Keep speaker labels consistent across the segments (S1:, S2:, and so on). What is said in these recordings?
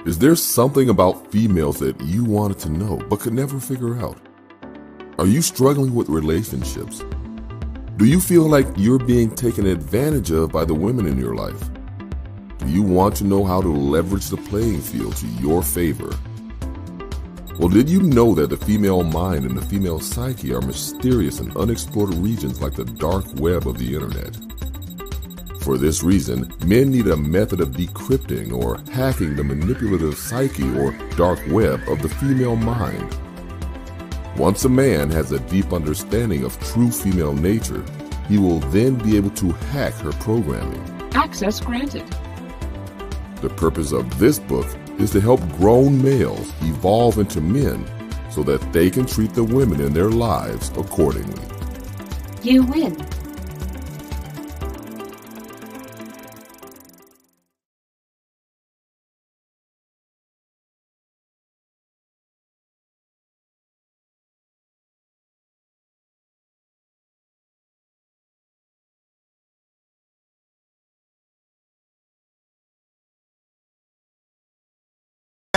S1: Is there something about females that you wanted to know but could never figure out? Are you struggling with relationships? Do you feel like you're being taken advantage of by the women in your life? Do you want to know how to leverage the playing field to your favor? Well, did you know that the female mind and the female psyche are mysterious and unexplored regions like the dark web of the internet? For this reason, men need a method of decrypting or hacking the manipulative psyche or dark web of the female mind. Once a man has a deep understanding of true female nature, he will then be able to hack her programming.
S2: Access granted.
S1: The purpose of this book is to help grown males evolve into men so that they can treat the women in their lives accordingly.
S2: You win.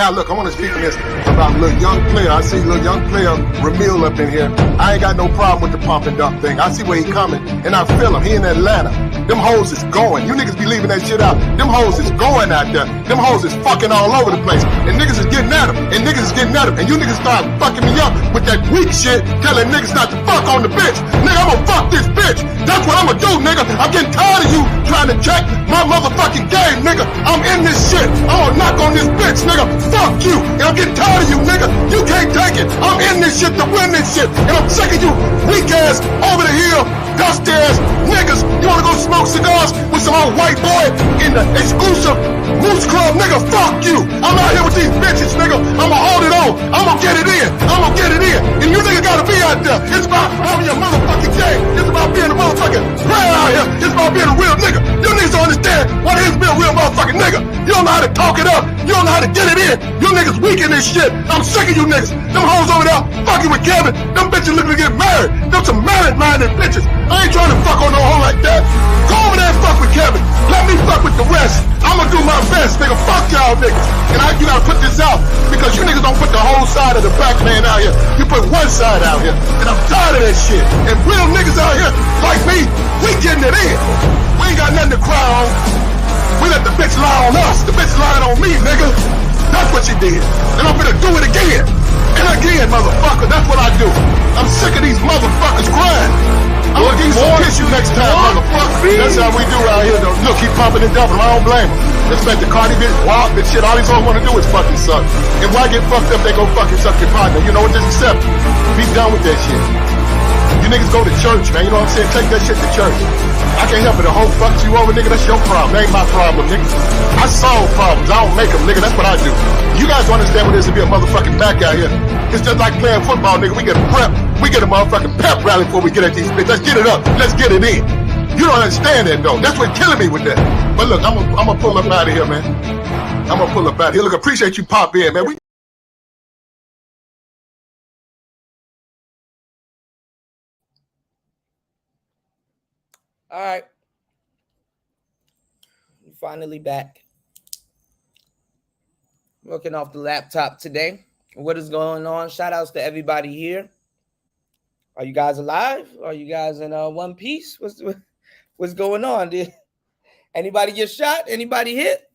S3: Now look, I want to speak to this about little young player. I see little young player Ramil up in here. I ain't got no problem with the pump and dump thing. I see where he coming, and I feel him. He in Atlanta. Them hoes is going. You niggas be leaving that shit out. Them hoes is going out there. Them hoes is fucking all over the place. And niggas is getting at him. And niggas is getting at him. And you niggas start fucking me up with that weak shit, telling niggas not to fuck on the bitch. Nigga, I'm gonna fuck this bitch. That's what I'm gonna do, nigga. I'm getting tired of you trying to check my motherfucking game, nigga. I'm in this shit. I'm gonna knock on this bitch, nigga. Fuck you. And I'm getting tired of you, nigga. You can't take it. I'm in this shit to win this shit. And I'm sick of you weak ass, over the hill, dusty ass niggas. You wanna go smoke cigars with some old white boy in the exclusive Moose Club, nigga? Fuck you. I'm out here with these bitches, nigga. I'ma hold it on. I'ma get it in. I'ma get it in. And you niggas gotta be out there. It's about having your motherfucking game. It's about being a motherfucking player out here. It's about being a real nigga. You niggas don't understand what it is to be a real motherfucking nigga. You don't know how to talk it up. You don't know how to get it in. You niggas weak in this shit. I'm sick of you niggas. Them hoes over there fucking with Kevin. Them bitches looking to get married. Them some married-minded bitches. I ain't trying to fuck on no hoe like that. Go over there and fuck with Kevin. Let me fuck with the rest. I'ma do my best, nigga. Fuck y'all niggas. And you gotta put this out because you niggas don't put the whole side of the black man out here. You put one side out here. And I'm tired of that shit. And real niggas out here like me, we getting it in. We ain't got nothing to cry on. We let the bitch lie on us. The bitch lying on me, nigga. That's what you did. And I'm gonna do it again. And again, motherfucker. That's what I do. I'm sick of these motherfuckers crying. I'm gonna give you some tissue next time, motherfucker. That's how we do out here, though. Look, keep pumping and dumping. I don't blame him. Respect the Cardi bitch, wild bitch shit. All these hoes wanna do is fucking suck. And why get fucked up? They go fucking suck your partner. You know what? Just accept it. Be done with that shit. You niggas go to church, man. You know what I'm saying? Take that shit to church. I can't help it. The whole fucks you over, nigga. That's your problem. That ain't my problem, nigga. I solve problems. I don't make them, nigga. That's what I do. You guys don't understand what it is to be a motherfucking back out here. It's just like playing football, nigga. We get a prep. We get a motherfucking pep rally before we get at these bitches. Let's get it up. Let's get it in. You don't understand that, though. That's what's killing me with that. But look, I'm gonna pull up out of here, man. I'm gonna pull up out of here. Look, appreciate you pop in, man.
S4: All right. We're finally back. Working off the laptop today. What is going on? Shout outs to everybody here. Are you guys alive? Are you guys in one piece? What's going on? Did anybody get shot? Anybody hit?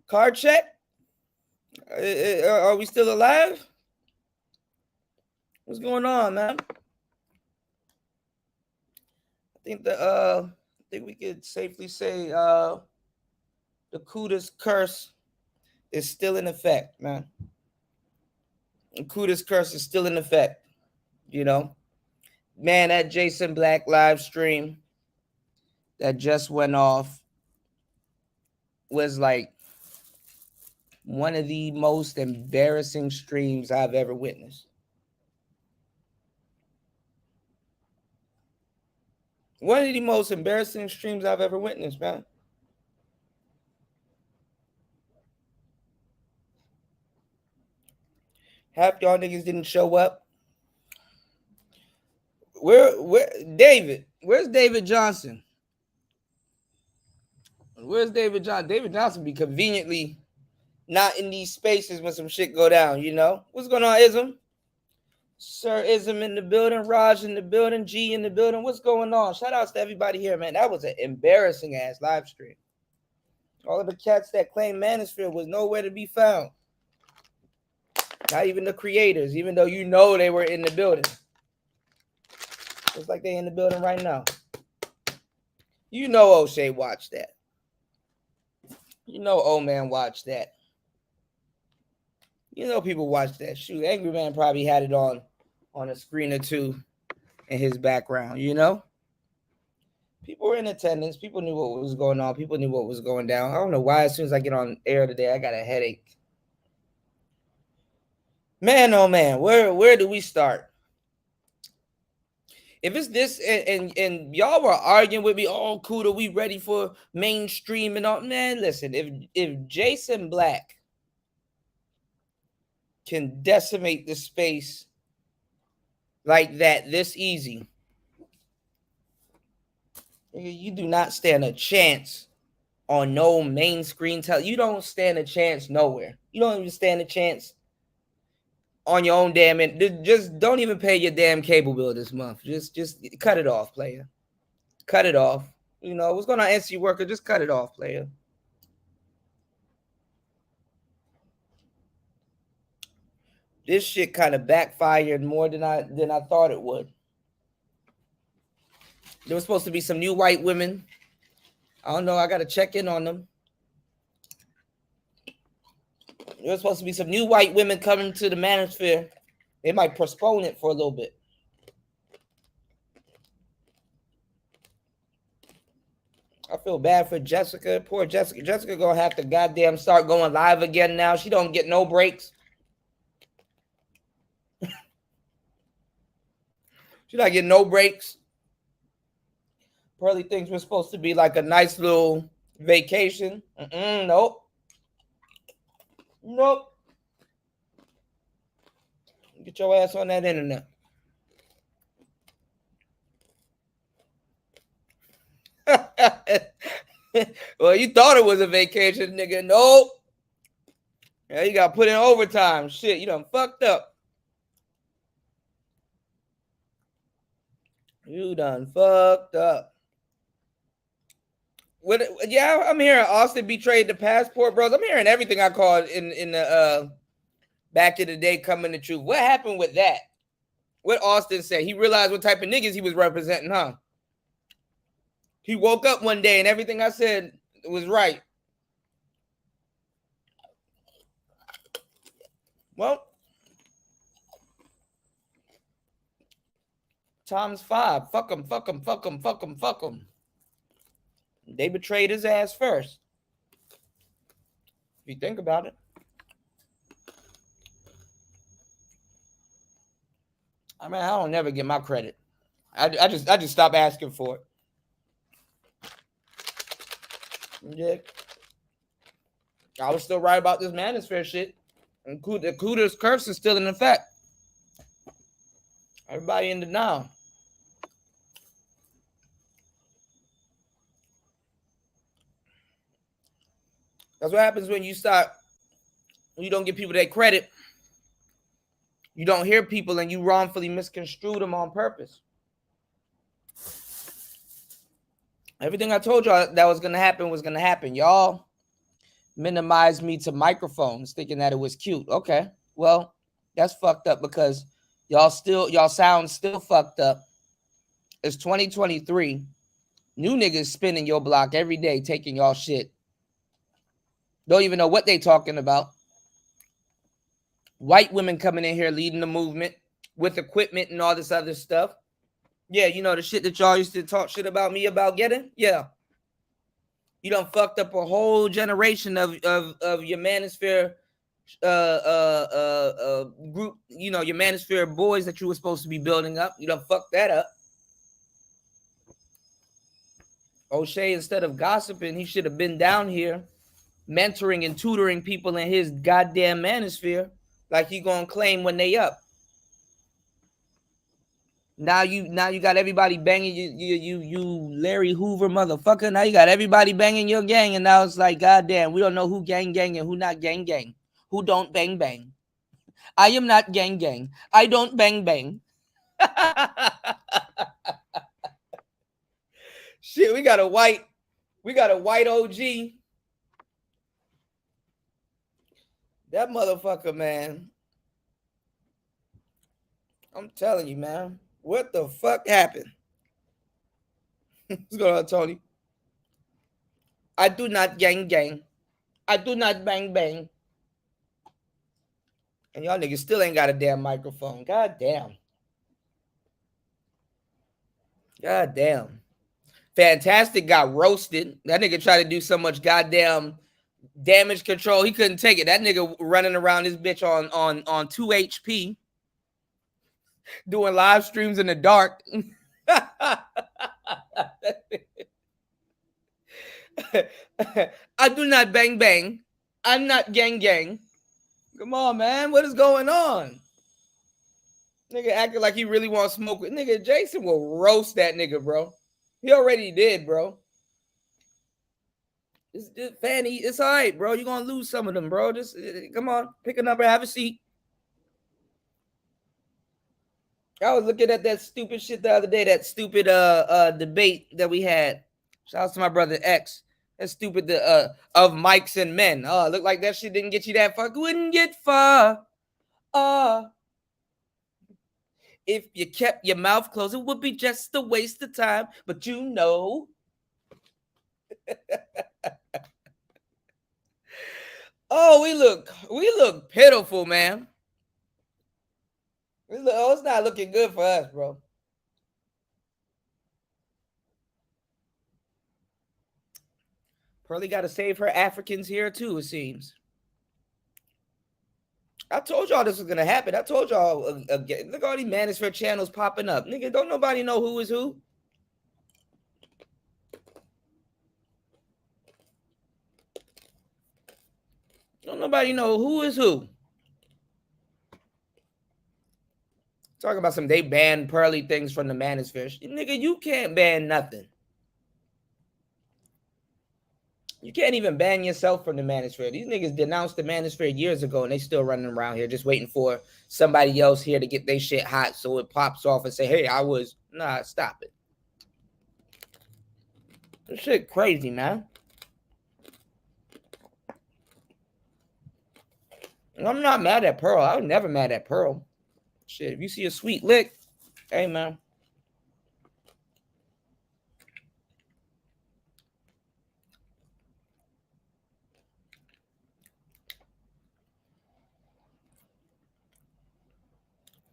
S4: Card check? Are we still alive? What's going on, man? I think we could safely say the Kuda's curse is still in effect, man. The Kuda's curse is still in effect, you know. Man, that Jason Black live stream that just went off was like one of the most embarrassing streams I've ever witnessed. One of the most embarrassing streams I've ever witnessed, man. Half y'all niggas didn't show up. Where David? Where's David Johnson? Where's David Johnson? David Johnson be conveniently not in these spaces when some shit go down, you know? What's going on, Ism? Sir Ism in the building, Raj in the building, G in the building. What's going on? Shout outs to everybody here, man. That was an embarrassing ass live stream. All of the cats that claim Manosphere was nowhere to be found. Not even the creators, even though you know they were in the building. It's like they in the building right now. You know O'Shea watched that. You know old man watched that. You know people watch that. Shoot, Angry Man probably had it on a screen or two in his background, you know? People were in attendance. People knew what was going on. People knew what was going down. I don't know why as soon as I get on air today, I got a headache. Man, oh man, where do we start? If it's this and y'all were arguing with me, oh, Kuda, we ready for mainstream and all. Man, listen, if Jason Black can decimate the space like that this easy, you do not stand a chance on no main screen you don't stand a chance nowhere. You don't even stand a chance on your own damn end. Just don't even pay your damn cable bill this month. Just cut it off, player. Cut it off. You know what's going on, NC Worker? Just cut it off, player. This shit kind of backfired more than I thought it would. There was supposed to be some new white women. I don't know. I got to check in on them. There was supposed to be some new white women coming to the Manosphere. They might postpone it for a little bit. I feel bad for Jessica. Poor Jessica. Jessica gonna have to goddamn start going live again now. She don't get no breaks. She not getting no breaks. Pearly thinks we're supposed to be like a nice little vacation. Nope. Nope. Get your ass on that internet. Well, you thought it was a vacation, nigga. Nope. Yeah, you got put in overtime. Shit, you done fucked up. You done fucked up. Yeah, I'm hearing Austin betrayed the passport, bros. I'm hearing everything I called in the back in the day coming to truth. What happened with that? What Austin said? He realized what type of niggas he was representing, huh? He woke up one day and everything I said was right. Well, times 5. Fuck him, fuck him, fuck him, fuck him, fuck him. They betrayed his ass first. If you think about it. I mean, I don't never get my credit. I just stop asking for it. Yeah. I was still right about this Manosphere shit. And Kuda's curse is still in effect. Everybody in denial. That's what happens when you don't give people their credit. You don't hear people and you wrongfully misconstrue them on purpose. Everything I told y'all that was going to happen. Y'all minimized me to microphones thinking that it was cute. Okay, well, that's fucked up because y'all sound still fucked up. It's 2023. New niggas spinning your block every day taking y'all shit. Don't even know what they talking about. White women coming in here leading the movement with equipment and all this other stuff. Yeah, you know the shit that y'all used to talk shit about me about getting? Yeah. You done fucked up a whole generation of your Manosphere group, you know, your Manosphere boys that you were supposed to be building up. You done fucked that up. O'Shea, instead of gossiping, he should have been down here mentoring and tutoring people in his goddamn Manosphere like he gonna claim when they up. Now you got everybody banging you Larry Hoover motherfucker. Now you got everybody banging your gang, and now it's like, goddamn, we don't know who gang and who not gang. Who don't bang bang. I am not gang. I don't bang bang. Shit, we got a white OG. That motherfucker, man. I'm telling you, man. What the fuck happened? What's going on, Tony? I do not gang. I do not bang bang. And y'all niggas still ain't got a damn microphone. God damn. God damn. Fantastic got roasted. That nigga tried to do so much goddamn damage control. He couldn't take it. That nigga running around this bitch on 2 HP. Doing live streams in the dark. I do not bang bang. I'm not gang. Come on, man. What is going on? Nigga acting like he really wants to smoke with nigga. Jason will roast that nigga, bro. He already did, bro. Fanny, it's all right, bro. You're gonna lose some of them, bro. Just come on, pick a number, have a seat. I was looking at that stupid shit the other day, that stupid debate that we had. Shout out to my brother X. That stupid of mics and men. Oh, look like that shit didn't get you that far. Wouldn't get far. If you kept your mouth closed, it would be just a waste of time. But you know. Oh, we look pitiful, man. It's not looking good for us, bro. Pearly got to save her Africans here too, it seems. I told y'all this was gonna happen. I told y'all, look at all these Manosphere channels popping up. Nigga, don't nobody know who is who. Don't nobody know who is who. Talking about some they banned Pearly things from the Manosphere. Nigga, you can't ban nothing. You can't even ban yourself from the Manosphere. These niggas denounced the Manosphere years ago, and they still running around here just waiting for somebody else here to get their shit hot so it pops off and say, hey, I was... Nah, stop it. This shit crazy, man. I'm not mad at Pearl. I was never mad at Pearl. Shit, if you see a sweet lick, hey, man.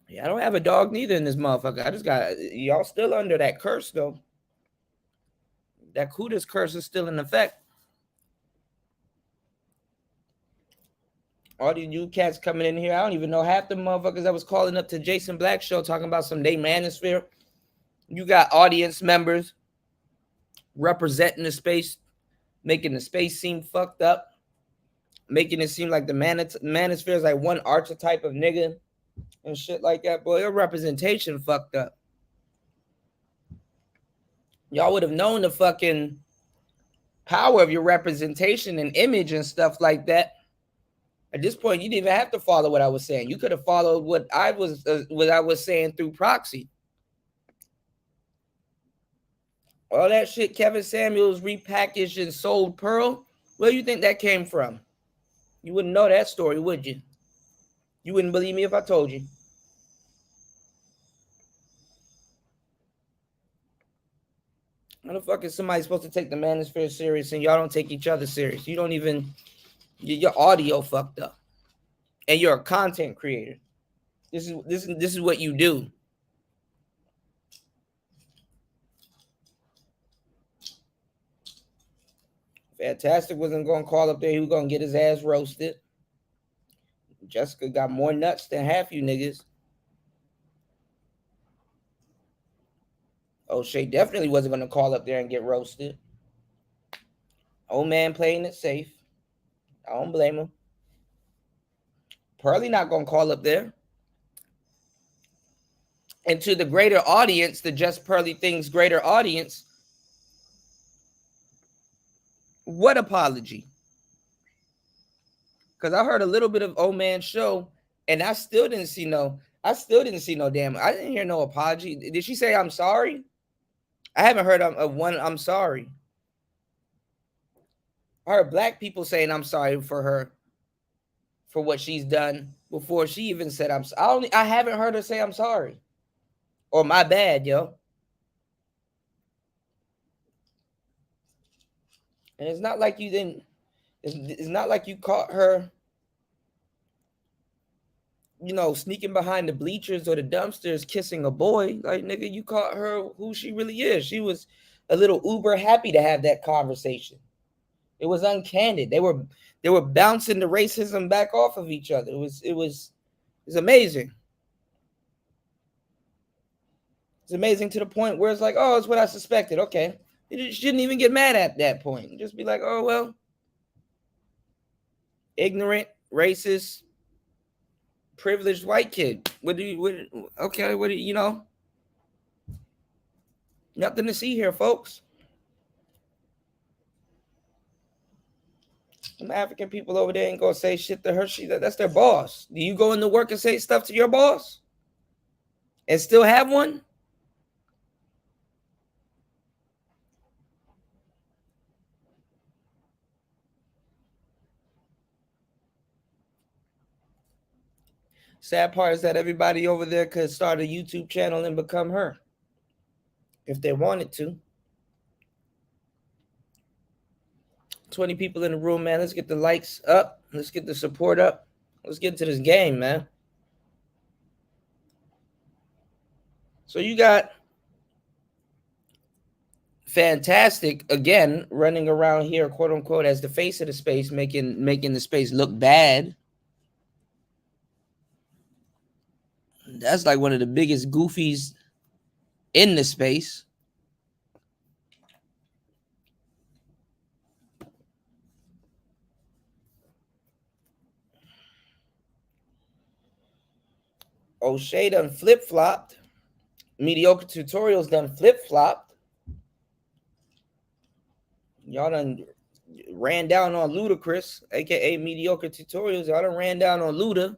S4: Yeah, I don't have a dog neither in this motherfucker. I just got... Y'all still under that curse, though. That Kuda's curse is still in effect. All these new cats coming in here, I don't even know half the motherfuckers that was calling up to Jason Black show talking about some day Manosphere. You got audience members representing the space, making the space seem fucked up, making it seem like the Manosphere is like one archetype of nigga and shit like that. Boy, your representation fucked up. Y'all would have known the fucking power of your representation and image and stuff like that. At this point, you didn't even have to follow what I was saying. You could have followed what I was saying through Proxy. All that shit Kevin Samuels repackaged and sold Pearl. Where do you think that came from? You wouldn't know that story, would you? You wouldn't believe me if I told you. How the fuck is somebody supposed to take the Manosphere serious and y'all don't take each other serious? You don't even... Your audio fucked up, and you're a content creator. This is what you do. Fantastic wasn't going to call up there. He was going to get his ass roasted. Jessica got more nuts than half you niggas. O'Shea definitely wasn't going to call up there and get roasted. Old man playing it safe. I don't blame him. Pearly not going to call up there. And to the greater audience, the Just Pearly Things greater audience, what apology? Because I heard a little bit of Old Man Show, and I still didn't see no damn. I didn't hear no apology. Did she say I'm sorry? I haven't heard of one I'm sorry. I heard black people saying I'm sorry for her for what she's done before she even said I'm sorry. I haven't heard her say I'm sorry or my bad, yo. And it's not like you didn't. It's not like you caught her, you know, sneaking behind the bleachers or the dumpsters kissing a boy. Like, nigga, you caught her who she really is. She was a little uber happy to have that conversation. It was uncandid. They were bouncing the racism back off of each other. It was amazing. It's amazing to the point where it's like, oh, it's what I suspected. Okay. You shouldn't even get mad at that point. Just be like, oh, well, ignorant, racist, privileged white kid. What do you know? Nothing to see here, folks. Some African people over there ain't gonna say shit to her. That's their boss. Do you go into work and say stuff to your boss and still have one? Sad part is that everybody over there could start a YouTube channel and become her if they wanted to. 20 people in the room, man. Let's get the likes up. Let's get the support up. Let's get into this game, man. So you got Fantastic again running around here, quote unquote, as the face of the space, making the space look bad. That's like one of the biggest goofies in the space. O'Shea done flip-flopped. Mediocre Tutorials done flip-flopped. Y'all done ran down on Ludacris, aka Mediocre Tutorials. Y'all done ran down on Luda.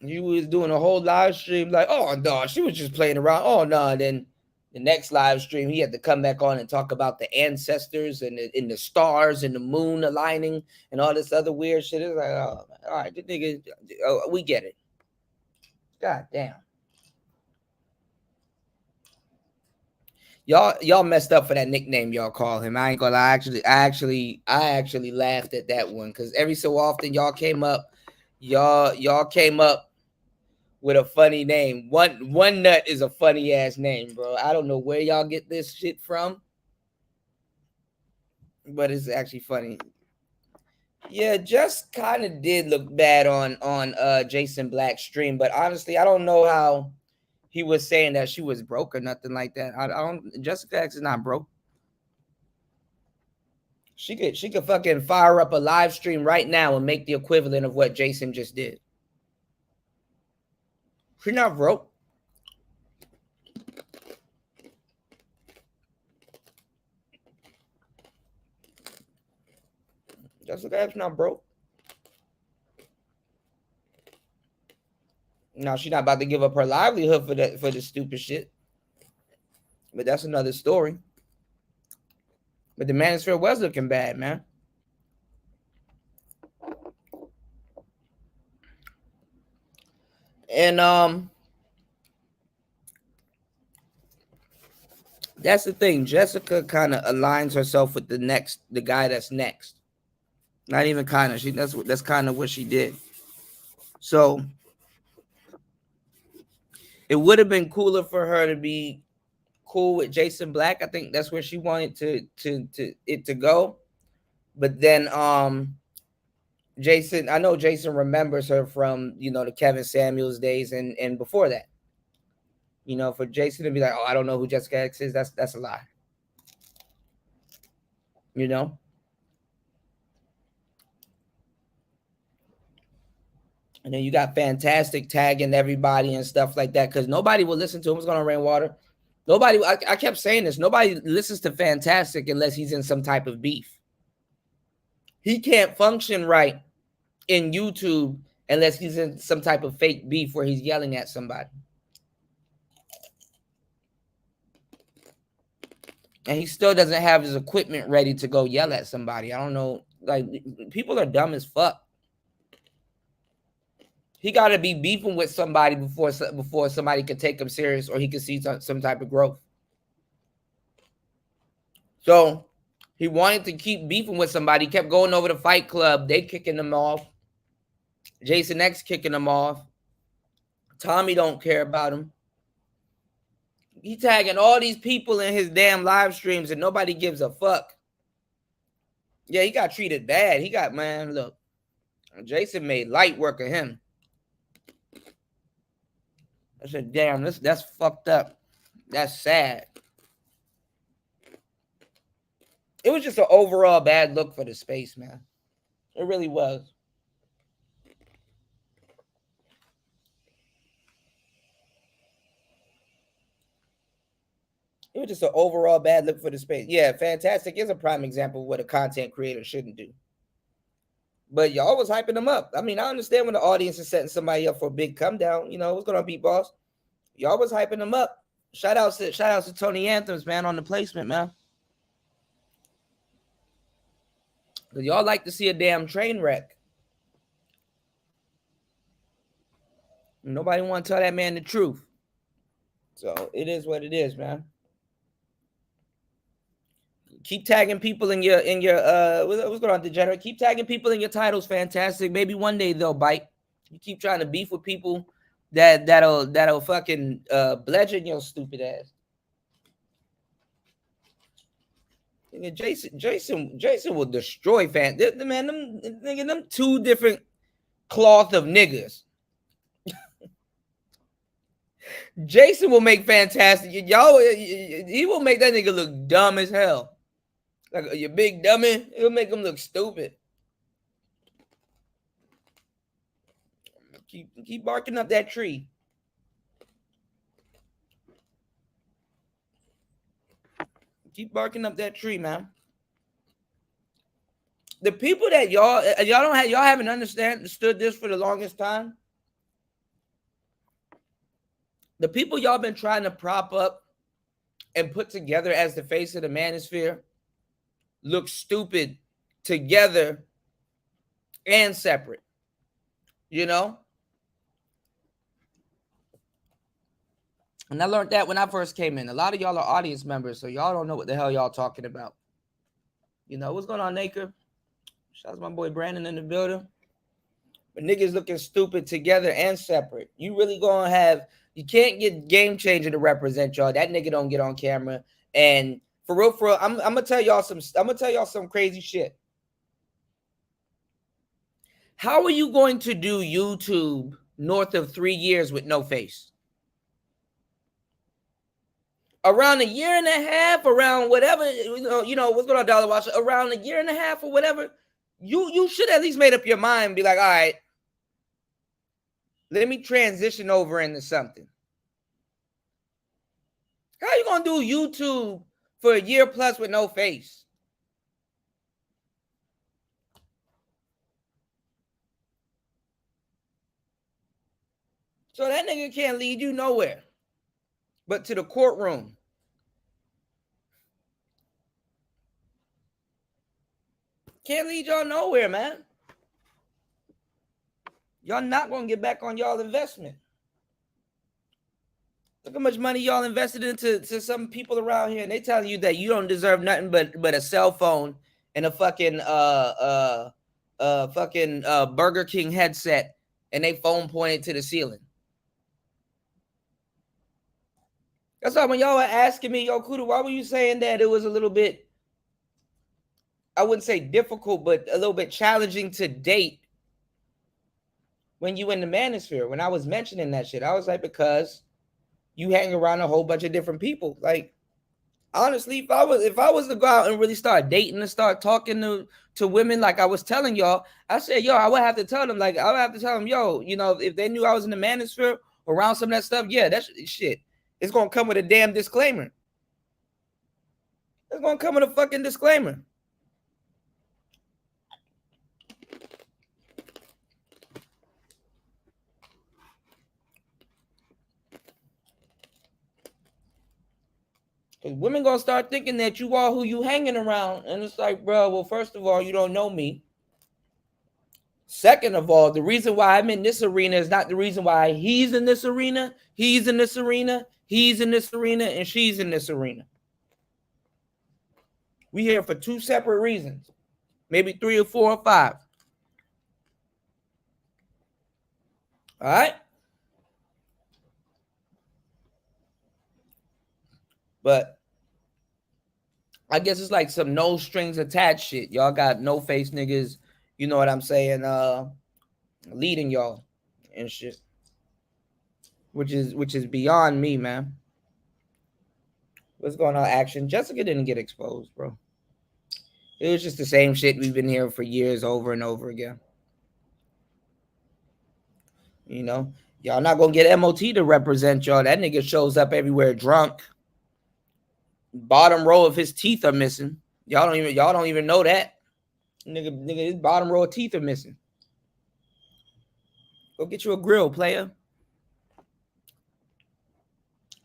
S4: You was doing a whole live stream like, oh no, she was just playing around. Oh no, then the next live stream he had to come back on and talk about the ancestors and the stars and the moon aligning and all this other weird shit. It's like, oh, all right, this nigga, we get it. God damn. Y'all messed up for that nickname y'all call him. I ain't gonna lie. I actually laughed at that one because every so often y'all came up with a funny name. One Nut is a funny ass name, bro. I don't know where y'all get this shit from, but it's actually funny. Yeah, just kind of did look bad on Jason Black's stream, but honestly, I don't know how he was saying that she was broke or nothing like that. I don't. Jessica X is not broke. She could fucking fire up a live stream right now and make the equivalent of what Jason just did. She's not broke. Jessica X not broke. Now she's not about to give up her livelihood for the stupid shit. But that's another story. But the Manosphere was looking bad, man. And that's the thing. Jessica kind of aligns herself with the guy that's next. Not even kind of. That's kind of what she did. So it would have been cooler for her to be cool with Jason Black. I think that's where she wanted to go. But then Jason, I know Jason remembers her from, you know, the Kevin Samuels days and before that. You know, for Jason to be like, oh, I don't know who Jessica X is, that's a lie. You know? And then you got Fantastic tagging everybody and stuff like that, because nobody will listen to him. What's going on, Rainwater? Nobody, I kept saying this, nobody listens to Fantastic unless he's in some type of beef. He can't function right in YouTube unless he's in some type of fake beef where he's yelling at somebody. And he still doesn't have his equipment ready to go yell at somebody. I don't know. Like, people are dumb as fuck. He got to be beefing with somebody before somebody could take him serious, or he could see some type of growth. So he wanted to keep beefing with somebody. He kept going over to Fight Club. They kicking him off. Jason X kicking him off. Tommy don't care about him. He tagging all these people in his damn live streams and nobody gives a fuck. Yeah, he got treated bad. He got, man, look. Jason made light work of him. I said, damn, that's fucked up. That's sad. It was just an overall bad look for the space, man. It really was. It was just an overall bad look for the space. Yeah, Fantastic is a prime example of what a content creator shouldn't do. But y'all was hyping them up. I mean, I understand when the audience is setting somebody up for a big come down. You know, what's going on, Beat Boss? Y'all was hyping them up. Shout outs to Tony Anthems, man, on the placement, man. Because y'all like to see a damn train wreck. Nobody want to tell that man the truth. So it is what it is, man. Keep tagging people in your what's going on, Degenerate? Keep tagging people in your titles, Fantastic. Maybe one day they'll bite. You keep trying to beef with people that'll fucking bludgeon your stupid ass. Jason will destroy fans. Man, them two different cloth of niggas. Jason will make Fantastic. Y'all, he will make that nigga look dumb as hell. Like, you big dummy, it'll make him look stupid. Keep barking up that tree. Keep barking up that tree, man. The people that y'all haven't understood this for the longest time. The people y'all been trying to prop up and put together as the face of the Manosphere look stupid together and separate. You know? And I learned that when I first came in. A lot of y'all are audience members, so y'all don't know what the hell y'all talking about. You know, what's going on, Naker? Shout out to my boy Brandon in the building. But niggas looking stupid together and separate. You really gonna have, you can't get Game Changer to represent y'all. That nigga don't get on camera. And for real, I'm gonna tell y'all some crazy shit. How are you going to do YouTube north of 3 years with no face? Around a year and a half, around whatever, you know what's going on, Dollar Watch? Around a year and a half or whatever, you should at least made up your mind and be like, all right, let me transition over into something. How are you gonna do YouTube for a year plus with no face? So that nigga can't lead you nowhere but to the courtroom. Can't lead y'all nowhere, man. Y'all not gonna get back on y'all investment. Look how much money y'all invested into some people around here, and they telling you that you don't deserve nothing but a cell phone and a fucking Burger King headset, and they phone pointed to the ceiling. That's why when y'all were asking me, yo, Kuda, why were you saying that it was a little bit, I wouldn't say difficult, but a little bit challenging to date when you in the Manosphere? When I was mentioning that shit, I was like, because you hang around a whole bunch of different people. Like, Honestly, if I was to go out and really start dating and start talking to women, like I was telling y'all, I said, yo, I would have to tell them, yo, you know, if they knew I was in the manosphere around some of that stuff, yeah, that's shit. It's gonna come with a damn disclaimer. It's gonna come with a fucking disclaimer. Because women gonna start thinking that you are who you hanging around. And it's like, bro, well, first of all, you don't know me. Second of all, the reason why I'm in this arena is not the reason why he's in this arena. He's in this arena. He's in this arena. And she's in this arena. We here for two separate reasons. Maybe 3 or 4 or 5. All right? But I guess it's like some no strings attached shit. Y'all got no face niggas, you know what I'm saying, leading y'all and shit. Which is beyond me, man. What's going on, Action? Jessica didn't get exposed, bro. It was just the same shit we've been hearing for years over and over again. You know, y'all not gonna get MOT to represent y'all. That nigga shows up everywhere drunk. Bottom row of his teeth are missing. Y'all don't even know that. Nigga, his bottom row of teeth are missing. Go get you a grill, player.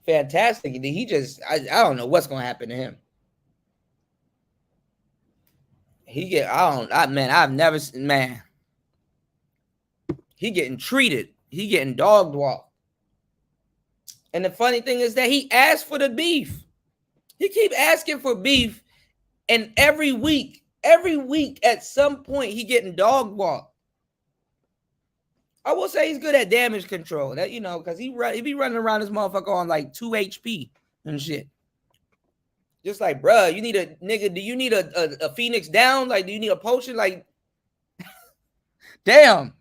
S4: Fantastic. He just, I don't know what's gonna happen to him. He getting treated. He getting dog walked. And the funny thing is that he asked for the beef. He keep asking for beef, and every week at some point he getting dog walked. I will say he's good at damage control. That, you know, because he be running around this motherfucker on like 2 HP and shit. Just like, bruh, you need a nigga. Do you need a Phoenix down? Like, do you need a potion? Like, damn.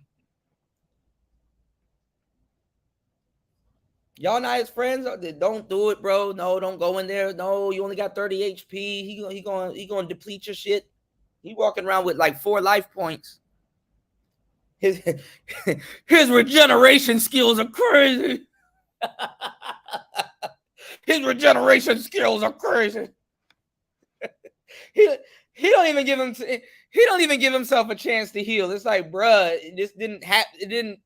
S4: Y'all not his friends? Don't do it, bro. No, don't go in there. No, you only got 30 HP. He going to deplete your shit. He walking around with like 4 life points. His regeneration skills are crazy. His regeneration skills are crazy. He don't even give him. He don't even give himself a chance to heal. It's like, bruh, this didn't happen.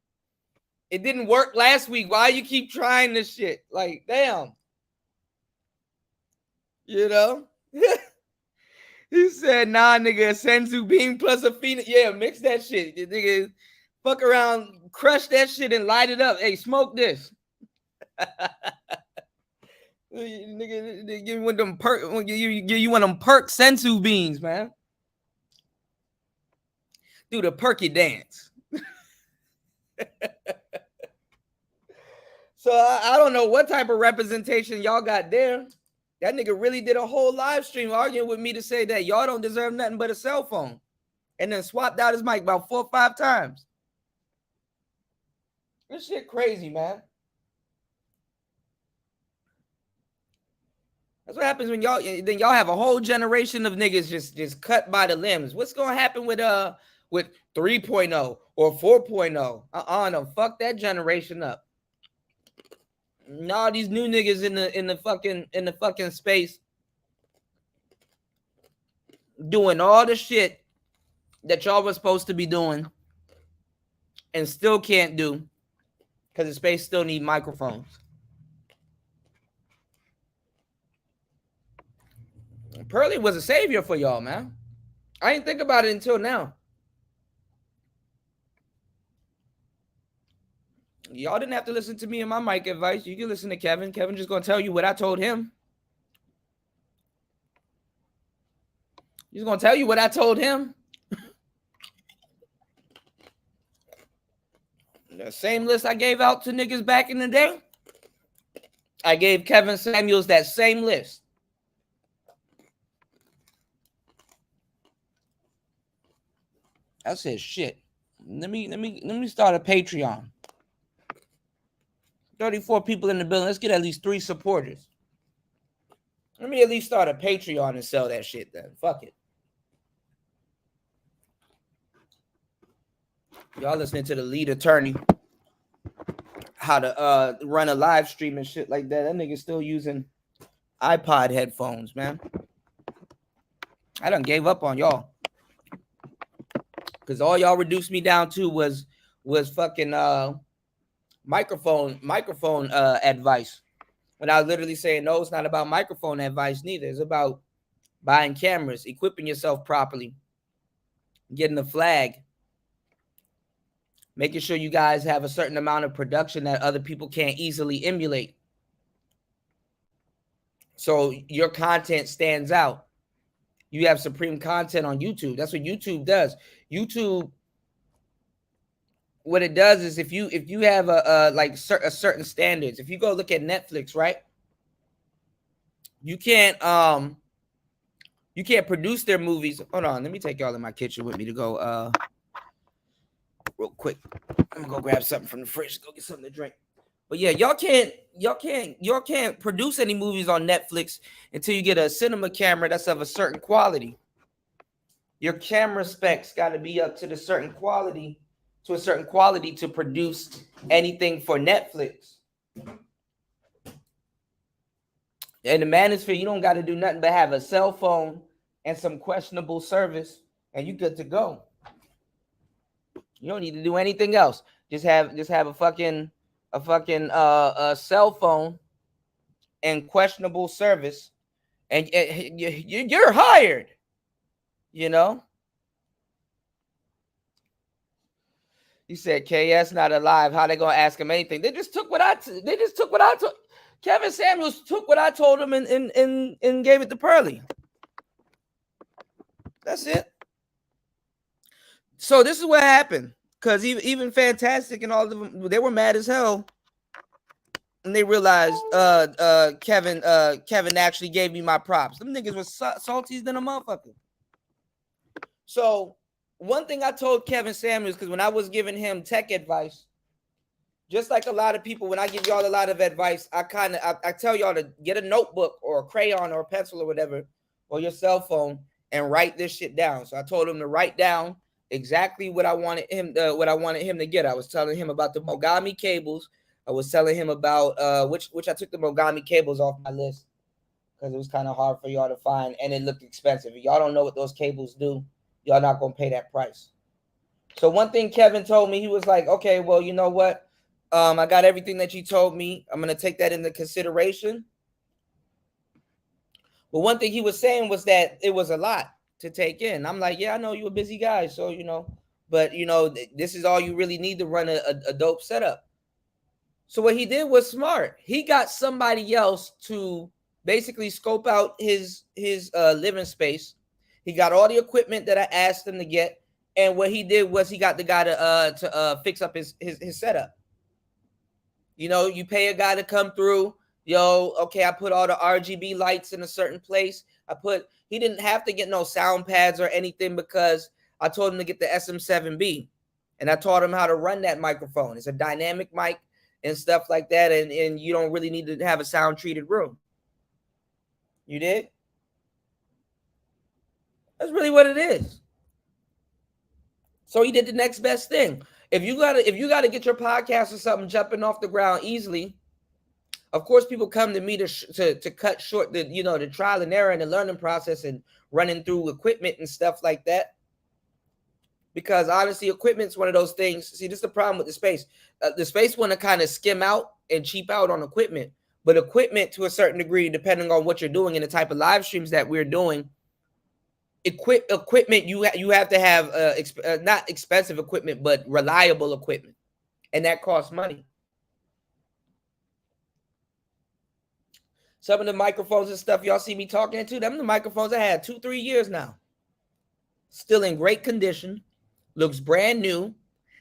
S4: It didn't work last week. Why you keep trying this shit? Like, damn. You know? He said, nah, nigga, a Senzu beam plus a Phoenix. Yeah, mix that shit. You nigga, fuck around, crush that shit and light it up. Hey, smoke this. Nigga, give you one of them perk. You one of them perk Senzu beans, man. Do the perky dance. So I don't know what type of representation y'all got there. That nigga really did a whole live stream arguing with me to say that y'all don't deserve nothing but a cell phone, and then swapped out his mic about 4 or 5 times. This shit crazy, man. That's what happens when y'all have a whole generation of niggas just cut by the limbs. What's gonna happen with 3.0 or 4.0? No, fuck that generation up. Nah, these new niggas in the fucking space doing all the shit that y'all was supposed to be doing and still can't do because the space still need microphones. Pearly was a savior for y'all, man. I didn't think about it until now. Y'all didn't have to listen to me and my mic advice. You can listen to Kevin. Kevin just gonna tell you what I told him. He's gonna tell you what I told him. The same list I gave out to niggas back in the day. I gave Kevin Samuels that same list. I said, shit. Let me start a Patreon. 34 people in the building. Let's get at least 3 supporters. Let me at least start a Patreon and sell that shit then. Fuck it. Y'all listening to the lead attorney, how to run a live stream and shit like that. That nigga still using iPod headphones, man. I done gave up on y'all. Because all y'all reduced me down to was fucking microphone advice. When I was literally saying, no, it's not about microphone advice neither. It's about buying cameras, equipping yourself properly, getting a flag, making sure you guys have a certain amount of production that other people can't easily emulate. So your content stands out. You have supreme content on YouTube. That's what YouTube does. YouTube, what it does is if you have a certain standards, if you go look at Netflix, right? You can't produce their movies. Hold on, let me take y'all in my kitchen with me to go real quick. I'm gonna go grab something from the fridge, go get something to drink. But yeah, y'all can't produce any movies on Netflix until you get a cinema camera that's of a certain quality. Your camera specs got to be up to a certain quality to produce anything for Netflix. In the Manosphere, you don't got to do nothing but have a cell phone and some questionable service, and you good to go. You don't need to do anything else. Just have a fucking cell phone and questionable service, and you're hired. You know. You said KS not alive. How they gonna ask him anything? They just took what I told. Kevin Samuels took what I told him and gave it to Pearly. That's it. So this is what happened. Because even Fantastic and all of them, they were mad as hell. And they realized Kevin actually gave me my props. Them niggas was salty than a motherfucker. So one thing I told Kevin Samuels, because when I was giving him tech advice, just like a lot of people, when I give y'all a lot of advice, I tell y'all to get a notebook or a crayon or a pencil or whatever, or your cell phone, and write this shit down. So I told him to write down exactly what I wanted him to get. I was telling him about the Mogami cables. I was telling him about which I took the Mogami cables off my list because it was kind of hard for y'all to find, and it looked expensive. If y'all don't know what those cables do, y'all not gonna pay that price. So one thing Kevin told me, he was like, okay, well, you know what? I got everything that you told me. I'm gonna take that into consideration. But one thing he was saying was that it was a lot to take in. I'm like, yeah, I know you're a busy guy, so but this is all you really need to run a dope setup. So what he did was smart. He got somebody else to basically scope out his living space. He got all the equipment that I asked him to get, and what he did was he got the guy to fix up his setup. You pay a guy to come through. Okay, I put all the RGB lights in a certain place. He didn't have to get no sound pads or anything because I told him to get the SM7B, and I taught him how to run that microphone. It's a dynamic mic and stuff like that, and you don't really need to have a sound treated room. You did? That's really what it is. So he did the next best thing. If you gotta get your podcast or something jumping off the ground easily, of course people come to me to cut short the trial and error and the learning process and running through equipment and stuff like that. Because honestly, equipment's one of those things. See, this is the problem with the space. The space want to kind of skim out and cheap out on equipment, but equipment to a certain degree, depending on what you're doing and the type of live streams that we're doing. Equipment you have to have not expensive equipment but reliable equipment, and that costs money. Some of the microphones and stuff y'all see me talking into, them the microphones I had 2-3 years now, still in great condition, looks brand new,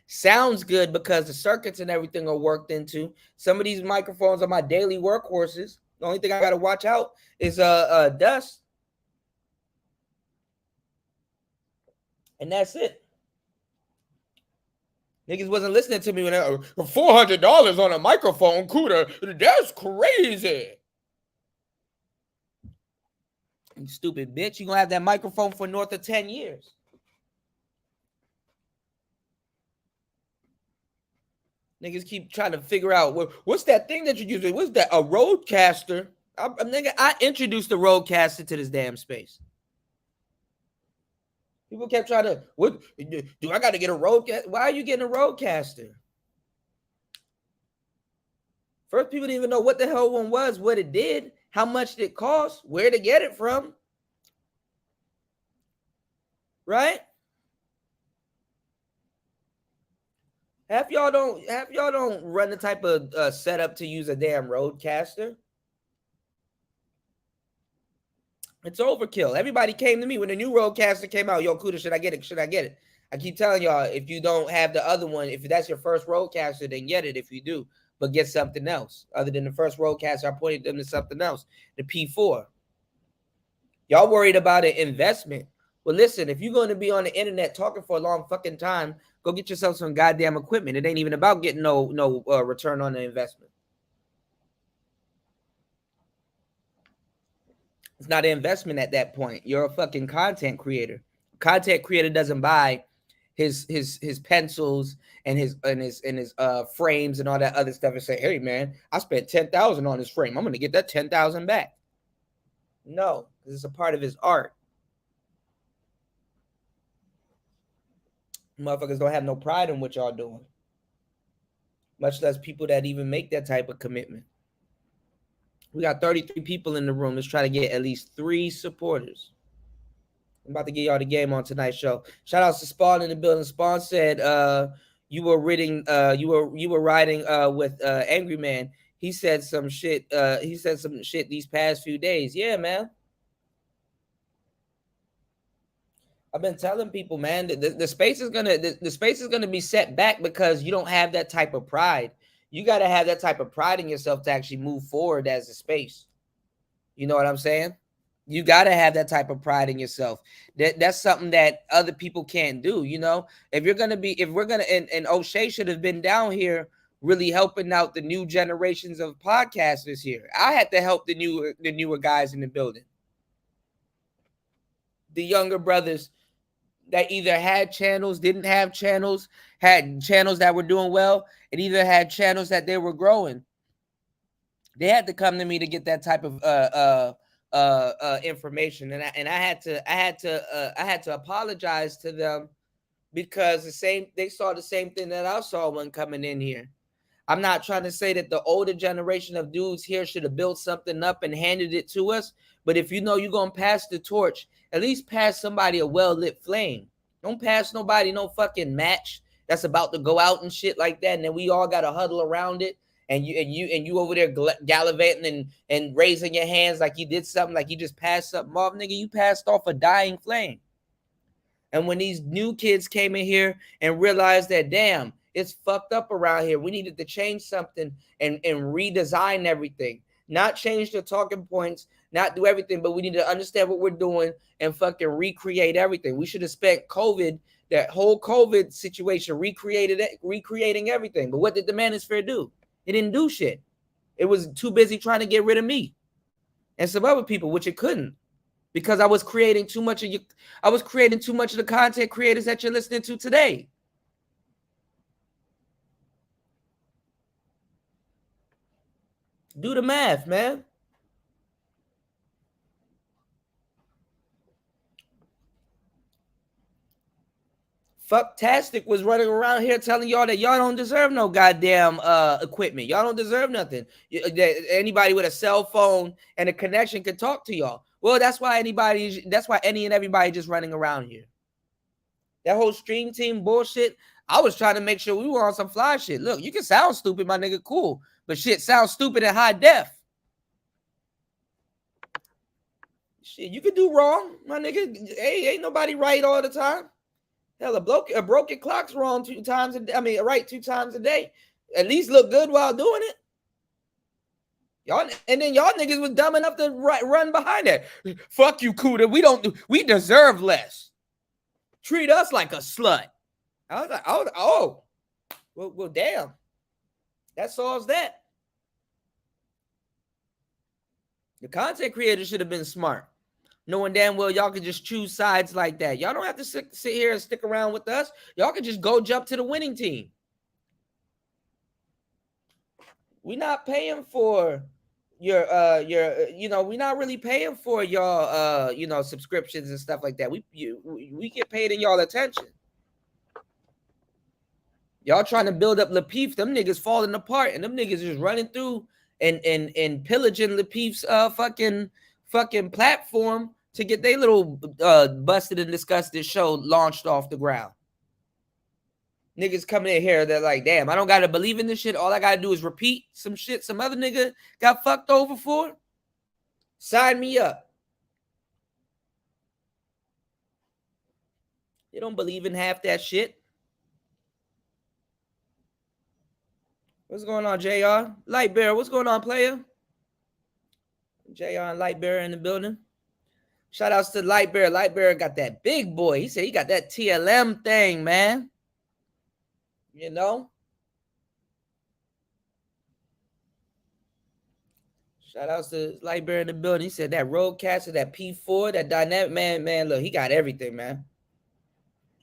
S4: sounds good because the circuits and everything are worked into. Some of these microphones are my daily workhorses. The only thing I got to watch out is dust. And that's it. Niggas wasn't listening to me when $400 on a microphone, Cooter. That's crazy. You stupid bitch. You gonna have that microphone for north of 10 years. Niggas keep trying to figure out what's that thing that you're using? What's that? A roadcaster? I introduced the roadcaster to this damn space. People kept trying to, what do I got to get a roadcaster? Why are you getting a roadcaster? First, people didn't even know what the hell one was, what it did, how much it cost, where to get it from. Right? Half y'all don't run the type of setup to use a damn roadcaster. It's overkill. Everybody came to me when the new roadcaster came out. Yo, Kuda, should I get it? Should I get it? I keep telling y'all, if you don't have the other one, if that's your first roadcaster, then get it if you do. But get something else. Other than the first roadcaster, I pointed them to something else. The P4. Y'all worried about an investment. Well, listen, if you're going to be on the internet talking for a long fucking time, go get yourself some goddamn equipment. It ain't even about getting no return on the investment. It's not an investment at that point. You're a fucking content creator. Content creator doesn't buy his pencils and his frames and all that other stuff and say, "Hey man, I spent $10,000 on this frame. I'm gonna get that $10,000 back." No, because it's a part of his art. Motherfuckers don't have no pride in what y'all doing, much less people that even make that type of commitment. We got 33 people in the room. Let's try to get at least 3 supporters. I'm about to get y'all the game on tonight's show. Shout out to Spawn in the building. Spawn said you were riding with Angry Man. He said some shit. He said some shit these past few days. Yeah, man. I've been telling people, man, that the space is gonna be set back because you don't have that type of pride. You got to have that type of pride in yourself to actually move forward as a space. You know what I'm saying? You got to have that type of pride in yourself. That's something that other people can't do. You know, if we're going to, and O'Shea should have been down here really helping out the new generations of podcasters here. I had to help the newer guys in the building. The younger brothers that either had channels, didn't have channels, had channels that were doing well, and either had channels that they were growing. They had to come to me to get that type of information, and I had to apologize to them because they saw the same thing that I saw when coming in here. I'm not trying to say that the older generation of dudes here should have built something up and handed it to us, but if you know you're gonna pass the torch, at least pass somebody a well-lit flame. Don't pass nobody no fucking match that's about to go out and shit like that, and then we all gotta huddle around it, and you over there gallivanting and raising your hands like you did something, like you just passed something off. Nigga, you passed off a dying flame. And when these new kids came in here and realized that, damn, it's fucked up around here, we needed to change something and redesign everything. Not change the talking points, not do everything, but we need to understand what we're doing and fucking recreate everything. We should have spent that whole COVID situation, recreating everything. But what did the Manosphere do? It didn't do shit. It was too busy trying to get rid of me and some other people, which it couldn't, because I was creating too much of the content creators that you're listening to today. Do the math, man. Fucktastic was running around here telling y'all that y'all don't deserve no goddamn equipment. Y'all don't deserve nothing. Anybody with a cell phone and a connection can talk to y'all. Well, that's why any and everybody just running around here. That whole stream team bullshit. I was trying to make sure we were on some fly shit. Look, you can sound stupid, my nigga, cool. But shit sounds stupid in high def. Shit, you can do wrong, my nigga. Hey, ain't nobody right all the time. Hell, a broken clock's wrong 2 times a day. I mean, right 2 times a day. At least look good while doing it. Y'all, and then y'all niggas was dumb enough to run behind that. Fuck you, Kuda. We deserve less. Treat us like a slut. I was like, oh, well, damn. That solves that. The content creator should have been smart. knowing damn well y'all can just choose sides like that. Y'all don't have to sit here and stick around with us. Y'all can just go jump to the winning team. We're not paying for your we're not really paying for y'all subscriptions and stuff like that. We get paid in y'all attention. Y'all trying to build up Lapeef, them niggas falling apart, and them niggas just running through and pillaging Lapeef's fucking platform to get their little busted and disgusted show launched off the ground. Niggas coming in here, they're like, damn, I don't gotta believe in this shit. All I gotta do is repeat some shit some other nigga got fucked over for. Sign me up. They don't believe in half that shit. What's going on, JR? Lightbearer, what's going on, player? JR and Lightbearer in the building. Shout outs to Lightbearer. Lightbearer got that big boy. He said he got that TLM thing, man. You know? Shout outs to Lightbearer in the building. He said that Roadcaster, that P4, that dynamic, man, look, he got everything, man.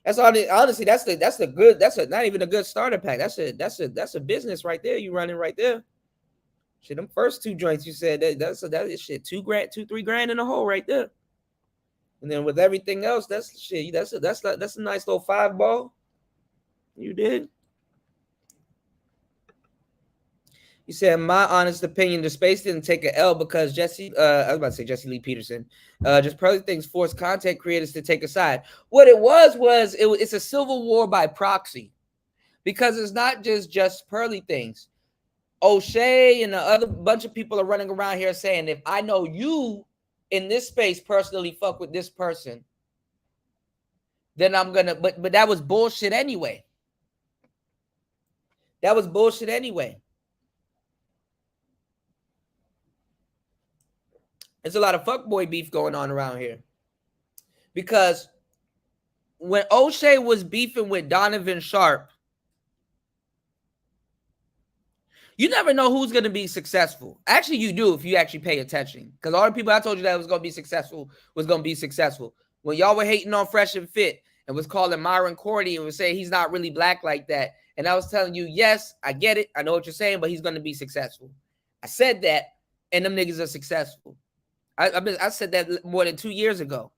S4: That's all. Honestly, that's not even a good starter pack. That's a business right there. You running right there. Shit, them first two joints you said that's shit $2,000, $3,000 in a hole right there. And then with everything else, that's shit. That's a nice little 5-ball. You did. You said, my honest opinion, the space didn't take an L because Jesse Lee Peterson, just probably thinks forced content creators to take a side. What it was it's a civil war by proxy, because it's not just Pearly things. O'Shea and the other bunch of people are running around here saying, if I know you in this space personally fuck with this person, then I'm gonna. But that was bullshit anyway. There's a lot of fuckboy beef going on around here. Because when O'Shea was beefing with Donovan Sharp, you never know who's going to be successful. Actually, you do if you actually pay attention. Because all the people I told you that was going to be successful was going to be successful. When y'all were hating on Fresh and Fit and was calling Myron Cordy and was saying he's not really black like that. And I was telling you, yes, I get it. I know what you're saying, but he's going to be successful. I said that, and them niggas are successful. I said that more than 2 years ago.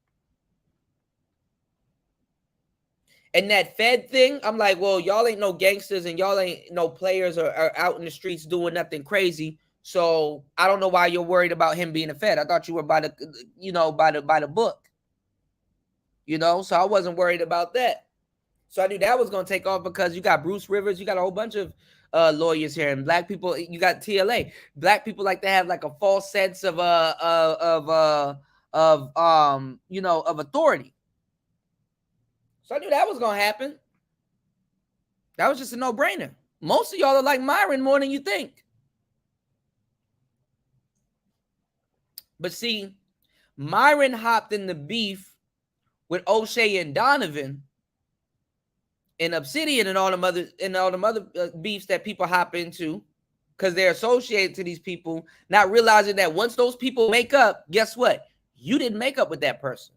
S4: And that Fed thing, I'm like, well, y'all ain't no gangsters and y'all ain't no players or out in the streets doing nothing crazy. So I don't know why you're worried about him being a Fed. I thought you were by the book. So I wasn't worried about that. So I knew that was gonna take off because you got Bruce Rivers, you got a whole bunch of lawyers here, and black people. You got TLA. Black people like to have like a false sense of authority. So I knew that was gonna happen. That was just a no-brainer. Most of y'all are like Myron more than you think. But see, Myron hopped in the beef with O'Shea and Donovan and Obsidian and all them other beefs that people hop into because they're associated to these people, not realizing that once those people make up, guess what? You didn't make up with that person.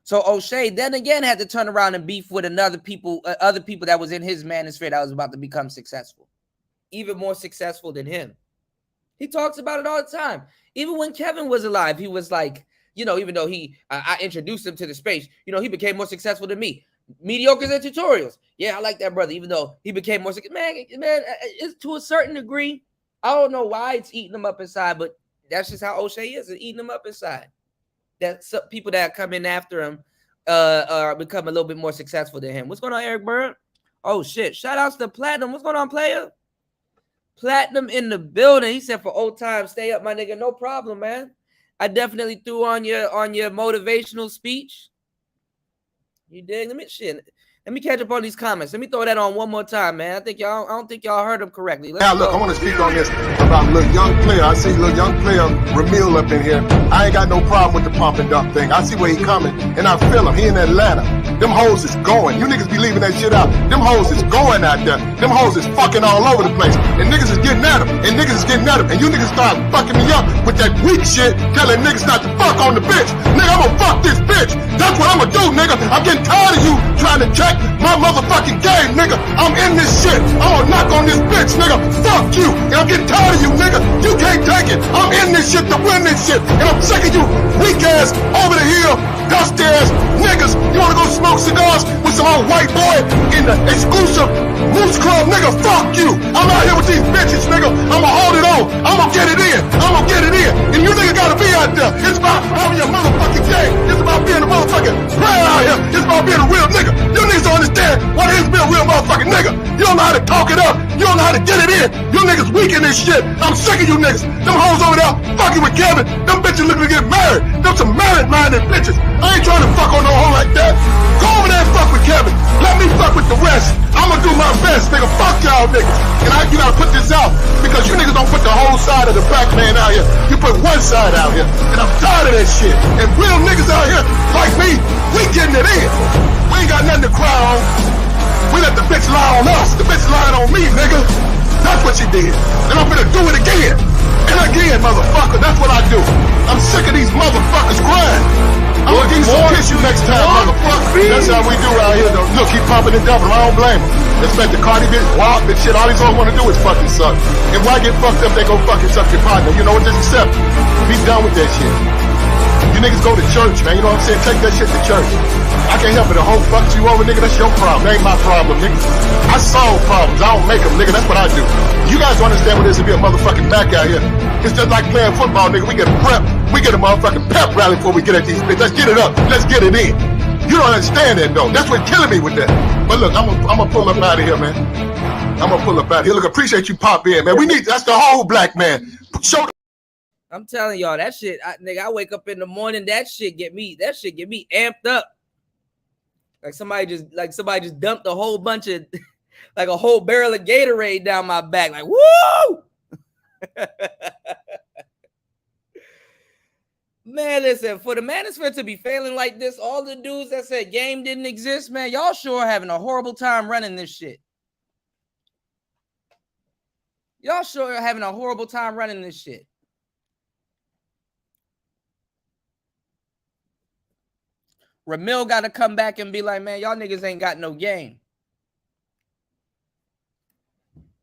S4: So O'Shea then again had to turn around and beef with other people that was in his manosphere that was about to become successful, even more successful than him. He talks about it all the time. Even when Kevin was alive, he was like, even though I introduced him to the space, he became more successful than me. Mediocres and tutorials. Yeah, I like that brother, even though he became more successful. Man, it's to a certain degree. I don't know why it's eating him up inside, but that's just how O'Shea is. It's eating him up inside. That some people that come in after him become a little bit more successful than him. What's going on, Eric Bird? Oh, shit. Shout outs to Platinum. What's going on, player? Platinum in the building. He said, for old times, stay up, my nigga. No problem, man. I definitely threw on your motivational speech. You dig? Let Let me catch up on these comments. Let me throw that on one more time, man. I don't think y'all heard them correctly.
S3: Now look, I want to speak on this about little young player. I see little young player Ramil up in here. I ain't got no problem with the pump and dump thing. I see where he coming, and I feel him. He in Atlanta. Them hoes is going. You niggas be leaving that shit out. Them hoes is going out there. Them hoes is fucking all over the place. And niggas is getting at them. And niggas is getting at them. And you niggas start fucking me up with that weak shit, telling niggas not to fuck on the bitch. Nigga, I'ma fuck this bitch. That's what I'ma do, nigga. I'm getting tired of you trying to check my motherfucking game, nigga. I'm in this shit. I'm gonna knock on this bitch, nigga. Fuck you. And I'm getting tired of you, nigga. You can't take it. I'm in this shit to win this shit. And I'm sick of you weak ass, over the hill, dusty ass niggas. You wanna go smoke cigars with some old white boy in the exclusive Moose Club, nigga? Fuck you. I'm out here with these bitches, nigga. I'ma hold it on. I'ma get it in. I'ma get it in. And you niggas gotta be out there. It's about having your motherfucking game. It's about being a motherfucking player out here. It's about being a real nigga. You niggas don't understand what it is to be a real motherfucking nigga. You don't know how to talk it up. You don't know how to get it in. You niggas weak in this shit. I'm sick of you niggas. Them hoes over there fucking with Kevin. Them bitches looking to get married. Them some married-minded bitches. I ain't trying to fuck on no hoe like that. Go over there and fuck with Kevin. Let me fuck with the rest. I'ma do my best, nigga. Fuck y'all niggas. And you gotta put this out because you niggas don't put the whole side of the black man out here. You put one side out here. And I'm tired of that shit. And real niggas out here like me, we getting it in. We ain't got nothing to cry on. We let the bitch lie on us. The bitch lied on me, nigga. That's what she did. And I'm gonna do it again. And again, motherfucker. That's what I do. I'm sick of these motherfuckers crying. I'm gonna give you some tissue next time, motherfucker. That's how we do out here, though. Look, keep pumping and dumping. I don't blame him. Expect the Cardi bitch, WAP and shit. All these hoes wanna do is fucking suck. And why get fucked up, they go fucking suck your partner. You know what? Just accept it. Be done with that shit. You niggas go to church, man. You know what I'm saying? Take that shit to church. I can't help it. The whole fucks you over, nigga. That's your problem. That ain't my problem, nigga. I solve problems. I don't make them, nigga. That's what I do. You guys don't understand what it is to be a motherfucking back out here. It's just like playing football, nigga. We get a prep. We get a motherfucking pep rally before we get at these bitches. Let's get it up. Let's get it in. You don't understand that, though. That's what's killing me with that. But look, I'm gonna pull up out of here, man. I'm gonna pull up out of here. Look, appreciate you pop in, man. That's the whole black man. Show the
S4: I'm telling y'all that shit, nigga. I wake up in the morning, that shit get me amped up. Like somebody just dumped a whole bunch of, like a whole barrel of Gatorade down my back. Like, woo! Man, listen, for the Manosphere to be failing like this, all the dudes that said game didn't exist, man, y'all sure are having a horrible time running this shit. Y'all sure are having a horrible time running this shit. Ramil got to come back and be like, man, y'all niggas ain't got no game.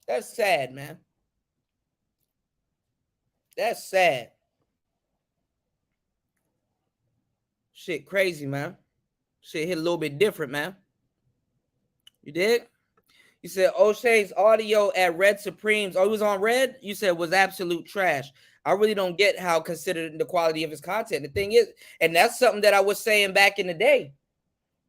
S4: That's sad, man. That's sad. Shit crazy, man. Shit hit a little bit different, man. You did? You said O'Shea's audio at Red Supremes. Oh, he was on Red? You said was absolute trash. I really don't get how considered the quality of his content. The thing is, and that's something that I was saying back in the day,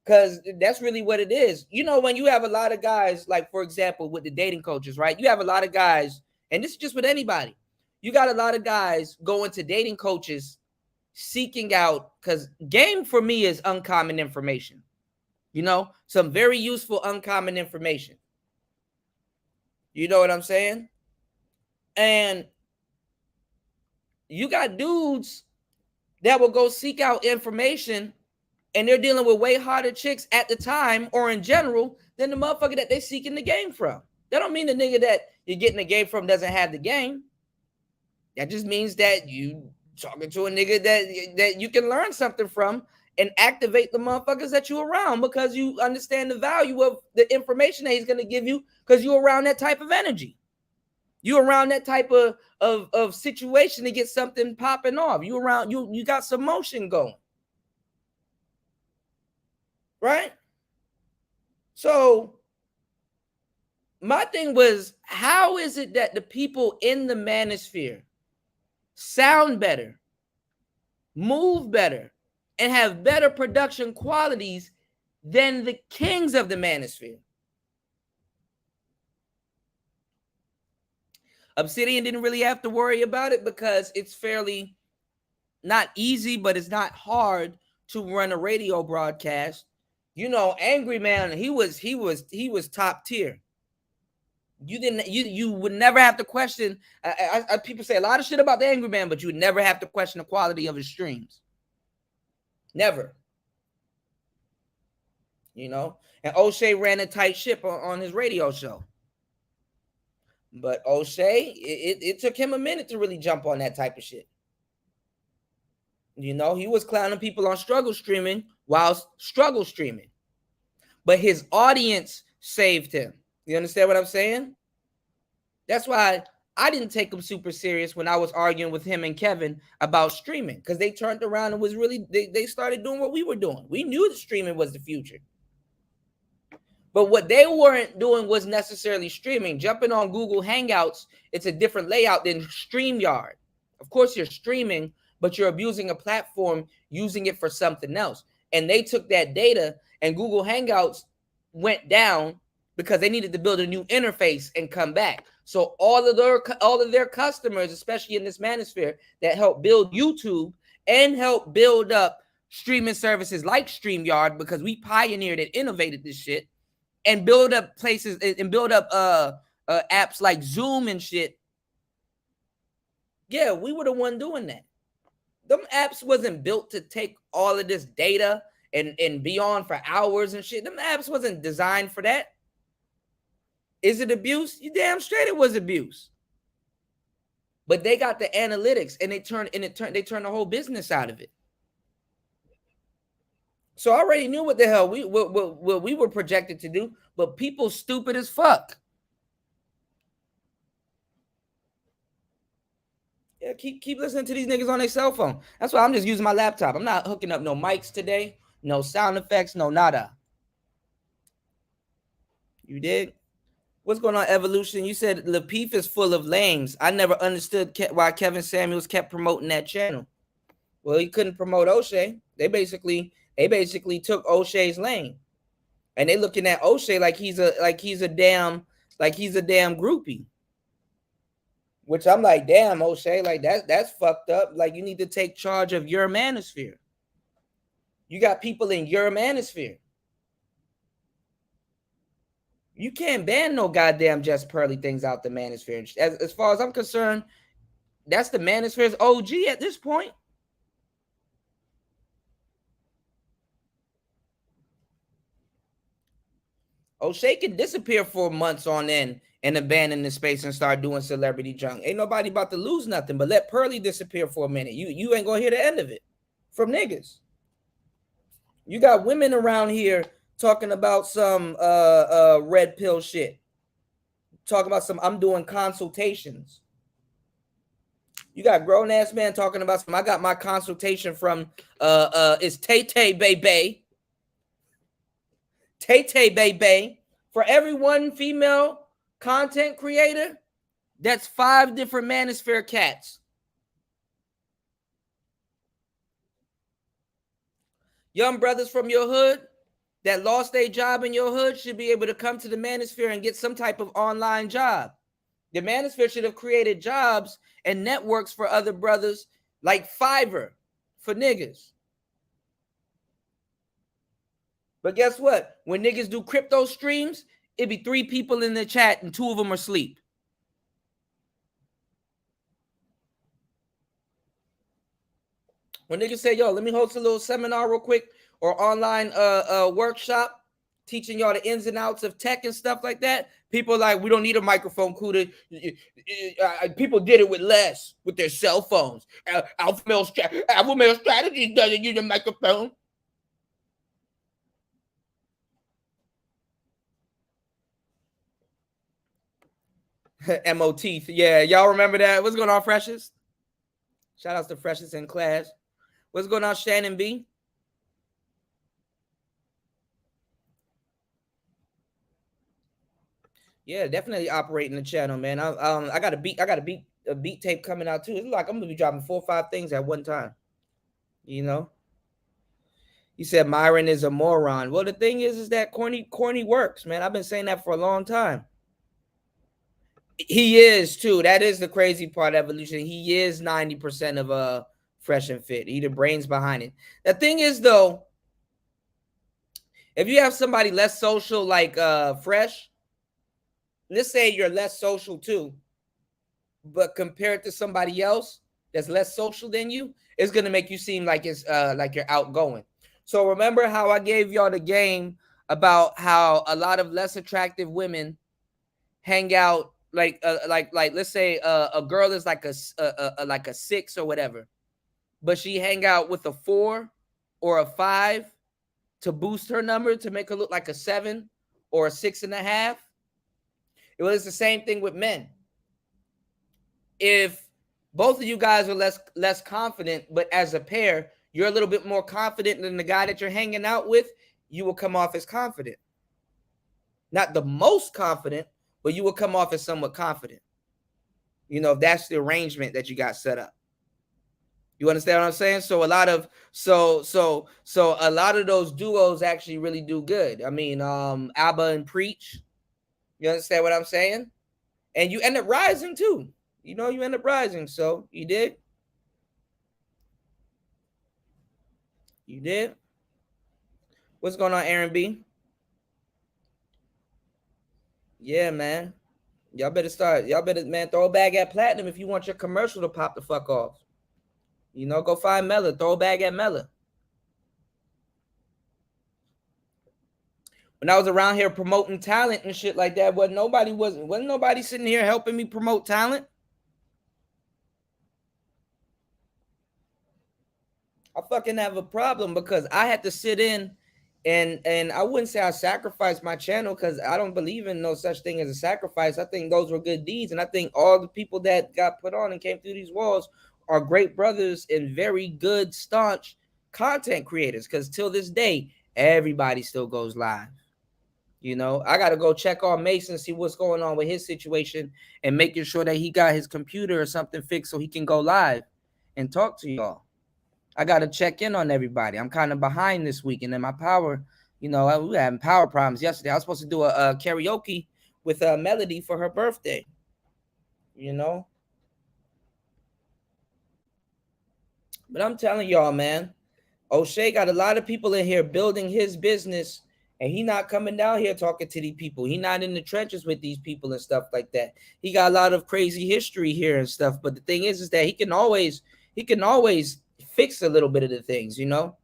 S4: because that's really what it is. You know, when you have a lot of guys, like, for example, with the dating coaches, right? You have a lot of guys, and this is just with anybody. You got a lot of guys going to dating coaches seeking out, because game for me is uncommon information. You know, some very useful uncommon information. You know what I'm saying? And you got dudes that will go seek out information and they're dealing with way harder chicks at the time or in general than the motherfucker that they seeking the game from. That don't mean the nigga that you're getting the game from doesn't have the game. That just means that you talking to a nigga that you can learn something from and activate the motherfuckers that you around because you understand the value of the information that he's going to give you because you're around that type of energy. You around that type of situation to get something popping off. You around, you got some motion going. Right? So my thing was, how is it that the people in the Manosphere sound better, move better, and have better production qualities than the kings of the Manosphere? Obsidian didn't really have to worry about it because it's fairly not easy, but it's not hard to run a radio broadcast You know, Angry Man, he was top tier. You would never have to question. People say a lot of shit about the Angry Man, but you would never have to question the quality of his streams. Never. You know, and O'Shea ran a tight ship on his radio show. But O'Shea, it took him a minute to really jump on that type of shit. You know, he was clowning people on struggle streaming while struggle streaming. But his audience saved him. You understand what I'm saying? That's why I didn't take him super serious when I was arguing with him and Kevin about streaming, because they turned around and was really, they started doing what we were doing. We knew that streaming was the future. But what they weren't doing was necessarily streaming. Jumping on Google Hangouts, it's a different layout than StreamYard. Of course, you're streaming, but you're abusing a platform, using it for something else. And they took that data, and Google Hangouts went down because they needed to build a new interface and come back. So all of their customers, especially in this Manosphere, that helped build YouTube and help build up streaming services like StreamYard, because we pioneered and innovated this shit, and build up places and build up apps like Zoom and shit. Yeah, we were the one doing that. Them apps wasn't built to take all of this data and be on for hours and shit. Them apps wasn't designed for that. Is it abuse? You damn straight it was abuse. But they got the analytics, and they turned the whole business out of it. So I already knew what the hell we were projected to do, but people stupid as fuck. Yeah, keep listening to these niggas on their cell phone. That's why I'm just using my laptop. I'm not hooking up no mics today, no sound effects, no nada. You dig? What's going on, Evolution? You said Lapeef is full of lames. I never understood why Kevin Samuels kept promoting that channel. Well, he couldn't promote O'Shea. They basically took O'Shea's lane, and they looking at O'Shea like he's a damn groupie. Which I'm like, damn, O'Shea, like that's fucked up. Like, you need to take charge of your manosphere. You got people in your manosphere. You can't ban no goddamn Just Pearly things out the manosphere. As far as I'm concerned, that's the manosphere's OG at this point. O'Shea can disappear for months on end and abandon the space and start doing celebrity junk. Ain't nobody about to lose nothing, but let Pearly disappear for a minute. You ain't gonna hear the end of it from niggas. You got women around here talking about some red pill shit. Talking about some, I'm doing consultations. You got grown ass man talking about some, I got my consultation from it's Tay Baby. Tay Baby. For every one female content creator, that's 5 different Manosphere cats. Young brothers from your hood that lost their job in your hood should be able to come to the Manosphere and get some type of online job. The Manosphere should have created jobs and networks for other brothers like Fiverr for niggas. But guess what? When niggas do crypto streams, it'd be 3 people in the chat and 2 of them are asleep. When niggas say, yo, let me host a little seminar real quick or online workshop teaching y'all the ins and outs of tech and stuff like that, people are like, we don't need a microphone, Kuda. People did it with less, with their cell phones. Alpha male strategies doesn't use a microphone. MOT. Yeah, y'all remember that? What's going on, Freshest? Shout outs to Freshest in class. What's going on, Shannon B? Yeah, definitely operating the channel, man. I got a beat tape coming out too. It's like I'm gonna be dropping 4 or 5 things at one time. You know. You said Myron is a moron. Well, the thing is that corny works, man. I've been saying that for a long time. He is too. That is the crazy part, Evolution. He is 90% of Fresh and Fit. He the brains behind it. The thing is, though, If you have somebody less social, like Fresh, let's say you're less social too, but compared to somebody else that's less social than you, it's gonna make you seem like it's like you're outgoing. So remember how I gave y'all the game about how a lot of less attractive women hang out like let's say a girl is like a 6 or whatever, but she hang out with a 4 or a 5 to boost her number to make her look like a 7 or a 6.5. It was the same thing with men. If both of you guys are less confident, but as a pair, you're a little bit more confident than the guy that you're hanging out with, you will come off as confident. Not the most confident, but you will come off as somewhat confident. You know, if that's the arrangement that you got set up. You understand what I'm saying? So a lot of a lot of those duos actually really do good. I mean, ABBA and Preach. You understand what I'm saying? And you end up rising too. You know, you end up rising. So you did. You did. What's going on, Aaron B? Yeah, man. Y'all better start. Y'all better, man, throw a bag at Platinum if you want your commercial to pop the fuck off. You know, go find Mella. Throw a bag at Mella. When I was around here promoting talent and shit like that, wasn't nobody sitting here helping me promote talent. I fucking have a problem because I had to sit in and I wouldn't say I sacrificed my channel because I don't believe in no such thing as a sacrifice. I think those were good deeds, and I think all the people that got put on and came through these walls are great brothers and very good, staunch content creators. Because till this day, everybody still goes live. You know, I got to go check on Mason, see what's going on with his situation and making sure that he got his computer or something fixed so he can go live and talk to y'all. I got to check in on everybody. I'm kind of behind this week. And then my power, you know, we were having power problems yesterday. I was supposed to do a karaoke with Melody for her birthday, you know. But I'm telling y'all, man, O'Shea got a lot of people in here building his business, and he not coming down here talking to these people. He not in the trenches with these people and stuff like that. He got a lot of crazy history here and stuff. But the thing is that he can always fix a little bit of the things, you know.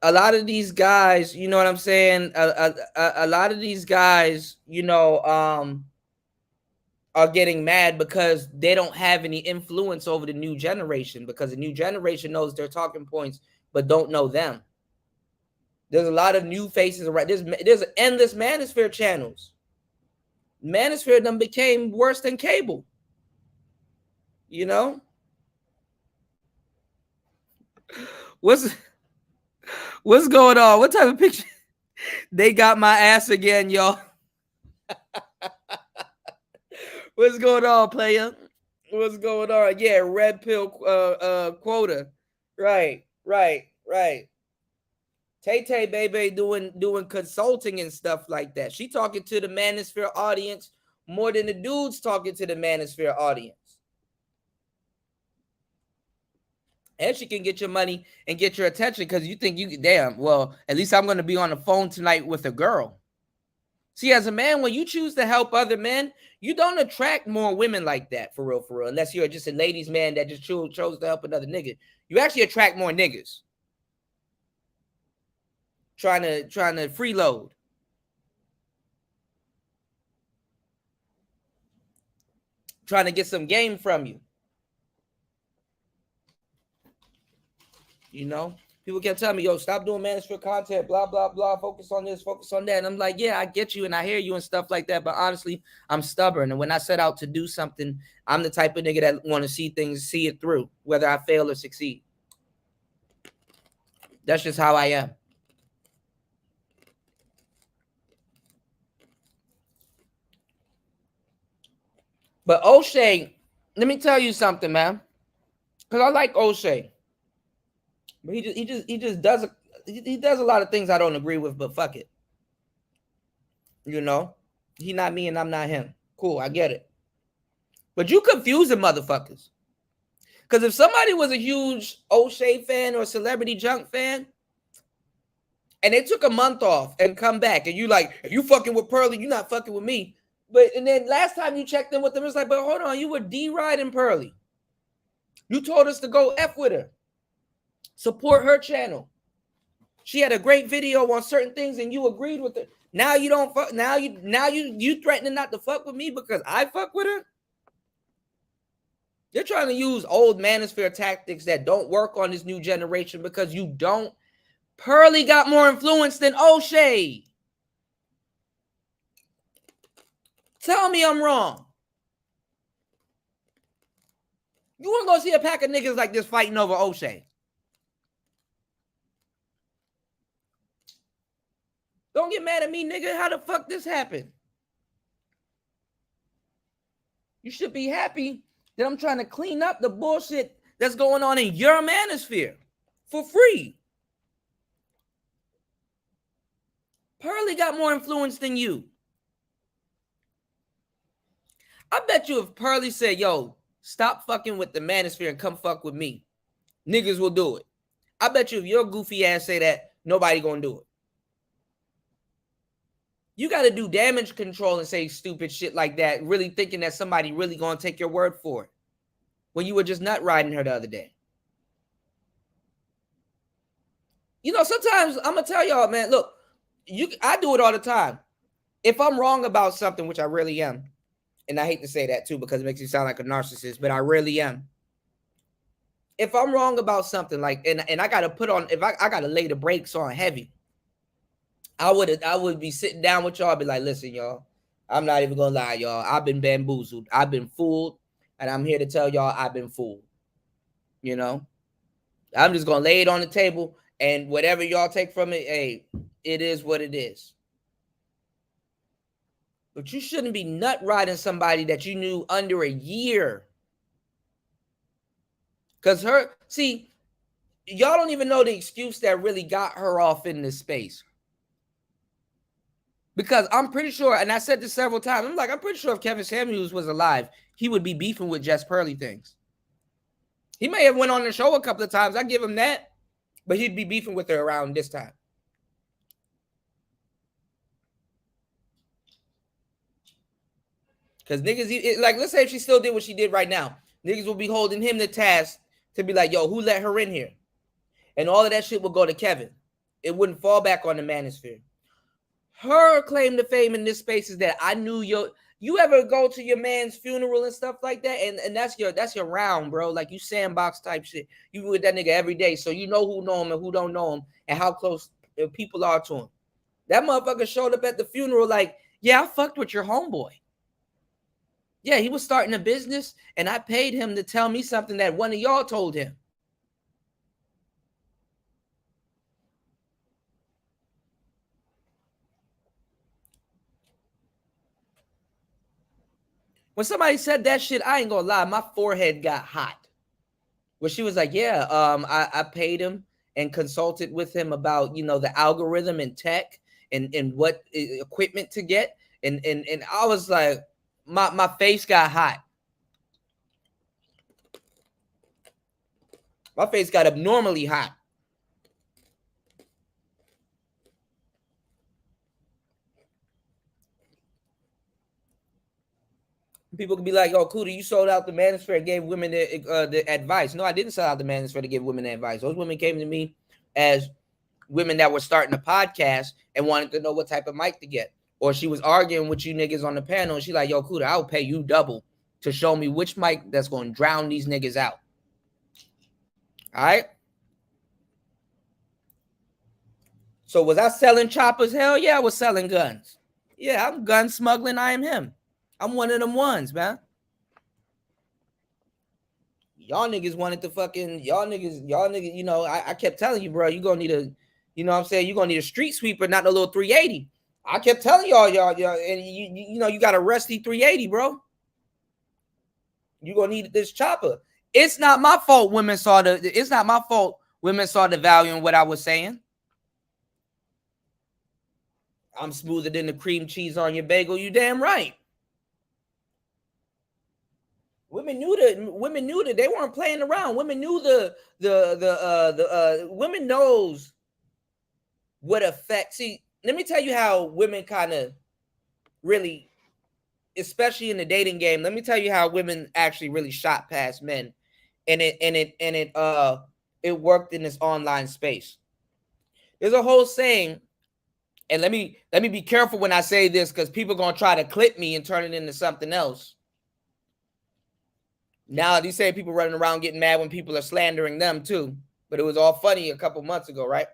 S4: A lot of these guys, you know what I'm saying? A lot of these guys, you know, are getting mad because they don't have any influence over the new generation, because the new generation knows their talking points but don't know them. There's a lot of new faces around. There's endless Manosphere channels. Manosphere done became worse than cable. You know? What's going on? What type of picture? They got my ass again, y'all. What's going on, player? What's going on? Yeah, red pill quota. Right. Tay baby doing consulting and stuff like that. She talking to the Manosphere audience more than the dudes talking to the Manosphere audience. And she can get your money and get your attention because you think well, at least I'm going to be on the phone tonight with a girl. See, as a man, when you choose to help other men, you don't attract more women like that, for real, unless you're just a ladies' man that just chose to help another nigga. You actually attract more niggas trying to freeload. Trying to get some game from you. You know? People kept telling me, yo, stop doing Manosphere content, blah, blah, blah, focus on this, focus on that. And I'm like, yeah, I get you and I hear you and stuff like that. But honestly, I'm stubborn. And when I set out to do something, I'm the type of nigga that want to see things, see it through, whether I fail or succeed. That's just how I am. But O'Shea, let me tell you something, man. Because I like O'Shea. But he just does a lot of things I don't agree with, but fuck it. You know, he not me and I'm not him. Cool, I get it. But you confusing motherfuckers. Because if somebody was a huge O'Shea fan or Celebrity Junk fan, And they took a month off and come back. And you like, if you fucking with Pearly, you're not fucking with me. But and then last time you checked in with them, it's like, but hold on, you were D-riding Pearly. You told us to go F with her. Support her channel. She had a great video on certain things and you agreed with it. Now you don't fuck. Now you threatening not to fuck with me because I fuck with her. You're trying to use old Manosphere tactics that don't work on this new generation because you don't. Pearly got more influence than O'Shea. Tell me I'm wrong. You want to go see a pack of niggas like this fighting over O'Shea? Don't get mad at me, nigga. How the fuck this happened? You should be happy that I'm trying to clean up the bullshit that's going on in your Manosphere for free. Pearly got more influence than you. I bet you if Pearly said, yo, stop fucking with the Manosphere and come fuck with me, niggas will do it. I bet you if your goofy ass say that, nobody gonna do it. You got to do damage control and say stupid shit like that, really thinking that somebody really going to take your word for it when you were just nut riding her the other day. You know, sometimes I'm going to tell y'all, man, look, I do it all the time. If I'm wrong about something, which I really am, and I hate to say that too because it makes you sound like a narcissist, but I really am. If I'm wrong about something, like, and I got to put on, if I got to lay the brakes on heavy, I would be sitting down with y'all, be like, listen, y'all, I'm not even gonna lie, y'all. I've been bamboozled. I've been fooled. And I'm here to tell y'all I've been fooled. You know? I'm just gonna lay it on the table and whatever y'all take from it, hey, it is what it is. But you shouldn't be nut riding somebody that you knew under a year. Because y'all don't even know the excuse that really got her off in this space. Because I'm pretty sure, and I said this several times, I'm pretty sure if Kevin Samuels was alive, he would be beefing with Jess Pearly things. He may have went on the show a couple of times. I give him that. But he'd be beefing with her around this time. Because niggas, like, let's say if she still did what she did right now, niggas will be holding him the task to be like, yo, who let her in here? And all of that shit will go to Kevin. It wouldn't fall back on the Manosphere. Her claim to fame in this space is that I knew you ever go to your man's funeral and stuff like that, and that's your round, bro. Like you sandbox type shit. You with that nigga every day, so you know who know him and who don't know him, and how close people are to him. That motherfucker showed up at the funeral like, yeah, I fucked with your homeboy. Yeah, he was starting a business, and I paid him to tell me something that one of y'all told him. When somebody said that shit, I ain't gonna lie, my forehead got hot. Where she was like, yeah, I paid him and consulted with him about, the algorithm and tech and what equipment to get. And I was like, my face got hot. My face got abnormally hot. People could be like, "Oh, Cootie, you sold out the Manosphere and gave women the advice." No, I didn't sell out the Manosphere to give women the advice. Those women came to me as women that were starting a podcast and wanted to know what type of mic to get. Or she was arguing with you niggas on the panel, and she like, "Yo, Cootie, I'll pay you double to show me which mic that's going to drown these niggas out." All right. So was I selling choppers? Hell yeah, I was selling guns. Yeah, I'm gun smuggling. I am him. I'm one of them ones, man. Y'all niggas wanted to fucking, y'all niggas, I kept telling you, bro, you gonna need a, you know what I'm saying? You gonna need a street sweeper, not a little 380. I kept telling y'all, and you got a rusty 380, bro. You gonna need this chopper. It's not my fault it's not my fault women saw the value in what I was saying. I'm smoother than the cream cheese on your bagel. You damn right. Women knew that they weren't playing around. Women knew women knows would affect. See, let me tell you how women kind of really, especially in the dating game, let me tell you how women actually really shot past men, and it worked in this online space. There's a whole saying, and let me be careful when I say this, because people are gonna try to clip me and turn it into something else. Now these same people running around getting mad when people are slandering them too, but it was all funny a couple months ago, right?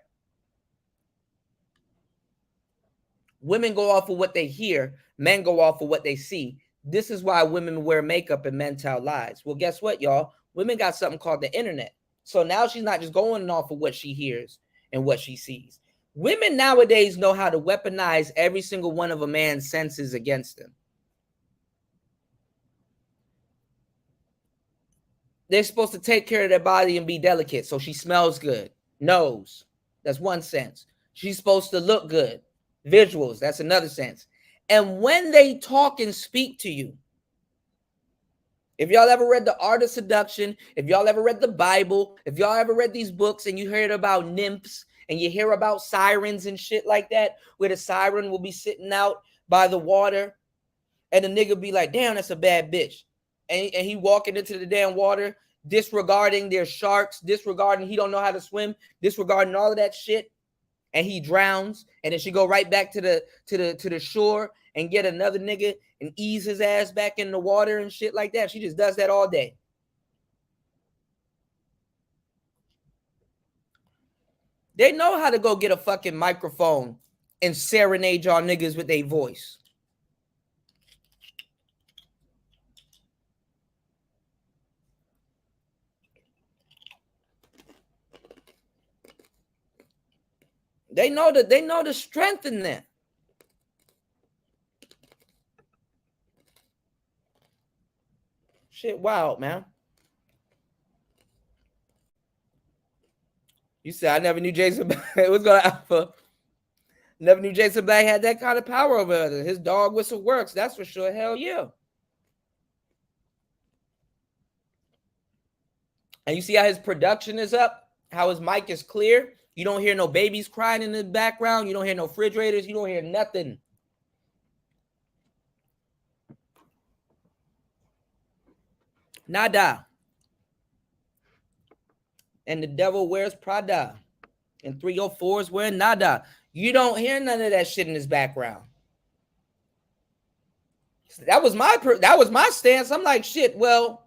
S4: Women go off of what they hear, men go off of what they see. This is why women wear makeup and men tell lies. Well, guess what, y'all? Women got something called the internet. So now she's not just going off of what she hears and what she sees. Women nowadays know how to weaponize every single one of a man's senses against them. They're supposed to take care of their body and be delicate. So she smells good. Nose. That's one sense. She's supposed to look good. Visuals. That's another sense. And when they talk and speak to you, if y'all ever read The Art of Seduction, if y'all ever read the Bible, if y'all ever read these books and you heard about nymphs and you hear about sirens and shit like that, where the siren will be sitting out by the water and the nigga be like, damn, that's a bad bitch. And he walking into the damn water, disregarding their sharks, disregarding he don't know how to swim, disregarding all of that shit, and he drowns, and then she go right back to the shore and get another nigga and ease his ass back in the water and shit like that. She just does that all day. They know how to go get a fucking microphone and serenade y'all niggas with their voice. They know the strength in that. Shit wild, man. You said I never knew Jason Black was gonna alpha. Never knew Jason Black had that kind of power over others. His dog whistle works, that's for sure. Hell yeah. And you see how his production is up, how his mic is clear. You don't hear no babies crying in the background. You don't hear no refrigerators. You don't hear nothing. Nada. And the devil wears Prada. And 304s wearing nada. You don't hear none of that shit in his background. That was my stance. I'm like, shit, well,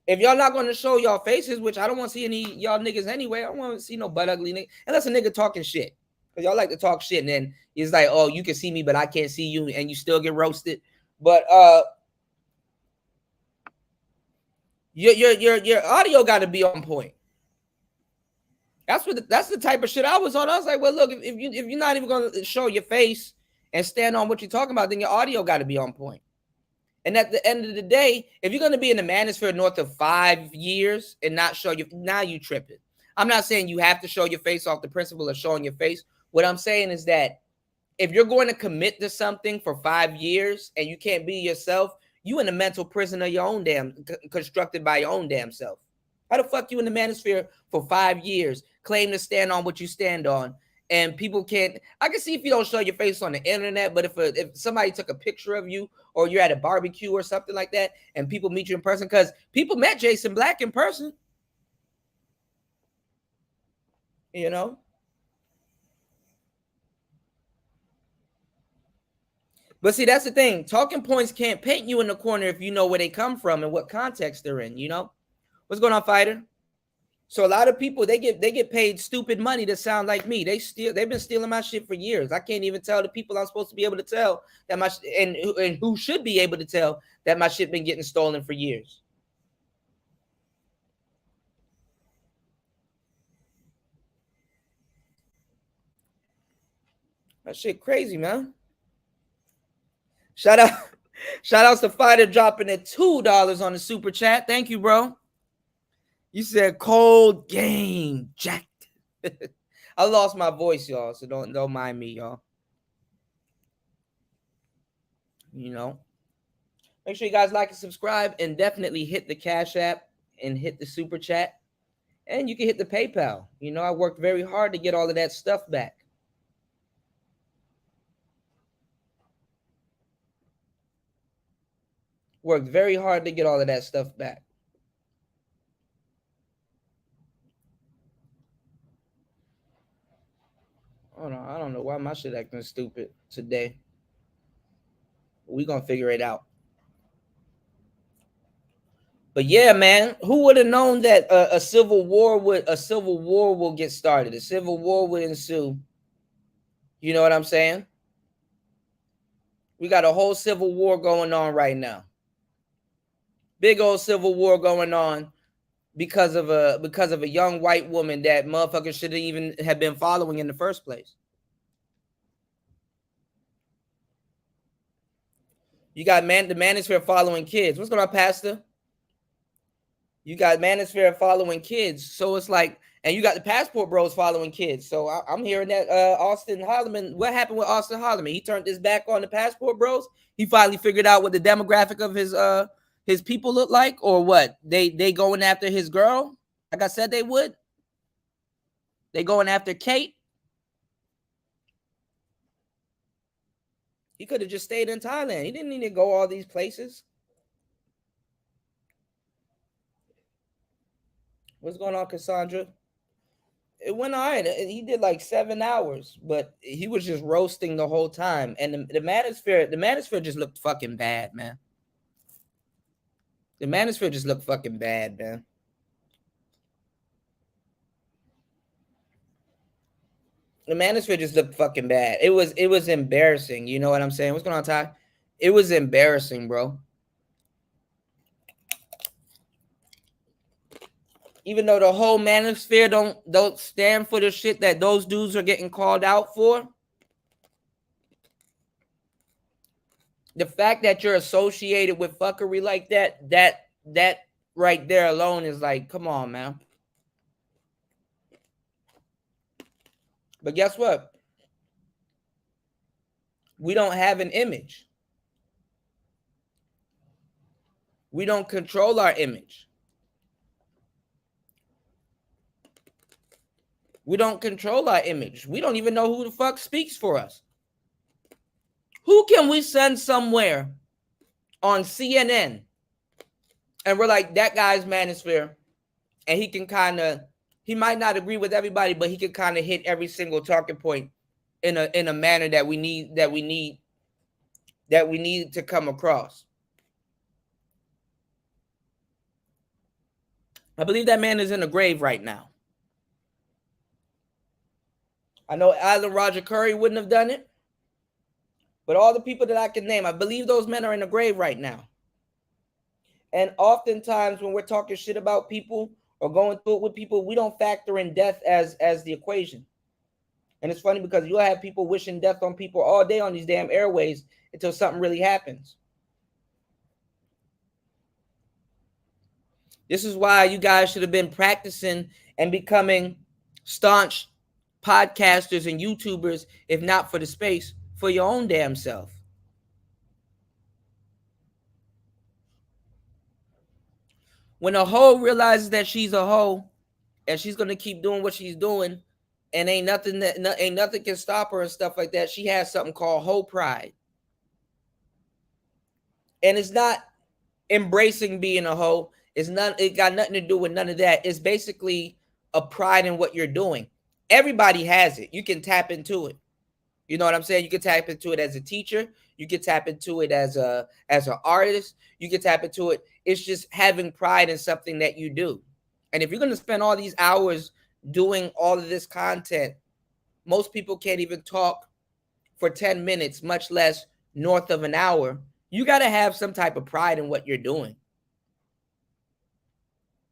S4: if y'all not going to show y'all faces, which I don't want to see any y'all niggas anyway. I don't want to see no butt ugly nigga. Unless a nigga talking shit. Because y'all like to talk shit. And then it's like, oh, you can see me, but I can't see you. And you still get roasted. But your audio got to be on point. That's the type of shit I was on. I was like, well, look, if you're not even going to show your face and stand on what you're talking about, then your audio got to be on point. And at the end of the day, if you're going to be in the Manosphere north of 5 years and not show you, now you tripping. I'm not saying you have to show your face off the principle of showing your face. What I'm saying is that if you're going to commit to something for 5 years and you can't be yourself, you in a mental prison of your own damn, constructed by your own damn self. How the fuck you in the Manosphere for 5 years, claim to stand on what you stand on, and people can't? I can see if you don't show your face on the internet, but if somebody took a picture of you or you're at a barbecue or something like that and people meet you in person, because people met Jason Black in person, you know? But see, that's the thing. Talking points can't paint you in the corner if you know where they come from and what context they're in, you know? What's going on, Fighter? So a lot of people, they get paid stupid money to sound like me. They've been stealing my shit for years. I can't even tell the people I'm supposed to be able to tell that and who should be able to tell that my shit been getting stolen for years. That shit crazy, man. Shout outs to Fighter dropping at $2 on the super chat. Thank you, bro. You said cold game, jacked. I lost my voice, y'all, so don't mind me, y'all. You know, make sure you guys like and subscribe, and definitely hit the Cash App and hit the super chat. And you can hit the PayPal. You know, I worked very hard to get all of that stuff back. Worked very hard to get all of that stuff back. Hold on, I don't know why my shit acting stupid today. We gonna figure it out. But yeah, man, who would have known that a civil war will get started? A civil war would ensue. You know what I'm saying? We got a whole civil war going on right now. Big old civil war going on because of a young white woman that motherfuckers should even have been following in the first place. You got the Manosphere following kids. What's going on, Pastor? You got Manosphere following kids. So it's like, and you got the Passport Bros following kids. So I'm hearing that Austin Holloman, what happened with Austin Holloman? He turned his back on the Passport Bros. He finally figured out what the demographic of his people look like, or what? They going after his girl, like I said they would. They going after Kate. He could have just stayed in Thailand. He didn't need to go all these places. What's going on, Cassandra? It went all right. He did like 7 hours, but he was just roasting the whole time. And the Manosphere just looked fucking bad, man. The Manosphere just looked fucking bad, man. The Manosphere just looked fucking bad. It was embarrassing. You know what I'm saying? What's going on, Ty? It was embarrassing, bro. Even though the whole Manosphere don't stand for the shit that those dudes are getting called out for, the fact that you're associated with fuckery like that right there alone is like, come on, man. But guess what? We don't have an image. We don't control our image. We don't control our image. We don't even know who the fuck speaks for us. Who can we send somewhere on CNN and we're like, that guy's Manosphere, and he can he might not agree with everybody, but he can kind of hit every single talking point in a manner that we need to come across. I believe that man is in the grave right now. I know Alan Roger Curry wouldn't have done it, but all the people that I can name, I believe those men are in the grave right now. And oftentimes when we're talking shit about people or going through it with people, we don't factor in death as the equation. And it's funny because you'll have people wishing death on people all day on these damn airways until something really happens. This is why you guys should have been practicing and becoming staunch podcasters and YouTubers, if not for the space, for your own damn self. When a hoe realizes that she's a hoe and she's gonna keep doing what she's doing, and ain't nothing can stop her and stuff like that, she has something called hoe pride. And it's not embracing being a hoe. It got nothing to do with none of that. It's basically a pride in what you're doing. Everybody has it. You can tap into it. You know what I'm saying? You can tap into it as a teacher. You can tap into it as an artist. You can tap into it. It's just having pride in something that you do. And if you're going to spend all these hours doing all of this content, most people can't even talk for 10 minutes, much less north of an hour. You got to have some type of pride in what you're doing.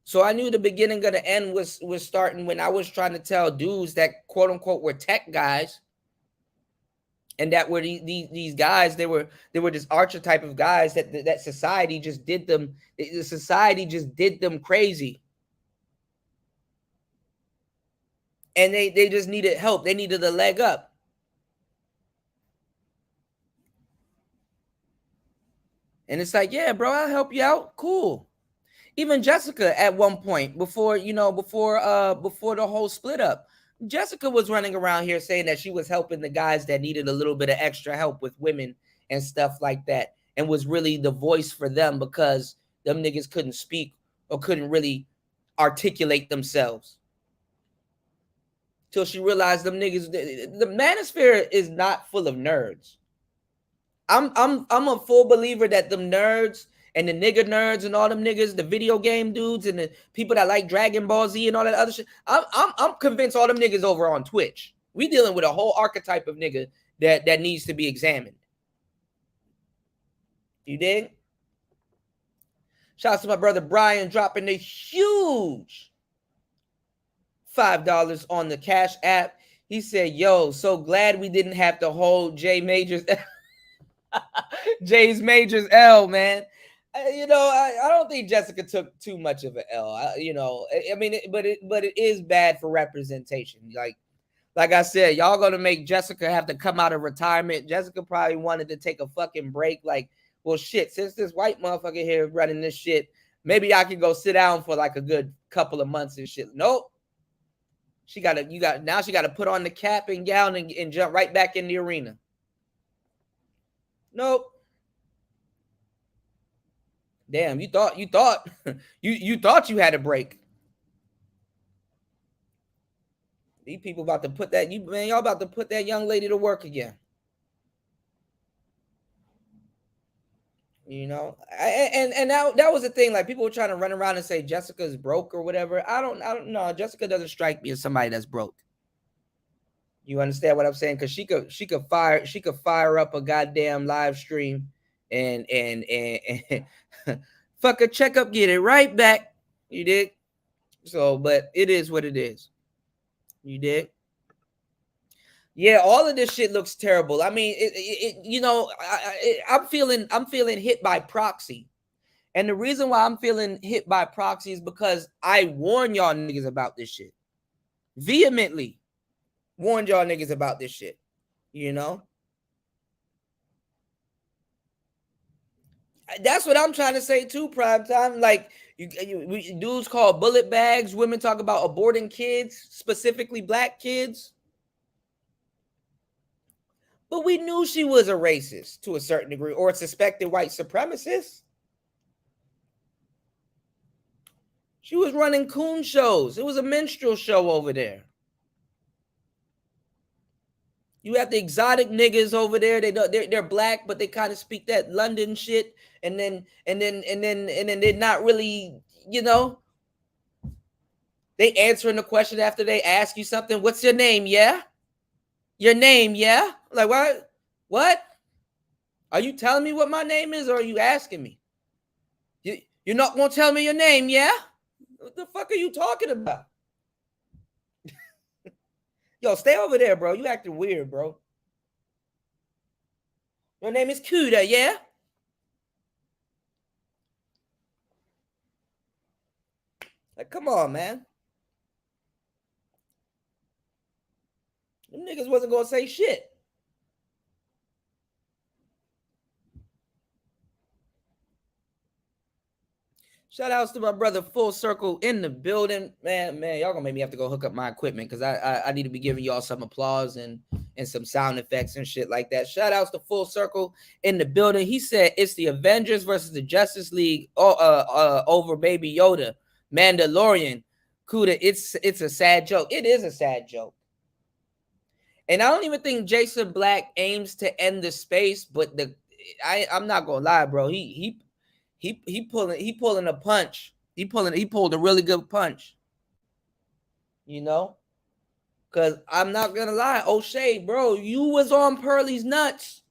S4: So I knew the beginning of the end was starting when I was trying to tell dudes that quote unquote were tech guys, and that were these guys, they were this archetype of guys that society just did them. The society just did them crazy, and they just needed help. They needed a leg up. And it's like, yeah, bro, I'll help you out. Cool. Even Jessica at one point before the whole split up, Jessica was running around here saying that she was helping the guys that needed a little bit of extra help with women and stuff like that, and was really the voice for them because them niggas couldn't speak or couldn't really articulate themselves. Till she realized them niggas, the Manosphere is not full of nerds. I'm a full believer that them nerds and the nigger nerds and all them niggas, the video game dudes and the people that like Dragon Ball Z and all that other shit. I'm convinced all them niggas over on Twitch. We dealing with a whole archetype of nigga that needs to be examined. You dig? Shout out to my brother Brian dropping a huge $5 on the Cash App. He said, "Yo, so glad we didn't have to hold Jay's Majors L, man." I don't think Jessica took too much of an L. But it is bad for representation. Like I said, y'all gonna make Jessica have to come out of retirement. Jessica probably wanted to take a fucking break. Like, well, shit, since this white motherfucker here running this shit, maybe I can go sit down for like a good couple of months and shit. Nope. She gotta put on the cap and gown and jump right back in the arena. Nope. Damn, you thought you thought you had a break. These people about to put that y'all about to put that young lady to work again. And that was the thing. Like, people were trying to run around and say Jessica's broke or whatever. I don't know. Jessica doesn't strike me as somebody that's broke. You understand what I'm saying? Because she could fire up a goddamn live stream and fuck a checkup, get it right back. You dig? So, but it is what it is. You dig? Yeah, all of this shit looks terrible. I mean, I'm feeling hit by proxy. And the reason why I'm feeling hit by proxy is because I warn y'all niggas about this shit. Vehemently warned y'all niggas about this shit. That's what I'm trying to say too, prime time. Like, dudes call bullet bags. Women talk about aborting kids, specifically black kids. But we knew she was a racist to a certain degree, or a suspected white supremacist. She was running coon shows. It was a minstrel show over there. You have the exotic niggas over there. They're black, but they kind of speak that London shit, and then they're not really, they answering the question after they ask you something. What's your name? Yeah. Your name, yeah? Like, what? What? Are you telling me what my name is, or are you asking me? You're not going to tell me your name, yeah? What the fuck are you talking about? Yo, stay over there, bro. You acting weird, bro. Your name is Kuda, yeah? Like, come on, man. Them niggas wasn't going to say shit. Shout outs to my brother Full Circle in the building. Man, y'all gonna make me have to go hook up my equipment because I need to be giving y'all some applause and some sound effects and shit like that. Shout outs to Full Circle in the building. He said it's the Avengers versus the Justice League over Baby Yoda. Mandalorian. Kuda, it's a sad joke. It is a sad joke. And I don't even think Jason Black aims to end the space, but I'm not gonna lie, bro. He pulling a punch. He pulled a really good punch. Because I'm not gonna lie, O'Shea, bro, you was on Pearlie's nuts.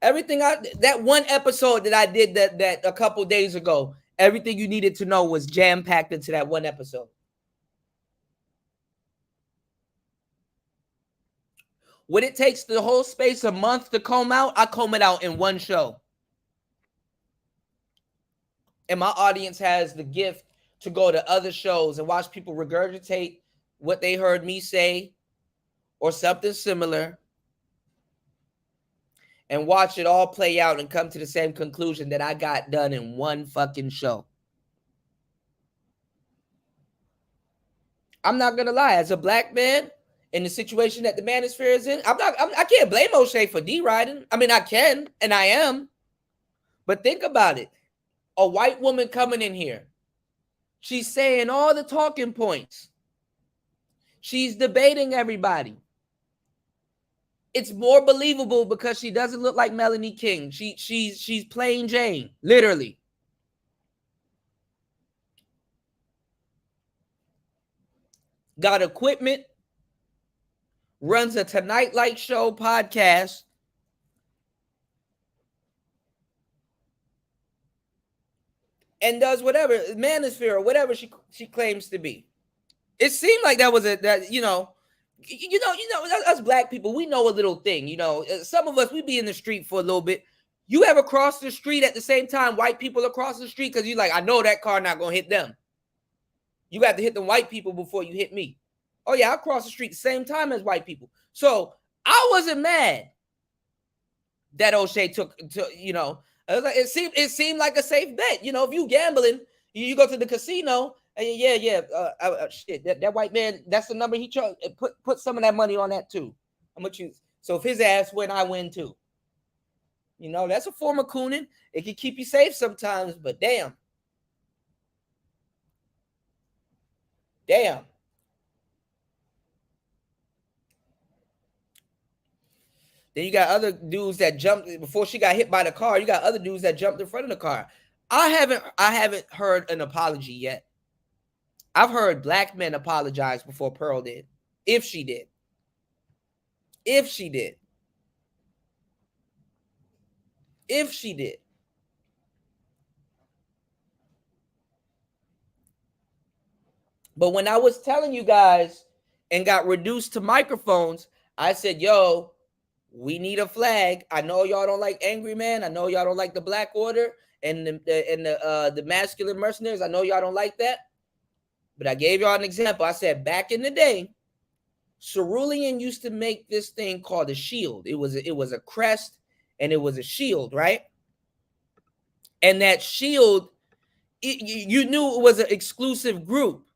S4: Everything that one episode that I did that a couple days ago, everything you needed to know was jam-packed into that one episode. When it takes the whole space a month to comb out, I comb it out in one show. And my audience has the gift to go to other shows and watch people regurgitate what they heard me say or something similar and watch it all play out and come to the same conclusion that I got done in one fucking show. I'm not gonna lie. As a black man in the situation that the Manosphere is in, I can't blame O'Shea for deriding. I mean, I can, and I am. But think about it. A white woman coming in here. She's saying all the talking points. She's debating everybody. It's more believable because she doesn't look like Melanie King. She's plain Jane, literally. Got equipment, runs a Tonight Light Show podcast. And does whatever, Manosphere or whatever she claims to be. It seemed like that was us black people, we know a little thing. Some of us, we be in the street for a little bit. You ever cross the street at the same time white people across the street? Because you're like, I know that car not going to hit them. You got to hit the white people before you hit me. Oh, yeah, I cross the street the same time as white people. So I wasn't mad that O'Shea took, I was like, it seemed like a safe bet. If you gambling, you go to the casino, and shit, that white man, that's the number he chose. Put some of that money on that too. I'm gonna choose. So if his ass win, I win too. That's a form of cooning. It can keep you safe sometimes, but damn. Then you got other dudes that jumped before she got hit by the car. You got other dudes that jumped in front of the car. I haven't heard an apology yet. I've heard black men apologize before Pearl did. If she did. But when I was telling you guys and got reduced to microphones, I said, yo, we need a flag. I know y'all don't like Angry Man. I know y'all don't like the Black Order and the masculine mercenaries. I know y'all don't like that. But I gave y'all an example. I said back in the day, Cerulean used to make this thing called a shield. It was a crest and it was a shield, right? And that shield, you knew it was an exclusive group.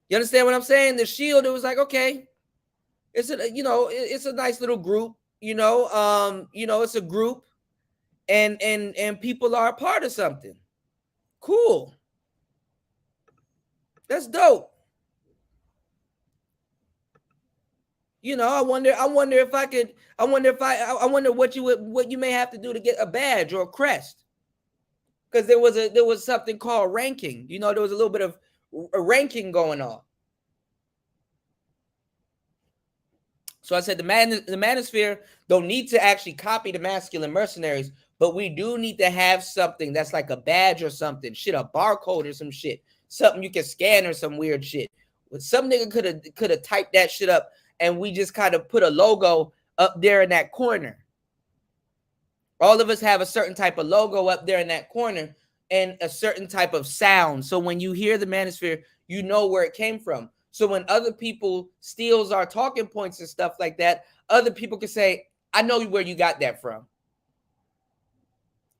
S4: You understand what I'm saying? The shield, it was like, okay, it's a nice little group, it's a group and people are a part of something. Cool. That's dope. I wonder what you may have to do to get a badge or a crest. Because there was something called ranking. There was a little bit of a ranking going on. So I said the Manosphere don't need to actually copy the masculine mercenaries, but we do need to have something that's like a badge or something, a barcode or some shit, something you can scan or some weird shit. But some nigga could have typed that shit up, and we just kind of put a logo up there in that corner. All of us have a certain type of logo up there in that corner and a certain type of sound. So when you hear the Manosphere, you know where it came from. So when other people steals our talking points and stuff like that, other people can say, I know where you got that from.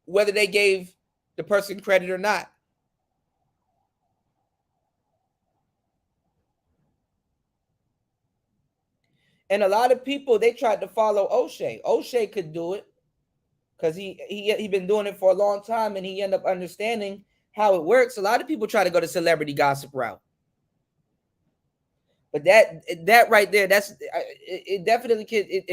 S4: Whether they gave the person credit or not. And a lot of people, they tried to follow O'Shea. O'Shea could do it because he been doing it for a long time and he ended up understanding how it works. A lot of people try to go the celebrity gossip route. But that right there, it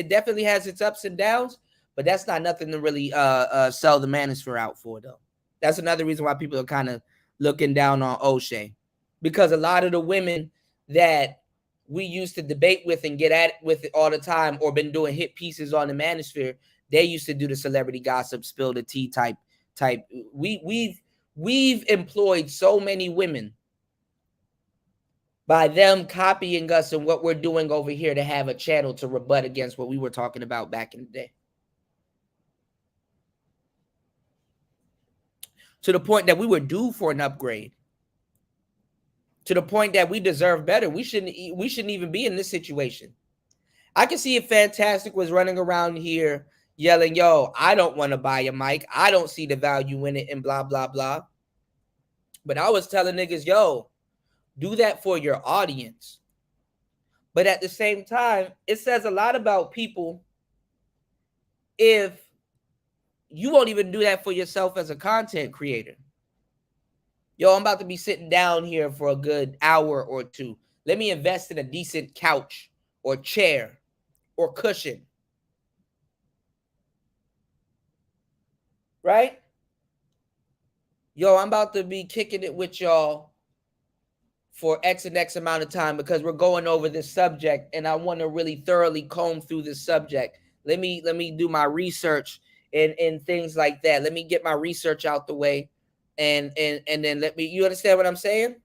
S4: definitely has its ups and downs, but that's not nothing to really sell the Manosphere out for, though. That's another reason why people are kind of looking down on O'Shea, because a lot of the women that we used to debate with and get at it with all the time, or been doing hit pieces on the Manosphere, they used to do the celebrity gossip, spill the tea type. We've employed so many women by them copying us and what we're doing over here to have a channel to rebut against what we were talking about back in the day. To the point that we were due for an upgrade. To the point that we deserve better. We shouldn't even be in this situation. I can see if Fantastic was running around here yelling, yo, I don't want to buy a mic. I don't see the value in it and blah, blah, blah. But I was telling niggas, yo, Do that for your audience. But at the same time, it says a lot about people if you won't even do that for yourself as a content creator. Yo, I'm about to be sitting down here for a good hour or two. Let me invest in a decent couch or chair or cushion. Right? Yo, I'm about to be kicking it with y'all for X and X amount of time because we're going over this subject and I want to really thoroughly comb through this subject. Let me do my research and things like that. Let me get my research out the way and then let me, you understand what I'm saying?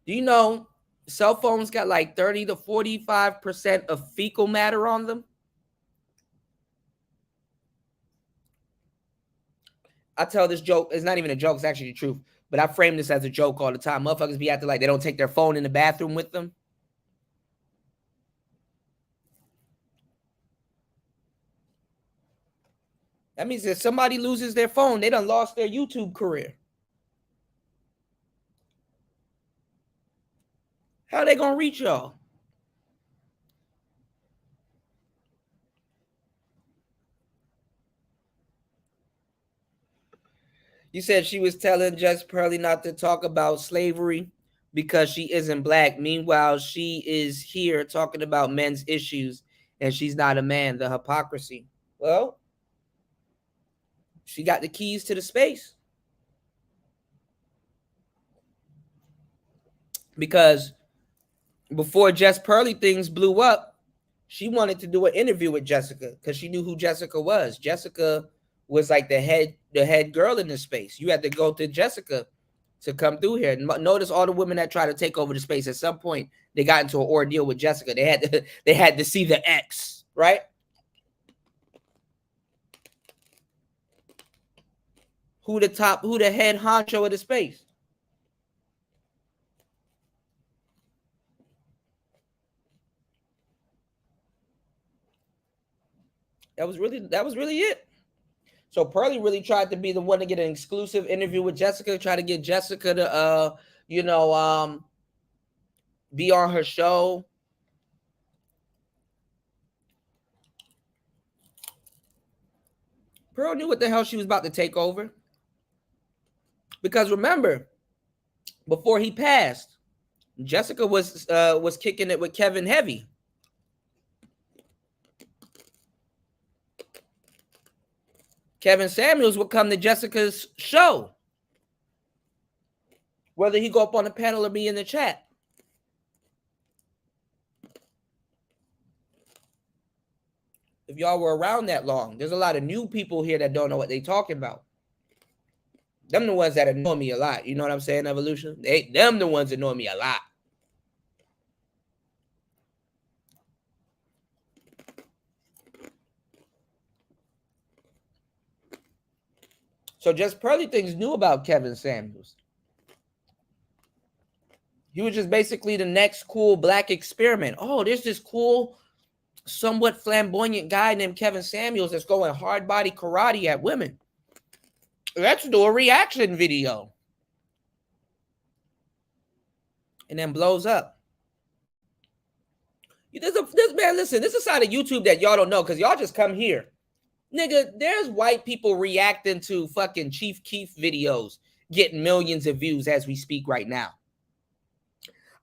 S4: Do you know cell phones got like 30 to 45% of fecal matter on them? I tell this joke, it's not even a joke, it's actually the truth. But I frame this as a joke all the time. Motherfuckers be acting like they don't take their phone in the bathroom with them. That means if somebody loses their phone, they done lost their YouTube career. How are they gonna reach y'all? You said she was telling Jess Pearly not to talk about slavery because she isn't black. Meanwhile, she is here talking about men's issues and she's not a man. The hypocrisy. Well, she got the keys to the space. Because before Jess Pearly things blew up, she wanted to do an interview with Jessica because she knew who Jessica was. Jessica was like the head girl in this space. You had to go to Jessica to come through here. Notice all the women that try to take over the space. At some point, they got into an ordeal with Jessica. They had to see the X, right? Who the head honcho of the space? That was really it. So Pearly really tried to be the one to get an exclusive interview with Jessica, try to get Jessica to be on her show. Pearl knew what the hell she was about to take over. Because remember, before he passed, Jessica was kicking it with Kevin Heavy. Kevin Samuels would come to Jessica's show, whether he go up on the panel or be in the chat. If y'all were around that long, there's a lot of new people here that don't know what they talking about. Them the ones that annoy me a lot. You know what I'm saying, Evolution? Them the ones that annoy me a lot. So Just Pearly things knew about Kevin Samuels. He was just basically the next cool black experiment. Oh, there's this cool, somewhat flamboyant guy named Kevin Samuels that's going hard body karate at women. Let's do a reaction video. And then blows up. Man, listen, this is a side of YouTube that y'all don't know because y'all just come here. Nigga, there's white people reacting to fucking Chief Keef videos getting millions of views as we speak right now.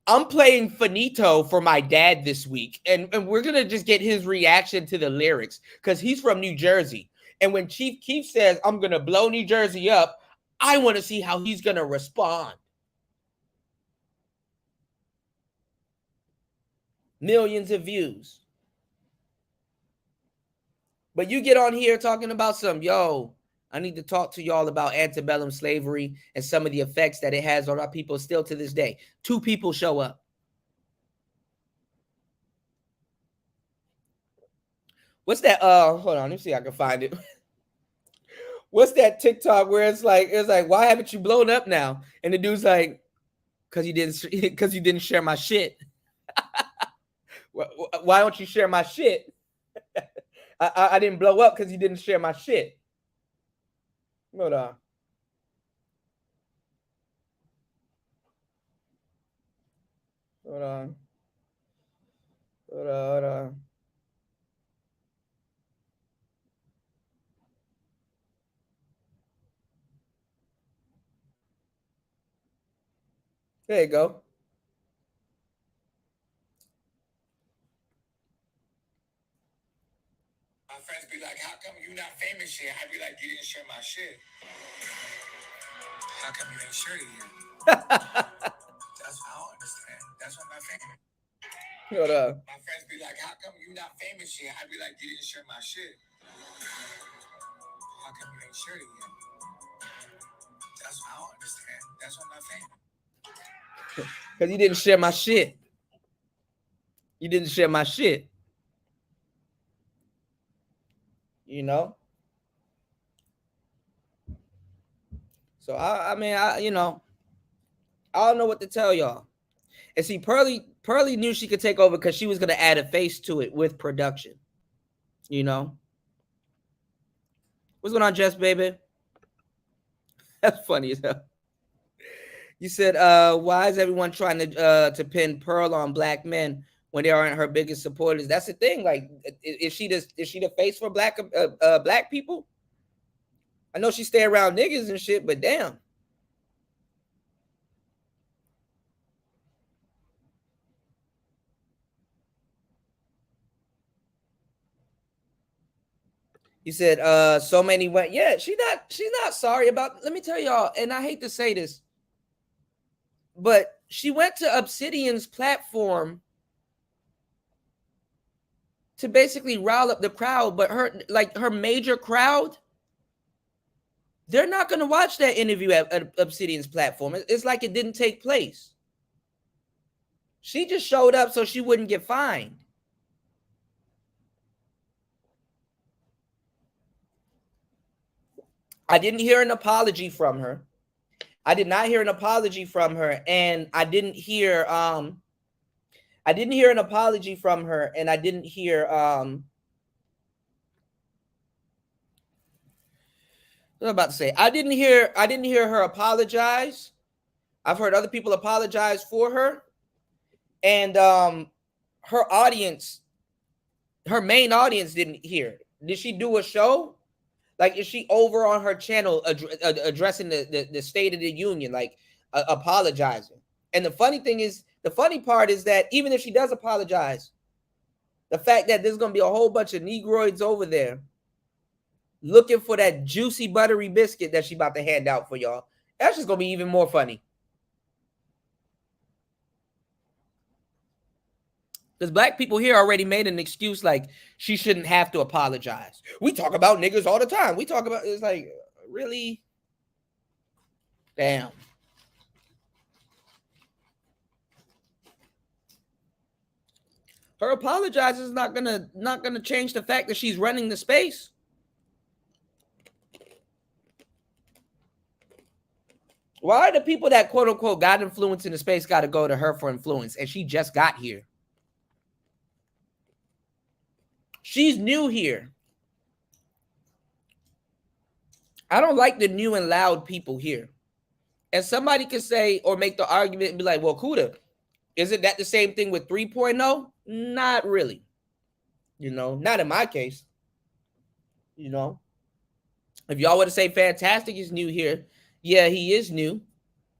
S4: I'm playing Finito for my dad this week, and we're going to just get his reaction to the lyrics because he's from New Jersey. And when Chief Keef says, I'm going to blow New Jersey up, I want to see how he's going to respond. Millions of views. But you get on here talking about I need to talk to y'all about antebellum slavery and some of the effects that it has on our people still to this day. 2 people show up. What's that? Hold on, let me see if I can find it. What's that TikTok where it's like, why haven't you blown up now? And the dude's like, because you didn't share my shit. Why don't you share my shit? I didn't blow up because you didn't share my shit. Hold on. Hold on. Hold on. There you go.
S5: My friends be like, how come you not famous yet? I be like, you didn't share my shit. How come you ain't share it yet? That's I don't understand. That's what my famous.
S4: Hold on.
S5: My friends be like, how come you not famous yet? I be like, you didn't share my shit. How come you ain't share it yet? That's I don't understand. That's what my famous.
S4: Because you didn't share my shit. You didn't share my shit. You know? So I mean, you know, I don't know what to tell y'all. And see, Pearly knew she could take over because she was gonna add a face to it with production. You know? What's going on, Jess, baby? That's funny as hell. You said, why is everyone trying to pin Pearl on black men when they aren't her biggest supporters? That's the thing. Like, is she the face for black people? I know she stay around niggas and shit, but damn. You said, so many went. Yeah, she's not sorry about. Let me tell y'all, and I hate to say this, but she went to Obsidian's platform to basically rile up the crowd, but her major crowd, they're not going to watch that interview at Obsidian's platform. It's like it didn't take place. She just showed up so she wouldn't get fined. I didn't hear an apology from her. I did not hear an apology from her, and I didn't hear an apology from her, and I didn't hear what was I about to say? I didn't hear her apologize. I've heard other people apologize for her, and her audience, her main audience, didn't hear. Did she do a show? Like, is she over on her channel addressing the State of the Union, like apologizing? And the funny part is that even if she does apologize, the fact that there's going to be a whole bunch of Negroids over there looking for that juicy, buttery biscuit that she about to hand out for y'all, that's just going to be even more funny. Because black people here already made an excuse like she shouldn't have to apologize. We talk about niggas all the time. It's like, really? Damn. Her apologizing is not gonna change the fact that she's running the space. Why are the people that quote unquote got influence in the space got to go to her for influence, and she just got here? She's new here. I don't like the new and loud people here. And somebody can say or make the argument and be like, well, Kuda, isn't that the same thing with 3.0? Not really. You know, not in my case. You know, if y'all want to say Fantastic is new here, yeah, he is new.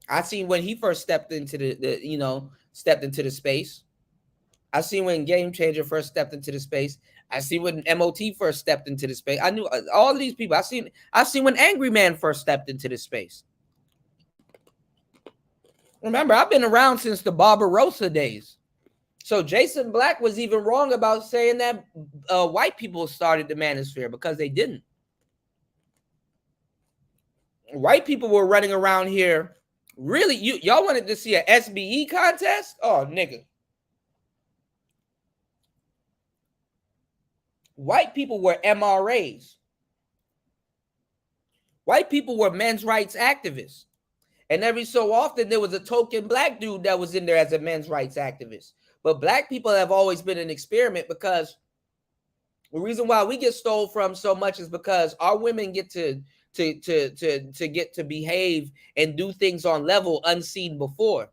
S4: I seen when he first stepped into the space. I seen when Game Changer first stepped into the space. I see when MOT first stepped into the space. I knew all of these people. I seen when Angry Man first stepped into the space. Remember, I've been around since the Barbarossa days. So Jason Black was even wrong about saying that white people started the Manosphere, because they didn't. White people were running around here. Really, y'all wanted to see a SBE contest? Oh, nigga. White people were MRAs. White people were men's rights activists. And every so often, there was a token black dude that was in there as a men's rights activist. But black people have always been an experiment, because the reason why we get stole from so much is because our women get to get to behave and do things on level unseen before.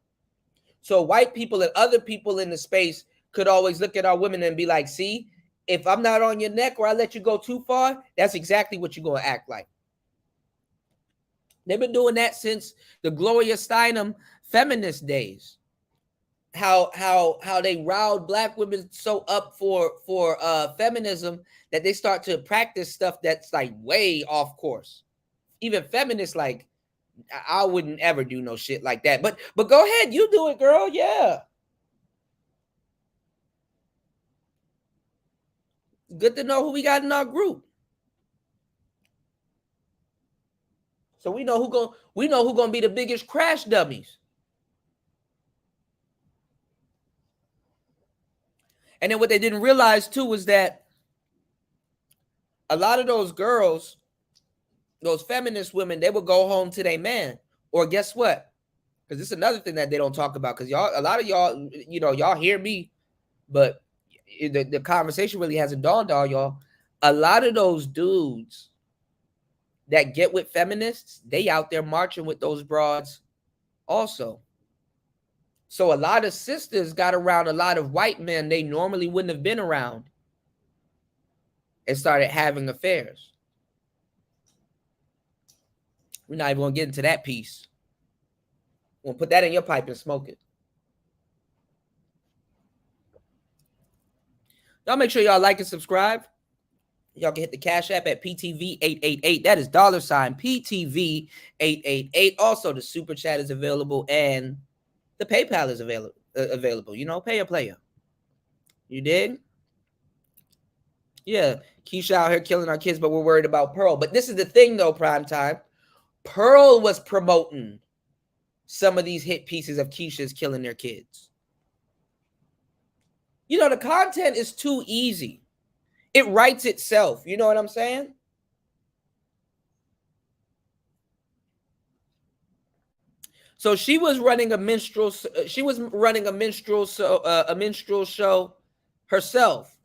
S4: So white people and other people in the space could always look at our women and be like, see, if I'm not on your neck or I let you go too far, that's exactly what you're going to act like. They've been doing that since the Gloria Steinem feminist days. How they riled black women so up for feminism that they start to practice stuff that's like way off course. Even feminists like, I wouldn't ever do no shit like that. But go ahead, you do it, girl. Yeah. Good to know who we got in our group. So we know who gonna be the biggest crash dummies. And then what they didn't realize too was that a lot of those girls, those feminist women, they would go home to their man. Or guess what? Because this is another thing that they don't talk about. Because y'all, a lot of y'all, y'all hear me, but the conversation really hasn't dawned on y'all. A lot of those dudes that get with feminists, they out there marching with those broads also. So a lot of sisters got around a lot of white men they normally wouldn't have been around and started having affairs. We're not even going to get into that piece. We'll put that in your pipe and smoke it. Y'all make sure y'all like and subscribe. Y'all can hit the Cash App at PTV888. That is $PTV888. Also, the Super Chat is available and the PayPal is available. Pay a player. You dig? Yeah, Keisha out here killing our kids, but we're worried about Pearl. But this is the thing, though, Prime Time. Pearl was promoting some of these hit pieces of Keisha's killing their kids. The content is too easy. It writes itself. You know what I'm saying? So she was running a minstrel. She was running a minstrel show herself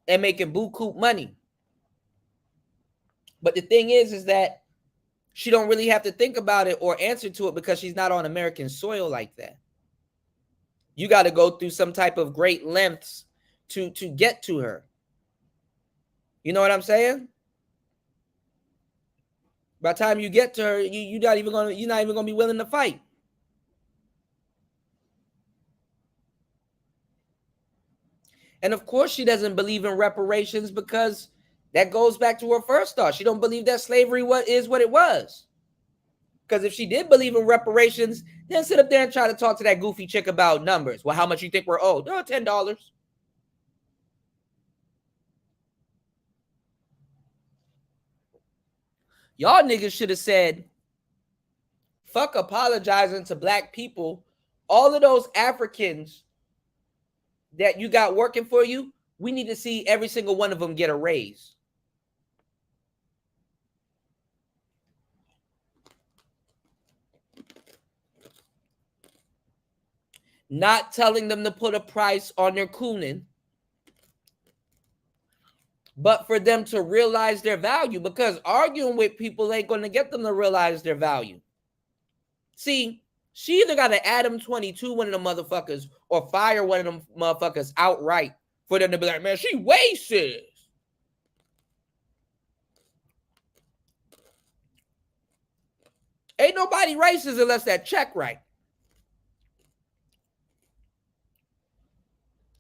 S4: and making buku money. But the thing is that she don't really have to think about it or answer to it because she's not on American soil like that. You got to go through some type of great lengths to get to her. You know what I'm saying? By the time you get to her, you're not even gonna be willing to fight. And of course, she doesn't believe in reparations because that goes back to her first thought. She don't believe that slavery is what it was. Because if she did believe in reparations, then sit up there and try to talk to that goofy chick about numbers. Well, how much you think we're owed? Oh, $10. Y'all niggas should have said, fuck apologizing to black people. All of those Africans that you got working for you, we need to see every single one of them get a raise. Not telling them to put a price on their cooning, but for them to realize their value, because arguing with people ain't going to get them to realize their value. See, she either got to Adam 22 one of them motherfuckers or fire one of them motherfuckers outright for them to be like, man, she racist. Ain't nobody racist unless that check right.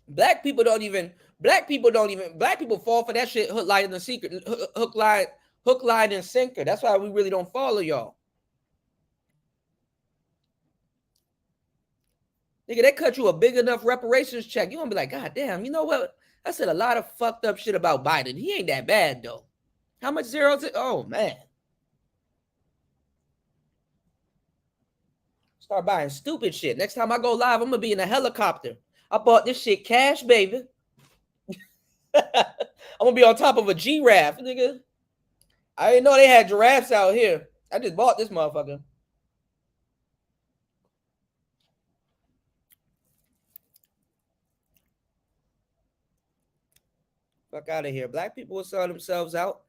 S4: Black people fall for that shit hook, line, and sinker. That's why we really don't follow y'all. Nigga, they cut you a big enough reparations check. You gonna be like, God damn, you know what? I said a lot of fucked up shit about Biden. He ain't that bad though. How much zeros? Oh man. Start buying stupid shit. Next time I go live, I'm gonna be in a helicopter. I bought this shit cash, baby. I'm gonna be on top of a giraffe, nigga. I didn't know they had giraffes out here. I just bought this motherfucker. Fuck out of here. Black people will sell themselves out.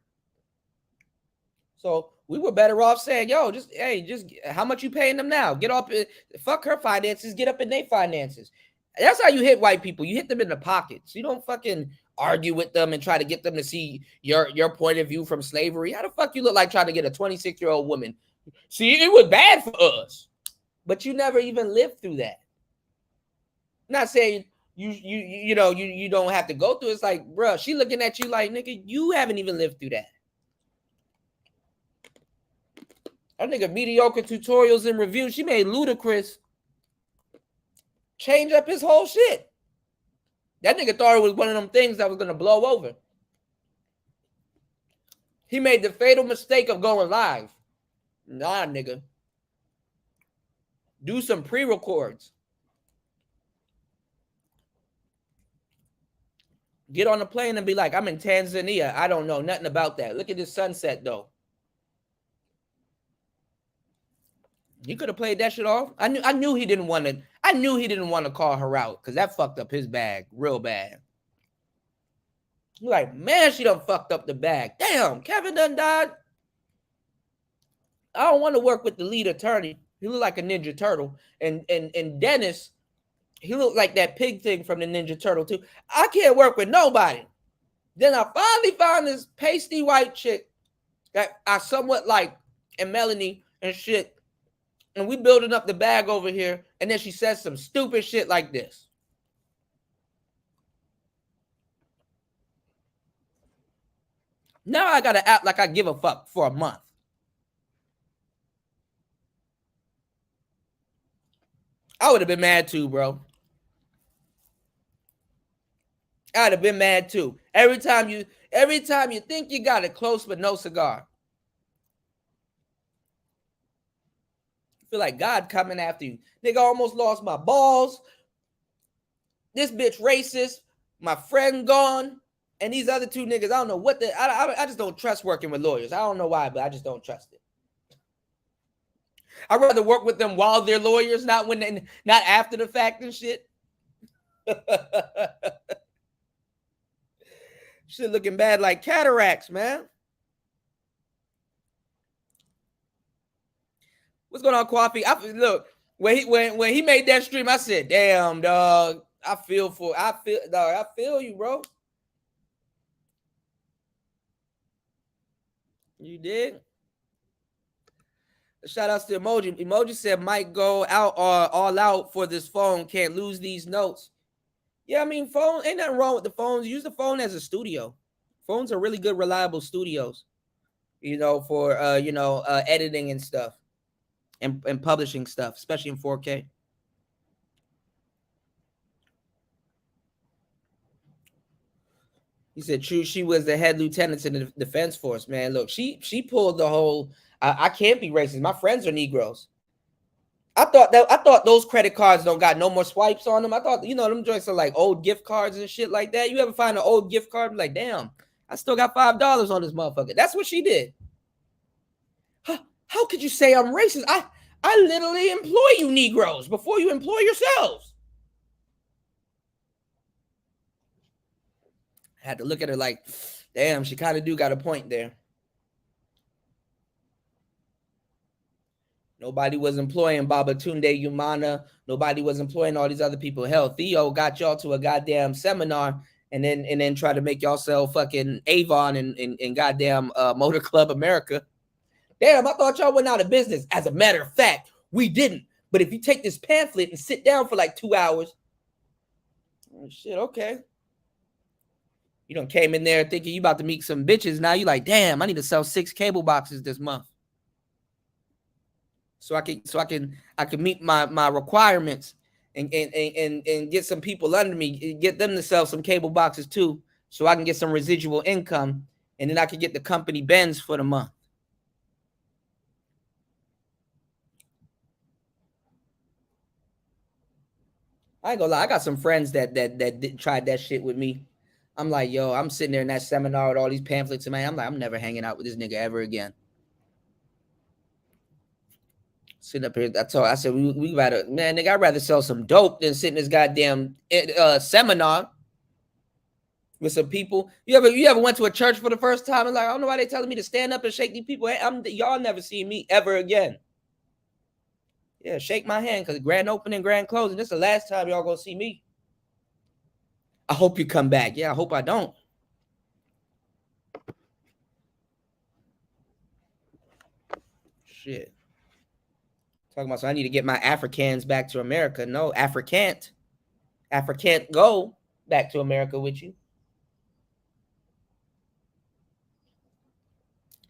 S4: So we were better off saying, yo, just how much you paying them now? Get up, fuck her finances, get up in their finances. That's how you hit white people. You hit them in the pockets. You don't fucking argue with them and try to get them to see your point of view from slavery. How the fuck you look like trying to get a 26-year-old woman? See, it was bad for us, but you never even lived through that. I'm not saying you don't have to go through it. It's like, bro, she looking at you like, nigga, you haven't even lived through that. That nigga mediocre tutorials and reviews. She made Ludacris change up his whole shit. That nigga thought it was one of them things that was gonna blow over. He made the fatal mistake of going live. Nah, nigga. Do some pre-records. Get on a plane and be like, I'm in Tanzania. I don't know nothing about that. Look at this sunset, though. He could have played that shit off. I knew he didn't want to call her out because that fucked up his bag real bad. You're like, man, she done fucked up the bag. Damn, Kevin done died. I don't want to work with the lead attorney. He looked like a Ninja Turtle. And Dennis, he looked like that pig thing from the Ninja Turtle too. I can't work with nobody. Then I finally found this pasty white chick that I somewhat like, and Melanie and shit. And we building up the bag over here. And then she says some stupid shit like this. Now I got to act like I give a fuck for a month. I would have been mad too, bro. I'd have been mad too. Every time you think you got it close but no cigar. Feel like God coming after you. Nigga almost lost my balls. This bitch racist. My friend gone. And these other two niggas, I don't know what I just don't trust working with lawyers. I don't know why, but I just don't trust it. I'd rather work with them while they're lawyers, not after the fact and shit. Shit looking bad like cataracts, man. What's going on, Coffee? Look, when he made that stream, I said, damn, dog. I feel you, bro. You did? Shout outs to Emoji. Emoji said might go out all out for this phone. Can't lose these notes. Yeah, I mean, phone ain't nothing wrong with the phones. Use the phone as a studio. Phones are really good, reliable studios, for editing and stuff and publishing stuff, especially in 4K. He said, true, she was the head lieutenant in the defense force, man. Look, she pulled the whole, I can't be racist. My friends are Negroes. I thought those credit cards don't got no more swipes on them. I thought, them joints are like old gift cards and shit like that. You ever find an old gift card? Like, damn, I still got $5 on this motherfucker. That's what she did. How could you say I'm racist? I literally employ you Negroes before you employ yourselves. I had to look at her like, damn, she kind of do got a point there. Nobody was employing Babatunde Umana. Nobody was employing all these other people. Hell, Theo got y'all to a goddamn seminar and then try to make y'all sell fucking Avon and goddamn Motor Club America. Damn, I thought y'all went out of business. As a matter of fact, we didn't. But if you take this pamphlet and sit down for like 2 hours, oh shit, okay. You done came in there thinking you about to meet some bitches. Now you like, damn, I need to sell 6 cable boxes this month. So I can meet my requirements and get some people under me, get them to sell some cable boxes too, so I can get some residual income, and then I can get the company Benz for the month. I ain't gonna lie, I got some friends that tried that shit with me. I'm like, yo, I'm sitting there in that seminar with all these pamphlets, and man, I'm like, I'm never hanging out with this nigga ever again. Sitting up here, I said, we rather, man, nigga, I'd rather sell some dope than sit in this goddamn seminar. with some people. You ever went to a church for the first time and like, I don't know why they telling me to stand up and shake these people. Y'all never see me ever again. Yeah, shake my hand because grand opening, grand closing. This is the last time y'all gonna see me. I hope you come back. Yeah, I hope I don't. Shit. Talking about, so I need to get my Africans back to America. No, African't go back to America with you.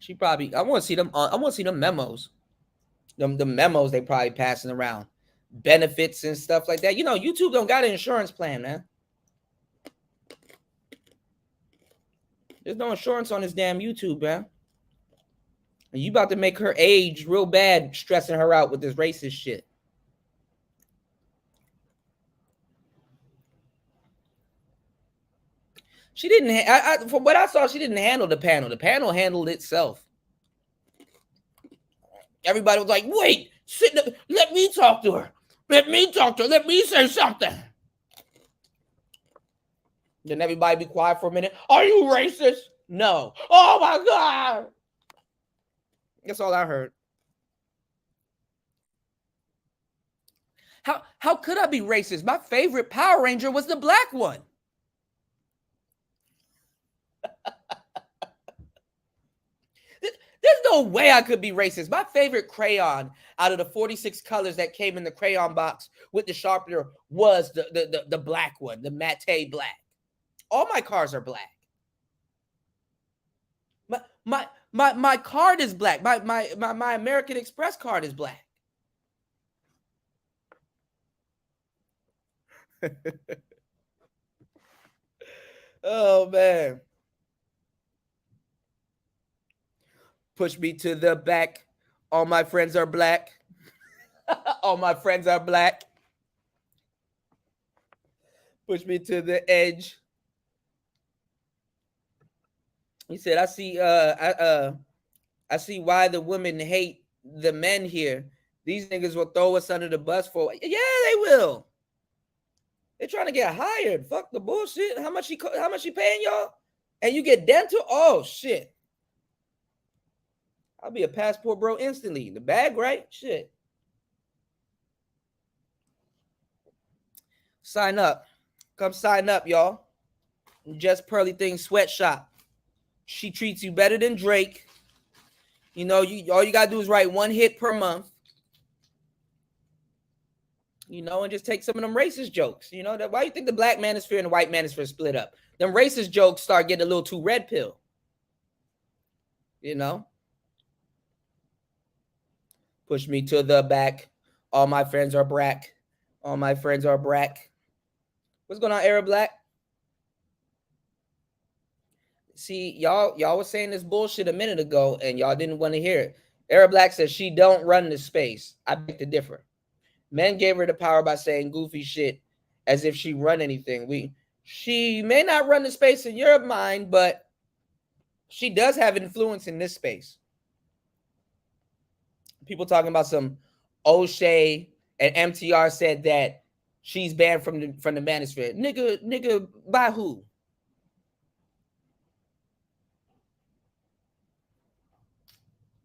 S4: She probably, I want to see them. I want to see them memos. The memos they probably passing around, benefits and stuff like that. You know, YouTube don't got an insurance plan, man. There's no insurance on this damn YouTube, man. And you about to make her age real bad, stressing her out with this racist shit. She didn't. From what I saw, she didn't handle the panel. The panel handled itself. Everybody was like, "Wait, let me talk to her. Let me talk to her. Let me say something." Then everybody be quiet for a minute. Are you racist? No. Oh my God. That's all I heard. How could I be racist? My favorite Power Ranger was the black one. There's no way I could be racist. My favorite crayon out of the 46 colors that came in the crayon box with the sharpener was the black one, the matte black. All my cars are black. My card is black. My American Express card is black. Oh man. Push me to the back. All my friends are black. All my friends are black. Push me to the edge. He said, I see why the women hate the men here. These niggas will throw us under the bus for. Yeah, they will. They're trying to get hired. Fuck the bullshit. How much she paying y'all? And you get dental? Oh shit. I'll be a passport bro instantly. The bag, right? Shit. Sign up. Come sign up, y'all. Just Pearly Things Sweatshop. She treats you better than Drake. You know, all you gotta do is write one hit per month. You know, and just take some of them racist jokes. You know, why you think the black manosphere and the white manosphere split up? Them racist jokes start getting a little too red pill. You know? Push me to the back. All my friends are black. All my friends are black. What's going on, Arab Black? See, y'all was saying this bullshit a minute ago, and y'all didn't want to hear it. Arab Black says she don't run the space. I beg to differ. Men gave her the power by saying goofy shit as if she run anything. She may not run the space in your mind, but she does have influence in this space. People talking about some O'Shea and MTR said that she's banned from the manosphere. Nigga, by who?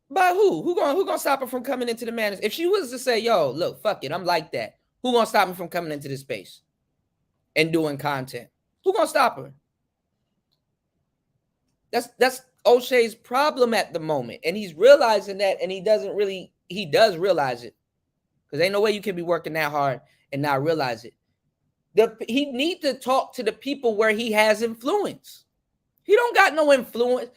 S4: By who? Who gonna stop her from coming into the manosphere? If she was to say, yo, look, fuck it, I'm like that. Who gonna stop me from coming into this space and doing content? Who gonna stop her? That's O'Shea's problem at the moment. And he's realizing that, and he does realize it. Because ain't no way you can be working that hard and not realize it. He need to talk to the people where he has influence. He don't got no influence.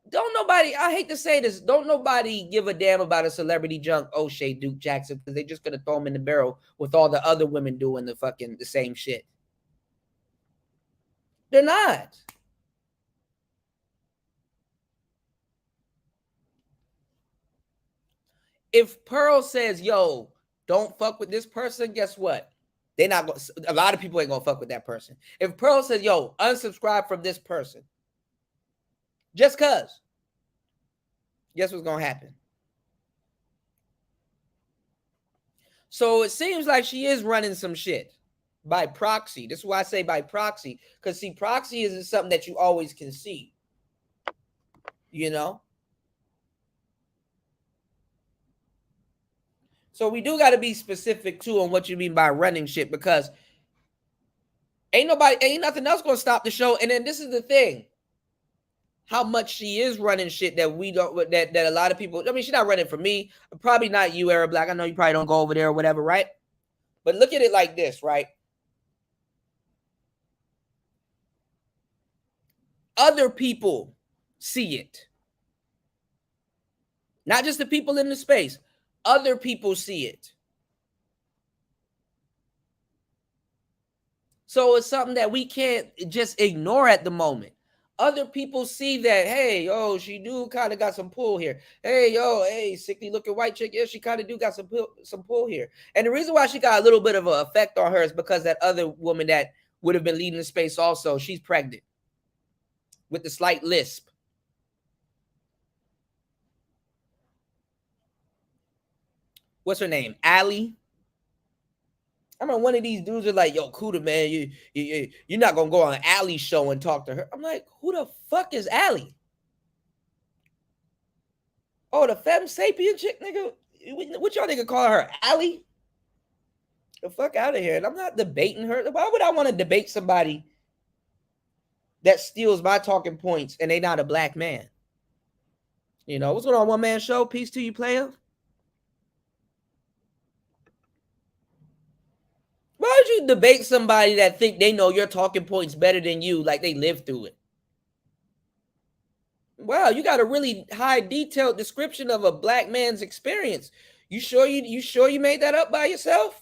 S4: Don't nobody, I hate to say this, don't nobody give a damn about a celebrity junk O'Shea Duke Jackson, because they're just gonna throw him in the barrel with all the other women doing the same shit. They're not. If Pearl says, yo, don't fuck with this person, guess what? They're not going. A lot of people ain't gonna fuck with that person. If Pearl says, yo, unsubscribe from this person, just cause, guess what's gonna happen? So it seems like she is running some shit. by proxy. This is why I say by proxy, because see, proxy isn't something that you always can see. You know? So we do got to be specific too on what you mean by running shit, because ain't nothing else gonna stop the show. And then this is the thing. How much she is running shit that we don't, that a lot of people, I mean, she's not running for me, probably not you, Arab Black. I know you probably don't go over there or whatever, right? But look at it like this, right? Other people see it. Not just the people in the space. Other people see it. So it's something that we can't just ignore at the moment. Other people see that, hey, yo, she do kind of got some pull here. Hey, yo, hey, sickly looking white chick. Yeah, she kind of do got some pull here. And the reason why she got a little bit of an effect on her is because that other woman that would have been leading the space also, she's pregnant with the slight lisp. What's her name? Allie. I remember one of these dudes are like, yo, Kuda, man, you're not going to go on Allie's show and talk to her. I'm like, who the fuck is Allie? Oh, the femme sapien chick, nigga? What y'all nigga call her? Allie? The fuck out of here. And I'm not debating her. Why would I want to debate somebody that steals my talking points and they not a black man? You know, what's going on, one man show? Peace to you, player. Why would you debate somebody that think they know your talking points better than you, like they lived through it? Wow, you got a really high detailed description of a black man's experience. You sure you made that up by yourself?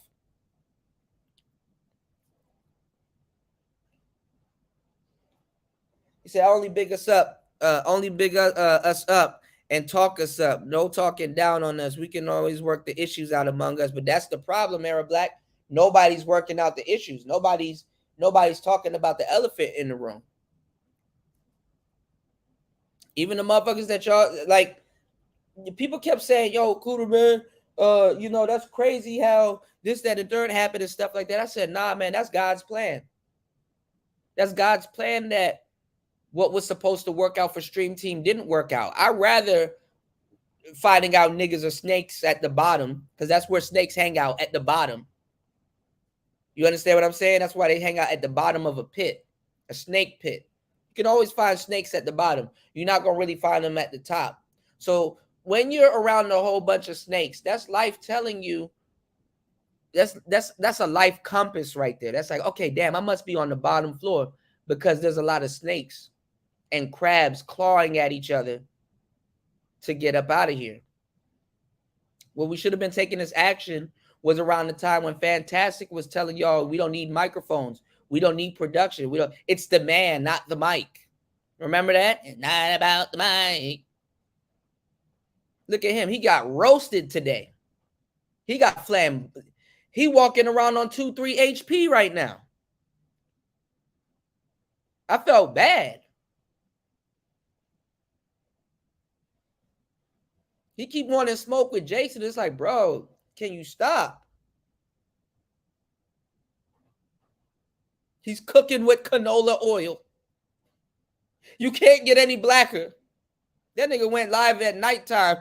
S4: He said, only big us up, us up and talk us up. No talking down on us. We can always work the issues out among us. But that's the problem, Arab Black. Nobody's working out the issues. Nobody's talking about the elephant in the room. Even the motherfuckers that y'all like, people kept saying, yo, Kuda, man, you know, that's crazy how this, that, and third happened and stuff like that. I said, nah, man, that's God's plan. That's God's plan that what was supposed to work out for Stream Team didn't work out. I'd rather finding out niggas are snakes at the bottom, because that's where snakes hang out, at the bottom. You understand what I'm saying? That's why they hang out at the bottom of a pit, a snake pit. You can always find snakes at the bottom. You're not going to really find them at the top. So when you're around a whole bunch of snakes, that's life telling you, that's a life compass right there. That's like, okay, damn, I must be on the bottom floor because there's a lot of snakes and crabs clawing at each other to get up out of here. What we should have been taking this action was around the time when Fantastic was telling y'all, we don't need microphones. We don't need production. It's the man, not the mic. Remember that? It's not about the mic. Look at him. He got roasted today. He got flammed. He walking around on 2-3 HP right now. I felt bad. He keep wanting to smoke with Jason. It's like, bro, can you stop? He's cooking with canola oil. You can't get any blacker. That nigga went live at nighttime.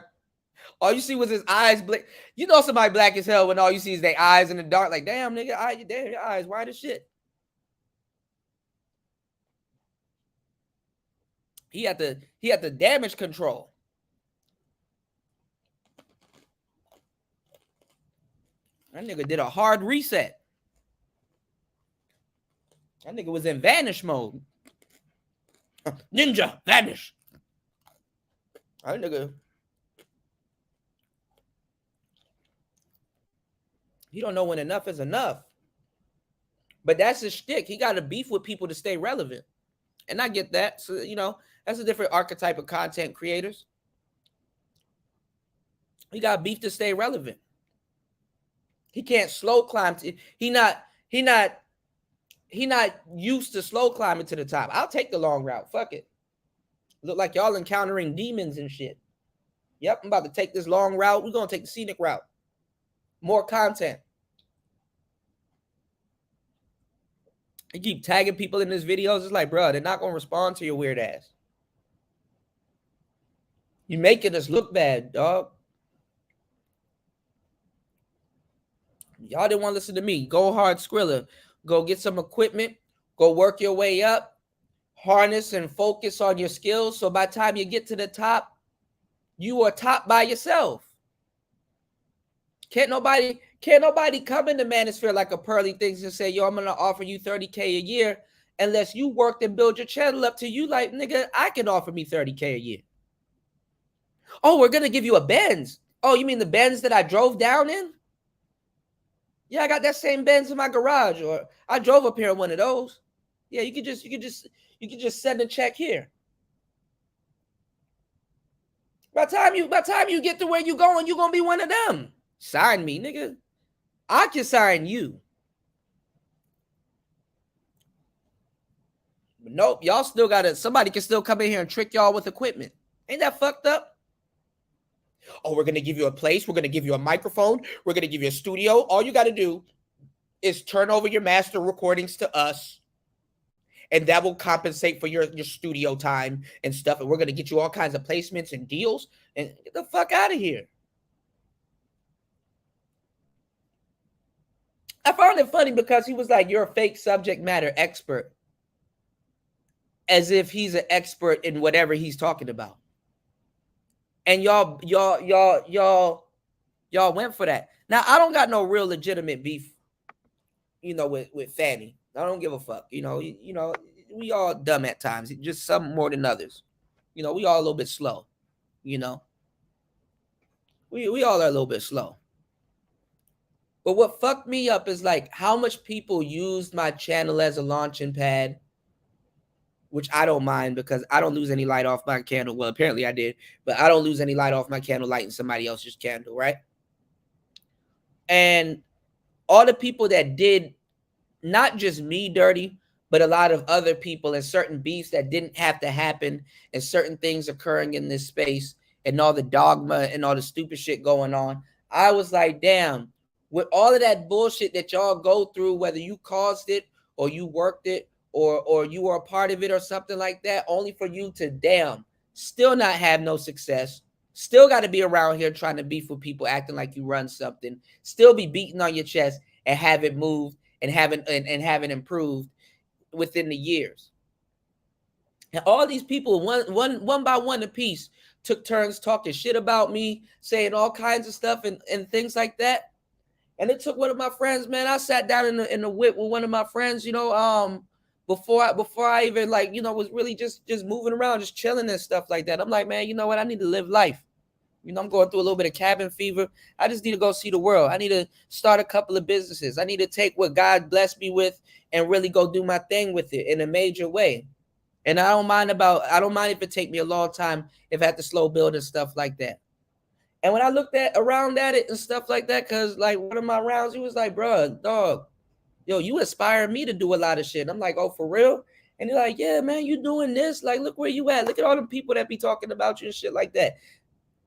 S4: All you see was his eyes blink. You know somebody black as hell when all you see is their eyes in the dark. Like, damn, nigga, damn, your eyes white as shit. He had the damage control. That nigga did a hard reset. That nigga was in vanish mode. Ninja, vanish. That nigga. He don't know when enough is enough. But that's his shtick. He got to beef with people to stay relevant. And I get that. So, you know, that's a different archetype of content creators. He got beef to stay relevant. He can't slow climb. He not used to slow climbing to the top. I'll take the long route. Fuck it. Look like y'all encountering demons and shit. Yep, I'm about to take this long route. We're going to take the scenic route. More content. You keep tagging people in these videos. It's like, bro, they're not going to respond to your weird ass. You making us look bad, dog. Y'all didn't want to listen to me. Go hard, Skrilla. Go get some equipment. Go work your way up. Harness and focus on your skills. So by the time you get to the top, you are top by yourself. Can't nobody come into Manosphere like a Pearly thinks and say, yo, I'm gonna offer you 30K a year unless you worked and build your channel up to you like, nigga, I can offer me 30K a year. Oh, we're gonna give you a Benz. Oh, you mean the Benz that I drove down in? Yeah, I got that same Benz in my garage, or I drove up here in one of those. Yeah, you could just send a check here. By the time you get to where you going, you're gonna be one of them. Sign me, nigga. I can sign you. But nope, y'all still gotta, somebody can still come in here and trick y'all with equipment. Ain't that fucked up? Oh, we're gonna give you a place, we're gonna give you a microphone, we're gonna give you a studio. All you gotta do is turn over your master recordings to us, and that will compensate for your studio time and stuff. And we're gonna get you all kinds of placements and deals. And get the fuck out of here. I found it funny because he was like, you're a fake subject matter expert. As if he's an expert in whatever he's talking about. And y'all went for that. Now, I don't got no real legitimate beef, with Fanny. I don't give a fuck. You know, we all dumb at times, just some more than others. We all a little bit slow. We all are a little bit slow. But what fucked me up is like how much people used my channel as a launching pad, which I don't mind because I don't lose any light off my candle. Well, apparently I did, but I don't lose any light off my candle lighting somebody else's candle, right? And all the people that did not just me dirty, but a lot of other people and certain beefs that didn't have to happen and certain things occurring in this space and all the dogma and all the stupid shit going on. I was like, damn, with all of that bullshit that y'all go through, whether you caused it or you worked it or you were a part of it or something like that, only for you to still not have no success, still got to be around here trying to beef with people, acting like you run something, still be beating on your chest and have it moved and having improved within the years. And all these people, one by one a piece, took turns talking shit about me, saying all kinds of stuff and things like that. And it took one of my friends, man. I sat down in the whip with one of my friends, before I even was really just moving around, just chilling and stuff like that. I'm like, man, you know what? I need to live life. I'm going through a little bit of cabin fever. I just need to go see the world. I need to start a couple of businesses. I need to take what God blessed me with and really go do my thing with it in a major way. And I don't mind if it take me a long time, if I have to slow build and stuff like that. And when I looked around at it and stuff like that, because like one of my rounds, he was like, bro, dog, yo, you inspired me to do a lot of shit. And I'm like, oh, for real? And he's like, yeah, man, you doing this? Like, look where you at. Look at all the people that be talking about you and shit like that.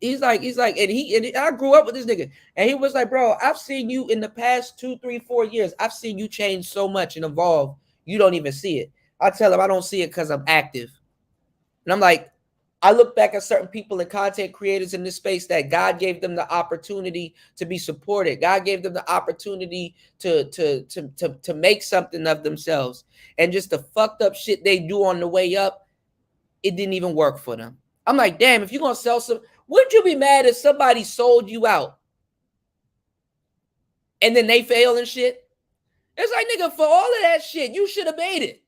S4: He's like, and I grew up with this nigga. And he was like, bro, I've seen you in the past 2, 3, 4 years. I've seen you change so much and evolve. You don't even see it. I tell him I don't see it because I'm active. And I'm like, I look back at certain people and content creators in this space that God gave them the opportunity to be supported. God gave them the opportunity to make something of themselves. And just the fucked up shit they do on the way up, it didn't even work for them. I'm like, damn, if you're going to sell some, wouldn't you be mad if somebody sold you out and then they fail and shit? It's like, nigga, for all of that shit, you should have made it.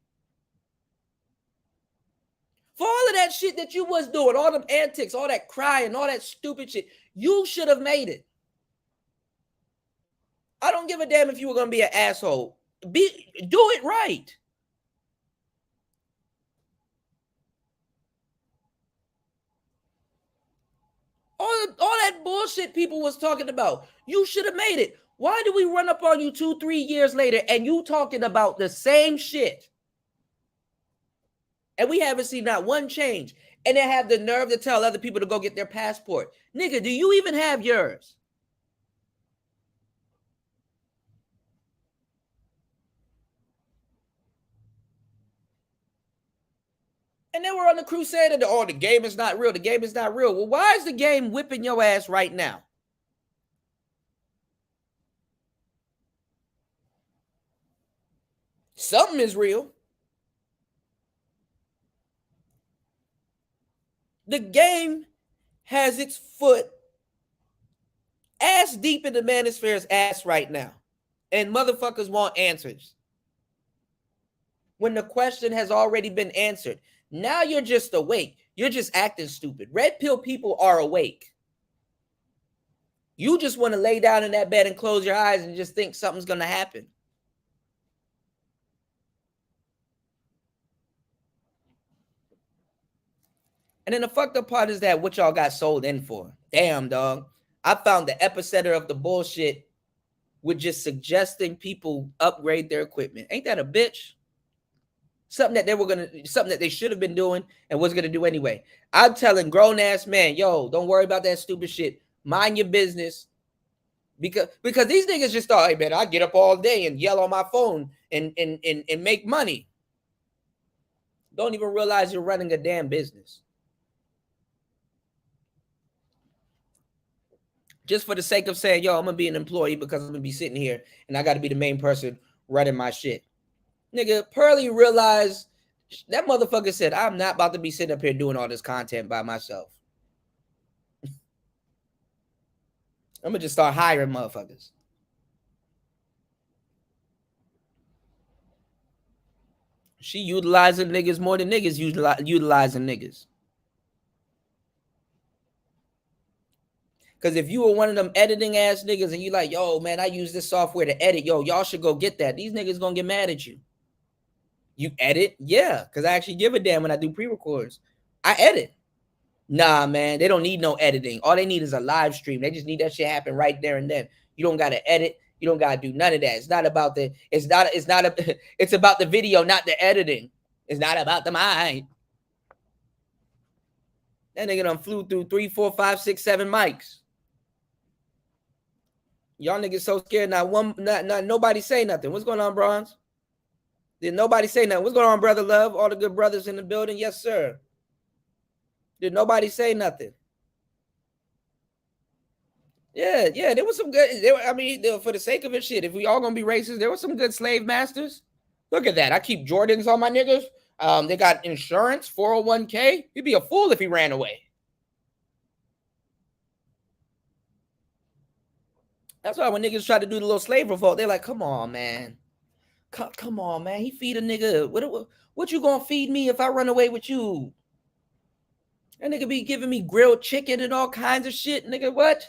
S4: For all of that shit that you was doing, all them antics, all that crying, all that stupid shit, you should have made it. I don't give a damn if you were going to be an asshole. Do it right. All that bullshit people was talking about, you should have made it. Why do we run up on you 2, 3 years later and you talking about the same shit? And we haven't seen not one change. And they have the nerve to tell other people to go get their passport. Nigga, do you even have yours? And then we're on the crusade of the game is not real. The game is not real. Well, why is the game whipping your ass right now? Something is real. The game has its foot ass deep in the Manosphere's ass right now. And motherfuckers want answers. When the question has already been answered. Now you're just awake. You're just acting stupid. Red pill people are awake. You just want to lay down in that bed and close your eyes and just think something's going to happen. And then the fucked up part is that what y'all got sold in for. Damn, dog. I found the epicenter of the bullshit with just suggesting people upgrade their equipment. Ain't that a bitch? Something that they should have been doing and was gonna do anyway. I'm telling grown ass man, yo, don't worry about that stupid shit. Mind your business. Because these niggas just thought, hey man, I get up all day and yell on my phone and make money. Don't even realize you're running a damn business. Just for the sake of saying, yo, I'm gonna be an employee because I'm gonna be sitting here and I gotta be the main person running my shit. Nigga, Pearly realized that motherfucker said, I'm not about to be sitting up here doing all this content by myself. I'm gonna just start hiring motherfuckers. She utilizing niggas more than niggas utilizing niggas. Because if you were one of them editing ass niggas and you like, yo, man, I use this software to edit. Yo, y'all should go get that. These niggas gonna get mad at you. You edit? Yeah, because I actually give a damn when I do pre-records. I edit. Nah, man, they don't need no editing. All they need is a live stream. They just need that shit happen right there and then. You don't gotta edit. You don't gotta do none of that. It's not about it's about the video, not the editing. It's not about the mind. That nigga done flew through 3, 4, 5, 6, 7 mics. Y'all niggas so scared. Not nobody say nothing. What's going on, Bronze? Did nobody say nothing? What's going on, Brother Love? All the good brothers in the building? Yes, sir. Did nobody say nothing? Yeah, there was some good. For the sake of it, shit, if we all gonna be racist, there were some good slave masters. Look at that. I keep Jordans on my niggas. They got insurance, 401k. He'd be a fool if he ran away. That's why when niggas try to do the little slave revolt, they're like, come on, man. Come on, man. He feed a nigga. What you gonna feed me if I run away with you? That nigga be giving me grilled chicken and all kinds of shit. Nigga, what?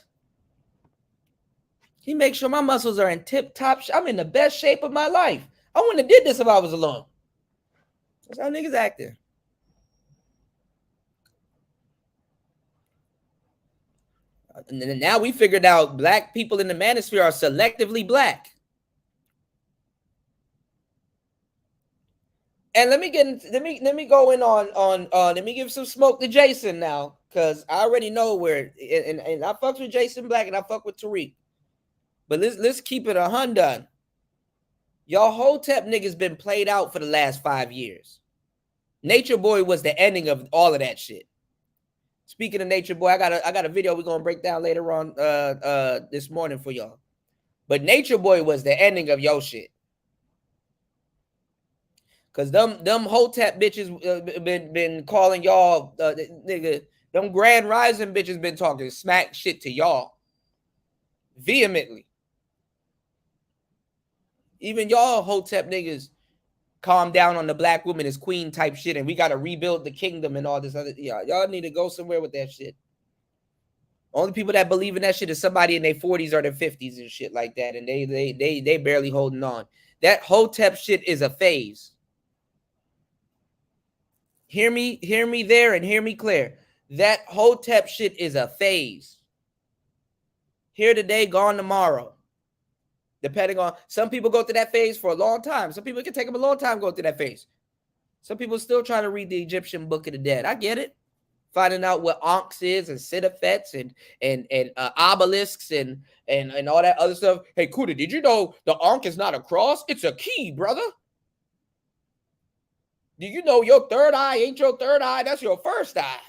S4: He makes sure my muscles are in tip-top. I'm in the best shape of my life. I wouldn't have did this if I was alone. That's how niggas acting. And now we figured out black people in the Manosphere are selectively black. And let me go in on let me give some smoke to Jason now, because I already know where and I fucks with Jason Black and I fuck with Tariq. But let's keep it 100. Y'all Hotep niggas been played out for the last 5 years. Nature Boy was the ending of all of that shit. Speaking of Nature Boy, I got a video we're gonna break down later on this morning for y'all. But Nature Boy was the ending of your shit. Cause them Hotep bitches been calling y'all nigga. Them Grand Rising bitches been talking smack shit to y'all vehemently. Even y'all Hotep niggas calm down on the black woman as queen type shit, and we gotta rebuild the kingdom and all this other. Y'all need to go somewhere with that shit. Only people that believe in that shit is somebody in their 40s or their 50s and shit like that, and they barely holding on. That Hotep shit is a phase. Hear me there and hear me clear. That Hotep shit is a phase. Here today, gone tomorrow. Depending on, some people go through that phase for a long time. Some people, it can take them a long time to go through that phase. Some people still trying to read the Egyptian Book of the Dead. I get it. Finding out what Ankhs is and Sittafets and obelisks and all that other stuff. Hey, Kuda, did you know the Ankh is not a cross? It's a key, brother. Do you know your third eye ain't your third eye? That's your first eye.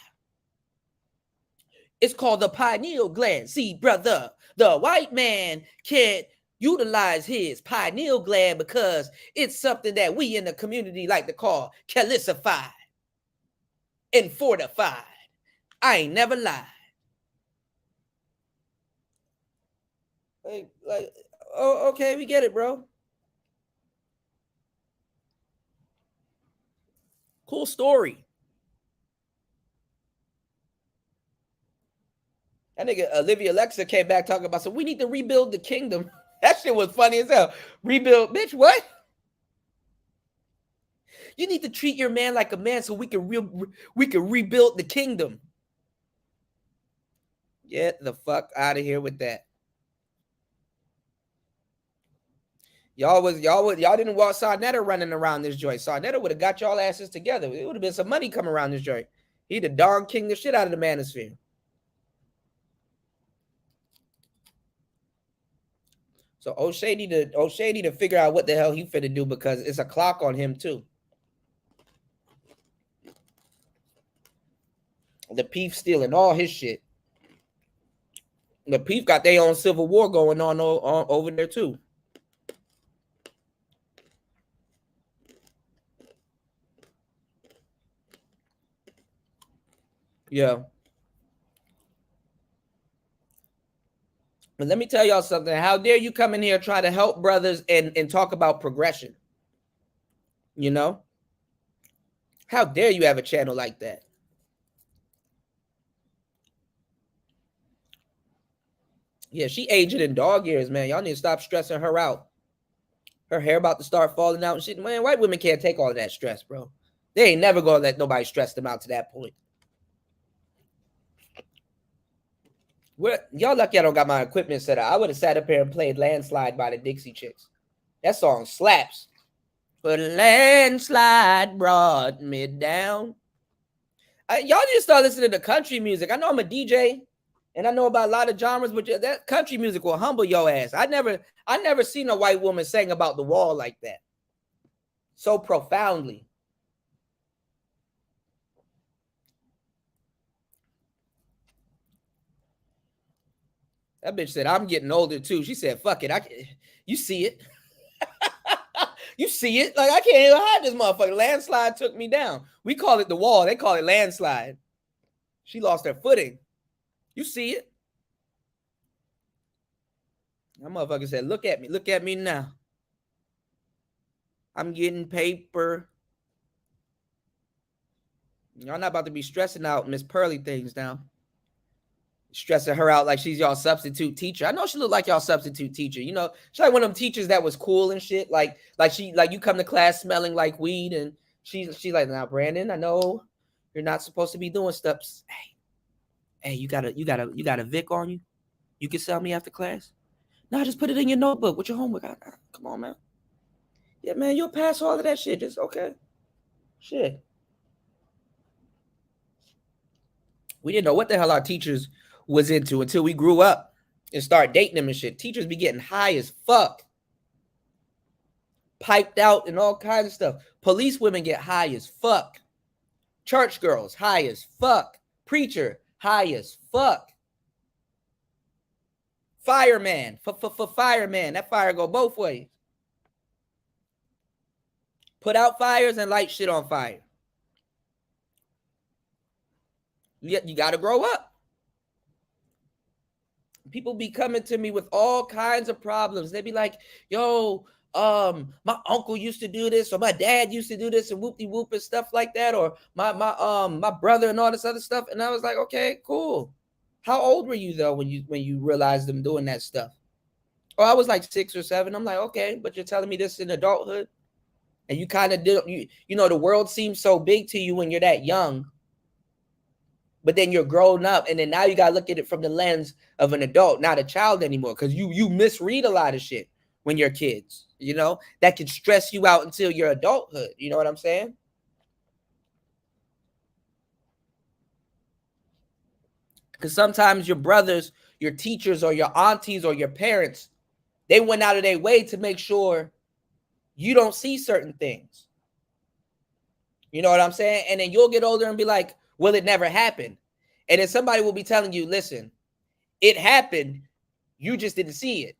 S4: It's called the pineal gland. See, brother, the white man can't utilize his pineal gland because it's something that we in the community like to call calcified and fortified. I ain't never lied. Like, oh, okay, we get it, bro. Cool story. That nigga Olivia Alexa came back talking about, so we need to rebuild the kingdom. That shit was funny as hell. Rebuild, bitch, what? You need to treat your man like a man so we can rebuild the kingdom. Get the fuck out of here with that. Y'all didn't want Sarnetta running around this joint. Sarnetta would have got y'all asses together. It would have been some money coming around this joint. He'd have dog king the shit out of the Manosphere. So O'Shea need to figure out what the hell he finna do, because it's a clock on him too. The Peef stealing all his shit. The Peef got their own civil war going on over there too. Yeah. But let me tell y'all something. How dare you come in here try to help brothers and talk about progression? You know? How dare you have a channel like that? Yeah, she aging in dog years, man. Y'all need to stop stressing her out. Her hair about to start falling out and shit. Man, white women can't take all of that stress, bro. They ain't never gonna let nobody stress them out to that point. Y'all lucky I don't got my equipment set up. I would have sat up here and played Landslide by the Dixie Chicks. That song slaps. But a landslide brought me down. Y'all need to start listening to country music. I know I'm a DJ and I know about a lot of genres, but that country music will humble your ass. I never seen a white woman sing about the wall like that. So profoundly. That bitch said, I'm getting older too. She said, fuck it. You see it. You see it. Like, I can't even hide this motherfucker. Landslide took me down. We call it the wall. They call it landslide. She lost her footing. You see it. That motherfucker said, look at me. Look at me now. I'm getting paper. Y'all not about to be stressing out Miss Pearly things now. Stressing her out like she's y'all substitute teacher. I know she look like y'all substitute teacher. You know, she's like one of them teachers that was cool and shit. Like you come to class smelling like weed, and she's like, now Brandon, I know you're not supposed to be doing stuff. Hey, you got a Vic on you? You can sell me after class? No, just put it in your notebook with your homework. Come on, man. Yeah, man, you'll pass all of that shit. Just okay. Shit. We didn't know what the hell our teachers was into until we grew up and started dating them and shit. Teachers be getting high as fuck. Piped out and all kinds of stuff. Police women get high as fuck. Church girls, high as fuck. Preacher, high as fuck. Fireman, fireman. That fire go both ways. Put out fires and light shit on fire. You got to grow up. People be coming to me with all kinds of problems. They be like, yo, my uncle used to do this, or my dad used to do this, and whoop-de-whoop and stuff like that, or my brother and all this other stuff. And I was like, okay, cool. How old were you though when you realized them doing that stuff? Oh, I was like 6 or 7. I'm like, okay, but you're telling me this in adulthood, and you kind of did. You know, the world seems so big to you when you're that young. But then you're grown up, and then now you got to look at it from the lens of an adult, not a child anymore, because you misread a lot of shit when you're kids, you know? That can stress you out until your adulthood. You know what I'm saying? Because sometimes your brothers, your teachers, or your aunties, or your parents, they went out of their way to make sure you don't see certain things. You know what I'm saying? And then you'll get older and be like, well, it never happened. And then somebody will be telling you, listen, it happened. You just didn't see it.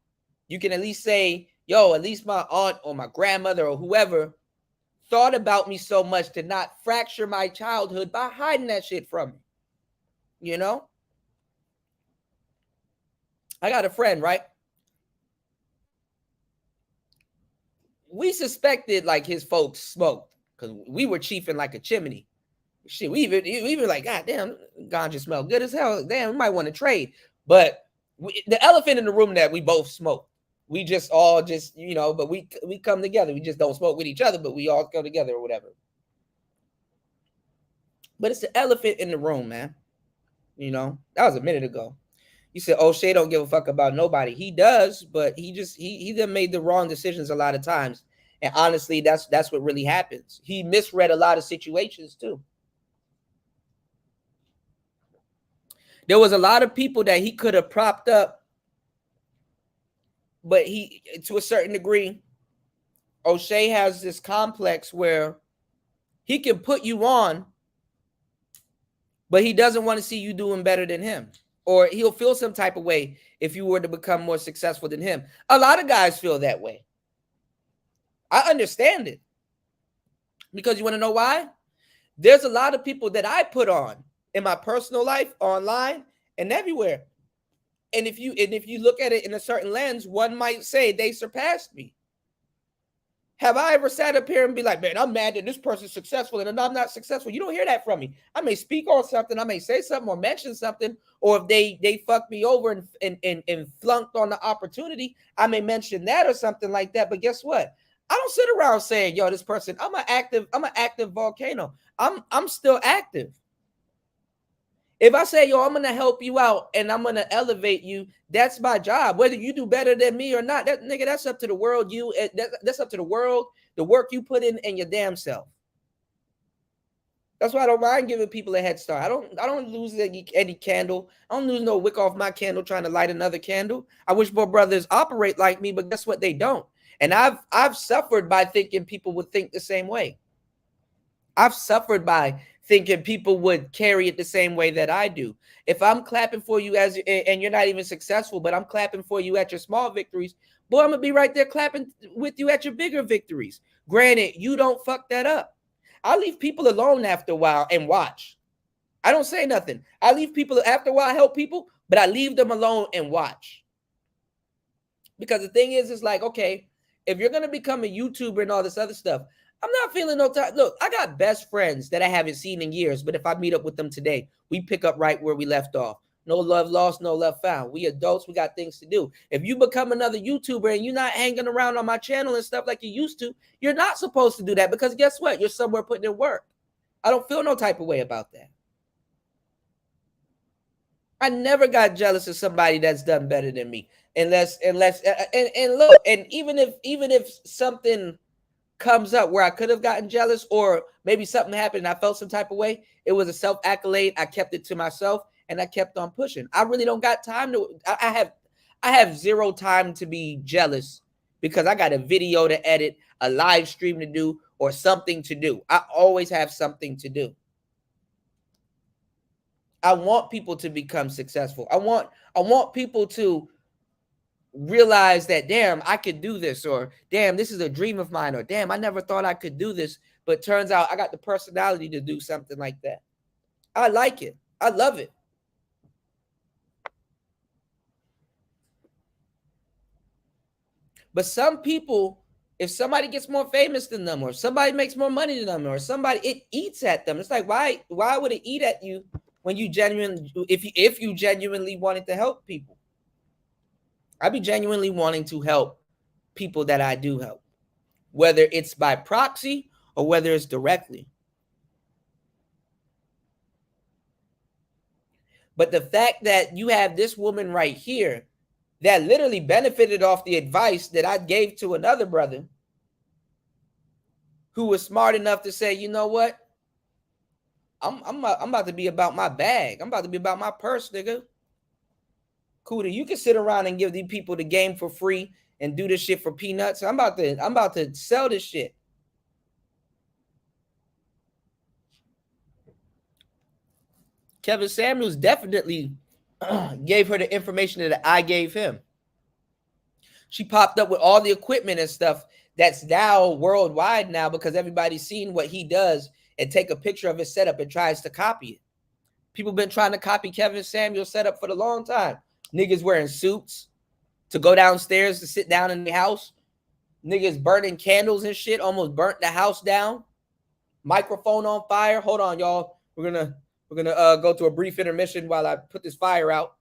S4: You can at least say, yo, at least my aunt or my grandmother or whoever thought about me so much to not fracture my childhood by hiding that shit from me. You know? I got a friend, right? We suspected like his folks smoked because we were chiefing like a chimney. Shit, we even like, God damn, ganja smell good as hell. Damn, we might want to trade. But the elephant in the room that we both smoke. We just all just, you know, but we come together. We just don't smoke with each other, but we all go together or whatever. But it's the elephant in the room, man. You know, that was a minute ago. You said, oh, Shay don't give a fuck about nobody. He does, but he done made the wrong decisions a lot of times. And honestly, that's what really happens. He misread a lot of situations too. There was a lot of people that he could have propped up, but he, to a certain degree, O'Shea has this complex where he can put you on, but he doesn't want to see you doing better than him. Or he'll feel some type of way if you were to become more successful than him. A lot of guys feel that way. I understand it. Because you want to know why? There's a lot of people that I put on in my personal life, online, and everywhere. And if you look at it in a certain lens, one might say they surpassed me. Have I ever sat up here and be like, man, I'm mad that this person's successful and I'm not successful? You don't hear that from me. I may speak on something, I may say something or mention something, or if they fucked me over and flunked on the opportunity, I may mention that or something like that. But guess what? I don't sit around saying, yo, this person, I'm an active volcano. I'm still active. If I say, yo, I'm going to help you out and I'm going to elevate you, that's my job. Whether you do better than me or not, that nigga, that's up to the world. That's up to the world, the work you put in and your damn self. That's why I don't mind giving people a head start. I don't lose any candle. I don't lose no wick off my candle trying to light another candle. I wish more brothers operate like me, but guess what? They don't. And I've suffered by thinking people would think the same way. I've suffered by thinking people would carry it the same way that I do. If I'm clapping for you and you're not even successful, but I'm clapping for you at your small victories, boy, I'm gonna be right there clapping with you at your bigger victories. Granted, you don't fuck that up. I leave people alone after a while and watch. I don't say nothing. I leave people after a while, I help people, but I leave them alone and watch. Because the thing is, it's like, okay, if you're gonna become a YouTuber and all this other stuff, I'm not feeling no time. Look, I got best friends that I haven't seen in years, but if I meet up with them today, we pick up right where we left off. No love lost, no love found. We adults, we got things to do. If you become another YouTuber and you're not hanging around on my channel and stuff like you used to, you're not supposed to do that because guess what? You're somewhere putting in work. I don't feel no type of way about that. I never got jealous of somebody that's done better than me. Unless and look, and even if something comes up where I could have gotten jealous or maybe something happened and I felt some type of way, it was a self-accolade. I kept it to myself and I kept on pushing. I really don't got time to, I have zero time to be jealous because I got a video to edit, a live stream to do, or something to do. I always have something to do. I want people to become successful. I want people to realize that, damn, I could do this, or damn, this is a dream of mine, or damn, I never thought I could do this, but turns out I got the personality to do something like that. I like it. I love it. But some people, if somebody gets more famous than them, or somebody makes more money than them, or somebody, it eats at them. It's like, why would it eat at you when you genuinely, if you genuinely wanted to help people? I be genuinely wanting to help people that I do help, whether it's by proxy or whether it's directly. But the fact that you have this woman right here that literally benefited off the advice that I gave to another brother who was smart enough to say, you know what? I'm about to be about my bag. I'm about to be about my purse, nigga. Kuda, you can sit around and give these people the game for free and do this shit for peanuts. I'm about to sell this shit. Kevin Samuels definitely gave her the information that I gave him. She popped up with all the equipment and stuff that's now worldwide now because everybody's seen what he does and take a picture of his setup and tries to copy it. People been trying to copy Kevin Samuels' setup for a long time. Niggas wearing suits to go downstairs to sit down in the house. Niggas burning candles and shit, almost burnt the house down. Microphone on fire. Hold on, y'all. We're gonna go to a brief intermission while I put this fire out.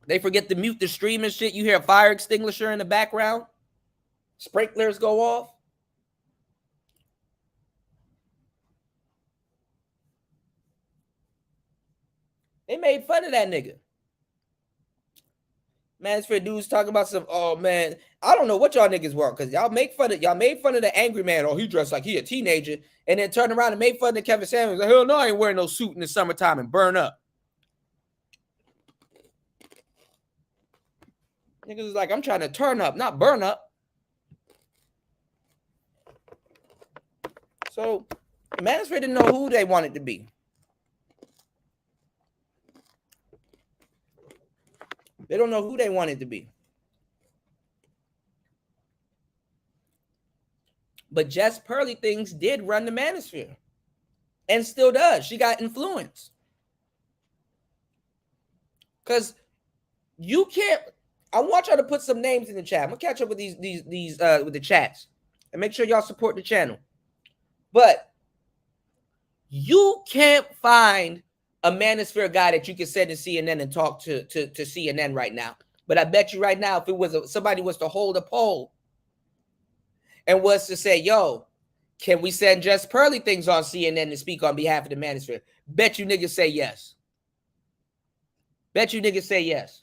S4: They forget to mute the stream and shit. You hear a fire extinguisher in the background. Sprinklers go off. They made fun of that nigga. Manosphere dudes talking about some, oh man, I don't know what y'all niggas want, because y'all made fun of the angry man. Oh, he dressed like he a teenager, and then turned around and made fun of Kevin Samuels. Like, hell no, I ain't wearing no suit in the summertime and burn up. Niggas is like, I'm trying to turn up, not burn up. So Manosphere didn't know who they wanted to be. They don't know who they wanted to be. But Jess Pearly Things did run the Manosphere. And still does. She got influence. Because you can't. I want y'all to put some names in the chat. I'm gonna catch up with these with the chats. And make sure y'all support the channel. But you can't find a Manosphere guy that you can send to CNN and talk to CNN right now. But I bet you right now, if it was somebody was to hold a poll and was to say, yo, can we send Jess Pearly Things on CNN to speak on behalf of the Manosphere? Bet you niggas say yes. Bet you niggas say yes.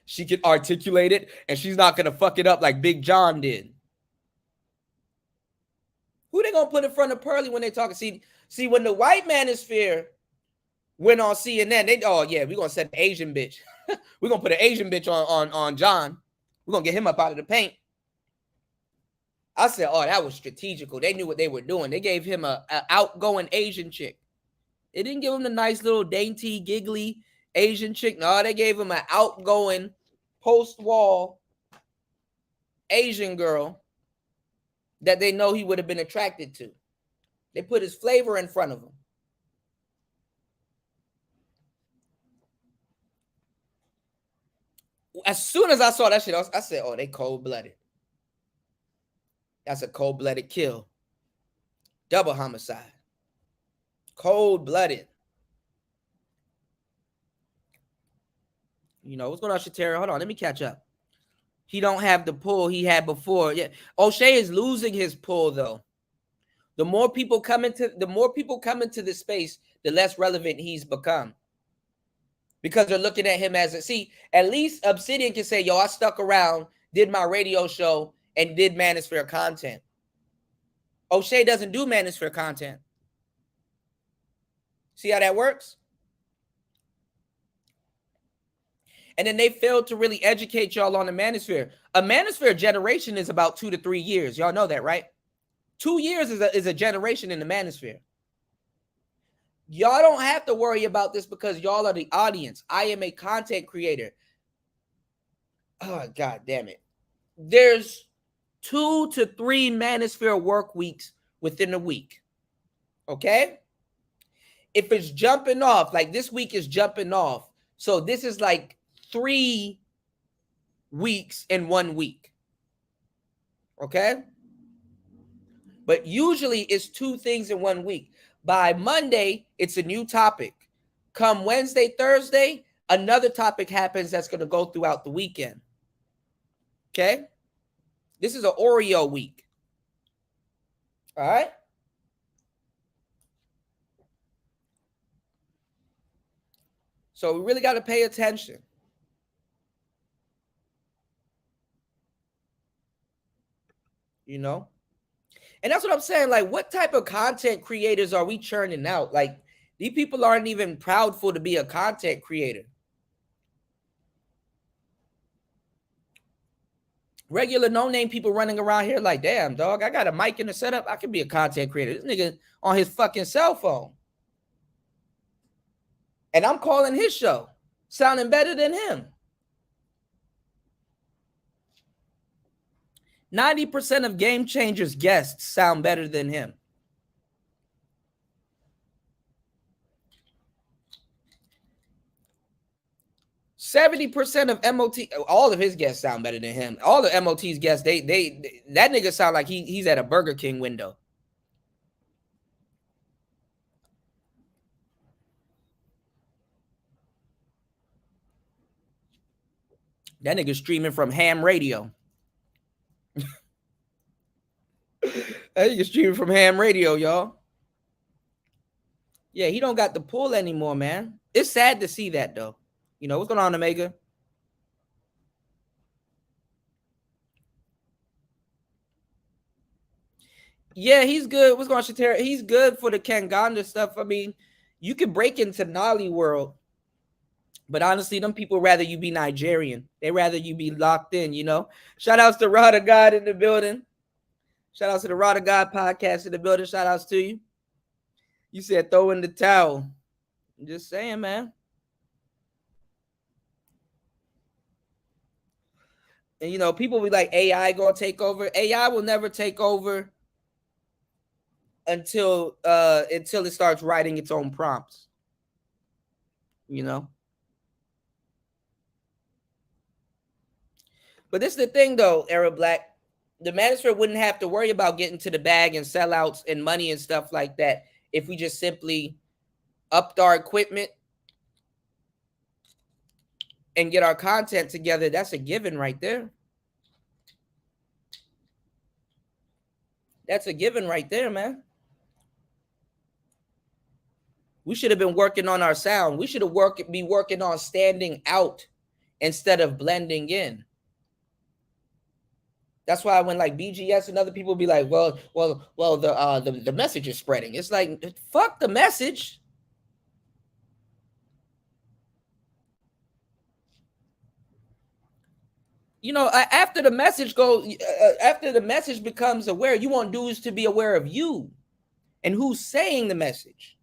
S4: She can articulate it, and she's not going to fuck it up like Big John did. Who they going to put in front of Pearly when they talking? See, when the white Manosphere went on CNN, they, oh, yeah, we're going to send an Asian bitch. We're going to put an Asian bitch on John. We're going to get him up out of the paint. I said, oh, that was strategical. They knew what they were doing. They gave him a outgoing Asian chick. They didn't give him the nice little dainty, giggly Asian chick. No, they gave him an outgoing, post-wall Asian girl that they know he would have been attracted to. They put his flavor in front of him. As soon as I saw that shit, I said, oh, they cold-blooded. That's a cold-blooded kill. Double homicide. Cold-blooded. You know, what's going on, Shatera? Hold on, let me catch up. He don't have the pull he had before. Yeah, O'Shea is losing his pull, though. The more people come into the space, the less relevant he's become. Because they're looking at him as a, see, at least Obsidian can say, yo, I stuck around, did my radio show, and did Manosphere content. O'Shea doesn't do Manosphere content. See how that works? And then they failed to really educate y'all on the Manosphere. A Manosphere generation is about 2 to 3 years. Y'all know that, right? 2 years is a generation in the Manosphere. Y'all don't have to worry about this because y'all are the audience. I am a content creator. Oh, God damn it. There's 2 to 3 Manosphere work weeks within a week. Okay? If it's jumping off, like this week is jumping off. So this is like 3 weeks in 1 week. Okay? But usually it's 2 things in 1 week. By Monday, it's a new topic. Come Wednesday, Thursday, another topic happens that's going to go throughout the weekend. Okay? This is an Oreo week. All right? So we really got to pay attention. You know? And that's what I'm saying. Like, what type of content creators are we churning out? Like, these people aren't even proudful to be a content creator. Regular no-name people running around here like, damn, dog, I got a mic in the setup. I could be a content creator. This nigga on his fucking cell phone. And I'm calling his show, sounding better than him. 90% of Game Changers guests sound better than him. %70 of MOT, all of his guests sound better than him. All the MOT's guests, they that nigga sound like he's at a Burger King window. That nigga streaming from ham radio. That nigga streaming from ham radio, y'all. Yeah, he don't got the pull anymore, man. It's sad to see that, though. You know, what's going on, Omega? Yeah, he's good. What's going on, Shatera? He's good for the Kanganda stuff. I mean, you can break into Nolly world, but honestly, them people rather you be Nigerian. They rather you be locked in, you know? Shout outs to Rod of God in the building. Shout outs to the Rod of God podcast in the building. Shout outs to you. You said throw in the towel. I'm just saying, man. And, you know, people be like, AI going to take over. AI will never take over until it starts writing its own prompts. You know? But this is the thing, though, Arab Black. The Manosphere wouldn't have to worry about getting to the bag and sellouts and money and stuff like that if we just simply upped our equipment and get our content together. That's a given right there. That's a given right there, man. We should have been working on our sound. We should have be working on standing out instead of blending in. That's why when like BGS and other people be like, well, the message is spreading. It's like, fuck the message. You know, after the message after the message becomes aware, you want dudes to be aware of you and who's saying the message.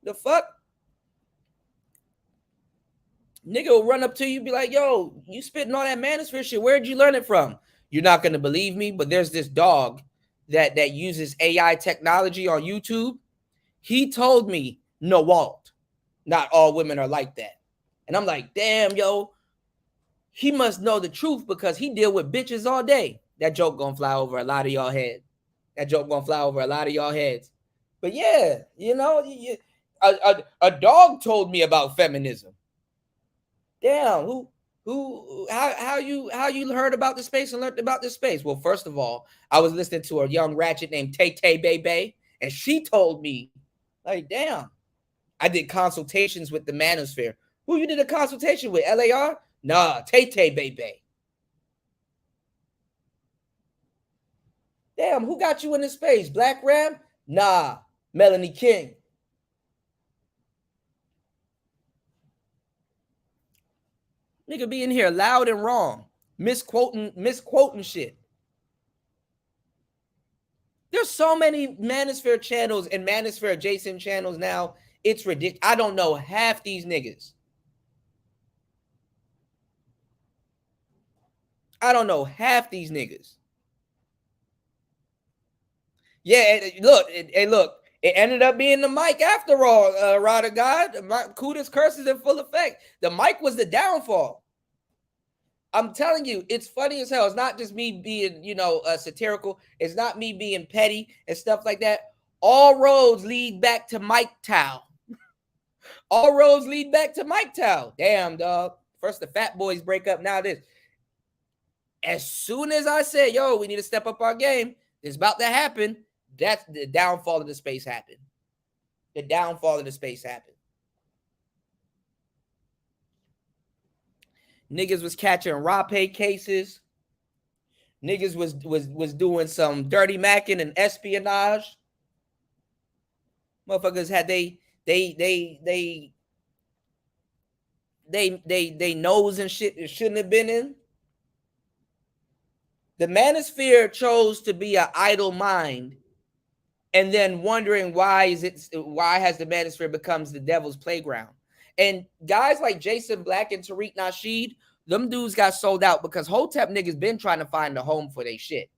S4: The fuck? Nigga will run up to you, be like, yo, you spitting all that Manosphere shit. Where'd you learn it from? You're not going to believe me, but there's this dog that uses AI technology on YouTube. He told me, no, Walt, not all women are like that. And I'm like, damn, yo, he must know the truth because he deal with bitches all day. That joke gonna fly over a lot of y'all heads. That joke gonna fly over a lot of y'all heads. But yeah, you know, a dog told me about feminism. Damn, how you heard about the space and learned about this space? Well, first of all, I was listening to a young ratchet named Tay Tay Bebe, and she told me, like, damn, I did consultations with the Manosphere. Who you did a consultation with? LAR? Nah, Tay Tay Bebe. Damn, who got you in this space? Black Ram? Nah, Melanie King. Nigga be in here loud and wrong, misquoting shit. There's so many Manosphere channels and Manosphere adjacent channels now. It's ridiculous. I don't know half these niggas. I don't know half these niggas. Yeah, look, it ended up being the mic after all, Rod of God. Kuda's curses in full effect. The mic was the downfall. I'm telling you, it's funny as hell. It's not just me being, you know, satirical. It's not me being petty and stuff like that. All roads lead back to Mike Tao. All roads lead back to Mike Tao. Damn, dog. First the fat boys break up. Now this. As soon as I said, yo, we need to step up our game, it's about to happen. That's the downfall of the space happened. The downfall of the space happened. Niggas was catching rape cases. Niggas was doing some dirty macking and espionage. Motherfuckers had they they nose and shit it shouldn't have been in. The Manosphere chose to be an idle mind, and then wondering why has the Manosphere becomes the devil's playground. And guys like Jason Black and Tariq Nasheed, them dudes got sold out because Hotep niggas been trying to find a home for their shit.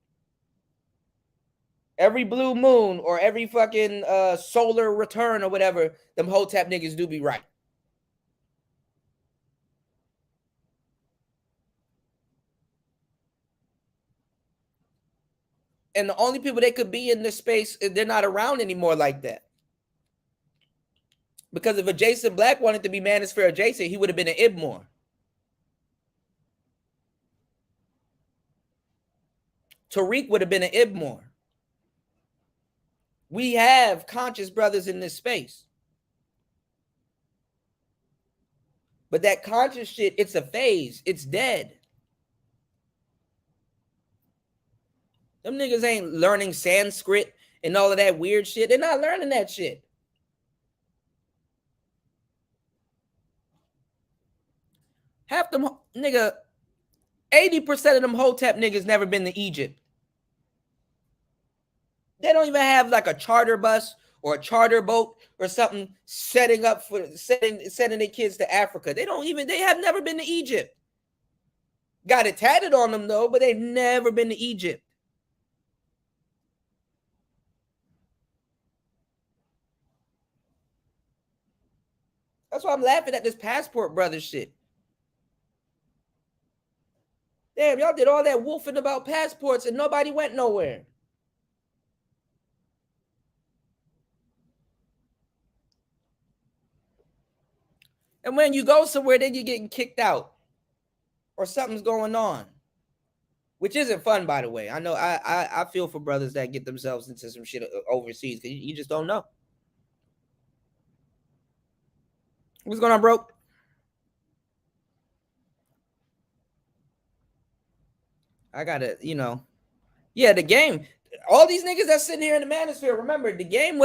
S4: Every blue moon or every fucking solar return or whatever, them Hotep niggas do be right. And the only people they could be in this space, they're not around anymore like that. Because if a Jason Black wanted to be Manosphere adjacent, he would have been an Ibmore. Tariq would have been an Ibmore. We have conscious brothers in this space. But that conscious shit, it's a phase. It's dead. Them niggas ain't learning Sanskrit and all of that weird shit. They're not learning that shit. Half them, nigga, 80% of them Hotep niggas never been to Egypt. They don't even have like a charter bus or a charter boat or something setting up for sending their kids to Africa. They have never been to Egypt. Got it tatted on them though, but they've never been to Egypt. That's why I'm laughing at this passport brother shit. Damn, y'all did all that wolfing about passports and nobody went nowhere. And when you go somewhere, then you're getting kicked out or something's going on, which isn't fun, by the way. I know I feel for brothers that get themselves into some shit overseas because you just don't know. What's going on, bro? I gotta, yeah, the game. All these niggas that's sitting here in the Manosphere, remember, the game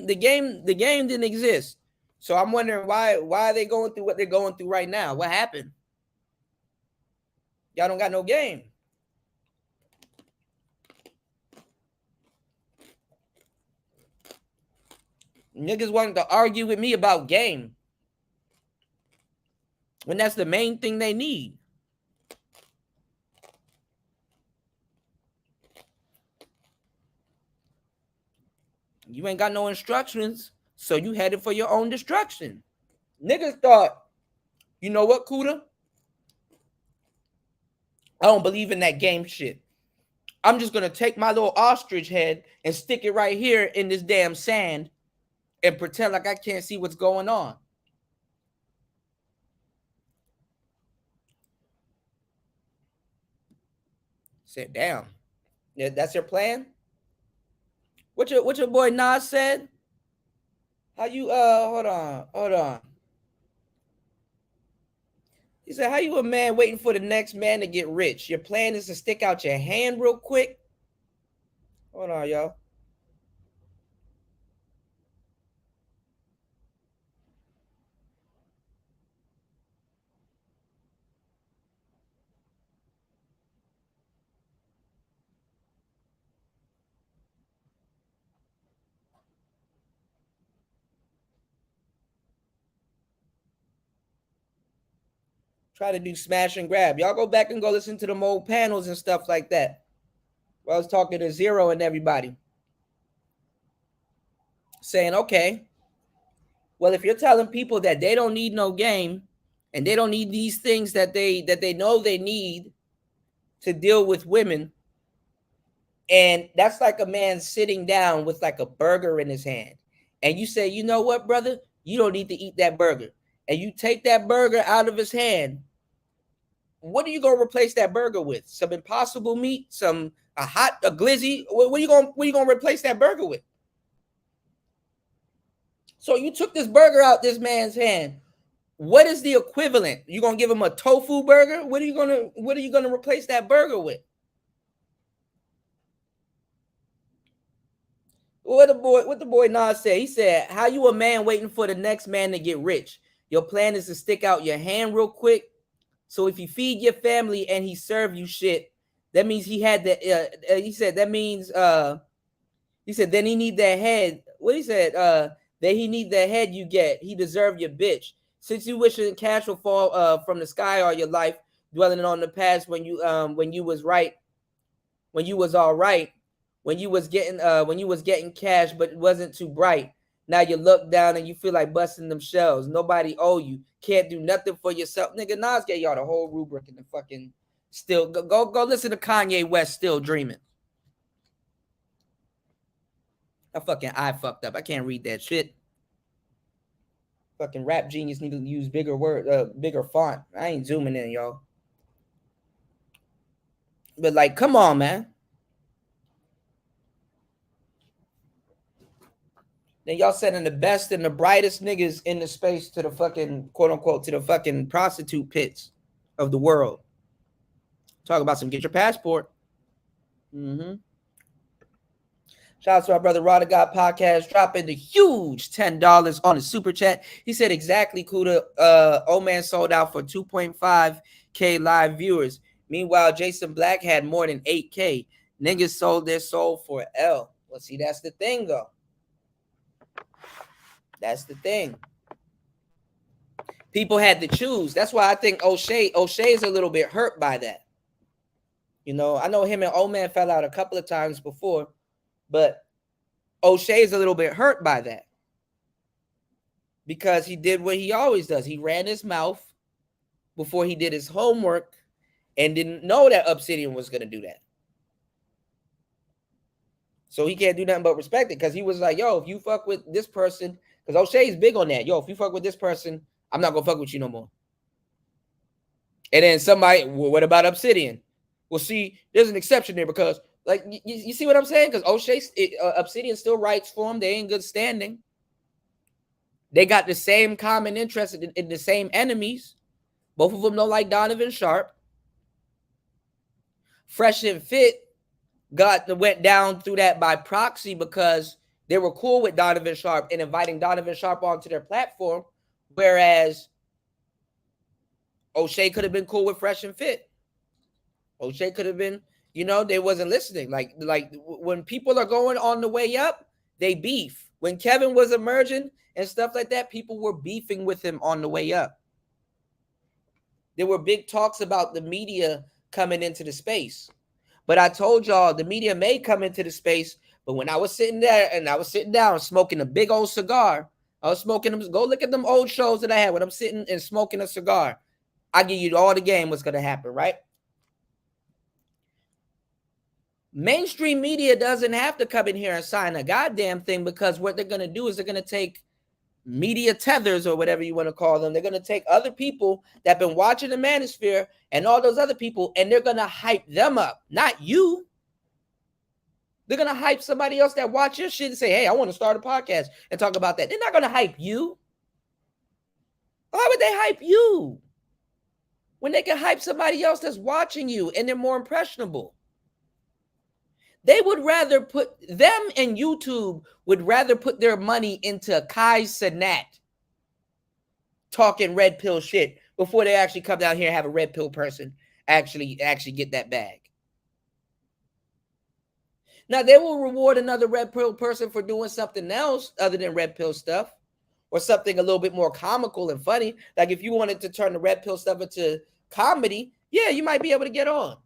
S4: didn't exist. So I'm wondering why are they going through what they're going through right now? What happened? Y'all don't got no game. Niggas wanting to argue with me about game when that's the main thing they need. You ain't got no instructions, so you headed for your own destruction. Niggas thought, you know what, Kuda? I don't believe in that game shit. I'm just going to take my little ostrich head and stick it right here in this damn sand and pretend like I can't see what's going on. Said, damn. Yeah, that's your plan? What your boy Nas said? How you hold on. He said, how you a man waiting for the next man to get rich? Your plan is to stick out your hand real quick? Hold on, y'all. Try to do smash and grab. Y'all go back and go listen to the old panels and stuff like that. I was talking to Zero and everybody. Saying, okay, well, if you're telling people that they don't need no game and they don't need these things that they know they need to deal with women, and that's like a man sitting down with like a burger in his hand, and you say, you know what, brother, you don't need to eat that burger, and you take that burger out of his hand, what are you gonna replace that burger with? Some Impossible meat, a glizzy? What are you gonna replace that burger with? So you took this burger out this man's hand. What is the equivalent? You gonna give him a tofu burger? What are you gonna replace that burger with? What the boy Nas said? He said, how you a man waiting for the next man to get rich? Your plan is to stick out your hand real quick. So if you feed your family and he serve you shit, that means he had the. He said that means. He said then he need that head. What he said? That he need that head you get. He deserve your bitch. Since you wishing cash will fall from the sky all your life, dwelling on the past when you was right, when you was all right, when you was getting cash but it wasn't too bright. Now you look down and you feel like busting them shells. Nobody owe you. Can't do nothing for yourself. Nigga, Nas gave y'all the whole rubric and the fucking still go listen to Kanye West Still Dreaming. I fucked up. I can't read that shit. Fucking Rap Genius need to use bigger font. I ain't zooming in, y'all. But like, come on, man. Then y'all sending the best and the brightest niggas in the space to the fucking quote unquote to the fucking prostitute pits of the world. Talk about some get your passport. Shout out to our brother Rada God Podcast dropping the huge $10 on the super chat. He said exactly, Kuda. Old man sold out for 2.5K live viewers. Meanwhile, Jason Black had more than 8K. Niggas sold their soul for L. Well, see, that's the thing, though. That's the thing. People had to choose. That's why I think O'Shea's a little bit hurt by that. You know, I know him and Old Man fell out a couple of times before, but O'Shea's a little bit hurt by that because he did what he always does. He ran his mouth before he did his homework and didn't know that Obsidian was going to do that. So he can't do nothing but respect it because he was like, yo, if you fuck with this person, because O'Shea's big on that. Yo, if you fuck with this person, I'm not going to fuck with you no more. And then somebody, well, what about Obsidian? Well, see, there's an exception there because, like, you see what I'm saying? Because Obsidian still writes for him. They ain't good standing. They got the same common interest in the same enemies. Both of them don't like Donovan Sharp. Fresh and Fit went down through that by proxy because they were cool with Donovan Sharp and inviting Donovan Sharp onto their platform, whereas O'Shea could have been cool with Fresh and Fit. O'Shea could have been, you know, they wasn't listening. Like when people are going on the way up, they beef. When Kevin was emerging and stuff like that, people were beefing with him on the way up. There were big talks about the media coming into the space. But I told y'all the media may come into the space, but when I was sitting there and I was sitting down smoking a big old cigar, I was smoking them. Go look at them old shows that I had when I'm sitting and smoking a cigar. I give you all the game what's going to happen, right? Mainstream media doesn't have to come in here and sign a goddamn thing because what they're going to do is they're going to take media tethers or whatever you want to call them. They're going to take other people that have been watching the Manosphere and all those other people, and they're going to hype them up, not you. They're going to hype somebody else that watch your shit and say, hey, I want to start a podcast and talk about that. They're not going to hype you. Why would they hype you when they can hype somebody else that's watching you and they're more impressionable? They would rather put them and YouTube would rather put their money into Kai Cenat talking red pill shit before they actually come down here and have a red pill person actually get that bag. Now they will reward another red pill person for doing something else other than red pill stuff or something a little bit more comical and funny. Like if you wanted to turn the red pill stuff into comedy, yeah, you might be able to get on.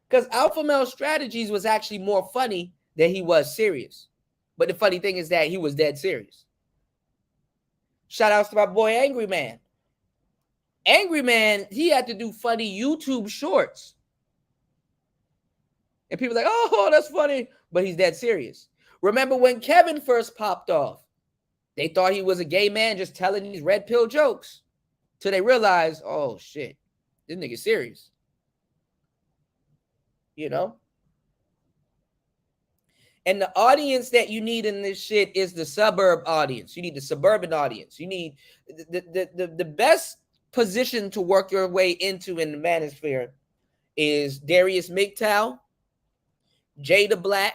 S4: Because Alpha Male Strategies was actually more funny than he was serious. But the funny thing is that he was dead serious. Shout outs to my boy Angry Man. Angry Man, he had to do funny YouTube shorts. And people are like, oh, that's funny. But he's dead serious. Remember when Kevin first popped off? They thought he was a gay man just telling these red pill jokes. Till they realized, oh, shit, this nigga's serious. You know? And the audience that you need in this shit is the suburb audience. You need the suburban audience. You need the best position to work your way into in the Manosphere is Darius MGTOW, Jada Black,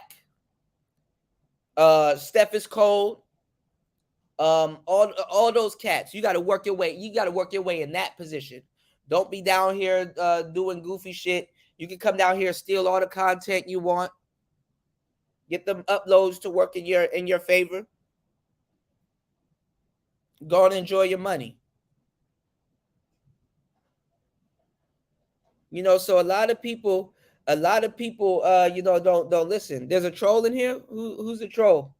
S4: Steph is Cold, All those cats. You got to work your way. You got to work your way in that position. Don't be down here doing goofy shit. You can come down here, steal all the content you want, get them uploads to work in your favor. Go and enjoy your money. You know, so a lot of people, you know, don't listen. There's a troll in here. Who's the troll?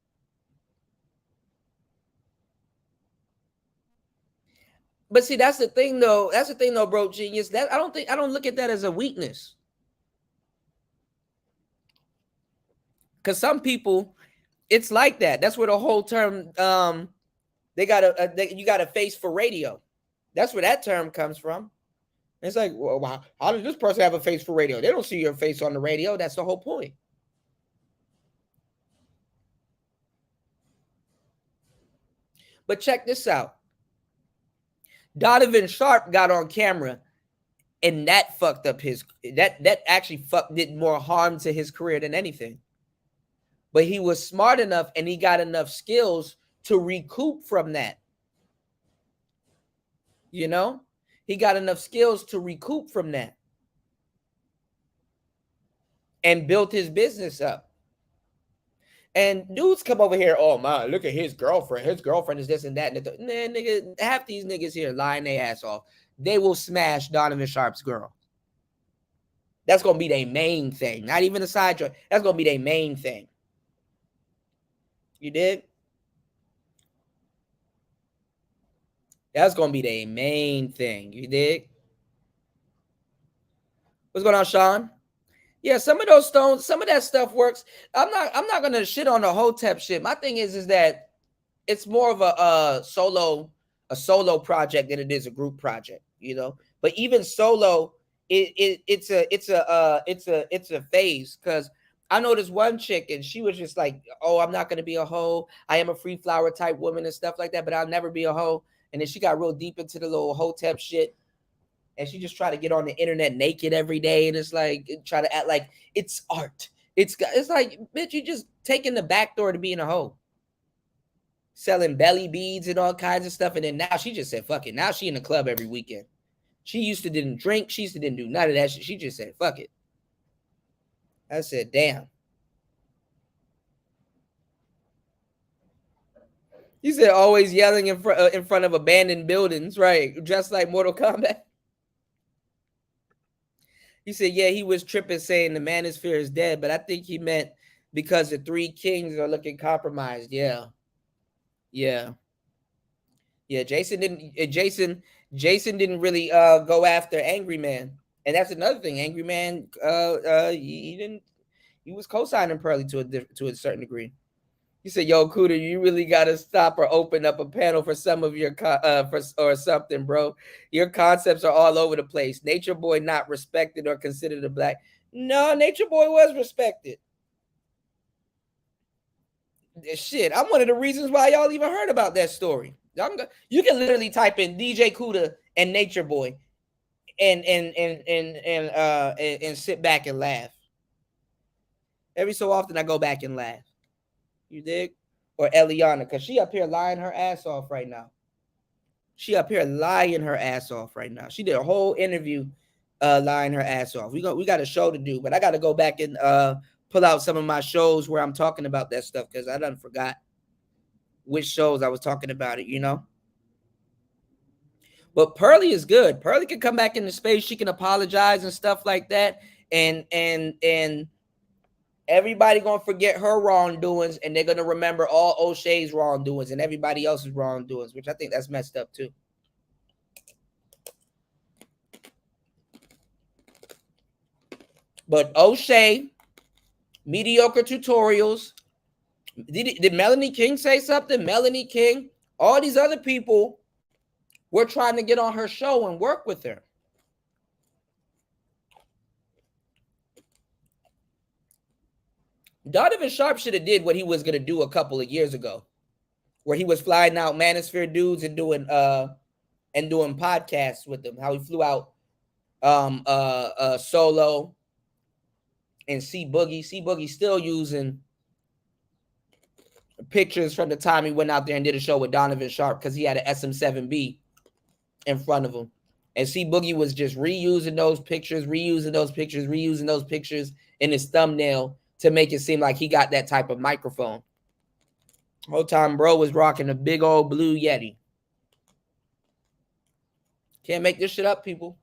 S4: But see, that's the thing, though. That's the thing, though, bro, genius. That I don't look at that as a weakness. Because some people, it's like that. That's where the whole term you got a face for radio. That's where that term comes from. It's like, well, how does this person have a face for radio? They don't see your face on the radio. That's the whole point. But check this out. Donovan Sharp got on camera, and that fucked up that actually did more harm to his career than anything. But he was smart enough and he got enough skills to recoup from that. You know? He got enough skills to recoup from that and built his business up. And dudes come over here, oh man, look at his girlfriend. His girlfriend is this and that. Nah, nigga, half these niggas here lying their ass off. They will smash Donovan Sharp's girl. That's going to be their main thing. Not even a side joint. That's going to be their main thing. You did? That's going to be their main thing. You dig? What's going on, Sean? Yeah, some of those stones, some of that stuff works. I'm not going to shit on the Hotep shit. My thing is that it's more of a solo project than it is a group project, you know? But even solo, it's a phase, because I know this one chick and she was just like, oh, I'm not going to be a hoe. I am a free flower type woman and stuff like that, but I'll never be a hoe. And then she got real deep into the little Hotep shit. And she just tried to get on the internet naked every day. And it's like, try to act like it's art. It's like, bitch, you just taking the back door to being a hoe. Selling belly beads and all kinds of stuff. And then now she just said, fuck it. Now she in the club every weekend. She used to didn't drink. She used to didn't do none of that shit. She just said, fuck it. I said, damn. You said always yelling in front of abandoned buildings, right? Just like Mortal Kombat. He said, yeah, he was tripping saying the Manosphere is dead, but I think he meant because the three kings are looking compromised. Yeah. Jason didn't really go after Angry Man. And that's another thing. Angry Man, he was co-signing Pearly to a certain degree. He said, yo, Cooter, you really got to stop or open up a panel for some of your, or something, bro. Your concepts are all over the place. Nature Boy not respected or considered a black. No, Nature Boy was respected. Shit, I'm one of the reasons why y'all even heard about that story. You can literally type in DJ Cooter and Nature Boy and sit back and laugh. Every so often I go back and laugh. You dig? Or Eliana, because she up here lying her ass off right now. She up here lying her ass off right now. She did a whole interview lying her ass off. We got a show to do, but I got to go back and pull out some of my shows where I'm talking about that stuff, because I done forgot which shows I was talking about it, you know? But Pearly is good. Pearly can come back into space. She can apologize and stuff like that. And everybody gonna forget her wrongdoings, and they're gonna remember all O'Shea's wrongdoings and everybody else's wrongdoings, which I think that's messed up too. But O'Shea, mediocre tutorials. Did Melanie King say something? Melanie King, all these other people were trying to get on her show and work with her. Donovan Sharp should have did what he was going to do a couple of years ago, where he was flying out Manosphere dudes and doing podcasts with them. How he flew out Solo and C Boogie. C Boogie still using pictures from the time he went out there and did a show with Donovan Sharp because he had an SM7B in front of him. And C Boogie was just reusing those pictures in his thumbnail to make it seem like he got that type of microphone. Whole time bro was rocking a big old blue Yeti. Can't make this shit up, people.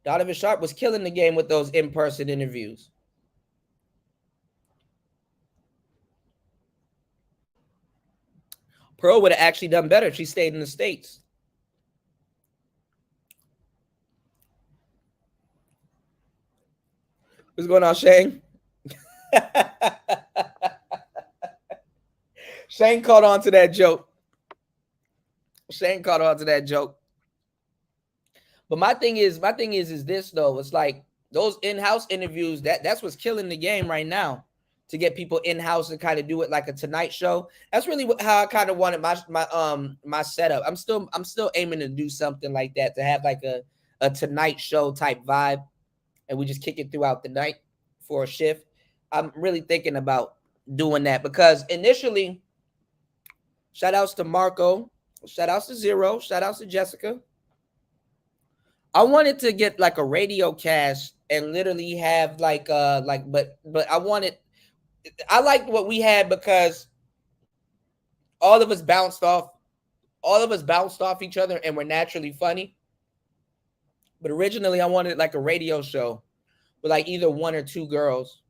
S4: Donovan Sharp was killing the game with those in-person interviews. Pearl would have actually done better if she stayed in the States. What's going on, Shane? Shane caught on to that joke. But my thing is this though. It's like those in-house interviews, that's what's killing the game right now. To get people in-house and kind of do it like a Tonight Show. That's really how I kind of wanted my setup. I'm still aiming to do something like that, to have like a Tonight Show type vibe, and we just kick it throughout the night for a shift. I'm really thinking about doing that because initially, shout outs to Marco, shout outs to Zero, shout outs to Jessica. I wanted to get like a radio cast and literally have but I liked what we had because all of us bounced off each other and were naturally funny. But originally I wanted like a radio show with like either one or two girls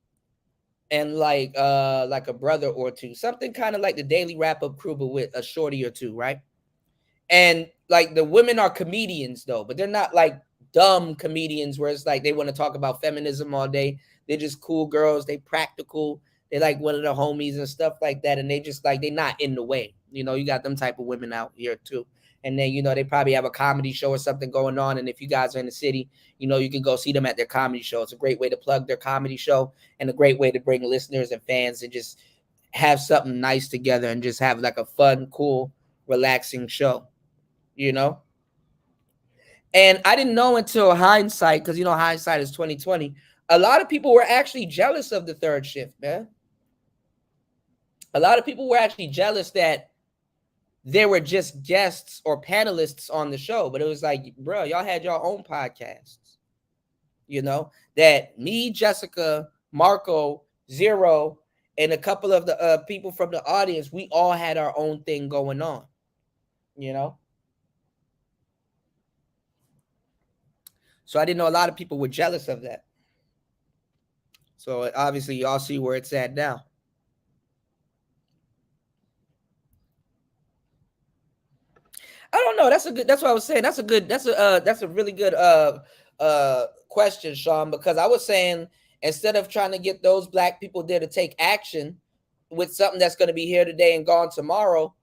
S4: and like a brother or two, something kind of like the Daily Wrap Up Crew, but with a shorty or two, right? And like the women are comedians though, but they're not like dumb comedians where it's like they want to talk about feminism all day. They're just cool girls. They practical. They like one of the homies and stuff like that. And they just like, they're not in the way. You know, you got them type of women out here too. And then, you know, they probably have a comedy show or something going on. And if you guys are in the city, you know, you can go see them at their comedy show. It's a great way to plug their comedy show and a great way to bring listeners and fans and just have something nice together and just have like a fun, cool, relaxing show, you know? And I didn't know until hindsight, because, you know, hindsight is 2020. A lot of people were actually jealous of the third shift, man. A lot of people were actually jealous that there were just guests or panelists on the show. But it was like, bro, y'all had your own podcasts. You know, that me, Jessica, Marco, Zero, and a couple of the people from the audience, we all had our own thing going on, you know? So I didn't know a lot of people were jealous of that. So obviously y'all see where it's at now. I don't know. That's what I was saying. That's a really good question, Sean, because I was saying instead of trying to get those black people there to take action with something that's going to be here today and gone tomorrow,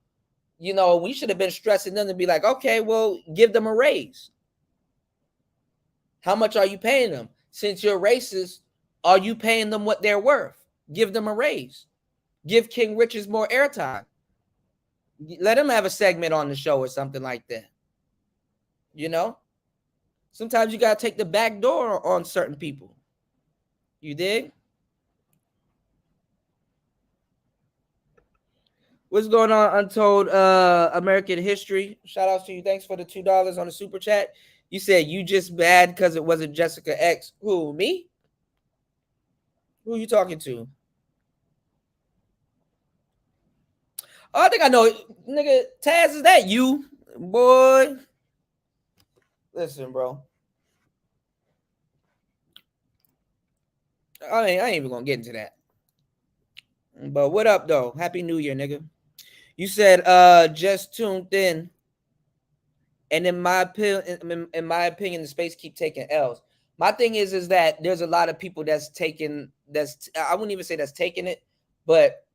S4: you know, we should have been stressing them to be like, okay, well, give them a raise. How much are you paying them? Since you're racist, are you paying them what they're worth? Give them a raise. Give King Richards more airtime. Let him have a segment on the show or something like that. You know? Sometimes you got to take the back door on certain people. You dig? What's going on, Untold American History? Shout out to you. Thanks for the $2 on the super chat. You said you just bad because it wasn't Jessica X. Who, me? Who are you talking to? Oh, I think I know. Nigga, Taz, is that you? Boy. Listen, bro. I ain't even going to get into that. But what up, though? Happy New Year, nigga. You said just tuned in. And in my opinion, the space keep taking L's. My thing is that there's a lot of people I wouldn't even say that's taking it, but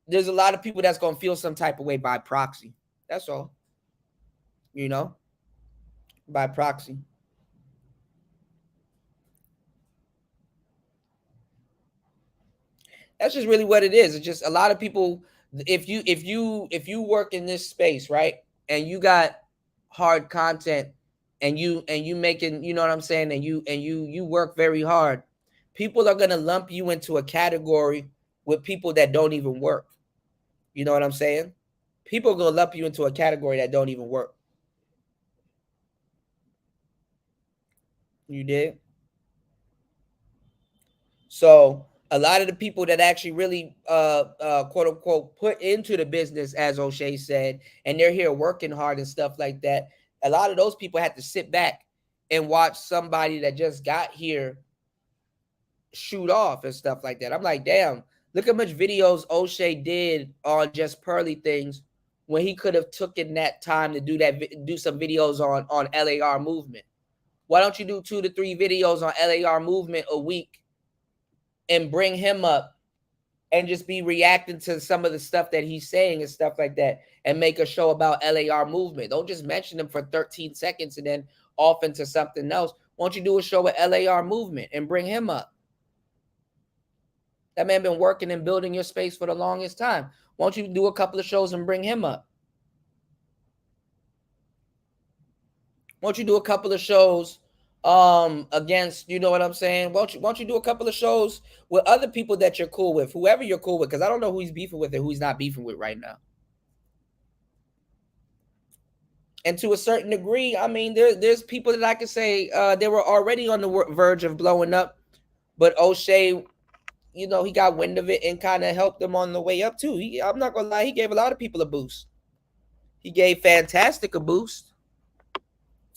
S4: there's a lot of people that's going to feel some type of way by proxy. That's all. You know? By proxy. That's just really what it is. It's just a lot of people, if you work in this space, right? And you got hard content and you making, you know what I'm saying, and you work very hard, people are going to lump you into a category with people that don't even work. You know what I'm saying? People are going to lump you into a category that don't even work. You did? So a lot of the people that actually really quote unquote put into the business, as O'Shea said, and they're here working hard and stuff like that, a lot of those people had to sit back and watch somebody that just got here shoot off and stuff like that. I'm like, damn, look how much videos O'Shea did on just Pearly things when he could have taken that time to do some videos on LAR movement. Why don't you do 2 to 3 videos on LAR movement a week and bring him up and just be reacting to some of the stuff that he's saying and stuff like that, and make a show about LAR movement? Don't just mention him for 13 seconds and then off into something else. Why don't you do a show with LAR movement and bring him up? That man been working and building your space for the longest time. Why don't you do a couple of shows and bring him up? Why don't you do a couple of shows against, you know what I'm saying? Why don't you do a couple of shows with other people that you're cool with, whoever you're cool with, because I don't know who he's beefing with and who he's not beefing with right now. And to a certain degree, I mean, there's people that I could say they were already on the verge of blowing up, but O'Shea, you know, he got wind of it and kind of helped them on the way up too. I'm not gonna lie, he gave a lot of people a boost. He gave Fantastic a boost.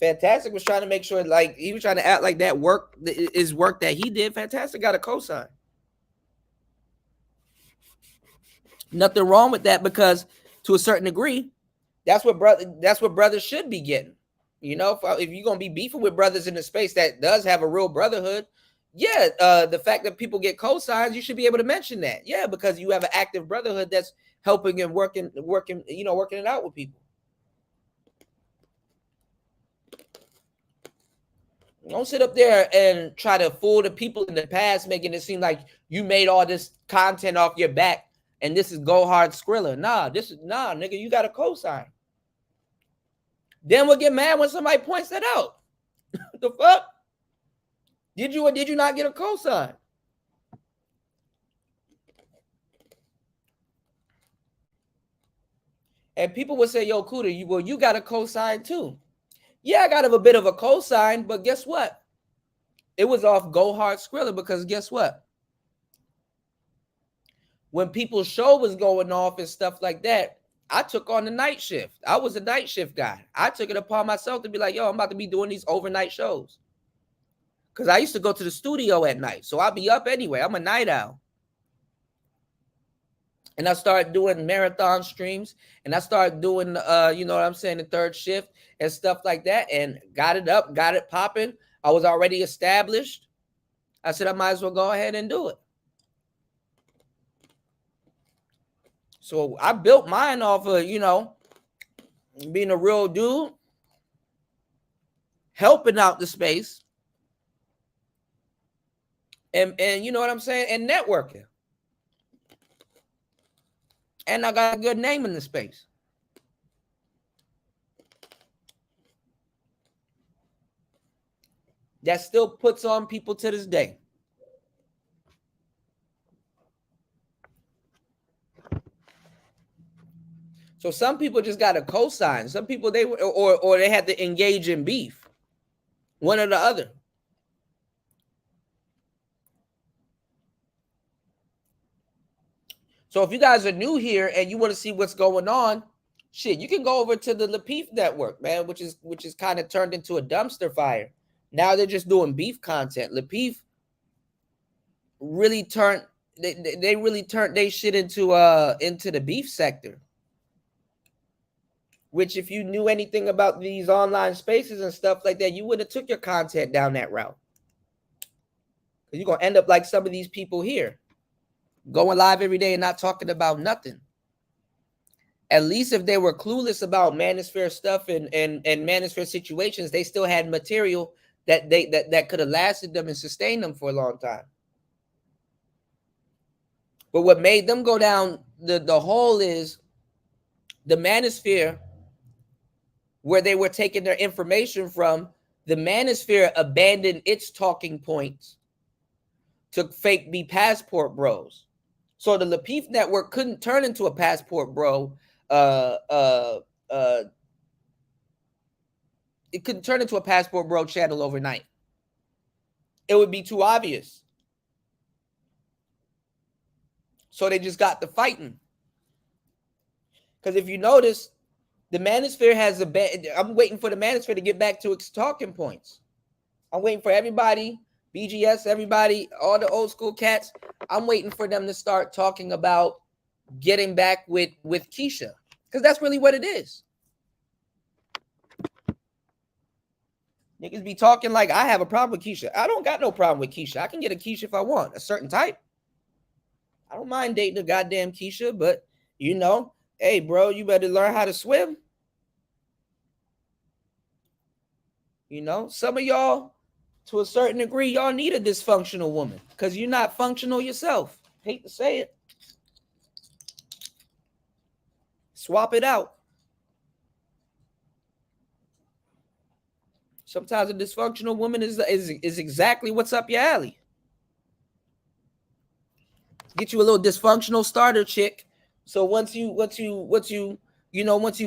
S4: Fantastic was trying to make sure, like, he was trying to act like that work is work that he did. Fantastic got a cosign. Nothing wrong with that, because to a certain degree, that's what brothers should be getting. You know, if you're gonna be beefing with brothers in the space that does have a real brotherhood, yeah, the fact that people get cosigns, you should be able to mention that. Yeah, because you have an active brotherhood that's helping and working it out with people. Don't sit up there and try to fool the people in the past, making it seem like you made all this content off your back and this is Go Hard Skrilla. Nah, nigga, you got a cosign. Then we'll get mad when somebody points that out. The fuck? Did you or did you not get a cosign? And people would say, yo, Kuda, you got a cosign too. Yeah, I got a bit of a cosign, but guess what? It was off Go Hard Skrilla, because guess what? When people's show was going off and stuff like that, I took on the night shift. I was a night shift guy. I took it upon myself to be like, yo, I'm about to be doing these overnight shows. Because I used to go to the studio at night. So I'll be up anyway. I'm a night owl. And I started doing marathon streams, and I started doing, you know what I'm saying, the third shift and stuff like that, and got it up, got it popping. I was already established. I said I might as well go ahead and do it. So I built mine off of, you know, being a real dude, helping out the space, and you know what I'm saying, and networking. And I got a good name in the space. That still puts on people to this day. So some people just got a cosign. Some people or they had to engage in beef. One or the other. So if you guys are new here and you want to see what's going on, shit, you can go over to the Lapeef network, man, which is kind of turned into a dumpster fire. Now they're just doing beef content. Lapeef really turned they really turned their shit into the beef sector. Which, if you knew anything about these online spaces and stuff like that, you would have took your content down that route. Because you're gonna end up like some of these people here, going live every day and not talking about nothing. At least if they were clueless about Manosphere stuff and Manosphere situations, they still had material that could have lasted them and sustained them for a long time. But what made them go down the hole is the Manosphere, where they were taking their information from. The Manosphere abandoned its talking points to fake be passport bros. So the Lapeef network couldn't turn into a passport bro. It couldn't turn into a passport bro channel overnight. It would be too obvious. So they just got to fighting. Because if you notice, the Manosphere has I'm waiting for the Manosphere to get back to its talking points. I'm waiting for everybody, BGS, everybody, all the old school cats. I'm waiting for them to start talking about getting back with Keisha. Because that's really what it is. Niggas be talking like I have a problem with Keisha. I don't got no problem with Keisha. I can get a Keisha if I want, a certain type. I don't mind dating a goddamn Keisha, but you know, hey, bro, you better learn how to swim. You know, some of y'all, to a certain degree, y'all need a dysfunctional woman because you're not functional yourself. Hate to say it. Swap it out. Sometimes a dysfunctional woman is exactly what's up your alley. Get you a little dysfunctional starter chick. So once you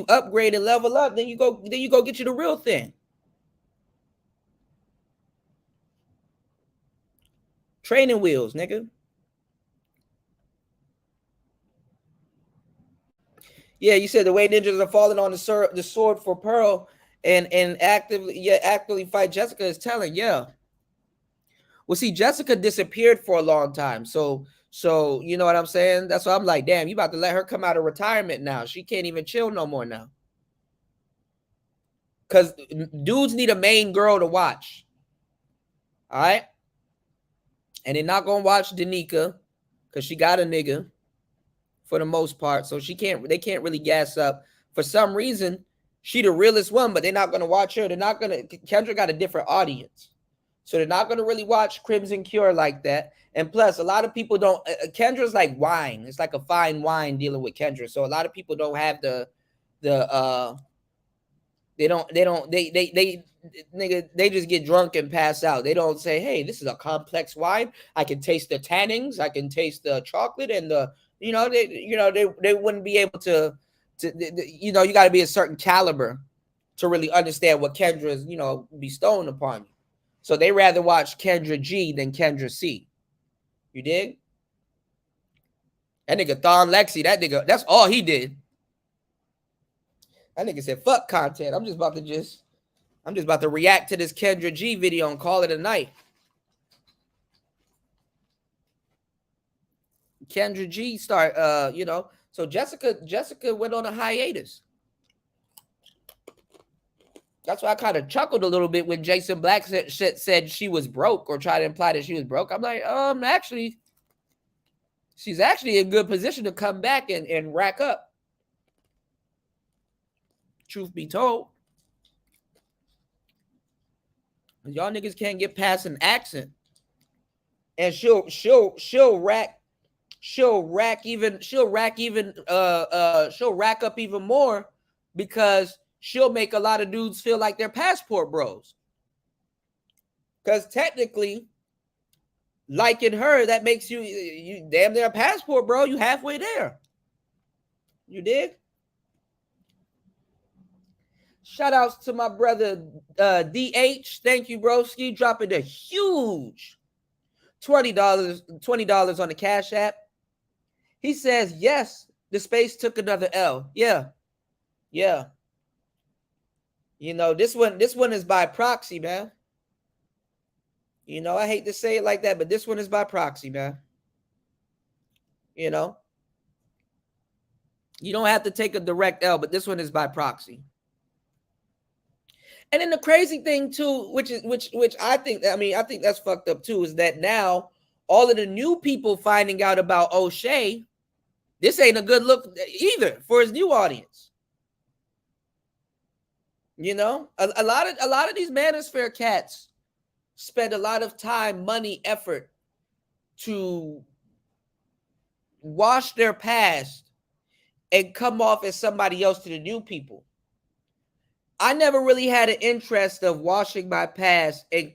S4: upgrade and level up, then you go get you the real thing. Training wheels, nigga. Yeah, you said the way ninjas are falling on the sword for Pearl and actively fight Jessica is telling. Yeah. Well, see, Jessica disappeared for a long time. So you know what I'm saying? That's why I'm like, damn, you about to let her come out of retirement now. She can't even chill no more now. Because dudes need a main girl to watch. All right? And they're not going to watch Danica because she got a nigga for the most part. So they can't really gas up. For some reason, she the realest one, but they're not going to watch her. Kendra got a different audience. So they're not going to really watch Crimson Cure like that. And plus, a lot of people don't. Kendra's like wine. It's like a fine wine dealing with Kendra. So a lot of people don't have they just get drunk and pass out. They don't say, hey, this is a complex wine. I can taste the tannins. I can taste the chocolate and they wouldn't be able to you got to be a certain caliber to really understand what Kendra's, bestowing upon you. So they rather watch Kendra G than Kendra C. You dig? That nigga Thon Lexi, that's all he did. That nigga said, fuck content. I'm just about to react to this Kendra G video and call it a night. Kendra G so Jessica went on a hiatus. That's why I kind of chuckled a little bit when Jason Black said she was broke or tried to imply that she was broke. I'm like, actually, she's actually in good position to come back and rack up. Truth be told. Y'all niggas can't get past an accent. And she'll rack up even more because she'll make a lot of dudes feel like they're passport bros. Because technically, liking her, that makes you damn near a passport bro. You halfway there. You dig? Shout outs to my brother DH. Thank you, broski. Dropping a huge $20 on the Cash App. He says, yes, the space took another L. Yeah. This one is by proxy, man. I hate to say it like that, but this one is by proxy, man. You don't have to take a direct L, but this one is by proxy. And then the crazy thing too, which I think that's fucked up too, is that now all of the new people finding out about O'Shea, this ain't a good look either for his new audience. A lot of these Manosphere cats spend a lot of time, money, effort to wash their past and come off as somebody else to the new people. I never really had an interest of washing my past and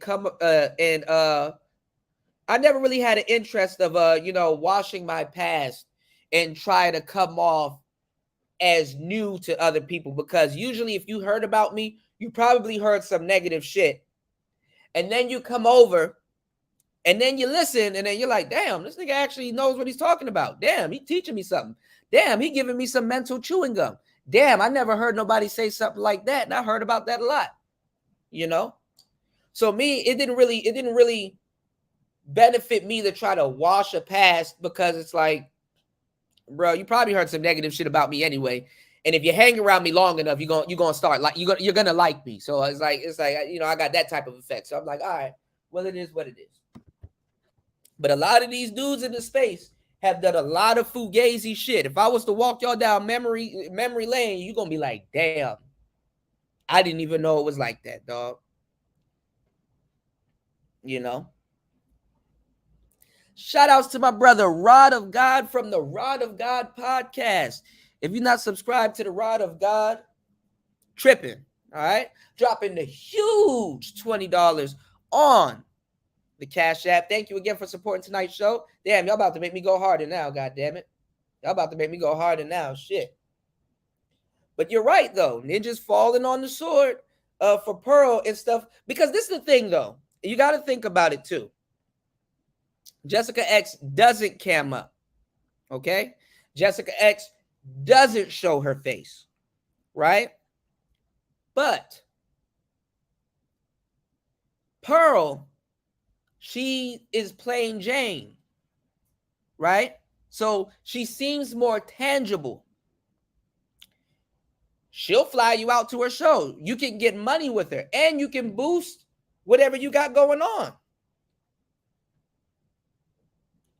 S4: I I never really had an interest of washing my past and try to come off as new to other people, because usually if you heard about me, you probably heard some negative shit. And then you come over and then you listen and then you're like, damn, this nigga actually knows what he's talking about. Damn, he teaching me something. Damn, he giving me some mental chewing gum. Damn, I never heard nobody say something like that. And I heard about that a lot, you know? So me, it didn't really benefit me to try to wash a past, because it's like, bro, you probably heard some negative shit about me anyway. And if you hang around me long enough, you're gonna start like you're gonna like me. So it's like I got that type of effect. So I'm like, all right, well, it is what it is. But a lot of these dudes in the space have done a lot of fugazi shit. If I was to walk y'all down memory lane, you're gonna be like, damn, I didn't even know it was like that, dog. You know? Shout outs to my brother Rod of God from the Rod of God podcast. If you're not subscribed to the Rod of God, tripping, all right? Dropping the huge $20 on the Cash App. Thank you again for supporting tonight's show. Damn, y'all about to make me go harder now, God damn it. Y'all about to make me go harder now, shit. But you're right, though. Ninja's falling on the sword for Pearl and stuff. Because this is the thing, though. You got to think about it, too. Jessica X doesn't cam up, okay? Jessica X doesn't show her face, right? But Pearl, she is plain Jane, right? So she seems more tangible. She'll fly you out to her show. You can get money with her, and you can boost whatever you got going on.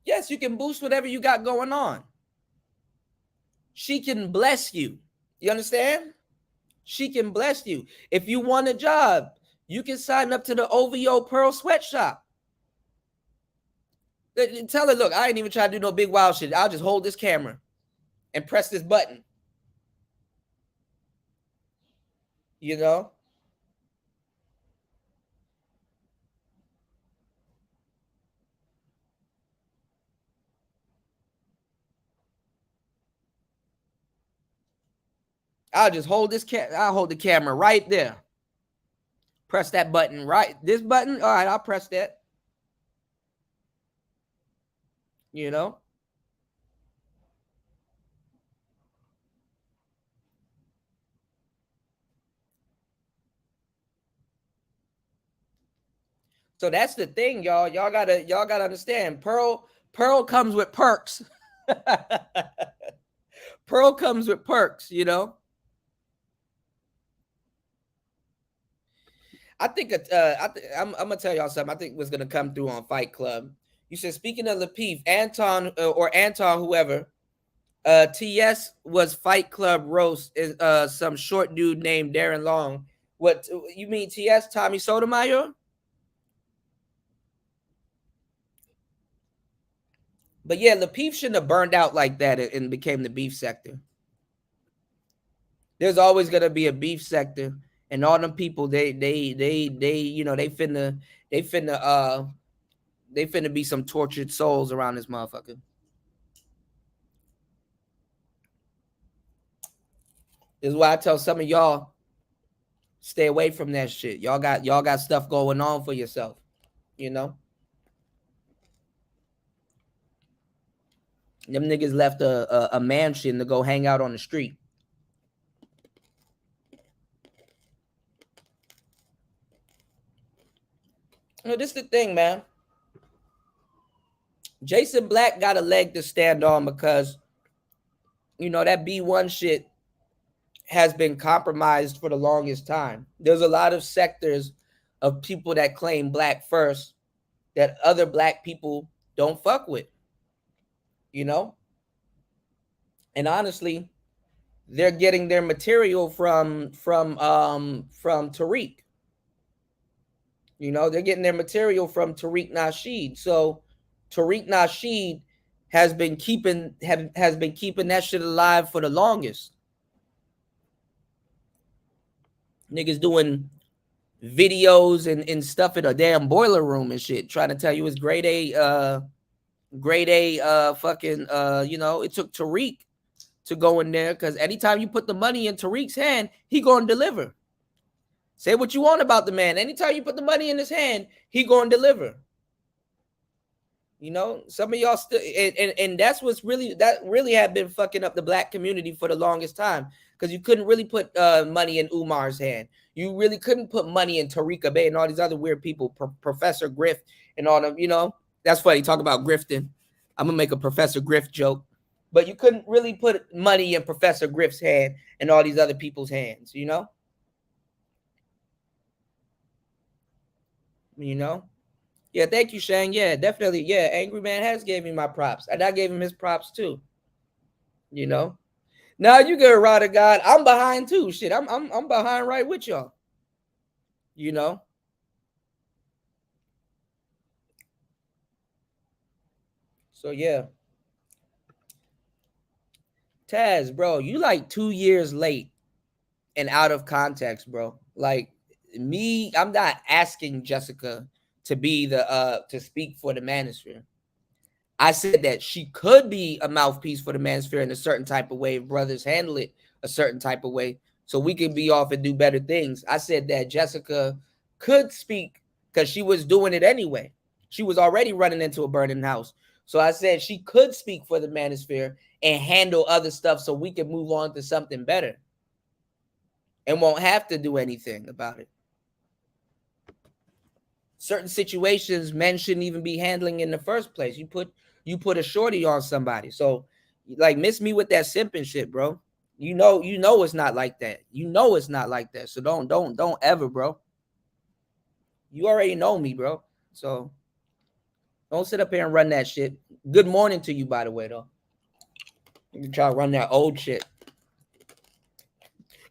S4: Yes, you can boost whatever you got going on. She can bless you. You understand? She can bless you. If you want a job, you can sign up to the OVO Pearl Sweatshop. Tell her, look, I ain't even trying to do no big wild shit. I'll just hold this camera and press this button. You know? I'll just hold this I'll hold the camera right there. Press that button, right? This button? All right, I'll press that. You know? So that's the thing, y'all. Y'all gotta understand. Pearl comes with perks. Pearl comes with perks, you know. I think I'm gonna tell y'all something. I think was gonna come through on Fight Club. You said, speaking of Lapeef, Anton, whoever, TS was Fight Club roast is some short dude named Darren Long. What you mean, TS, Tommy Sotomayor? But yeah, Lapeef shouldn't have burned out like that and became the beef sector. There's always gonna be a beef sector, and all them people they finna be some tortured souls around this motherfucker. This is why I tell some of y'all, stay away from that shit. Y'all got stuff going on for yourself, you know. Them niggas left a mansion to go hang out on the street. You know, this is the thing, man. Jason Black got a leg to stand on because, you know, that B1 shit has been compromised for the longest time. There's a lot of sectors of people that claim black first that other black people don't fuck with, you know? And honestly, they're getting their material from Tariq. You know, they're getting their material from Tariq Nasheed. So Tariq Nasheed has been keeping that shit alive for the longest. Niggas doing videos and stuff in a damn boiler room and shit, trying to tell you it's grade A, fucking, you know, it took Tariq to go in there because anytime you put the money in Tariq's hand, he gonna deliver. Say what you want about the man. Anytime you put the money in his hand, he gonna deliver. You know, some of y'all still, and that's what's really, that really had been fucking up the black community for the longest time, because you couldn't really put money in Umar's hand. You really couldn't put money in Tariqa Bey and all these other weird people, Professor Griff and all them. You know, that's funny. Talk about grifting. I'm gonna make a Professor Griff joke, but you couldn't really put money in Professor Griff's hand and all these other people's hands. You know. You know. Yeah, thank you, Shang. Yeah, definitely. Yeah, Angry Man has gave me my props, and I gave him his props too. You know. Now you get a rod of God. I'm behind too. Shit, I'm behind right with y'all. You know. So yeah. Taz, bro, you like 2 years late and out of context, bro. Like me, I'm not asking Jessica to be the to speak for the Manosphere. I said that she could be a mouthpiece for the Manosphere in a certain type of way if brothers handle it a certain type of way, so we can be off and do better things. I said that Jessica could speak because she was doing it anyway. She was already running into a burning house. So I said she could speak for the Manosphere and handle other stuff so we can move on to something better and won't have to do anything about it. Certain situations men shouldn't even be handling in the first place. You put a shorty on somebody. So like miss me with that simping shit, bro. You know it's not like that. You know it's not like that. So don't ever, bro. You already know me, bro. So don't sit up here and run that shit. Good morning to you, by the way, though. You try to run that old shit.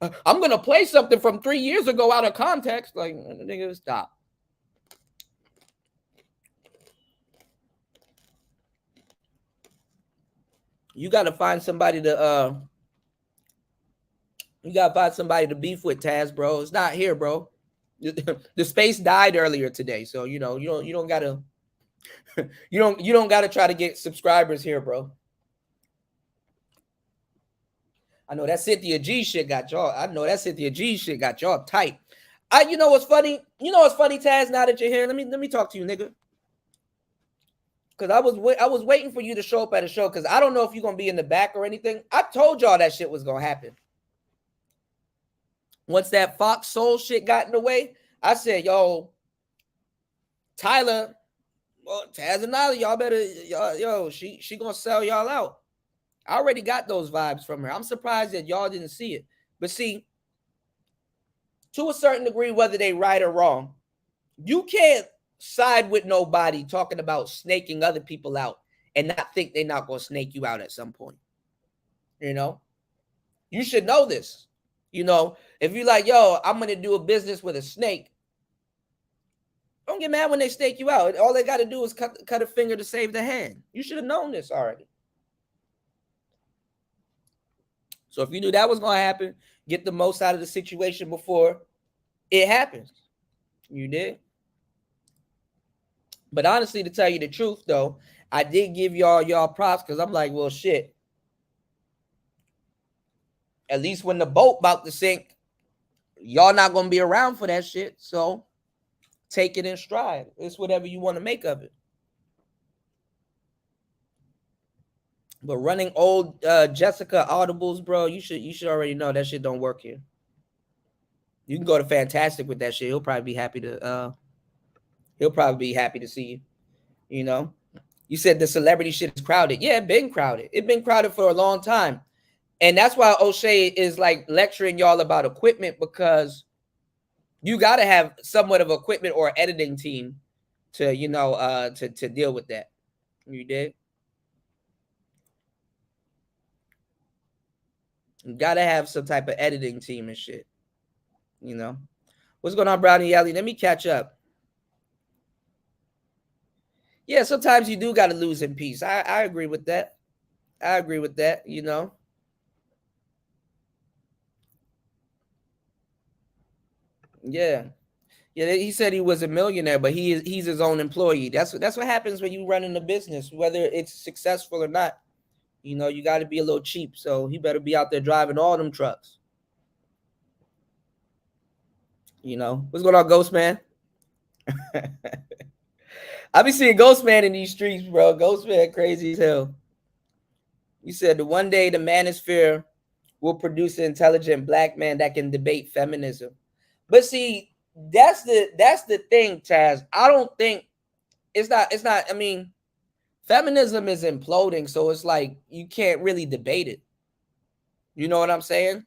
S4: I'm gonna play something from 3 years ago out of context. Like, nigga, stop. You gotta find somebody to beef with, Taz, bro. It's not here, bro. The space died earlier today, so you know you don't gotta you don't gotta try to get subscribers here, bro. I know that Cynthia G shit got y'all. I know that Cynthia G shit got y'all tight. You know what's funny? You know what's funny, Taz? Now that you're here, let me talk to you, nigga. Because I was waiting for you to show up at a show because I don't know if you're gonna be in the back or anything. I told y'all that shit was gonna happen. Once that Fox Soul shit got in the way, I said, yo, Tyler, well, Taz and Nolly, y'all better, she gonna sell y'all out. I already got those vibes from her. I'm surprised that y'all didn't see it. But see, to a certain degree, whether they right or wrong, you can't side with nobody talking about snaking other people out and not think they're not going to snake you out at some point. You know, you should know this. You know, if you're like, yo, I'm going to do a business with a snake, don't get mad when they snake you out. All they got to do is cut a finger to save the hand. You should have known this already. So if you knew that was going to happen, get the most out of the situation before it happens. You did. But honestly, to tell you the truth, though, I did give y'all props because I'm like, well, shit. At least when the boat about to sink, y'all not going to be around for that shit. So take it in stride. It's whatever you want to make of it. But running old Jessica audibles, bro, you should already know that shit don't work here. You can go to Fantastic with that shit. He'll probably be happy to see you. You know, you said the celebrity shit is crowded. Yeah, it been crowded. It's been crowded for a long time. And that's why O'Shea is like lecturing y'all about equipment, because you got to have somewhat of equipment or editing team to, you know, to deal with that. You did. You got to have some type of editing team and shit. You know, what's going on, Brownie Alley? Let me catch up. Yeah, sometimes you do got to lose in peace. I agree with that. I agree with that, you know. Yeah. Yeah, he said he was a millionaire, but he's his own employee. That's what happens when you run in a business, whether it's successful or not. You know, you got to be a little cheap, so he better be out there driving all them trucks. You know, what's going on, Ghost Man? I be seeing Ghost Man in these streets, bro. Ghost Man crazy as hell. You said the one day the Manosphere will produce an intelligent black man that can debate feminism. But see, that's the thing, Taz. I don't think it's not. I mean, feminism is imploding, so it's like you can't really debate it. You know what I'm saying?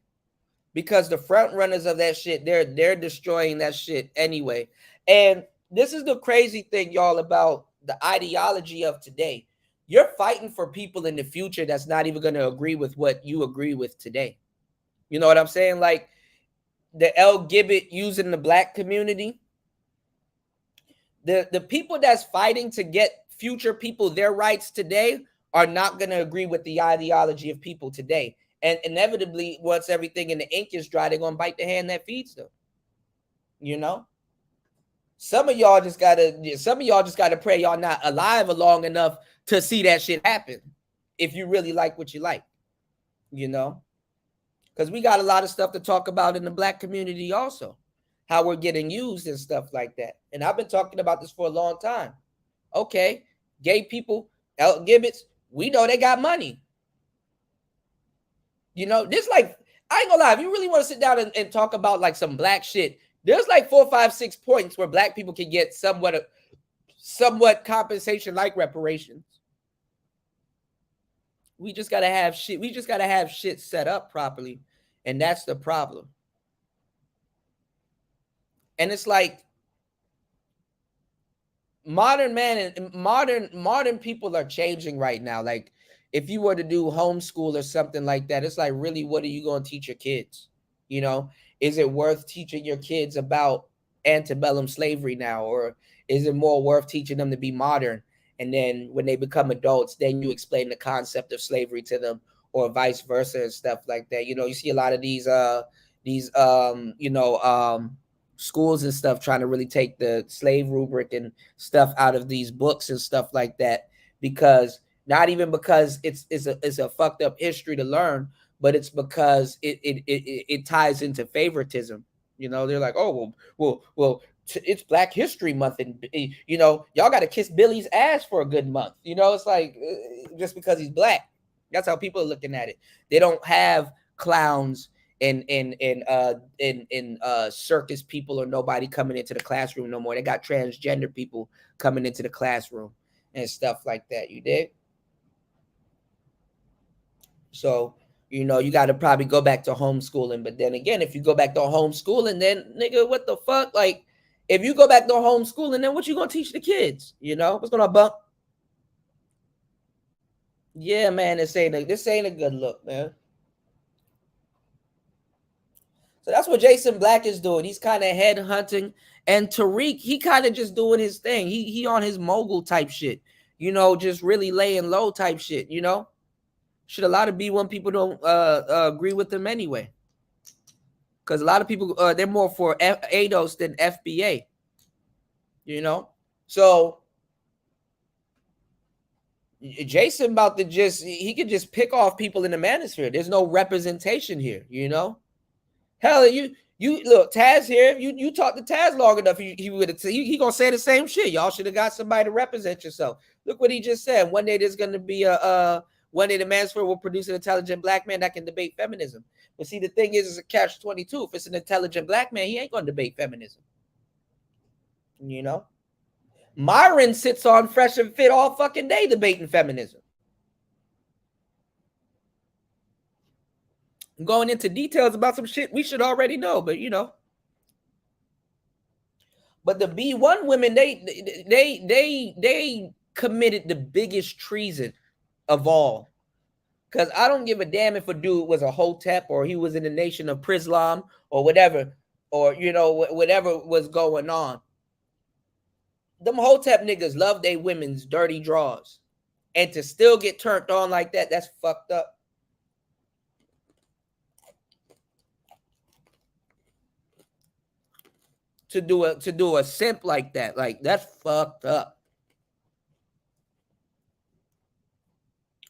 S4: Because the front runners of that shit, they're destroying that shit anyway. And this is the crazy thing, y'all, about the ideology of today. You're fighting for people in the future that's not even going to agree with what you agree with today. You know what I'm saying? Like the L Gibbet using the black community. The people that's fighting to get future people their rights today are not going to agree with the ideology of people today. And inevitably, once everything in the ink is dry, they're going to bite the hand that feeds them. You know? Some of y'all just gotta pray y'all not alive long enough to see that shit happen. If you really like what you like, you know? Because we got a lot of stuff to talk about in the black community also. How we're getting used and stuff like that. And I've been talking about this for a long time. Okay, gay people, L Gibbets, we know they got money. You know, this like, I ain't gonna lie, if you really want to sit down and talk about like some black shit, there's like 4, 5, 6 points where black people can get somewhat compensation like reparations. We just gotta have shit. We just gotta have shit set up properly, and that's the problem. And it's like modern people are changing right now. Like if you were to do homeschool or something like that, it's like, really, what are you going to teach your kids? You know, is it worth teaching your kids about antebellum slavery now, or is it more worth teaching them to be modern? And then when they become adults, then you explain the concept of slavery to them, or vice versa and stuff like that. You know, you see a lot of these schools and stuff trying to really take the slave rubric and stuff out of these books and stuff like that, because not even because it's a fucked up history to learn, but it's because it ties into favoritism. You know, they're like, oh well, it's Black History Month, and you know, y'all got to kiss Billy's ass for a good month. You know, it's like just because he's black. That's how people are looking at it. They don't have clowns and circus people or nobody coming into the classroom no more. They got transgender people coming into the classroom and stuff like that. You dig? So, you know, you got to probably go back to homeschooling. But then again, if you go back to homeschooling, then nigga, what the fuck? Like, if you go back to homeschooling, then what you gonna teach the kids? You know, what's going on, Bump? Yeah, man, this ain't a good look, man. So that's what Jason Black is doing. He's kind of head hunting, and Tariq, he kind of just doing his thing. He on his mogul type shit, you know, just really laying low type shit, you know. Should a lot of B1 people don't agree with him anyway, because a lot of people they're more for ADOS than FBA, you know. So Jason about to he could just pick off people in the Manosphere. There's no representation here, you know. Hell, you look, Taz here. You talk to Taz long enough, he gonna say the same shit. Y'all should have got somebody to represent yourself. Look what he just said. One day there's gonna be one day the Manosphere will produce an intelligent black man that can debate feminism. But see, the thing is, it's a catch-22. If it's an intelligent black man, he ain't gonna debate feminism. You know, Myron sits on Fresh and Fit all fucking day debating feminism. I'm going into details about some shit we should already know, but you know. But the B1 women, they committed the biggest treason of all. Because I don't give a damn if a dude was a hotep or he was in the nation of Prislam or whatever, or you know, whatever was going on. Them hotep niggas love they women's dirty draws. And to still get turned on like that, that's fucked up. to do a simp like that. Like, that's fucked up.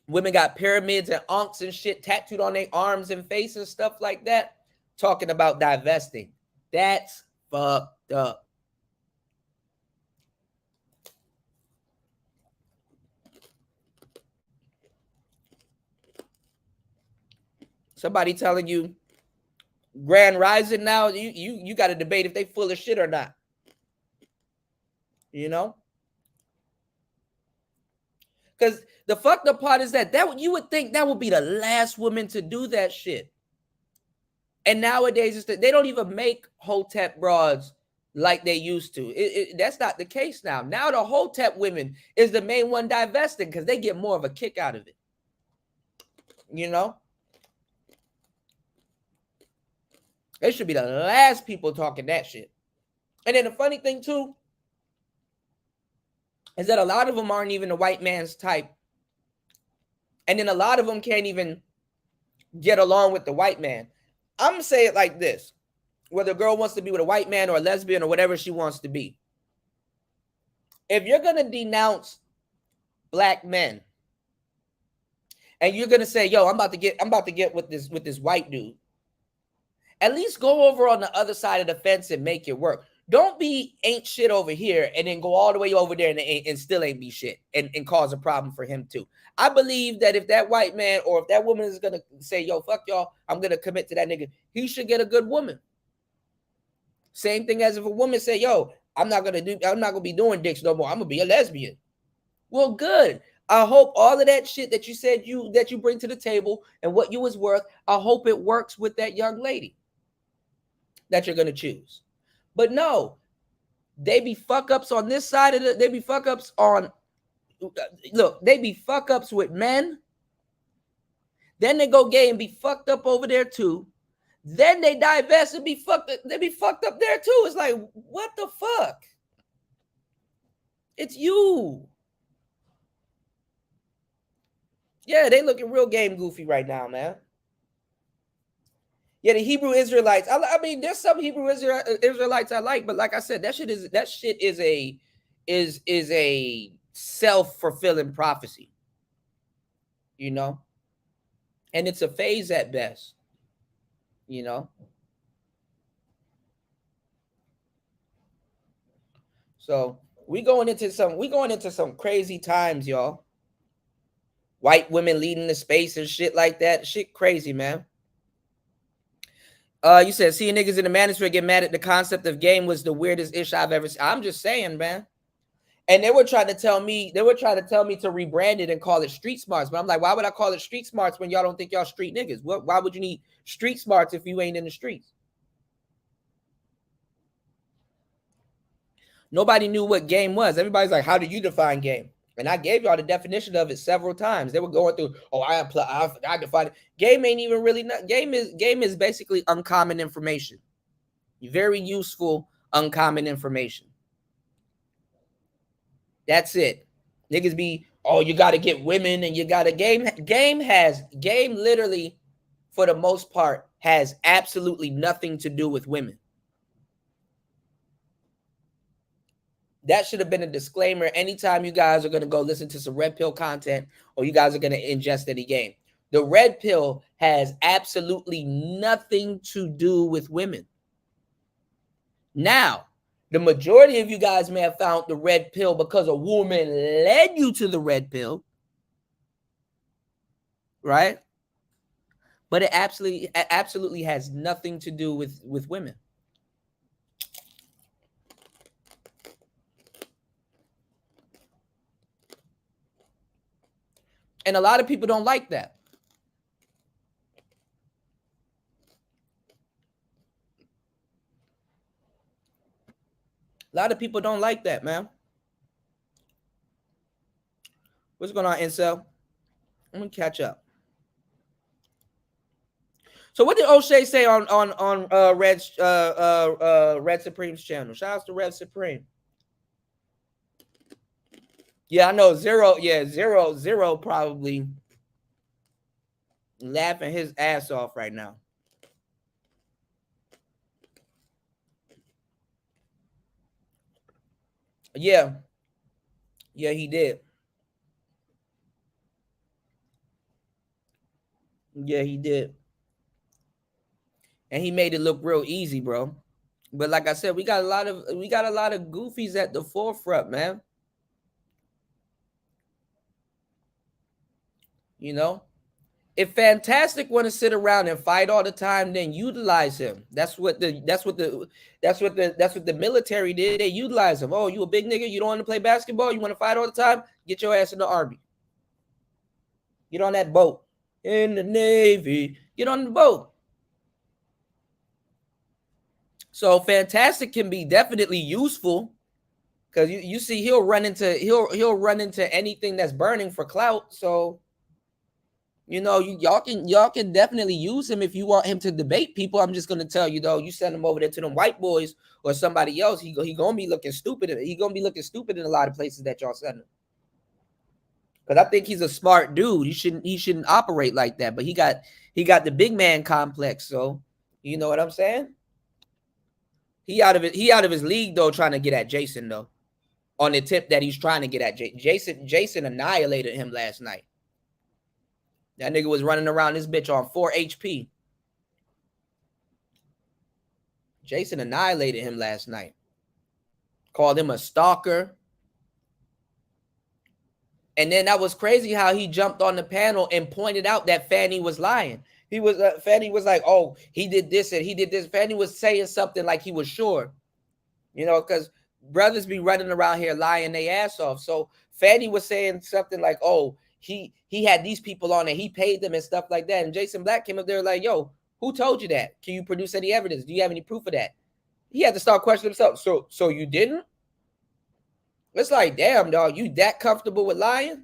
S4: Women got pyramids and ankhs and shit tattooed on their arms and face and stuff like that, talking about divesting. That's fucked up. Somebody telling you Grand Rising now, you got to debate if they full of shit or not. You know? Because the fucked up part is that you would think that would be the last woman to do that shit. And nowadays, they don't even make Hotep broads like they used to. That's not the case now. Now the Hotep women is the main one divesting because they get more of a kick out of it. You know? They should be the last people talking that shit. And then the funny thing, too, is that a lot of them aren't even the white man's type. And then a lot of them can't even get along with the white man. I'm going to say it like this. Whether a girl wants to be with a white man or a lesbian or whatever she wants to be. If you're going to denounce black men and you're going to say, yo, I'm about to get with this white dude, at least go over on the other side of the fence and make it work. Don't be ain't shit over here and then go all the way over there and still ain't be shit and cause a problem for him too. I believe that if that white man or if that woman is going to say, yo, fuck y'all, I'm going to commit to that nigga, he should get a good woman. Same thing as if a woman say, yo, I'm not going to be doing dicks no more. I'm going to be a lesbian. Well, good. I hope all of that shit that you said that you bring to the table and what you was worth, I hope it works with that young lady that you're going to choose. But no, they be fuck ups on this side of they be fuck ups on, look, they be fuck ups with men. Then they go gay and be fucked up over there too. Then they divest and be fucked up there too. It's like, what the fuck? It's you. Yeah, they looking real game goofy right now, man. Yeah, the Hebrew Israelites. I mean, there's some Hebrew Israelites I like, but like I said, that shit is a self-fulfilling prophecy. You know? And it's a phase at best. You know? So we going into some crazy times, y'all. White women leading the space and shit like that. Shit crazy, man. You said seeing niggas in the Manosphere get mad at the concept of game was the weirdest ish I've ever seen. I'm just saying, man. And they were trying to tell me to rebrand it and call it street smarts. But I'm like, why would I call it street smarts when y'all don't think y'all street niggas? Why would you need street smarts if you ain't in the streets? Nobody knew what game was. Everybody's like, how do you define game? And I gave y'all the definition of it several times. They were going through, I defined it. Game ain't even really not. Game is basically uncommon information. Very useful, uncommon information. That's it. Niggas be, you got to get women and you got to game. Game literally, for the most part, has absolutely nothing to do with women. That should have been a disclaimer anytime you guys are going to go listen to some red pill content or you guys are going to ingest any game. The red pill has absolutely nothing to do with women. Now, the majority of you guys may have found the red pill because a woman led you to the red pill, right? But it absolutely has nothing to do with women. And a lot of people don't like that. A lot of people don't like that, man. What's going on, Incel? I'm gonna catch up. So what did O'Shea say on Red Supreme's channel? Shout out to Red Supreme. Yeah, I know Zero probably laughing his ass off right now. Yeah. Yeah, he did. Yeah, he did. And he made it look real easy, bro. But like I said, we got a lot of goofies at the forefront, man. You know? If Fantastic want to sit around and fight all the time, then utilize him. That's what the military did. They utilize him. Oh, you a big nigga? You don't want to play basketball? You want to fight all the time? Get your ass in the army. Get on that boat. In the Navy. Get on the boat. So Fantastic can be definitely useful, because you see he'll run into anything that's burning for clout. So y'all can definitely use him if you want him to debate people. I'm just gonna tell you though, you send him over there to them white boys or somebody else, he gonna be looking stupid. He gonna be looking stupid in a lot of places that y'all send him. Because I think he's a smart dude. He shouldn't operate like that. But he got the big man complex. So you know what I'm saying? He out of his league though, trying to get at Jason though. On the tip that he's trying to get at Jason annihilated him last night. That nigga was running around this bitch on 4 HP. Jason annihilated him last night. Called him a stalker. And then that was crazy how he jumped on the panel and pointed out that Fanny was lying. Fanny was like, oh, he did this and he did this. Fanny was saying something like he was sure. Because brothers be running around here lying their ass off. So Fanny was saying something like, oh, he had these people on and he paid them and stuff like that. And Jason Black came up there like, yo, who told you that? Can you produce any evidence? Do you have any proof of that? He had to start questioning himself. So you didn't? It's like, damn, dog, you that comfortable with lying?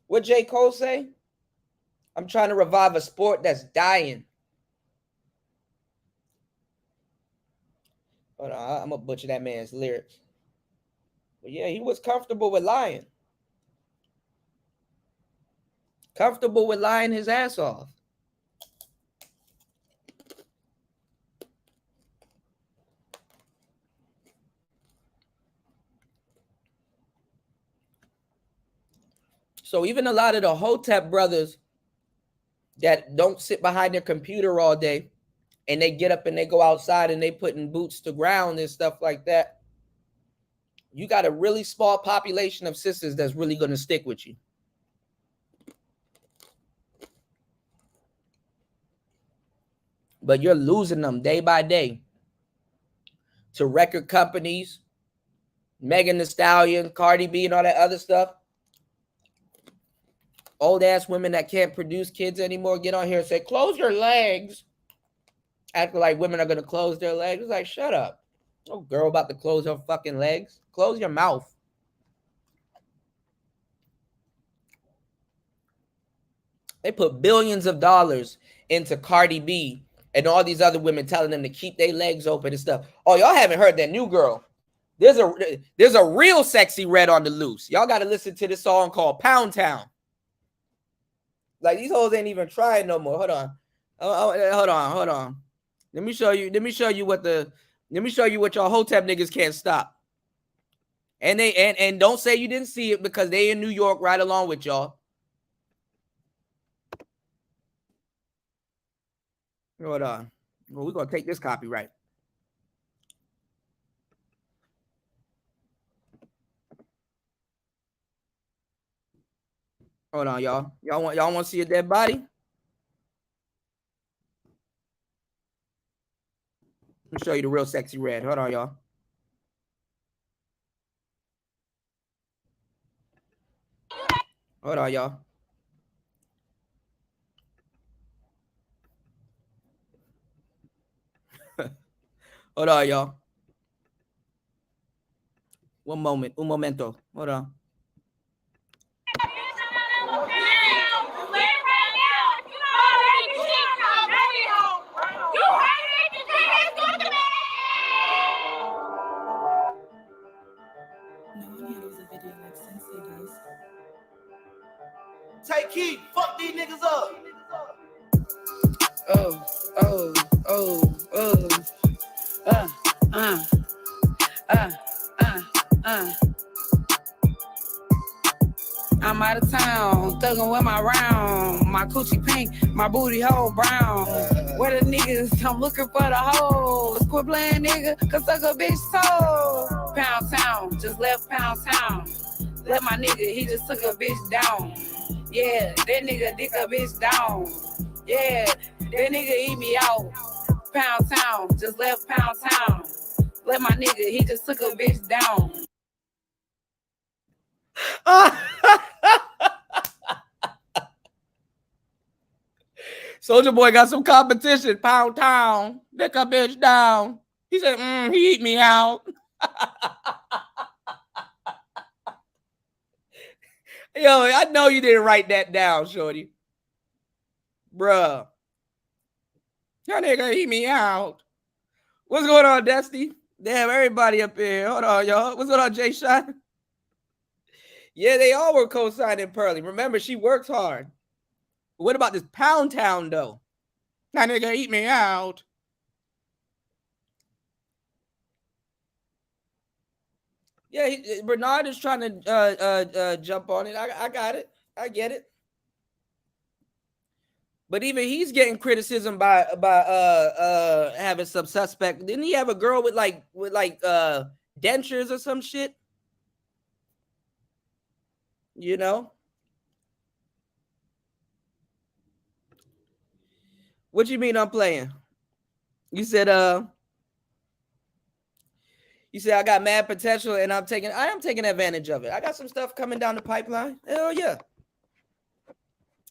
S4: What J. Cole say? I'm trying to revive a sport that's dying. Hold on, I'm going to butcher that man's lyrics. But yeah, he was comfortable with lying. Comfortable with lying his ass off. So even a lot of the Hotep brothers that don't sit behind their computer all day and they get up and they go outside and they putting boots to ground and stuff like that, you got a really small population of sisters that's really going to stick with you. But you're losing them day by day to record companies, Megan Thee Stallion, Cardi B, and all that other stuff. Old ass women that can't produce kids anymore get on here and say, close your legs. Acting like women are going to close their legs. It's like, shut up. No girl about to close her fucking legs. Close your mouth. They put billions of dollars into Cardi B and all these other women telling them to keep their legs open and stuff. Oh, y'all haven't heard that new girl. There's a real sexy red on the loose. Y'all got to listen to this song called Pound Town. Like, these hoes ain't even trying no more. Hold on. Hold on. Let me show you what y'all Hotep niggas can't stop. And don't say you didn't see it, because they in New York right along with y'all. Hold on. Well, we're gonna take this copyright. Hold on, y'all. Y'all want to see a dead body? Let me show you the real sexy red. Hold on, y'all. Hold on, y'all. Hold on, y'all. One moment. Un momento. Hold on.
S6: Take heat, fuck these niggas up.
S7: thuggin' with my round. My coochie pink, my booty hole brown. Where the niggas, I'm looking for the hoes. Quit playing nigga, cause suck a bitch soul. Pound town, just left Pound town. Let my nigga, he just took a bitch down. Yeah, that nigga dick a bitch down. Yeah, that nigga eat me out. Pound town, just left Pound town. Let my nigga, he just took a bitch down.
S4: Soldier Boy got some competition. Pound town, dick a bitch down. He said, he eat me out. Yo, I know you didn't write that down, shorty. Bruh. That nigga eat me out. What's going on, Dusty? Damn, everybody up here. Hold on, y'all. What's going on, Jay Shine? Yeah, they all were co-signing Pearly. Remember, she works hard. What about this Pound Town, though? That nigga eat me out. Yeah, Bernard is trying to jump on it. I got it. I get it. But even he's getting criticism by having some suspect. Didn't he have a girl with dentures or some shit? You know? What you mean I'm playing? You said I got mad potential and I am taking advantage of it. I got some stuff coming down the pipeline. Hell yeah.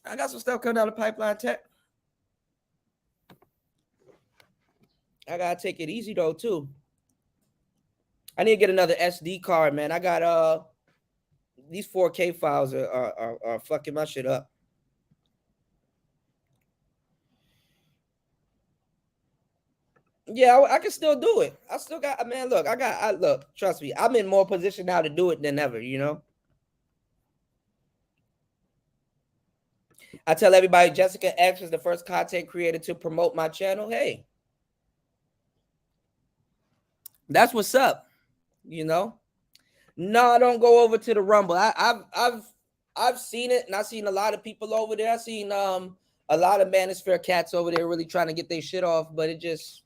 S4: I got some stuff coming down the pipeline, tech. I gotta take it easy though, too. I need to get another SD card, man. I got these 4K files are fucking my shit up. Yeah, I can still do it. I still got, man, look, look, trust me, I'm in more position now to do it than ever, you know? I tell everybody Jessica X is the first content creator to promote my channel. Hey, that's what's up, you know? No, I don't go over to the Rumble. I've seen it, and I've seen a lot of people over there. I've seen a lot of Manosphere cats over there really trying to get their shit off, but it just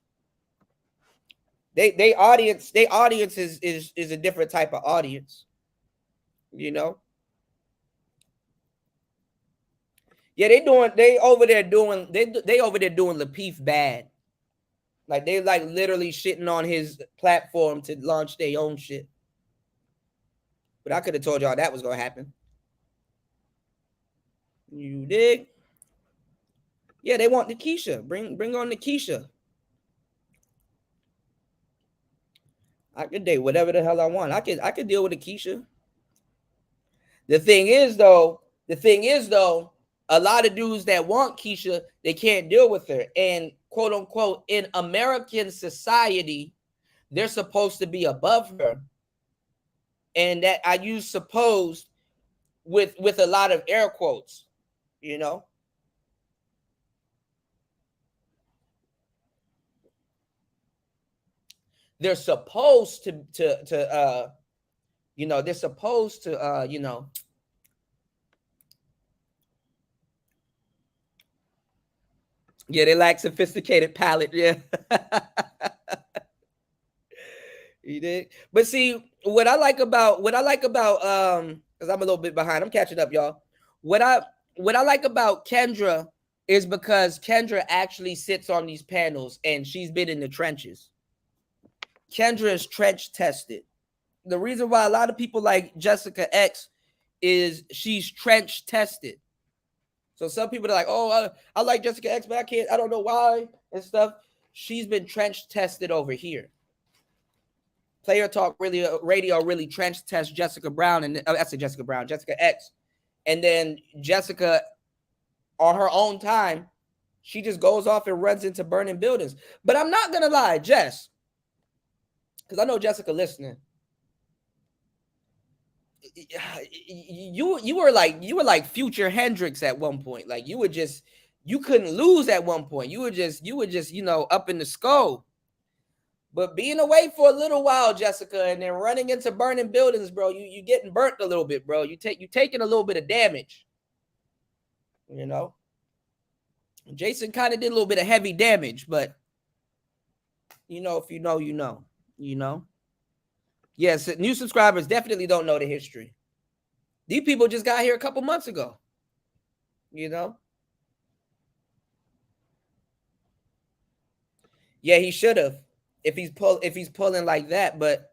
S4: they audience is a different type of audience, you know. Yeah, they over there doing Lapeef bad. Like they like literally shitting on his platform to launch their own shit. But I could have told y'all that was gonna happen. You dig? Yeah, they want Nikisha. Bring on Nikisha. I could date whatever the hell I want. I could deal with Nikisha. The thing is though, a lot of dudes that want Keisha, they can't deal with her. And quote unquote, in American society, they're supposed to be above her. And that I use supposed with a lot of air quotes, you know. They're supposed to you know, they're supposed to you know, yeah, they lack sophisticated palate. Yeah. You did. But see, what I like about because I'm a little bit behind. I'm catching up, y'all. What I like about Kendra is because Kendra actually sits on these panels and she's been in the trenches. Kendra is trench tested. The reason why a lot of people like Jessica X is she's trench tested. So some people are like, oh, I like Jessica X, but I don't know why and stuff. She's been trench tested over here. Player Talk Radio really trench test Jessica Brown, and I said Jessica X. And then Jessica, on her own time, she just goes off and runs into burning buildings. But I'm not gonna lie, Jess, because I know Jessica listening. You were like Future Hendrix at one point. Like you couldn't lose at one point. You were just you know, up in the skull. But being away for a little while, Jessica, and then running into burning buildings, bro, you getting burnt a little bit, bro. You taking a little bit of damage. You know, Jason kind of did a little bit of heavy damage, but you know, if you know, you know, you know. Yes, new subscribers definitely don't know the history. These people just got here a couple months ago. You know. Yeah, he should have if he's pulling like that, but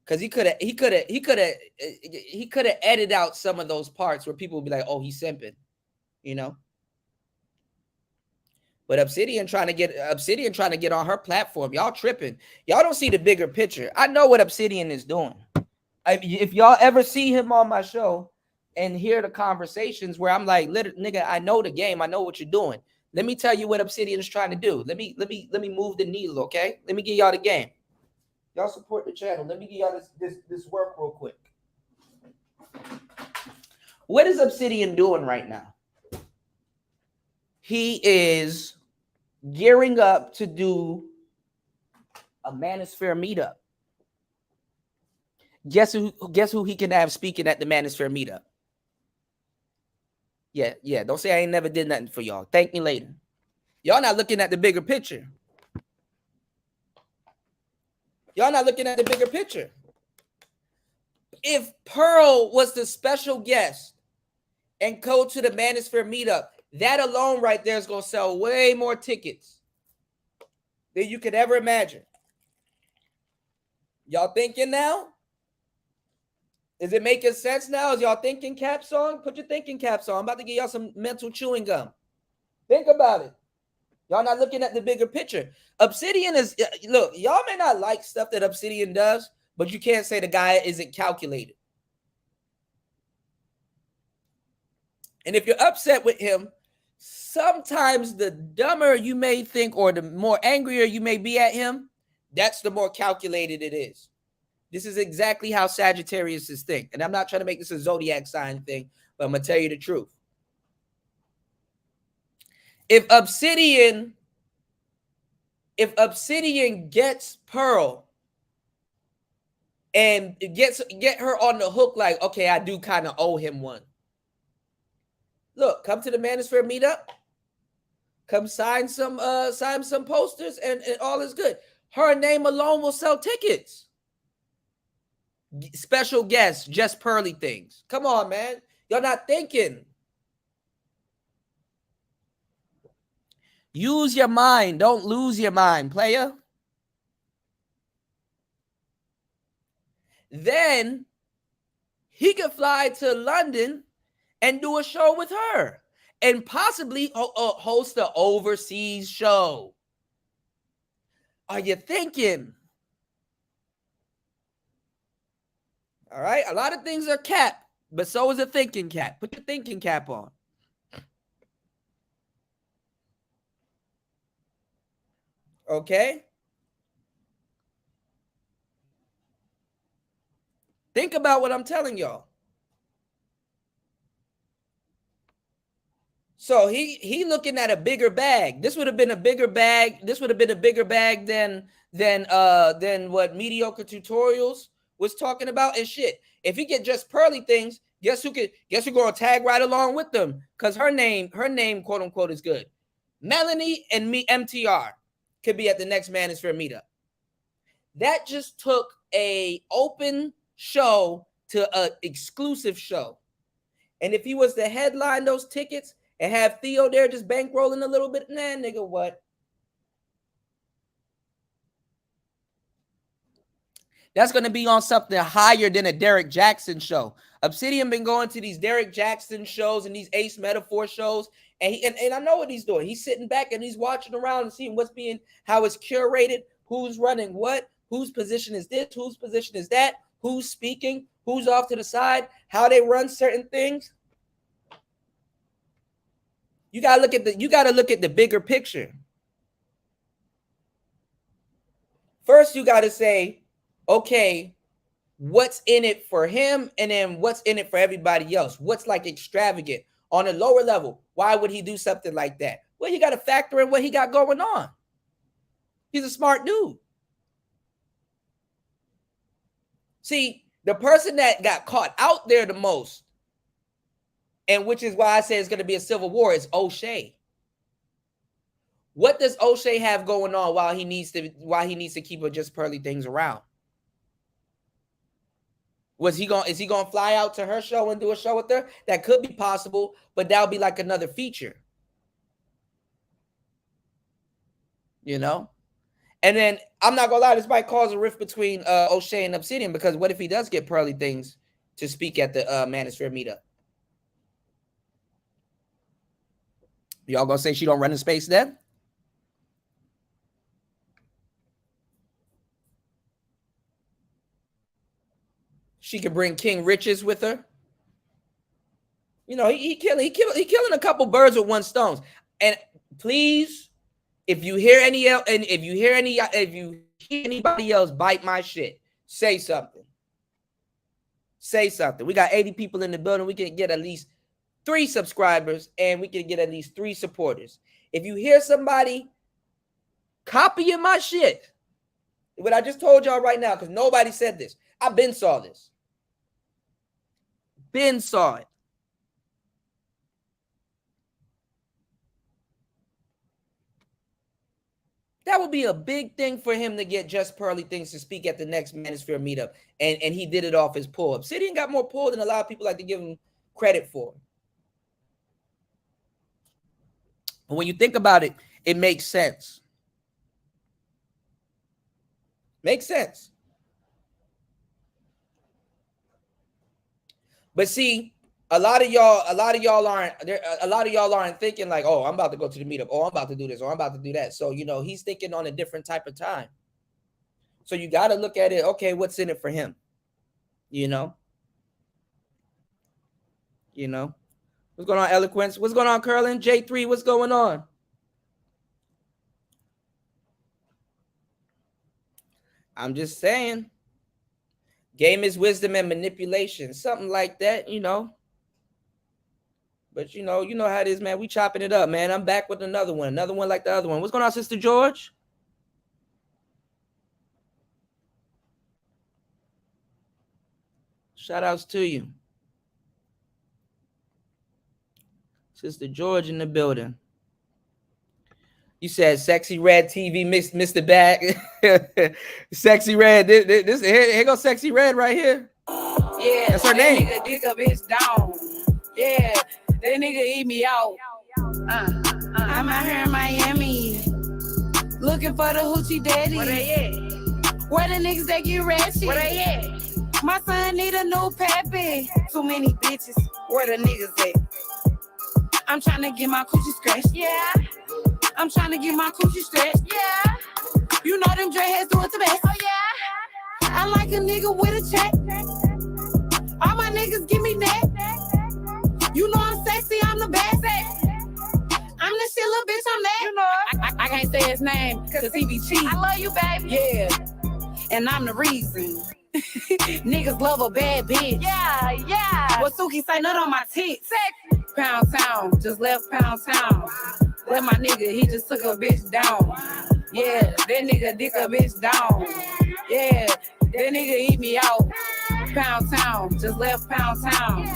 S4: because he could have edited out some of those parts where people would be like, oh, he's simping, you know. But Obsidian trying to get on her platform. Y'all tripping. Y'all don't see the bigger picture. I know what Obsidian is doing. If y'all ever see him on my show and hear the conversations where I'm like, nigga, I know the game. I know what you're doing. Let me tell you what Obsidian is trying to do. Let me move the needle, okay? Let me give y'all the game. Y'all support the channel. Let me give y'all this work real quick. What is Obsidian doing right now? He is gearing up to do a Manosphere meetup. Guess who he can have speaking at the Manosphere meetup? Yeah. Don't say I ain't never did nothing for y'all. Thank me later. Y'all not looking at the bigger picture. Y'all not looking at the bigger picture. If Pearl was the special guest and go to the Manosphere meetup, that alone right there is going to sell way more tickets than you could ever imagine. Y'all thinking now? Is it making sense now? Is y'all thinking caps on? Put your thinking caps on. I'm about to give y'all some mental chewing gum. Think about it. Y'all not looking at the bigger picture. Obsidian is, look, y'all may not like stuff that Obsidian does, but you can't say the guy isn't calculated. And if you're upset with him, sometimes the dumber you may think or the more angrier you may be at him, that's the more calculated it is. This is exactly how Sagittarius think. And I'm not trying to make this a zodiac sign thing, but I'm going to tell you the truth. If Obsidian gets Pearl and get her on the hook, like, okay, I do kind of owe him one. Look, come to the Manosphere meetup. Come sign some posters and all is good. Her name alone will sell tickets. Special guests, just pearly things. Come on, man. Y'all not thinking. Use your mind. Don't lose your mind, player. Then he could fly to London and do a show with her and possibly host an overseas show. Are you thinking? All right. A lot of things are capped, but so is a thinking cap. Put your thinking cap on. Okay. Think about what I'm telling y'all. So he looking at a bigger bag. This would have been a bigger bag. This would have been a bigger bag than what Mediocre Tutorials was talking about and shit. If he get just pearly things, guess who gonna tag right along with them? Because her name, quote unquote, is good. Melanie and me, MTR, could be at the next Manosphere meetup. That just took a open show to an exclusive show. And if he was to headline those tickets and have Theo there just bankrolling a little bit, nah, nigga, what? That's going to be on something higher than a Derek Jackson show. Obsidian been going to these Derek Jackson shows and these Ace Metaphor shows, and I know what he's doing. He's sitting back and he's watching around and seeing how it's curated, who's running what, whose position is this, whose position is that, who's speaking, who's off to the side, how they run certain things. You gotta look at the bigger picture. First, you gotta say, okay, what's in it for him, and then what's in it for everybody else? What's like extravagant on a lower level? Why would he do something like that? Well, you got to factor in what he got going on. He's a smart dude. See, the person that got caught out there the most And which is why I say it's going to be a civil war. It's O'Shea. What does O'Shea have going on while he needs to keep her just pearly things around? Is he gonna fly out to her show and do a show with her? That could be possible, but that'll be like another feature. You know? And then I'm not gonna lie, this might cause a rift between O'Shea and Obsidian, because what if he does get pearly things to speak at the Manosphere meetup? Y'all gonna say she don't run in space then? She could bring King Riches with her. You know, he killing a couple birds with one stone. And please, if you hear anybody else bite my shit, say something. Say something. We got 80 people in the building. We can get at least 3 subscribers, and we can get at least 3 supporters. If you hear somebody copying my shit, what I just told y'all right now, because nobody said this. I've been saw this. Been saw it. That would be a big thing for him to get Just Pearly Things to speak at the next Manosphere meetup. And he did it off his pull. Obsidian got more pull than a lot of people like to give him credit for. But when you think about it, it makes sense. Makes sense. But see, a lot of y'all aren't thinking like, oh, I'm about to go to the meetup, oh, I'm about to do this, or I'm about to do that. So, you know, he's thinking on a different type of time. So you got to look at it, okay, what's in it for him? You know? You know? What's going on, Eloquence? What's going on, Curlin? J3, what's going on? I'm just saying. Game is wisdom and manipulation. Something like that, you know. But you know how it is, man. We chopping it up, man. I'm back with another one like the other one. What's going on, Sister George? Shout outs to you. Sister George in the building. You said Sexy Red TV missed the bag. Sexy Red. This here goes Sexy Red right here.
S7: Yeah,
S4: that's her name.
S7: Nigga dick a bitch down. Yeah, that nigga eat me out. I'm out here in Miami, looking for the hoochie daddy. Where they at? Where the niggas that get ratchet? Where they at? My son need a new pappy. Too many bitches. Where the niggas at? I'm trying to get my coochie scratched. Yeah. I'm trying to get my coochie stretched. Yeah. You know them dreadheads do it the best. Oh yeah. I like a nigga with a check. All my niggas give me that. You know I'm sexy, I'm the best. I'm the shit, little bitch, I'm that. You know I can't say his name cause he be cheating. I love you, baby. Yeah. And I'm the reason. Niggas love a bad bitch. Yeah, yeah. What Suki say, nut on my tits. Pound Town, just left Pound Town. Let my nigga, he just took a bitch down. Yeah, that nigga dick a bitch down. Yeah, that nigga eat me out. Pound Town, just left Pound Town.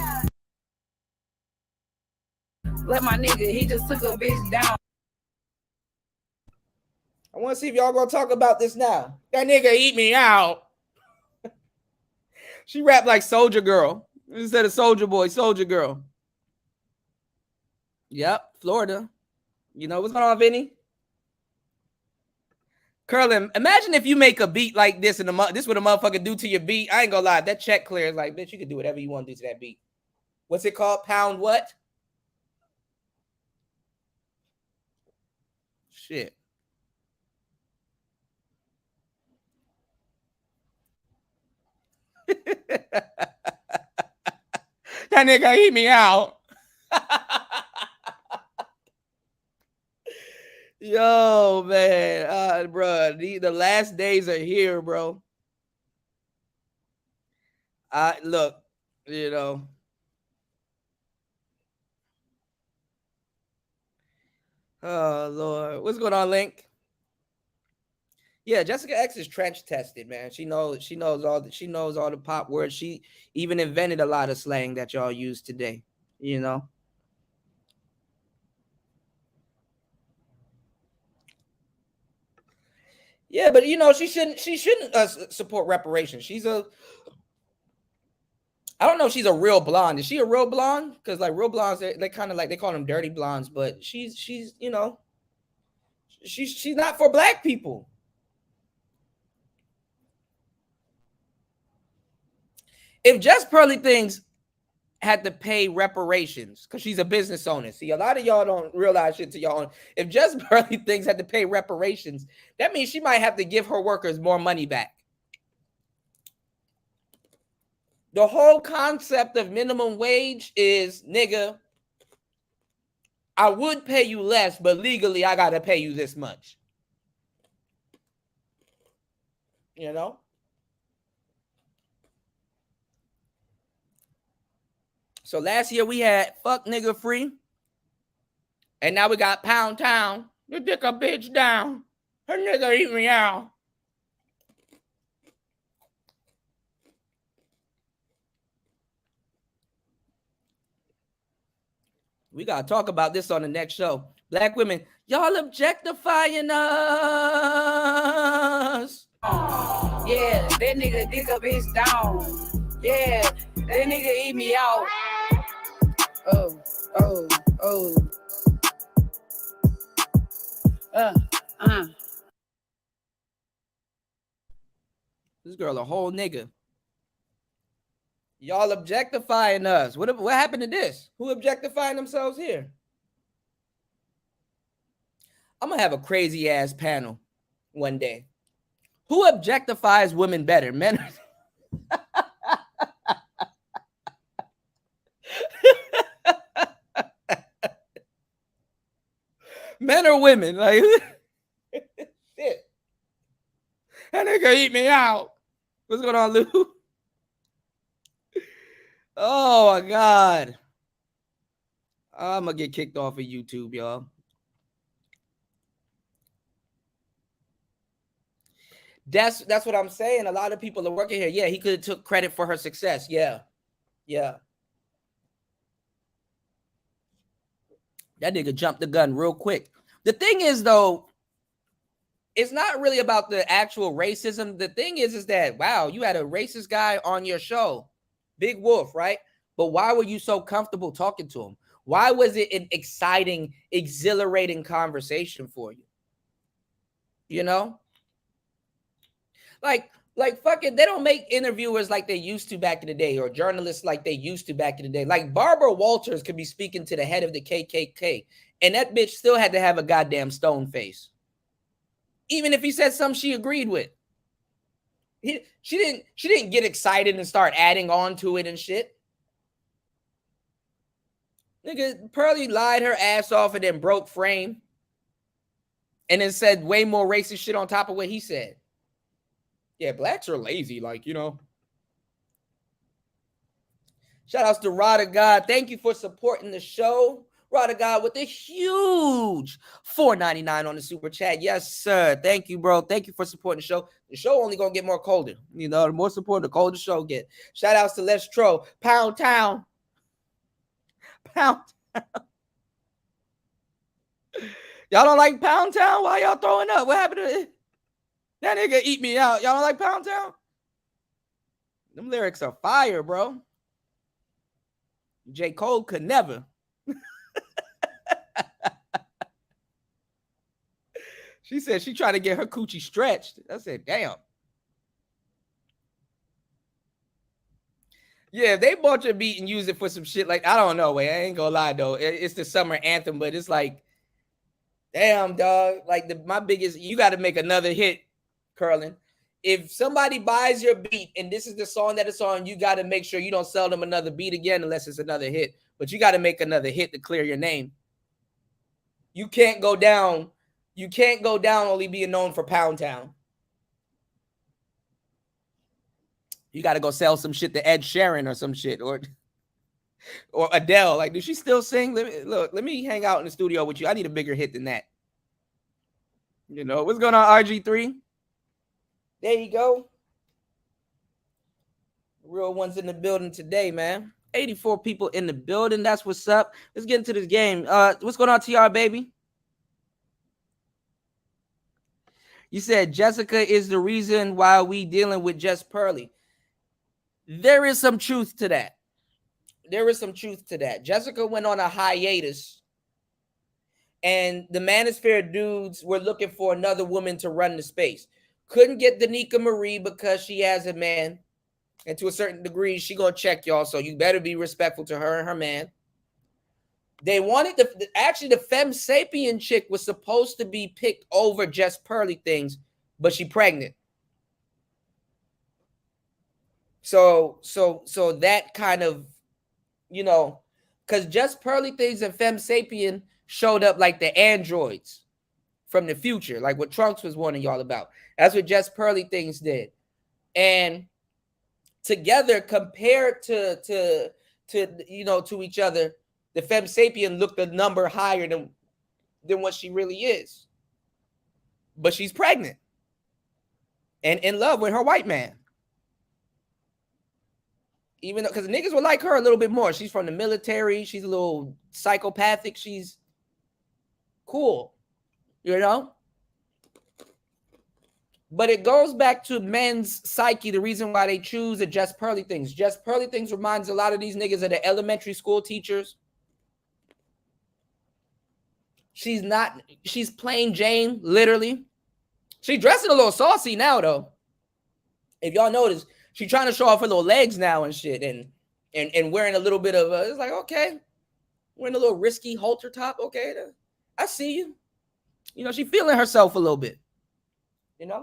S7: Let my nigga, he just took a bitch down.
S4: I want to see if y'all gonna talk about this now. That nigga eat me out. She rapped like Soldier Girl instead of Soldier Boy, Soldier Girl. Yep, Florida. You know what's going on, Vinny? Curlin, imagine if you make a beat like this and this what a motherfucker do to your beat. I ain't gonna lie, that check clears like, bitch, you can do whatever you want to do to that beat. What's it called? Pound what? Shit. That nigga eat me out. Yo, man, bro, the last days are here, bro. Look, you know. Oh Lord, what's going on, Link? Yeah, Jessica X is trench tested, man. She knows all the pop words. She even invented a lot of slang that y'all use today. you know. Yeah, but you know, she shouldn't support reparations. I don't know if she's a real blonde. Is she a real blonde? Because like real blondes, they kind of like, they call them dirty blondes, but she's you know, she's not for black people. If Just Pearly Things had to pay reparations because she's a business owner. See, a lot of y'all don't realize shit to y'all. If Just Pearly Things had to pay reparations, that means she might have to give her workers more money back. The whole concept of minimum wage is, nigga, I would pay you less, but legally I gotta pay you this much. You know? So last year we had fuck nigga free. And now we got Pound Town. You dick a bitch down. Her nigga eat me out. We gotta talk about this on the next show. Black women, y'all objectifying us.
S7: Yeah, that nigga dick a bitch down. Yeah, that nigga eat me out. Oh.
S4: This girl a whole nigga. Y'all objectifying us. What happened to this? Who objectifying themselves here? I'm gonna have a crazy ass panel one day. Who objectifies women better, men? Men or women? Like, shit. That nigga eat me out. What's going on, Lou? Oh my God. I'm gonna get kicked off of YouTube, y'all. That's what I'm saying. A lot of people are working here. Yeah, he could have took credit for her success. Yeah. That nigga jumped the gun real quick. The thing is, though, it's not really about the actual racism. The thing is that, wow, you had a racist guy on your show, Big Wolf, right? But why were you so comfortable talking to him? Why was it an exciting, exhilarating conversation for you? You know? Like fucking, they don't make interviewers like they used to back in the day, or journalists like they used to back in the day. Like Barbara Walters could be speaking to the head of the KKK, and that bitch still had to have a goddamn stone face. Even if he said something she agreed with. She didn't get excited and start adding on to it and shit. Nigga, Pearly lied her ass off and then broke frame. And then said way more racist shit on top of what he said. Yeah, blacks are lazy, like, you know. Shout outs to Rod of God. Thank you for supporting the show. Rod of God with a huge $4.99 on the super chat. Yes, sir. Thank you, bro. Thank you for supporting the show. The show only gonna get more colder. You know, the more support, the colder the show get. Shout outs to Les Tro. Pound Town. Pound Town. Y'all don't like Pound Town? Why y'all throwing up? What happened to it? That nigga eat me out. Y'all don't like Pound Town? Them lyrics are fire, bro. J. Cole could never. She said she tried to get her coochie stretched. I said, damn. Yeah, if they bought your beat and use it for some shit, like, I don't know, I ain't gonna lie, though. It's the summer anthem, but it's like, damn, dog. Like, my biggest, you got to make another hit, Curlin. If somebody buys your beat and this is the song that it's on, you got to make sure you don't sell them another beat again unless it's another hit. But you got to make another hit to clear your name. You can't go down. You can't go down only being known for Pound Town. You got to go sell some shit to Ed Sheeran or some shit, or Adele. Like, does she still sing? Let me hang out in the studio with you. I need a bigger hit than that. You know, what's going on, RG3? There you go. Real ones in the building today, man. 84 people in the building. That's what's up. Let's get into this game. What's going on, TR, baby? You said Jessica is the reason why we dealing with Just Pearly. There is some truth to that. Jessica went on a hiatus, and the Manosphere dudes were looking for another woman to run the space. Couldn't get Danica Marie because she has a man, and to a certain degree, she gonna check y'all. So you better be respectful to her and her man. They wanted actually the Femme Sapien chick was supposed to be picked over Just Pearly things, but she pregnant. So that kind of, because Just Pearly things and Femme Sapien showed up like the androids from the future, like what Trunks was warning y'all about. That's what Just Pearly things did. And together, compared to each other, the Femme Sapien looked a number higher than what she really is. But she's pregnant and in love with her white man. Even though, because niggas would like her a little bit more. She's from the military. She's a little psychopathic. She's cool, But it goes back to men's psyche, the reason why they choose the Just Pearly things. Just Pearly things reminds a lot of these niggas of the elementary school teachers. She's plain Jane, literally. She's dressing a little saucy now, though. If y'all notice, she's trying to show off her little legs now and shit, and wearing a little bit of it's like, okay, wearing a little risky halter top. Okay, I see you. She feeling herself a little bit. Because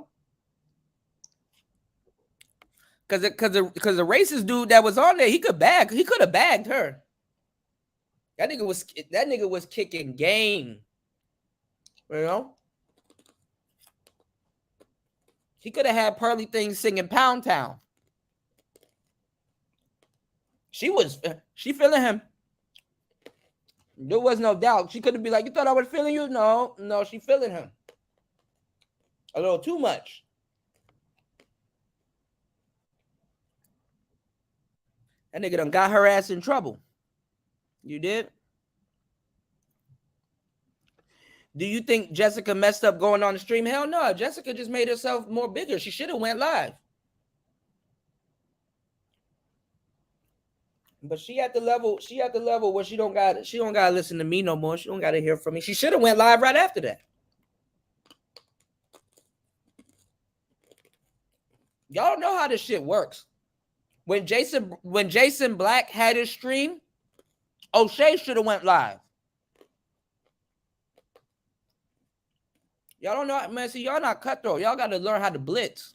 S4: the racist dude that was on there, he could have bagged her. That nigga was kicking game. He could have had Pearly things singing Pound Town. She feeling him. There was no doubt. She couldn't be like, you thought I was feeling you? No, she feeling him. A little too much. That nigga done got her ass in trouble. You did? Do you think Jessica messed up going on the stream? Hell no. Jessica just made herself more bigger. She should have went live. But she at the level where she don't gotta listen to me no more. She don't gotta hear from me. She should have went live right after that. Y'all don't know how this shit works. When Jason Black had his stream, O'Shea should have went live. Y'all don't know, man. See, y'all not cutthroat. Y'all got to learn how to blitz.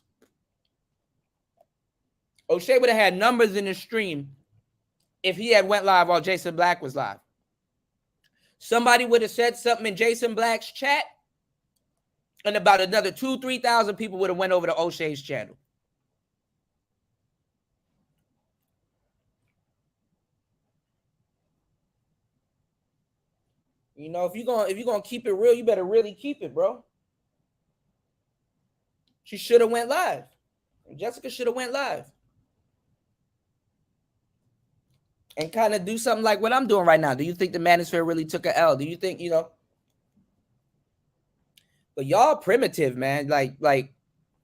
S4: O'Shea would have had numbers in the stream if he had went live while Jason Black was live. Somebody would have said something in Jason Black's chat, and about another 2,000-3,000 people would have went over to O'Shea's channel. If you're gonna keep it real, you better really keep it, bro. She should have went live. Jessica should have went live. And kind of do something like what I'm doing right now. Do you think the Manosphere really took an L? Do you think, But y'all primitive, man. Like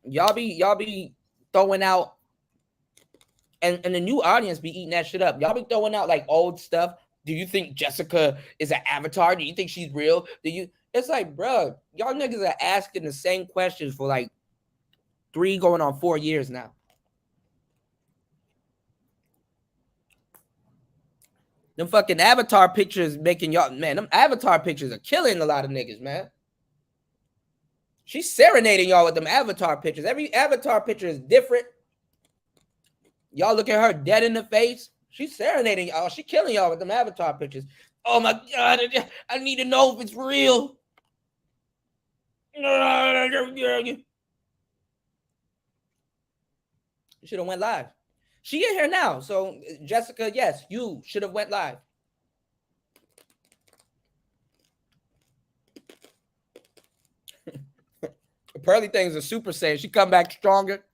S4: y'all be throwing out, and the new audience be eating that shit up. Y'all be throwing out like old stuff. Do you think Jessica is an avatar? Do you think she's real? It's like, bro, y'all niggas are asking the same questions for like 3 going on 4 years now. Them fucking avatar pictures making y'all, man, them avatar pictures are killing a lot of niggas, man. She's serenading y'all with them avatar pictures. Every avatar picture is different. Y'all look at her dead in the face. She's serenading y'all. She killing y'all with them avatar pictures. Oh my God, I need to know if it's real. You should have went live. She in here now. So Jessica, yes, you should have went live. Pearly things are super safe. She come back stronger.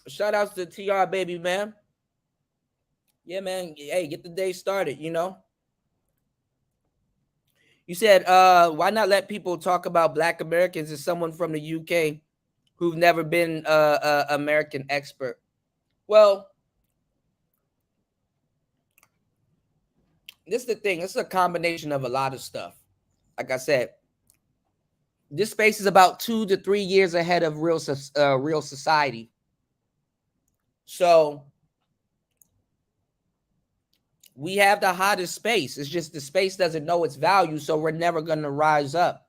S4: Shout outs to TR baby, man. Yeah, man. Hey, get the day started, you know. You said, why not let people talk about Black Americans as someone from the UK who've never been a American expert? Well, this is the thing. This is a combination of a lot of stuff. Like I said, this space is about 2 to 3 years ahead of real society. So we have the hottest space. It's just the space doesn't know its value, so we're never going to rise up.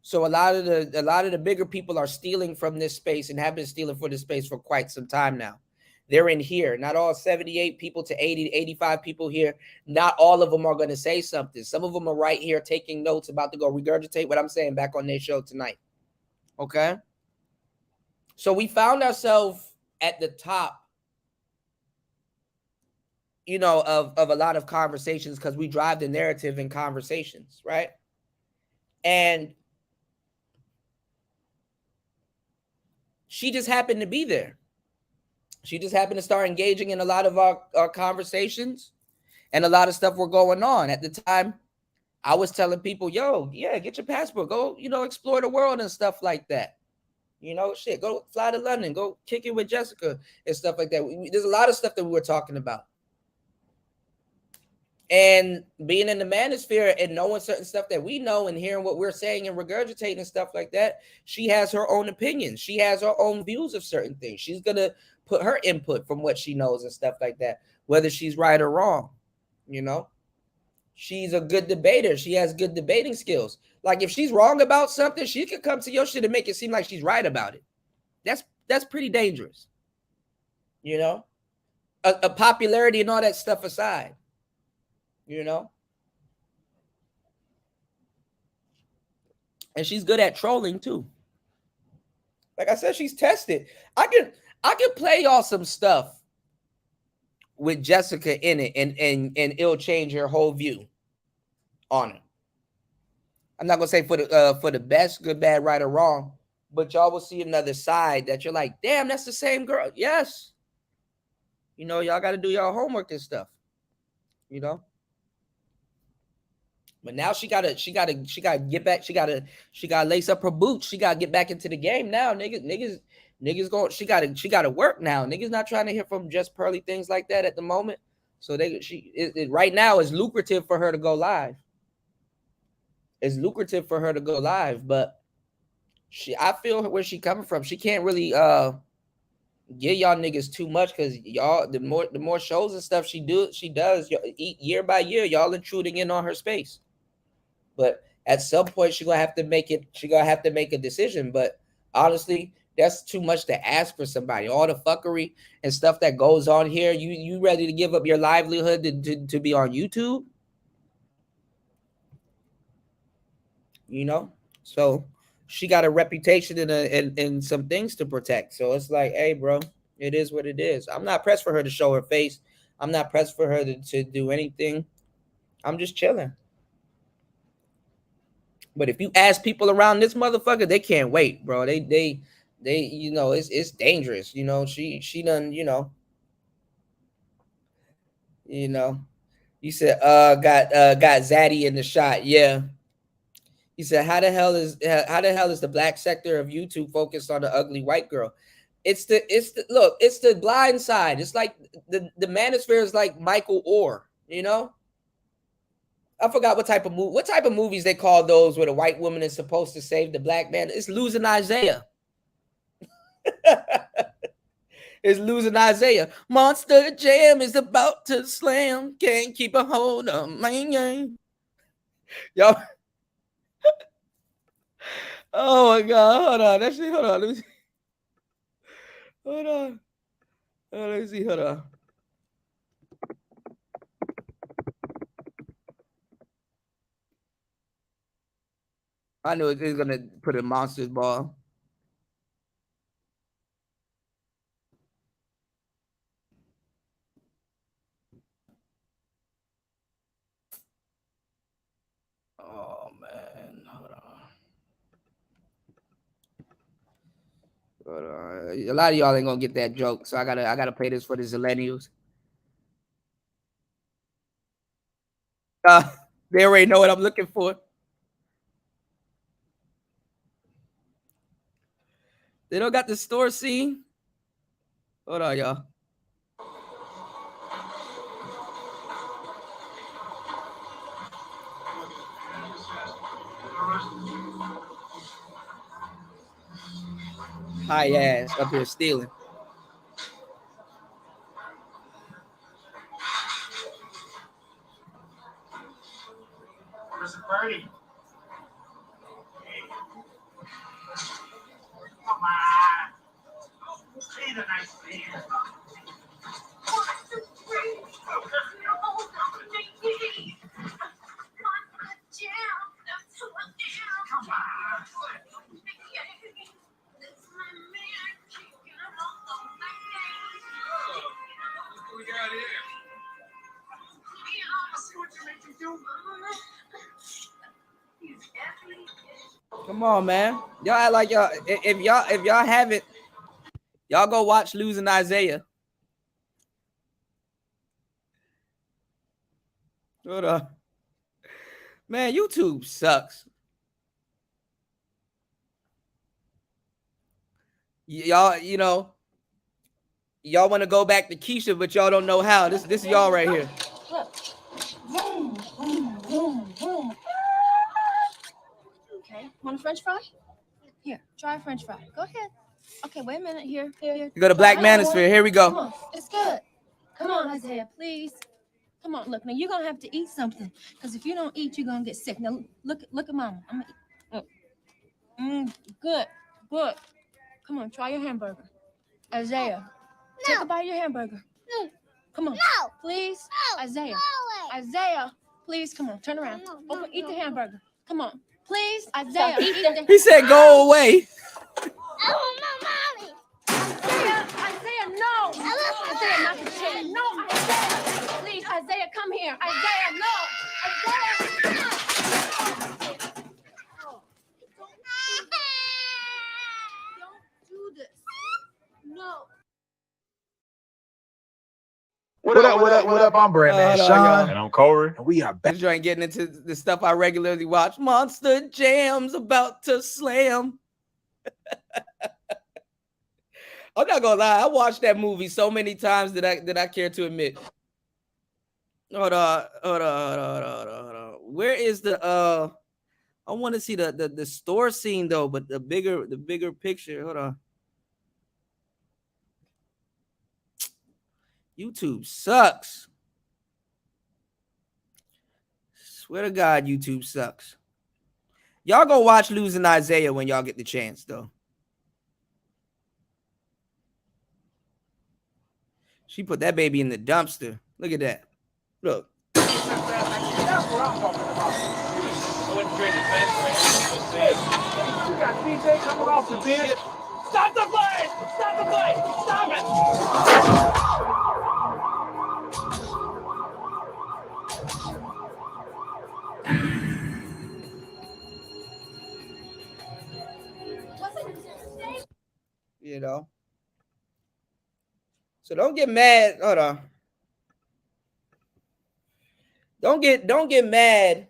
S4: So a lot of the bigger people are stealing from this space and have been stealing for this space for quite some time now. They're in here. Not all 78 people to 80 to 85 people here. Not all of them are going to say something. Some of them are right here taking notes, about to go regurgitate what I'm saying back on their show tonight. Okay? So we found ourselves at the top, you know, of a lot of conversations because we drive the narrative in conversations, right? And she just happened to be there. She just happened to start engaging in a lot of our conversations and a lot of stuff were going on. At the time, I was telling people, yo, yeah, get your passport. Go, you know, explore the world and stuff like that. You know, shit, go fly to London. Go kick it with Jessica and stuff like that. There's a lot of stuff that we were talking about. And being in the Manosphere and knowing certain stuff that we know and hearing what we're saying and regurgitating and stuff like that, she has her own opinions. She has her own views of certain things. She's going to put her input from what she knows and stuff like that, whether she's right or wrong, you know? She's a good debater. She has good debating skills. Like if she's wrong about something, she could come to your shit and make it seem like she's right about it. That's pretty dangerous, you know? A popularity and all that stuff aside. You know, and she's good at trolling too. Like I said, she's tested. I can play y'all some stuff with Jessica in it, and it'll change your whole view on it. I'm not gonna say for the best, good, bad, right, or wrong, but y'all will see another side that you're like, damn, that's the same girl. Yes, you know, y'all got to do y'all homework and stuff. You know. But now she gotta get back. She gotta lace up her boots. She gotta get back into the game now. Niggas going. She gotta work now. Niggas not trying to hear from just pearly things like that at the moment. So right now it's lucrative for her to go live. It's lucrative for her to go live, but I feel where she coming from. She can't really give y'all niggas too much because y'all the more shows and stuff she does year by year, y'all intruding in on her space. But at some point, she's gonna have to make it. She's gonna have to make a decision. But honestly, that's too much to ask for somebody. All the fuckery and stuff that goes on here. You ready to give up your livelihood to be on YouTube? You know, so she got a reputation and some things to protect. So it's like, hey, bro, it is what it is. I'm not pressed for her to show her face. I'm not pressed for her to do anything. I'm just chilling. But if you ask people around this motherfucker, they can't wait, bro. They you know, it's dangerous. You know, she done, you know. You said got Zaddy in the shot. Yeah. He said, how the hell is the black sector of YouTube focused on the ugly white girl? It's the blind side. It's like the Manosphere is like Michael Orr, you know? I forgot what type of movies they call those where the white woman is supposed to save the black man. It's Losing Isaiah. It's Losing Isaiah. Monster Jam is about to slam. Can't keep a hold on my game. Y'all. Oh my God. Hold on. Actually, hold on. Let me see. Hold on. Let me see. Hold on. I knew it was gonna put a monster's ball. Oh man, hold on. A lot of y'all ain't gonna get that joke, so I gotta play this for the Zillennials. They already know what I'm looking for. They don't got the store scene. Hold on, y'all. High ass up here stealing.
S5: Where's the party? Come on. Be the nice man. Come on. What we got here? See what you make me do?
S4: Come on, man. Y'all act like y'all. If y'all haven't, y'all go watch Losing Isaiah. Hold on. Man, YouTube sucks. Y'all, y'all want to go back to Keisha, but y'all don't know how. This is y'all right here.
S8: Okay, want a French fry? Here, try a French fry. Go ahead. Okay, wait a minute. Here.
S4: You go to Black Manosphere. Here we
S8: Come
S4: go.
S8: on, it's good. Come on, Isaiah, please. Come on, look. Now you're gonna have to eat something, because if you don't eat, you're gonna get sick. Now look at Mama. I'm gonna eat. Good. Come on, try your hamburger. Isaiah, take a bite of your hamburger. Come on. No. Please. No. Isaiah. No. Isaiah, please, come on. Turn around. Eat the hamburger. Come on. Please, Isaiah.
S4: He said, "Go away."
S8: Oh, no, mommy. Isaiah, no. Isaiah, not the chair. No, Isaiah. Please, Isaiah, come here. Isaiah, no. Isaiah, no. Don't do this. No.
S9: What up? I'm Brandman Sean.
S10: And I'm Corey.
S9: And we are back.
S4: This joint getting into the stuff I regularly watch. Monster Jam's about to slam. I'm not gonna lie, I watched that movie so many times that I care to admit. Hold on. Where is the I want to see the store scene though, but the bigger picture. Hold on. YouTube sucks. Swear to God, YouTube sucks. Y'all go watch Losing Isaiah when y'all get the chance, though. She put that baby in the dumpster. Look at that. Look.
S10: That's what I'm talking about. I wouldn't trade the bench for anything. You got DJ coming off the bench. Stop the play! Stop the play! Stop it!
S4: You know. So don't get mad. Hold on. Don't get mad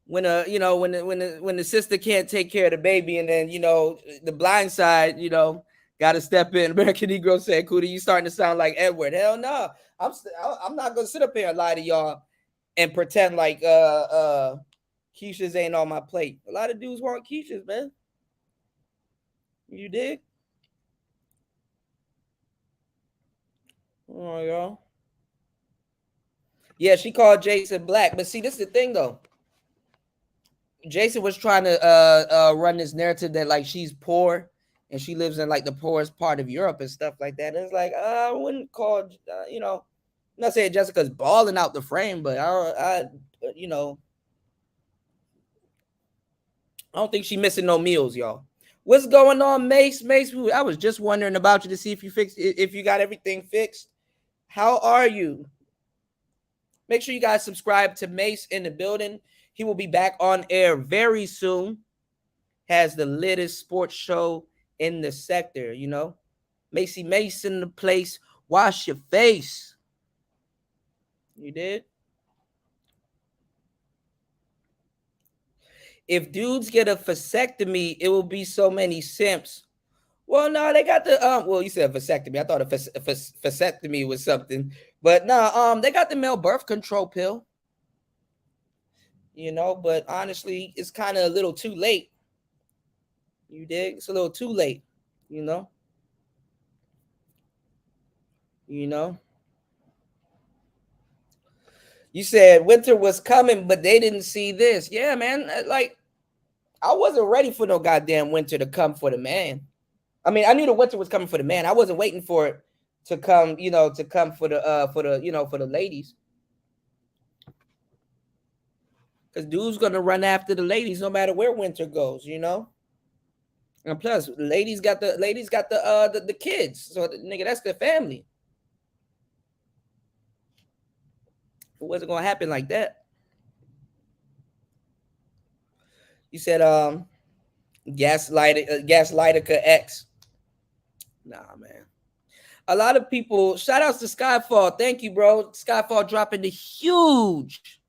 S4: when when the sister can't take care of the baby, and then the blind side got to step in. American Negro said, "Cootie, you starting to sound like Edward." Hell no, I'm not gonna sit up here and lie to y'all and pretend like Keisha's ain't on my plate. A lot of dudes want Keisha's, man. You dig? Oh, y'all. Yeah, she called Jason black, but see, this is the thing though. Jason was trying to run this narrative that like she's poor and she lives in like the poorest part of Europe and stuff like that. And it's like I wouldn't call, I'm not saying Jessica's balling out the frame, but I don't think she's missing no meals, y'all. What's going on, Mace? Mace, I was just wondering about you to see if you got everything fixed. How are you? Make sure you guys subscribe to Mace in the building. He will be back on air very soon. Has the latest sports show in the sector, you know. Macy Mason in the place. Wash your face. You did? If dudes get a vasectomy, it will be so many simps. Well, no, they got the well, you said vasectomy. I thought a vasectomy was something, but no, they got the male birth control pill. You know, but honestly, it's kind of a little too late. You dig? It's a little too late. You know. You know. You said winter was coming, but they didn't see this. Yeah, man. Like, I wasn't ready for no goddamn winter to come for the man. I mean, I knew the winter was coming for the man. I wasn't waiting for it to come, you know, to come for the you know, for the ladies. Because dude's gonna run after the ladies no matter where winter goes, you know. And plus, ladies got the kids. So nigga, that's their family. It wasn't gonna happen like that. You said Gaslightica X. Nah, man. A lot of people, shout outs to Skyfall. Thank you, bro. Skyfall dropping the huge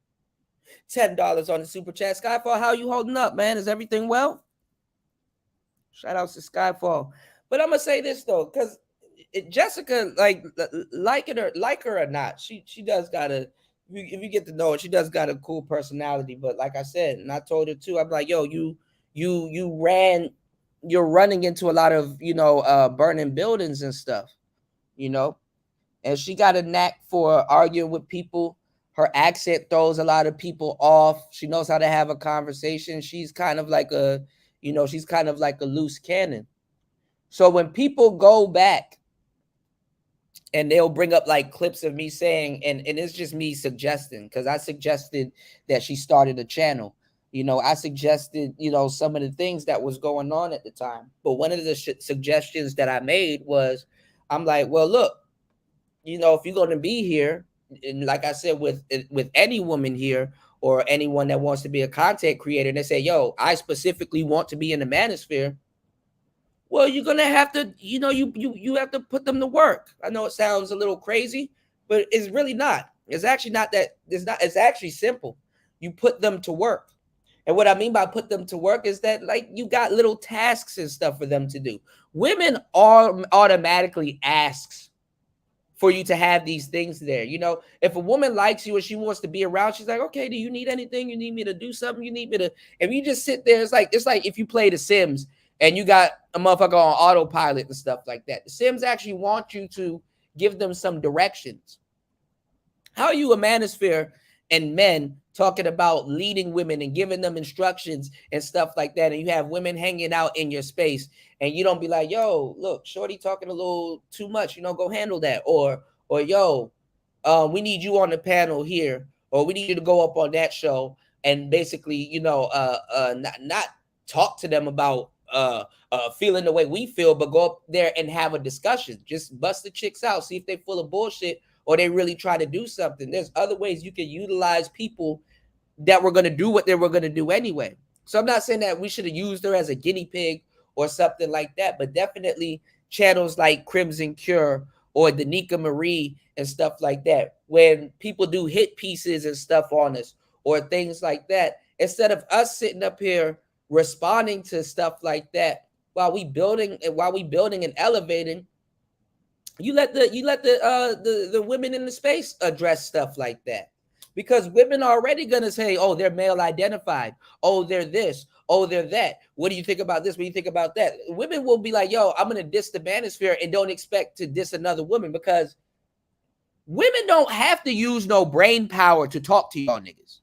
S4: $10 on the super chat. Skyfall, how you holding up, man? Is everything well? Shout outs to Skyfall. But I'm gonna say this though, because Jessica, like her or not, she does got a, if you get to know her, she does got a cool personality. But like I said, and I told her too, I'm like, yo, you're running into a lot of, you know, burning buildings and stuff, you know, and she got a knack for arguing with people. Her accent throws a lot of people off. She knows how to have a conversation. She's kind of like a, you know, she's kind of like a loose cannon. So when people go back and they'll bring up like clips of me saying, and it's just me suggesting, because I suggested that she started a channel. You know, I suggested, you know, some of the things that was going on at the time. But one of the suggestions that I made was, I'm like, well, look, you know, if you're going to be here, and like I said, with any woman here or anyone that wants to be a content creator, and they say, yo, I specifically want to be in the Manosphere, well, you're gonna have to, you know, you have to put them to work. I know it sounds a little crazy, but it's really not. It's actually not that. It's actually simple. You put them to work. And what I mean by put them to work is that, like, you got little tasks and stuff for them to do. Women automatically asks for you to have these things there. You know, if a woman likes you and she wants to be around, she's like, okay, do you need anything? You need me to do something? You need me to, if you just sit there, it's like if you play The Sims and you got a motherfucker on autopilot and stuff like that. The Sims actually want you to give them some directions. How are you a Manosphere and men talking about leading women and giving them instructions and stuff like that, and you have women hanging out in your space, and you don't be like, yo, look, shorty talking a little too much, you know, go handle that, or yo, we need you on the panel here, or we need you to go up on that show, and basically, you know, not talk to them about feeling the way we feel, but go up there and have a discussion. Just bust the chicks out, see if they full of bullshit or they really try to do something. There's other ways you can utilize people that were going to do what they were going to do anyway. So I'm not saying that we should have used her as a guinea pig or something like that, but definitely channels like Crimson Cure or Danica Marie and stuff like that, when people do hit pieces and stuff on us or things like that, instead of us sitting up here responding to stuff like that while we building and elevating, you let the women in the space address stuff like that, because women are already gonna say, oh, they're male identified, oh, they're this, oh, they're that, what do you think about this, what do you think about that? Women will be like, yo, I'm gonna diss the Manosphere and don't expect to diss another woman, because women don't have to use no brain power to talk to y'all niggas.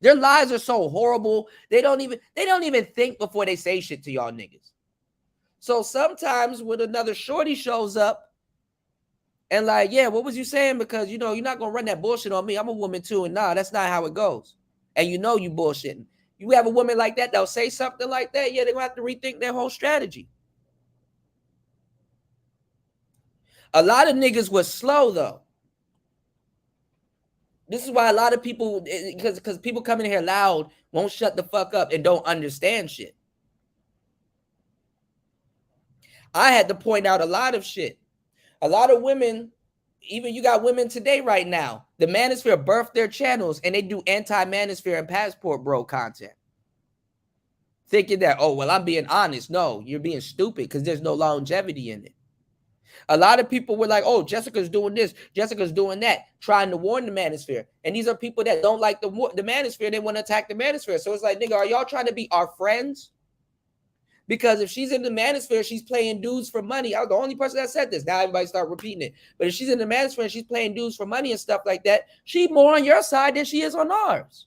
S4: Their lives are so horrible, they don't even think before they say shit to y'all niggas. So sometimes when another shorty shows up and like, yeah, what was you saying? Because, you know, you're not going to run that bullshit on me. I'm a woman too. And nah, that's not how it goes. And you know you bullshitting. You have a woman like that that'll say something like that, yeah, they're going to have to rethink their whole strategy. A lot of niggas was slow, though. This is why a lot of people, because people come in here loud, won't shut the fuck up and don't understand shit. I had to point out a lot of shit. A lot of women, even you got women today right now, the Manosphere birthed their channels and they do anti-Manosphere and passport bro content. Thinking that, oh, well, I'm being honest. No, you're being stupid because there's no longevity in it. A lot of people were like, oh, Jessica's doing this, Jessica's doing that, trying to warn the Manosphere. And these are people that don't like the Manosphere. They want to attack the Manosphere. So it's like, nigga, are y'all trying to be our friends? Because if she's in the Manosphere, she's playing dudes for money. I was the only person that said this. Now everybody start repeating it. But if she's in the Manosphere and she's playing dudes for money and stuff like that, she's more on your side than she is on ours.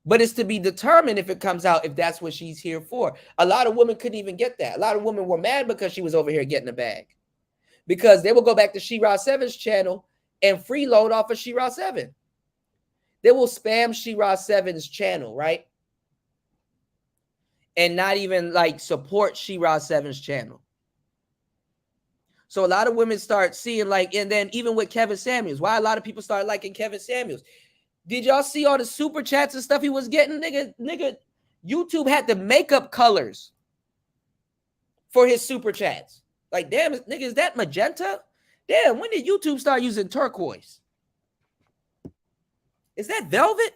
S4: But it's to be determined if it comes out if that's what she's here for. A lot of women couldn't even get that. A lot of women were mad because she was over here getting a bag. Because they will go back to She-Ra 7's channel and freeload off of She-Ra 7. They will spam She-Ra 7's channel, right? And not even like support She-Ra 7's channel. So a lot of women start seeing like, and then even with Kevin Samuels, why a lot of people start liking Kevin Samuels. Did y'all see all the super chats and stuff he was getting? Nigga, YouTube had the makeup colors for his super chats. Like, damn, nigga, is that magenta? Damn, when did YouTube start using turquoise? Is that velvet?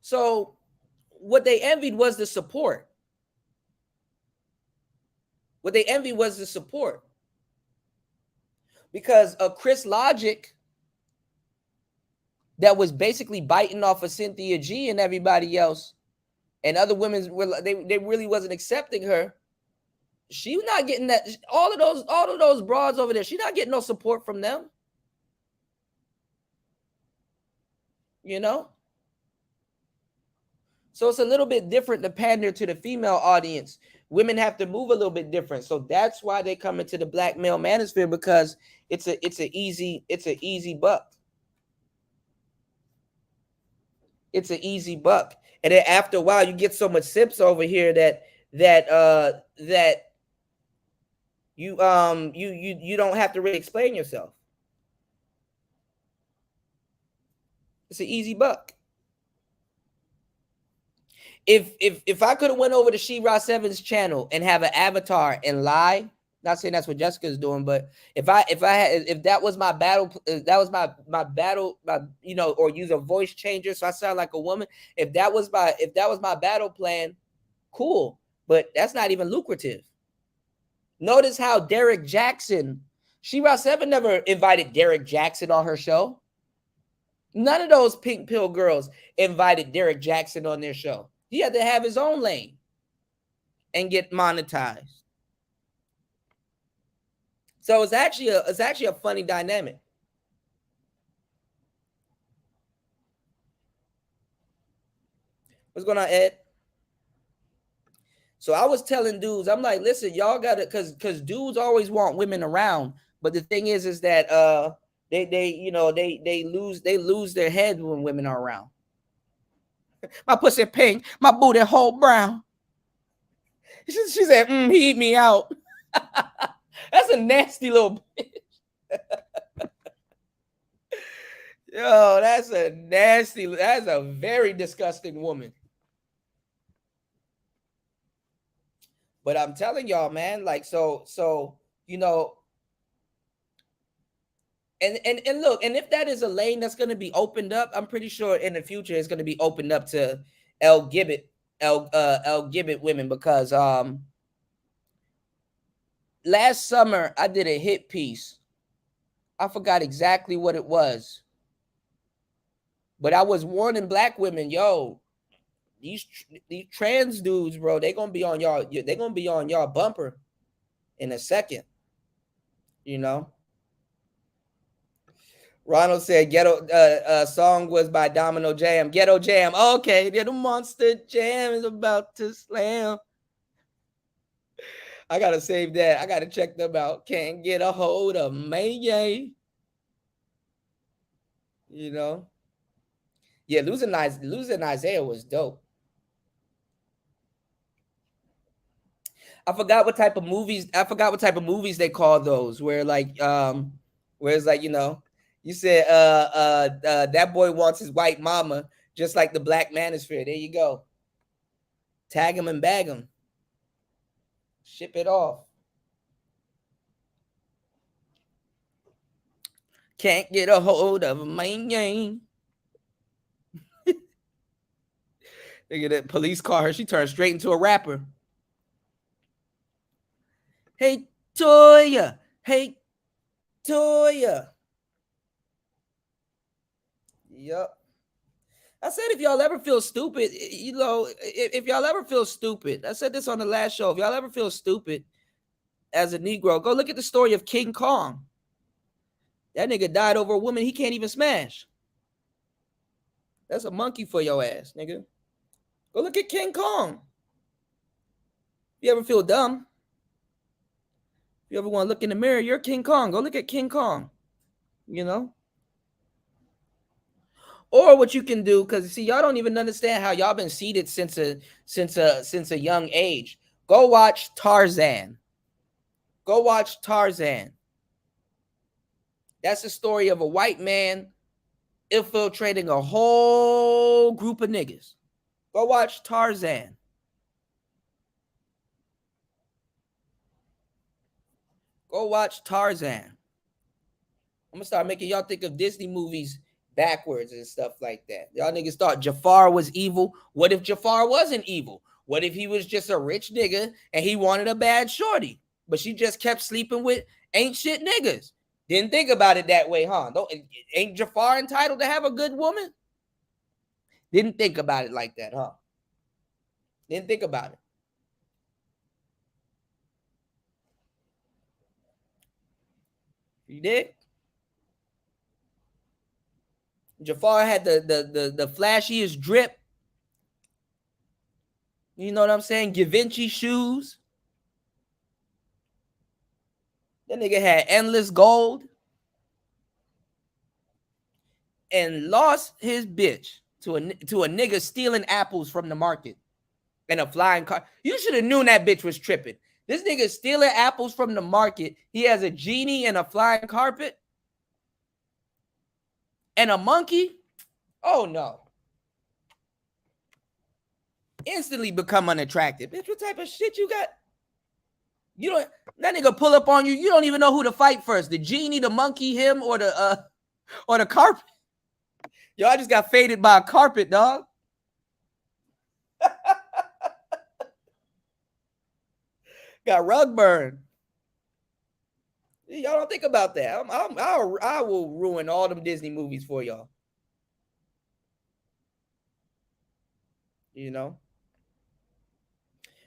S4: So what they envied was the support. What they envied was the support. Because Chris Logic that was basically biting off of Cynthia G and everybody else, and other women were they really wasn't accepting her. She was not getting that. All of those broads over there, she's not getting no support from them. You know? So it's a little bit different to pander to the female audience. Women have to move a little bit different. So that's why they come into the black male manosphere, because it's an easy buck. It's an easy buck. And then after a while, you get so much sips over here that you don't have to really explain yourself. It's an easy buck. If I could have went over to She-Ra 7's channel and have an avatar and lie, not saying that's what Jessica's doing, but if that was my battle, my battle, or use a voice changer so I sound like a woman, if that was my battle plan, cool. But that's not even lucrative. Notice how Derek Jackson, She-Ra 7 never invited Derek Jackson on her show. None of those pink pill girls invited Derek Jackson on their show. He had to have his own lane and get monetized. So it's actually a funny dynamic. What's going on, Ed? So I was telling dudes, I'm like, listen, y'all gotta, because dudes always want women around, but the thing is that they lose their head when women are around. My pussy pink, my booty whole brown. She said, he eat me out. That's a nasty little bitch. Yo, that's a very disgusting woman. But I'm telling y'all, man, like, so and look, and if that is a lane that's going to be opened up, I'm pretty sure in the future it's going to be opened up to LGBT women, because last summer I did a hit piece. I forgot exactly what it was, but I was warning black women, yo, these trans dudes, bro, they're gonna be on y'all bumper in a second, you know. Ronald said ghetto song was by Domino Jam. Ghetto Jam. Okay, the Monster Jam is about to slam. I gotta save that. I gotta check them out. Can't get a hold of me. You know. Yeah, losing Isaiah was dope. I forgot what type of movies they call those, where it's like, you know, you said that boy wants his white mama just like the black manosphere. There you go. Tag him and bag him. Ship it off. Can't get a hold of my name. Look at that police car her. She turned straight into a rapper. Hey, Toya. Hey, Toya. Yup. I said if y'all ever feel stupid, you know, if y'all ever feel stupid, I said this on the last show. If y'all ever feel stupid as a Negro, go look at the story of King Kong. That nigga died over a woman he can't even smash. That's a monkey for your ass, nigga. Go look at King Kong. If you ever feel dumb, if you ever want to look in the mirror, you're King Kong. Go look at King Kong, you know? Or what you can do, because see, y'all don't even understand how y'all been seated since a young age. Go watch Tarzan. Go watch Tarzan. That's the story of a white man infiltrating a whole group of niggas. Go watch Tarzan. Go watch Tarzan. I'm gonna start making y'all think of Disney movies backwards and stuff like that. Y'all niggas thought Jafar was evil. What if Jafar wasn't evil? What if he was just a rich nigga and he wanted a bad shorty, but she just kept sleeping with ain't shit niggas? Didn't think about it that way, huh? Ain't Jafar entitled to have a good woman? Didn't think about it like that, huh? Didn't think about it. You did? Jafar had the flashiest drip. You know what I'm saying? Givenchy shoes. That nigga had endless gold. And lost his bitch to a nigga stealing apples from the market and a flying car. You should have known that bitch was tripping. This nigga stealing apples from the market. He has a genie and a flying carpet and a monkey. Oh no. Instantly become unattractive. Bitch, what type of shit you got? You don't, that nigga pull up on you. You don't even know who to fight first. The genie, the monkey, him, or the carpet. Yo, I just got faded by a carpet, dog. Got rug burn. Y'all don't think about that. I will ruin all them Disney movies for y'all. You know?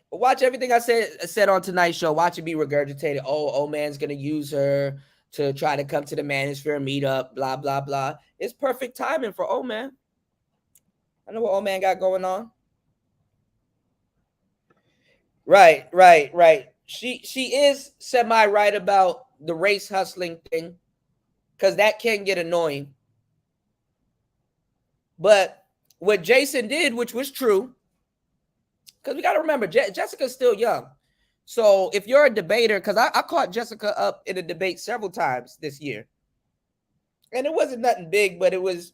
S4: But watch everything I said on tonight's show. Watch it be regurgitated. Oh, man's going to use her to try to come to the Manosphere meetup, blah, blah, blah. It's perfect timing for old man. I know what old man got going on. Right. She is semi-right about the race hustling thing, because that can get annoying. But what Jason did, which was true, because we got to remember, Jessica's still young. So if you're a debater, because I caught Jessica up in a debate several times this year. And it wasn't nothing big, but it was,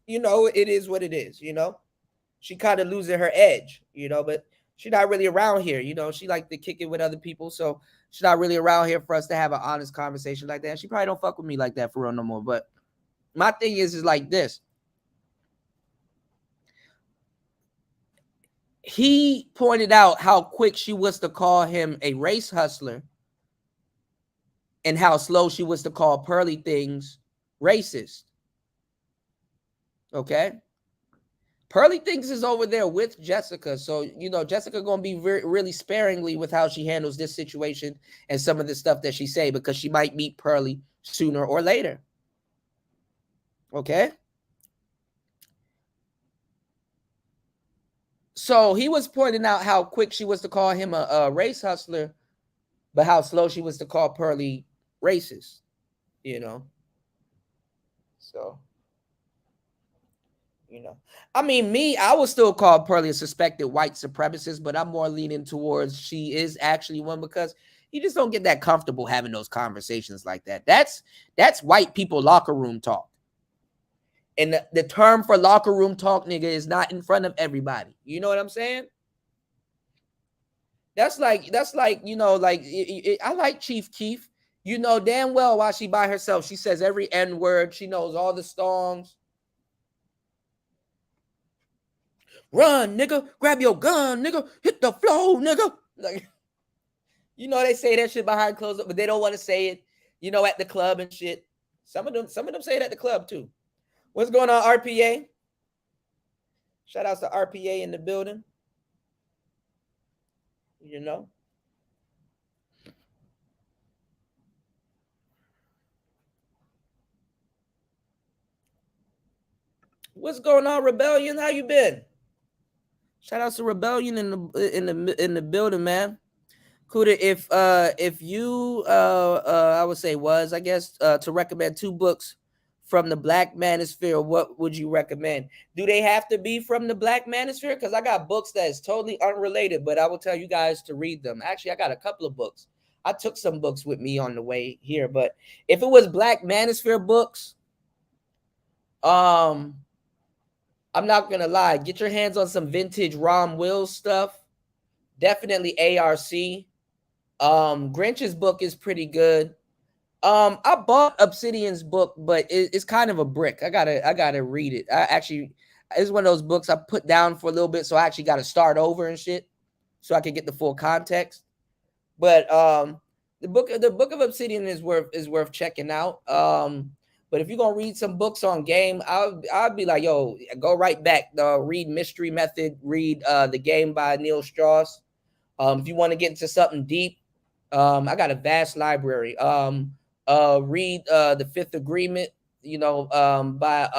S4: you know, it is what it is, you know. She kind of losing her edge, you know, but she's not really around here, you know. She like to kick it with other people, so she's not really around here for us to have an honest conversation like that. And she probably don't fuck with me like that for real no more. But my thing is like this. He pointed out how quick she was to call him a race hustler and how slow she was to call Pearly Things racist. Okay? Pearly Things is over there with Jessica. So, you know, Jessica going to be really sparingly with how she handles this situation and some of the stuff that she say, because she might meet Pearly sooner or later. Okay? So he was pointing out how quick she was to call him a race hustler, but how slow she was to call Pearly racist, you know? So, you know, I mean, I would still call Pearly a suspected white supremacist, but I'm more leaning towards she is actually one, because you just don't get that comfortable having those conversations like that. That's white people locker room talk. And the term for locker room talk, nigga, is not in front of everybody. You know what I'm saying? That's like you know, like I like Chief Keef. You know damn well why she by herself. She says every N word. She knows all the songs. Run, nigga! Grab your gun, nigga! Hit the floor, nigga! Like, you know they say that shit behind closed up, but they don't want to say it. You know, at the club and shit. Some of them say it at the club too. What's going on, RPA? Shout outs to RPA in the building. You know. What's going on, Rebellion? How you been? Shout outs to Rebellion in the building, man. Kuda, if you I would say I guess to recommend 2 books from the Black Manosphere, what would you recommend? Do they have to be from the Black Manosphere? Because I got books that is totally unrelated, but I will tell you guys to read them. Actually, I got a couple of books. I took some books with me on the way here, but if it was Black Manosphere books, I'm not gonna lie, get your hands on some vintage Rom Wills stuff. Definitely ARC. Grinch's book is pretty good. I bought Obsidian's book, but it's kind of a brick. I gotta read it. It's one of those books I put down for a little bit, so I actually got to start over and shit, so I can get the full context. But the book of Obsidian is worth checking out. But if you're gonna read some books on game, I'll be like, yo, go right back. Read Mystery Method. Read The Game by Neil Strauss. If you want to get into something deep, I got a vast library. Read The Fifth Agreement, you know, by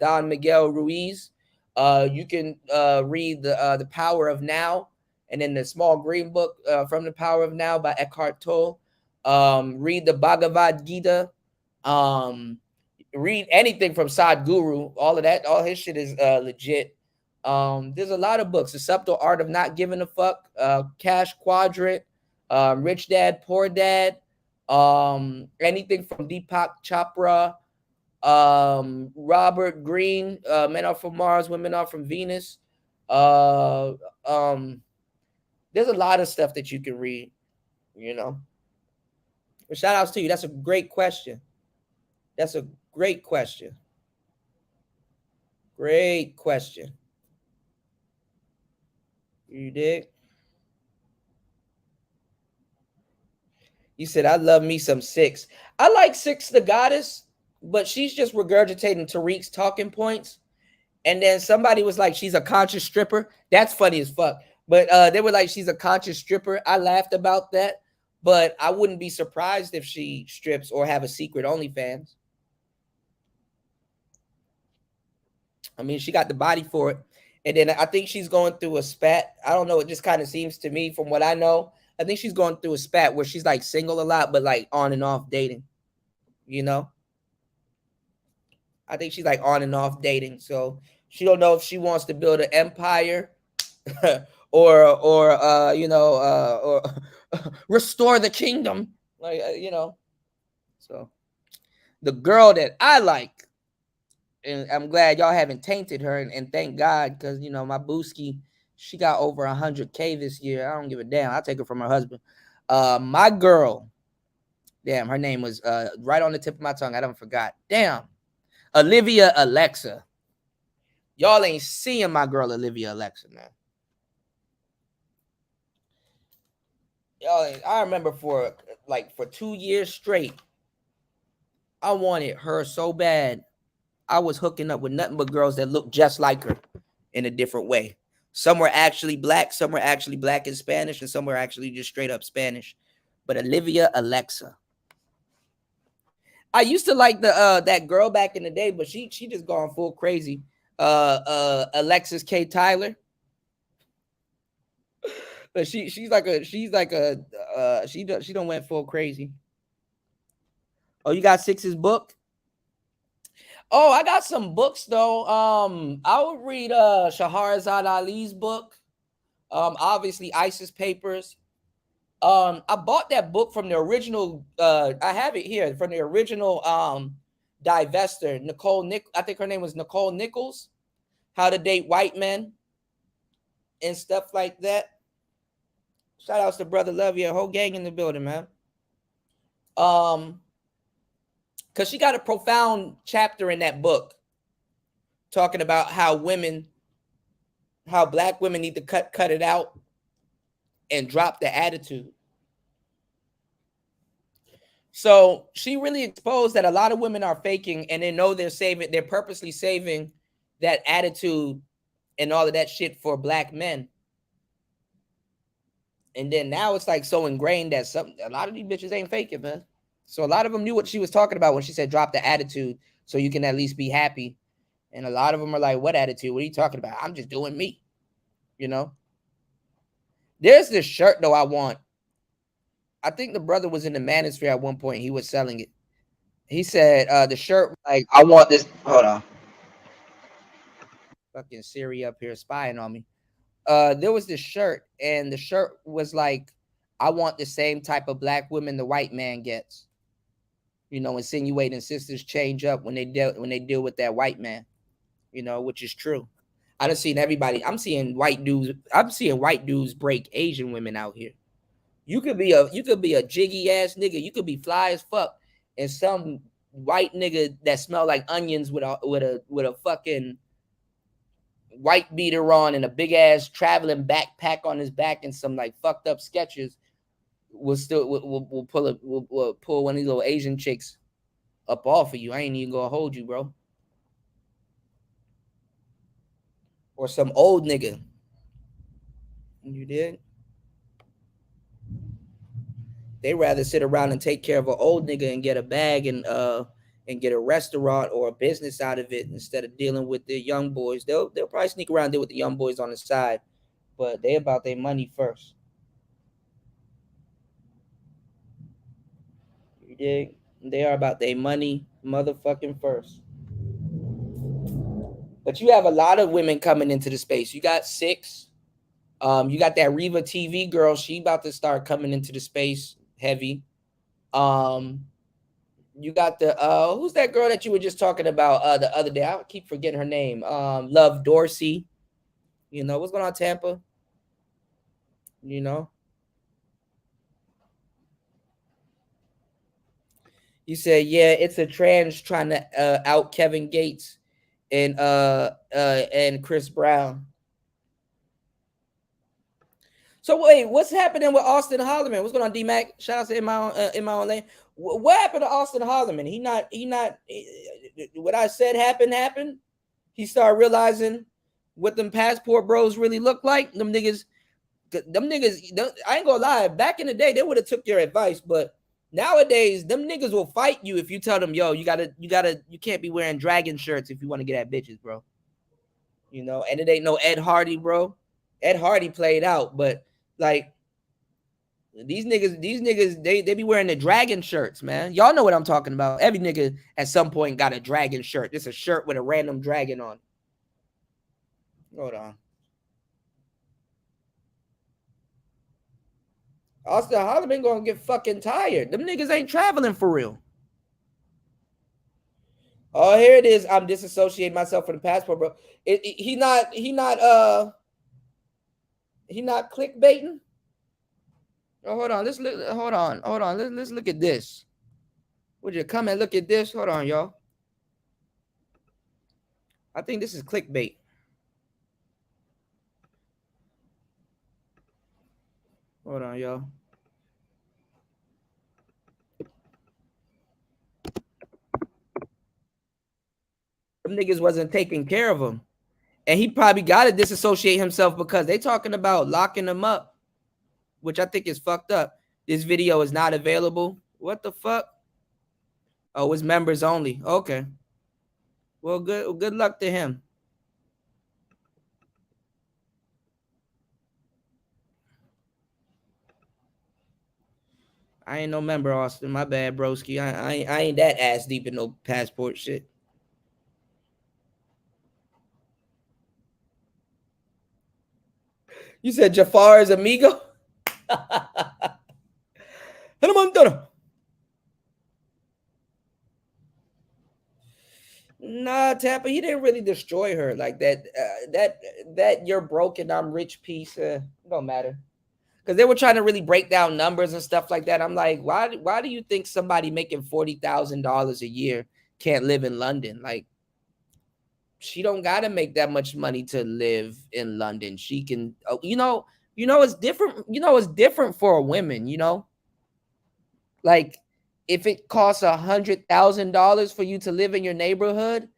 S4: Don Miguel Ruiz. You can read The Power of Now, and then the Small Green Book from The Power of Now by Eckhart Tolle. Read the Bhagavad Gita. Read anything from Sadhguru. All of that, all his shit is legit. There's a lot of books. The Subtle Art of Not Giving a Fuck, Cash Quadrant, Rich Dad, Poor Dad, anything from Deepak Chopra, Robert Greene, Men Are From Mars, Women Are From Venus. There's a lot of stuff that you can read, you know. But shout outs to you. That's a great question. That's a great question. Great question. You dig? You said, I love me some Six. I like Six the Goddess, but she's just regurgitating Tariq's talking points. And then somebody was like, she's a conscious stripper. That's funny as fuck. But they were like, she's a conscious stripper. I laughed about that. But I wouldn't be surprised if she strips or have a secret OnlyFans. I mean, she got the body for it. And then I think she's going through a spat. I don't know. It just kind of seems to me from what I know. I think she's going through a spat where she's like single a lot, but like on and off dating, you know? I think she's like on and off dating. So she don't know if she wants to build an empire or you know, or restore the kingdom. Like, you know, so the girl that I like, and I'm glad y'all haven't tainted her, and thank God, because you know my Booski, she got over 100K this year. I don't give a damn. I'll take her from her husband. My girl, damn, her name was right on the tip of my tongue. I don't forgot. Damn, Olivia Alexa. Y'all ain't seeing my girl Olivia Alexa, man. Y'all ain't, I remember for 2 years straight, I wanted her so bad. I was hooking up with nothing but girls that looked just like her in a different way. Some were actually black, some were actually black and Spanish, and some were actually just straight up Spanish. But Olivia Alexa. I used to like the that girl back in the day, but she just gone full crazy. Alexis K. Tyler. But she don't went full crazy. Oh, you got Six's book? Oh, I got some books though. I would read Shahrazad Ali's book. Obviously ISIS Papers. I bought that book from the original. I have it here from the original divester, I think her name was Nicole Nichols. How to Date White Men and stuff like that. Shout outs to Brother Love, your whole gang in the building, man. Because she got a profound chapter in that book talking about how black women need to cut it out and drop the attitude. So she really exposed that a lot of women are faking, and they know they're purposely saving that attitude and all of that shit for black men. And then now it's like so ingrained that a lot of these bitches ain't faking, man. So a lot of them knew what she was talking about when she said drop the attitude so you can at least be happy. And a lot of them are like, what attitude? What are you talking about? I'm just doing me. You know? There's this shirt though I want. I think the brother was in the Manosphere at one point. He was selling it. He said the shirt, like, I want this. Hold on. Fucking Siri up here spying on me. There was this shirt, and the shirt was like, I want the same type of black women the white man gets. You know, insinuating sisters change up when they deal with that white man. You know, which is true. I done seen everybody. I'm seeing white dudes break Asian women out here. You could be a jiggy ass nigga. You could be fly as fuck, and some white nigga that smell like onions with a fucking white beater on and a big ass traveling backpack on his back and some like fucked up Skechers will pull one of these little Asian chicks up off of you. I ain't even gonna hold you, bro. Or some old nigga. You did? They rather sit around and take care of an old nigga and get a bag and get a restaurant or a business out of it instead of dealing with the young boys. They'll probably sneak around and deal with the young boys on the side, but they about their money first. You dig? They are about their money motherfucking first. But you have a lot of women coming into the space. You got 6. You got that Reva TV girl. She about to start coming into the space heavy. You got the who's that girl that you were just talking about the other day? I keep forgetting her name. Love Dorsey. You know what's going on, Tampa? You know. You said, yeah, it's a trans trying to out Kevin Gates and Chris Brown. So wait, what's happening with Austin Holloman? What's going on, D-Mac? Shout out to in my own lane. What happened to Austin Holloman? He not what I said happened. He started realizing what them passport bros really look like. Them niggas, I ain't gonna lie. Back in the day, they would have took your advice, but nowadays, them niggas will fight you if you tell them, yo, you can't be wearing dragon shirts if you want to get at bitches, bro. You know, and it ain't no Ed Hardy, bro. Ed Hardy played out, but like these niggas, they be wearing the dragon shirts, man. Y'all know what I'm talking about. Every nigga at some point got a dragon shirt. It's a shirt with a random dragon on. Hold on. Austin Holloman gonna get fucking tired. Them niggas ain't traveling for real. Oh, here it is. I'm disassociating myself from the passport, bro. He not clickbaiting. Oh, hold on. Hold on. Let's look at this. Would you come and look at this? Hold on, y'all. I think this is clickbait. Hold on, y'all. Them niggas wasn't taking care of him. And he probably got to disassociate himself because they talking about locking him up, which I think is fucked up. This video is not available. What the fuck? Oh, it's members only. Okay. Well, good luck to him. I ain't no member, Austin. My bad, broski. I ain't that ass deep in no passport shit. You said Jafar is amigo? Nah, Tampa, he didn't really destroy her like that. That you're broken, I'm rich piece. Don't matter. because they were trying to really break down numbers and stuff like that. I'm like, why do you think somebody making $40,000 a year can't live in London? Like, she don't gotta make that much money to live in London. She can, it's different. It's different for women. Like, if it costs $100,000 for you to live in your neighborhood,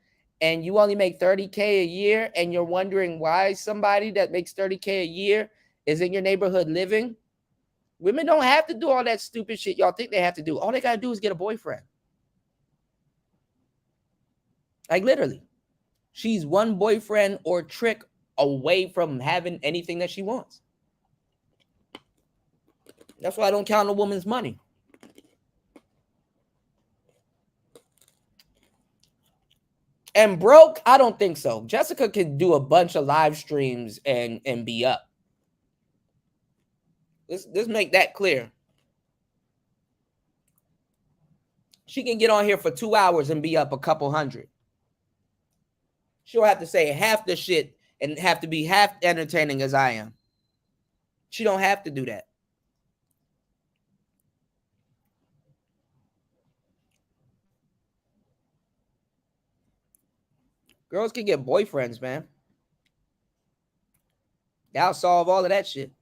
S4: and you only make $30K a year, and you're wondering why somebody that makes $30K a year is in your neighborhood living. Women don't have to do all that stupid shit y'all think they have to do. All they gotta do is get a boyfriend. Like, literally. She's one boyfriend or trick away from having anything that she wants. That's why I don't count a woman's money. And broke, I don't think so. Jessica can do a bunch of live streams and be up. Let's make that clear. She can get on here for 2 hours and be up a couple hundred. She'll have to say half the shit and have to be half entertaining as I am. She don't have to do that. Girls can get boyfriends, man. That'll solve all of that shit.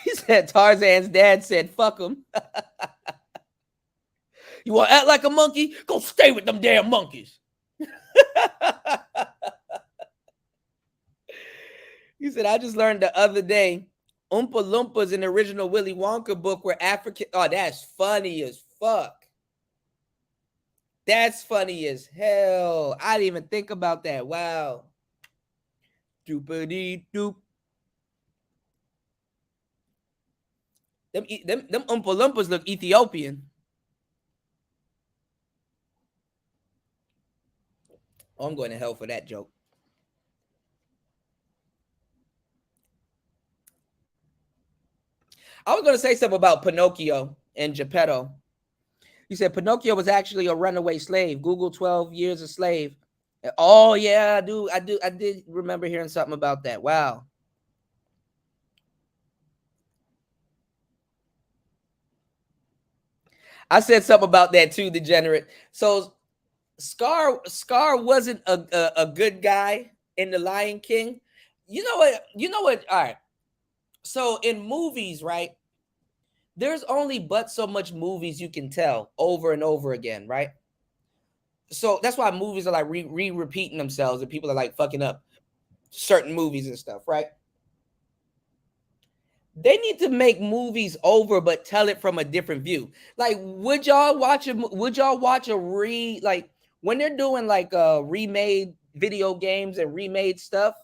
S4: He said Tarzan's dad said, fuck him. You want to act like a monkey? Go stay with them damn monkeys. He said, I just learned the other day, Oompa Loompas in the original Willy Wonka book were African. Oh, that's funny as fuck. That's funny as hell. I didn't even think about that. Wow. Doopity doop. Them Oompa Loompas look Ethiopian. Oh, I'm going to hell for that joke. I was going to say something about Pinocchio and Geppetto. He said Pinocchio was actually a runaway slave. Google 12 years a slave. Oh, yeah, I did remember hearing something about that. Wow. I said something about that too, degenerate. So Scar wasn't a good guy in The Lion King. You know what? All right. So in movies, right? There's only but so much movies you can tell over and over again, right? So that's why movies are like repeating themselves, and people are like fucking up certain movies and stuff, right? They need to make movies over, but tell it from a different view. Like, would y'all watch a like when they're doing like remade video games and remade stuff?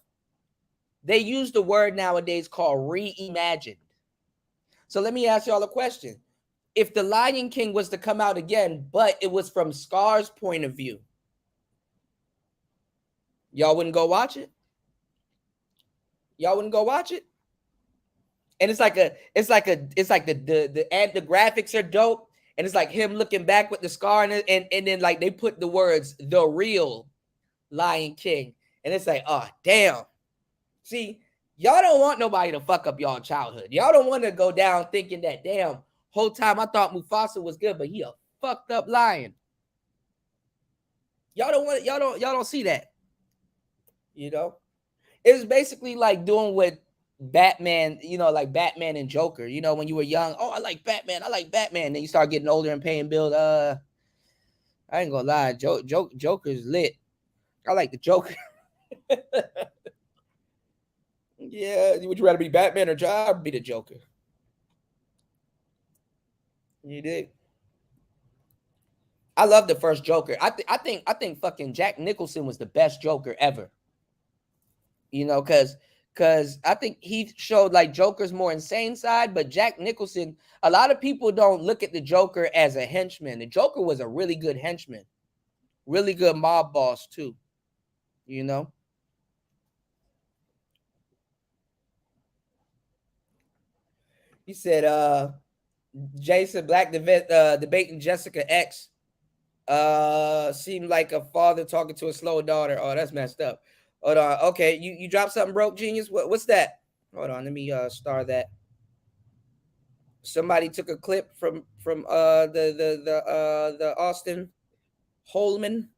S4: They use the word nowadays called reimagined. So let me ask y'all a question. If The Lion King was to come out again, but it was from Scar's point of view, y'all wouldn't go watch it? Y'all wouldn't go watch it? And it's like the graphics are dope, and it's like him looking back with the scar, and then like they put the words "the real Lion King," and it's like, oh damn. See, y'all don't want nobody to fuck up y'all childhood. Y'all don't want to go down thinking that damn whole time I thought Mufasa was good, but he a fucked up lion. Y'all don't see that. It's basically like doing what Batman, like Batman and Joker. When you were young, oh, I like Batman. Then you start getting older and paying bills. I ain't gonna lie, Joker's lit. I like the Joker. Yeah, would you rather be Batman or be the Joker? You did. I love the first Joker. I think fucking Jack Nicholson was the best Joker ever. Because I think he showed like Joker's more insane side, but Jack Nicholson, a lot of people don't look at the Joker as a henchman. The Joker was a really good henchman, really good mob boss too. He said, Jason Black debating Jessica X. Seemed like a father talking to a slow daughter. Oh, that's messed up. Hold on. Okay, you dropped something, broke genius. What's that? Hold on, let me star that. Somebody took a clip from the Austin Holman.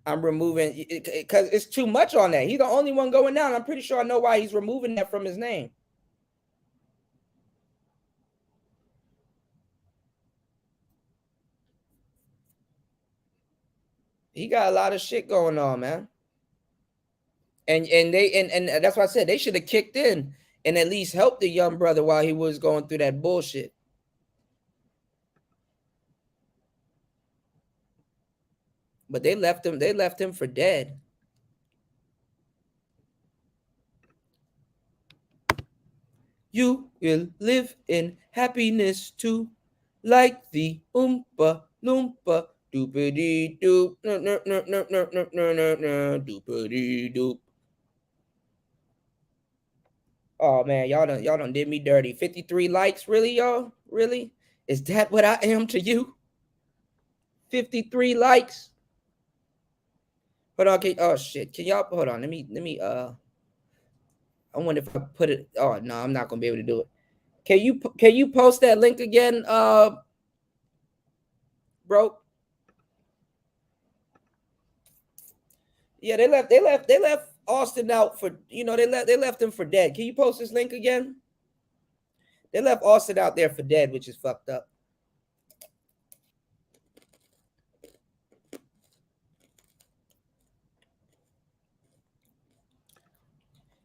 S4: I'm removing it because it's too much on that. He's the only one going down. I'm pretty sure I know why he's removing that from his name. He got a lot of shit going on, man. And that's why I said they should have kicked in and at least helped the young brother while he was going through that bullshit. But they left him for dead. You will live in happiness too, like the Oompa Loompa. Doopity doop, no no no no no no no no no, doopity doop. Oh man, y'all done did me dirty. 53 likes, really, y'all? Really? Is that what I am to you? 53 likes. Hold on, oh shit. Can y'all hold on? Let me I wonder if I put it. Oh no, I'm not gonna be able to do it. Can you post that link again, bro? Yeah, they left Austin out for, you know, they left him for dead. Can you post this link again? They left Austin out there for dead, which is fucked up.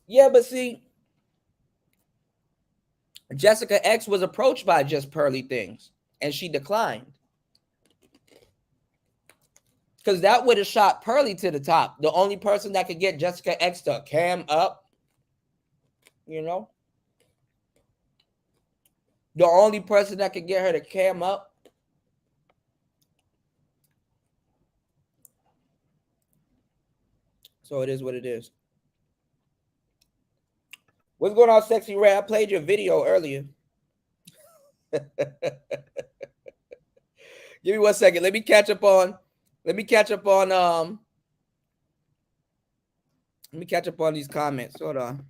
S4: Yeah, but see, Jessica X was approached by Just Pearly Things, and she declined. Because that would have shot Pearly to the top. The only person that could get Jessica X to cam up, you know? The only person that could get her to cam up. So it is what it is. What's going on, Sexy Ray? I played your video earlier. Give me 1 second. Let me catch up on these comments. Hold on.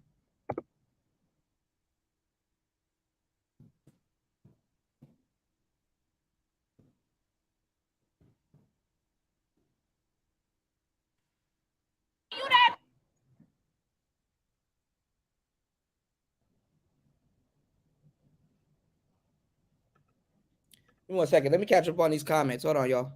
S4: Give me 1 second. Let me catch up on these comments. Hold on, y'all.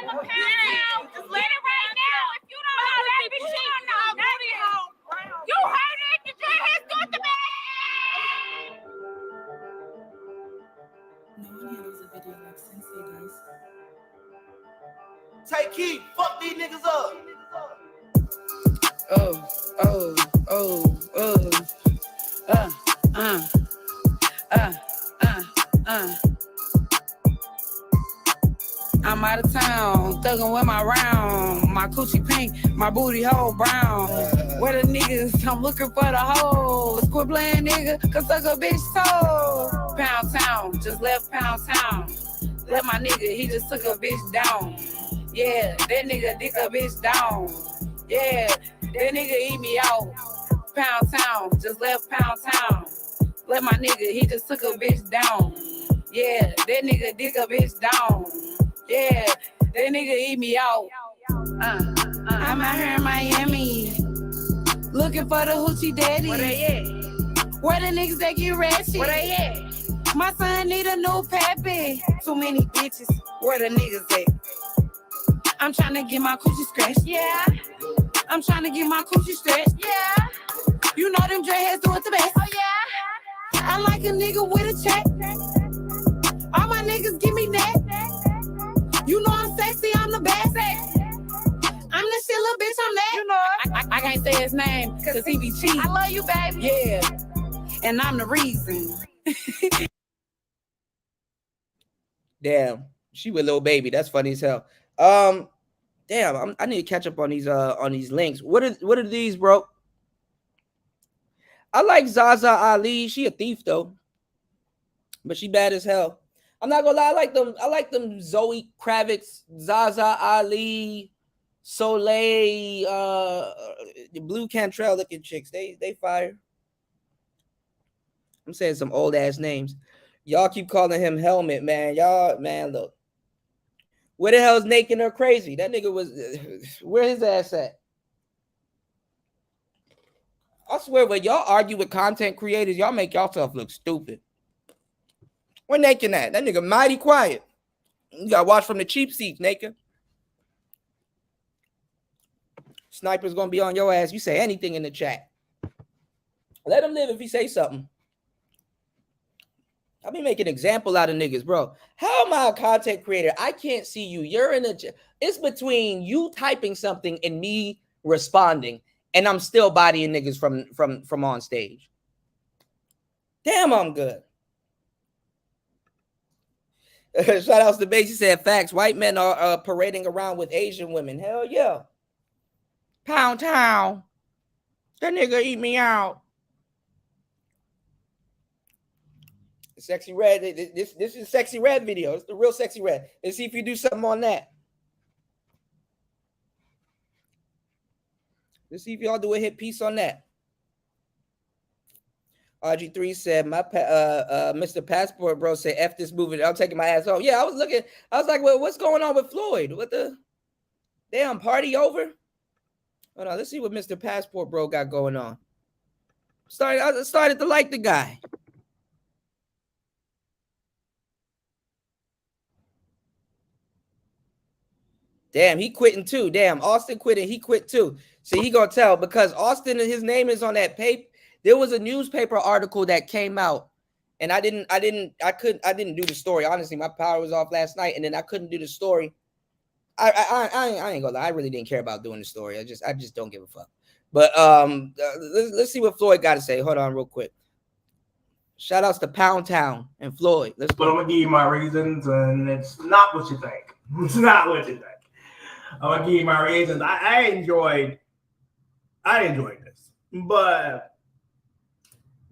S11: Just let it right now. If you don't know that, bitch, you don't know nothing. You heard it. The dreadheads do it to me.
S7: No one handles a video like Sensei does.
S6: Take heat. Fuck these niggas up.
S7: I'm out of town, thuggin' with my round. My coochie pink, my booty hole brown. Where the niggas? I'm looking for the hoes. Quit playing nigga, cause suck a bitch soul. Pound town, just left Pound town. Let my nigga, he just took a bitch down. Yeah, that nigga dick a bitch down. Yeah, that nigga eat me out. Pound town, just left Pound town. Let my nigga, he just took a bitch down. Yeah, that nigga dick a bitch down. Yeah, that nigga eat me out. I'm out here in Miami, looking for the hoochie daddy.
S11: Where they at?
S7: Where the niggas that get ratchet?
S11: Where they at?
S7: My son need a new pappy. Too many bitches. Where the niggas at? I'm trying to get my coochie scratched.
S11: Yeah.
S7: I'm trying to get my coochie stretched.
S11: Yeah.
S7: You know them dreadheads do it the best.
S11: Oh yeah.
S7: I like a nigga with a check. All my niggas give me that. You know I'm sexy, I'm the best. I'm the shit, little bitch, I'm that.
S11: You know
S7: I can't say his name, cause he be cheating.
S11: I love you, baby.
S7: Yeah, and I'm the reason.
S4: Damn, she with Lil Baby. That's funny as hell. Damn, I need to catch up on these links. What are these, bro? I like Zaza Ali. She a thief though, but she bad as hell. I'm not gonna lie. I like them Zoe Kravitz, Zaza Ali, Soleil, Blue Cantrell looking chicks. They fire. I'm saying some old ass names. Y'all keep calling him Helmet, man. Y'all, man, look. Where the hell's Naked or Crazy? That nigga was. Where his ass at? I swear, when y'all argue with content creators, y'all make yourself look stupid. Where Naked at? That nigga mighty quiet. You gotta watch from the cheap seats, Naked. Sniper's gonna be on your ass. You say anything in the chat. Let him live if he say something. I'll be making an example out of niggas, bro. How am I a content creator? I can't see you. You're in a. It's between you typing something and me responding, and I'm still bodying niggas from on stage. Damn, I'm good. Shout outs to Basie said facts. White men are parading around with Asian women. Hell yeah. Pound town. That nigga eat me out. Sexy Red. This is Sexy Red video. It's the real Sexy Red. Let's see if you do something on that. Let's see if y'all do a hit piece on that. RG3 said, my Mr. Passport bro said, F this movie. I'm taking my ass home. Yeah, I was looking. I was like, well, what's going on with Floyd? What the damn party over? Hold on, let's see what Mr. Passport bro got going on. I started to like the guy. Damn, he quitting too. Damn, Austin quitting. He quit too. See, he gonna tell because Austin, his name is on that paper. There was a newspaper article that came out, and I didn't do the story. Honestly, my power was off last night, and then I couldn't do the story. I ain't gonna lie. I really didn't care about doing the story. I just don't give a fuck. But let's see what Floyd got to say. Hold on, real quick. Shout outs to Pound Town and Floyd. Let's go.
S12: But I'm gonna give you my reasons, and it's not what you think. It's not what you think. I'm gonna give you my reasons. I enjoyed this, but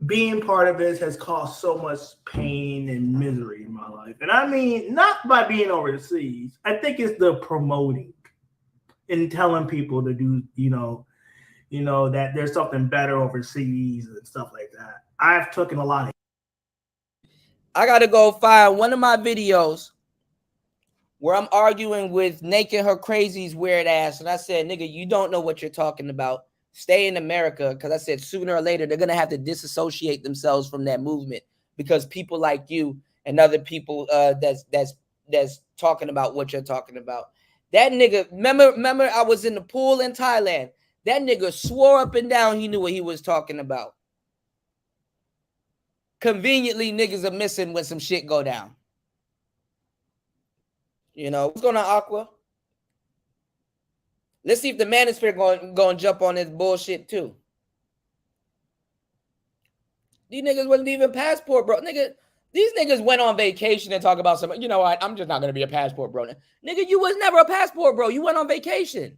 S12: being part of this has caused so much pain and misery in my life. And I mean, not by being overseas. I think it's the promoting and telling people to do, you know, that there's something better overseas and stuff like that. I've taken a lot of.
S4: I gotta go find one of my videos where I'm arguing with Naked Her Crazy's weird ass. And I said, nigga, you don't know what you're talking about. Stay in America. Because I said sooner or later, they're going to have to disassociate themselves from that movement because people like you and other people that's talking about what you're talking about. That nigga, remember I was in the pool in Thailand. That nigga swore up and down he knew what he was talking about. Conveniently, niggas are missing when some shit go down. You know, what's going on, Aqua? Let's see if the Manosphere going to jump on this bullshit too. These niggas wasn't even passport, bro. Nigga, these niggas went on vacation and talk about something. You know what? I'm just not going to be a passport, bro. Nigga, you was never a passport, bro. You went on vacation.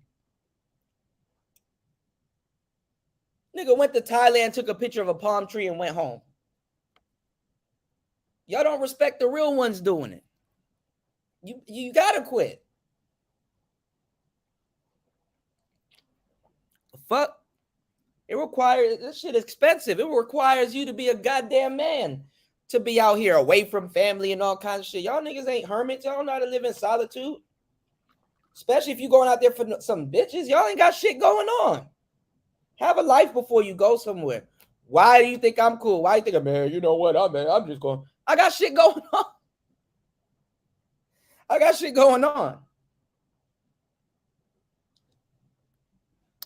S4: Nigga went to Thailand, took a picture of a palm tree and went home. Y'all don't respect the real ones doing it. You gotta quit. Fuck. It requires, this shit is expensive. It requires you to be a goddamn man to be out here away from family and all kinds of shit. Y'all niggas ain't hermits. Y'all know how to live in solitude. Especially if you going out there for some bitches. Y'all ain't got shit going on. Have a life before you go somewhere. Why do you think I'm cool? Why do you think, man, you know what? I'm just going, I got shit going on. I got shit going on.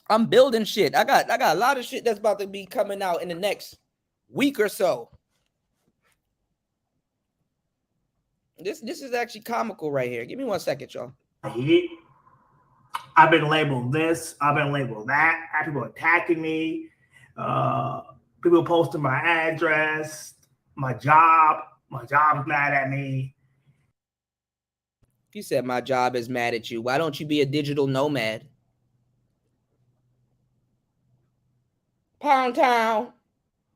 S4: I'm building shit. I got a lot of shit that's about to be coming out in the next week or so. This is actually comical right here. Give me 1 second, y'all.
S12: I've been labeled this. I've been labeled that. I have people attacking me. People posting my address, my job. My job's mad at me.
S4: He said, my job is mad at you. Why don't you be a digital nomad? Pound Town.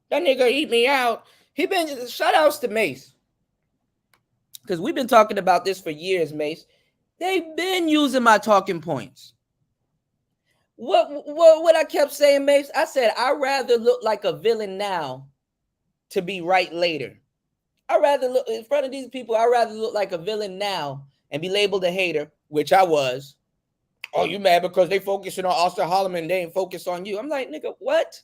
S4: That nigga eat me out. He been shout outs to Mace. Because we've been talking about this for years, Mace. They've been using my talking points. What I kept saying, Mace? I said I'd rather look like a villain now to be right later. I'd rather look in front of these people. I'd rather look like a villain now and be labeled a hater, which I was. Oh, you mad because they focusing on Austin Holloman, they ain't focused on you. I'm like, nigga, what?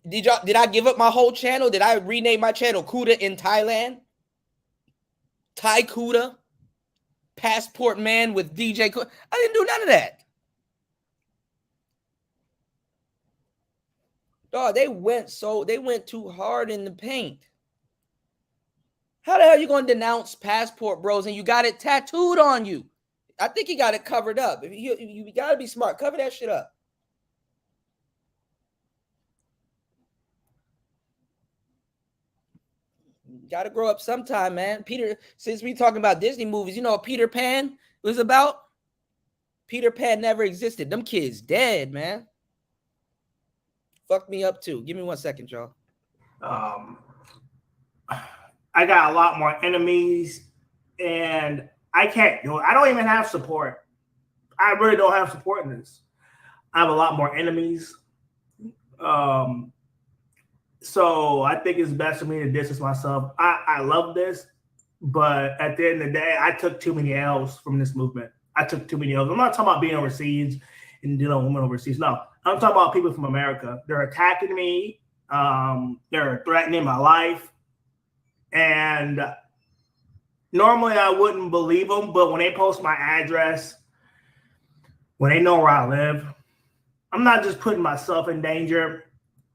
S4: Did I give up my whole channel? Did I rename my channel Kuda in Thailand? Thai Kuda? Passport Man with DJ Kuda? I didn't do none of that. Dog, they went too hard in the paint. How the hell are you going to denounce Passport Bros and you got it tattooed on you? I think you got it covered up. You got to be smart. Cover that shit up. Got to grow up sometime, man. Peter, since we talking about Disney movies, you know what Peter Pan was about? Peter Pan never existed. Them kids dead, man. Fuck me up too. Give me 1 second, y'all.
S12: I got a lot more enemies, and I can't do it. I don't even have support. I really don't have support in this. I have a lot more enemies. So I think it's best for me to distance myself. I love this, but at the end of the day, I took too many L's from this movement. I took too many L's. I'm not talking about being overseas and dealing with women overseas. No, I'm talking about people from America. They're attacking me. They're threatening my life. And normally I wouldn't believe them, but when they post my address, when they know where I live, I'm not just putting myself in danger.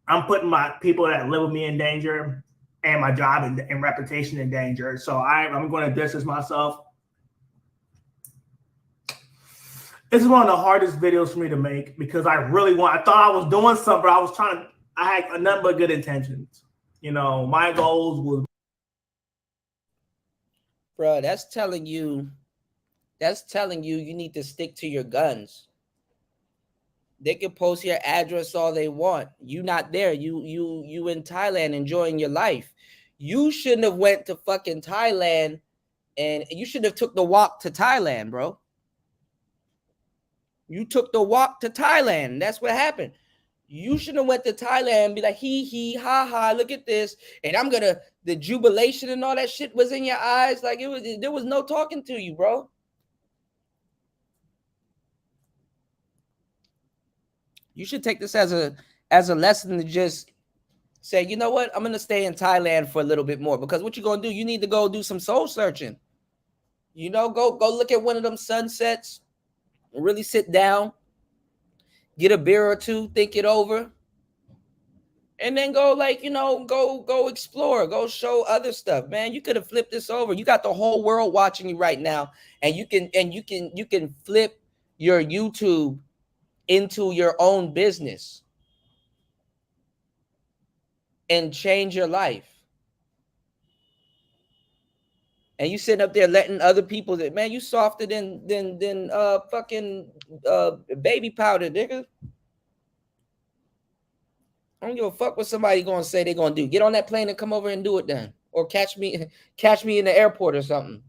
S12: I'm putting my people that live with me in danger and my job and reputation in danger. So I'm going to distance myself. This is one of the hardest videos for me to make because I thought I was doing something. I had nothing but good intentions. You know, my goals was.
S4: Bro, that's telling you you need to stick to your guns. They can post your address all they want. You not there. You in Thailand enjoying your life. You shouldn't have went to fucking Thailand, and you should have took the walk to Thailand, bro. You took the walk to Thailand. That's what happened. You shouldn't have went to Thailand and be like, hee, ha, ha, look at this. And the jubilation and all that shit was in your eyes. Like there was no talking to you, bro. You should take this as a lesson to just say, you know what? I'm going to stay in Thailand for a little bit more because what you're going to do, you need to go do some soul searching. You know, go look at one of them sunsets, really sit down, get a beer or two, think it over, and then go go explore, go show other stuff, man. You could have flipped this over. You got the whole world watching you right now, and you can flip your YouTube into your own business and change your life. And you sitting up there letting other people that, man, you softer than fucking baby powder, nigga. I don't give a fuck what somebody gonna say they're gonna do. Get on that plane and come over and do it then. Or catch me in the airport or something.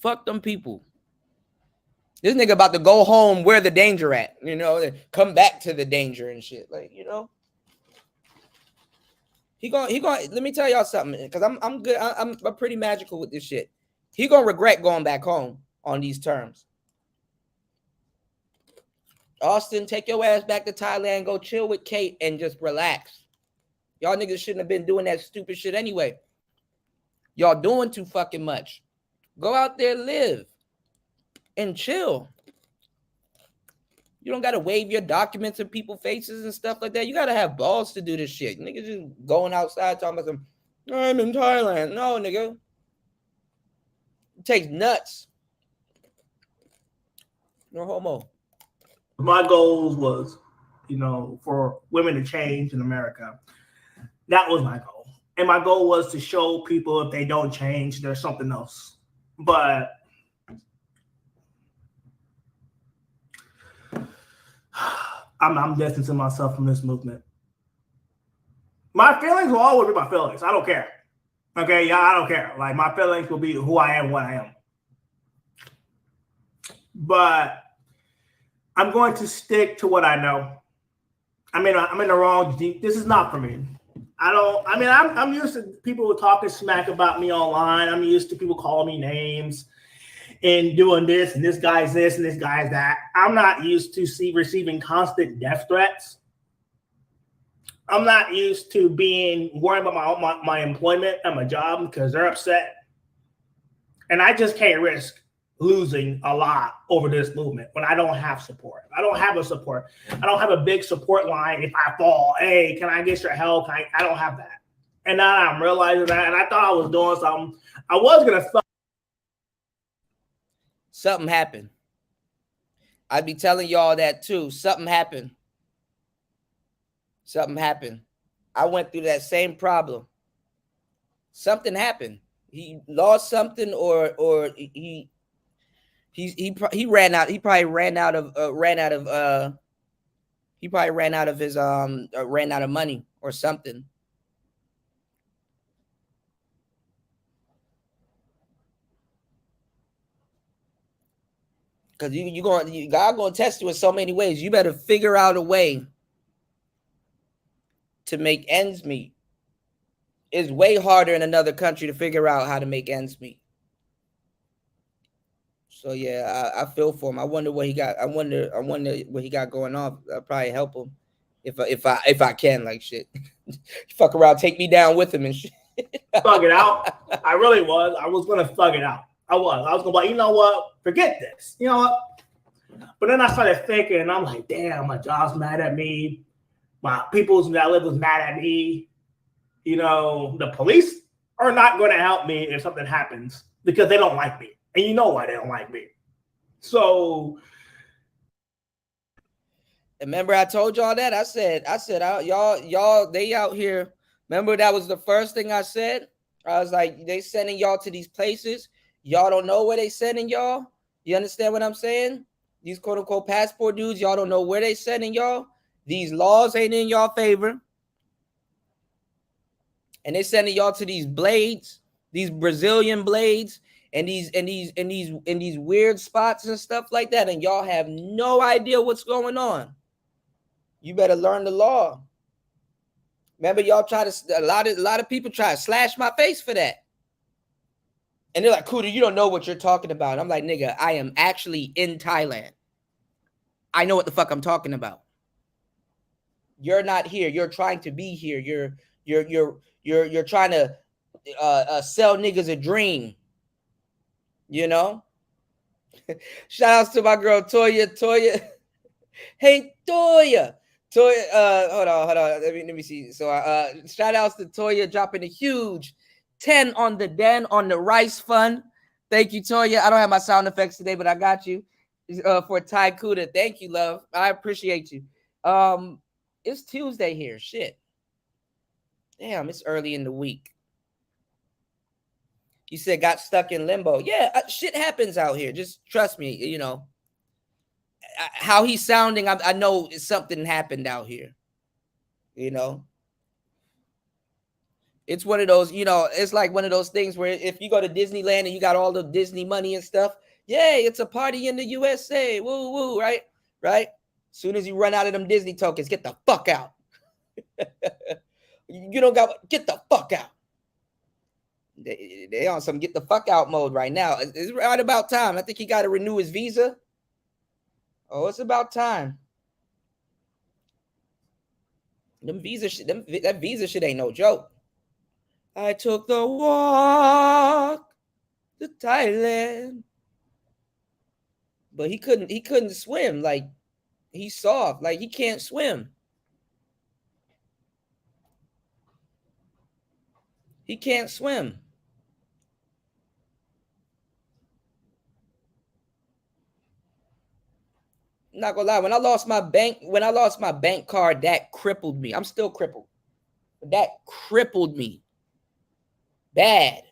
S4: Fuck them people. This nigga about to go home where the danger at, you know, come back to the danger and shit. Like, you know. He going let me tell y'all something, because I'm good. I'm pretty magical with this shit. He gonna regret going back home on these terms. Austin, take your ass back to Thailand, go chill with Kate and just relax. Y'all niggas shouldn't have been doing that stupid shit anyway. Y'all doing too fucking much. Go out there, live, and chill. You don't got to wave your documents in people's faces and stuff like that. You got to have balls to do this shit. Niggas just going outside talking about some, I'm in Thailand. No, nigga. It takes nuts. No homo.
S12: My goals was, you know, for women to change in America. That was my goal. And my goal was to show people if they don't change, there's something else. But I'm distancing myself from this movement. My feelings will always be my feelings. I don't care. Okay, yeah, I don't care. Like my feelings will be who I am, what I am. But I'm going to stick to what I know. I'm in the wrong deep. This is not for me. I'm used to people talking smack about me online. I'm used to people calling me names and doing this, and this guy's this, and this guy's that. I'm not used to receiving constant death threats. I'm not used to being worried about my employment and my job because they're upset. And I just can't risk losing a lot over this movement when I don't have support. I don't have a support. I don't have a big support line. If I fall, hey, can I get your help? I don't have that. And now I'm realizing that, and I thought I was doing something. I was going to.
S4: Something happened. I'd be telling y'all that too. Something happened. Something happened. I went through that same problem. Something happened. He lost something, or he ran out. He probably ran out of his ran out of money or something. Because God gonna test you in so many ways. You better figure out a way to make ends meet. It's way harder in another country to figure out how to make ends meet. So yeah, I feel for him. I wonder what he got. I wonder what he got going on. I'll probably help him if I can, like shit. Fuck around, take me down with him and shit.
S12: Thug it out. I really was. I was gonna thug it out. I was gonna be like, you know what? Forget this. You know what? But then I started thinking, and I'm like, damn, my job's mad at me. My people that I live was mad at me. You know, the police are not going to help me if something happens because they don't like me. And you know why they don't like me. So
S4: remember I told y'all that? I said, y'all, they out here. Remember that was the first thing I said? I was like, they sending y'all to these places. Y'all don't know where they sending y'all. You understand what I'm saying? These quote unquote passport dudes, y'all don't know where they sending y'all. These laws ain't in y'all favor. And they sending y'all to these blades, these Brazilian blades, and these weird spots and stuff like that. And y'all have no idea what's going on. You better learn the law. Remember, y'all try to a lot of people try to slash my face for that. And they're like, Kuda, you don't know what you're talking about. I'm like, nigga, I am actually in Thailand. I know what the fuck I'm talking about. You're not here. You're trying to be here. You're trying to sell niggas a dream. You know? Shout outs to my girl Toya. Hey Toya. Hold on. Let me see. So shout outs to Toya dropping a huge 10 on the Den on the Rice Fund. Thank you, Toya. I don't have my sound effects today, but I got you for Thai Kuda. Thank you, love. I appreciate you. It's Tuesday here. Shit. Damn, it's early in the week. You said got stuck in limbo. Yeah, shit happens out here. Just trust me, you know. How he's sounding, I know something happened out here. You know. It's one of those, you know, it's like one of those things where if you go to Disneyland and you got all the Disney money and stuff, yay, it's a party in the USA. Woo, woo, right? Right? As soon as you run out of them Disney tokens, get the fuck out. You don't got, get the fuck out. They on some get the fuck out mode right now. It's right about time. I think he got to renew his visa. Oh, it's about time. That visa shit ain't no joke. I took the walk to Thailand. But he couldn't swim. Like, he's soft. Like, he can't swim. He can't swim. Not gonna lie, when I lost my bank card, that crippled me. I'm still crippled. But that crippled me. Bad.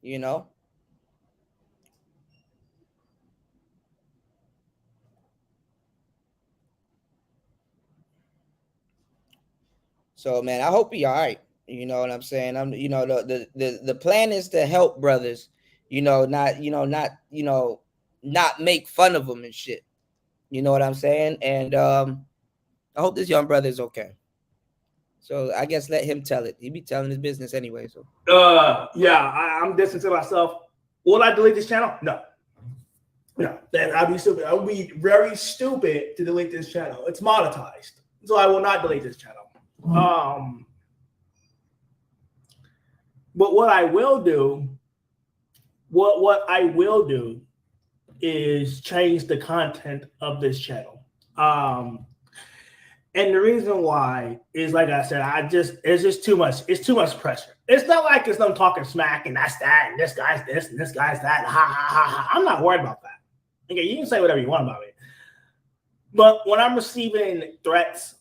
S4: You know? So man, I hope he all right. You know what I'm saying? I'm you know the plan is to help brothers, not not make fun of them and shit. You know what I'm saying? And I hope this young brother is okay. So I guess let him tell it. He be telling his business anyway. So
S12: yeah, I'm distancing myself. Will I delete this channel? No. No, then I'd be stupid. I would be very stupid to delete this channel. It's monetized, so I will not delete this channel. But what I will do, what I will do, is change the content of this channel. And the reason why is, like I said, it's just too much. It's too much pressure. It's not like it's them talking smack and that's that and this guy's this and this guy's that. Ha ha ha ha. I'm not worried about that. Okay, you can say whatever you want about it. But when I'm receiving threats,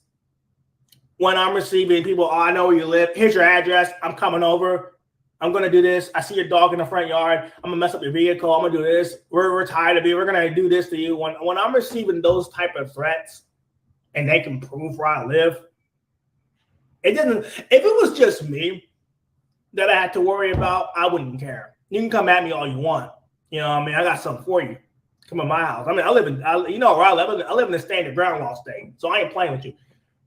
S12: when I'm receiving people, oh, I know where you live. Here's your address. I'm coming over. I'm going to do this. I see your dog in the front yard. I'm going to mess up your vehicle. I'm going to do this. We're tired of you. We're going to do this to you. When I'm receiving those type of threats and they can prove where I live, it doesn't. If it was just me that I had to worry about, I wouldn't care. You can come at me all you want. You know what I mean? I got something for you. Come in my house. I mean, you know where I live. I live in the standard ground law state, so I ain't playing with you.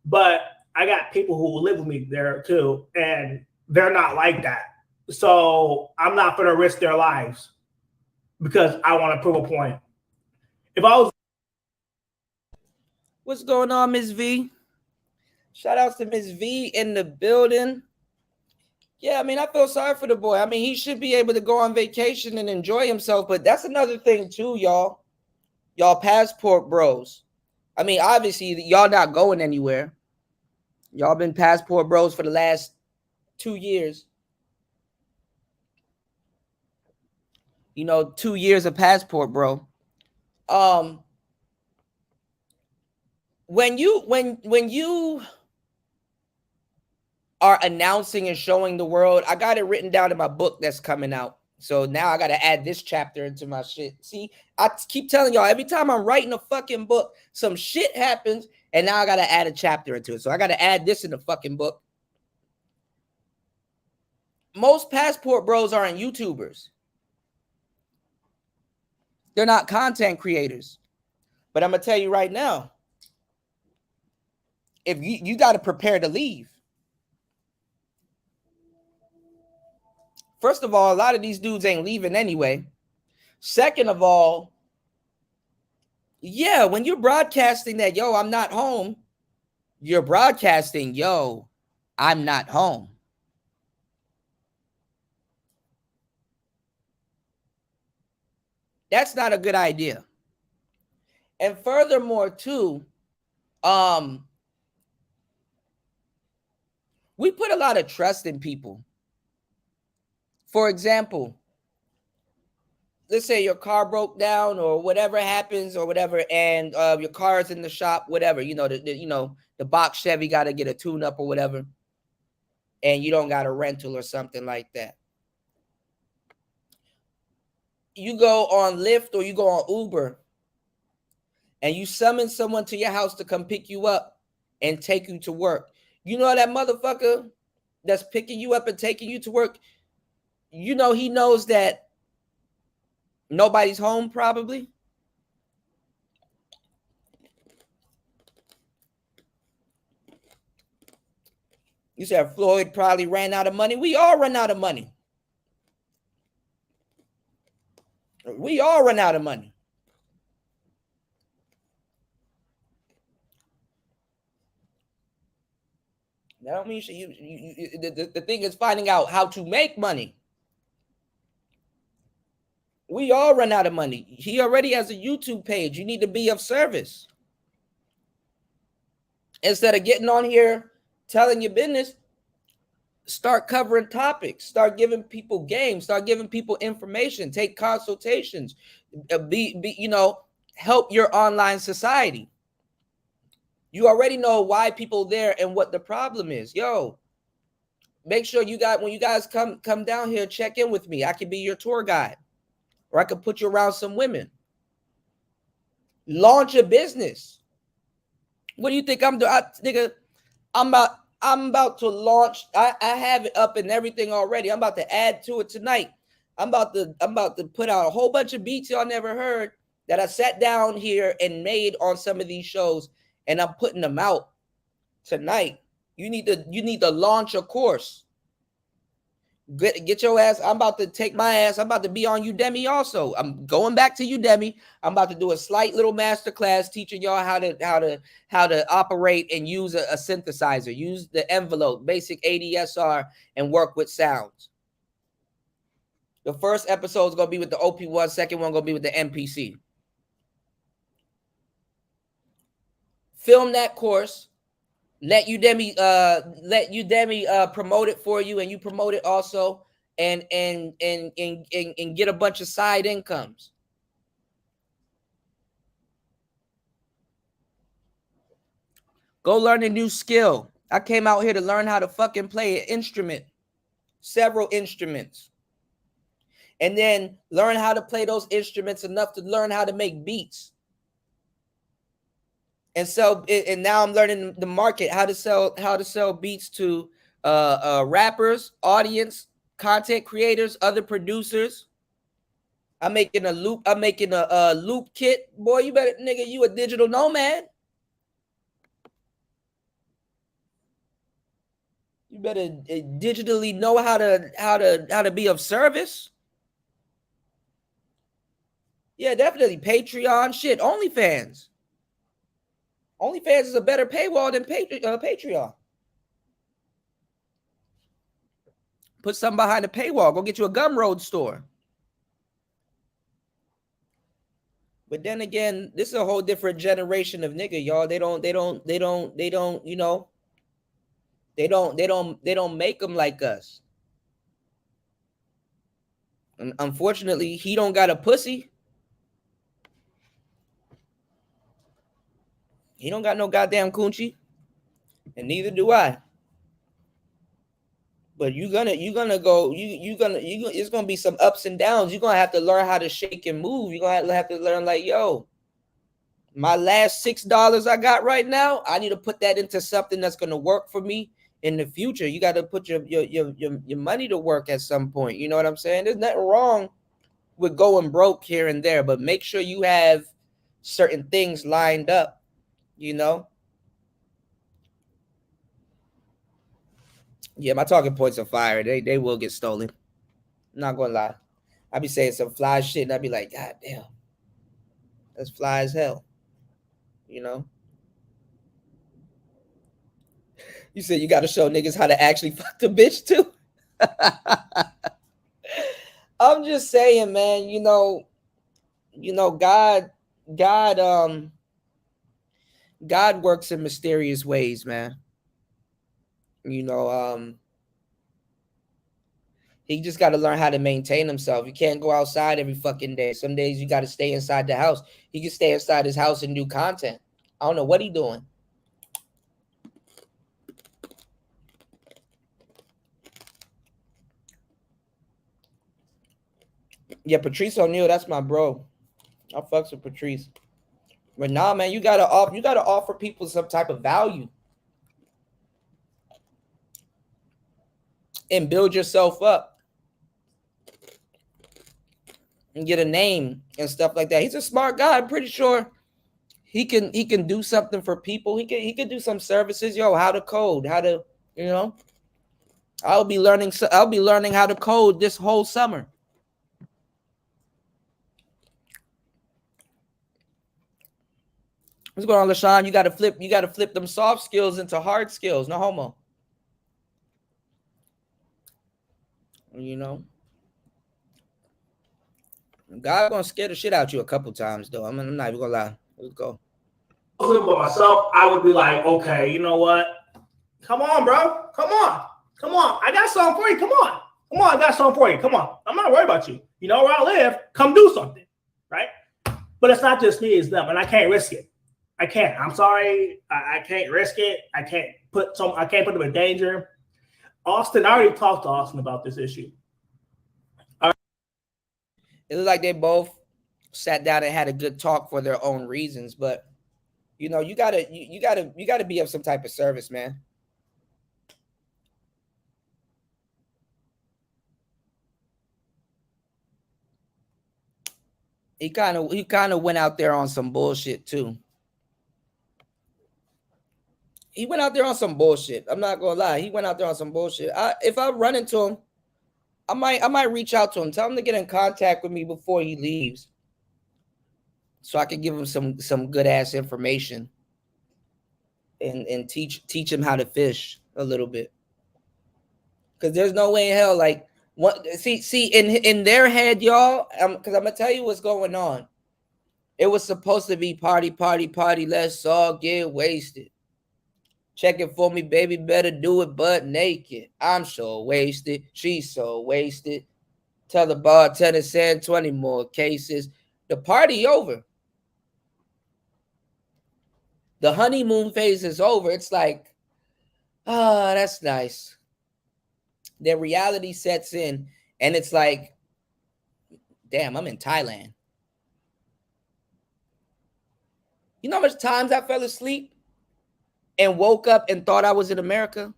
S12: But I got people who live with me there too, and they're not like that. So I'm not going to risk their lives because I want to prove a point. If I was,
S4: what's going on, Miss V? Shout outs to Miss V in the building. Yeah, I mean, I feel sorry for the boy. I mean, he should be able to go on vacation and enjoy himself, but that's another thing too, y'all. Y'all passport bros. I mean, obviously, y'all not going anywhere. Y'all been passport bros for the last 2 years. 2 years of passport, bro. When you are announcing and showing the world, I got it written down in my book that's coming out. So now I got to add this chapter into my shit. See, I keep telling y'all, every time I'm writing a fucking book, some shit happens, and now I got to add a chapter into it. So I got to add this in the fucking book. Most passport bros aren't YouTubers. They're not content creators. But I'm going to tell you right now, if you got to prepare to leave. First of all, a lot of these dudes ain't leaving anyway. Second of all, yeah, when you're broadcasting that, yo, I'm not home, you're broadcasting, yo, I'm not home. That's not a good idea. And furthermore, too, we put a lot of trust in people. For example, let's say your car broke down or whatever happens or whatever, and your car is in the shop, whatever, the box Chevy got to get a tune up or whatever, and you don't got a rental or something like that. You go on Lyft or you go on Uber and you summon someone to your house to come pick you up and take you to work. You know that motherfucker that's picking you up and taking you to work, he knows that nobody's home probably. You said Floyd probably ran out of money. We all run out of money. We all run out of money. That don't mean the thing is finding out how to make money. We all run out of money. He already has a YouTube page. You need to be of service. Instead of getting on here telling your business, start covering topics, start giving people games, start giving people information, take consultations, help your online society. You already know why people there and what the problem is. Yo, make sure when you guys come down here, check in with me. I can be your tour guide, or I could put you around some women. Launch a business. What do you think I'm doing? I'm about I'm about to launch. I have it up and everything already. I'm about to add to it tonight. I'm about to put out a whole bunch of beats y'all never heard that I sat down here and made on some of these shows, and I'm putting them out tonight. You need to launch a course. Get your ass. I'm about to take my ass. I'm about to be on Udemy also. I'm going back to Udemy. I'm about to do a slight little master class teaching y'all how to operate and use a synthesizer, use the envelope, basic ADSR, and work with sounds. The first episode is gonna be with the OP1, second one gonna be with the MPC. Film that course. Let Udemy promote it for you, and you promote it also, and get a bunch of side incomes. Go learn a new skill. I came out here to learn how to fucking play an instrument, several instruments, and then learn how to play those instruments enough to learn how to make beats. And so, and now I'm learning the market, how to sell beats to rappers, audience, content creators, other producers. I'm making a loop. I'm making a loop kit. Boy, you better, nigga, you a digital nomad. You better digitally know how to be of service. Yeah, definitely. Patreon, shit, OnlyFans. OnlyFans is a better paywall than Patreon. Put something behind the paywall. Go get you a Gumroad store. But then again, this is a whole different generation of nigga, y'all. They don't, you know, they don't make them like us. And unfortunately, he don't got a pussy. He don't got no goddamn coochie. And neither do I. But it's gonna be some ups and downs. You're gonna have to learn how to shake and move. You're gonna have to learn, like, yo, my last $6 I got right now, I need to put that into something that's gonna work for me in the future. You got to put your money to work at some point. You know what I'm saying? There's nothing wrong with going broke here and there, but make sure you have certain things lined up, you know. Yeah, my talking points are fire. They will get stolen. I'm not gonna lie. I be saying some fly shit, and I be like, God damn, that's fly as hell. You know. You said you got to show niggas how to actually fuck the bitch too. I'm just saying, man. You know, God works in mysterious ways, man. You know, he just got to learn how to maintain himself. You can't go outside every fucking day. Some days you got to stay inside the house. He can stay inside his house and do content. I don't know what he doing. Yeah, Patrice O'Neal, that's my bro. I fucks with Patrice. But nah, man, you gotta offer people some type of value. And build yourself up. And get a name and stuff like that. He's a smart guy. I'm pretty sure he can do something for people. He can do some services. Yo, how to code, how to, you know. I'll be learning how to code this whole summer. What's going on, LaShawn? You gotta flip them soft skills into hard skills. No homo. You know. God gonna scare the shit out you a couple times though. I'm not even gonna lie. Let's go.
S12: But myself, I would be like, okay, you know what? Come on, bro. Come on. I got something for you. Come on, I got something for you. Come on. I'm not worried about you. You know where I live. Come do something, right? But it's not just me, it's them, and I can't risk it. I can't. I'm sorry. I can't risk it. I can't put them in danger. Austin, I already talked to Austin about this issue.
S4: It looks like they both sat down and had a good talk for their own reasons, but you know, you gotta be of some type of service, man. He kind of went out there on some bullshit too. He went out there on some bullshit. I'm not gonna lie. He went out there on some bullshit. If I run into him, I might reach out to him. Tell him to get in contact with me before he leaves, so I can give him some good ass information and teach him how to fish a little bit. Because there's no way in hell, like, what see in their head, y'all. Because I'm gonna tell you what's going on. It was supposed to be party, party, party. Let's all get wasted. Check it for me, baby. Better do it butt naked. I'm so wasted. She's so wasted. Tell the bartender send 20 more cases. The party over. The honeymoon phase is over. It's like, that's nice. Their reality sets in, and it's like, damn, I'm in Thailand. You know how much times I fell asleep and woke up and thought I was in America?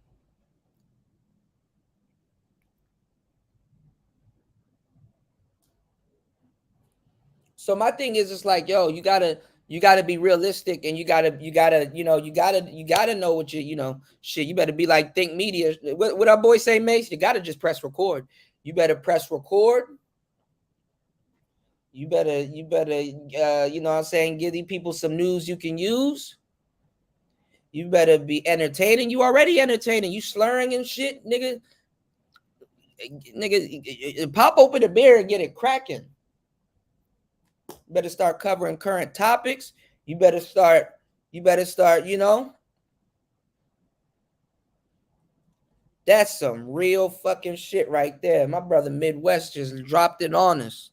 S4: So my thing is, it's like, yo, you gotta be realistic, and you gotta know what shit. You better be like Think Media. What our boy say, Mace? You gotta just press record. You better press record. You better, you know what I'm saying, give these people some news you can use. You better be entertaining. You already entertaining. You slurring and shit, nigga. Nigga, pop open a beer and get it cracking. Better start covering current topics. You better start, That's some real fucking shit right there. My brother Midwest just dropped it on us.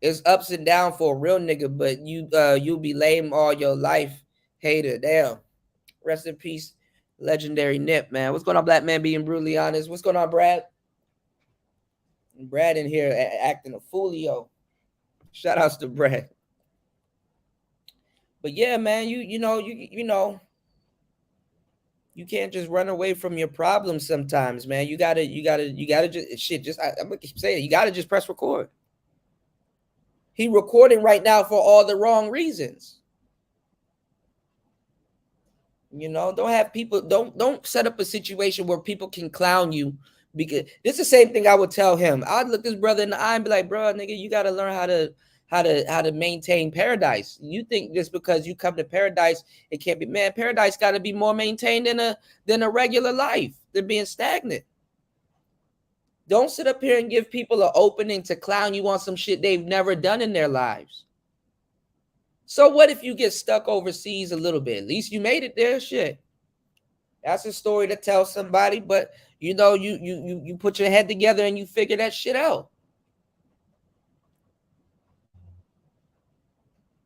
S4: It's ups and downs for a real nigga, but you'll be lame all your life. Hater. Damn. Rest in peace, legendary Nip, man. What's going on, Black Man being brutally honest? What's going on, Brad? Brad in here acting a foolio. Shout outs to Brad. But yeah, man, you can't just run away from your problems sometimes, man. You gotta just shit. I'm gonna keep saying it. You gotta just press record. He recording right now for all the wrong reasons. Don't have people. Don't set up a situation where people can clown you, because this is the same thing I would tell him. I'd look this brother in the eye and be like, bro, nigga, you gotta learn how to maintain paradise. You think just because you come to paradise, it can't be, man, paradise got to be more maintained than a regular life, than being stagnant. Don't sit up here and give people an opening to clown you on some shit they've never done in their lives. So what if you get stuck overseas a little bit? At least you made it there. Shit. That's a story to tell somebody, but you put your head together and you figure that shit out.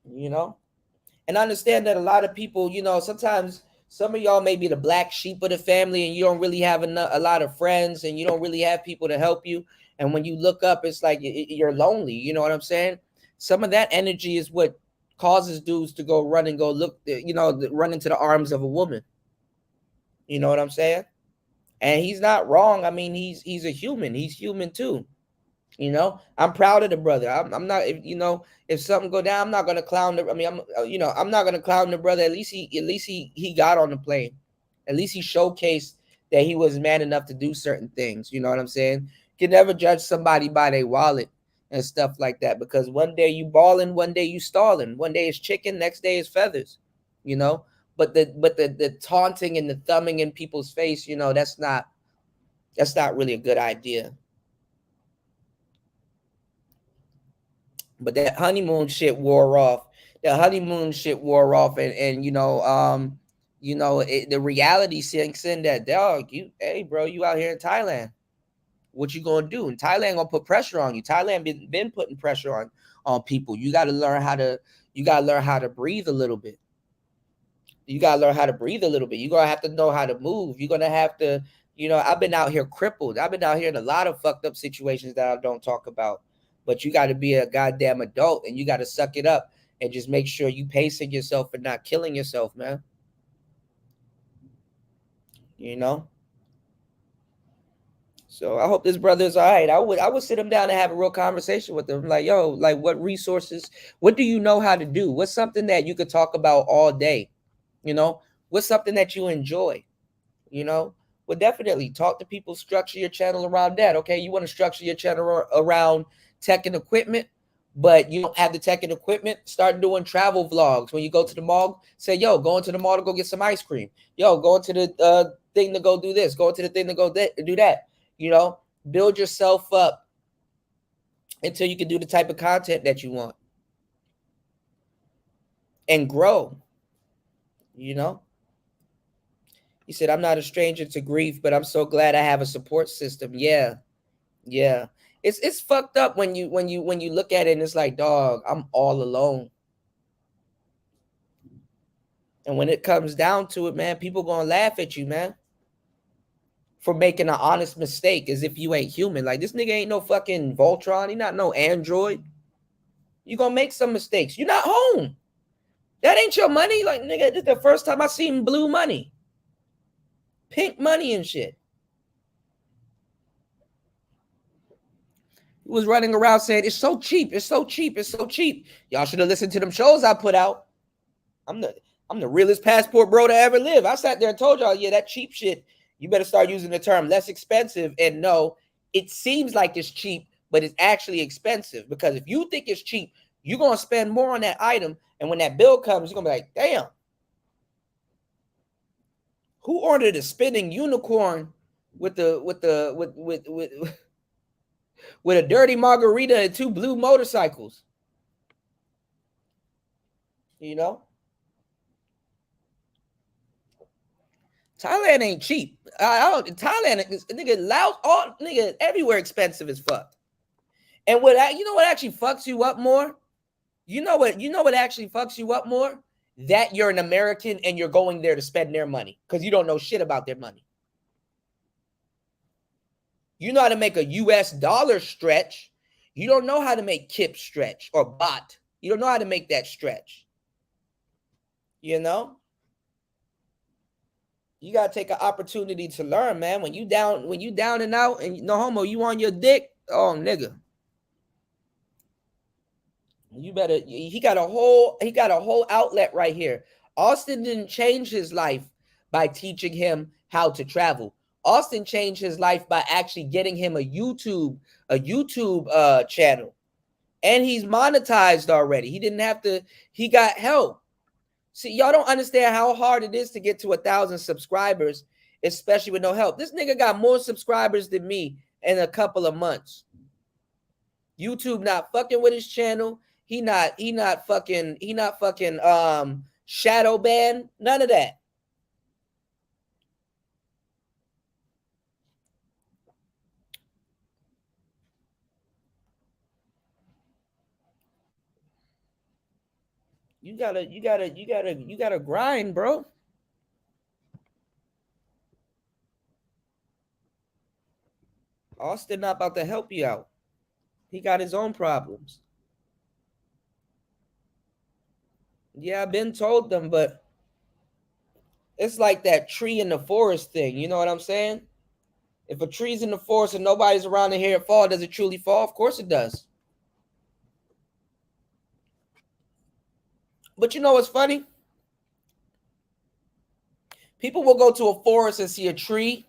S4: And I understand that a lot of people, sometimes some of y'all may be the black sheep of the family and you don't really have a lot of friends and you don't really have people to help you. And when you look up, it's like you're lonely. You know what I'm saying? Some of that energy is what causes dudes to go run and go look, run into the arms of a woman. You know what I'm saying? And he's not wrong. I mean, he's a human. He's human too. I'm proud of the brother. I'm not, if something go down, I'm not gonna clown the. I mean, I'm not gonna clown the brother. At least he got on the plane. At least he showcased that he was man enough to do certain things. You know what I'm saying? You can never judge somebody by their wallet and stuff like that, because one day you balling, one day you stalling, one day it's chicken, next day is feathers. But the taunting and the thumbing in people's face, that's not really a good idea. But that honeymoon shit wore off. And the reality sinks in that, dog, hey bro, you out here in Thailand. What you gonna do? And Thailand gonna put pressure on you. Thailand been putting pressure on people. You gotta learn how to breathe a little bit. You're gonna have to know how to move. You're gonna have to, I've been out here crippled. I've been out here in a lot of fucked up situations that I don't talk about. But you got to be a goddamn adult and you got to suck it up and just make sure you pacing yourself and not killing yourself, man. So I hope this brother is all right. I would sit him down and have a real conversation with him. Like, yo, like what resources, what do you know how to do? What's something that you could talk about all day? You know, what's something that you enjoy? You know, well, definitely talk to people, structure your channel around that. Okay, you want to structure your channel around tech and equipment, but you don't have the tech and equipment. Start doing travel vlogs. When you go to the mall, say, yo, going to the mall to go get some ice cream. Yo, going to the thing to go do this. Going to the thing to go do that. You know, build yourself up until you can do the type of content that you want and grow. You know, he said, I'm not a stranger to grief, but I'm so glad I have a support system. Yeah. Yeah. It's fucked up when you look at it and it's like, dog, I'm all alone. And when it comes down to it, man, people gonna laugh at you, man, for making an honest mistake as if you ain't human. Like, this nigga ain't no fucking Voltron. He not no android. You gonna make some mistakes. You're not home. That ain't your money. Like, nigga, this is the first time I seen blue money. Pink money and shit. He was running around saying, it's so cheap. It's so cheap. It's so cheap. Y'all should have listened to them shows I put out. I'm the realest passport bro to ever live. I sat there and told y'all, yeah, that cheap shit, you better start using the term less expensive. And no, it seems like it's cheap, but it's actually expensive. Because if you think it's cheap, you're going to spend more on that item. And when that bill comes, you're going to be like, damn. Who ordered a spinning unicorn with a dirty margarita and 2 blue motorcycles? You know? Thailand ain't cheap. Thailand is nigga loud, all nigga everywhere expensive as fuck. And you know what actually fucks you up more? You know what actually fucks you up more? That you're an American and you're going there to spend their money because you don't know shit about their money. You know how to make a US dollar stretch. You don't know how to make KIP stretch or baht. You don't know how to make that stretch. You know? You gotta take an opportunity to learn, man. When you down and out and no homo, you on your dick. Oh, nigga. You better. He got a whole outlet right here. Austin didn't change his life by teaching him how to travel. Austin changed his life by actually getting him a YouTube channel, and he's monetized already. He didn't have to. He got help. See, y'all don't understand how hard it is to get to 1,000 subscribers, especially with no help. This nigga got more subscribers than me in a couple of months. YouTube not fucking with his channel. He not fucking shadow ban. None of that. You gotta grind, bro. Austin not about to help you out. He got his own problems. Yeah, I've been told them, but it's like that tree in the forest thing. You know what I'm saying? If a tree's in the forest and nobody's around to hear it fall, does it truly fall? Of course it does. But you know what's funny? People will go to a forest and see a tree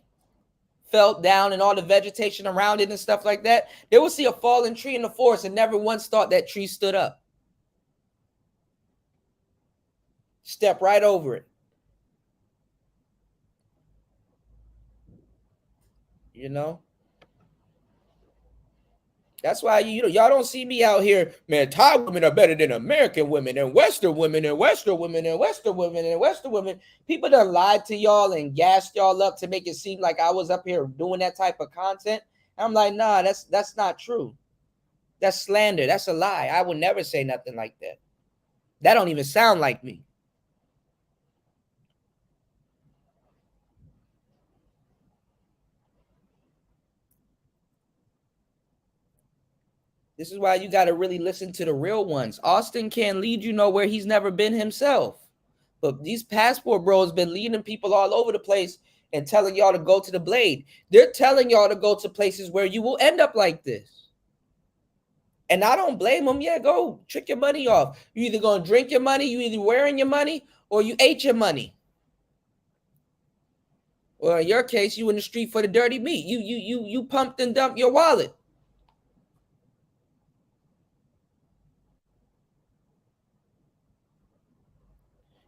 S4: fell down and all the vegetation around it and stuff like that. They will see a fallen tree in the forest and never once thought that tree stood up. Step right over it. You know? That's why y'all don't see me out here, man. Thai women are better than American women and Western women and Western women and Western women and Western women. People done lied to y'all and gassed y'all up to make it seem like I was up here doing that type of content. I'm like, nah, that's not true. That's slander. That's a lie. I would never say nothing like that. That don't even sound like me. This is why you got to really listen to the real ones. Austin can't lead you nowhere he's never been himself. But these passport bros been leading people all over the place, and telling y'all to go to the blade. They're telling y'all to go to places where you will end up like this. And I don't blame them. Yeah, go trick your money off. You either gonna drink your money, you either wearing your money, or you ate your money. Or in your case, you in the street for the dirty meat. You pumped and dumped your wallet.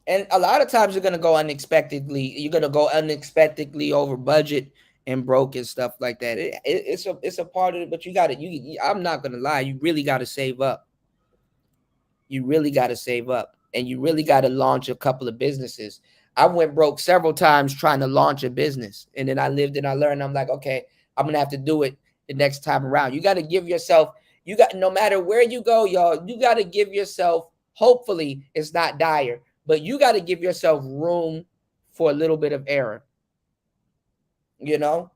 S4: And a lot of times you're gonna go unexpectedly. You're gonna go unexpectedly over budget and broke and stuff like that. It's a part of it, but you got to. I'm not gonna lie. You really got to save up. You really got to save up, and you really got to launch a couple of businesses. I went broke several times trying to launch a business, and then I lived and I learned. I'm like, okay, I'm gonna have to do it the next time around. You got to give yourself. You got, no matter where you go, y'all. You got to give yourself. Hopefully, it's not dire. But you got to give yourself room for a little bit of error. You know?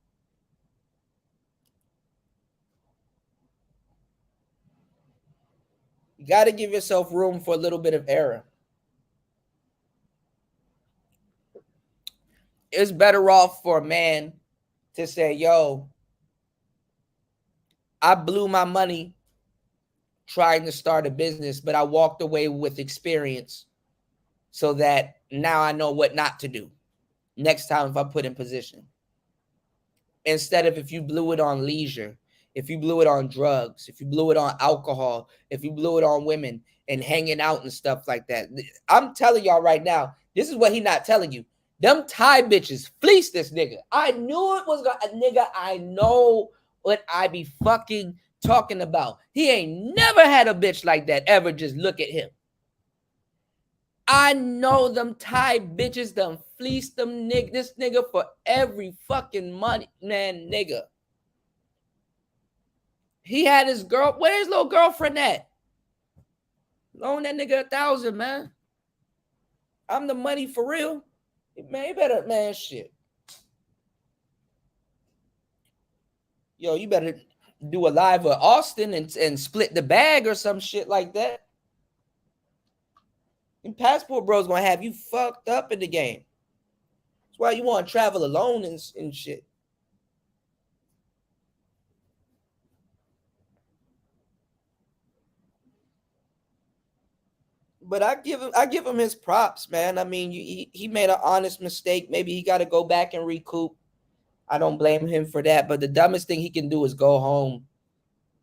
S4: You got to give yourself room for a little bit of error. It's better off for a man to say, yo, I blew my money trying to start a business, but I walked away with experience so that now I know what not to do next time if I put in position. Instead of if you blew it on leisure, if you blew it on drugs, if you blew it on alcohol, if you blew it on women and hanging out and stuff like that. I'm telling y'all right now, this is what he not telling you. Them Thai bitches fleece this nigga. I knew it was a nigga. I know what I be fucking talking about. He ain't never had a bitch like that ever. Just look at him. I know them Thai bitches done fleeced them this nigga for every fucking money, man, nigga. He had his girl. Where's his little girlfriend at? Loan that nigga $1,000, man. I'm the money for real. Man, you better, man, shit. Yo, you better do a live with Austin and split the bag or some shit like that. And Passport Bro's gonna have you fucked up in the game. That's why you want to travel alone and shit. But I give him his props, man. I mean, he made an honest mistake. Maybe he got to go back and recoup. I don't blame him for that. But the dumbest thing he can do is go home,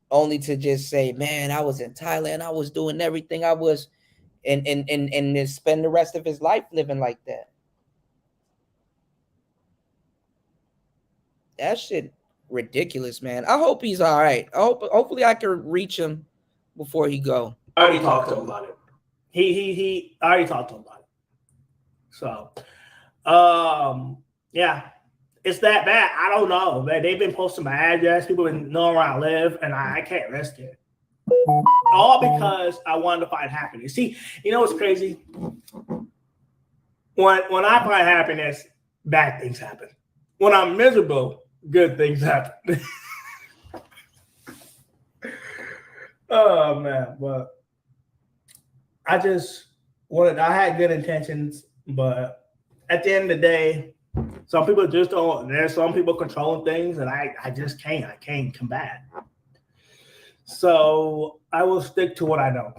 S4: only to just say, "Man, I was in Thailand. I was doing everything I was." And then spend the rest of his life living like that. That shit ridiculous, man. I hope he's all right. Hopefully I can reach him before he go.
S12: I already talked to him about it. He I already talked to him about it. So yeah, it's that bad. I don't know. They've been posting my address. People been knowing where I live, and I can't risk it. All because I wanted to find happiness. See, you know what's crazy? When I find happiness, bad things happen. When I'm miserable, good things happen. Oh man, but I had good intentions, but at the end of the day, some people just don't. There's some people controlling things, and I just can't. I can't combat. So I will stick to what I know.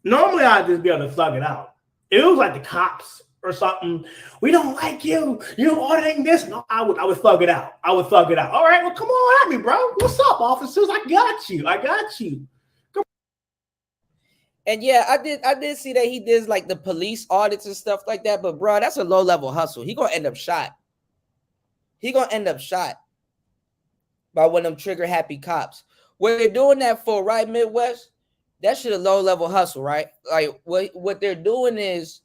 S12: Normally, I'd just be able to thug it out. It was like the cops or something. We don't like you. You're ordering this. No, I would thug it out. All right, well, come on at me, bro. What's up, officers? I got you. Come on.
S4: And yeah, I did see that he did like the police audits and stuff like that. But bro, that's a low level hustle. He gonna end up shot. By one of them trigger happy cops. What they're doing that for, right, Midwest? That shit a low level hustle, right? Like what they're doing is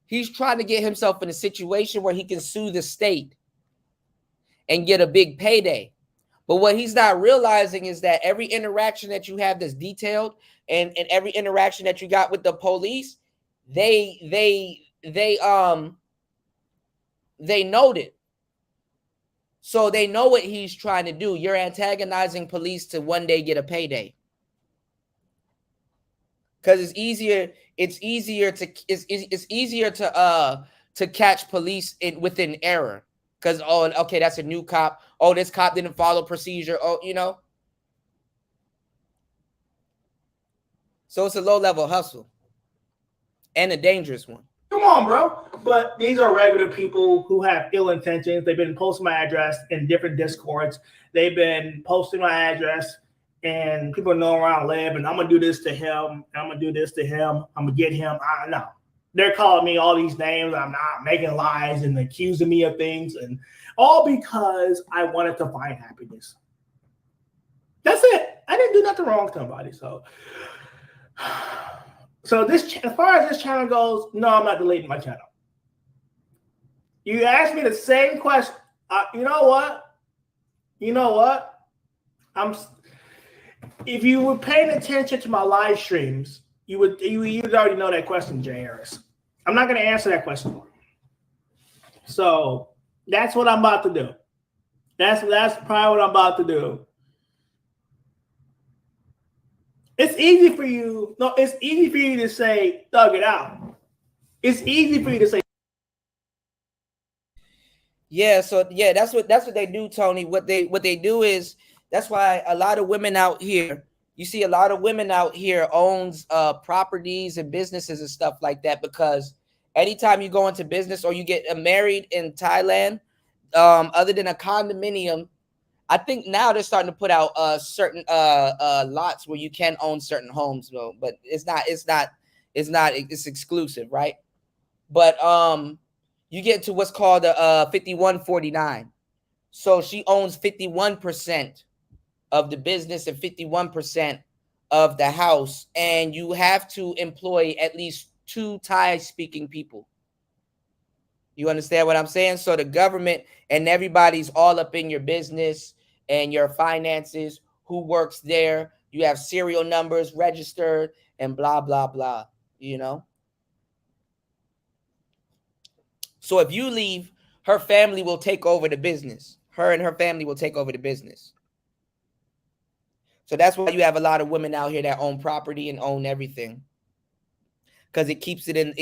S4: he's trying to get himself in a situation where he can sue the state and get a big payday. But what he's not realizing is that every interaction that you have that's detailed and every interaction that you got with the police, they note it. So they know what he's trying to do. You're antagonizing police to one day get a payday. because it's easier to catch police within error, because okay, that's a new cop, this cop didn't follow procedure, so it's a low-level hustle and a dangerous one.
S12: Come on, bro. But these are regular people who have ill intentions. They've been posting my address in different Discords. They've been posting my address, and people know where I live, and I'm going to do this to him. I'm going to do this to him. I'm going to get him. I don't know. They're calling me all these names. I'm not making lies and accusing me of things, and all because I wanted to find happiness. That's it. I didn't do nothing wrong to somebody. So this, as far as this channel goes, no, I'm not deleting my channel. You asked me the same question. You know what? If you were paying attention to my live streams, you would already know that question, Jay Harris. I'm not going to answer that question. So that's what I'm about to do. That's probably what I'm about to do. It's easy for you. No, it's easy for you to say, thug it out. It's easy for you to say.
S4: Yeah, so yeah, that's what they do, Tony. What they do is, that's why a lot of women out here, you see a lot of women out here owns properties and businesses and stuff like that, because anytime you go into business or you get married in Thailand, other than a condominium, I think now they're starting to put out certain lots where you can own certain homes, though, but it's exclusive, right? But you get to what's called a 5149. So she owns 51% of the business and 51% of the house, and you have to employ at least 2 Thai-speaking people. You understand what I'm saying? So the government and everybody's all up in your business and your finances, who works there. You have serial numbers registered and blah, blah, blah, So if you leave, her family will take over the business. Her and her family will take over the business. So that's why you have a lot of women out here that own property and own everything, because it keeps it in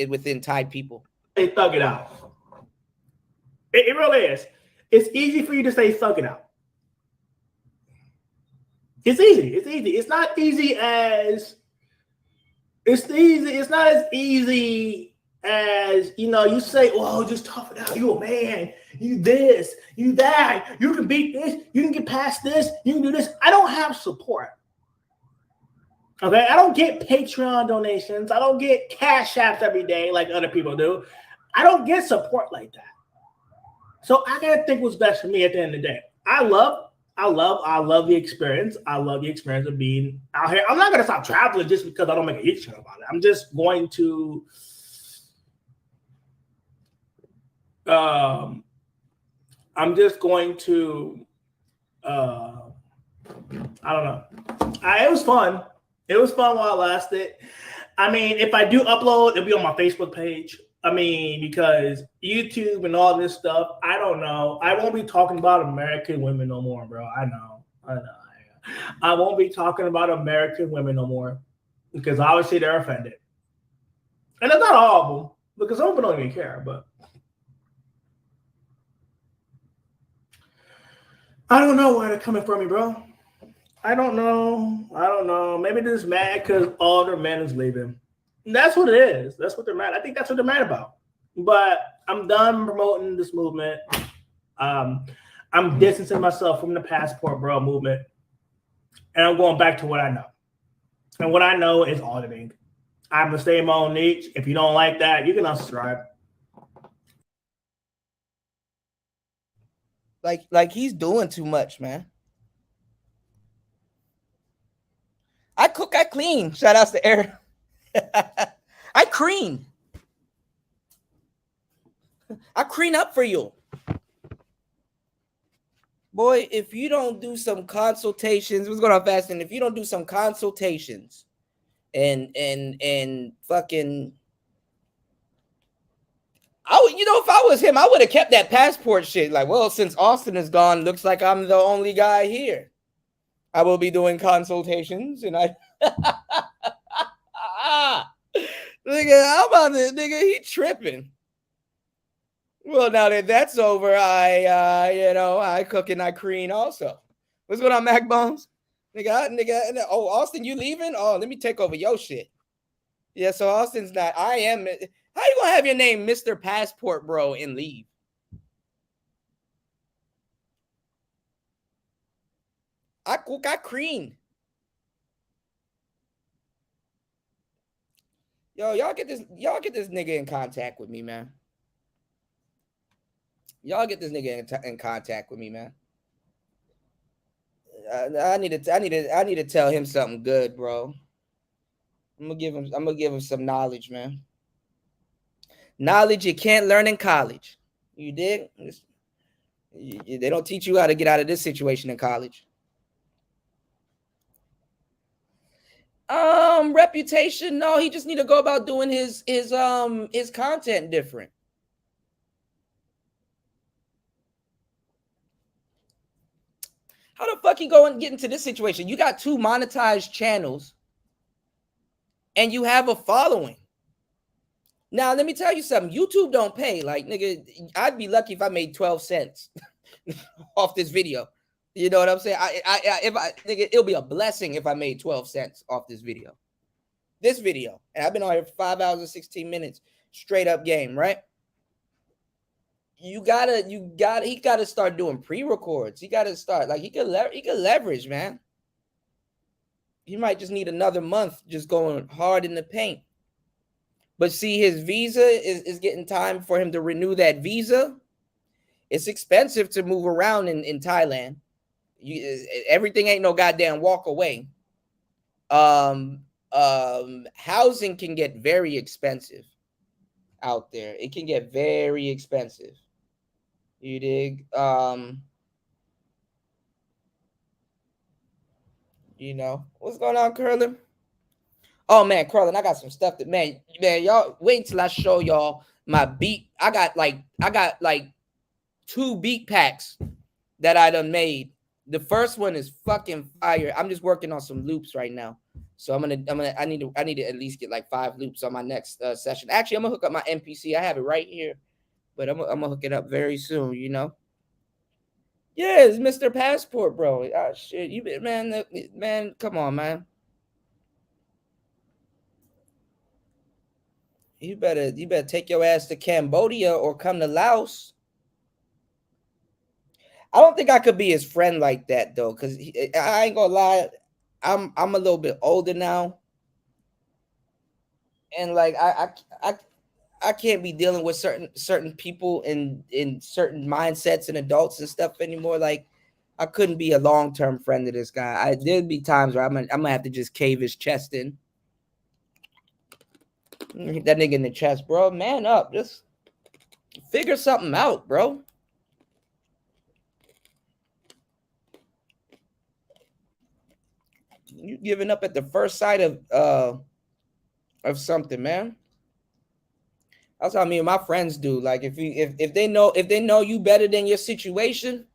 S4: within Thai people.
S12: They thug it out. It really is. It's easy for you to say thug it out. It's easy. It's easy. It's not easy as it's not as easy as you say, well, just tough it out. You a man. You this, you that. You can beat this. You can get past this. You can do this. I don't have support. Okay, I don't get Patreon donations. I don't get cash apps every day like other people do. I don't get support like that. So I gotta think what's best for me at the end of the day. I love the experience. I love the experience of being out here. I'm not gonna stop traveling just because I don't make a YouTube channel about it. I'm just going to I don't know. It was fun. It was fun while it lasted. I mean, if I do upload, it'll be on my Facebook page. I mean, because YouTube and all this stuff, I don't know. I won't be talking about American women no more, bro. I know. I won't be talking about American women no more, because obviously they're offended. And it's not all of them, because some people don't even care, but I don't know why they're coming for me, bro. I don't know. Maybe they're just mad because all their men is leaving. And that's what it is. That's what they're mad. I think that's what they're mad about. But I'm done promoting this movement. I'm distancing myself from the passport bro movement. And I'm going back to what I know. And what I know is auditing. I'm going to stay in my own niche. If you don't like that, you can unsubscribe.
S4: Like he's doing too much, man. I cook, I clean. Shout outs to Eric. I cream up for you. Boy, if you don't do some consultations, what's going on, Fasting? If you don't do some consultations and fucking, if I was him, I would have kept that passport shit. Like, well, since Austin is gone, looks like I'm the only guy here. I will be doing consultations, and I Nigga, I'm about to, nigga, he tripping. Well, now that that's over, I cook and I clean also. What's going on, Mac Bones? Nigga, oh, Austin, you leaving? Oh, let me take over your shit. Yeah, so Austin's not, I am. How you gonna have your name Mr. Passport, bro, and leave? I cook, I clean. Yo, y'all get this nigga in contact with me, man. Y'all get this nigga in contact with me, man. I need to tell him something good, bro. I'm gonna give him some knowledge, man. Knowledge you can't learn in college. You dig? They don't teach you how to get out of this situation in college. Reputation. No, he just need to go about doing his content different. How the fuck you go and get into this situation? You got 2 monetized channels and you have a following. Now, let me tell you something. YouTube don't pay. Like, nigga, I'd be lucky if I made 12 cents off this video. You know what I'm saying? Nigga, it'll be a blessing if I made 12 cents off this video. This video. And I've been on here for 5 hours and 16 minutes. Straight up game, right? He gotta start doing pre-records. He gotta start, like, he could leverage, man. He might just need another month just going hard in the paint. But see, his visa is getting time for him to renew that visa. It's expensive to move around in Thailand. Everything ain't no goddamn walk away. Housing can get very expensive out there. It can get very expensive. You dig? You know what's going on, Curlin? Oh man, Curlin, I got some stuff that man, y'all wait until I show y'all my beat. I got like 2 beat packs that I done made. The first one is fucking fire. I'm just working on some loops right now, so I need to at least get like 5 loops on my next session. Actually, I'm gonna hook up my MPC. I have it right here, but I'm gonna hook it up very soon. You know. Yeah, it's Mr. Passport, bro. Ah, shit, you been man. Come on, man. You better take your ass to Cambodia or come to Laos. I don't think I could be his friend like that though, because I ain't gonna lie, I'm a little bit older now, and like I can't be dealing with certain people in certain mindsets and adults and stuff anymore. Like I couldn't be a long-term friend of this guy. There'd be times where I'm gonna have to just cave his chest in. Hit that nigga in the chest, bro. Man up. Just figure something out, bro. You giving up at the first sight of something, man. That's how me and my friends do. Like if they know you better than your situation,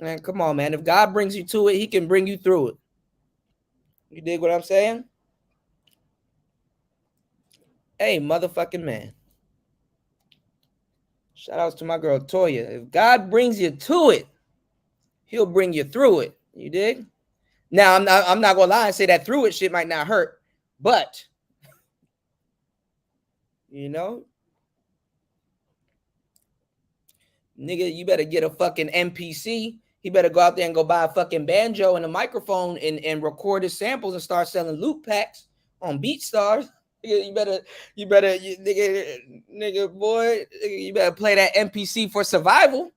S4: man, come on, man. If God brings you to it, he can bring you through it. You dig what I'm saying? Hey, motherfucking man. Shout outs to my girl Toya. If God brings you to it, he'll bring you through it. You dig? Now I'm not gonna lie and say that through it shit might not hurt, but you know, nigga, you better get a fucking MPC. He better go out there and go buy a fucking banjo and a microphone and record his samples and start selling loop packs on BeatStars. You better, nigga, boy, you better play that MPC for survival.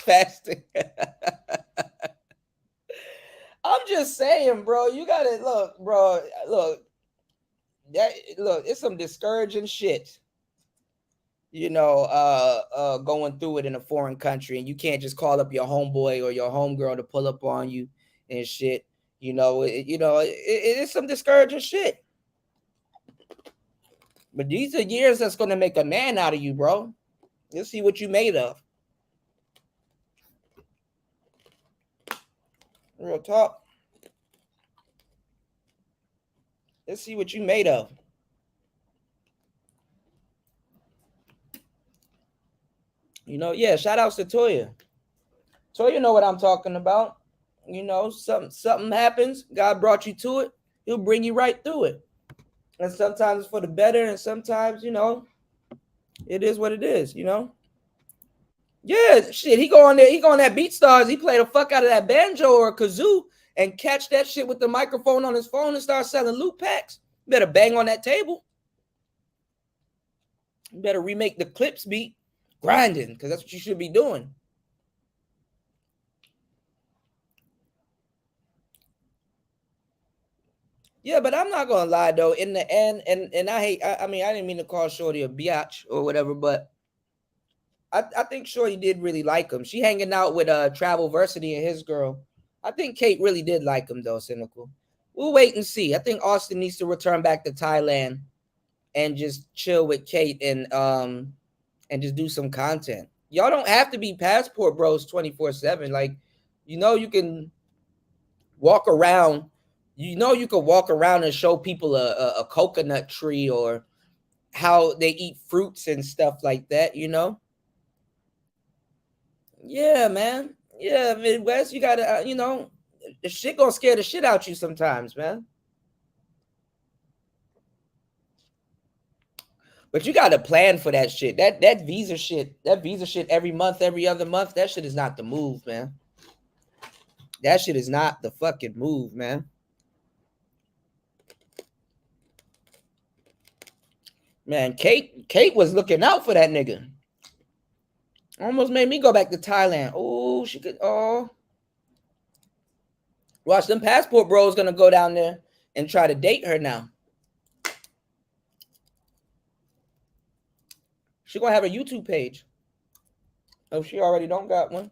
S4: Fasting. I'm just saying, bro. You gotta look, bro. Look, it's some discouraging shit. You know, going through it in a foreign country, and you can't just call up your homeboy or your homegirl to pull up on you and shit. You know, it is some discouraging shit. But these are years that's gonna make a man out of you, bro. You'll see what you made of. Real talk. Let's see what you made of. You know, yeah, shout outs to Toya. Toya know what I'm talking about. You know, something happens, God brought you to it, he'll bring you right through it. And sometimes it's for the better, and sometimes, you know, it is what it is, you know. Yeah, shit, he go on that BeatStars, he play the fuck out of that banjo or kazoo and catch that shit with the microphone on his phone and start selling loot packs. Better bang on that table. You better remake the Clips beat, grinding, because that's what you should be doing. Yeah, but I'm not gonna lie though. In the end, and I hate. I mean, I didn't mean to call Shorty a biatch or whatever, but I think Shorty did really like him. She hanging out with Travel Versity and his girl. I think Kate really did like him though. Cynical. We'll wait and see. I think Austin needs to return back to Thailand and just chill with Kate and just do some content. Y'all don't have to be passport bros 24/7. Like, you know, you can walk around. You know, you can walk around and show people a coconut tree or how they eat fruits and stuff like that, you know? Yeah, man. Yeah, Midwest, you gotta, you know, the shit gonna scare the shit out you sometimes, man. But you gotta plan for that shit. That visa shit every month, every other month, that shit is not the move, man. That shit is not the fucking move, man. Man, Kate was looking out for that nigga. Almost made me go back to Thailand. Oh, she could. Oh, watch them passport bros gonna go down there and try to date her now. She gonna have a YouTube page. Oh, she already don't got one.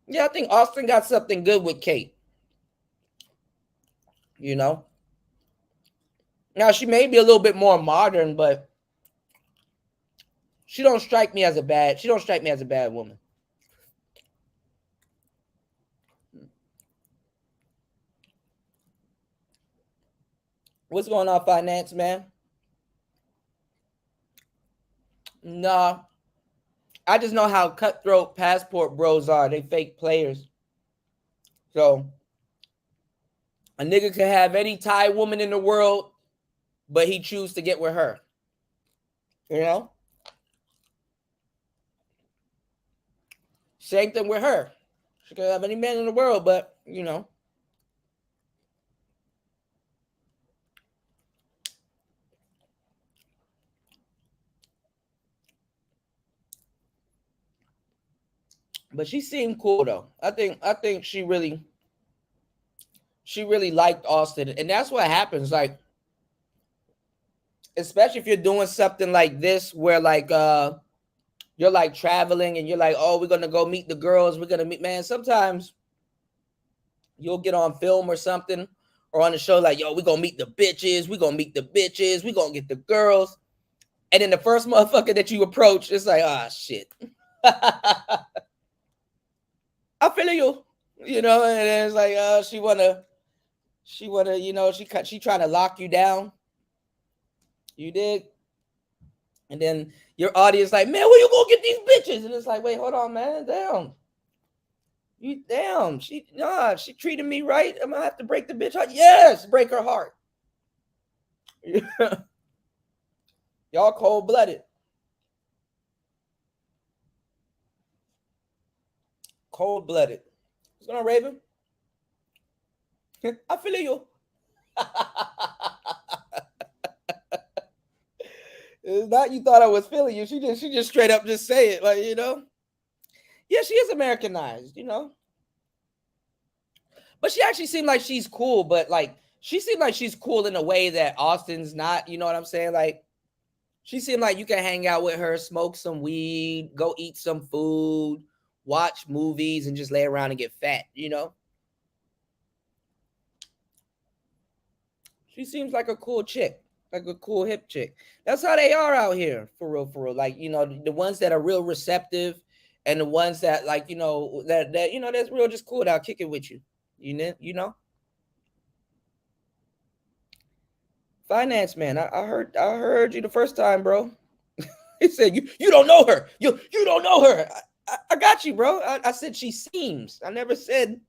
S4: Yeah, I think Austin got something good with Kate. You know. Now she may be a little bit more modern, but she don't strike me as a bad woman. What's going on, finance, man? Nah. I just know how cutthroat passport bros are. They fake players. So a nigga could have any Thai woman in the world, but he choose to get with her. You know? Same thing with her. She could have any man in the world, but, you know. But she seemed cool though. I think she really liked Austin. And that's what happens. Like, especially if you're doing something like this where like you're like traveling and you're like, oh, we're gonna go meet the girls, we're gonna meet, man. Sometimes you'll get on film or something or on the show, like, yo, we're gonna meet the bitches, we're gonna get the girls. And then the first motherfucker that you approach, it's like, ah, shit. I feel you, you know, and it's like, she wanna, you know, she trying to lock you down. You dig? And then your audience like, man, where you gonna get these bitches? And it's like, wait, hold on, man, damn. She treated me right. I'm gonna have to break the bitch heart. Yes, break her heart. Y'all cold-blooded. Cold-blooded. What's going on, Raven? I feel you. It's not you thought I was feeling you. She just straight up just say it, like, you know. Yeah, she is Americanized, you know. But she actually seemed like she's cool, but like she seemed like she's cool in a way that Austin's not, you know what I'm saying? Like, she seemed like you can hang out with her, smoke some weed, go eat some food, watch movies, and just lay around and get fat, you know? She seems like a cool chick, like a cool hip chick. That's how they are out here, for real, for real. Like, you know, the ones that are real receptive, and the ones that, like, you know, that you know, that's real just cool. That'll kick it with you. You know. Finance man, I heard you the first time, bro. He said you don't know her. You don't know her. I got you, bro. I said she seems. I never said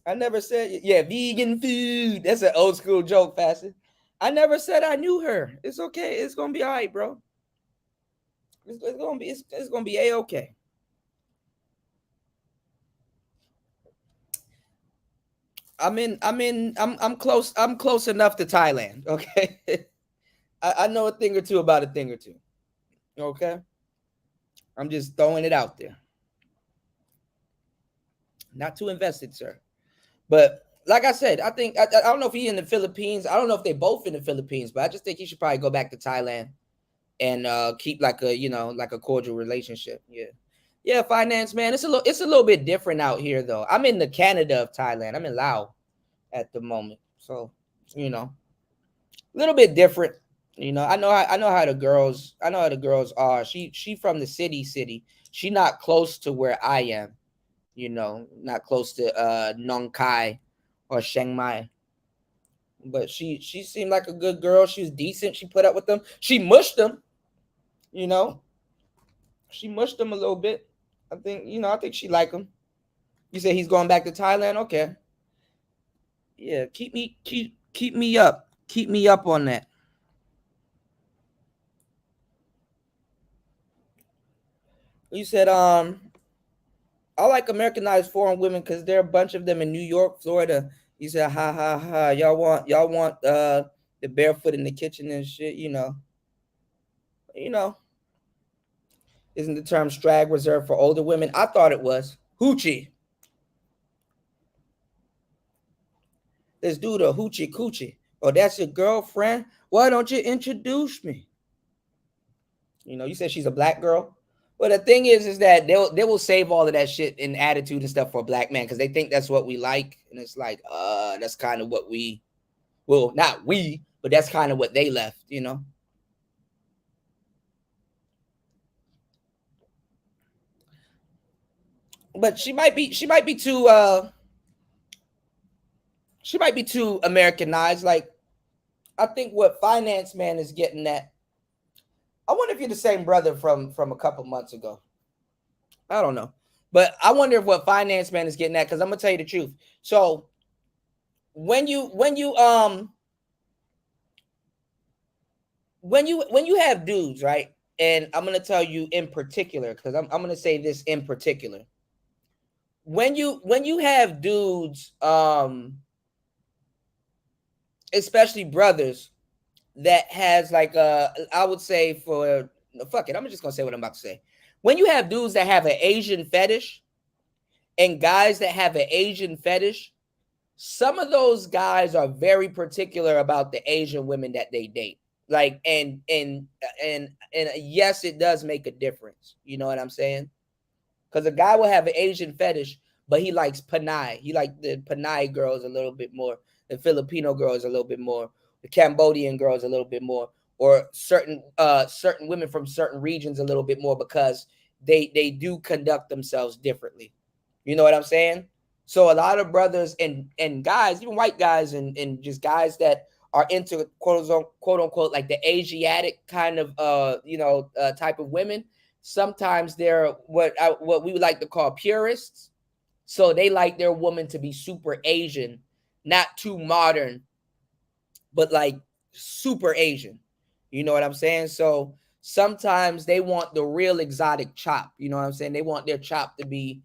S4: yeah, vegan food. That's an old school joke, Facet. I never said I knew her. It's okay. It's gonna be all right, bro. It's gonna be a-okay. I'm close enough to Thailand. Okay. I know a thing or two about a thing or two. Okay. I'm just throwing it out there. Not too invested, sir. But like I said, I think I don't know if he's in the Philippines. I don't know if they both in the Philippines, but I just think he should probably go back to Thailand and keep like a, you know, like a cordial relationship. Yeah. Yeah, finance man. It's a little bit different out here though. I'm in the Canada of Thailand. I'm in Laos at the moment. So, you know, a little bit different. You know, I know how the girls are. She from the city. She not close to where I am. You know, not close to Nong Khai or Chiang Mai. But she seemed like a good girl. She was decent. She put up with them. She mushed them. You know, she mushed them a little bit. I think she like him. You said he's going back to Thailand. Okay. Yeah, keep me up. Keep me up on that. You said I like Americanized foreign women because there are a bunch of them in New York, Florida. You said ha ha ha. Y'all want the barefoot in the kitchen and shit. You know. Isn't the term strag reserved for older women? I thought it was hoochie. This dude a hoochie coochie. Oh, that's your girlfriend? Why don't you introduce me? You know, you said she's a black girl. Well, the thing is that they will save all of that shit and attitude and stuff for a black man because they think that's what we like, and it's like, that's kind of what not we, but that's kind of what they left, you know. But she might be too Americanized. Like, I think what finance man is getting at. I wonder if you're the same brother from a couple months ago. I don't know. But I wonder if what finance man is getting at, because I'm gonna tell you the truth. So when you have dudes, right? And I'm gonna tell you in particular, because I'm gonna say this in particular. When you have dudes, especially brothers, that has like I would say fuck it, I'm just gonna say what I'm about to say. When you have dudes that have an Asian fetish and guys that have an Asian fetish, some of those guys are very particular about the Asian women that they date. Like, and yes, it does make a difference. You know what I'm saying? Because a guy will have an Asian fetish, but he likes Panay. He like the Panay girls a little bit more. The Filipino girls a little bit more. The Cambodian girls a little bit more, or certain women from certain regions a little bit more, because they do conduct themselves differently. You know what I'm saying? So a lot of brothers and guys, even white guys and just guys that are into quote unquote like the Asiatic kind of type of women, sometimes they're what we would like to call purists. So they like their woman to be super Asian, not too modern, but like super Asian. You know what I'm saying? So sometimes they want the real exotic chop. You know what I'm saying? They want their chop to be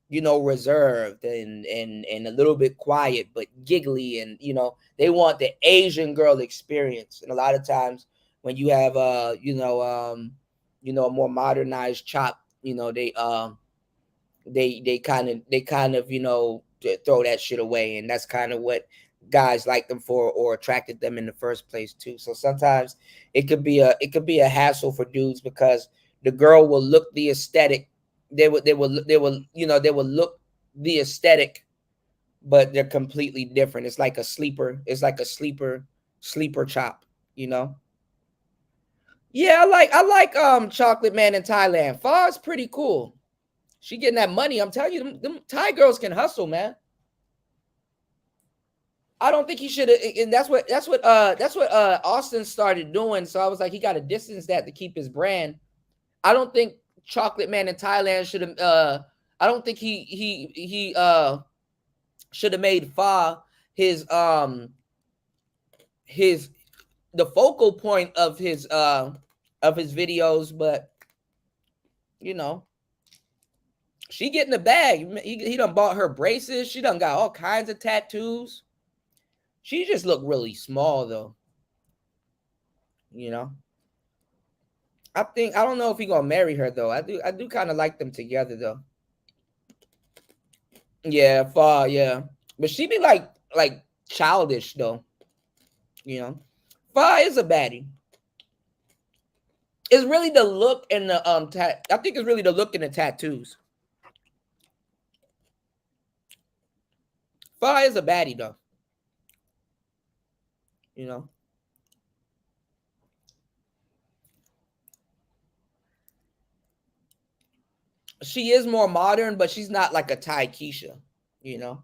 S4: reserved and a little bit quiet, but giggly, and they want the Asian girl experience. And a lot of times when you have a more modernized chop, they kind of throw that shit away, and that's kind of what guys like them for or attracted them in the first place too. So sometimes it could be a hassle for dudes because the girl will look the aesthetic. They will look the aesthetic, but they're completely different. It's like a sleeper. It's like a sleeper chop, you know. Yeah, I like Chocolate Man in Thailand. Fa is pretty cool. She getting that money. I'm telling you, them Thai girls can hustle, man. I don't think he should have, and that's what Austin started doing. So I was like, he got to distance that to keep his brand. I don't think Chocolate Man in Thailand should have. I don't think he should have made Fa his the focal point of his videos, but you know, she getting the bag. He done bought her braces. She done got all kinds of tattoos. She just looked really small though. You know. I don't know if he gonna marry her though. I do kind of like them together though. Yeah, Fa, yeah. But she be like childish though. You know. Fa is a baddie. It's really the look and the I think it's really the look and the tattoos. Fa is a baddie though. You know. She is more modern, but she's not like a Thai Keisha, you know.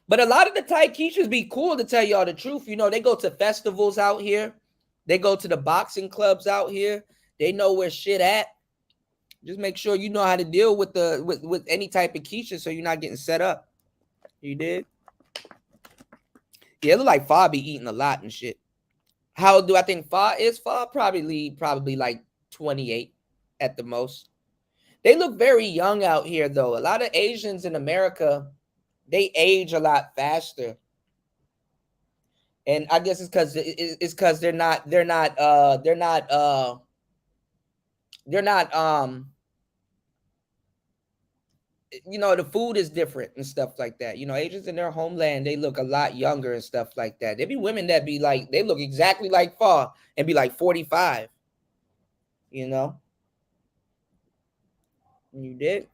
S4: But a lot of the Thai Keishas be cool, to tell y'all the truth. You know, they go to festivals out here. They go to the boxing clubs out here. They know where shit at. Just make sure you know how to deal with with any type of Keisha, so you're not getting set up. You did? Yeah, it look like Fa be eating a lot and shit. How old do I think Fa is? Fa probably like 28 at the most. They look very young out here though. A lot of Asians in America, they age a lot faster. And I guess it's because they're not you know, the food is different and stuff like that. You know, Asians in their homeland, they look a lot younger and stuff like that. There be women that be like, they look exactly like Fa and be like 45. You know? You did?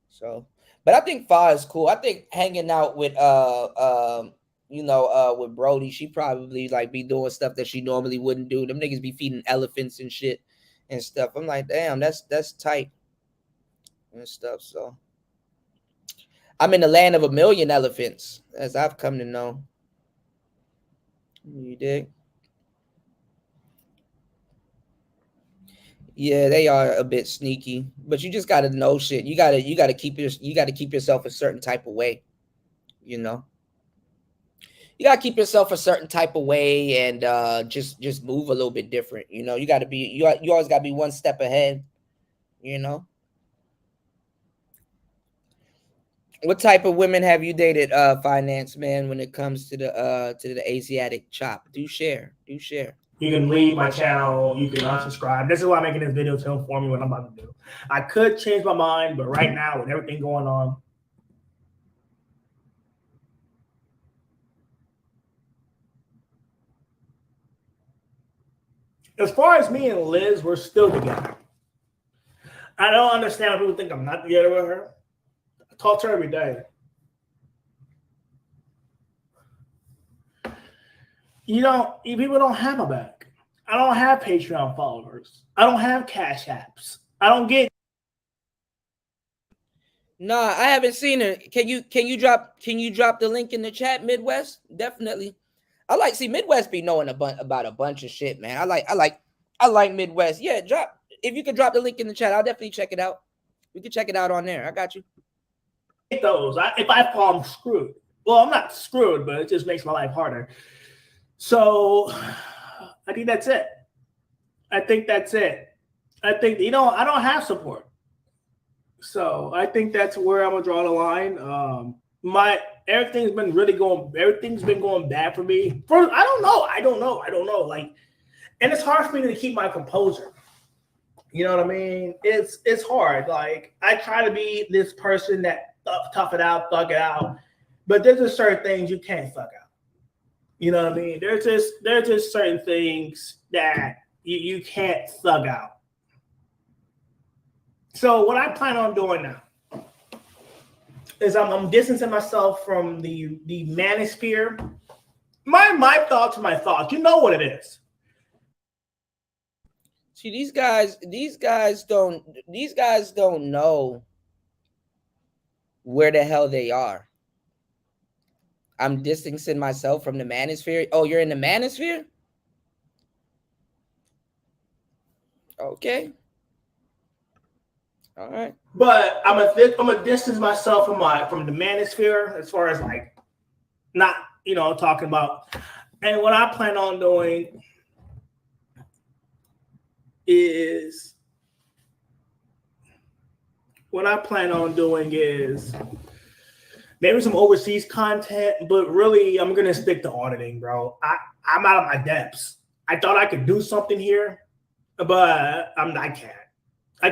S4: So, but I think Fa is cool. I think hanging out with with Brody, she probably like be doing stuff that she normally wouldn't do. Them niggas be feeding elephants and shit and stuff. I'm like, damn, that's tight and stuff. So I'm in the land of a million elephants, as I've come to know. You dig? Yeah, they are a bit sneaky, but you just gotta know shit. You gotta keep yourself a certain type of way, you know. You gotta keep yourself a certain type of way and just move a little bit different. You know, you always gotta be one step ahead, you know. What type of women have you dated, Finance Man, when it comes to the Asiatic chop? Do share.
S12: You can leave my channel. You can unsubscribe. This is why I'm making this video to inform you what I'm about to do. I could change my mind, but right now with everything going on, as far as me and Liz, we're still together. I don't understand how people think I'm not together with her. I talk to her every day. People don't have my back. I don't have Patreon followers. I don't have Cash Apps. I don't get.
S4: Nah, I haven't seen it. Can you drop the link in the chat, Midwest? Definitely. Midwest be knowing about a bunch of shit, man. I like Midwest. Yeah, if you could drop the link in the chat, I'll definitely check it out. We can check it out on there. I got you.
S12: Those. If I fall, I'm screwed. Well, I'm not screwed, but it just makes my life harder. So I think that's it. I think I don't have support. So I think that's where I'm gonna draw the line. Everything's been going bad for me. I don't know. Like, and it's hard for me to keep my composure. You know what I mean? It's hard. Like, I try to be this person that tough it out, thug it out, but there's just certain things you can't thug out. You know what I mean? There's just certain things that you can't thug out. So what I plan on doing now is I'm distancing myself from the Manosphere. My thoughts are my thoughts. You know what it is.
S4: See, these guys don't know where the hell they are. I'm distancing myself from the Manosphere. Oh, you're in the Manosphere? Okay. All right.
S12: But I'm gonna distance myself from the Manosphere as far as like not talking about. And what I plan on doing is maybe some overseas content, but really I'm gonna stick to auditing, bro. I'm out of my depths. I thought I could do something here, but I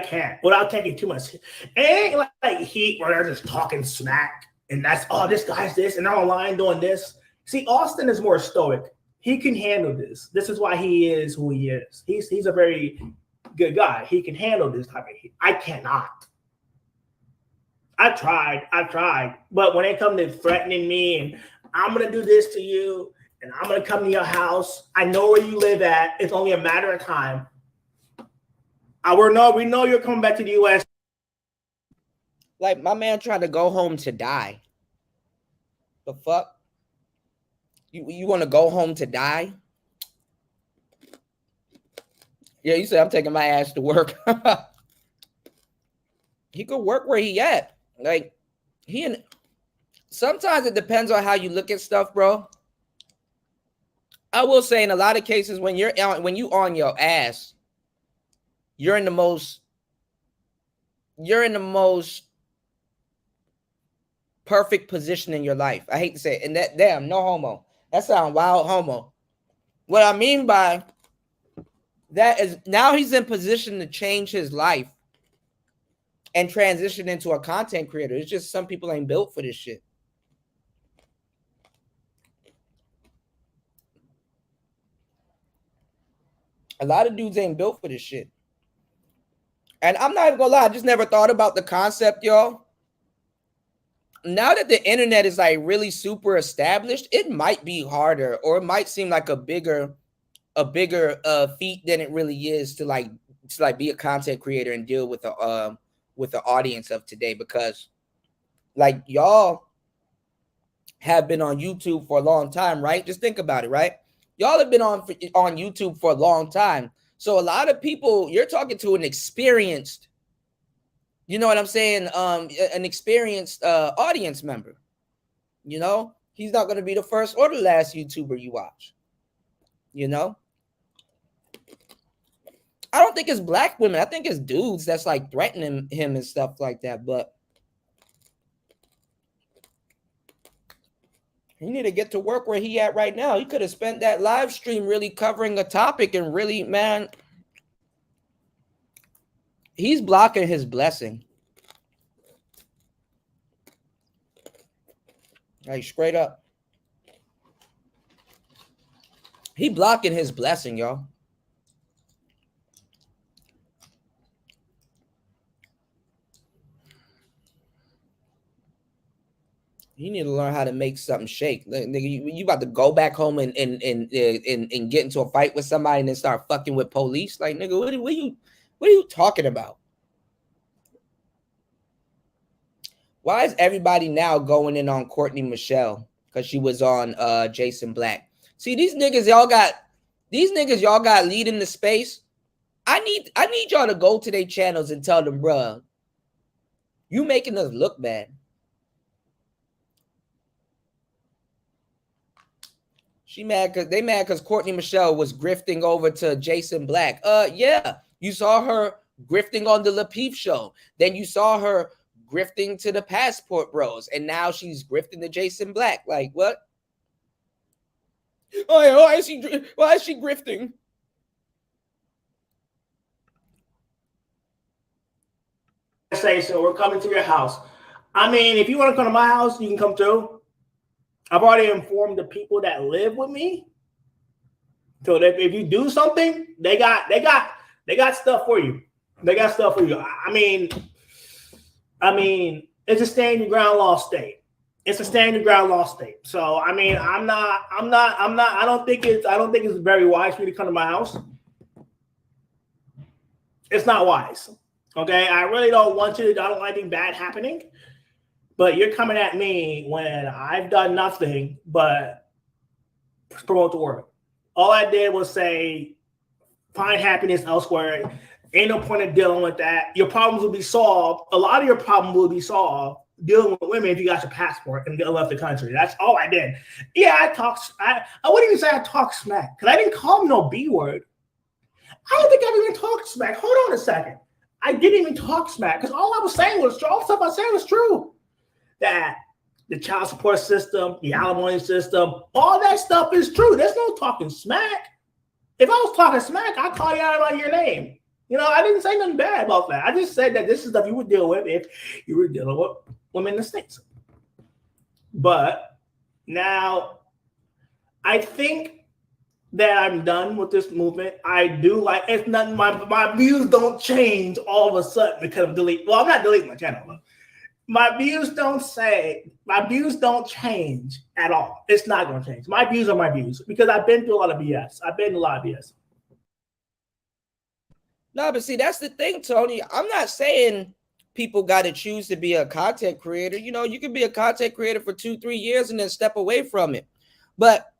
S12: can't without taking too much. It ain't like Heat where they're just talking smack and that's this guy's this and they're online doing this. See, Austin is more stoic. He can handle this. This is why he is who he is. He's a very good guy. He can handle this type of heat. I cannot. I've tried. But when it comes to threatening me and I'm gonna do this to you and I'm gonna come to your house, I know where you live at. It's only a matter of time. We know you're coming back to the U.S.
S4: Like my man tried to go home to die. The fuck? You want to go home to die? Yeah, you said I'm taking my ass to work. He could work where he at. Like sometimes it depends on how you look at stuff, bro. I will say in a lot of cases when you on your ass, you're in the most perfect position in your life. I hate to say it. And that damn, no homo. That sounds wild homo. What I mean by that is now he's in position to change his life and transition into a content creator. It's just some people ain't built for this shit. A lot of dudes ain't built for this shit. And I'm not even gonna lie, I just never thought about the concept, y'all. Now that the internet is like really super established, it might be harder or it might seem like a bigger feat than it really is to be a content creator and deal with the audience of today, because like y'all have been on YouTube for a long time, right? Just think about it, right? Y'all have been on YouTube for a long time. So a lot of people, you're talking to an experienced, you know what I'm saying? An experienced audience member. You know, he's not going to be the first or the last YouTuber you watch. You know, I don't think it's black women. I think it's dudes that's like threatening him and stuff like that. But he need to get to work where he at right now. He could have spent that live stream really covering a topic and really, man, he's blocking his blessing. Like straight up. He blocking his blessing, y'all. You need to learn how to make something shake. Nigga, you about to go back home and get into a fight with somebody and then start fucking with police? Like, nigga, what are you talking about? Why is everybody now going in on Courtney Michelle because she was on Jason Black? See, these niggas y'all got leading the space. I need y'all to go to their channels and tell them, bruh, you making us look bad. They mad because Courtney Michelle was grifting over to Jason Black. Yeah, you saw her grifting on the Lapeef show. Then you saw her grifting to the Passport Bros, and now she's grifting to Jason Black. Like what? Oh yeah, why is she grifting?
S12: Say so. We're coming to your house. I mean, if you want to come to my house, you can come too. I've already informed the people that live with me, so that if you do something, they got stuff for you. They got stuff for you. I mean, it's a stand your ground law state. It's a stand your ground law state. So I mean, I don't think it's very wise for you to come to my house. It's not wise. Okay, I really don't want you to. I don't want anything bad happening. But you're coming at me when I've done nothing but promote the work. All I did was say, find happiness elsewhere. Ain't no point in dealing with that. Your problems will be solved. A lot of your problems will be solved dealing with women if you got your passport and left the country. That's all I did. Yeah, I wouldn't even say I talked smack because I didn't call him no B word. I don't think I've even talked smack. Hold on a second. I didn't even talk smack because all I was saying was true. All the stuff I said was true. That the child support system, the alimony system, all that stuff is true. There's no talking smack. If I was talking smack, I'd call you out by your name. You know, I didn't say nothing bad about that. I just said that this is stuff you would deal with if you were dealing with women in the States. But now I think that I'm done with this movement. I do like it's nothing. My views don't change all of a sudden because of delete. Well, I'm not deleting my channel. Though. My views don't change at all. It's not going to change. My views are my views because I've been through a lot of BS.
S4: No, but see, that's the thing, Tony. I'm not saying people got to choose to be a content creator. You know, you can be a content creator for 2-3 years and then step away from it. But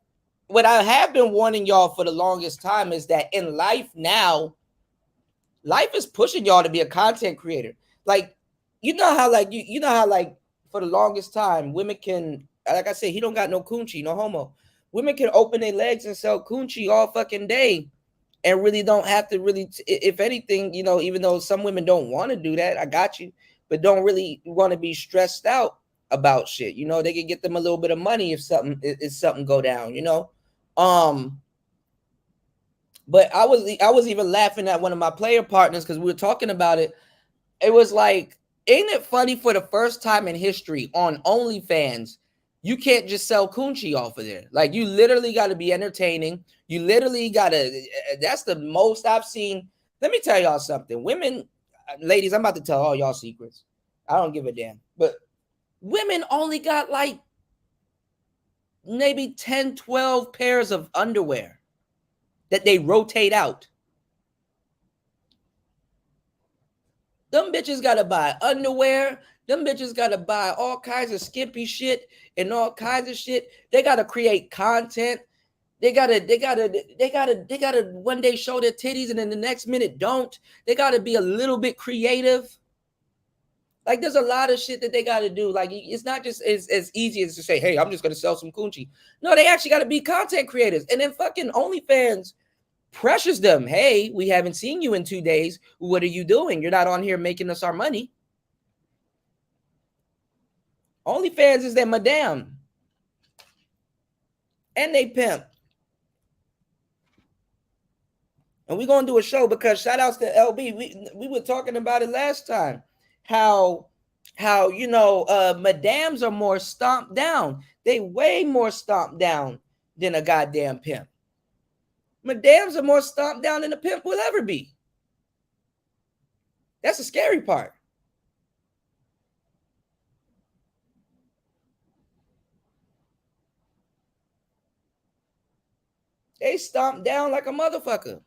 S4: what I have been warning y'all for the longest time is that in life now, life is pushing y'all to be a content creator. Like, you know how for the longest time, women can, like I said, he don't got no coochie, no homo. Women can open their legs and sell coochie all fucking day and really don't have to really, if anything, you know, even though some women don't want to do that, I got you, but don't really want to be stressed out about shit. You know, they can get them a little bit of money if something go down, you know? But I was even laughing at one of my player partners because we were talking about it. It was like, ain't it funny for the first time in history on OnlyFans, you can't just sell coochie off of there. Like, you literally got to be entertaining. You literally got to, that's the most I've seen. Let me tell y'all something. Women, ladies, I'm about to tell all y'all secrets. I don't give a damn. But women only got like maybe 10, 12 pairs of underwear that they rotate out. Them bitches gotta buy underwear. Them bitches gotta buy all kinds of skimpy shit and all kinds of shit. They gotta create content. They gotta one day show their titties and then the next minute don't. They gotta be a little bit creative. Like, there's a lot of shit that they gotta do. Like, it's not just as easy as to say, hey, I'm just gonna sell some coochie. No, they actually gotta be content creators. And then fucking OnlyFans pressures them. Hey, we haven't seen you in 2 days. What are you doing? You're not on here making us our money. OnlyFans is their madam. And they pimp. And we're going to do a show because shout outs to LB. We were talking about it last time. How you know, madams are more stomped down. They way more stomped down than a goddamn pimp. Madams are more stomped down than a pimp will ever be. That's the scary part. They stomp down like a motherfucker.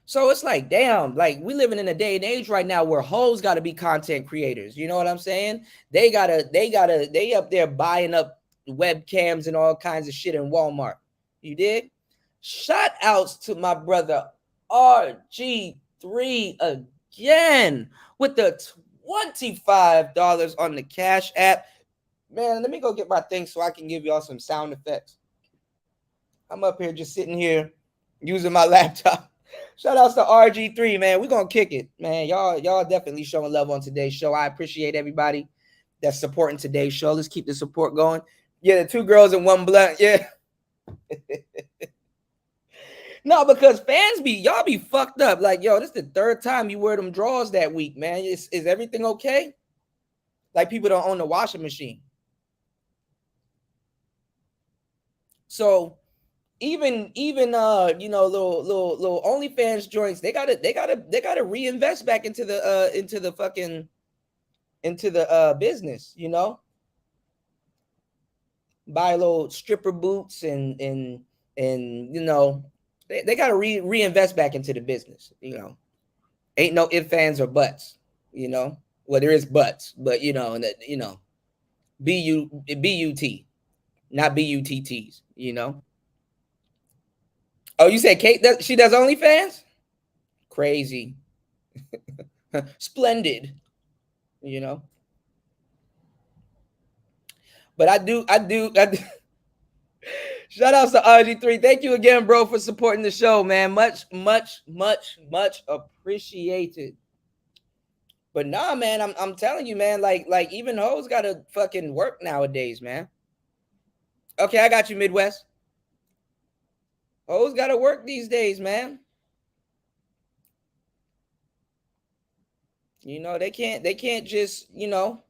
S4: So it's like, damn, like we living in a day and age right now where hoes got to be content creators. You know what I'm saying? They up there buying up webcams and all kinds of shit in Walmart. You did? Shout outs to my brother RG3 again with the $25 on the Cash App. Man, let me go get my thing so I can give y'all some sound effects. I'm up here just sitting here using my laptop. Shout outs to RG3, man. We're gonna kick it, man. Y'all definitely showing love on today's show. I appreciate everybody that's supporting today's show. Let's keep the support going. Yeah, the 2 girls and 1 blunt. Yeah. No, because fans y'all be fucked up. Like, yo, this is the 3rd time you wear them drawers that week, man. Is everything okay? Like, people don't own the washing machine. So even you know, little OnlyFans joints, they gotta reinvest back into the business, you know. Buy little stripper boots and you know, they gotta reinvest back into the business, you know. Ain't no ifs, ands, or buts, you know. Well, there is buts, but you know, and that, you know, B-U-T, not B-U-T-Ts, you know. Oh, you said Kate she does OnlyFans? Crazy. Splendid, you know. But I do. Shout out to RG3. Thank you again, bro, for supporting the show, man. Much appreciated. But nah, man, I'm telling you, man, like even hoes gotta fucking work nowadays, man. Okay, I got you, Midwest. Hoes gotta work these days, man. You know, they can't just, you know,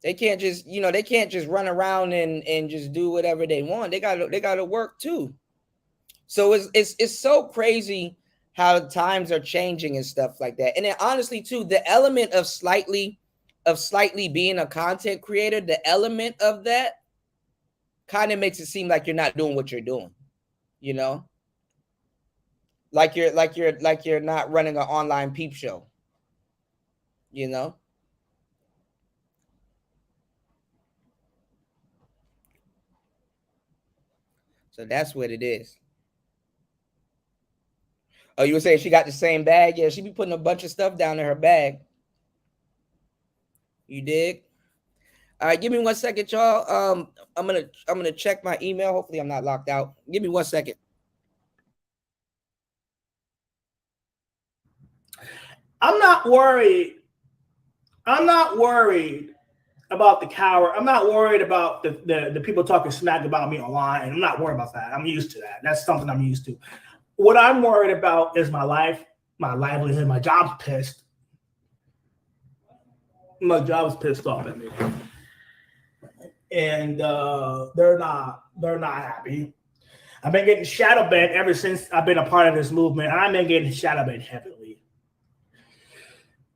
S4: they can't just run around and just do whatever they want. They gotta work too. So it's so crazy how times are changing and stuff like that. And then honestly too, the element of slightly being a content creator, the element of that kind of makes it seem like you're not doing what you're doing, you know? Like you're not running an online peep show, you know? So that's what it is. Oh, you were saying she got the same bag? Yeah, she be putting a bunch of stuff down in her bag. You dig? All right, give me 1 second, y'all. I'm gonna check my email. Hopefully, I'm not locked out. Give me 1 second.
S12: I'm not worried. I'm not worried about the coward. I'm not worried about the people talking smack about me online. I'm not worried about that. I'm used to that. That's something I'm used to. What I'm worried about is my life, my livelihood. My job's pissed. My job's pissed off at me, and they're not happy. I've been getting shadow banned ever since I've been a part of this movement. I've been getting shadow banned heavily.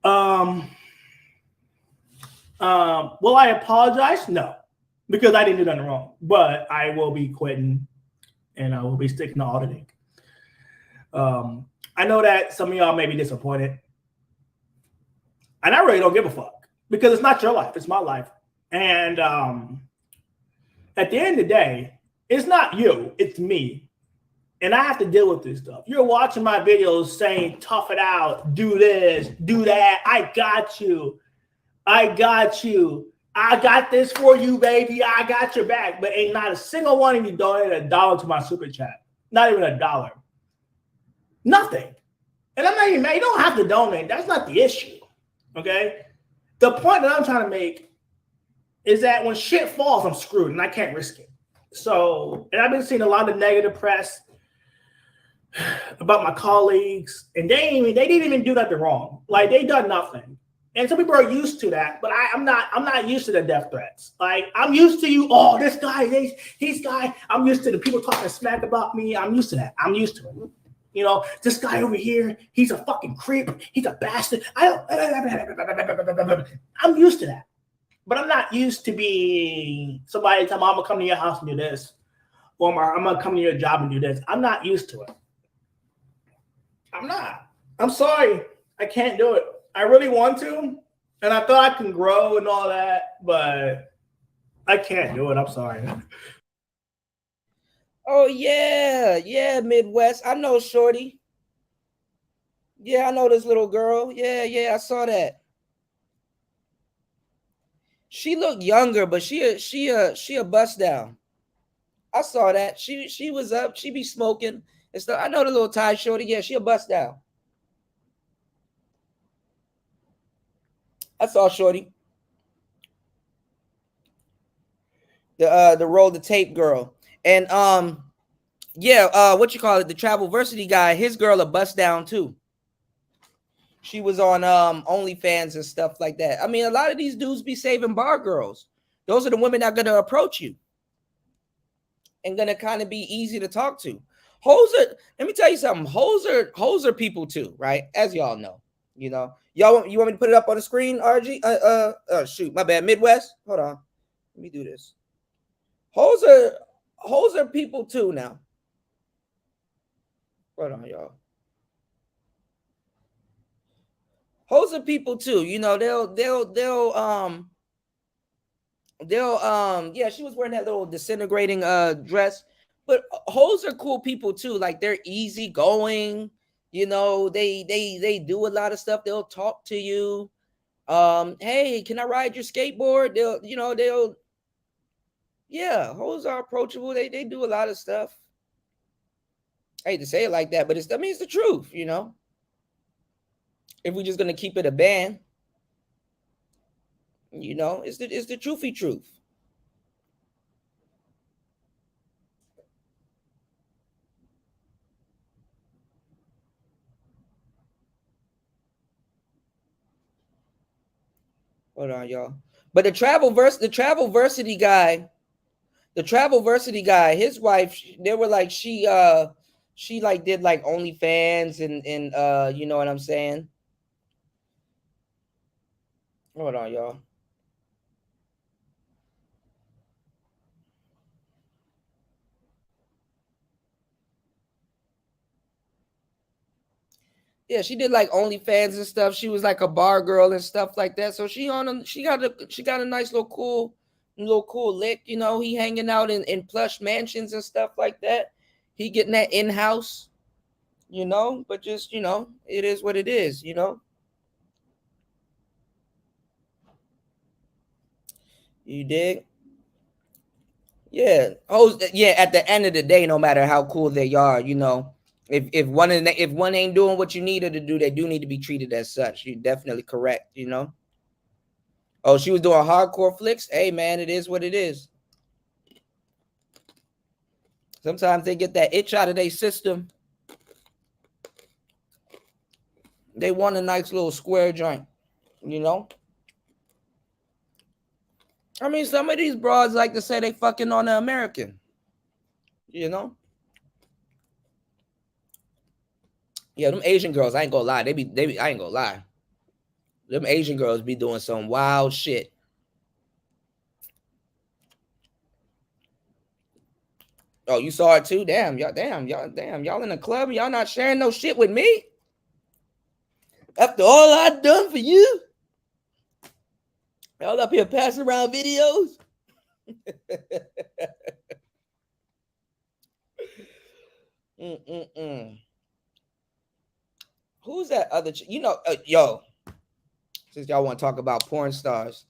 S12: Will I apologize? No, because I didn't do nothing wrong. But I will be quitting, and I will be sticking to auditing. I know that some of y'all may be disappointed, and I really don't give a fuck because it's not your life; it's my life. And at the end of the day, it's not you; it's me, and I have to deal with this stuff. You're watching my videos saying, "Tough it out, do this, do that. I got you. I got you. I got this for you, baby. I got your back." But ain't not a single one of you donated $1 to my super chat. Not even $1. Nothing. And I'm not even mad. You don't have to donate. That's not the issue. Okay? The point that I'm trying to make is that when shit falls, I'm screwed and I can't risk it. So, and I've been seeing a lot of negative press about my colleagues, and they didn't even do nothing wrong. Like, they done nothing. And some people are used to that, but I'm not used to the death threats. Like, I'm used to you. Oh, this guy, he's guy. I'm used to the people talking smack about me. I'm used to that. I'm used to it. You know, this guy over here, he's a fucking creep. He's a bastard. I'm used to that. But I'm not used to being somebody telling me I'm gonna come to your house and do this, or I'm gonna come to your job and do this. I'm not used to it. I'm not. I'm sorry. I can't do it. I really want to, and I thought I can grow and all that, but I can't do it. I'm sorry.
S4: Oh yeah, Midwest. I know Shorty. Yeah, I know this little girl. Yeah, I saw that. She looked younger, but she a bust down. I saw that. She was up. She be smoking and stuff. I know the little Thai Shorty. Yeah, she a bust down. I saw Shorty. The roll the tape girl. And what you call it? The Travelversity guy, his girl a bust down too. She was on OnlyFans and stuff like that. I mean, a lot of these dudes be saving bar girls. Those are the women that are gonna approach you. and gonna kind of be easy to talk to. Hoes are, let me tell you something. Hoes are people too, right? As y'all know, you know. You want me to put it up on the screen, RG? Shoot, my bad. Midwest. Hold on. Let me do this. Hoes are people too now. Hold on, y'all. Hoes are people too. You know, yeah, she was wearing that little disintegrating dress. But hoes are cool people too. Like they're easygoing. You know, they do a lot of stuff. They'll talk to you. Hey, can I ride your skateboard? They'll yeah, hoes are approachable. They do a lot of stuff. I hate to say it like that, but it's the truth, you know. If we're just gonna keep it a band, you know, it's the truthy truth. Hold on, y'all. But the Travelversity guy, his wife, they were like she like did like OnlyFans and you know what I'm saying? Hold on, y'all. Yeah, she did like OnlyFans and stuff. She was like a bar girl and stuff like that. So she got a nice little cool lick. You know, he hanging out in plush mansions and stuff like that. He getting that in-house, you know, but just, you know, it is what it is, you know. You dig? Yeah. Oh, yeah. At the end of the day, no matter how cool they are, you know, if one ain't doing what you need her to do, they do need to be treated as such. You're definitely correct, you know. Oh, she was doing hardcore flicks. Hey, man, it is what it is. Sometimes they get that itch out of their system. They want a nice little square joint, you know. I mean, some of these broads like to say they fucking on the American, you know. Yeah, them Asian girls, I ain't gonna lie. They be. I ain't gonna lie. Them Asian girls be doing some wild shit. Oh, you saw it too? Damn, y'all in the club and y'all not sharing no shit with me? After all I done for you? Y'all up here passing around videos? Who's that other you know, yo, since y'all want to talk about porn stars,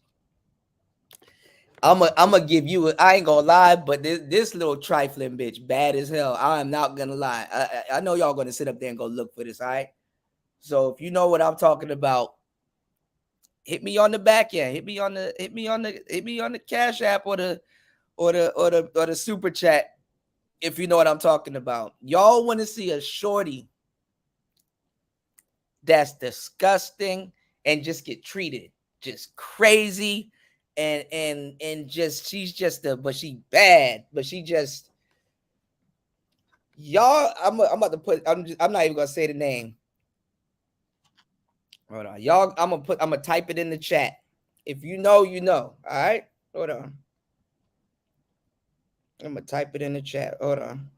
S4: I'm gonna give you I ain't gonna lie, but this little trifling bitch bad as hell. I am not gonna lie. I know y'all gonna sit up there and go look for this, all right? So if you know what I'm talking about, hit me on the back end. Hit me on the Cash App or the super chat if you know what I'm talking about. Y'all want to see a shorty that's disgusting and just get treated just crazy and just she's just but she bad, but she just y'all. I'm about to put. I'm not even gonna say the name. Hold on, y'all. I'm gonna type it in the chat. If you know, you know. All right. Hold on. I'm gonna type it in the chat. Hold on.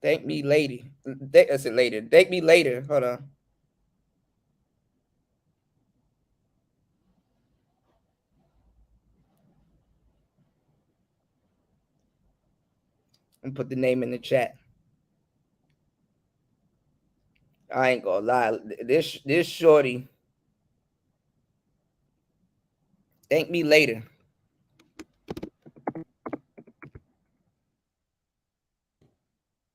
S4: Thank me later. That's it later. Thank me later. Hold on. And put the name in the chat. I ain't gonna lie. This shorty. Thank me later.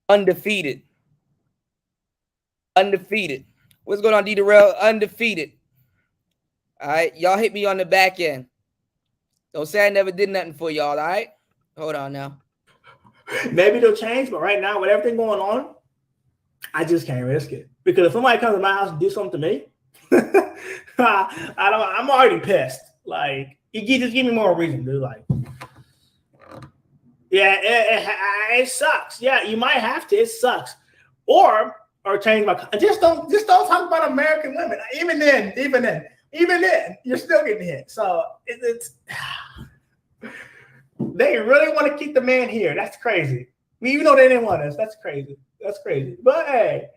S4: Undefeated. What's going on, D Darrell? Undefeated. All right. Y'all hit me on the back end. Don't say I never did nothing for y'all. All right. Hold on now.
S12: Maybe they'll change, but right now, with everything going on, I just can't risk it. Because if somebody comes to my house and do something to me, I'm already pissed. Like, you just give me more reason, dude. Like, Yeah, it sucks. Yeah, you might have to. It sucks. Or change my. Just don't talk about American women. Even then, you're still getting hit. So it's they really want to keep the man here. That's crazy. Even though they didn't want us, that's crazy. That's crazy. But hey,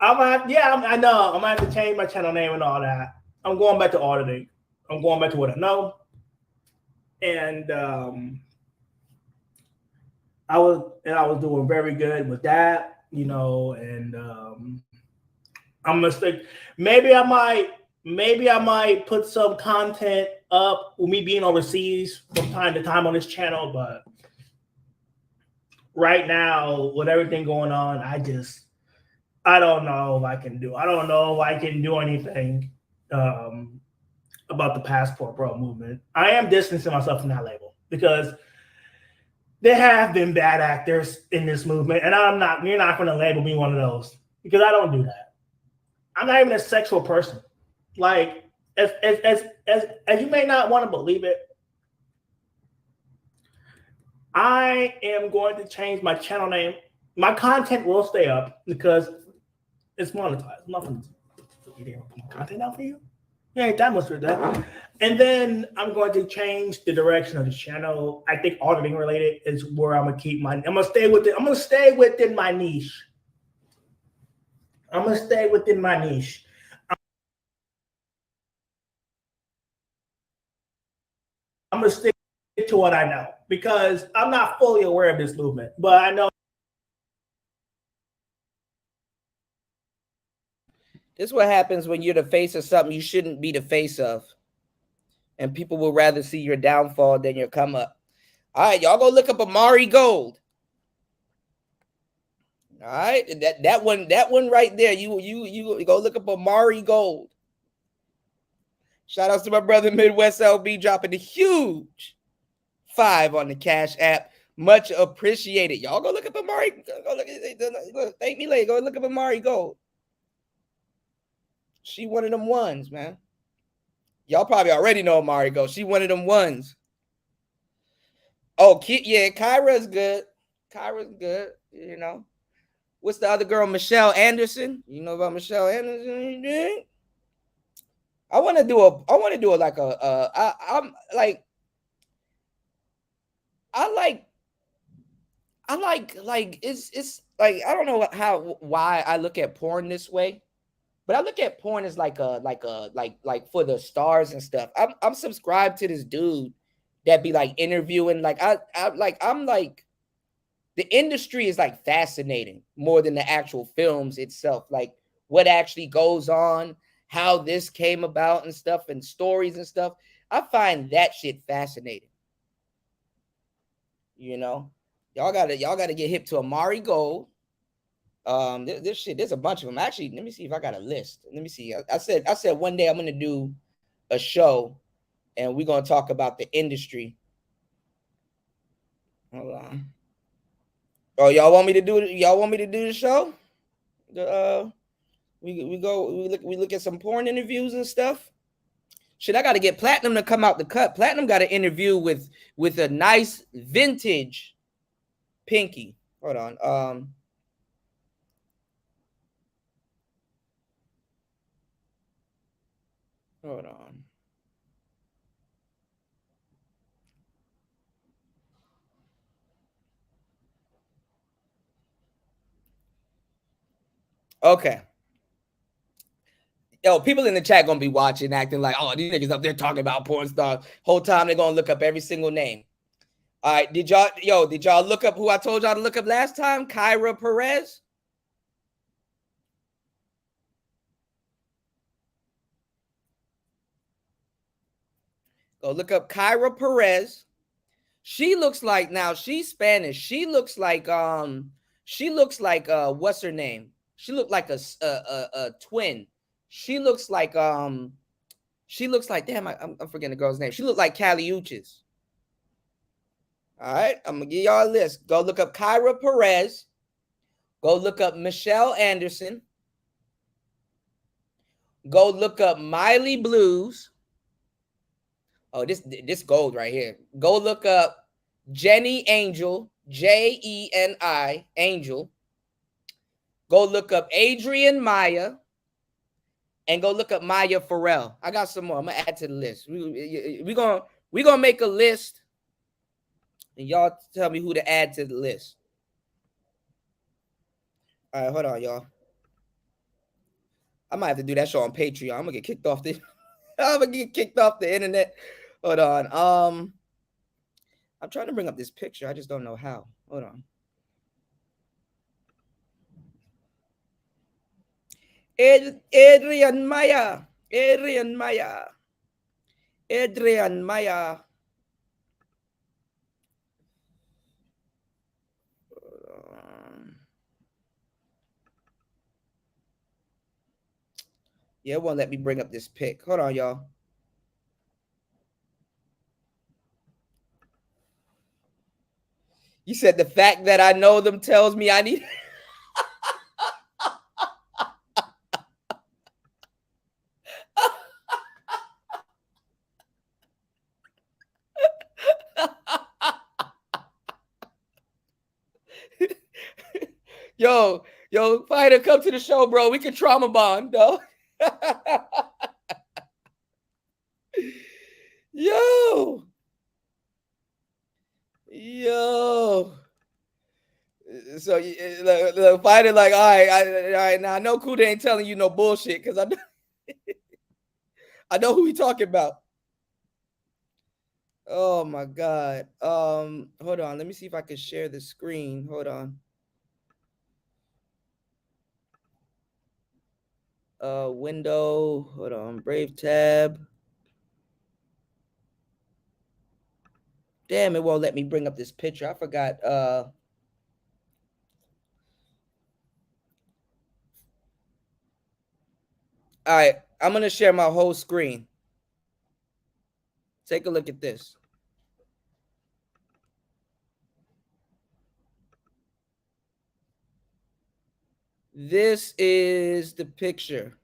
S12: I know I'm gonna have to change my channel name and all that. I'm going back to auditing. I'm going back to what I know. And I was doing very good with that, you know, and I'm gonna stick. Maybe I might put some content up with me being overseas from time to time on this channel, but right now with everything going on, I don't know if I can do. I don't know if I can do anything about the Passport Pro movement. I am distancing myself from that label because there have been bad actors in this movement, and you're not going to label me one of those because I don't do that. I'm not even a sexual person. Like, as you may not want to believe it, I am going to change my channel name. My content will stay up because it's monetized. Nothing. You didn't put my content out for you? Yeah, that must be that. And then I'm going to change the direction of the channel. I think auditing related is where I'm gonna keep my. I'm gonna stay within my niche. I'm gonna stay within my niche. I'm gonna stick to what I know because I'm not fully aware of this movement, but I know.
S4: This is what happens when you're the face of something you shouldn't be the face of. And people will rather see your downfall than your come up. All right, y'all go look up Amari Gold. All right, that one right there. You go look up Amari Gold. Shout outs to my brother Midwest LB dropping the huge 5 on the Cash App. Much appreciated. Y'all go look up Amari. Go look, thank me later. Go look up Amari Gold. She one of them ones, man. Y'all probably already know Amari Gold. She one of them ones. Oh, yeah, Kyra's good. Kyra's good. You know. What's the other girl? Michelle Anderson. You know about Michelle Anderson? I want to do like I'm like I like it's like I don't know why I look at porn this way, but I look at porn as like for the stars and stuff. I'm subscribed to this dude that be like interviewing like I'm like the industry is like fascinating more than the actual films itself, like what actually goes on, how this came about and stuff and stories and stuff. I find that shit fascinating. You know, y'all gotta get hip to Amari Gold. This shit, there's a bunch of them. Actually, let me see if I got a list. Let me see. I said one day I'm gonna do a show and we're gonna talk about the industry. Hold on. Oh, y'all want me to do the show? We look at some porn interviews and stuff. Shit, I got to get Platinum to come out the cut. Platinum got an interview with a nice vintage pinky. Hold on. Hold on. Okay. Yo, people in the chat gonna be watching, acting like, oh, these niggas up there talking about porn stars. Whole time they're gonna look up every single name. All right, did y'all look up who I told y'all to look up last time? Kyra Perez. Go look up Kyra Perez. She looks like, now she's Spanish. She looks like what's her name? She looked like a twin. She looks like damn, I'm forgetting the girl's name. She looked like Callie Uchis. All right, I'm gonna give y'all a list. Go look up Kyra Perez. Go look up Michelle Anderson. Go look up Miley Blues. Oh, this gold right here. Go look up Jenny Angel, Jeni Angel. Go look up Adrian Maya and go look up Maya Farrell. I got some more. I'm gonna add to the list. We're gonna make a list, and y'all tell me who to add to the list. All right, hold on, y'all. I might have to do that show on Patreon. I'm gonna get kicked off the. I'm gonna get kicked off the internet. Hold on. I'm trying to bring up this picture. I just don't know how. Hold on. Adrian Maya. Adrian Maya. Adrian Maya. Yeah, it won't let me bring up this pic. Hold on, y'all. You said the fact that I know them tells me I need. Yo, fighter, come to the show, bro. We can trauma bond, though. Yo. So the fighter, like, all right. Now I know Kuda ain't telling you no bullshit because I know who he talking about. Oh my God. Hold on. Let me see if I can share the screen. Hold on. Window. Hold on. Brave tab. Damn, it won't let me bring up this picture. I forgot. All right. I'm gonna share my whole screen. Take a look at this. This is the picture.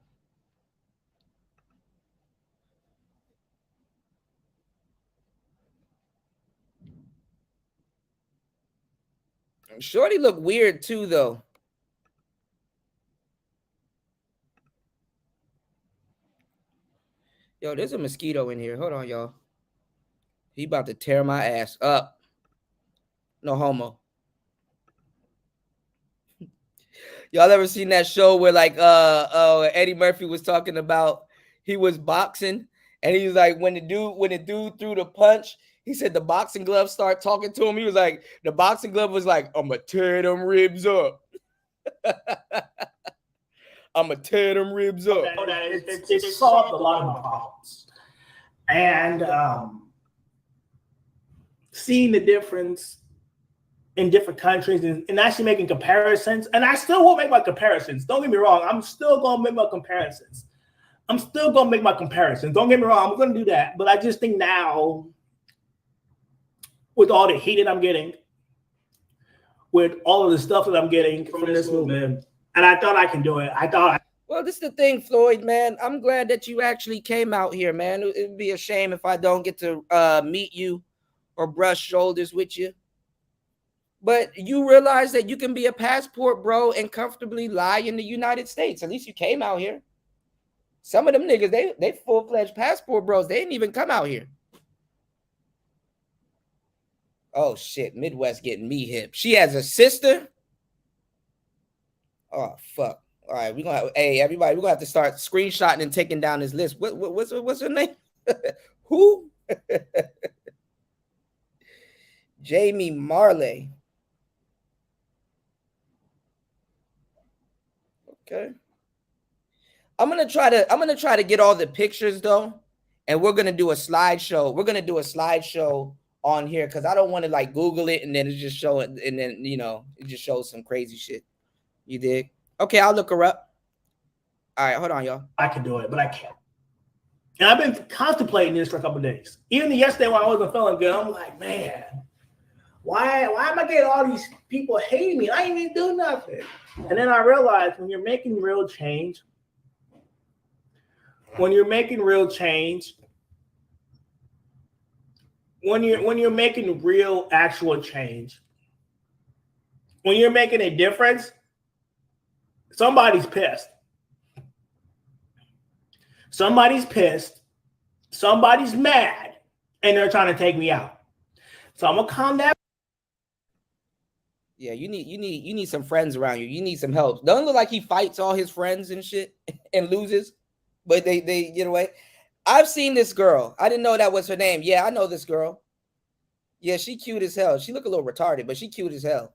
S4: Shorty look weird too, though. Yo, there's a mosquito in here. Hold on, y'all. He about to tear my ass up. No homo. Y'all ever seen that show where like Eddie Murphy was talking about he was boxing and he was like when the dude threw the punch, he said the boxing glove started talking to him. He was like, the boxing glove was like, I'ma tear them ribs up. I'ma tear them ribs up.
S12: It solved a lot of my problems. And seeing the difference in different countries and actually making comparisons. And I still won't make my comparisons. Don't get me wrong. I'm still going to make my comparisons. Don't get me wrong. I'm going to do that. But I just think now, with all the hate that I'm getting, with all of the stuff that I'm getting from this movement, and I thought I can do it.
S4: Well, this is the thing, Floyd, man. I'm glad that you actually came out here, man. It'd be a shame if I don't get to meet you or brush shoulders with you. But you realize that you can be a passport bro and comfortably lie in the United States. At least you came out here. Some of them niggas, they full-fledged passport bros. They didn't even come out here. Oh, shit. Midwest getting me hip. She has a sister? Oh, fuck. All right, we're gonna have, hey, everybody, we're gonna have to start screenshotting and taking down this list. What's her name? Who? Jamie Marley. Okay. I'm gonna try to get all the pictures though, and we're gonna do a slideshow. We're gonna do a slideshow on here because I don't want to like Google it and then it just show it, and then it just shows some crazy shit. You dig? Okay, I'll look her up. All right, hold on, y'all.
S12: I can do it, but I can't. And I've been contemplating this for a couple of days. Even yesterday when I wasn't feeling good, I'm like, man, why am I getting all these people hating me? I ain't even do nothing. And then I realized when you're making real change, when you're making real actual change, when you're making a difference, somebody's pissed. Somebody's pissed. Somebody's mad, and they're trying to take me out. So I'm gonna calm down.
S4: Yeah, you need some friends around you. You need some help. Don't look like he fights all his friends and shit and loses, but they get away. I've seen this girl. I didn't know that was her name. Yeah, I know this girl. Yeah, she cute as hell. She look a little retarded, but she cute as hell.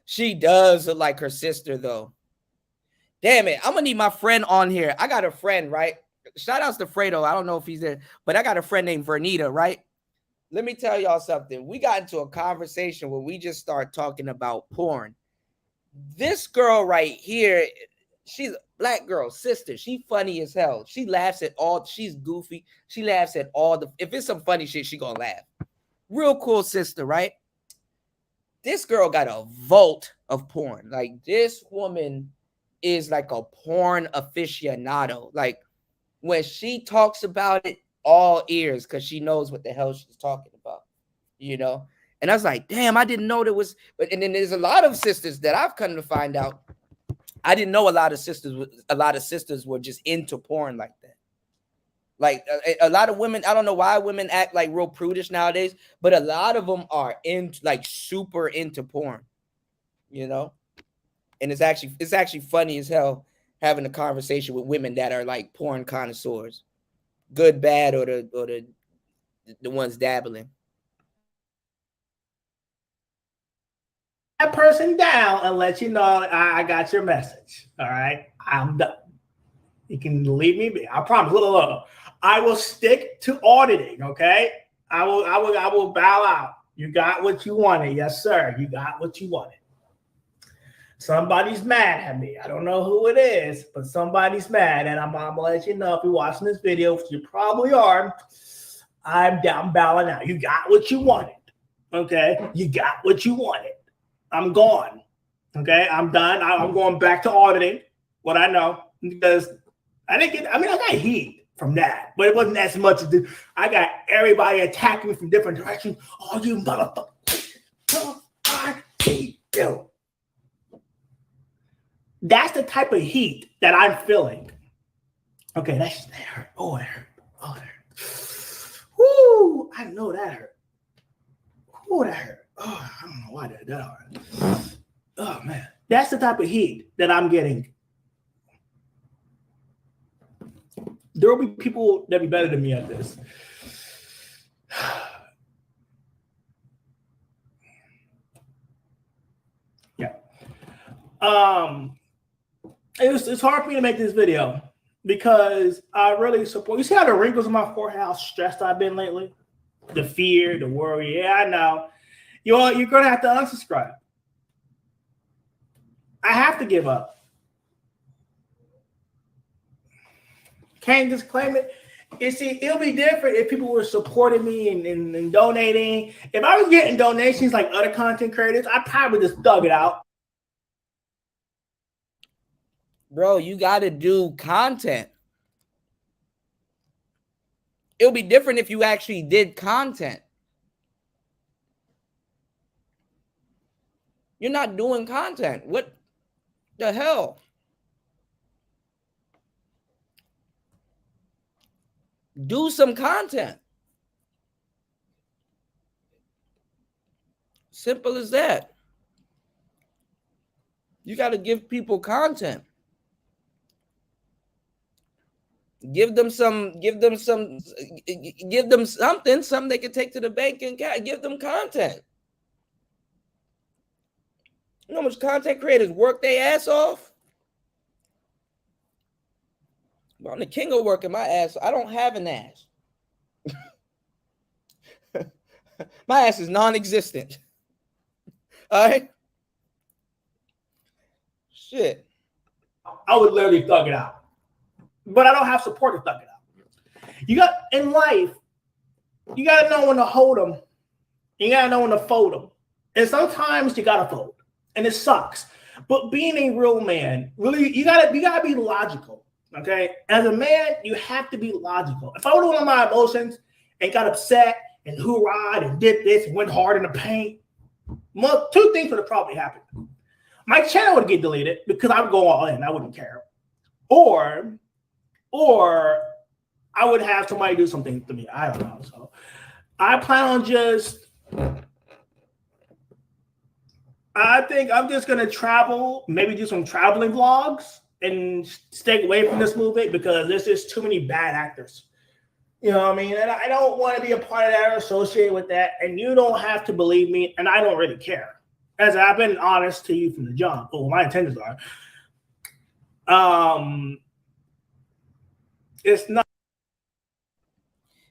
S4: She does look like her sister though. Damn it, I'm gonna need my friend on here. I got a friend, right? Shout outs to Fredo. I don't know if he's there, but I got a friend named Vernita, right? Let me tell y'all something. We got into a conversation where we just started talking about porn. This girl right here, she's a black girl, sister. She funny as hell. She laughs at all. She's goofy. She laughs at all the. If it's some funny shit, she gonna laugh. Real cool sister, right? This girl got a vault of porn. Like this woman is like a porn aficionado. Like when she talks about it, all ears, because she knows what the hell she's talking about, you know. And I was like, damn, I didn't know there was. But and then there's a lot of sisters that I've come to find out. I didn't know a lot of sisters were just into porn like that. Like a lot of women, I don't know why women act like real prudish nowadays, but a lot of them are like super into porn, you know. And it's actually funny as hell having a conversation with women that are like porn connoisseurs. Good, bad, or the ones dabbling.
S12: That person down and let you know I got your message. All right, I'm done. You can leave me be. I promise. Look. I will stick to auditing. Okay, I will bow out. You got what you wanted, yes, sir. You got what you wanted. Somebody's mad at me. I don't know who it is, but somebody's mad, and I'm gonna let you know if you're watching this video, which you probably are. I'm bowing out. You got what you wanted. Okay, you got what you wanted. I'm gone. Okay, I'm done. I'm going back to auditing what I know because I got heat from that, but it wasn't as much as this. I got everybody attacking me from different directions. Oh, you motherfucker! I hate you. That's the type of heat that I'm feeling. Okay, that hurt. Oh, it hurt. Oh, it hurt. Woo! I know that hurt. Oh, that hurt. Oh, I don't know why that hurt. Oh, man. That's the type of heat that I'm getting. There will be people that be better than me at this. Yeah. It's hard for me to make this video because I really support. You see how the wrinkles in my forehead, how stressed I've been lately? The fear, the worry. Yeah, I know. You're going to have to unsubscribe. I have to give up. Can't just claim it. You see, it'll be different if people were supporting me and donating. If I was getting donations like other content creators, I'd probably just thug it out.
S4: Bro, you got to do content. It'll be different if you actually did content. You're not doing content. What the hell? Do some content. Simple as that. You got to give people content. Give them something they can take to the bank and give them content. You know how much content creators work their ass off? Well, I'm the king of working my ass. I don't have an ass. My ass is non-existent. All right? Shit.
S12: I would literally thug it out. But I don't have support to thug it out. You got in life, you gotta know when to hold them. You gotta know when to fold them. And sometimes you gotta fold. And it sucks. But being a real man, really, you gotta be logical. Okay? As a man, you have to be logical. If I would have my emotions and got upset and hoorah and did this and went hard in the paint. Well, two things would have probably happened. My channel would get deleted because I would go all in. I wouldn't care. Or I would have somebody do something to me. I don't know. So I plan on I think I'm just going to travel, maybe do some traveling vlogs and stay away from this movement because there's just too many bad actors. You know what I mean? And I don't want to be a part of that or associated with that. And you don't have to believe me. And I don't really care. As I've been honest to you from the jump. Well, my intentions are. It's not.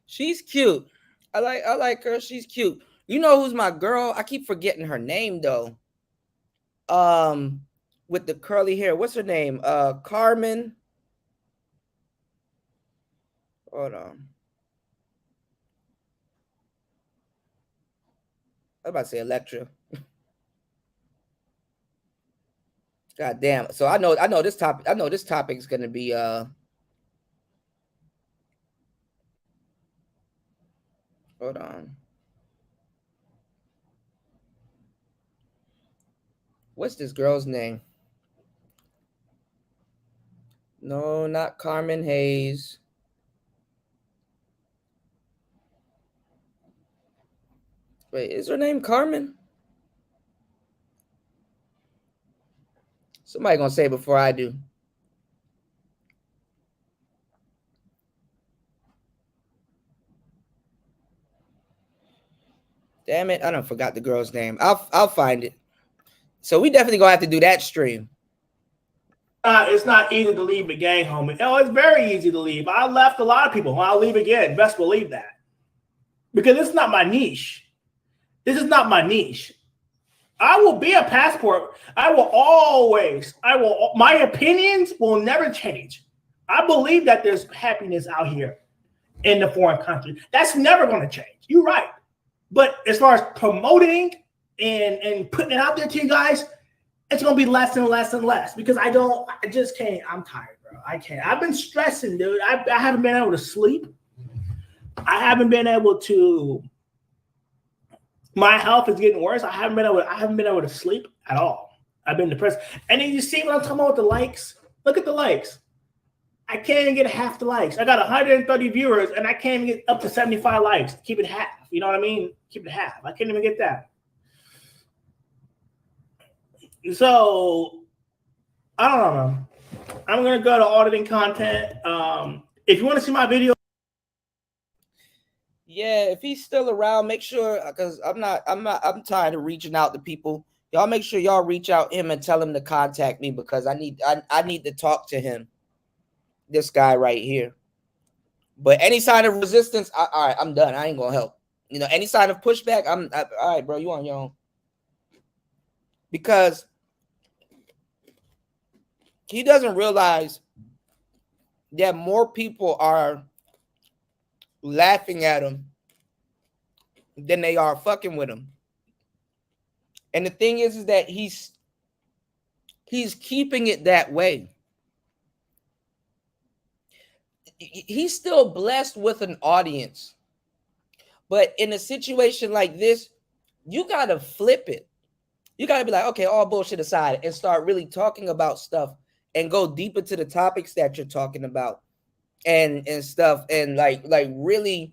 S4: She's cute. I like her. She's cute. You know who's my girl? I keep forgetting her name though. With the curly hair. What's her name? Carmen. Hold on. I was about to say Electra. God damn. So I know this topic. I know this topic is gonna be hold on. What's this girl's name? No, not Carmen Hayes. Wait, is her name Carmen? Somebody gonna say it before I do. Damn it, I done forgot the girl's name. I'll find it. So we definitely gonna have to do that stream.
S12: It's not easy to leave a gang, homie. Oh, it's very easy to leave. I left a lot of people. I'll leave again. Best believe that. Because this is not my niche. This is not my niche. I will be a passport. My opinions will never change. I believe that there's happiness out here in the foreign country. That's never going to change. You're right. But as far as promoting and putting it out there to you guys, it's going to be less and less and less because I just can't. I'm tired, bro. I can't. I've been stressing, dude. I haven't been able to sleep. I haven't been able to. My health is getting worse. I haven't been able to sleep at all. I've been depressed. And then you see what I'm talking about with the likes? Look at the likes. I can't even get half the likes. I got 130 viewers and I can't even get up to 75 likes. Keep it half. You know what I mean? Keep it half. I can't even get that. So I don't know, man. I'm gonna go to auditing content. If you want to see my video,
S4: yeah, if he's still around, make sure because I'm tired of reaching out to people. Y'all make sure y'all reach out him and tell him to contact me because I need to talk to him. This guy right here. But any sign of resistance, all right, I'm done. I ain't gonna help. You know, any sign of pushback, all right, bro, you on your own. Because he doesn't realize that more people are laughing at him than they are fucking with him. And the thing is that he's keeping it that way. He's still blessed with an audience. But in a situation like this, you got to flip it. You got to be like, okay, all bullshit aside and start really talking about stuff and go deep into the topics that you're talking about and stuff and like really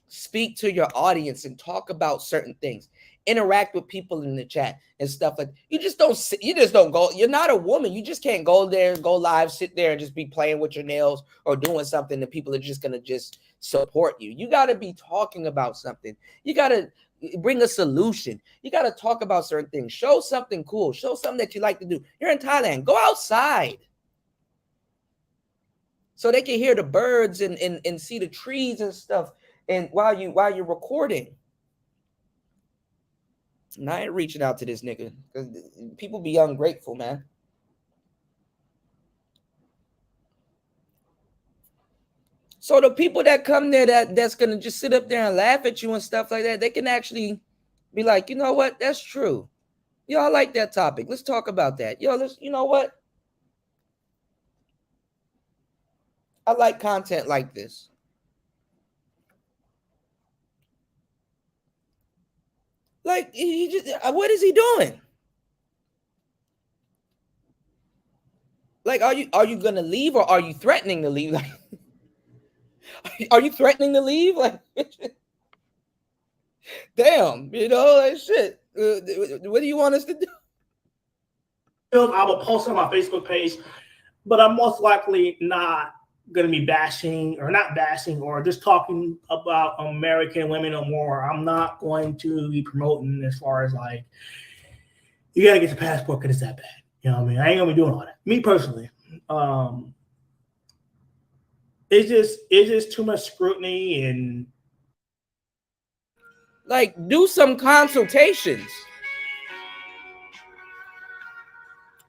S4: speak to your audience and talk about certain things. Interact with people in the chat and stuff like you just don't go. You're not a woman. You just can't go there, go live, sit there and just be playing with your nails or doing something that people are just going to just support you. You got to be talking about something. You got to bring a solution. You got to talk about certain things. Show something cool. Show something that you like to do. You're in Thailand. Go outside so they can hear the birds and see the trees and stuff. And while you're recording. And I ain't reaching out to this nigga because people be ungrateful, man. So the people that come there that's gonna just sit up there and laugh at you and stuff like that, they can actually be like, you know what? That's true. Yo, I like that topic. Let's talk about that. Yo, you know what? I like content like this. Like he just, what is he doing? Like, are you gonna leave or are you threatening to leave? Like, are you threatening to leave? Like, damn, like shit. What do you want us to do?
S12: I will post on my Facebook page, but I'm most likely not going to be bashing or just talking about American women no more. I'm not going to be promoting as far as like, you got to get your passport because it's that bad. You know what I mean? I ain't going to be doing all that. Me personally. It's just too much scrutiny and
S4: like do some consultations.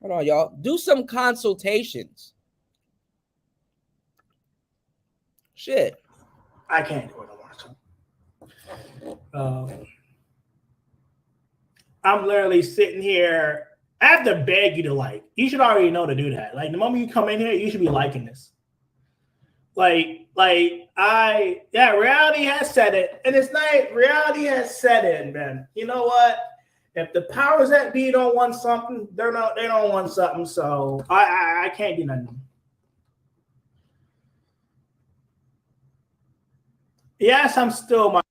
S4: Hold on, y'all. Do some consultations. Shit.
S12: I can't do it no more. I'm literally sitting here. I have to beg you to like. You should already know to do that. Like the moment you come in here, you should be liking this. Reality has said it, and it's not. Reality has said it, man. You know what? If the powers that be don't want something, they don't want something. So I can't do nothing. Yes, I'm still my.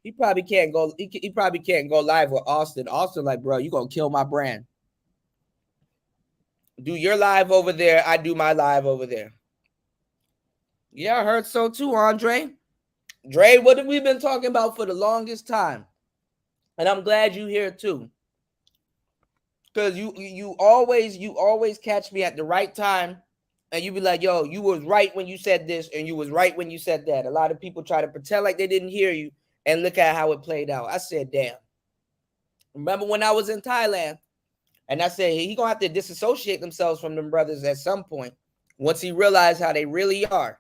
S4: He probably can't go. He probably can't go live with Austin. Austin, like, bro, you gonna kill my brand. Do your live over there. I do my live over there. Yeah, I heard so too, Andre. Dre, what have we been talking about for the longest time? And I'm glad you here too. Because you always catch me at the right time. And you be like, yo, you was right when you said this, and you was right when you said that. A lot of people try to pretend like they didn't hear you, and look at how it played out. I said, damn. Remember when I was in Thailand, and I said, he going to have to disassociate themselves from them brothers at some point once he realized how they really are.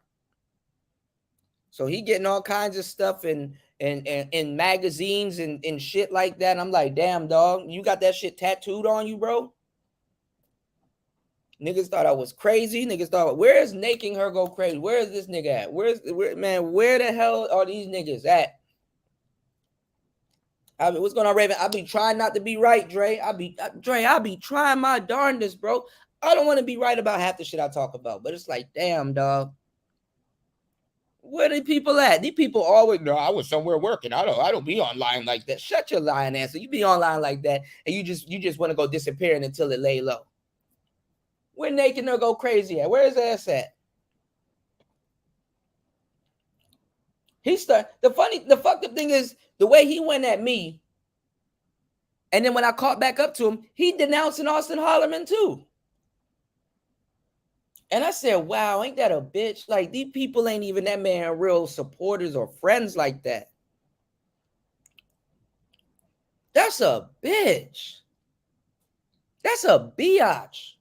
S4: So he getting all kinds of stuff in magazines and shit like that. And I'm like, damn, dog, you got that shit tattooed on you, bro? Niggas thought I was crazy. Niggas thought, where is making her go crazy? Where is this nigga at? Where the hell are these niggas at? What's going on, Raven? I be trying not to be right, Dre. I be trying my darndest, bro. I don't want to be right about half the shit I talk about, but it's like, damn, dog. Where the people at? These people always know I was somewhere working. I don't be online like that. Shut your lying ass. You be online like that, and you just want to go disappearing until it lay low. Where naked or go crazy at? Where his ass at? The fucked up thing is the way he went at me. And then when I caught back up to him, he denouncing Austin Hollerman too. And I said, wow, ain't that a bitch? Like, these people ain't even that man real supporters or friends like that. That's a bitch. That's a biatch.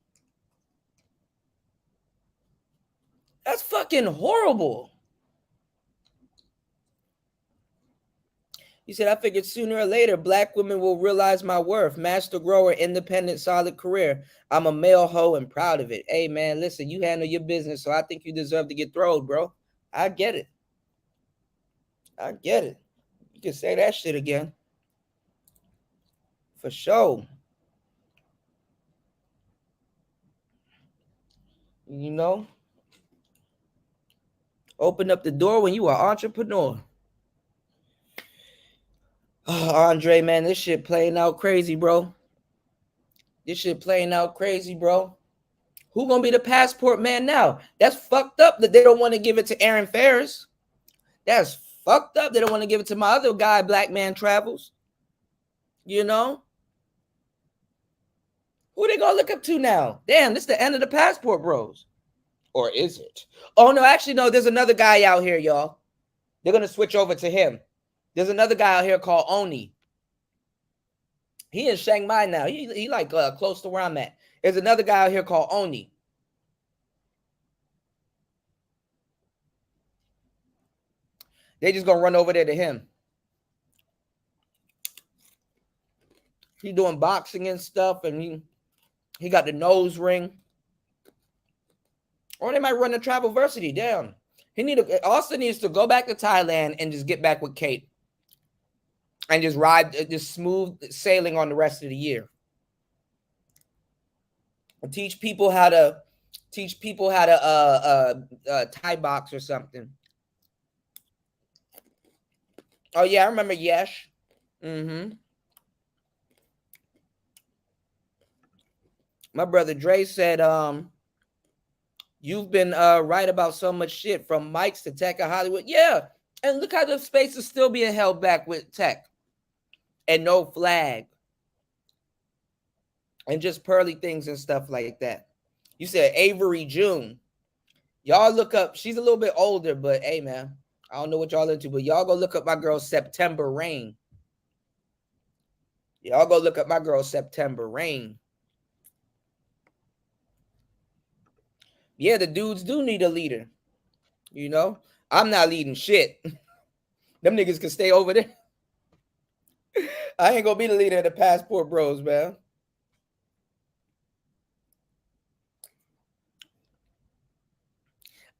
S4: That's fucking horrible. He said, I figured sooner or later, black women will realize my worth. Master grower, independent, solid career. I'm a male hoe and proud of it. Hey, man, listen, you handle your business, so I think you deserve to get throwed, bro. I get it. I get it. You can say that shit again. For sure. You know? Open up the door when you are an entrepreneur. Oh, Andre, man, this shit playing out crazy, bro. This shit playing out crazy, bro. Who gonna be the passport man now? That's fucked up that they don't want to give it to Aaron Ferris. That's fucked up. They don't want to give it to my other guy, Black Man Travels. You know? Who they gonna look up to now? Damn, this is the end of the passport bros. Or is it? Oh, no, actually, no, there's another guy out here, y'all. They're gonna switch over to him. There's another guy out here called Oni. He in Chiang Mai now. He like close to where I'm at. There's another guy out here called Oni. They just gonna run over there to him. He doing boxing and stuff, and he got the nose ring. Or they might run the Travelversity. Damn. Austin needs to go back to Thailand and just get back with Kate. and just ride just smooth sailing on the rest of the year. And teach people how to Thai box or something. Oh yeah, I remember Yesh. Mm-hmm. My brother Dre said, you've been right about so much shit from Mike's to Tech of Hollywood. Yeah. And look how the space is still being held back with Tech. And no flag. And just pearly things and stuff like that. You said Avery June. Y'all look up. She's a little bit older, but hey, man. I don't know what y'all into, but y'all go look up my girl September Rain. Y'all go look up my girl September Rain. Yeah, the dudes do need a leader. You know, I'm not leading shit. Them niggas can stay over there. I ain't gonna be the leader of the Passport Bros, man.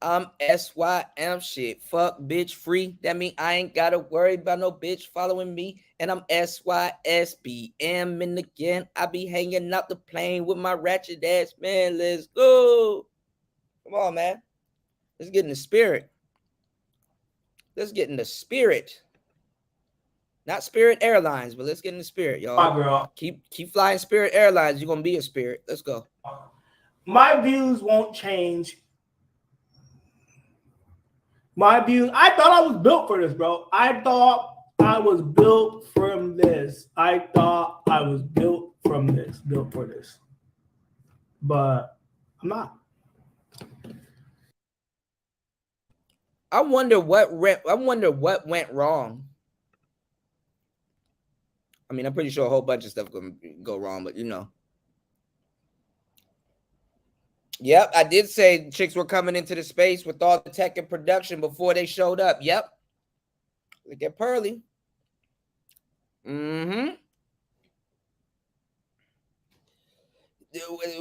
S4: I'm SYM shit. Fuck bitch free. That mean I ain't gotta worry about no bitch following me. And I'm SYSBM. And again, I be hanging out the plane with my ratchet ass man. Let's go. Come on, man. Let's get in the spirit. Let's get in the spirit. Not Spirit Airlines, but let's get in the spirit, y'all.
S12: My girl.
S4: Keep flying Spirit Airlines. You're gonna be a spirit. Let's go.
S12: My views won't change. My views. I thought I was built for this, bro. I thought I was built from this. I thought I was built from this, built for this. But I'm not.
S4: I wonder what went wrong. I mean, I'm pretty sure a whole bunch of stuff can go wrong, but you know. Yep, I did say chicks were coming into the space with all the tech and production before they showed up. Yep. Look at Pearly. Mm-hmm.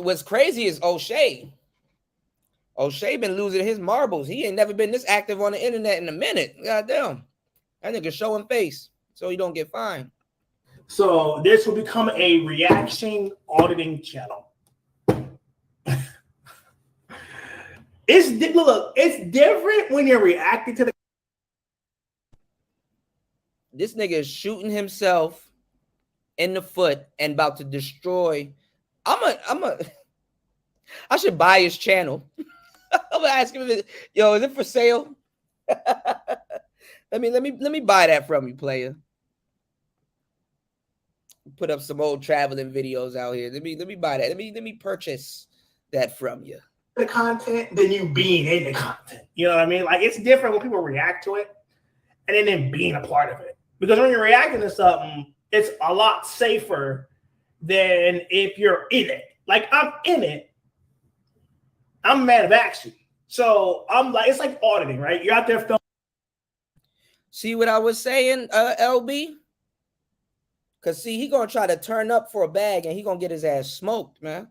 S4: What's crazy is O'Shea. O'Shea been losing his marbles. He ain't never been this active on the internet in a minute. God damn. That nigga showing face so he don't get fined.
S12: So this will become a reaction auditing channel. It's different when you're reacting to the.
S4: This nigga is shooting himself in the foot and about to destroy. I should buy his channel. I'm gonna ask him, yo, is it for sale? let me buy that from you, player. Put up some old traveling videos out here. Let me buy that. Let me purchase that from you.
S12: The content than you being in the content. You know what I mean? Like it's different when people react to it and then them being a part of it. Because when you're reacting to something, it's a lot safer than if you're in it. Like I'm in it. I'm a man of action. So I'm like, it's like auditing, right? You're out there filming.
S4: See what I was saying, LB? Because see, he gonna try to turn up for a bag and he gonna get his ass smoked, man.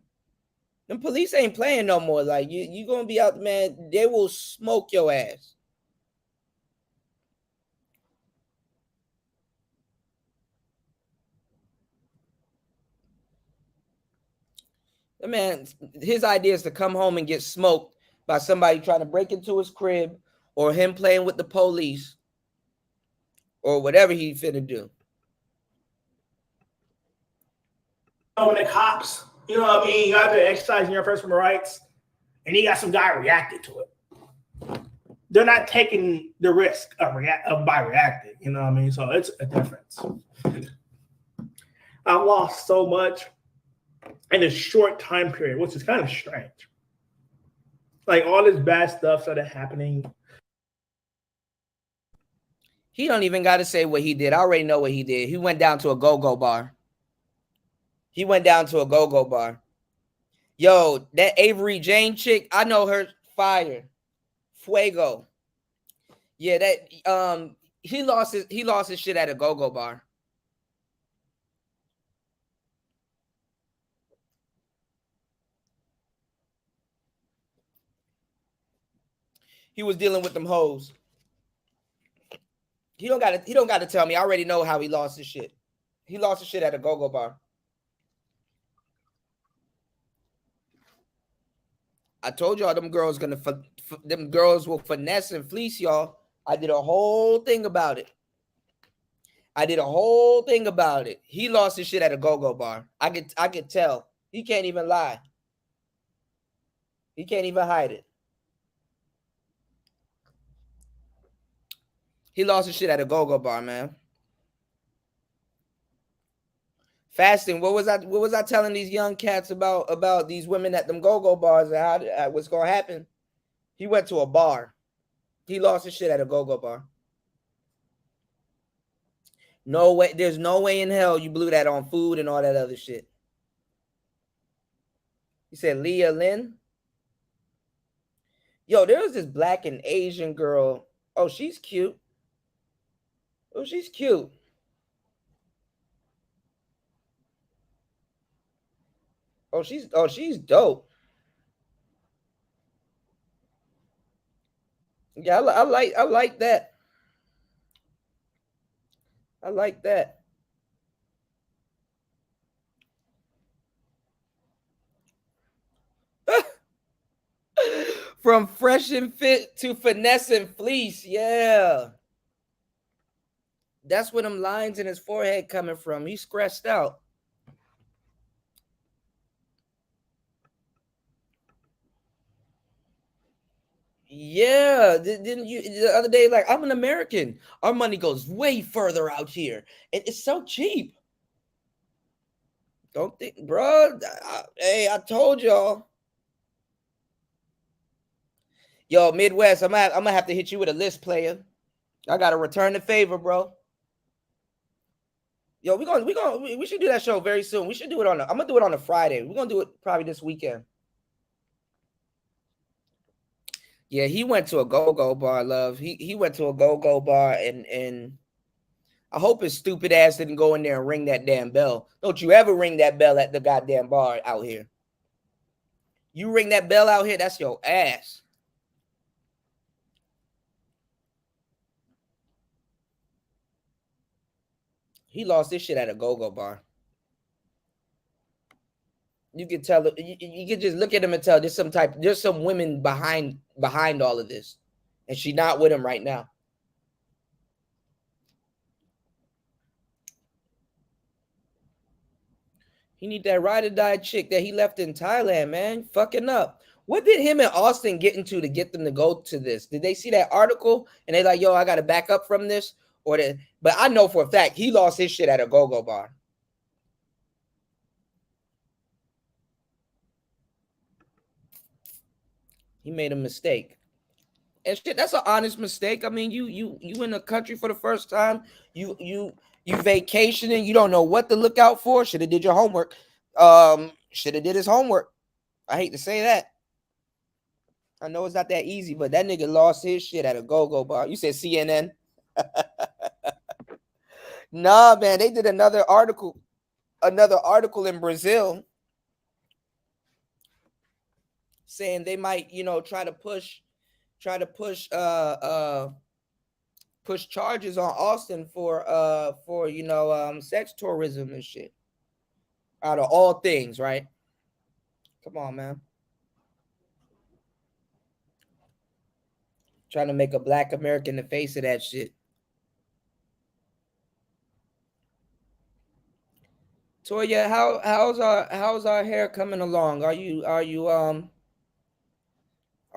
S4: Them police ain't playing no more. Like you gonna be out, man. They will smoke your ass. The man, his idea is to come home and get smoked by somebody trying to break into his crib or him playing with the police or whatever he finna do.
S12: When the cops, you know what I mean? You got to exercising your First Amendment rights, and you got some guy reacting to it. They're not taking the risk of by reacting. You know what I mean? So it's a difference. I lost so much in a short time period, which is kind of strange. Like all this bad stuff started happening.
S4: He don't even got to say what he did. I already know what he did. He went down to a go-go bar. He went down to a go-go bar. Yo, that Avery Jane chick, I know her fire. Fuego. Yeah, that he lost his shit at a go-go bar. He was dealing with them hoes. He don't gotta tell me. I already know how he lost his shit. He lost his shit at a go-go bar. I told y'all them girls them girls will finesse and fleece y'all. I did a whole thing about it. He lost his shit at a go-go bar. I could tell. He can't even lie. He can't even hide it. He lost his shit at a go-go bar, man. Fasting. What was I telling these young cats about these women at them go-go bars and how what's gonna happen? He went to a bar. He lost his shit at a go-go bar. No way. There's no way in hell you blew that on food and all that other shit. He said Leah Lynn. Yo, there was this black and Asian girl. Oh, she's cute. Oh, she's cute. Oh, she's dope. Yeah, I like that. I like that. From fresh and fit to finesse and fleece. Yeah. That's where them lines in his forehead coming from. He's scratched out. Yeah, didn't you the other day? Like, I'm an American. Our money goes way further out here, and it's so cheap. Don't think, bro. Hey, I told y'all. Yo, Midwest, I'm gonna have to hit you with a list, player. I gotta return the favor, bro. Yo, we should do that show very soon. We should do it I'm gonna do it on a Friday. We're gonna do it probably this weekend. Yeah, he went to a go-go bar, love. He went to a go-go bar and I hope his stupid ass didn't go in there and ring that damn bell. Don't you ever ring that bell at the goddamn bar out here. You ring that bell out here, that's your ass. He lost his shit at a go-go bar. You can tell, you can just look at him and tell there's some women behind all of this. And she not with him right now. He need that ride or die chick that he left in Thailand, man. Fucking up. What did him and Austin get into to get them to go to this? Did they see that article and they like, yo, I got to back up from this? But I know for a fact he lost his shit at a go-go bar. He made a mistake. And shit, that's an honest mistake. I mean, you in the country for the first time. You vacationing. You don't know what to look out for. Should have did your homework. Should have did his homework. I hate to say that. I know it's not that easy, but that nigga lost his shit at a go-go bar. You said CNN? Nah, man, they did another article in Brazil saying they might, try to push charges on Austin for sex tourism and shit. Out of all things, right? Come on, man. Trying to make a black American the face of that shit. Toya, how's our hair coming along? Are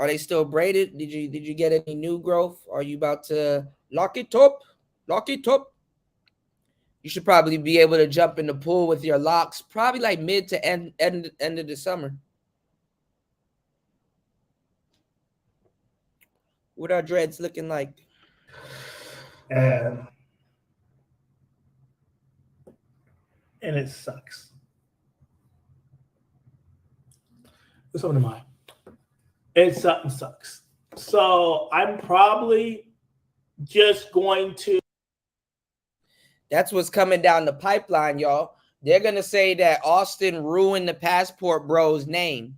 S4: they still braided? Did you get any new growth? Are you about to lock it up? Lock it up. You should probably be able to jump in the pool with your locks, probably like mid to end of the summer. What are dreads looking like?
S12: And it sucks. It's something to mine. It sucks. So I'm probably just going to.
S4: That's what's coming down the pipeline, y'all. They're going to say that Austin ruined the Passport Bros name,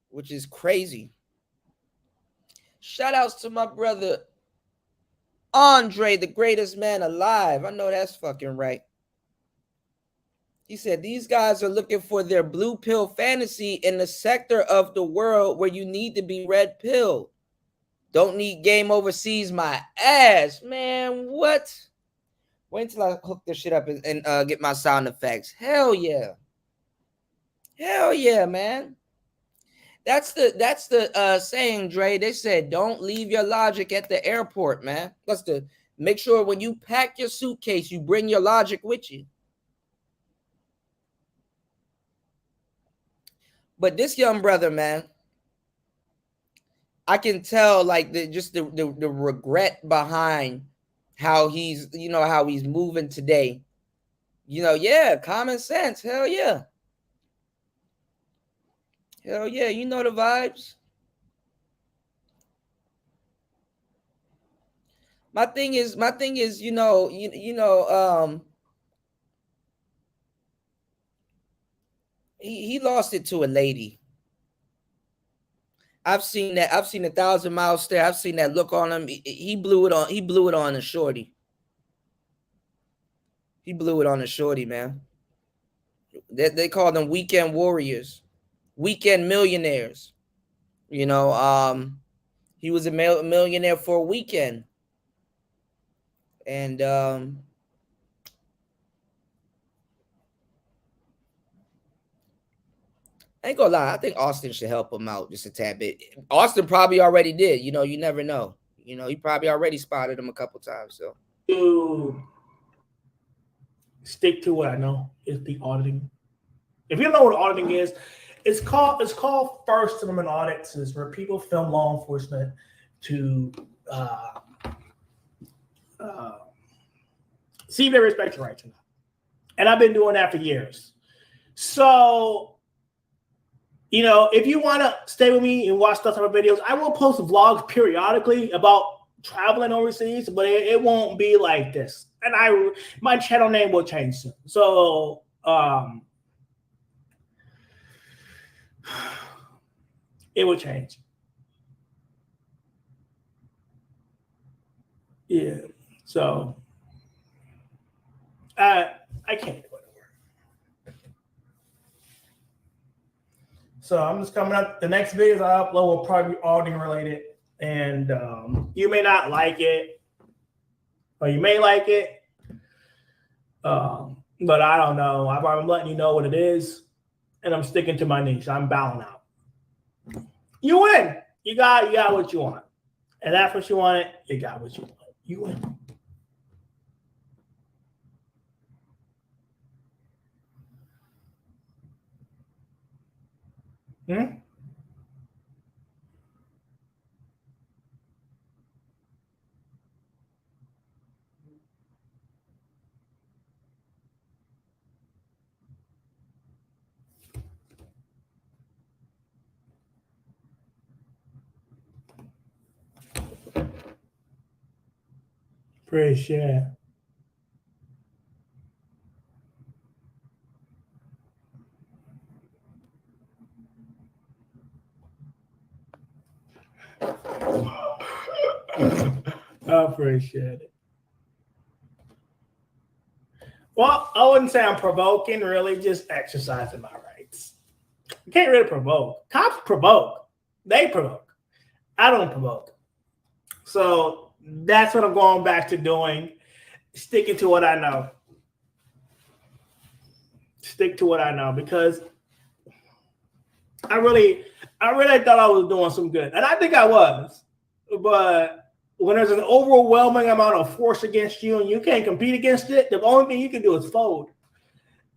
S4: which is crazy. Shout outs to my brother Andre, the greatest man alive. I know that's fucking right. He said, these guys are looking for their blue pill fantasy in the sector of the world where you need to be red pill. Don't need game overseas my ass. Man, what? Wait until I hook this shit up and get my sound effects. Hell yeah. Hell yeah, man. That's the saying, Dre. They said, don't leave your logic at the airport, man. That's the make sure when you pack your suitcase, you bring your logic with you. But this young brother, man, I can tell like the regret behind how he's, how he's moving today. Yeah, common sense. Hell yeah. Hell yeah, you know the vibes. My thing is, he lost it to a lady. I've seen that. I've seen 1,000 miles stare. I've seen that look on him. He blew it on. He blew it on a shorty. He blew it on a shorty, man. They call them weekend warriors, weekend millionaires. He was a millionaire for a weekend, and I ain't gonna lie. I think Austin should help him out just a tad bit. Austin probably already did. You never know. He probably already spotted him a couple times. So
S12: to stick to what I know is the auditing. If you don't know what auditing is, it's called First Amendment audits. Is where people film law enforcement to see if they respect your rights or not. And I've been doing that for years. So, if you want to stay with me and watch those type of videos, I will post vlogs periodically about traveling overseas, but it won't be like this. And my channel name will change soon. So, it will change. Yeah. So, I can't do it. So I'm just coming up. The next videos I upload will probably be auditing related, and you may not like it, or you may like it, but I don't know. I'm letting you know what it is, and I'm sticking to my niche. I'm bowing out. You win. You got what you want, and that's what you wanted. You got what you want. You win. Appreciate it. I appreciate it. Well, I wouldn't say I'm provoking, really, just exercising my rights. You can't really provoke. Cops provoke. They provoke. I don't provoke. So that's what I'm going back to doing. Sticking to what I know. Stick to what I know, because I really thought I was doing some good. And I think I was. But when there's an overwhelming amount of force against you and you can't compete against it, the only thing you can do is fold.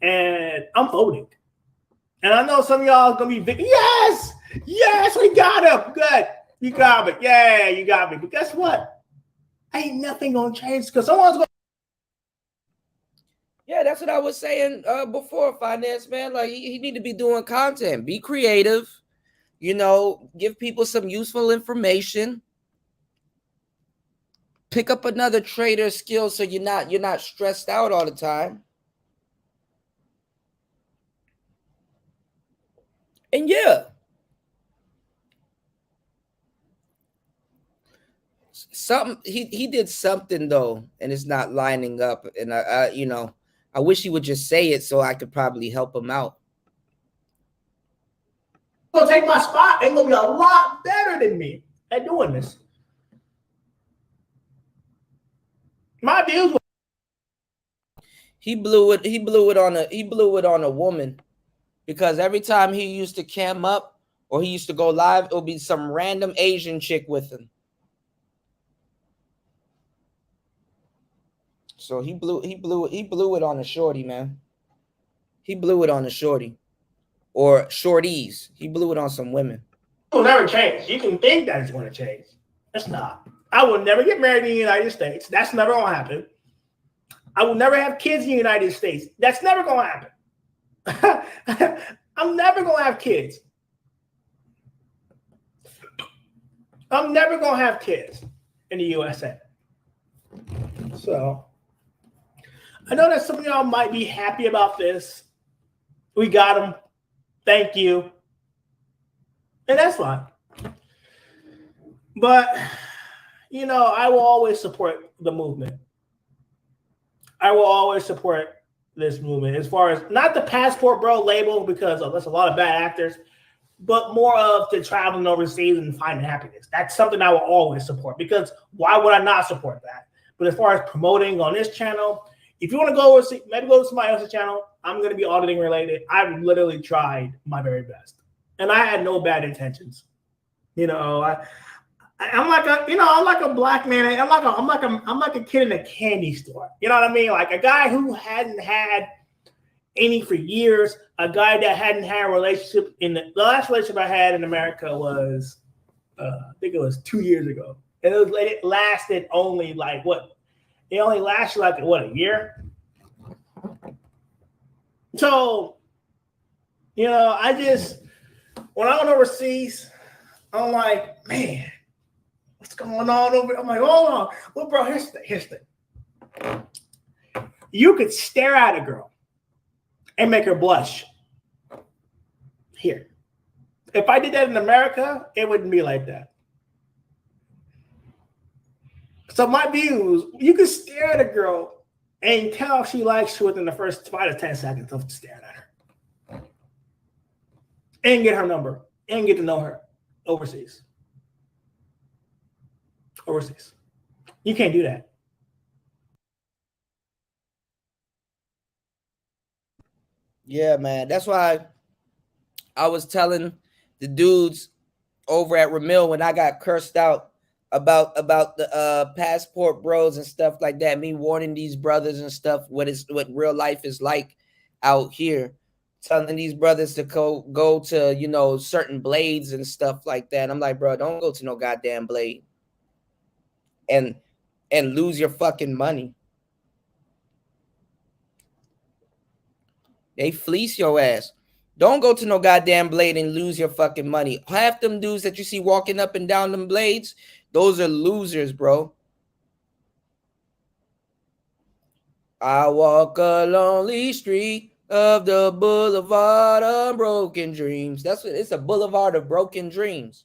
S12: And I'm folding. And I know some of y'all are going to be yes, we got him. Good. You got me. Yeah, you got me. But guess what? Ain't nothing going to change because someone's going to.
S4: Yeah, that's what I was saying before, Finance Man. Like, he need to be doing content. Be creative. Give people some useful information. Pick up another trader skill so you're not stressed out all the time. And yeah. he did something though, and it's not lining up. And I you know, I wish he would just say it so I could probably help him out.
S12: Gonna take my spot. They're gonna be a lot better than me at doing this. My views.
S4: He blew it. He blew it on a woman, because every time he used to cam up or he used to go live, it would be some random Asian chick with him. So he blew it on a shorty, man. He blew it on a shorty or shorties. He blew it on some women.
S12: It will never change. You can think that it's going to change. It's not. I will never get married in the United States. That's never going to happen. I will never have kids in the United States. That's never going to happen. I'm never going to have kids. I'm never going to have kids in the USA. So I know that some of y'all might be happy about this. We got them. Thank you. And that's fine. But, you know, I will always support the movement. I will always support this movement as far as not the passport bro label, because that's a lot of bad actors, but more of the traveling overseas and finding happiness. That's something I will always support, because why would I not support that? But as far as promoting on this channel, if you want to go overseas, maybe go to somebody else's channel. I'm going to be auditing related. I've literally tried my very best, and I had no bad intentions. You know, I'm like a black man. I'm like a kid in a candy store. You know what I mean? Like a guy who hadn't had any for years. A guy that hadn't had a relationship. The last relationship I had in America was, I think it was 2 years ago, and it lasted only like what? It only lasted like what, a year? So, you know, when I went overseas, I'm like, man, what's going on over? I'm like, hold on. Well, bro, here's the thing. You could stare at a girl and make her blush. Here. If I did that in America, it wouldn't be like that. So my views, you can stare at a girl and tell if she likes you within the first 5 to 10 seconds of staring at her. And get her number and get to know her overseas. Overseas. You can't do that.
S4: Yeah, man. That's why I was telling the dudes over at Ramil when I got cursed out about the passport bros and stuff like that, me warning these brothers and stuff what real life is like out here, telling these brothers to go to, you know, certain blades and stuff like that. I'm like, bro, don't go to no goddamn blade and lose your fucking money. They fleece your ass. Don't go to no goddamn blade and lose your fucking money. Half them dudes that you see walking up and down them blades, those are losers, bro. I walk a lonely street of the boulevard of broken dreams. That's what it's, a boulevard of broken dreams.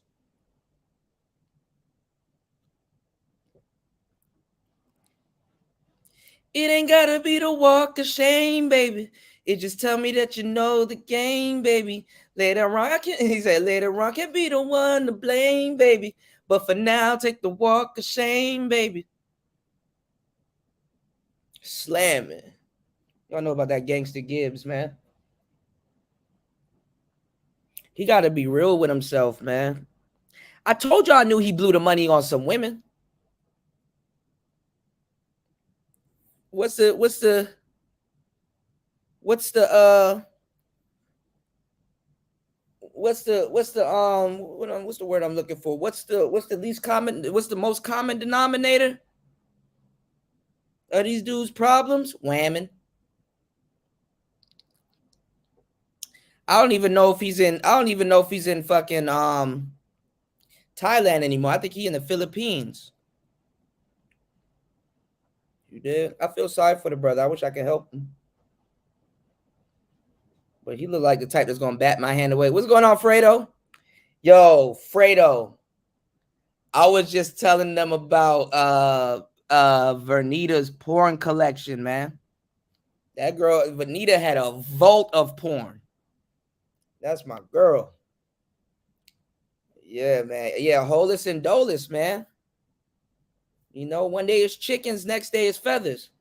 S4: It ain't gotta be the walk of shame, baby. It just tell me that you know the game, baby. Later on, he said, later on, can't be the one to blame, baby. But for now, take the walk of shame, baby. Slamming. Y'all know about that Gangsta Gibbs, man. He got to be real with himself, man. I told y'all I knew he blew the money on some women. What's the word I'm looking for? What's the least common, what's the most common denominator of these dudes' problems? Whamming. I don't even know if he's in fucking Thailand anymore. I think he in the Philippines. You did? I feel sorry for the brother. I wish I could help him. But he looked like the type that's gonna bat my hand away. What's going on, Fredo? Yo, Fredo. I was just telling them about Vernita's porn collection, man. That girl Vernita had a vault of porn. That's my girl. Yeah, man. Yeah, holus and dolus, man. You know, one day it's chickens, next day it's feathers.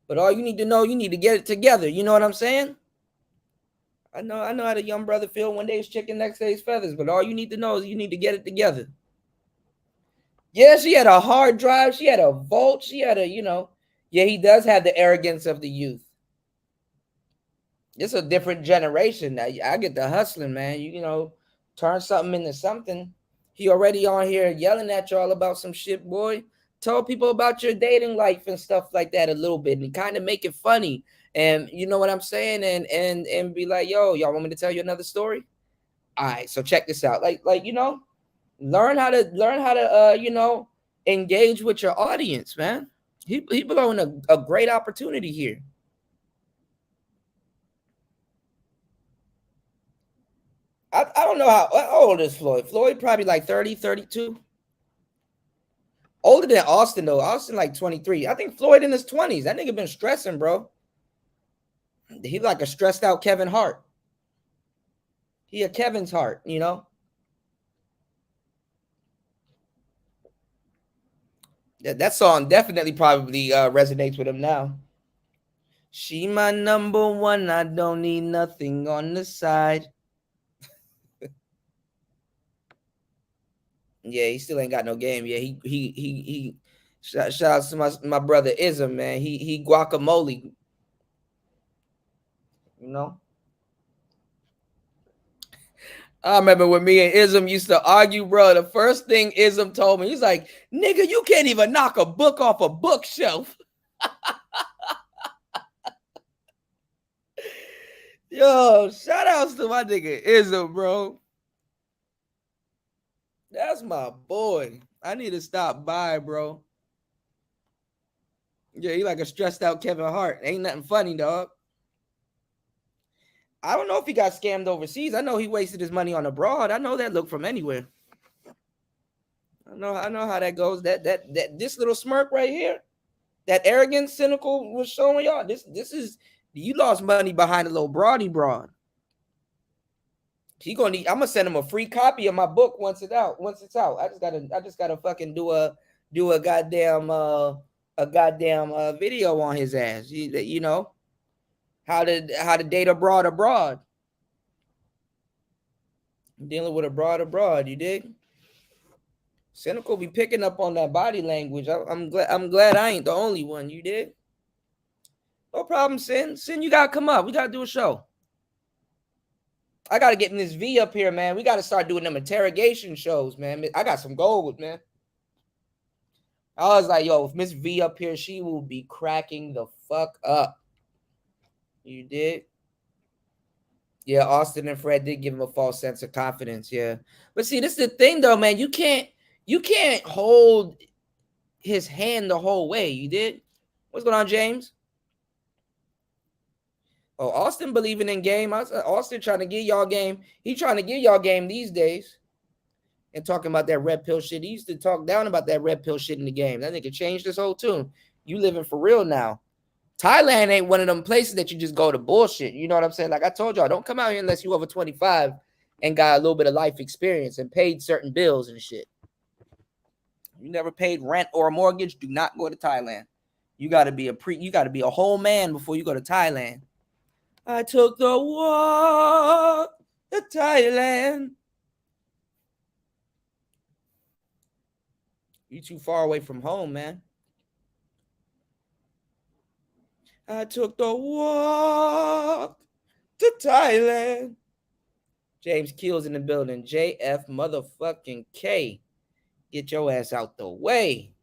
S4: But all you need to know, you need to get it together. You know what I'm saying? I know how the young brother feel. One day it's chicken, next day it's feathers. But all you need to know is you need to get it together. Yeah, she had a hard drive. She had a vault. She had a, yeah, he does have the arrogance of the youth. It's a different generation. I get the hustling, man. You turn something into something. He already on here yelling at y'all about some shit, boy. Tell people about your dating life and stuff like that a little bit and kind of make it funny. And you know what I'm saying? And be like, yo, y'all want me to tell you another story? All right, so check this out. Like, learn how to engage with your audience, man. He blowing a great opportunity here. I don't know how old is Floyd. Floyd probably like 30, 32. Older than Austin, though. Austin like 23. I think Floyd in his 20s. That nigga been stressing, bro. He like a stressed out Kevin Hart. He a Kevin's Hart, you know? That song definitely probably resonates with him now. She my number one. I don't need nothing on the side. Yeah, he still ain't got no game. Yeah, he shout out to my brother Ism, man. He guacamole. You know? I remember when me and Ism used to argue, bro. The first thing Ism told me, he's like, nigga, you can't even knock a book off a bookshelf. Yo, shout outs to my nigga Ism, bro. That's my boy. I need to stop by, bro. Yeah, he like a stressed out Kevin Hart. Ain't nothing funny, dog. I don't know if he got scammed overseas. I know he wasted his money on abroad. I know that look from anywhere. I know how that goes. That this little smirk right here, that arrogant, cynical was showing y'all. This is you lost money behind a little broad. He gonna need. I'm gonna send him a free copy of my book once it's out. I just gotta fucking do a goddamn video on his ass. You know how to date abroad. Dealing with abroad. You dig? Cynical be picking up on that body language. I'm glad I ain't the only one. You did? No problem, Sin. Sin, you gotta come up. We gotta do a show. I gotta get Miss V up here, man. We gotta start doing them interrogation shows, man. I got some gold, man. I was like, yo, if Miss V up here, she will be cracking the fuck up. You did? Yeah, Austin and Fred did give him a false sense of confidence. Yeah. But see, this is the thing though, man. You can't hold his hand the whole way. You did? What's going on, James? Oh, Austin believing in game. Austin trying to give y'all game. He trying to give y'all game these days. And talking about that red pill shit. He used to talk down about that red pill shit in the game. That nigga changed his whole tune. You living for real now. Thailand ain't one of them places that you just go to bullshit. You know what I'm saying? Like I told y'all, don't come out here unless you over 25 and got a little bit of life experience and paid certain bills and shit. You never paid rent or a mortgage, do not go to Thailand. You gotta be a whole man before you go to Thailand. I took the walk to Thailand. You too far away from home, man. I took the walk to Thailand. James Keel's in the building. JF motherfucking K. Get your ass out the way.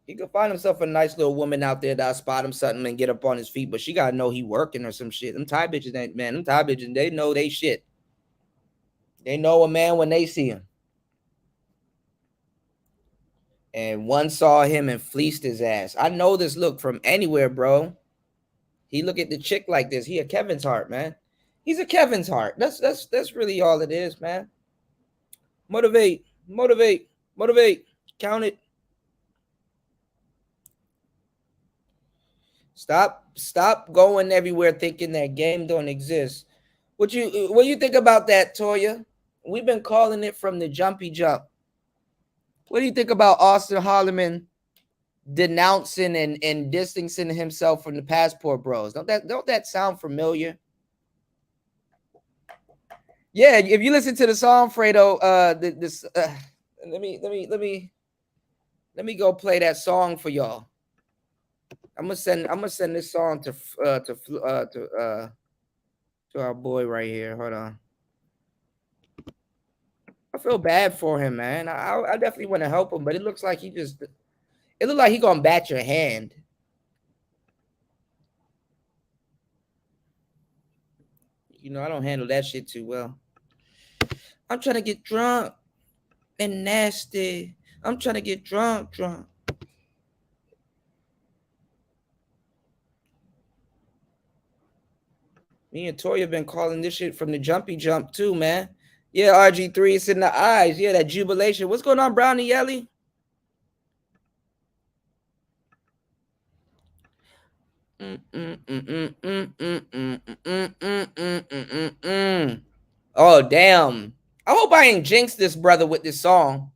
S4: He could find himself a nice little woman out there that'll spot him something and get up on his feet, but she gotta know he working or some shit. Them Thai bitches ain't, man. Them Thai bitches, they know they shit. They know a man when they see him. And one saw him and fleeced his ass. I know this look from anywhere, bro. He look at the chick like this. He a Kevin's Hart, man. He's a Kevin's heart. That's really all it is, man. Motivate, motivate, motivate. Count it. Stop going everywhere thinking that game don't exist. What you think about that, Toya? We've been calling it from the jumpy jump. What do you think about Austin Holloman denouncing and distancing himself from the Passport Bros? Don't that sound familiar? Yeah, if you listen to the song, Fredo, let me go play that song for y'all. I'm gonna send this song to our boy right here. Hold on. I feel bad for him, man. I definitely want to help him, but it looks like he gonna bat your hand. You know, I don't handle that shit too well. I'm trying to get drunk and nasty. I'm trying to get drunk. Me and Toya been calling this shit from the jumpy jump too, man. Yeah, RG3, it's in the eyes. Yeah, that jubilation. What's going on, Brownie Yelly? Oh, damn. I hope I ain't jinxed this brother with this song.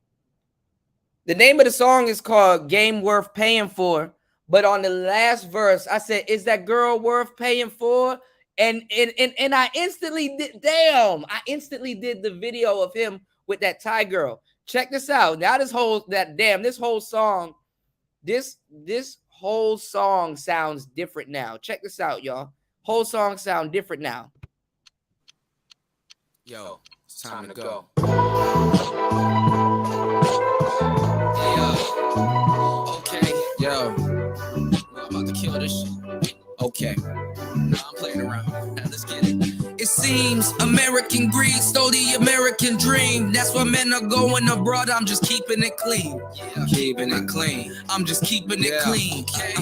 S4: The name of the song is called Game Worth Paying For. But on the last verse, I said, is that girl worth paying for? And I instantly did, I instantly did the video of him with that Thai girl. Check this out. Now this whole song sounds different now. Check this out, y'all. Whole song sound different now.
S13: Yo, it's time to go. Okay, yo, I'm about to kill this shit. Okay, now I'm playing around. Now let's get it. It seems American greed stole the American dream. That's why men are going abroad. I'm just keeping it clean. Yeah, keeping it clean. I'm just keeping it clean. Okay.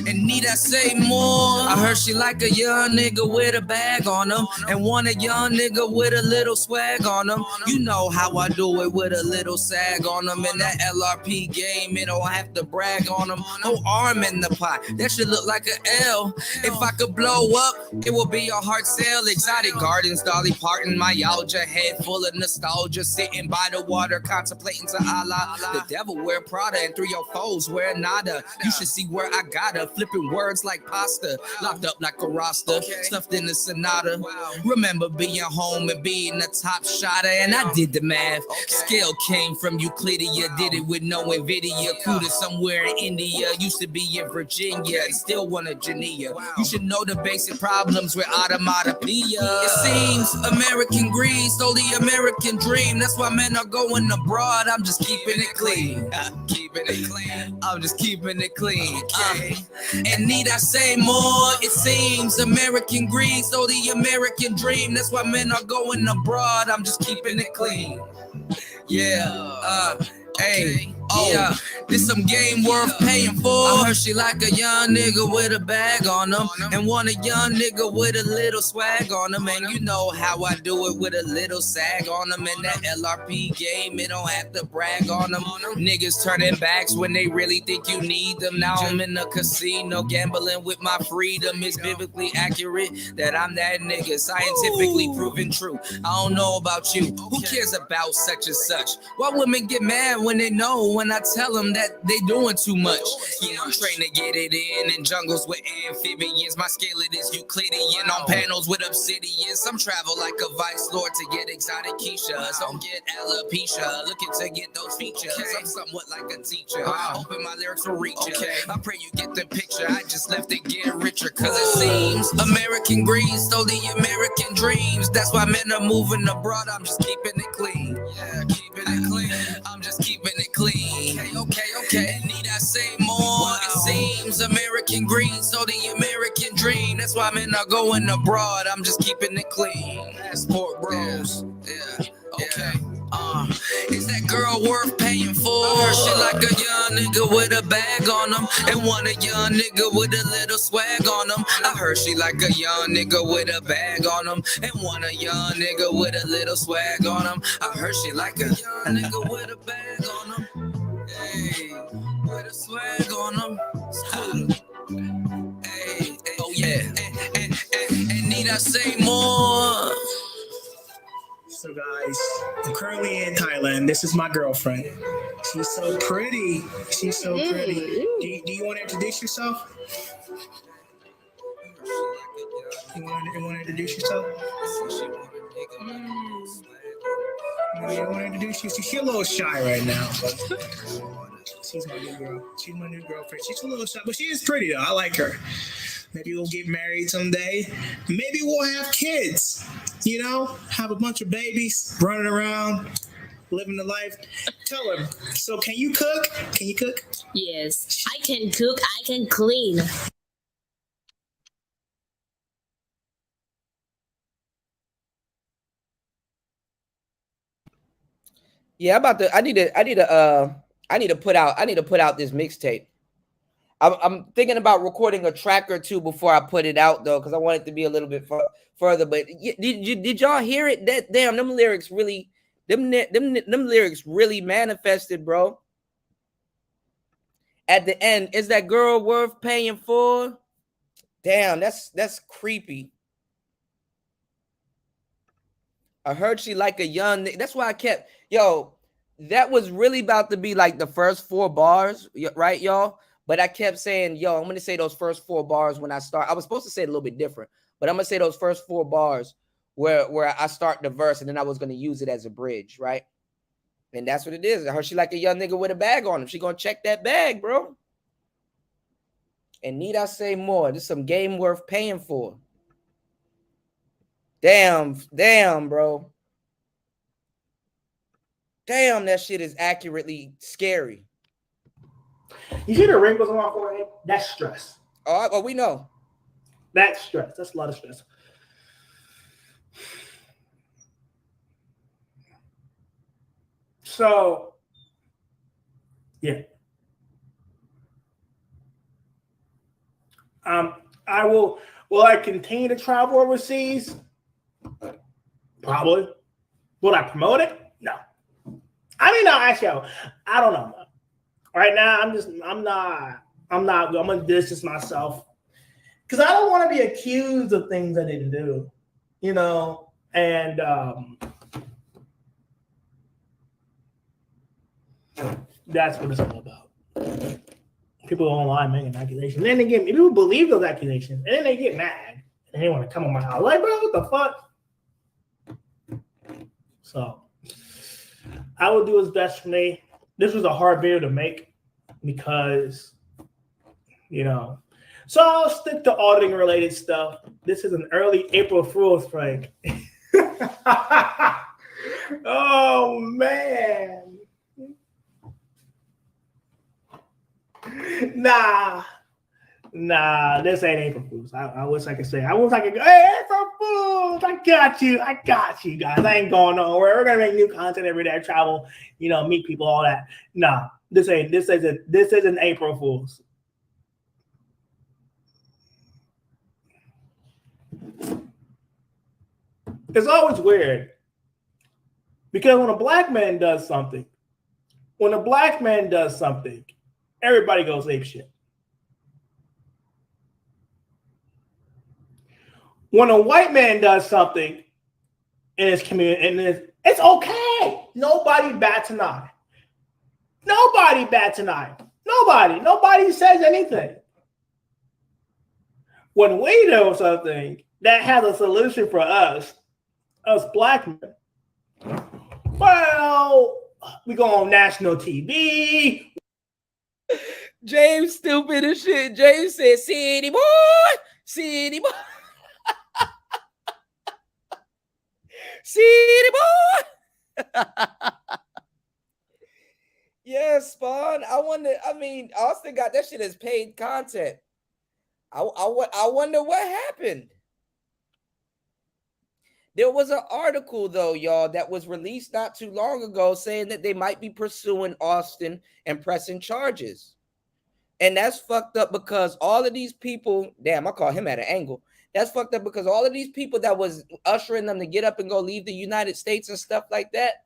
S13: And need I say more? I heard she like a young nigga with a bag on him, and want a young nigga with a little swag on him. You know how I do it with a little sag on him. In that LRP game, it don't have to brag on him. No arm in the pot, that should look like an L. If I could blow up, it would be a hard sale. Exotic gardens, Dolly Parton, myalgia, head full of nostalgia, sitting by the water, contemplating to Allah. The devil wear Prada, and 3 of your foes wear nada. You should see where I got her, flipping words like pasta, locked up like a roster, stuffed in the Sonata. Remember being home and being a top shotter, and I did the math. Skill came from Euclidia, did it with no Nvidia. Cooted somewhere in India, used to be in Virginia, and still one of Geneva. You should know the basic problems with automatopoeia. It seems American greed stole the American dream. That's why men are going abroad. I'm just keeping it clean. Keeping it clean. I'm just keeping it clean. And need I say more? It seems American greed stole the American dream. That's why men are going abroad. I'm just keeping it clean. Yeah. Hey, yeah, this some game worth paying for. I heard she like a young nigga with a bag on him, and want a young nigga with a little swag on him. And you know how I do it with a little sag on him. In that LRP game, it don't have to brag on them. Niggas turning backs when they really think you need them. Now I'm in the casino gambling with my freedom. It's biblically accurate that I'm that nigga, scientifically proven true. I don't know about you. Who cares about such and such? Why women get mad when they know when I tell them that they doing too much? Yeah, I'm trained to get it in jungles with amphibians. My skillet is Euclidean on panels with obsidian. Some travel like a vice lord to get exotic Keisha. Some get alopecia, looking to get those features. I'm somewhat like a teacher. Hoping my lyrics will reach you. I pray you get the picture. I just left it get richer, cause it seems American greed stole the American dreams. That's why men are moving abroad. I'm just keeping it clean. Yeah, keeping it clean. I'm just keeping it clean. Okay. Need I say more? It seems American greed stole the American dream. That's why men are going abroad. I'm just keeping it clean. Passport bros. Yeah. Okay. Is that girl worth paying for? She like a young nigga with a bag on him, and want a young nigga with a little swag on him. I heard she like a young nigga with a bag on him, and want a young nigga with a little swag on him. I heard she like a young nigga with a bag on him. Hey, with a swag on him. Hey, oh yeah. And need I say more?
S12: So guys, I'm currently in Thailand. This is my girlfriend. She's so pretty. She's so pretty. Do you want to introduce yourself? You want to introduce yourself? You want to introduce you? She's a little shy right now, but she's my new girl. She's my new girlfriend. She's a little shy, but she is pretty though. I like her. Maybe we'll get married someday. Maybe we'll have kids. You know, have a bunch of babies running around, living the life. Tell her. So, can you cook? Can you cook?
S14: Yes, I can cook. I can clean.
S4: Yeah, I need to put out this mixtape. I'm thinking about recording a track or two before I put it out though, because I want it to be a little bit further. But did y'all hear it? That damn, them lyrics really manifested, bro. At the end, is that girl worth paying for? Damn, that's creepy. I heard she like a young. That's why I kept that was really about to be like the first 4 bars, right, y'all? But I kept saying, I'm going to say those first 4 bars when I start. I was supposed to say it a little bit different, but I'm going to say those first 4 bars where I start the verse, and then I was going to use it as a bridge, right? And that's what it is. I heard she like a young nigga with a bag on him. She going to check that bag, bro. And need I say more? This is some game worth paying for. Damn, bro. Damn, that shit is accurately scary.
S12: You see the wrinkles on my forehead? That's stress.
S4: Oh, well, we know.
S12: That's stress. That's a lot of stress. So, yeah. Will I continue to travel overseas? Probably. Will I promote it? No. Actually, I don't know. Right now, I'm going to distance myself because I don't want to be accused of things I didn't do, and that's what it's all about. People online making accusations. And then they people believe those accusations, and then they get mad and they want to come on my house. Like, bro, what the fuck? So I will do what's best for me. This was a hard video to make because, so I'll stick to auditing related stuff. This is an early April Fool's prank. Oh, man. Nah, this ain't April Fool's. I wish I could say. I wish I could go, hey, April Fool's. I got you guys. I ain't going nowhere. We're gonna make new content every day. Travel, meet people, all that. Nah, this isn't April Fool's. It's always weird because when a black man does something, everybody goes ape shit. When a white man does something in his community, it's okay. Nobody bats an eye. Nobody says anything. When we do something that has a solution for us black men, well, we go on national TV.
S4: James stupid as shit. James said, city boy. City boy. Yeah, Spawn. Austin got that shit as paid content. I wonder what happened. There was an article though, y'all, that was released not too long ago saying that they might be pursuing Austin and pressing charges. And that's fucked up because all of these people, damn, I call him at an angle. That's fucked up because all of these people that was ushering them to get up and go leave the United States and stuff like that,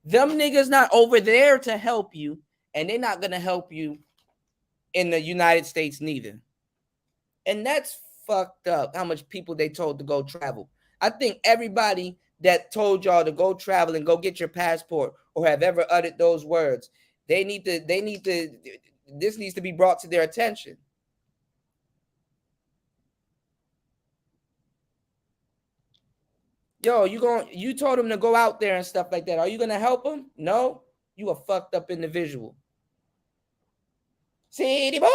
S4: them niggas not over there to help you, and they're not gonna help you in the United States neither. And that's fucked up how much people they told to go travel. I think everybody that told y'all to go travel and go get your passport or have ever uttered those words, this needs to be brought to their attention. Yo, you told him to go out there and stuff like that. Are you gonna help him? No, you a fucked up individual. City boy.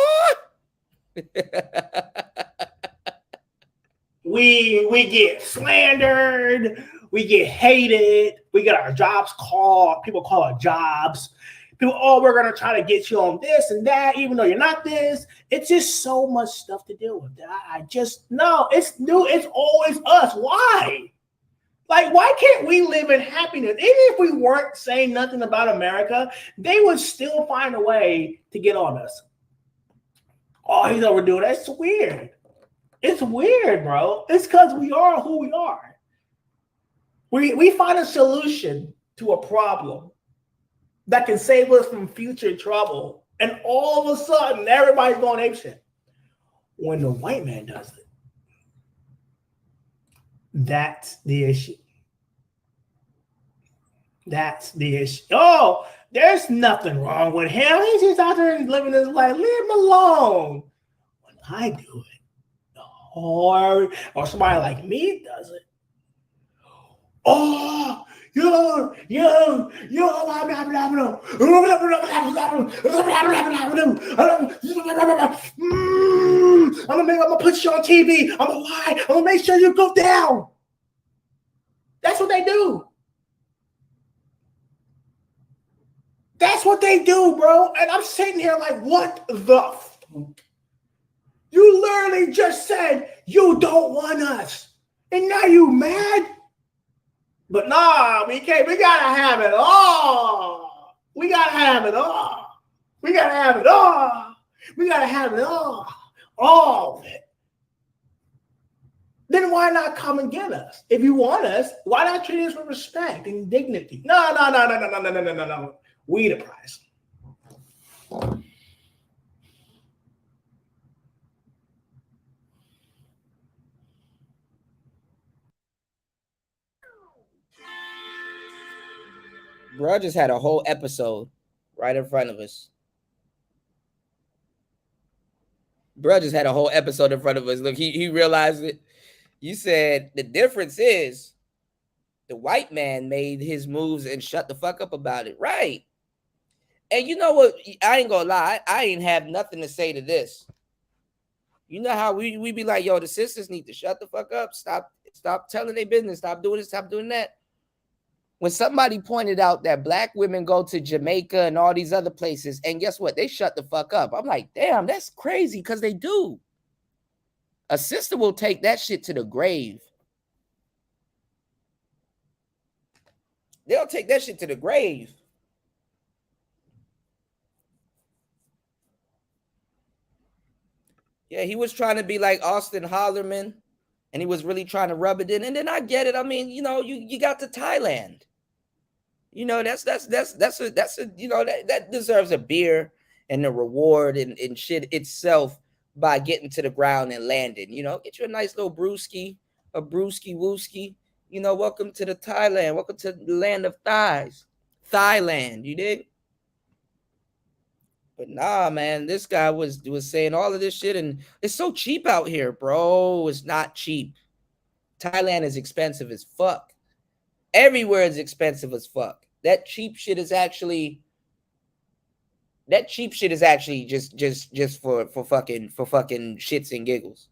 S12: We get slandered, we get hated, we get our jobs called, people call our jobs. People, oh, we're gonna try to get you on this and that, even though you're not this. It's just so much stuff to deal with. It's new, it's always us. Why? Like, why can't we live in happiness? Even if we weren't saying nothing about America, they would still find a way to get on us. Oh, he's overdoing it. It's weird. It's weird, bro. It's because we are who we are. We find a solution to a problem that can save us from future trouble. And all of a sudden, everybody's going apeshit. When the white man does it, that's the issue. That's the issue. Oh, there's nothing wrong with him. He's just out there living his life. Leave him alone. When I do it, or somebody like me does it. Oh, I'm gonna put you on TV. I'm gonna lie. I'm gonna make sure you go down. That's what they do. That's what they do, bro. And I'm sitting here like, what the fuck? You literally just said you don't want us. And now you mad? But nah, we can't. We gotta have it all. We gotta have it all. We gotta have it all. We gotta have it all. All of it. Then why not come and get us? If you want us, why not treat us with respect and dignity? No. We the prize.
S4: Bro just had a whole episode right in front of us. Look, he realized it. You said the difference is the white man made his moves and shut the fuck up about it. Right. And you know what? I ain't gonna lie. I ain't have nothing to say to this. You know how we be like, yo, the sisters need to shut the fuck up. Stop telling their business. Stop doing this. Stop doing that. When somebody pointed out that black women go to Jamaica and all these other places, and guess what? They shut the fuck up. I'm like, damn, that's crazy, because they do. A sister will take that shit to the grave. They'll take that shit to the grave. Yeah, he was trying to be like Austin Hollerman, and he was really trying to rub it in. And then I get it. I mean, you know, you got to Thailand. You know, that's a you know, that deserves a beer and the reward and shit itself by getting to the ground and landing. You know, get you a nice little brewski, a brewski wooski. You know, welcome to the Thailand. Welcome to the land of thighs. Thailand, you dig? But nah, man, this guy was saying all of this shit, and it's so cheap out here, bro. It's not cheap. Thailand is expensive as fuck. Everywhere is expensive as fuck. That cheap shit is actually just for fucking shits and giggles.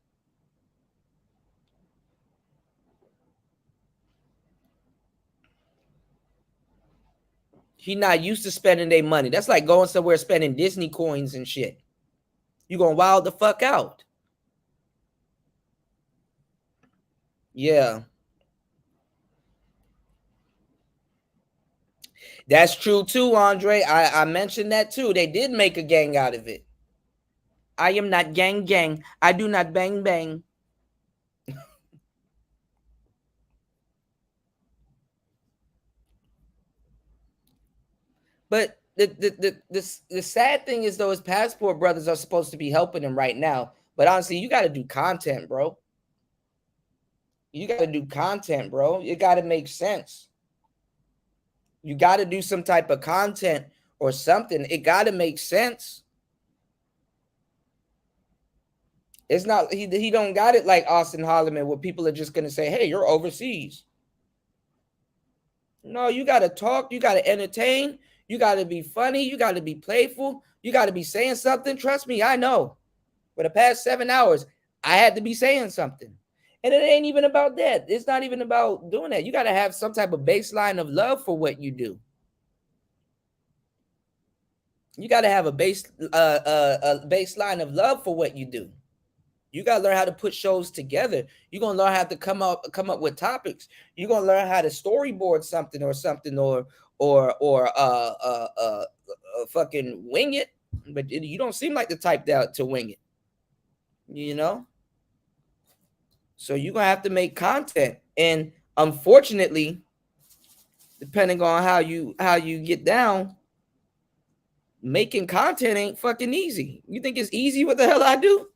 S4: He not used to spending their money. That's like going somewhere spending Disney coins and shit. You gonna wild the fuck out. Yeah. That's true too, Andre. I mentioned that too. They did make a gang out of it. I am not gang. I do not bang. But the sad thing is though, his Passport brothers are supposed to be helping him right now. But honestly, you got to do content, bro. You got to do content, bro. It got to make sense. You got to do some type of content or something. It got to make sense. It's not he don't got it like Austin Holloman where people are just gonna say, "Hey, you're overseas." No, you got to talk. You got to entertain. You got to be funny. You got to be playful. You got to be saying something. Trust me, I know. For the past 7 hours, I had to be saying something. And it ain't even about that. It's not even about doing that. You got to have some type of baseline of love for what you do. You got to have a baseline of love for what you do. You got to learn how to put shows together. You're going to learn how to come up with topics. You're going to learn how to storyboard something or fucking wing it. But you don't seem like the type to wing it. You know? So you're going to have to make content. And unfortunately, depending on how you get down, making content ain't fucking easy. You think it's easy what the hell I do?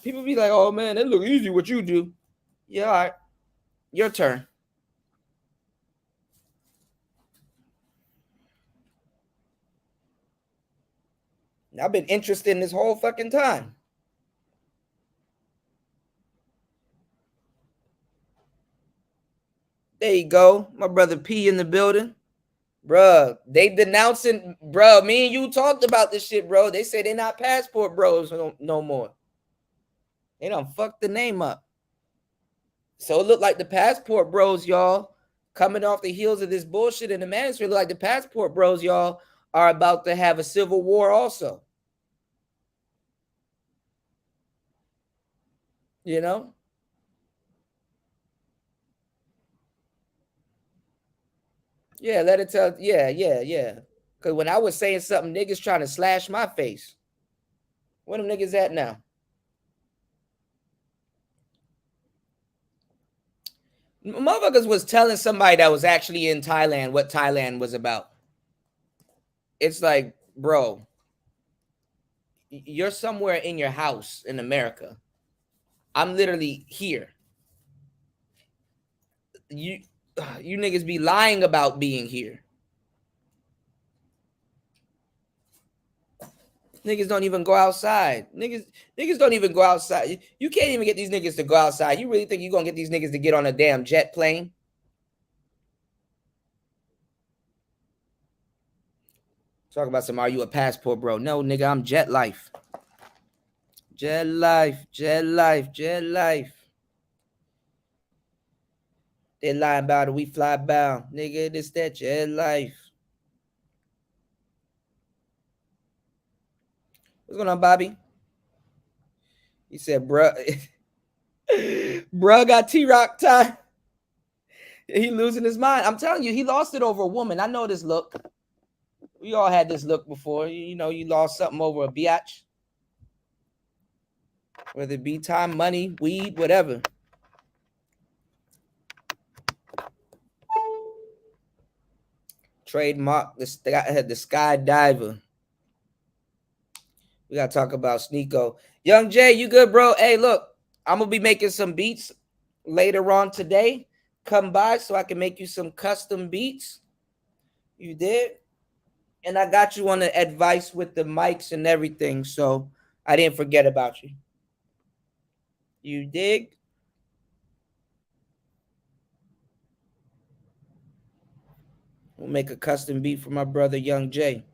S4: People be like, "Oh man, it look easy what you do." Yeah, all right. Your turn. I've been interested in this whole fucking time. There you go. My brother P in the building. Bruh, they denouncing, bro. Me and you talked about this shit, bro. They say they're not Passport bros no more. They done fucked the name up. So it looked like the Passport bros, y'all, coming off the heels of this bullshit in the Manosphere, look like the Passport bros, y'all, are about to have a civil war also. You know? Yeah, let it tell. Yeah. Because when I was saying something, niggas trying to slash my face. Where them niggas at now? Motherfuckers was telling somebody that was actually in Thailand what Thailand was about. It's like, bro, you're somewhere in your house in America. I'm literally here. You niggas be lying about being here. Niggas don't even go outside. Niggas don't even go outside. You can't even get these niggas to go outside. You really think you're gonna get these niggas to get on a damn jet plane? Talk about some, are you a Passport bro? No, nigga, I'm Jet Life. Jet Life. They lying about it, we fly bound. Nigga, this that Jet Life. What's going on, Bobby? He said, bruh. Bruh got T-Rock time. He losing his mind. I'm telling you, he lost it over a woman. I know this look. We all had this look before. You know, you lost something over a biatch. Whether it be time, money, weed, whatever. Trademark the skydiver. We gotta talk about Sneeko. Young Jay, you good, bro? Hey, look, I'm gonna be making some beats later on today. Come by so I can make you some custom beats. You did? And I got you on the advice with the mics and everything, so I didn't forget about you. You dig? We'll make a custom beat for my brother Young Jay.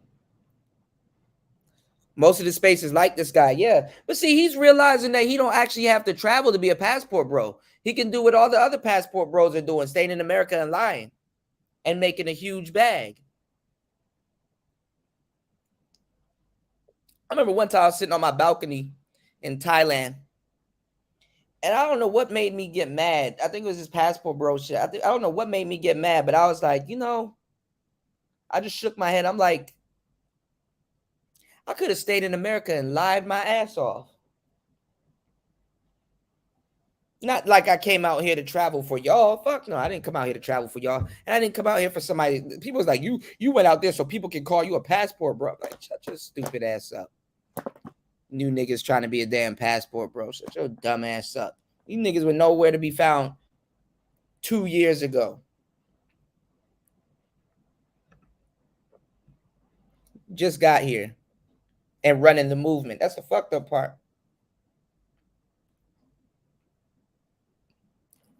S4: Most of the spaces like this guy, yeah. But see, he's realizing that he don't actually have to travel to be a Passport bro. He can do what all the other Passport bros are doing, staying in America and lying and making a huge bag. I remember one time I was sitting on my balcony in Thailand, and I don't know what made me get mad. I think it was this Passport bro shit. I don't know what made me get mad, but I was like, you know, I just shook my head. I'm like, I could have stayed in America and lied my ass off. Not like I came out here to travel for y'all. Fuck no, I didn't come out here to travel for y'all. And I didn't come out here for somebody. People was like, you went out there so people can call you a passport, bro. Like, shut your stupid ass up. New niggas trying to be a damn passport, bro. Shut your dumb ass up. These niggas were nowhere to be found 2 years ago. Just got here and running the movement. That's the fucked up part.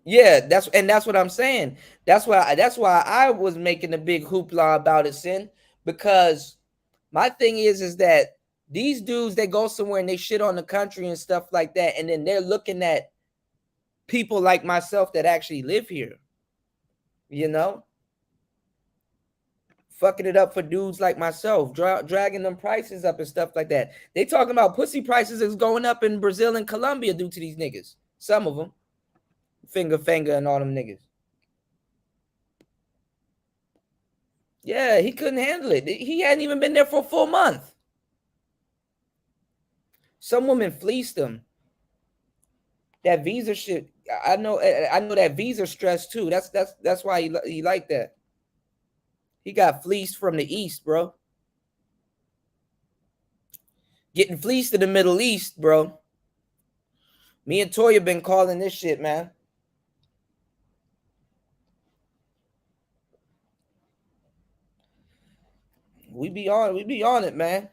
S4: Yeah, that's what I'm saying. That's why I was making a big hoopla about it, Sin, because my thing is that these dudes, they go somewhere and they shit on the country and stuff like that, and then they're looking at people like myself that actually live here, you know, fucking it up for dudes like myself, dragging them prices up and stuff like that. They talking about pussy prices is going up in Brazil and Colombia due to these niggas. Some of them. Finger and all them niggas. Yeah, he couldn't handle it. He hadn't even been there for a full month. Some woman fleeced him. That visa shit. I know that visa stress too. That's why he like that. He got fleeced from the East, bro. Getting fleeced in the Middle East, bro. Me and Toya been calling this shit, man. We be on it, man.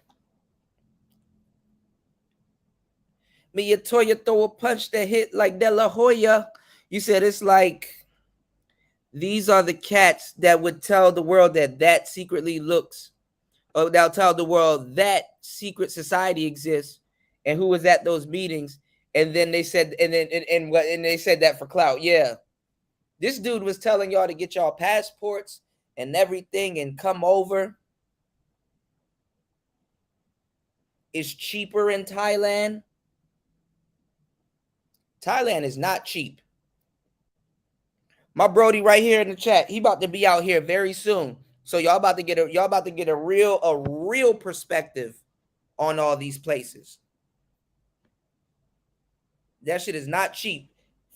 S4: Me and Toya throw a punch that hit like De La Hoya. You said it's like these are the cats that would tell the world that secretly looks, or they'll tell the world that secret society exists, and who was at those meetings. And then they said, and they said that for clout. Yeah, this dude was telling y'all to get y'all passports and everything and come over. It's cheaper in Thailand. Thailand is not cheap. My Brody right here in the chat, he about to be out here very soon. So y'all about to get a real perspective on all these places. That shit is not cheap.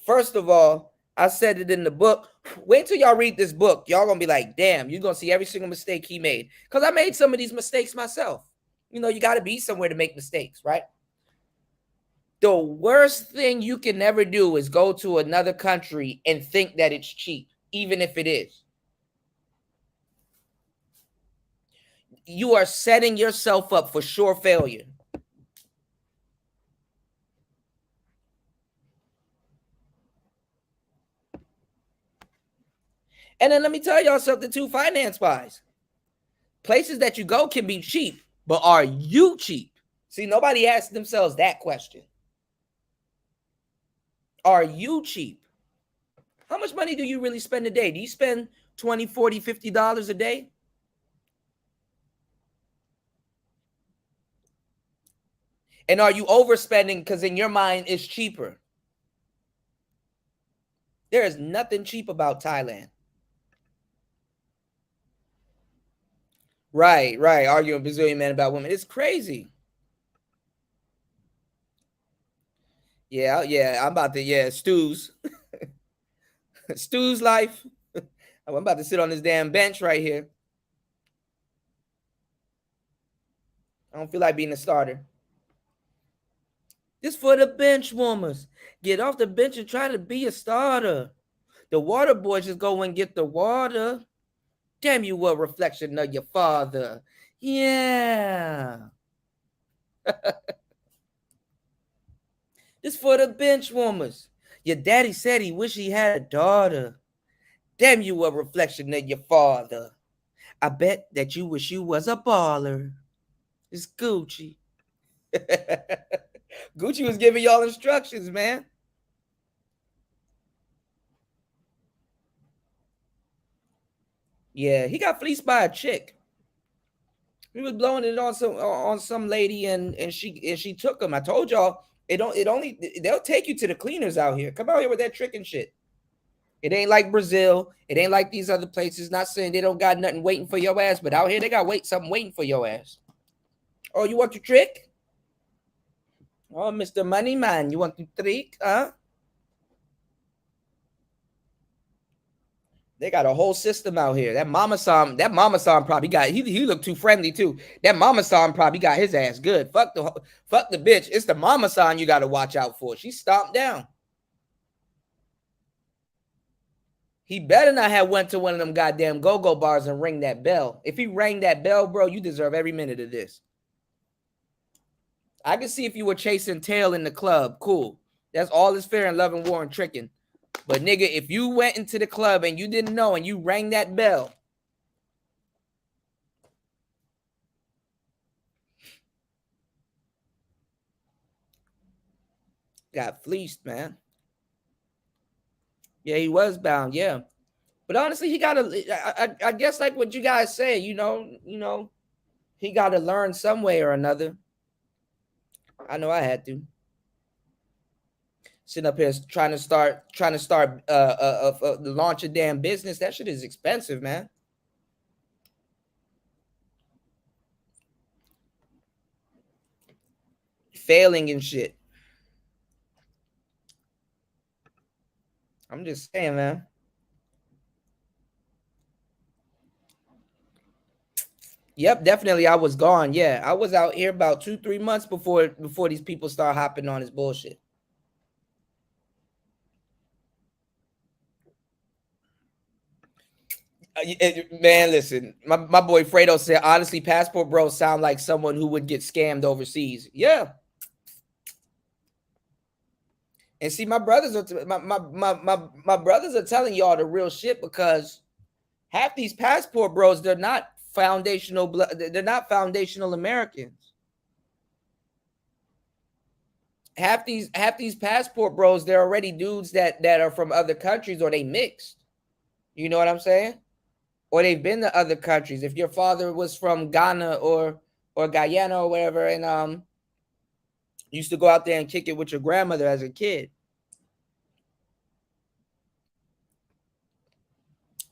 S4: First of all, I said it in the book. Wait till y'all read this book. Y'all gonna be like, damn, you're gonna see every single mistake he made. Because I made some of these mistakes myself. You know, you got to be somewhere to make mistakes, right? The worst thing you can ever do is go to another country and think that it's cheap, even if it is. You are setting yourself up for sure failure. And then let me tell y'all something too, finance-wise. Places that you go can be cheap, but are you cheap? See, nobody asked themselves that question. Are you cheap? How much money do you really spend a day? Do you spend $20, $40, $50 a day? And are you overspending because in your mind it's cheaper? There is nothing cheap about Thailand. Right. Arguing Brazilian man about women. It's crazy. Yeah. I'm about to, Stu's. Stu's life. I'm about to sit on this damn bench right here. I don't feel like being a starter. This for the bench warmers. Get off the bench and try to be a starter. The water boys just go and get the water. Damn, you a reflection of your father. Yeah. This for the bench warmers. Your daddy said he wish he had a daughter. Damn, you a reflection of your father. I bet that you wish you was a baller. It's Gucci. Gucci was giving y'all instructions, man. Yeah, he got fleeced by a chick. He was blowing it on some lady, and she took him. I told y'all they'll take you to the cleaners out here. Come out here with that trick and shit. It ain't like Brazil. It ain't like these other places. Not saying they don't got nothing waiting for your ass, but out here they got something waiting for your ass. Oh, you want to trick? Oh, Mr. Money Man, you want to trick, huh? They got a whole system out here. That Mama Sam probably got he looked too friendly too. That Mama Sam probably got his ass good. Fuck the bitch. It's the Mama Sam you gotta watch out for. She stomped down. He better not have went to one of them goddamn go-go bars and ring that bell. If he rang that bell, bro, you deserve every minute of this. I can see if you were chasing tail in the club. Cool. That's all is fair in love and war and tricking. But nigga, if you went into the club and you didn't know and you rang that bell, got fleeced, man. Yeah, he was bound. Yeah. But honestly, he got to, I guess like what you guys say, you know, he got to learn some way or another. I know I had to. Sitting up here trying to start launch a damn business. That shit is expensive, man. Failing and shit. I'm just saying, man. Yep, definitely. I was gone. Yeah, I was out here about 2-3 months before these people start hopping on his bullshit. Man, listen, my boy Fredo said, honestly, passport bros sound like someone who would get scammed overseas. Yeah. And see, my brothers are my brothers are telling y'all the real shit, because half these passport bros, they're not foundational Americans. Half these passport bros, they're already dudes that are from other countries, or they mixed. You know what I'm saying? Or they've been to other countries. If your father was from Ghana or Guyana or whatever, and used to go out there and kick it with your grandmother as a kid.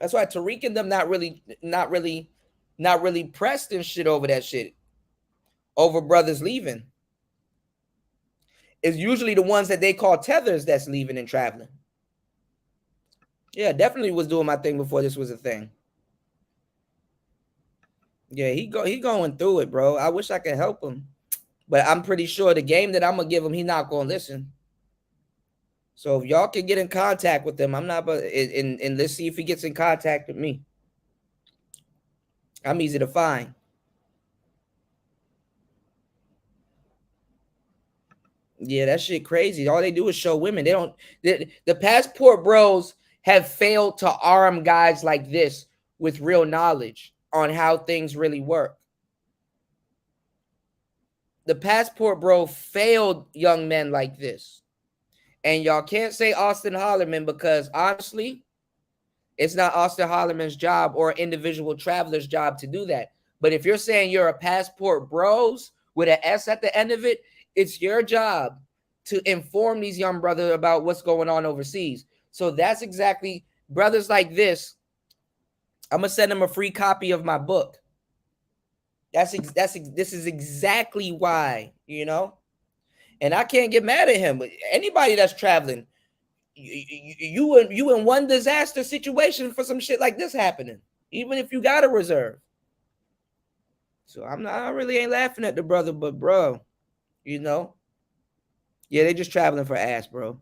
S4: That's why Tariq and them not really pressed and shit over that shit. Over brothers leaving. It's usually the ones that they call tethers that's leaving and traveling. Yeah, definitely was doing my thing before this was a thing. Yeah, he going through it, bro. I wish I could help him. But I'm pretty sure the game that I'm gonna give him, he's not gonna listen. So if y'all can get in contact with him, I'm not, and let's see if he gets in contact with me. I'm easy to find. Yeah, that shit crazy. All they do is show women. They don't. The passport bros have failed to arm guys like this with real knowledge on how things really work. The passport bro failed young men like this. And y'all can't say Austin Hollerman, because honestly, it's not Austin Hollerman's job or individual traveler's job to do that. But if you're saying you're a passport bros with an S at the end of it, it's your job to inform these young brothers about what's going on overseas. So that's exactly, brothers like this, I'm gonna send them a free copy of my book. This is exactly why, you know. And I can't get mad at him. But anybody that's traveling, you in one disaster situation for some shit like this happening, even if you got a reserve. So I really ain't laughing at the brother, but bro, you know, yeah, they just traveling for ass, bro.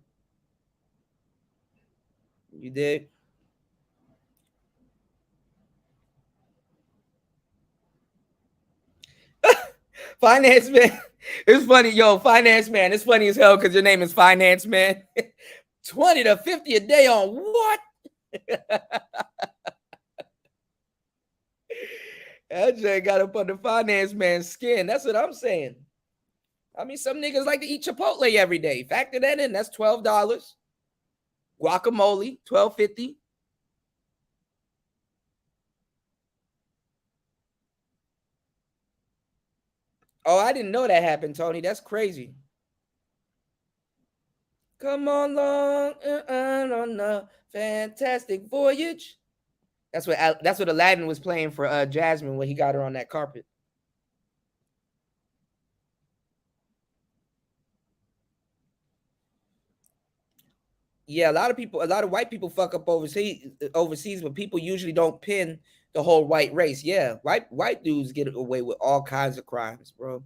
S4: You did. Finance man. It's funny, yo, finance man. It's funny as hell because your name is Finance Man. 20 to 50 a day on what? LJ got up on the finance man's skin. That's what I'm saying. I mean, some niggas like to eat Chipotle every day. Factor that in. That's $12. Guacamole, $12.50. Oh, I didn't know that happened, Tony. That's crazy. Come on long on a fantastic voyage. That's what Aladdin was playing for Jasmine when he got her on that carpet. Yeah, a lot of white people fuck up overseas, but people usually don't pin the whole white race. Yeah, white dudes get away with all kinds of crimes, bro.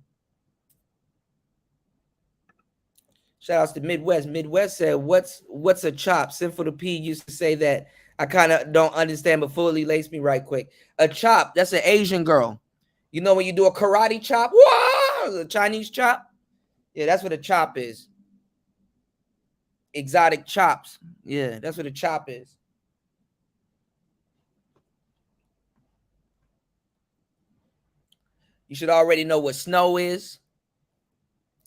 S4: Shout outs to Midwest. Midwest said, "What's a chop?" Sinful to P used to say that. I kind of don't understand, but fully lace me right quick. A chop, that's an Asian girl. You know when you do a karate chop, whoa, a Chinese chop. Yeah, that's what a chop is. Exotic chops. Yeah, that's what a chop is. You should already know what snow is.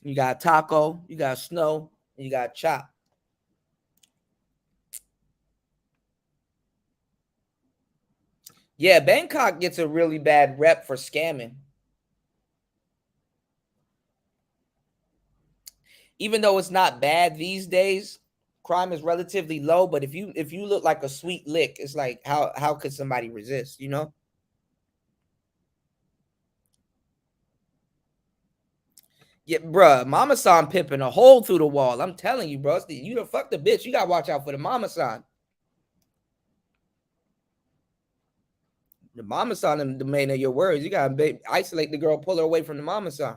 S4: You got taco, you got snow, and you got chop. Yeah, Bangkok gets a really bad rep for scamming. Even though it's not bad these days, crime is relatively low. But if you look like a sweet lick, it's like how could somebody resist? You know? Yeah, bruh, Mama San pimping a hole through the wall. I'm telling you, bro. You done fuck the bitch. You gotta watch out for the Mama San. The Mama San and the domain of your words. You gotta isolate the girl, pull her away from the Mama San.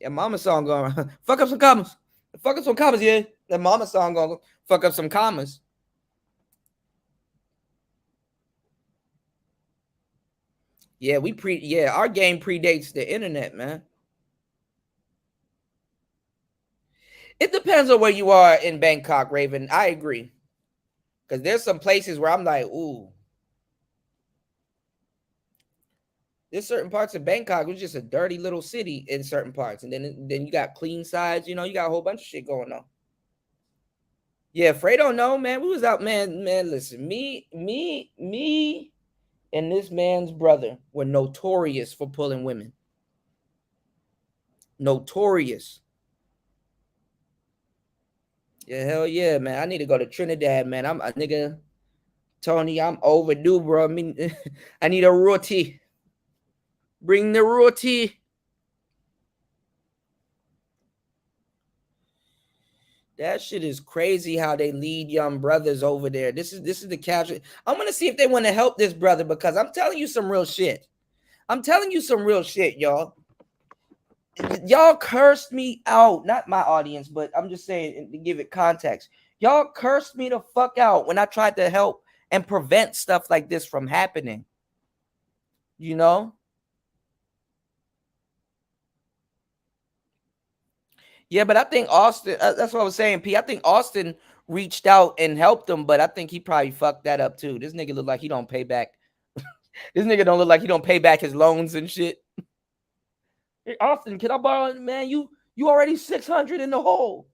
S4: Yeah, Mama San going fuck up some commas. Fuck up some commas, yeah. The Mama San gonna fuck up some commas. Yeah, our game predates the internet, man. It depends on where you are in Bangkok, Raven. I agree. Because there's some places where I'm like, ooh. There's certain parts of Bangkok, it's just a dirty little city in certain parts. And then you got clean sides, you got a whole bunch of shit going on. Yeah, Fredo, no, man. We was out, man. Man, listen, me, and this man's brother were notorious for pulling women. Notorious. Yeah, hell yeah, man. I need to go to Trinidad, man. I'm a nigga. Tony, I'm overdue, bro. I mean, I need a roti. Bring the roti. That shit is crazy how they lead young brothers over there. This is the casual. I'm gonna see if they want to help this brother because I'm telling you some real shit. I'm telling you some real shit, y'all. Y'all cursed me out. Not my audience, but I'm just saying to give it context. Y'all cursed me the fuck out when I tried to help and prevent stuff like this from happening. You know? Yeah, but I think Austin, that's what I was saying, P. I think Austin reached out and helped him, but I think he probably fucked that up too. This nigga look like he don't pay back. This nigga don't look like he don't pay back his loans and shit. Hey, Austin, can I borrow it, man? You already 600 in the hole.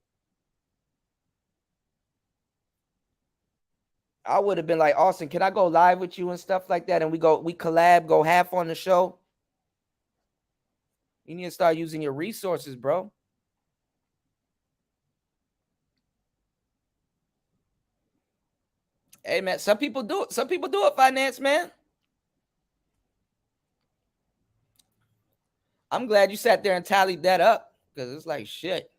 S4: I would have been like, Austin, can I go live with you and stuff like that? And we collab, go half on the show. You need to start using your resources, bro. Hey, man, some people do it. Some people do it, finance, man. I'm glad you sat there and tallied that up because it's like shit.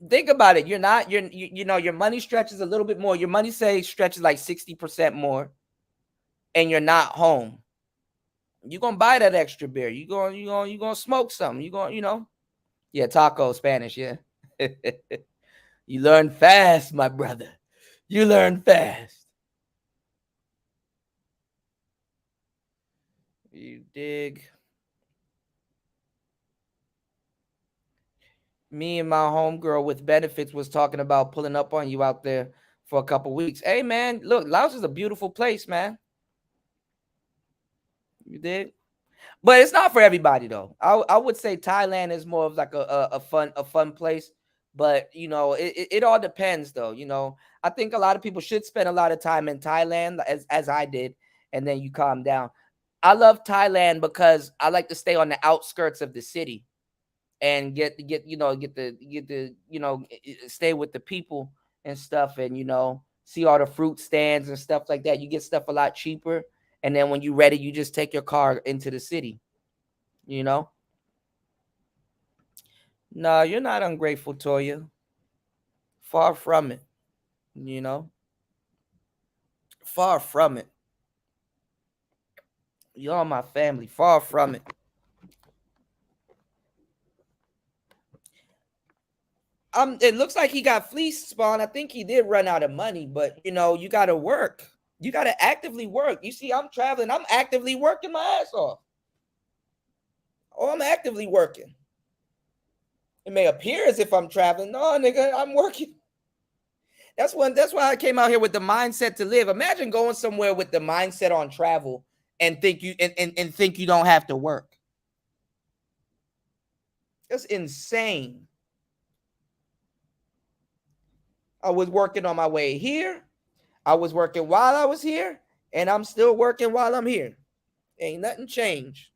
S4: Think about it. Your money stretches a little bit more. Your money stretches like 60% more, and you're not home. You're gonna buy that extra beer. You gonna smoke something. Yeah, taco Spanish, yeah. You learn fast, my brother. You learn fast. You dig? Me and my homegirl with benefits was talking about pulling up on you out there for a couple weeks. Hey, man, look, Laos is a beautiful place, man. You dig? But it's not for everybody, though. I would say Thailand is more of like a fun place. But, it all depends, though. I think a lot of people should spend a lot of time in Thailand, as I did, and then you calm down. I love Thailand because I like to stay on the outskirts of the city. and get the stay with the people and stuff, and see all the fruit stands and stuff like that. You get stuff a lot cheaper, and then when you're ready, you just take your car into the city. No, you're not ungrateful, Toya. Far from it. Far from it. You're my family. Far from it. It looks like he got fleeced, Spawn. I think he did run out of money, but you gotta work. You gotta actively work. You see, I'm traveling. I'm actively working my ass off. Oh, I'm actively working. It may appear as if I'm traveling. No, nigga, I'm working. That's why I came out here with the mindset to live. Imagine going somewhere with the mindset on travel and think you think you don't have to work. That's insane. I was working on my way here. I was working while I was here, and I'm still working while I'm here. Ain't nothing changed.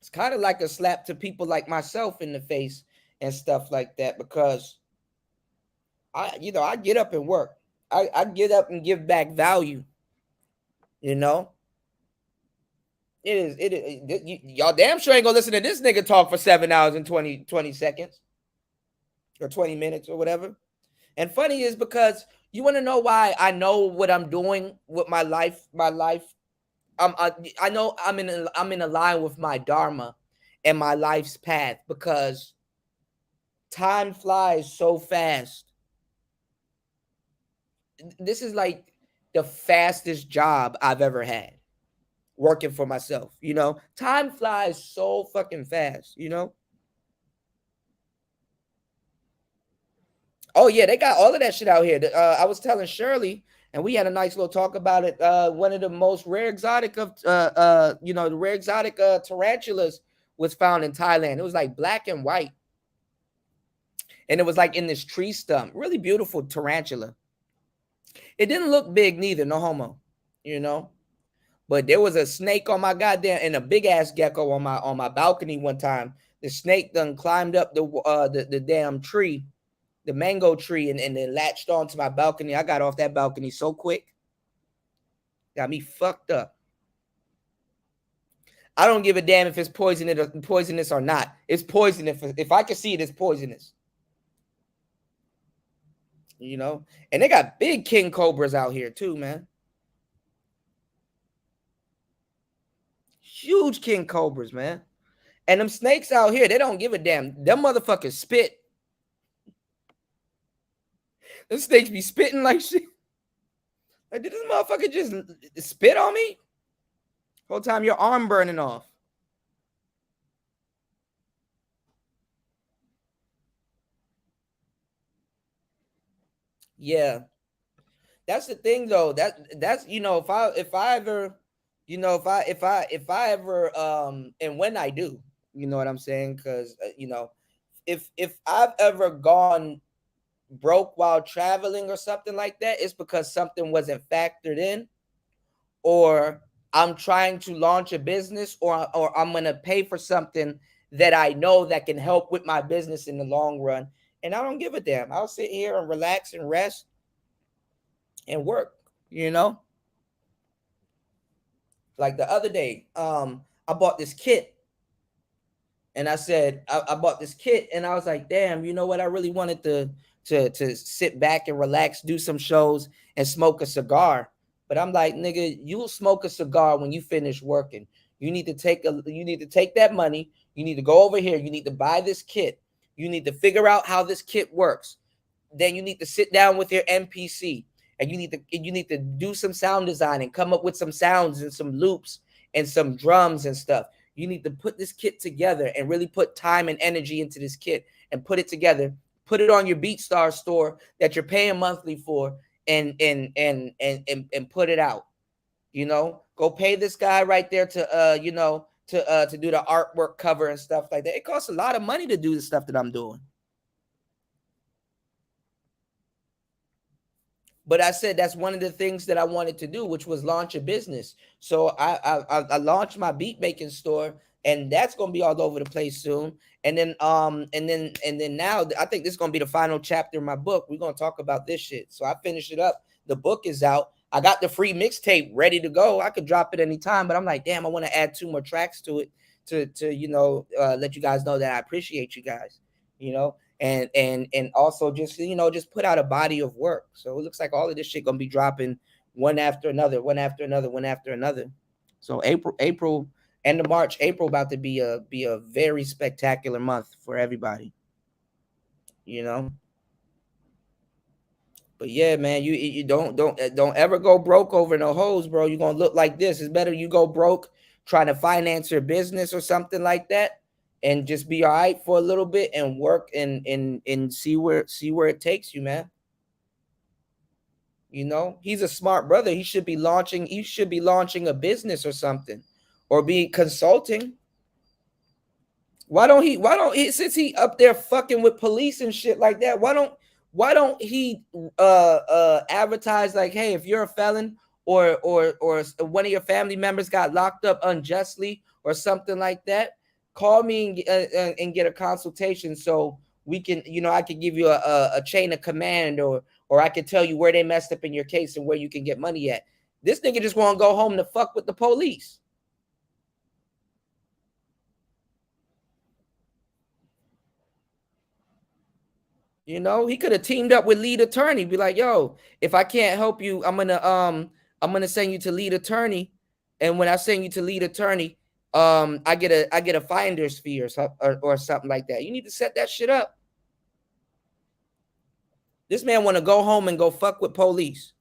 S4: It's kind of like a slap to people like myself in the face and stuff like that, because I get up and work. I get up and give back value. Y'all damn sure ain't gonna listen to this nigga talk for 7 hours and 20 seconds or 20 minutes or whatever. And funny is, because you want to know why I know what I'm doing with my life. I know I'm in a line with my dharma and my life's path, because time flies so fast. This is like the fastest job I've ever had, working for myself. Time flies so fucking fast. Oh yeah, they got all of that shit out here. I was telling Shirley, and we had a nice little talk about it. One of the most rare exotic of the rare exotic tarantulas was found in Thailand. It was like black and white, and it was like in this tree stump. Really beautiful tarantula. It didn't look big neither, no homo, But there was a snake on my goddamn, and a big ass gecko on my balcony one time. The snake done climbed up the damn tree, the mango tree, and then latched onto my balcony. I got off that balcony so quick. Got me fucked up. I don't give a damn if it's poisonous or not. It's poison. If I can see it, it's poisonous. And they got big king cobras out here too, man. Huge king cobras, man. And them snakes out here, they don't give a damn. Them motherfuckers spit. Them snakes be spitting like shit. Like, did this motherfucker just spit on me? Whole time your arm burning off. Yeah. That's the thing though. That's if I ever and when I do, you know what I'm saying? Because if I've ever gone broke while traveling or something like that, it's because something wasn't factored in, or I'm trying to launch a business, or I'm gonna pay for something that I know that can help with my business in the long run, and I don't give a damn. I'll sit here and relax and rest and work. Like the other day, I bought this kit, and I said I bought this kit, and I was like, damn, you know what? I really wanted to sit back and relax, do some shows, and smoke a cigar. But I'm like, nigga, you'll smoke a cigar when you finish working. You need to take that money. You need to go over here. You need to buy this kit. You need to figure out how this kit works. Then you need to sit down with your MPC, and you need to do some sound design and come up with some sounds and some loops and some drums and stuff. You need to put this kit together and really put time and energy into this kit and put it together. Put it on your BeatStar store that you're paying monthly for, and put it out. Go pay this guy right there to do the artwork cover and stuff like that. It costs a lot of money to do the stuff that I'm doing. But I said that's one of the things that I wanted to do, which was launch a business. So I launched my beat making store, and that's gonna be all over the place soon. And then now I think this is gonna be the final chapter of my book. We're gonna talk about this shit. So I finished it up. The book is out. I got the free mixtape ready to go. I could drop it anytime, but I'm like, damn, I want to add 2 more tracks to it to you know, let you guys know that I appreciate you guys, you know, and also just, you know, just put out a body of work. So it looks like all of this shit gonna be dropping one after another, one after another, one after another. So April, end of March, April about to be a very spectacular month for everybody, you know. But yeah, man, you don't ever go broke over no hoes, bro. You're gonna look like this. It's better you go broke trying to finance your business or something like that, and just be all right for a little bit and work and see where it takes you, man. You know, he's a smart brother. He should be launching a business or something, or be consulting. Why don't he, since he up there fucking with police and shit like that, why don't he advertise like, hey, if you're a felon or one of your family members got locked up unjustly or something like that, call me and get a consultation so we can, you know, I can give you a chain of command, or I can tell you where they messed up in your case and where you can get money at. This nigga just want to go home to fuck with the police. You know, he could have teamed up with lead attorney, be like, yo, if I can't help you, I'm gonna send you to lead attorney. And when I send you to lead attorney, I get a finder's fee or something like that. You need to set that shit up. This man want to go home and go fuck with police.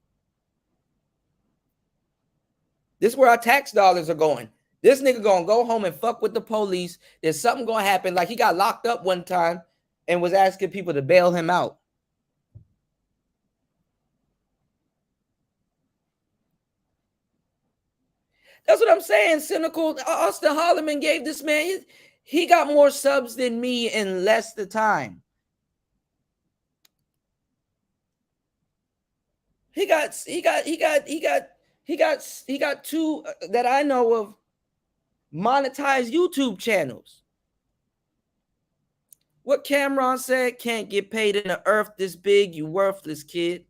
S4: This is where our tax dollars are going. This nigga gonna go home and fuck with the police. There's something gonna happen. Like he got locked up one time and was asking people to bail him out. That's what I'm saying. Cynical. Austin Holloman gave this man, he got more subs than me in less the time. He got 2 that I know of monetized YouTube channels. What Cameron said, can't get paid in the earth this big, you worthless kid.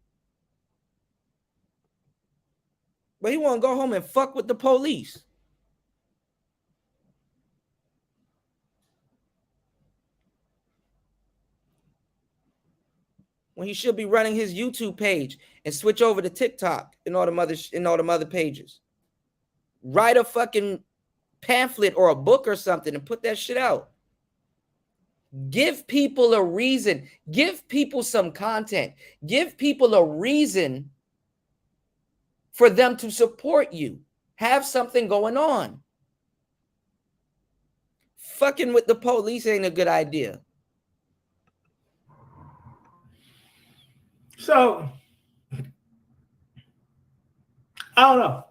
S4: But he want to go home and fuck with the police. When he should be running his YouTube page and switch over to TikTok and all them other pages. Write a fucking pamphlet or a book or something and put that shit out. Give people a reason. Give people some content. Give people a reason for them to support you. Have something going on. Fucking with the police ain't a good idea.
S12: So, I don't know.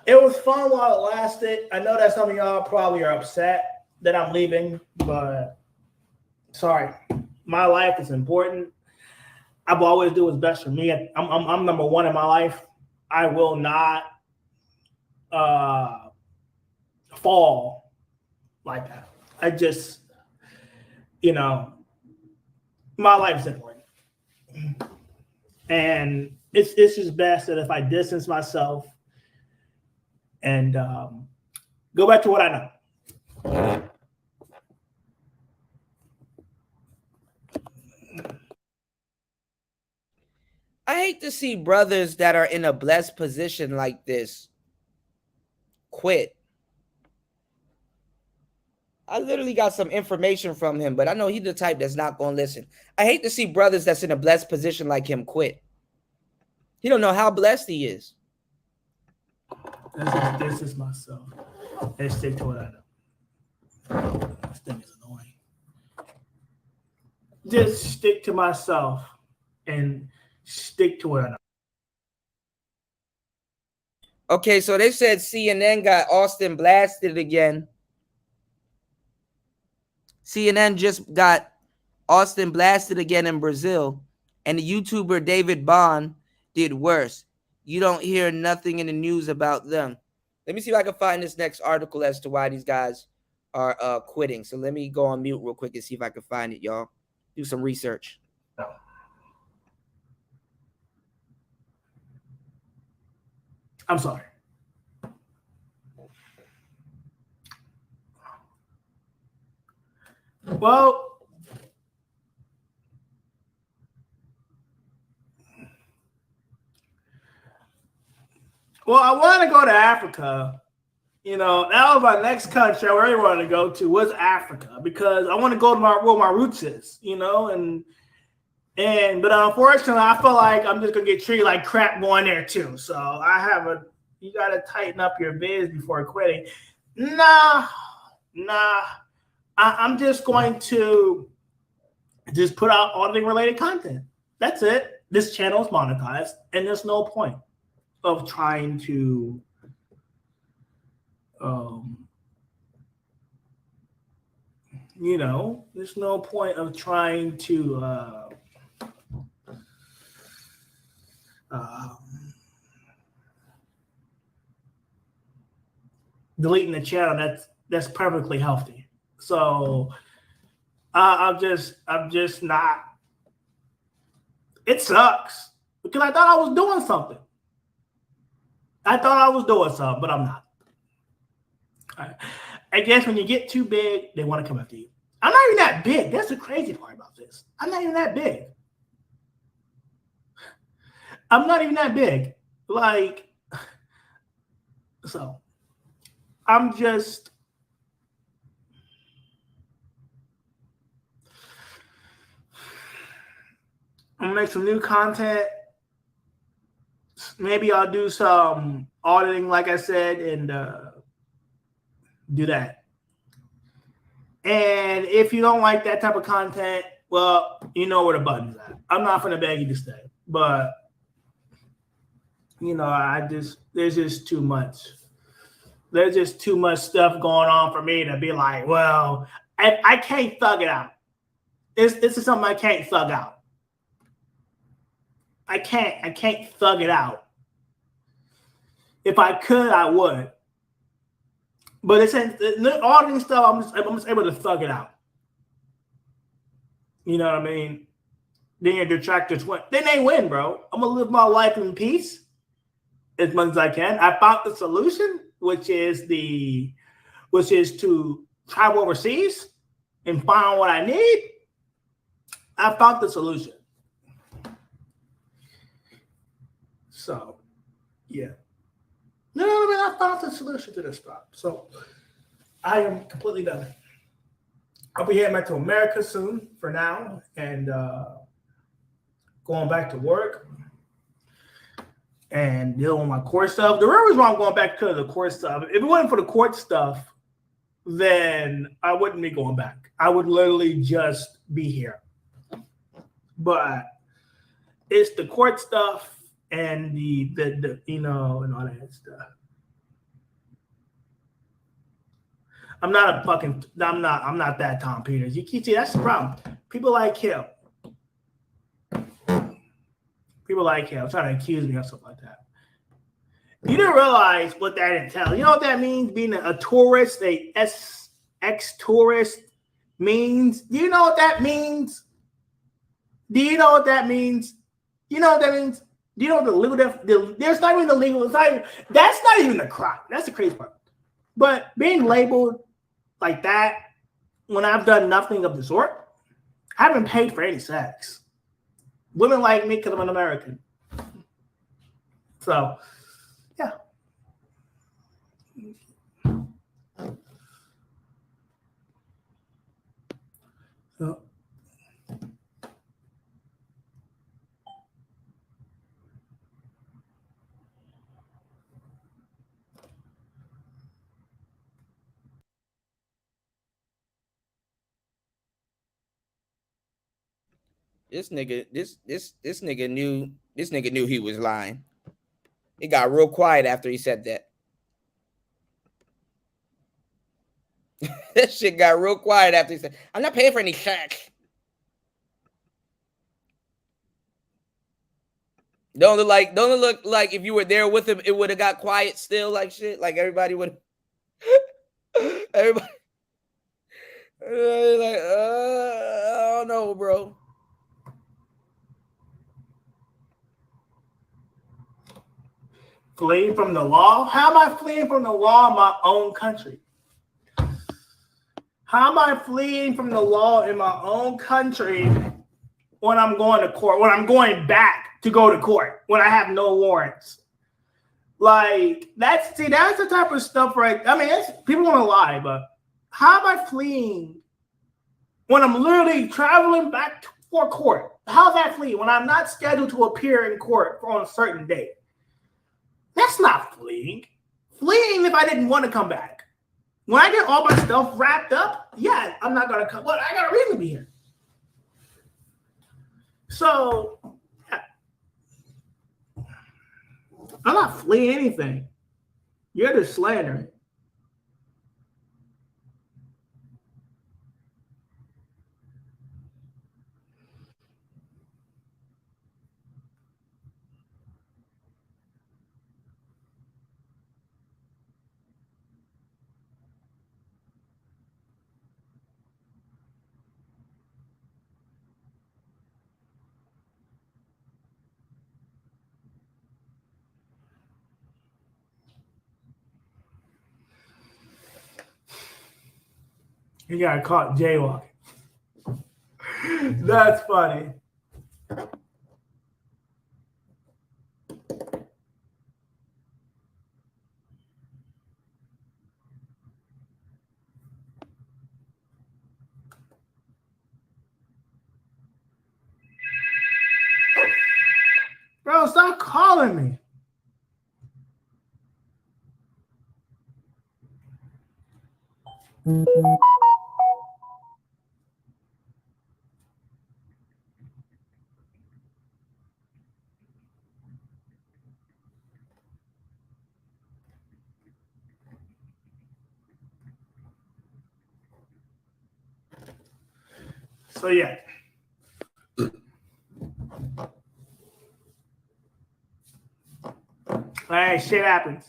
S12: It was fun while it lasted. I know that some of y'all probably are upset that I'm leaving, but sorry. My life is important. I will always do what's best for me. I'm number one in my life. I will not fall like that. I just, you know, my life is important. And it's just best that if I distance myself and go back to what I know.
S4: I hate to see brothers that are in a blessed position like this quit. I literally got some information from him, but I know he's the type that's not going to listen. I hate to see brothers that's in a blessed position like him quit. He don't know how blessed he is.
S12: This is myself. Let's stick to what I know. This thing is annoying. Just stick to myself and stick to what I know.
S4: Okay, so they said CNN got Austin blasted again. CNN just got Austin blasted again in Brazil And the YouTuber David Bond did worse. You don't hear nothing in the news about them. Let me see if I can find this next article as to why these guys are quitting. So let me go on mute real quick and see if I can find it, y'all. Do some research.
S12: I'm sorry. Well, I want to go to Africa. You know, that was my next country I really wanted to go to was Africa because I want to go to where my roots is, you know, but unfortunately I feel like I'm just gonna get treated like crap going there too. So you gotta tighten up your biz before quitting. Nah. I'm just going to just put out auditing related content. That's it. This channel is monetized, and there's no point of trying to you know, there's no point of trying to deleting the channel that's perfectly healthy. So I'm just not. It sucks because I thought I was doing something. But I'm not. I guess when you get too big, they want to come after you. I'm not even that big. That's the crazy part about this. I'm not even that big. Like, so I'm gonna make some new content. Maybe I'll do some auditing, like I said, and do that. And if you don't like that type of content, well, you know where the button's at. I'm not gonna beg you to stay, but you know, there's just too much. There's just too much stuff going on for me to be like, well, I can't thug it out. This is something I can't thug out. I can't thug it out. If I could, I would. But it's all this stuff. I'm just able to thug it out. You know what I mean? Then your detractors win. Then they win, bro. I'm gonna live my life in peace as much as I can. I found the solution, which is to travel overseas and find what I need. I found the solution. So, yeah. No, I found the solution to this problem. So, I am completely done. I'll be heading back to America soon for now and going back to work and dealing with my court stuff. The real reason why I'm going back to the court stuff, if it wasn't for the court stuff, then I wouldn't be going back. I would literally just be here. But it's the court stuff and the you know, and all that stuff. I'm not that Tom Peters. You see, that's the problem. People like him. Trying to accuse me of something like that. You didn't realize what that entails. You know what that means? Being a tourist, ex-tourist means. Do you know what that means? Do you know what that means? Do you know the legal there's not even the legal. That's not even the crime. That's the crazy part. But being labeled like that when I've done nothing of the sort, I haven't paid for any sex. Women like me because I'm an American. So, yeah. So,
S4: This nigga knew he was lying. It got real quiet after he said that. That shit got real quiet after he said, I'm not paying for any sex. Don't it look like if you were there with him, it would have got quiet still, like shit. Like everybody would. Everybody. Like, I don't know, bro.
S12: Fleeing from the law? How am I fleeing from the law in my own country? How am I fleeing from the law in my own country when I'm going to court, when I'm going back to go to court, when I have no warrants? Like, that's the type of stuff, right? I mean, people want to lie, but how am I fleeing when I'm literally traveling back for court? How's that fleeing when I'm not scheduled to appear in court on a certain date? That's not fleeing. Fleeing if I didn't want to come back. When I get all my stuff wrapped up, yeah, I'm not going to come. But I got a reason to be here. So, yeah. I'm not fleeing anything. You're just slandering. You got caught jaywalking. That's funny. Bro, stop calling me. So yeah. Hey, shit happens.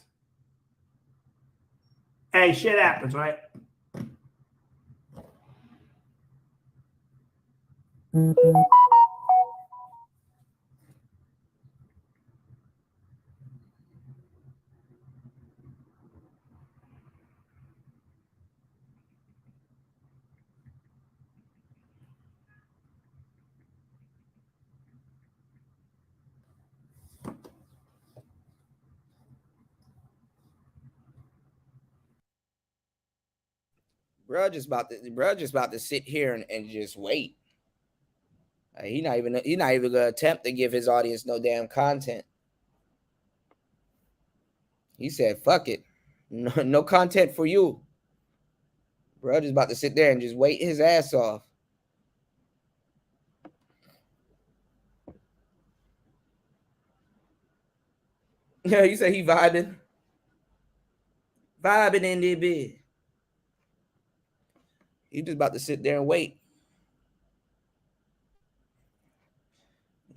S12: Hey, shit happens, right?
S4: Bro, just about to sit here and just wait. He not even gonna attempt to give his audience no damn content. He said, "Fuck it, no content for you." Bro, just about to sit there and just wait his ass off. Yeah, you say he vibing in the bed. He just about to sit there and wait.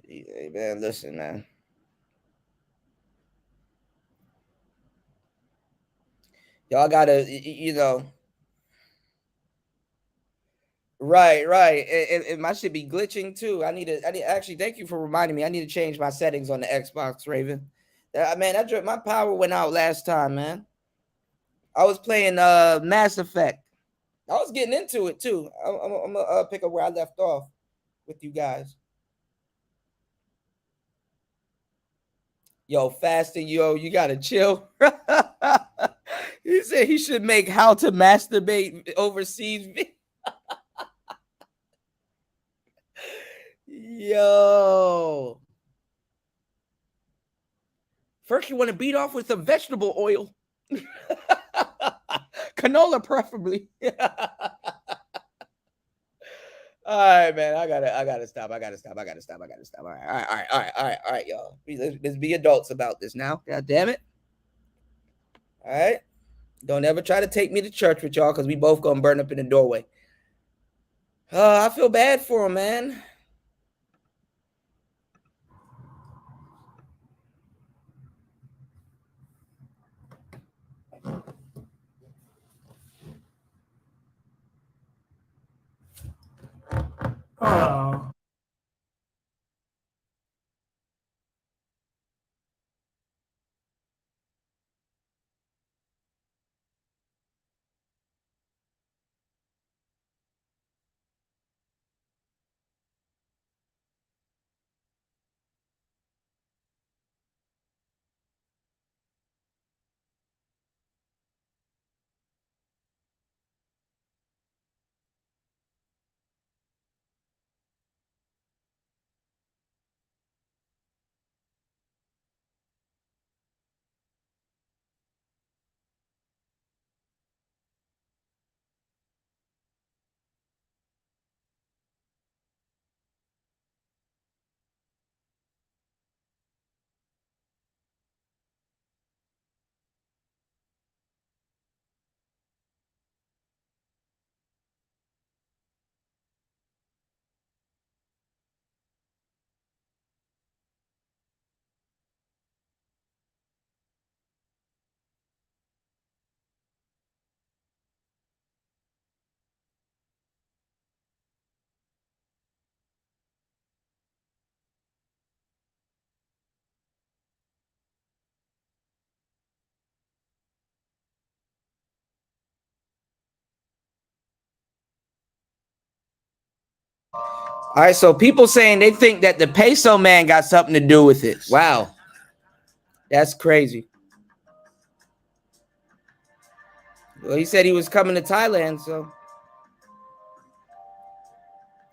S4: Hey, man, listen, man. Y'all gotta, right. And my shit be glitching too. I need to actually, thank you for reminding me. I need to change my settings on the Xbox, Raven. Man, my power went out last time, man. I was playing Mass Effect. I was getting into it too. I'm gonna pick up where I left off with you guys. Yo, fasting, you gotta chill. He said he should make how to masturbate overseas. Yo. First, you want to beat off with some vegetable oil. Canola, preferably. All right, man. I gotta stop. All right, y'all. Let's be adults about this now. God damn it. All right. Don't ever try to take me to church with y'all because we both gonna burn up in the doorway. I feel bad for him, man. All right, so people saying they think that the peso man got something to do with it. Wow. That's crazy. Well, he said he was coming to Thailand, so.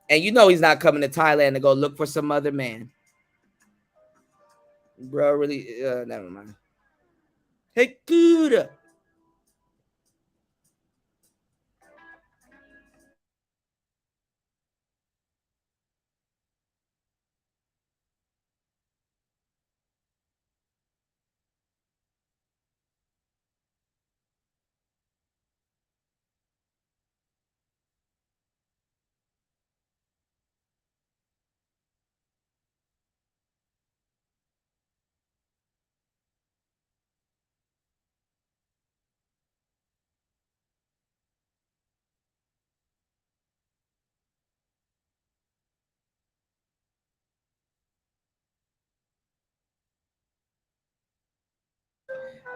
S4: And you know he's not coming to Thailand to go look for some other man. Bro, really, never mind. Hey, good.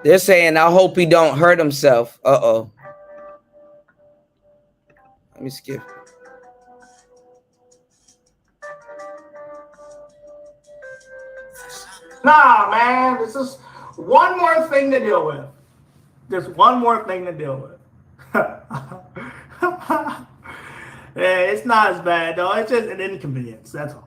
S4: They're saying, I hope he don't hurt himself. Uh-oh. Let me skip.
S12: Nah, man, this is one more thing to deal with. Just one more thing to deal with. Yeah, it's not as bad, though. It's just an inconvenience, that's all.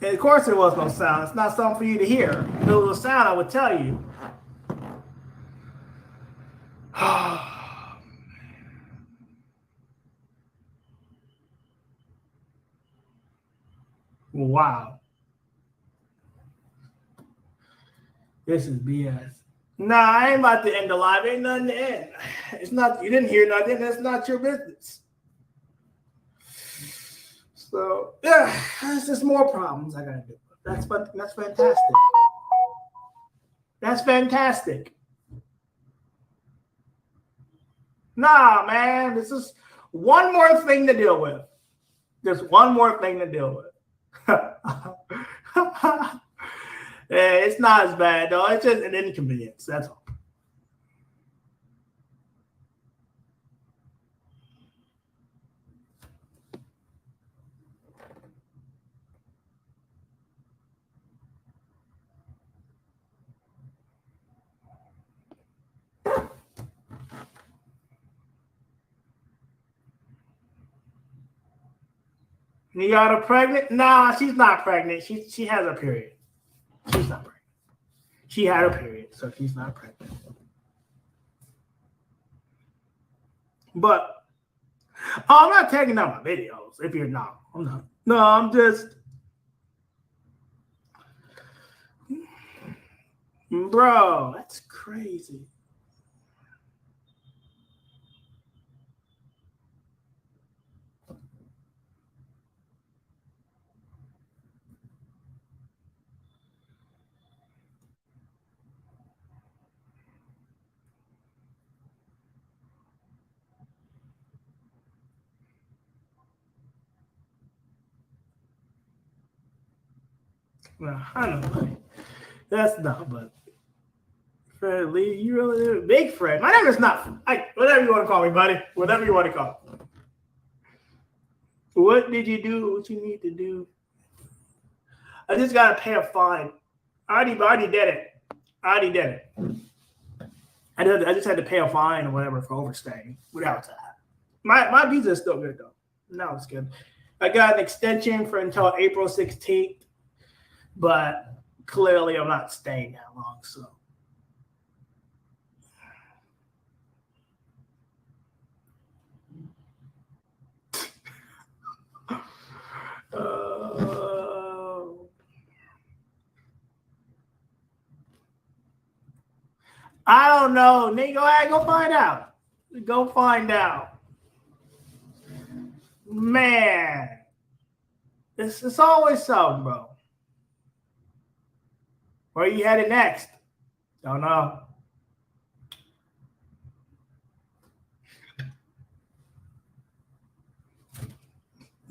S12: And of course there was no sound. It's not something for you to hear. If there was a sound, I would tell you. Wow. This is BS. Nah, I ain't about to end the live. Ain't nothing to end. It's not, you didn't hear nothing. That's not your business. So, yeah, there's just more problems I gotta do. That's fantastic. That's fantastic. Nah, man, this is one more thing to deal with. Just one more thing to deal with. Yeah, it's not as bad, though. It's just an inconvenience. That's all. You got her pregnant? Nah, she's not pregnant. She has a period. She's not pregnant. She had a period, so she's not pregnant. But I'm not taking out my videos. If you're not, I'm not. No, I'm just, bro. That's crazy. No, I don't know. That's not, but Fred Lee, you really big Fred. My name is not. Whatever you want to call me, buddy. Whatever you want to call me. What did you do? What you need to do? I just gotta pay a fine. I already did it. I just had to pay a fine or whatever for overstaying. Without that, my visa is still good though. No, it's good. I got an extension for until April 16th, but clearly I'm not staying that long. So. I don't know. Nigga, go ahead, go find out. Go find out. Man. It's always something, bro. Where you headed next? Don't know.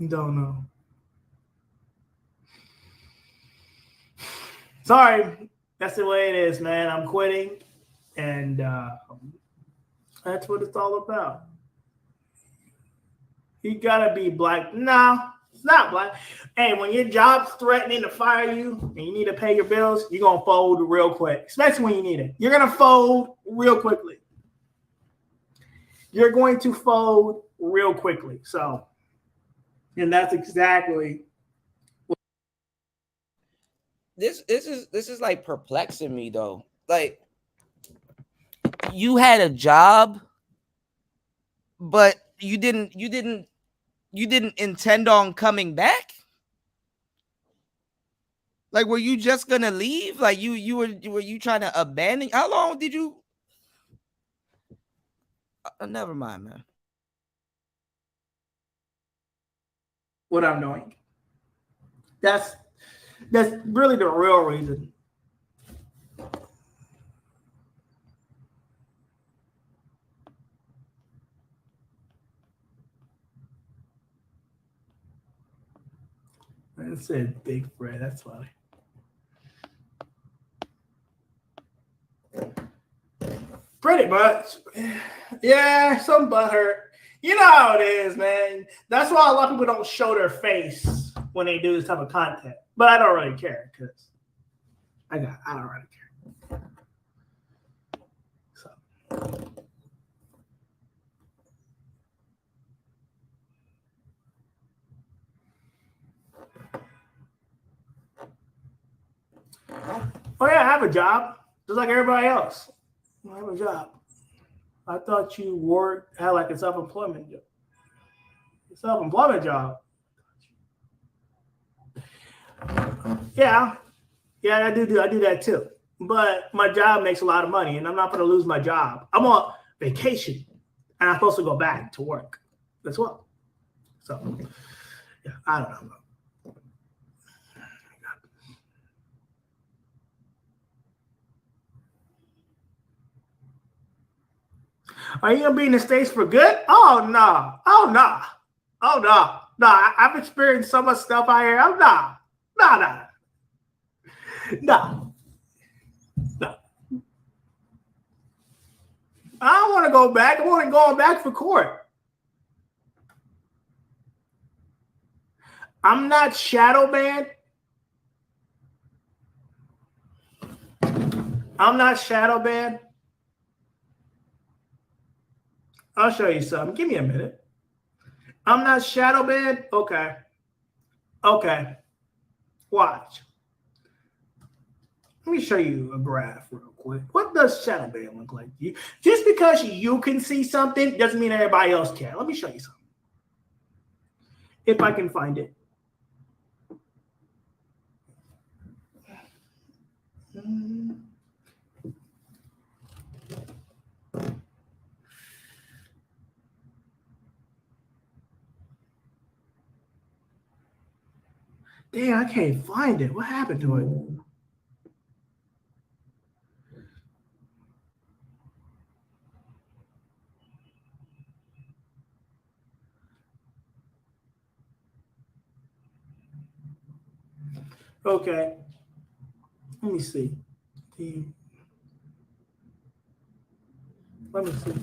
S12: Don't know. Sorry. That's the way it is, man. I'm quitting. And that's what it's all about. You gotta be black. No, it's not black. Hey, when your job's threatening to fire you and you need to pay your bills, you're gonna fold real quick, especially when you need it. You're gonna fold real quickly. You're going to fold real quickly. So, and that's exactly what
S4: this is like perplexing me though. Like, you had a job, but you didn't intend on coming back. Like, were you just gonna leave? Like, were you trying to abandon? How long did you? Never mind, man.
S12: what I'm doing. That's really the real reason. I said Big Fred. That's funny. Pretty much. Yeah, some butthurt. You know how it is, man. That's why a lot of people don't show their face when they do this type of content. But I don't really care because I don't really care. So. Oh yeah, I have a job, just like everybody else. I have a job. I thought you had like a self-employment job. Yeah, I do that too. But my job makes a lot of money, and I'm not going to lose my job. I'm on vacation, and I'm supposed to go back to work as well. So, yeah, I don't know. Are you gonna be in the States for good? Oh no. I've experienced so much stuff out here. No. I don't want to go back. I'm only going back for court. I'm not shadow banned. I'll show you something. Give me a minute. I'm not shadow banned. Okay. Okay. Watch. Let me show you a graph real quick. What does shadow ban look like to you? Just because you can see something doesn't mean everybody else can. Let me show you something. If I can find it. Damn, I can't find it. What happened to it? Okay. Let me see. Let me see.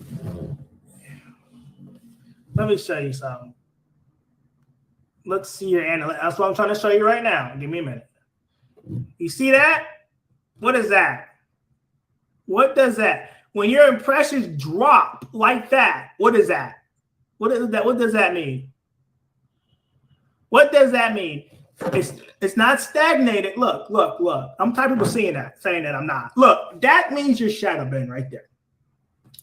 S12: Let me show you something. Let's see your analytics. That's what I'm trying to show you right now. Give me a minute. You see that? What is that? What does that? When your impressions drop like that, what is that? What is that? What does that mean? What does that mean? It's not stagnated. Look. I'm tired of people saying that I'm not. Look, that means you're shadow banned right there.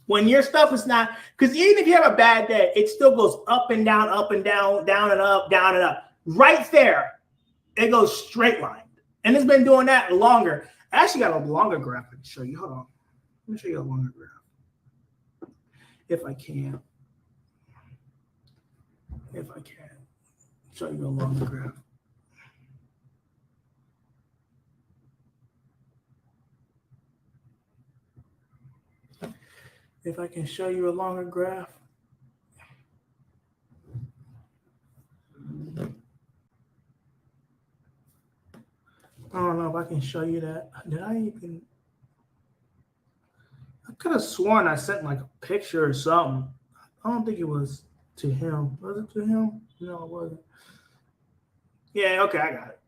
S12: When your stuff is not, because even if you have a bad day, it still goes up and down, down and up, down and up. Right there, it goes straight line. And it's been doing that longer. I actually got a longer graph to show you. Hold on. Let me show you a longer graph. If I can. Show you a longer graph. If I can show you a longer graph. I don't know if I can show you that. Did I even? I could have sworn I sent like a picture or something. I don't think it was to him. Was it to him? No, it wasn't. Yeah, okay, I got it.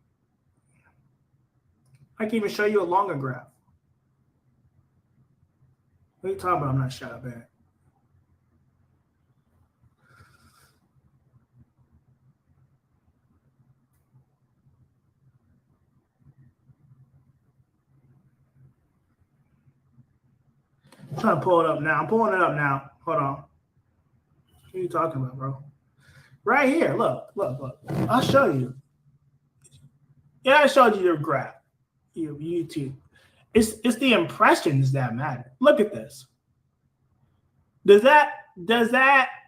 S12: I can even show you a longer graph. What are you talking about? I'm not shadow banned. I'm trying to pull it up now. I'm pulling it up now. Hold on. What are you talking about, bro? Right here. Look. I'll show you. Yeah, I showed you your graph. YouTube. It's the impressions that matter. Look at this. Does that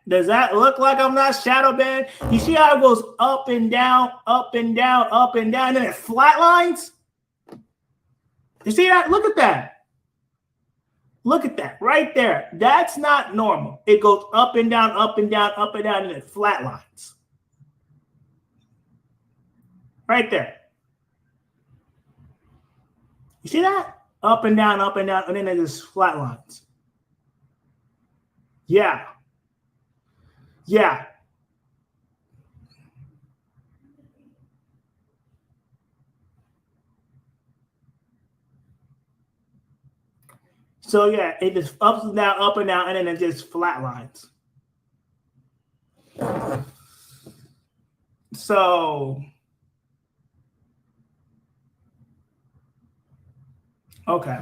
S12: look like I'm not shadow banned? You see how it goes up and down, up and down, up and down, and then it flatlines? You see that? Look at that. Look at that right there. That's not normal. It goes up and down, up and down, up and down, and it flatlines. Right there. You see that? Up and down, and then it just flatlines. Yeah. So yeah, it just up and down, and then it just flatlines. So, okay.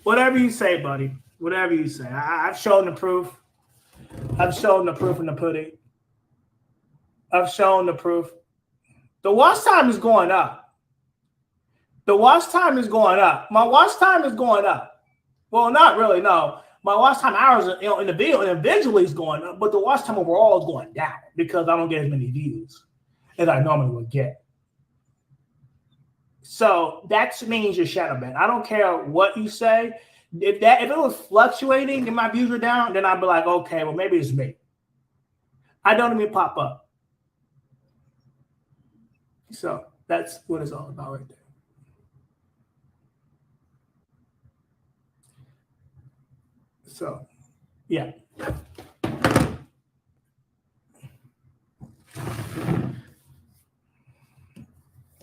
S12: Whatever you say, buddy. Whatever you say. I've shown the proof. I've shown the proof in the pudding. I've shown the proof. The watch time is going up. The watch time is going up. My watch time is going up. Well, not really, no. My watch time hours, in the video individually is going up, but the watch time overall is going down because I don't get as many views as I normally would get. So that means you're shadow banned. I don't care what you say. If it was fluctuating and my views are down, then I'd be like, okay, well, maybe it's me. I don't even pop up. So that's what it's all about right there. So, yeah.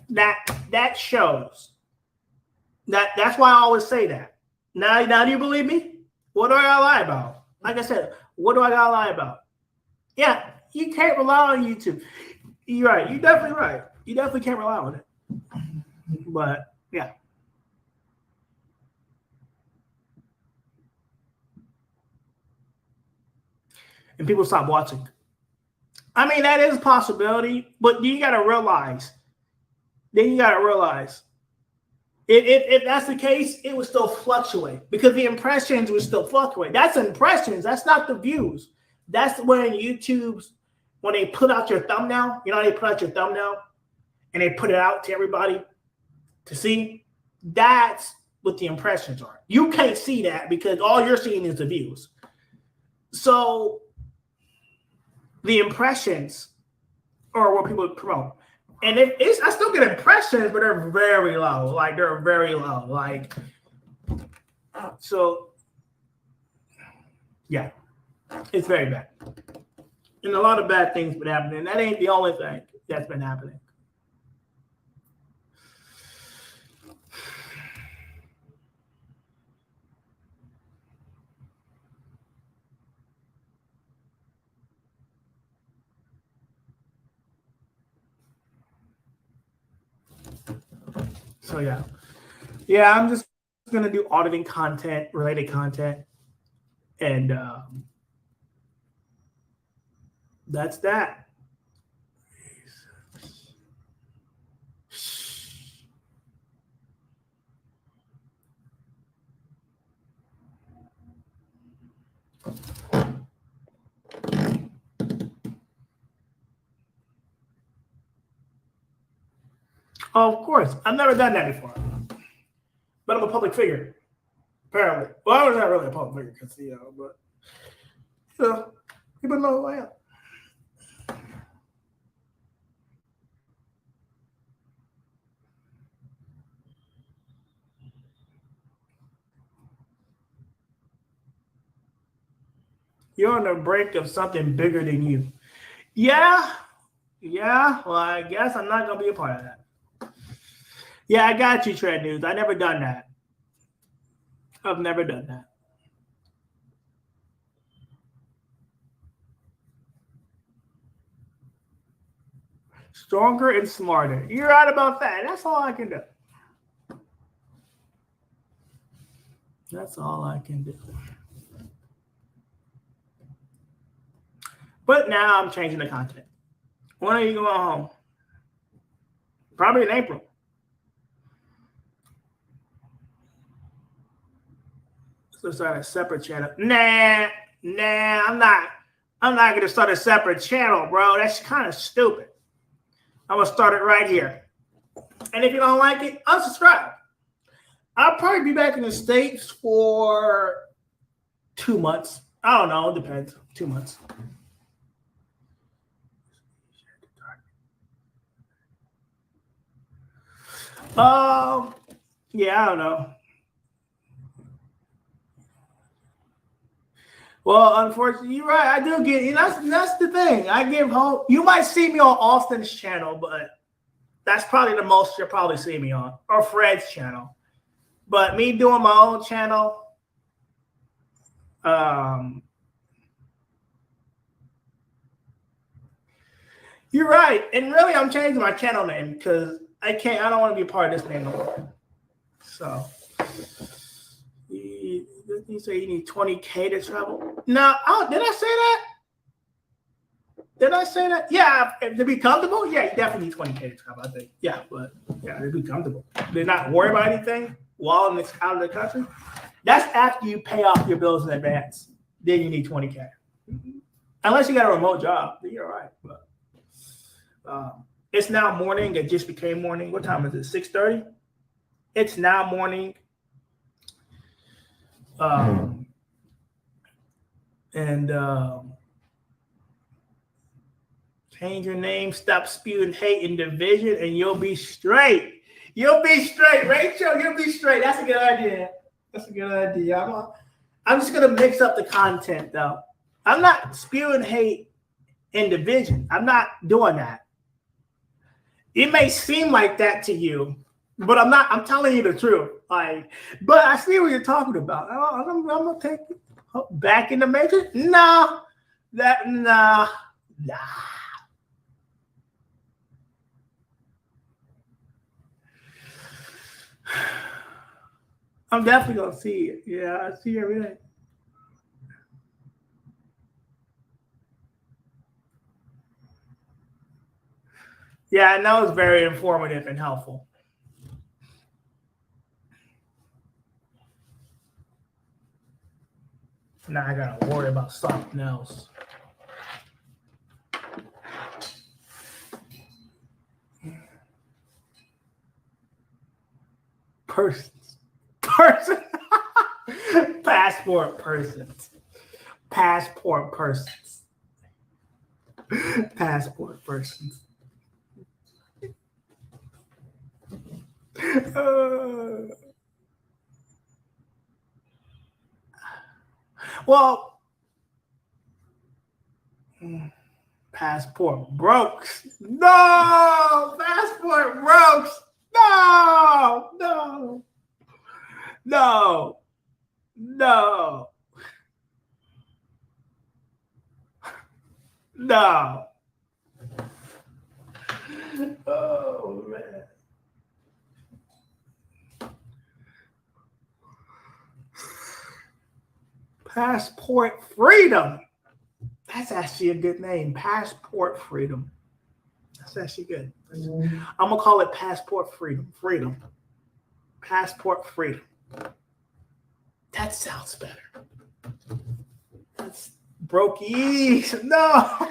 S12: That shows. That's why I always say that. Now do you believe me? What do I gotta lie about? Like I said, what do I gotta lie about? Yeah, you can't rely on YouTube. You're right. You're definitely right. You definitely can't rely on it. But yeah. And people stop watching. I mean, that is a possibility, but you got to realize. Then you got to realize, if that's the case, it would still fluctuate because the impressions would still fluctuate. That's impressions. That's not the views. That's when YouTube's, when they put out your thumbnail, you know, they put out your thumbnail and they put it out to everybody to see. That's what the impressions are. You can't see that because all you're seeing is the views. So the impressions are what people promote. And I still get impressions, but they're very low. Like, they're very low. Like, so, yeah, it's very bad. And a lot of bad things been happening. That ain't the only thing that's been happening. So yeah, I'm just gonna do auditing content, related content, and that's that. Oh, of course, I've never done that before, but I'm a public figure, apparently. Well, I was not really a public figure because but people know who I am. You're on the brink of something bigger than you. Yeah. Well, I guess I'm not gonna be a part of that. Yeah, I got you, Trend News. I never done that. I've never done that. Stronger and smarter. You're right about that. That's all I can do. That's all I can do. But now I'm changing the content. When are you going home? Probably in April. So start a separate channel. Nah, I'm not gonna start a separate channel, bro. That's kind of stupid. I'm gonna start it right here. And if you don't like it, unsubscribe. I'll probably be back in the States for 2 months. I don't know, it depends. 2 months. Yeah, I don't know. Well, unfortunately, you're right. I do get, that's the thing. I give hope. You might see me on Austin's channel, but that's probably the most you'll probably see me on, or Fred's channel. But me doing my own channel, you're right. And really, I'm changing my channel name because I don't want to be a part of this name no more. So, you say you need 20K to travel? No, did I say that? Did I say that? Yeah, to be comfortable? Yeah, you definitely need 20K to travel, I think. Yeah, but yeah, to be comfortable. They're not worried about anything while in this out of the country. That's after you pay off your bills in advance. Then you need 20K. Unless you got a remote job, then you're all right. But it's now morning. It just became morning. What time is it? 6:30? It's now morning. Change your name, stop spewing hate and division, and you'll be straight. You'll be straight, Rachel. You'll be straight. That's a good idea. That's a good idea. I'm just gonna mix up the content, though. I'm not spewing hate and division. I'm not doing that. It may seem like that to you, but I'm not. I'm telling you the truth. But I see what you're talking about. I'm gonna take it back in the matrix. Nah. I'm definitely gonna see it. Yeah, I see every day. Yeah, I know it's very informative and helpful. Now I gotta worry about something else. Persons. Person. Passport persons. Passport persons. Passport persons. Well, passport brokes. No, passport brokes. No, no, no, no, no. Oh man. Passport freedom. That's actually a good name. Passport freedom. That's actually good. I'm gonna call it passport freedom. Freedom. Passport freedom. That sounds better. That's brokies. No.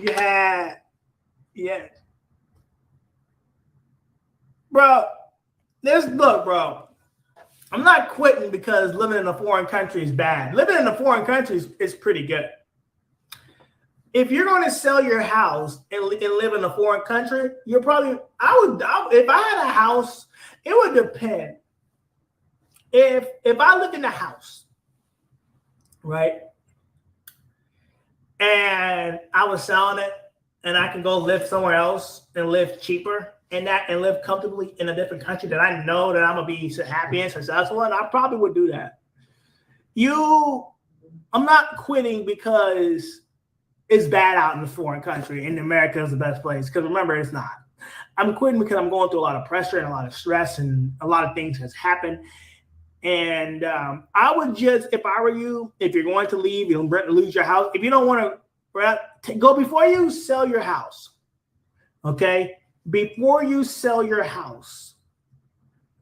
S12: Yeah. Yeah. Bro, look, bro. I'm not quitting because living in a foreign country is bad. Living in a foreign country is pretty good. If you're going to sell your house and live in a foreign country, you're probably, if I had a house, it would depend. If I lived in a house, right, and I was selling it and I can go live somewhere else and live cheaper and live comfortably in a different country that I know that I'm going to be happy and successful, and I probably would do that. I'm not quitting because it's bad out in the foreign country and America is the best place. Because remember, it's not. I'm quitting because I'm going through a lot of pressure and a lot of stress and a lot of things has happened. And I would just, if I were you, if you're going to leave, you'll lose your house. If you don't want to go before you sell your house, okay? Before you sell your house,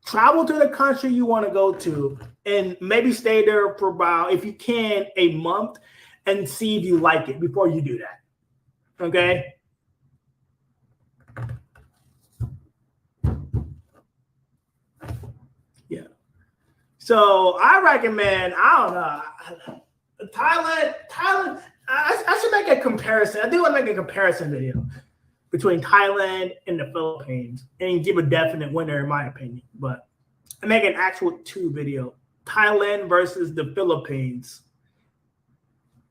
S12: travel to the country you want to go to and maybe stay there for about, if you can, a month and see if you like it before you do that. Okay? Yeah. So I recommend, I don't know, Thailand, I should make a comparison. I do want to make a comparison video between Thailand and the Philippines and give a definite winner in my opinion. But I make an actual 2 video. Thailand versus the Philippines.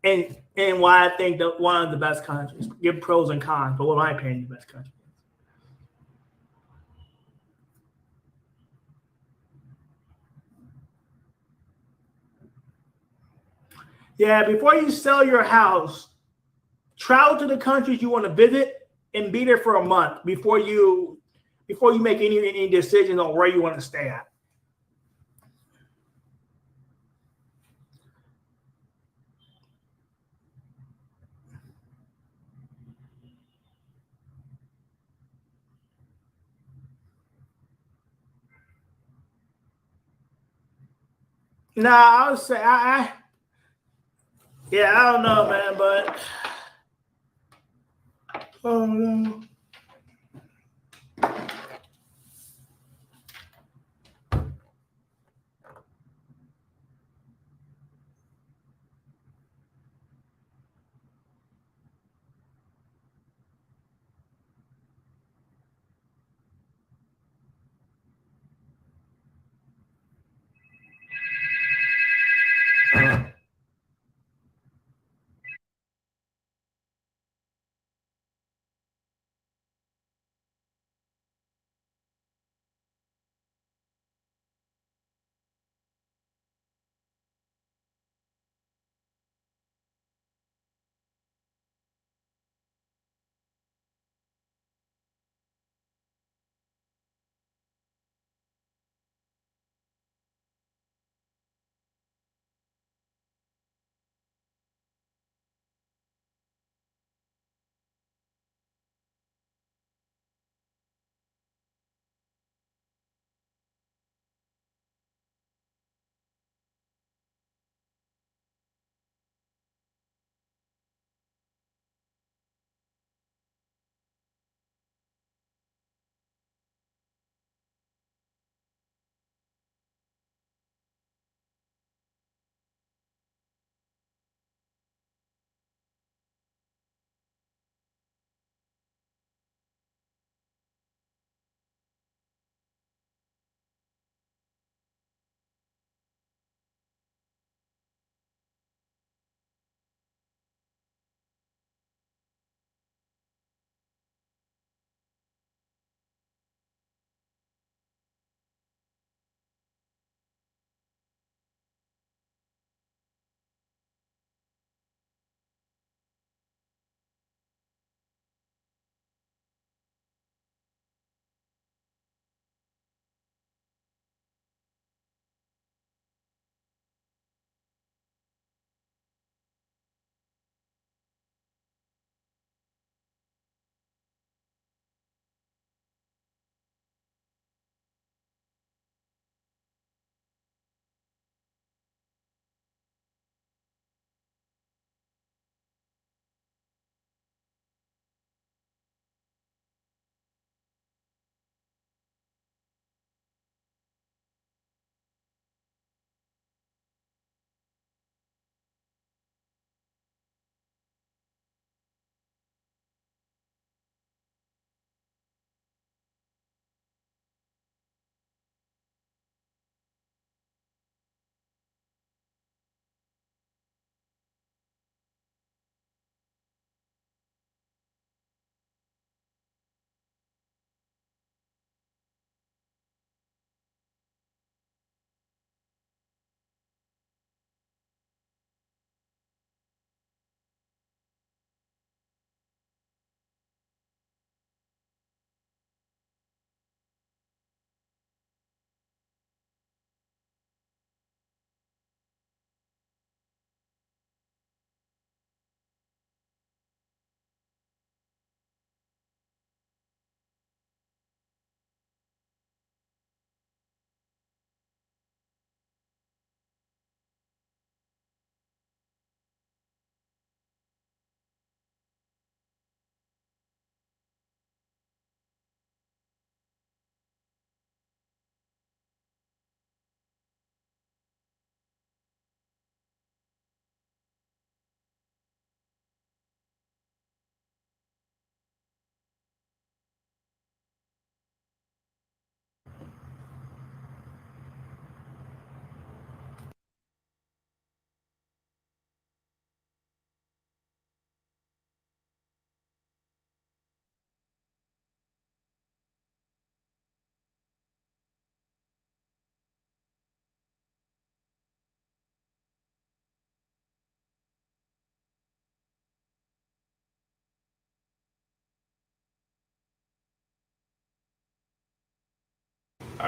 S12: And why I think that one of the best countries. Give pros and cons, but what my opinion the best country is. Yeah, before you sell your house, travel to the countries you want to visit and be there for a month before you make any decisions on where you want to stay at. Nah, I would say I don't know, man, but oh no.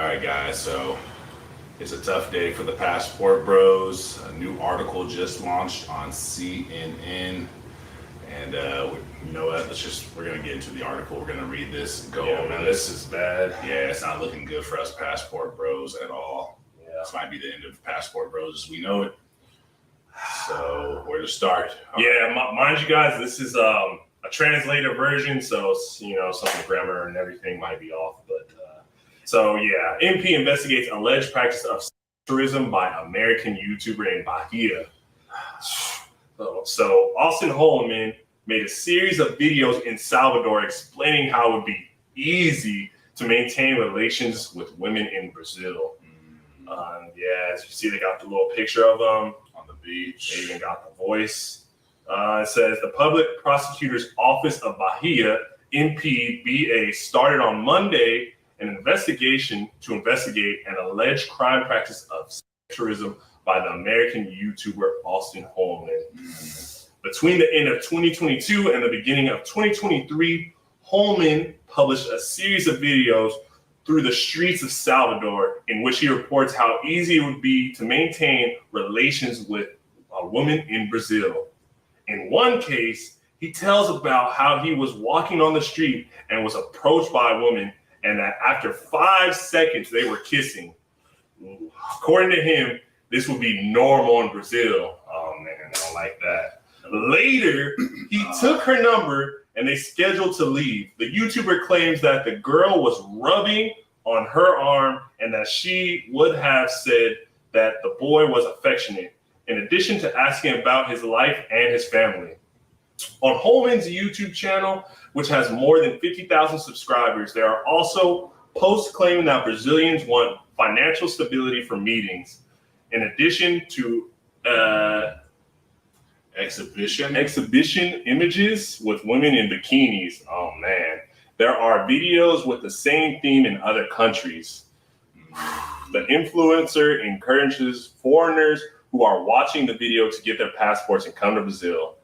S15: All right, guys. So it's a tough day for the Passport Bros. A new article just launched on CNN. And you know what? We're going to get into the article. We're going to read this and go over this.
S16: This is bad.
S15: Yeah, it's not looking good for us Passport Bros at all. Yeah. This might be the end of Passport Bros as we know it. So where to start?
S16: Mind you guys, this is a translated version, so some of the grammar and everything might be off. But MP investigates alleged practice of tourism by American YouTuber in Bahia. So Austin Holman made a series of videos in Salvador explaining how it would be easy to maintain relations with women in Brazil. As you see, they got the little picture of them on the beach. They even got the voice. It says the Public Prosecutor's Office of Bahia, MPBA, started on Monday an investigation to investigate an alleged crime practice of tourism by the American YouTuber Austin Holman. Between the end of 2022 and the beginning of 2023, Holman published a series of videos through the streets of Salvador in which he reports how easy it would be to maintain relations with a woman in Brazil. In one case, he tells about how he was walking on the street and was approached by a woman, and that after 5 seconds they were kissing. According to him, this would be normal in Brazil. Oh man, I don't like that. Later, he took her number and they scheduled to leave. The YouTuber claims that the girl was rubbing on her arm and that she would have said that the boy was affectionate, in addition to asking about his life and his family. On Holman's YouTube channel, which has more than 50,000 subscribers, there are also posts claiming that Brazilians want financial stability for meetings, in addition to exhibition images with women in bikinis. Oh man, there are videos with the same theme in other countries. The influencer encourages foreigners who are watching the video to get their passports and come to Brazil.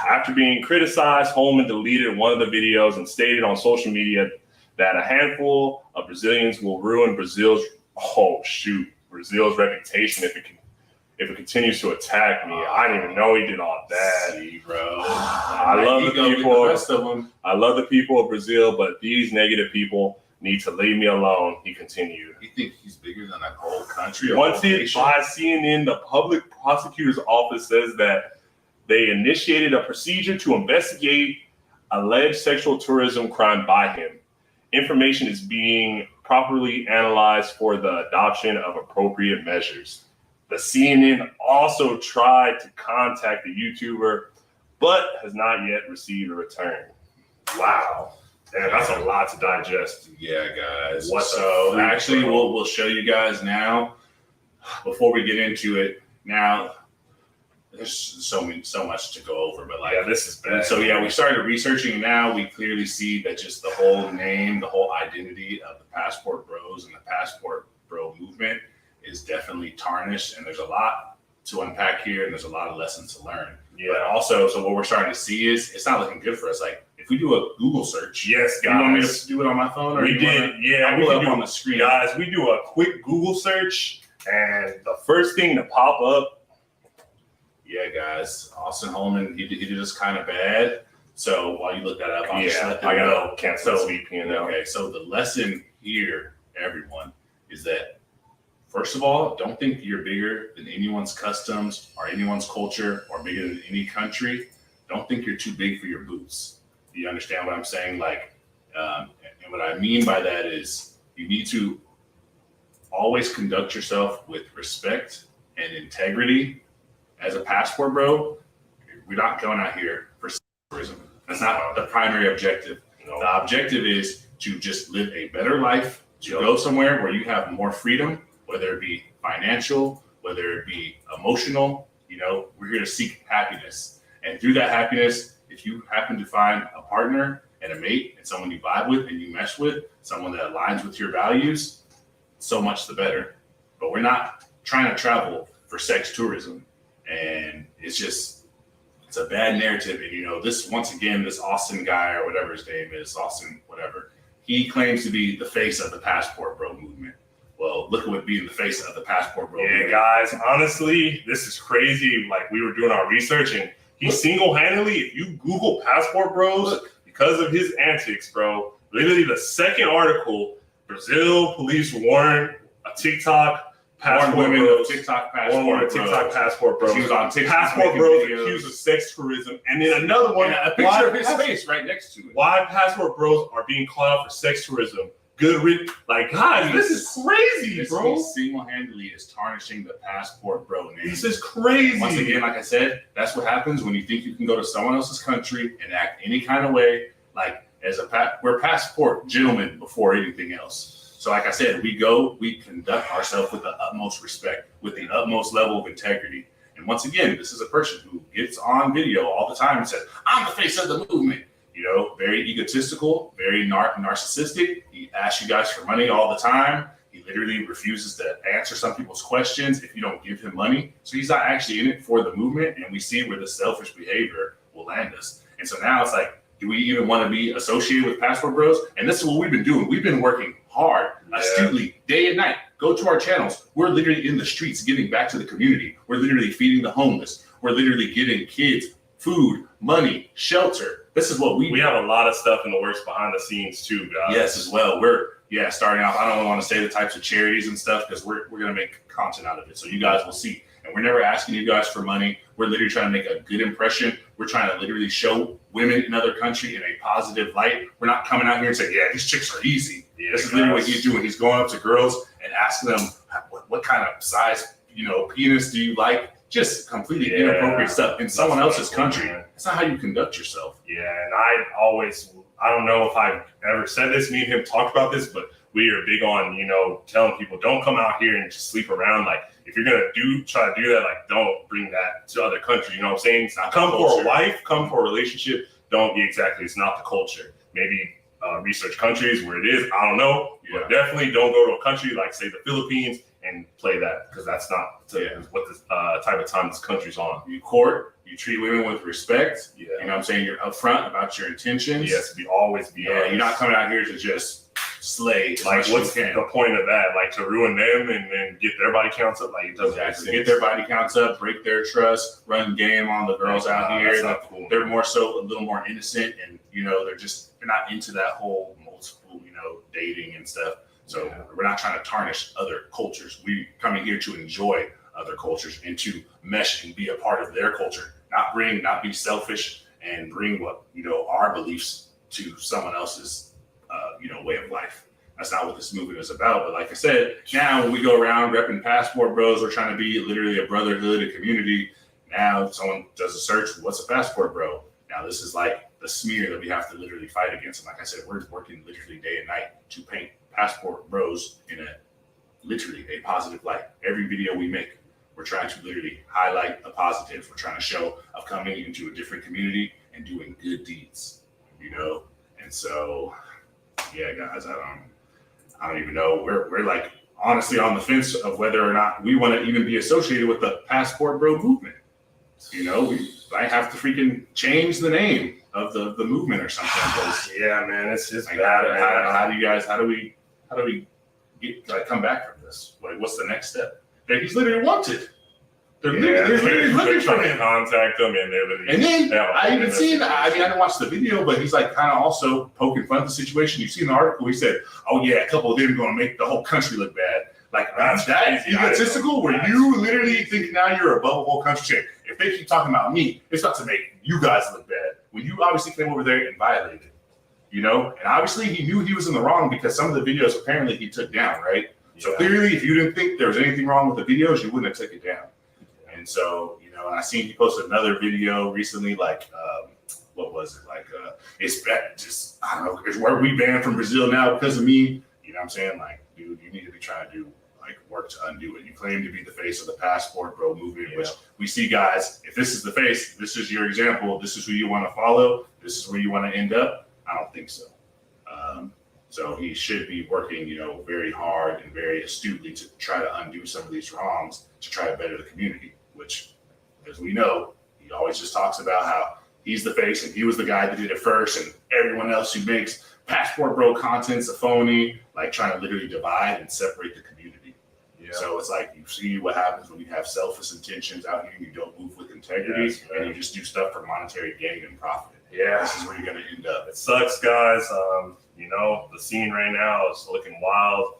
S16: After being criticized, Holman deleted one of the videos and stated on social media that a handful of Brazilians will ruin Brazil's reputation if it continues to attack me. I didn't even know he did all that.
S15: See, bro.
S16: I love the people. I love the people of Brazil, but these negative people need to leave me alone. He continued.
S15: You think he's bigger than a whole country?
S16: Once by CNN, the Public Prosecutor's Office says that they initiated a procedure to investigate alleged sexual tourism crime by him. Information is being properly analyzed for the adoption of appropriate measures. The CNN also tried to contact the YouTuber, but has not yet received a return. Wow. Damn, that's a lot to digest.
S15: Yeah, guys. So actually, we'll show you guys now. Before we get into it, now there's so much to go over, but
S16: this is bad.
S15: So we started researching. Now we clearly see that just the whole name, the whole identity of the Passport Bros and the Passport Bro movement is definitely tarnished, and there's a lot to unpack here, and there's a lot of lessons to learn. Yeah. But also, so what we're starting to see is it's not looking good for us. Like if we do a Google search,
S16: yes, guys,
S15: you want me to do it on my phone, or
S16: we did? Yeah,
S15: we can do on the screen,
S16: guys. We do a quick Google search, and the first thing to pop up.
S15: Yeah, guys, Austin Holman, he did us kind of bad. So while you look that up, I gotta cancel this VPN. Okay, so the lesson here, everyone, is that first of all, don't think you're bigger than anyone's customs or anyone's culture or bigger than any country. Don't think you're too big for your boots. Do you understand what I'm saying? And what I mean by that is you need to always conduct yourself with respect and integrity. As a passport bro, we're not going out here for tourism. That's not the primary objective. No. The objective is to just live a better life, to go somewhere where you have more freedom, whether it be financial, whether it be emotional. We're here to seek happiness. And through that happiness, if you happen to find a partner and a mate and someone you vibe with and you mesh with, someone that aligns with your values, so much the better. But we're not trying to travel for sex tourism. And it's a bad narrative. And this, once again, this Austin guy or whatever his name is, Austin, whatever, He claims to be the face of the Passport Bro movement. Well, look at what being the face of the Passport Bro movement.
S16: Yeah, guys, honestly, this is crazy. Like, we were doing our research, and he single-handedly, if you Google Passport Bros, because of his antics, bro, literally the second article, Brazil police warn a TikTok passport
S15: women
S16: bros.
S15: of TikTok passport
S16: Bros.
S15: He was on TikTok.
S16: Passport Bros accused of sex tourism. And then another one.
S15: And a picture of his face right next to it.
S16: Why Passport Bros are being called out for sex tourism. Like, guys, this is crazy, bro.
S15: He single-handedly is tarnishing the Passport Bro name.
S16: This is crazy.
S15: Once again, like I said, that's what happens when you think you can go to someone else's country and act any kind of way. Like, we're passport gentlemen before anything else. So like I said, we conduct ourselves with the utmost respect, with the utmost level of integrity. And once again, this is a person who gets on video all the time and says, I'm the face of the movement. You know, very egotistical, very narcissistic. He asks you guys for money all the time. He literally refuses to answer some people's questions if you don't give him money. So he's not actually in it for the movement. And we see where the selfish behavior will land us. And so now it's like, do we even want to be associated with Passport Bros? And this is what we've been doing. We've been working hard, astutely, day and night. Go to our channels. We're literally in the streets giving back to the community. We're literally feeding the homeless. We're literally giving kids food, money, shelter. This is what we
S16: have a lot of stuff in the works behind the scenes too, guys.
S15: Yes, as well. We're starting off. I don't want to say the types of charities and stuff because we're going to make content out of it. So you guys will see. And we're never asking you guys for money. We're literally trying to make a good impression. We're trying to literally show women in other country in a positive light. We're not coming out here and saying, yeah, these chicks are easy. Yeah, this is literally what he's doing. He's going up to girls and asking them, what kind of size, penis do you like? Just completely inappropriate stuff in someone else's country. That's not how you conduct yourself.
S16: Yeah, and I don't know if I've ever said this, me and him talked about this, but we are big on, telling people don't come out here and just sleep around. Like, if you're gonna try to do that, like, don't bring that to other countries. You know what I'm saying? It's not come for a wife, come for a relationship. Don't be exactly. It's not the culture. Maybe research countries where it is. I don't know, but definitely don't go to a country like, say, the Philippines and play that, because that's not what the type of time this country's on.
S15: You court. You treat women with respect. Yeah. You know what I'm saying? You're upfront about your intentions.
S16: Yes, always be honest.
S15: You're not coming out here to just slay.
S16: Like, what's the point of that? Like, to ruin them and then get their body counts up? Like, it doesn't make sense.
S15: Get their body counts up, break their trust, run game on the girls out here.
S16: That's not cool.
S15: They're more so a little more innocent, and they're not into that whole multiple, dating and stuff. So we're not trying to tarnish other cultures. We coming here to enjoy other cultures and to mesh and be a part of their culture. Not be selfish and bring what, our beliefs to someone else's, way of life. That's not what this movement is about. But like I said, now when we go around repping Passport Bros, we're trying to be literally a brotherhood, a community. Now someone does a search, what's a Passport Bro? Now this is like the smear that we have to literally fight against. And like I said, we're working literally day and night to paint Passport Bros in literally a positive light. Every video we make, we're trying to literally highlight the positives. We're trying to show of coming into a different community and doing good deeds, And so, yeah, guys, I don't even know. We're like honestly on the fence of whether or not we want to even be associated with the Passport Bro movement. We might have to freaking change the name of the movement or something.
S16: Yeah, man, it's just
S15: like,
S16: bad.
S15: how do we get come back from this? Like, what's the next step? He's literally wanted. They're literally looking for him.
S16: Contact him, and they're literally.
S15: And then I even seen. I didn't watch the video, but he's like kind of also poking fun at the situation. You see in the article, he said, "Oh yeah, a couple of them going to make the whole country look bad." Like, that's that egotistical, where you literally think now you're above the whole country. If they keep talking about me, it's not to make you guys look bad. When you obviously came over there and violated, and obviously he knew he was in the wrong because some of the videos apparently he took down, right? So clearly, if you didn't think there was anything wrong with the videos, you wouldn't have took it down. And so, and I seen he posted another video recently, like, what was it? Like, it's just, I don't know, it's where we banned from Brazil now because of me. You know what I'm saying? Like, dude, you need to be trying to do, like, work to undo it. You claim to be the face of the Passport Bro movement, which we see, guys, if this is the face, this is your example, this is who you want to follow, this is where you want to end up. I don't think so. So he should be working, very hard and very astutely to try to undo some of these wrongs to try to better the community, which, as we know, he always just talks about how he's the face and he was the guy that did it first, and everyone else who makes passport bro content's a phony, like trying to literally divide and separate the community. Yeah. So it's like you see what happens when you have selfish intentions out here and you don't move with integrity and you just do stuff for monetary gain and profit. Yeah. This is where you're gonna end up.
S16: It sucks, guys. You know, the scene right now is looking wild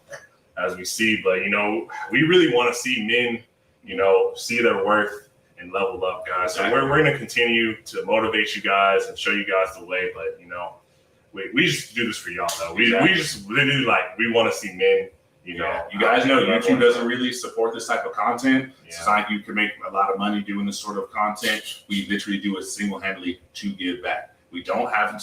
S16: as we see, but you know, we really want to see men, you know, see their worth and level up, guys. Exactly. So we're gonna continue to motivate you guys and show you guys the way, but you know, we just do this for y'all though. We just literally like we want to see men. You know,
S15: you guys know YouTube doesn't really support this type of content. Yeah. It's not like you can make a lot of money doing this sort of content. We literally do it single-handedly to give back. We don't have we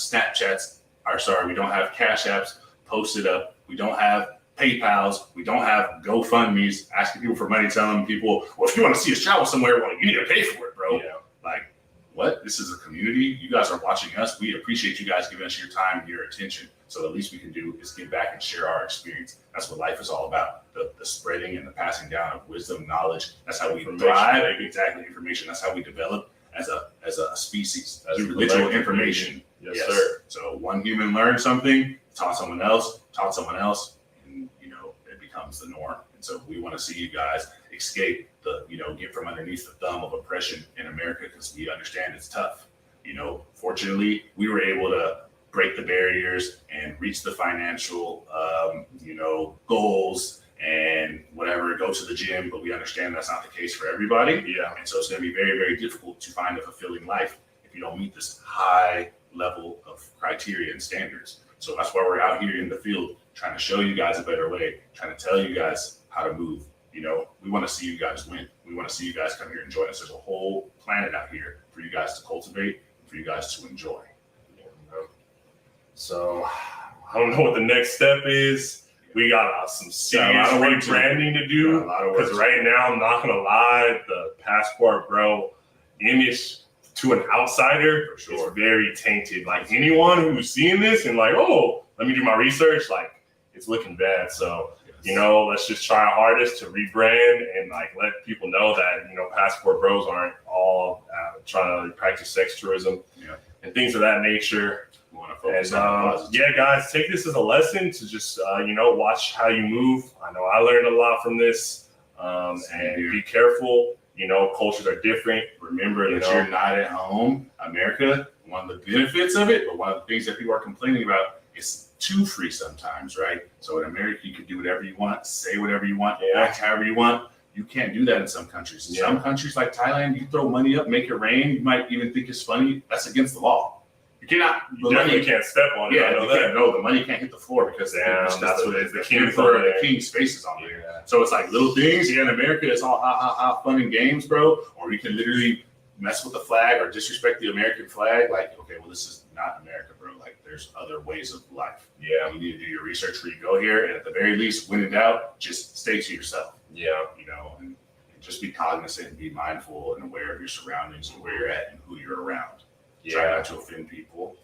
S15: don't have Cash Apps posted up. We don't have PayPals. We don't have GoFundMes asking people for money, telling people, well, if you want to see us travel somewhere, well, you need to pay for it, bro. Yeah. Like, what? This is a community. You guys are watching us. We appreciate you guys giving us your time and your attention. So the least we can do is give back and share our experience. That's what life is all about. The spreading and the passing down of wisdom, knowledge. That's how we thrive. Exactly, information. That's how we develop as a species. Through literal information. Yes, sir. So one human learned something, taught someone else, and you know, it becomes the norm. And so we want to see you guys escape get from underneath the thumb of oppression in America, because we understand it's tough. You know, fortunately, we were able to break the barriers and reach the financial, goals and whatever, go to the gym, but we understand that's not the case for everybody. Yeah. And so it's going to be very, very difficult to find a fulfilling life if you don't meet this high level of criteria and standards. So that's why we're out here in the field trying to show you guys a better way, trying to tell you guys how to move. You know, we want to see you guys win. We want to see you guys come here and join us. There's a whole planet out here for you guys to cultivate, for you guys to enjoy.
S16: So I don't know what the next step is. We got some serious rebranding to do, because right now, I'm not gonna lie, the Passport Bro image to an outsider is very tainted. Like anyone who's seeing this and like, oh, let me do my research, like it's looking bad. So let's just try our hardest to rebrand and like let people know that Passport Bros aren't all trying to practice sex tourism and things of that nature. And guys, take this as a lesson to just watch how you move. I know I learned a lot from this, and be careful. Cultures are different. Remember that you're not at home. America, one of the benefits of it, but one of the things that people are complaining about is too free sometimes, right? So in America, you can do whatever you want, say whatever you want, act however you want. You can't do that in some countries. In some countries like Thailand, you throw money up, make it rain. You might even think it's funny. That's against the law. You cannot. You definitely can't step on it. Yeah, the money can't hit the floor because that's what it is. The king's face is on there. Yeah. So it's like little things. In America, it's all fun and games, bro. Or you can literally mess with the flag or disrespect the American flag. Like, okay, well, this is not America, bro. Like, there's other ways of life. Yeah, you need to do your research before you go here, and at the very least, when in doubt, just stay to yourself. Yeah, and just be cognizant and be mindful and aware of your surroundings and where you're at and who you're around. Try not to offend people.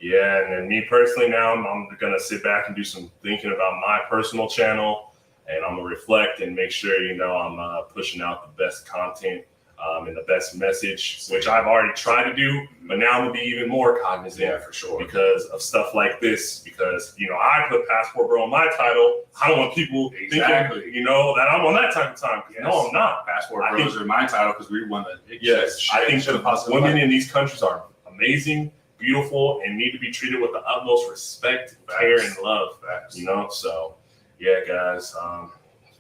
S16: Yeah, and then me personally now, I'm gonna sit back and do some thinking about my personal channel, and I'm gonna reflect and make sure I'm pushing out the best content and the best message, which I've already tried to do, but now I'm gonna be even more cognizant. Yeah, for sure. Because of stuff like this, because I put Passport Bro on my title. I don't want people thinking that I'm on that type of time. No, I'm not. Passport Bros are my title because we want to. Yes, I think the women in these countries are amazing, beautiful, and need to be treated with the utmost respect, care, and love. So guys,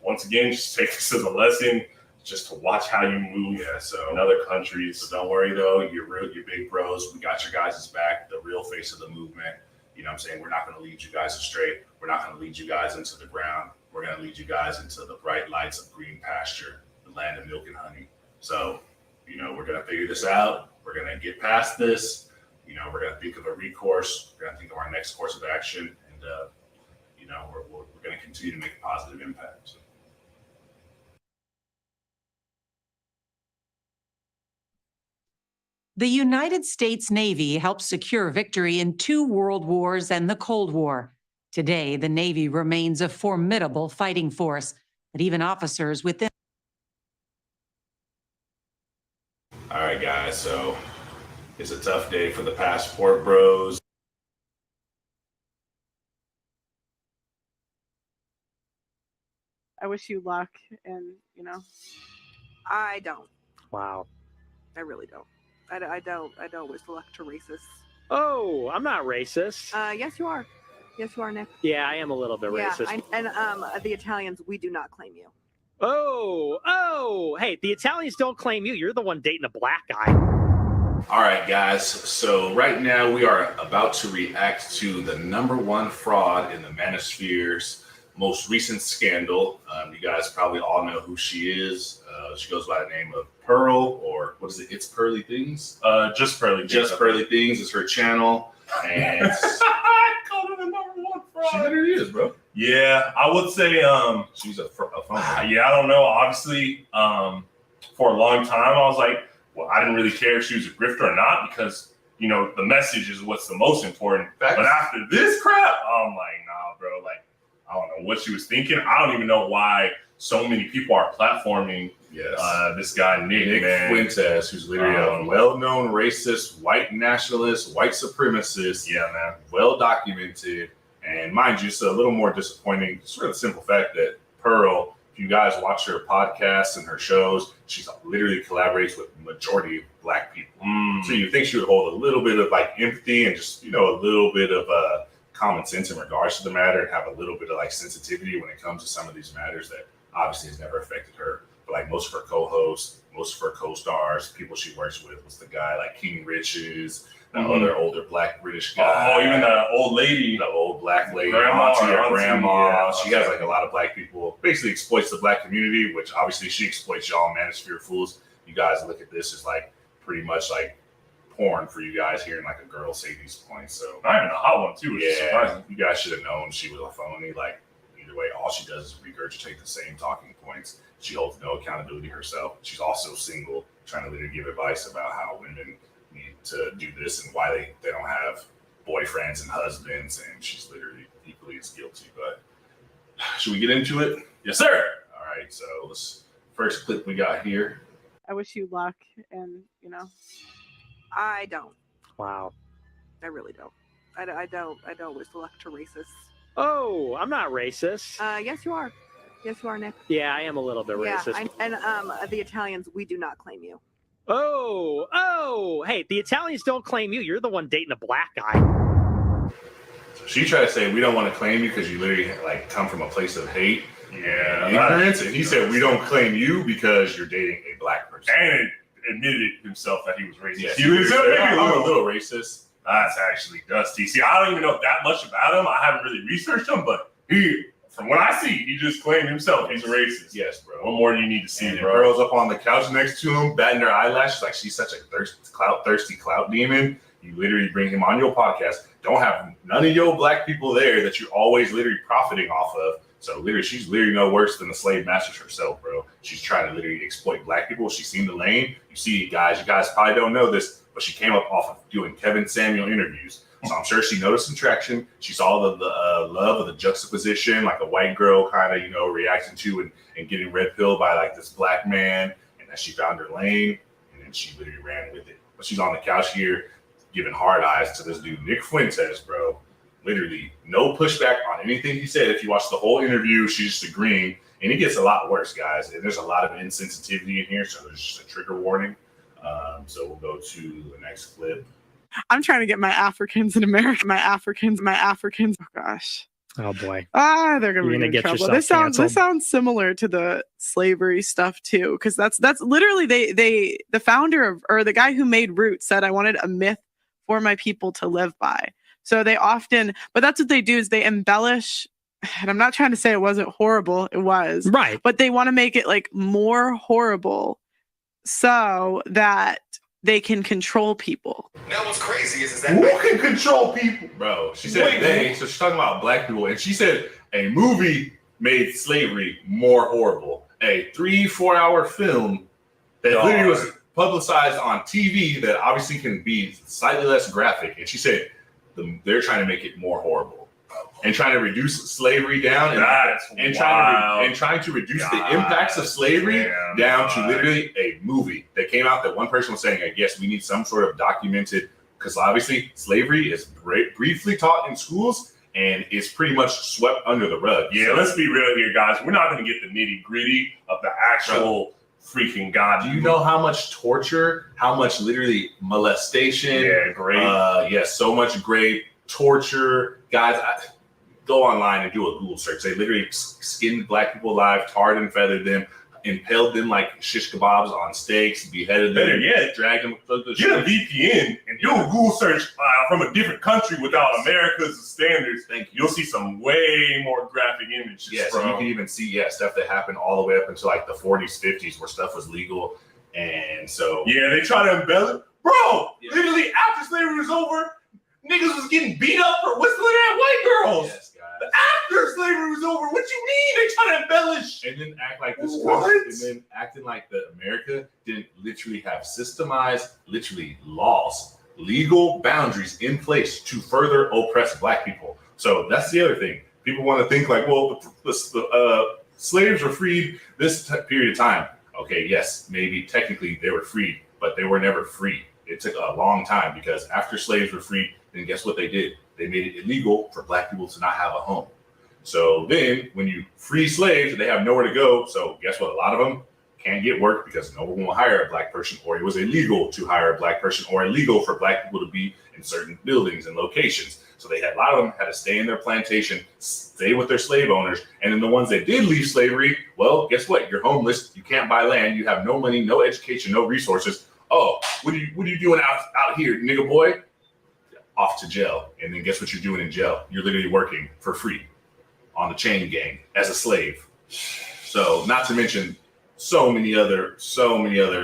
S16: once again, just take this as a lesson, just to watch how you move in other countries. So don't worry though, you're big bros. We got your guys' back, the real face of the movement. What I'm saying? We're not going to lead you guys astray. We're not going to lead you guys into the ground. We're going to lead you guys into the bright lights of green pasture, the land of milk and honey. So, we're going to figure this out. We're going to get past this. We're going to think of a recourse. We're going to think of our next course of action. And, we're going to continue to make a positive impact.
S17: The United States Navy helped secure victory in 2 world wars and the Cold War. Today, the Navy remains a formidable fighting force, but even officers within.
S15: All right, guys, so it's a tough day for the Passport Bros.
S18: I wish you luck, and I don't.
S10: Wow.
S18: I really don't. I don't wish luck to racists.
S10: Oh, I'm not racist.
S18: Yes, you are. Yes, you are, Nick.
S10: Yeah, I am a little bit racist.
S18: And the Italians, we do not claim you.
S10: Oh, hey, the Italians don't claim you. You're the one dating a black guy.
S15: All right, guys. So right now we are about to react to the #1 fraud in the Manosphere's most recent scandal. You guys probably all know who she is. She goes by the name of Pearl, or what is it? It's Pearly Things.
S16: Just Pearly Things.
S15: Just Pearly Things is her channel, and
S16: I called her the #1 fraud.
S15: she literally is, bro.
S16: Yeah, I would say
S15: she's a phone.
S16: Yeah, I don't know. Obviously, for a long time, I was like, well, I didn't really care if she was a grifter or not because the message is what's the most important.
S15: Facts.
S16: But after this crap, I'm like, nah, bro. Like, I don't know what she was thinking. I don't even know why so many people are platforming this guy Nick
S15: Fuentes, who's literally a well-known racist, white nationalist, white supremacist.
S16: Yeah, man.
S15: Well documented. And mind you, it's a little more disappointing, sort of the simple fact that Pearl, if you guys watch her podcasts and her shows, she literally collaborates with the majority of black people. So you think she would hold a little bit of like empathy and just, a little bit of common sense in regards to the matter and have a little bit of like sensitivity when it comes to some of these matters that obviously has never affected her. But like most of her co-hosts, most of her co-stars, people she works with was the guy like King Riches, the other older black British guy.
S16: Oh, even the old lady.
S15: The old black lady.
S16: Grandma.
S15: Yeah, she has like a lot of black people, basically exploits the black community, which obviously she exploits y'all Manosphere fools. You guys look at this as like pretty much like porn for you guys hearing like a girl say these points. So
S16: not even a hot one too, which is surprising.
S15: You guys should have known she was a phony. Like either way, all she does is regurgitate the same talking points. She holds no accountability herself. She's also single, trying to literally give advice about how women need to do this and why they don't have boyfriends and husbands, and she's literally equally as guilty. But should we get into it?
S16: Yes, sir.
S15: All right, so first clip we got here.
S18: I wish you luck, and I don't.
S10: Wow.
S18: I really don't. I don't wish luck to racists.
S10: Oh, I'm not racist.
S18: Yes, you are. Yes, you are, Nick.
S10: Yeah, I am a little bit racist.
S18: And the Italians, we do not claim you.
S10: Oh, hey, the Italians don't claim you. You're the one dating a black guy.
S15: So she tried to say we don't want to claim you because you literally like come from a place of hate
S16: and
S15: ignorance, and he said we don't claim you because you're dating a black person.
S16: And admitted himself that he was racist.
S15: Yes,
S16: He was
S15: I'm a little racist.
S16: That's actually dusty. See, I don't even know that much about him. I haven't really researched him, but from what I see, he just claimed himself he's a racist.
S15: Yes, bro.
S16: What more do you need to see,
S15: and
S16: bro?
S15: Girls up on the couch next to him, batting her eyelashes like she's such a thirsty clout demon. You literally bring him on your podcast. Don't have none of your black people there that you're always literally profiting off of. So literally, she's literally no worse than the slave masters herself, bro. She's trying to literally exploit black people. She's seen the lane. You guys probably don't know this, but she came up off of doing Kevin Samuel interviews. So I'm sure she noticed some traction. She saw the love of the juxtaposition, like a white girl kind of, reacting to and getting red pilled by like this black man. And then she found her lane and then she literally ran with it. But she's on the couch here giving hard eyes to this dude, Nick Fuentes, bro. Literally no pushback on anything he said. If you watch the whole interview, she's just agreeing. And it gets a lot worse, guys. And there's a lot of insensitivity in here. So there's just a trigger warning. So we'll go to the next clip.
S18: I'm trying to get my Africans in America. My Africans. Oh gosh.
S10: Oh boy.
S18: They're gonna get trouble. This sounds similar to the slavery stuff too, because that's literally the founder of, or the guy who made Roots said, I wanted a myth for my people to live by. So they often, but that's what they do, is they embellish. And I'm not trying to say it wasn't horrible. It was.
S10: Right.
S18: But they want to make it like more horrible so that they can control people.
S5: Now what's crazy is that
S15: who can control people, bro? She said so she's talking about black people, and she said a movie made slavery more horrible. A 3-4 hour film that literally was publicized on TV that obviously can be slightly less graphic, and she said they're trying to make it more horrible and trying to reduce slavery down and trying to reduce the impacts of slavery down to literally a movie that came out that one person was saying, yes, we need some sort of documented, because obviously slavery is briefly taught in schools
S19: and it's pretty much swept under the rug.
S16: Yeah, let's be real here, guys. We're not going to get the nitty-gritty of the actual freaking God.
S19: Do you know how much torture, how much literally molestation?
S16: Yeah, great.
S19: So much grave torture. Guys, go online and do a Google search. They literally skinned black people alive, tarred and feathered them, impaled them like shish kebabs on steaks, beheaded them, dragged them.
S16: Get a VPN and do a Google search from a different country without America's standards. You'll see some way more graphic images.
S19: Yeah, so you can even see stuff that happened all the way up until like the 40s, 50s, where stuff was legal, and so
S16: they try to embellish, bro. Literally after slavery was over, niggas was getting beat up for whistling at white girls.
S19: Yes, guys.
S16: After slavery was over, what you mean they try to embellish?
S19: And then act like this
S16: What?
S19: and then acting like that America didn't literally have systemized, literally laws, legal boundaries in place to further oppress black people. So that's the other thing. People want to think like, well, the slaves were freed this period of time. Okay, yes, maybe technically they were freed, but they were never free. It took a long time because after slaves were freed, then guess what they did? They made it illegal for black people to not have a home. So then when you free slaves, they have nowhere to go. So guess what? A lot of them can't get work because no one will hire a black person, or it was illegal to hire a black person, or illegal for black people to be in certain buildings and locations. So they had a lot of them had to stay in their plantation, stay with their slave owners. And then the ones that did leave slavery, well, guess what? You're homeless. You can't buy land. You have no money, no education, no resources. Oh, what are you doing out here, nigga boy? Off to jail. And then guess what you're doing in jail? You're literally working for free on the chain gang as a slave. So not to mention so many other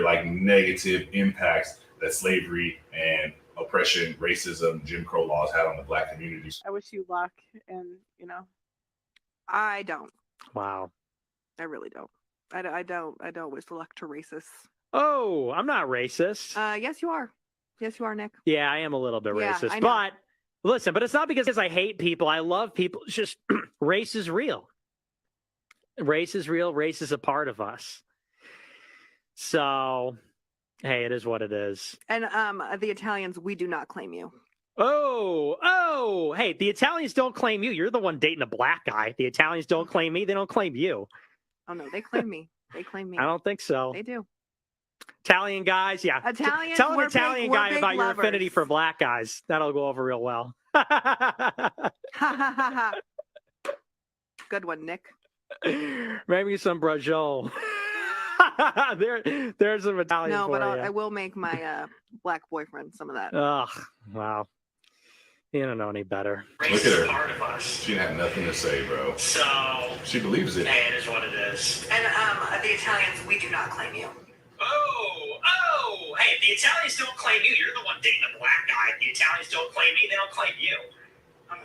S19: like negative impacts that slavery and oppression, racism, Jim Crow laws had on the black community.
S18: I wish you luck, and I don't.
S20: Wow.
S18: I really don't. I don't wish luck to racists.
S20: Oh, I'm not racist.
S18: Yes, you are. Yes, you are, Nick.
S20: Yeah, I am a little bit
S18: Yeah,
S20: racist.
S18: I know.
S20: But listen, it's not because I hate people. I love people. It's just race is real. Race is real. Race is a part of us. So, hey, it is what it is.
S18: And the Italians, we do not claim you.
S20: Oh, hey, the Italians don't claim you. You're the one dating a black guy. The Italians don't claim me. They don't claim you.
S18: Oh, no, they claim me. They claim me.
S20: I don't think so.
S18: They do.
S20: Italian guys, yeah.
S18: Italians,
S20: Tell an
S18: we're
S20: Italian
S18: big-
S20: guy
S18: we're
S20: about
S18: big
S20: your
S18: lovers.
S20: affinity for black guys. That'll go over real well.
S18: Good one, Nick.
S20: Maybe some brajol. There's some Italian
S18: No,
S20: for
S18: but
S20: you.
S18: I will make my black boyfriend some of that.
S20: Ugh, wow. You don't know any better.
S19: Look at her. She didn't have nothing to say, bro.
S20: So
S19: She believes it.
S20: it is what it is.
S18: And the Italians, we do not claim you.
S20: Oh, hey, the Italians don't claim you. You're the one dating a black guy. The Italians don't claim me. They don't claim you.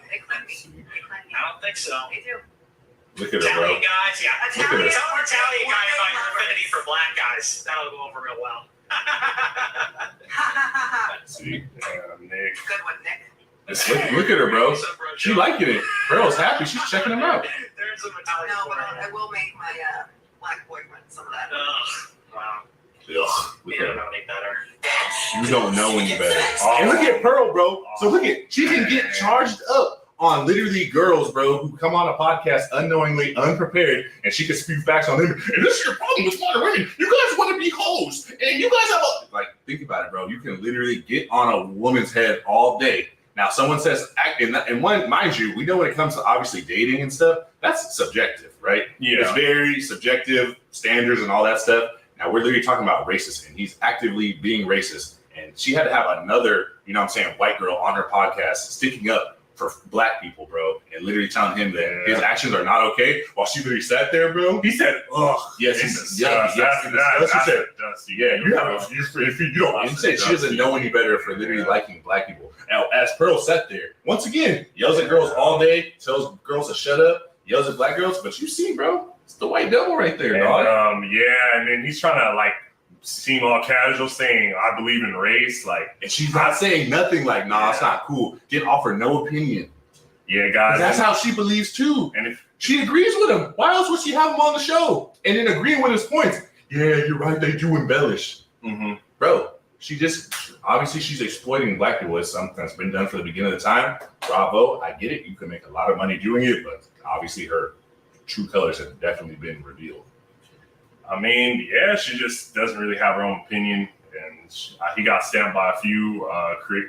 S18: They claim me. They claim me.
S20: I don't think so.
S18: They do.
S19: Look at her, bro.
S20: Italian guys, yeah.
S19: Look at her.
S20: Tell an Italian guy about your affinity for black guys. That'll go over real well.
S19: See?
S16: Nick.
S18: Good one, Nick.
S19: Look at her, bro. She liking it. Girl's happy. She's checking them out.
S20: There's some Italian
S18: No, but I will make my black boyfriend some of that.
S20: Wow.
S19: Ugh. Look
S20: You
S19: at
S20: don't
S19: her.
S20: know any better.
S19: You don't know any better. And look at Pearl, bro. So look at, she can get charged up on literally girls, bro, who come on a podcast unknowingly, unprepared, and she can spew facts on them. And this is your problem with modern women. You guys want to be hoes, and you guys have a like. Think about it, bro. You can literally get on a woman's head all day. Now, someone says, and one, mind you, we know when it comes to obviously dating and stuff, that's subjective, right?
S16: Yeah.
S19: It's very subjective standards and all that stuff. Now we're literally talking about racist, and he's actively being racist. And she had to have another, white girl on her podcast sticking up for black people, bro, and literally telling him that his actions are not okay. While she literally sat there, bro.
S16: He said, "Ugh."
S19: Yes,
S16: That's
S19: you have.
S16: If you don't.
S19: He said she doesn't know any better for literally liking black people. Now, as Pearl sat there, once again, yells at girls all day, tells girls to shut up, yells at black girls. But you see, bro, it's the white devil right there, dog.
S16: And then he's trying to seem all casual, saying, "I believe in race,"
S19: and she's not saying nothing like, "Nah, it's not cool." Didn't offer no opinion.
S16: Yeah, guys,
S19: that's how she believes too.
S16: And if
S19: she agrees with him, why else would she have him on the show? And then agreeing with his points. Yeah, you're right. They do embellish, bro. obviously she's exploiting black people. It's something that's been done from the beginning of the time. Bravo, I get it. You can make a lot of money doing it, but obviously her true colors have definitely been revealed.
S16: I mean, yeah, she just doesn't really have her own opinion, and he got stamped by a few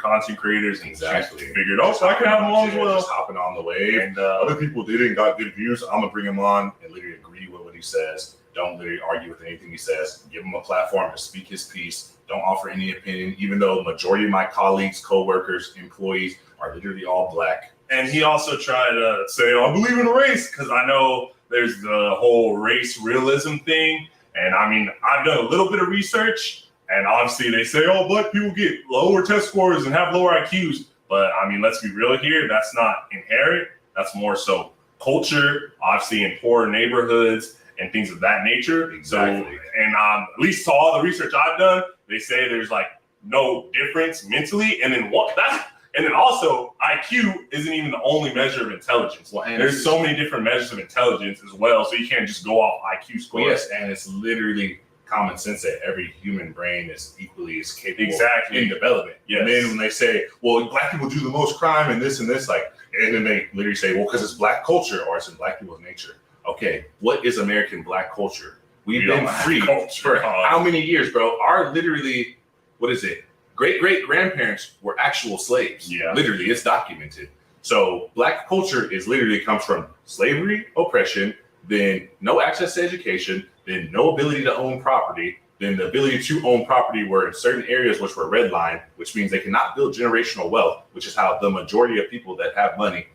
S16: content creators, and
S19: exactly
S16: figured, oh, so I can have them on as well.
S19: Just hopping on the wave. And other people didn't got good views. I'm gonna bring him on and literally agree with what he says. Don't literally argue with anything he says. Give him a platform to speak his piece. Don't offer any opinion, even though the majority of my colleagues, co-workers, employees are literally all black.
S16: And he also tried to say, I believe in race, because I know there's the whole race realism thing. And I mean, I've done a little bit of research, and obviously they say, oh, black people get lower test scores and have lower IQs. But I mean, let's be real here. That's not inherent. That's more so culture, obviously in poor neighborhoods and things of that nature.
S19: Exactly.
S16: So, and at least to all the research I've done, they say there's like no difference mentally. And then also IQ isn't even the only measure of intelligence.
S19: Well, and
S16: there's so many different measures of intelligence as well. So you can't just go off IQ scores.
S19: Yes, and it's literally common sense that every human brain is equally as capable in development.
S16: Yes.
S19: And then when they say, well, black people do the most crime and this, like, and then they literally say, well, because it's black culture or it's in black people's nature. Okay, what is American black culture? We've been free for how many years, bro? Our literally, what is it? Great-great-grandparents were actual slaves.
S16: Yeah.
S19: Literally, it's documented. So black culture is literally comes from slavery, oppression, then no access to education, then no ability to own property, then the ability to own property were in certain areas which were redlined, which means they cannot build generational wealth, which is how the majority of people that have money,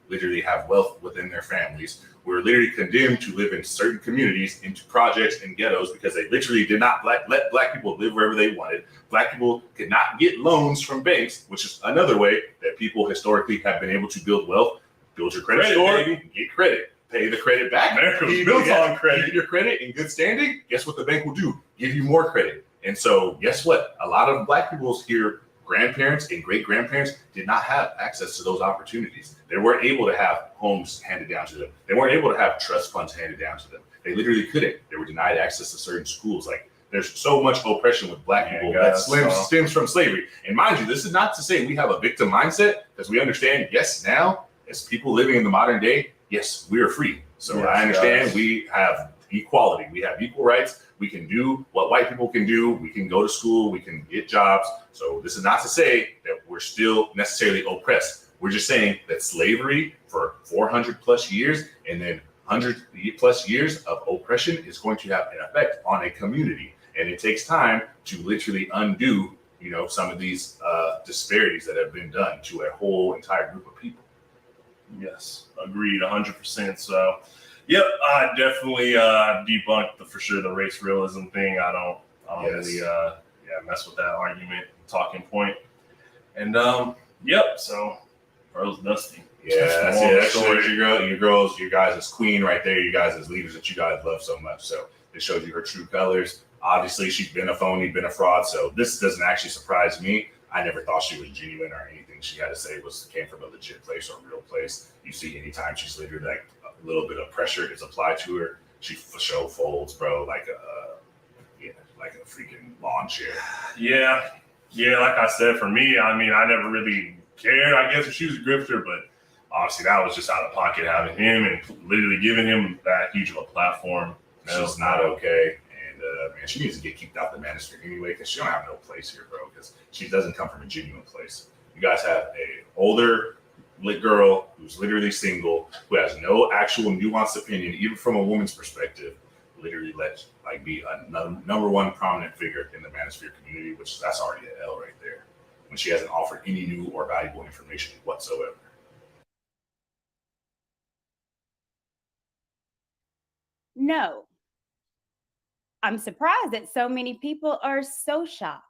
S19: literally have wealth within their families. We're literally condemned to live in certain communities, into projects and ghettos, because they literally did not let black people live wherever they wanted. Black people could not get loans from banks, which is another way that people historically have been able to build wealth. Build your credit score,
S16: baby.
S19: Get credit, pay the credit back.
S16: America was built on credit.
S19: Keep your credit in good standing. Guess what the bank will do? Give you more credit. And so guess what? A lot of black people's here, grandparents and great-grandparents did not have access to those opportunities. They weren't able to have homes handed down to them. They weren't able to have trust funds handed down to them. They literally couldn't. They were denied access to certain schools. Like, there's so much oppression with black people that stems from slavery. And mind you, this is not to say we have a victim mindset, because we understand, yes, now, as people living in the modern day, yes, we are free. So I understand we have equality. We have equal rights. We can do what white people can do. We can go to school. We can get jobs. So this is not to say that we're still necessarily oppressed. We're just saying that slavery for 400 plus years and then 100 plus years of oppression is going to have an effect on a community. And it takes time to literally undo, some of these disparities that have been done to a whole entire group of people.
S16: Yes, agreed, 100%. So, yep, I definitely debunked the race realism thing. I don't really mess with that argument, talking point. And yep, so Pearl's Dusty.
S19: Yeah, that's it. That shows your girls, you guys as queen right there, you guys as leaders that you guys love so much. So it shows you her true colors. Obviously, she's been a phony, been a fraud. So this doesn't actually surprise me. I never thought she was genuine or anything she had to say came from a legit place or a real place. You see, anytime she's literally like a little bit of pressure is applied to her, she for sure folds, bro, like a freaking lawn chair.
S16: Yeah, like I said, for me, I mean, I never really cared, I guess, if she was a grifter, but obviously that was just out of pocket having him and literally giving him that huge of a platform.
S19: It's just not okay. And man, she needs to get kicked out the Manosphere anyway, because she don't have no place here, bro, because she doesn't come from a genuine place. You guys have a older lit girl who's literally single, who has no actual nuanced opinion, even from a woman's perspective, literally be a number one prominent figure in the Manosphere community, which that's already an L right there, when she hasn't offered any new or valuable information whatsoever.
S21: No. I'm surprised that so many people are so shocked.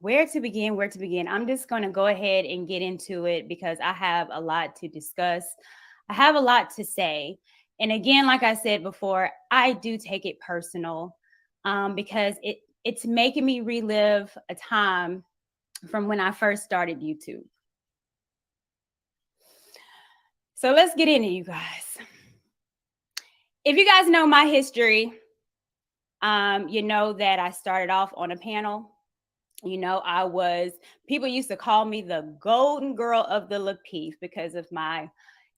S21: Where to begin? I'm just going to go ahead and get into it because I have a lot to discuss. I have a lot to say. And again, like I said before, I do take it personal because it's making me relive a time from when I first started YouTube. So let's get into it, you guys. If you guys know my history, You know that I started off on a panel. You know, people used to call me the golden girl of the Lapeef because of my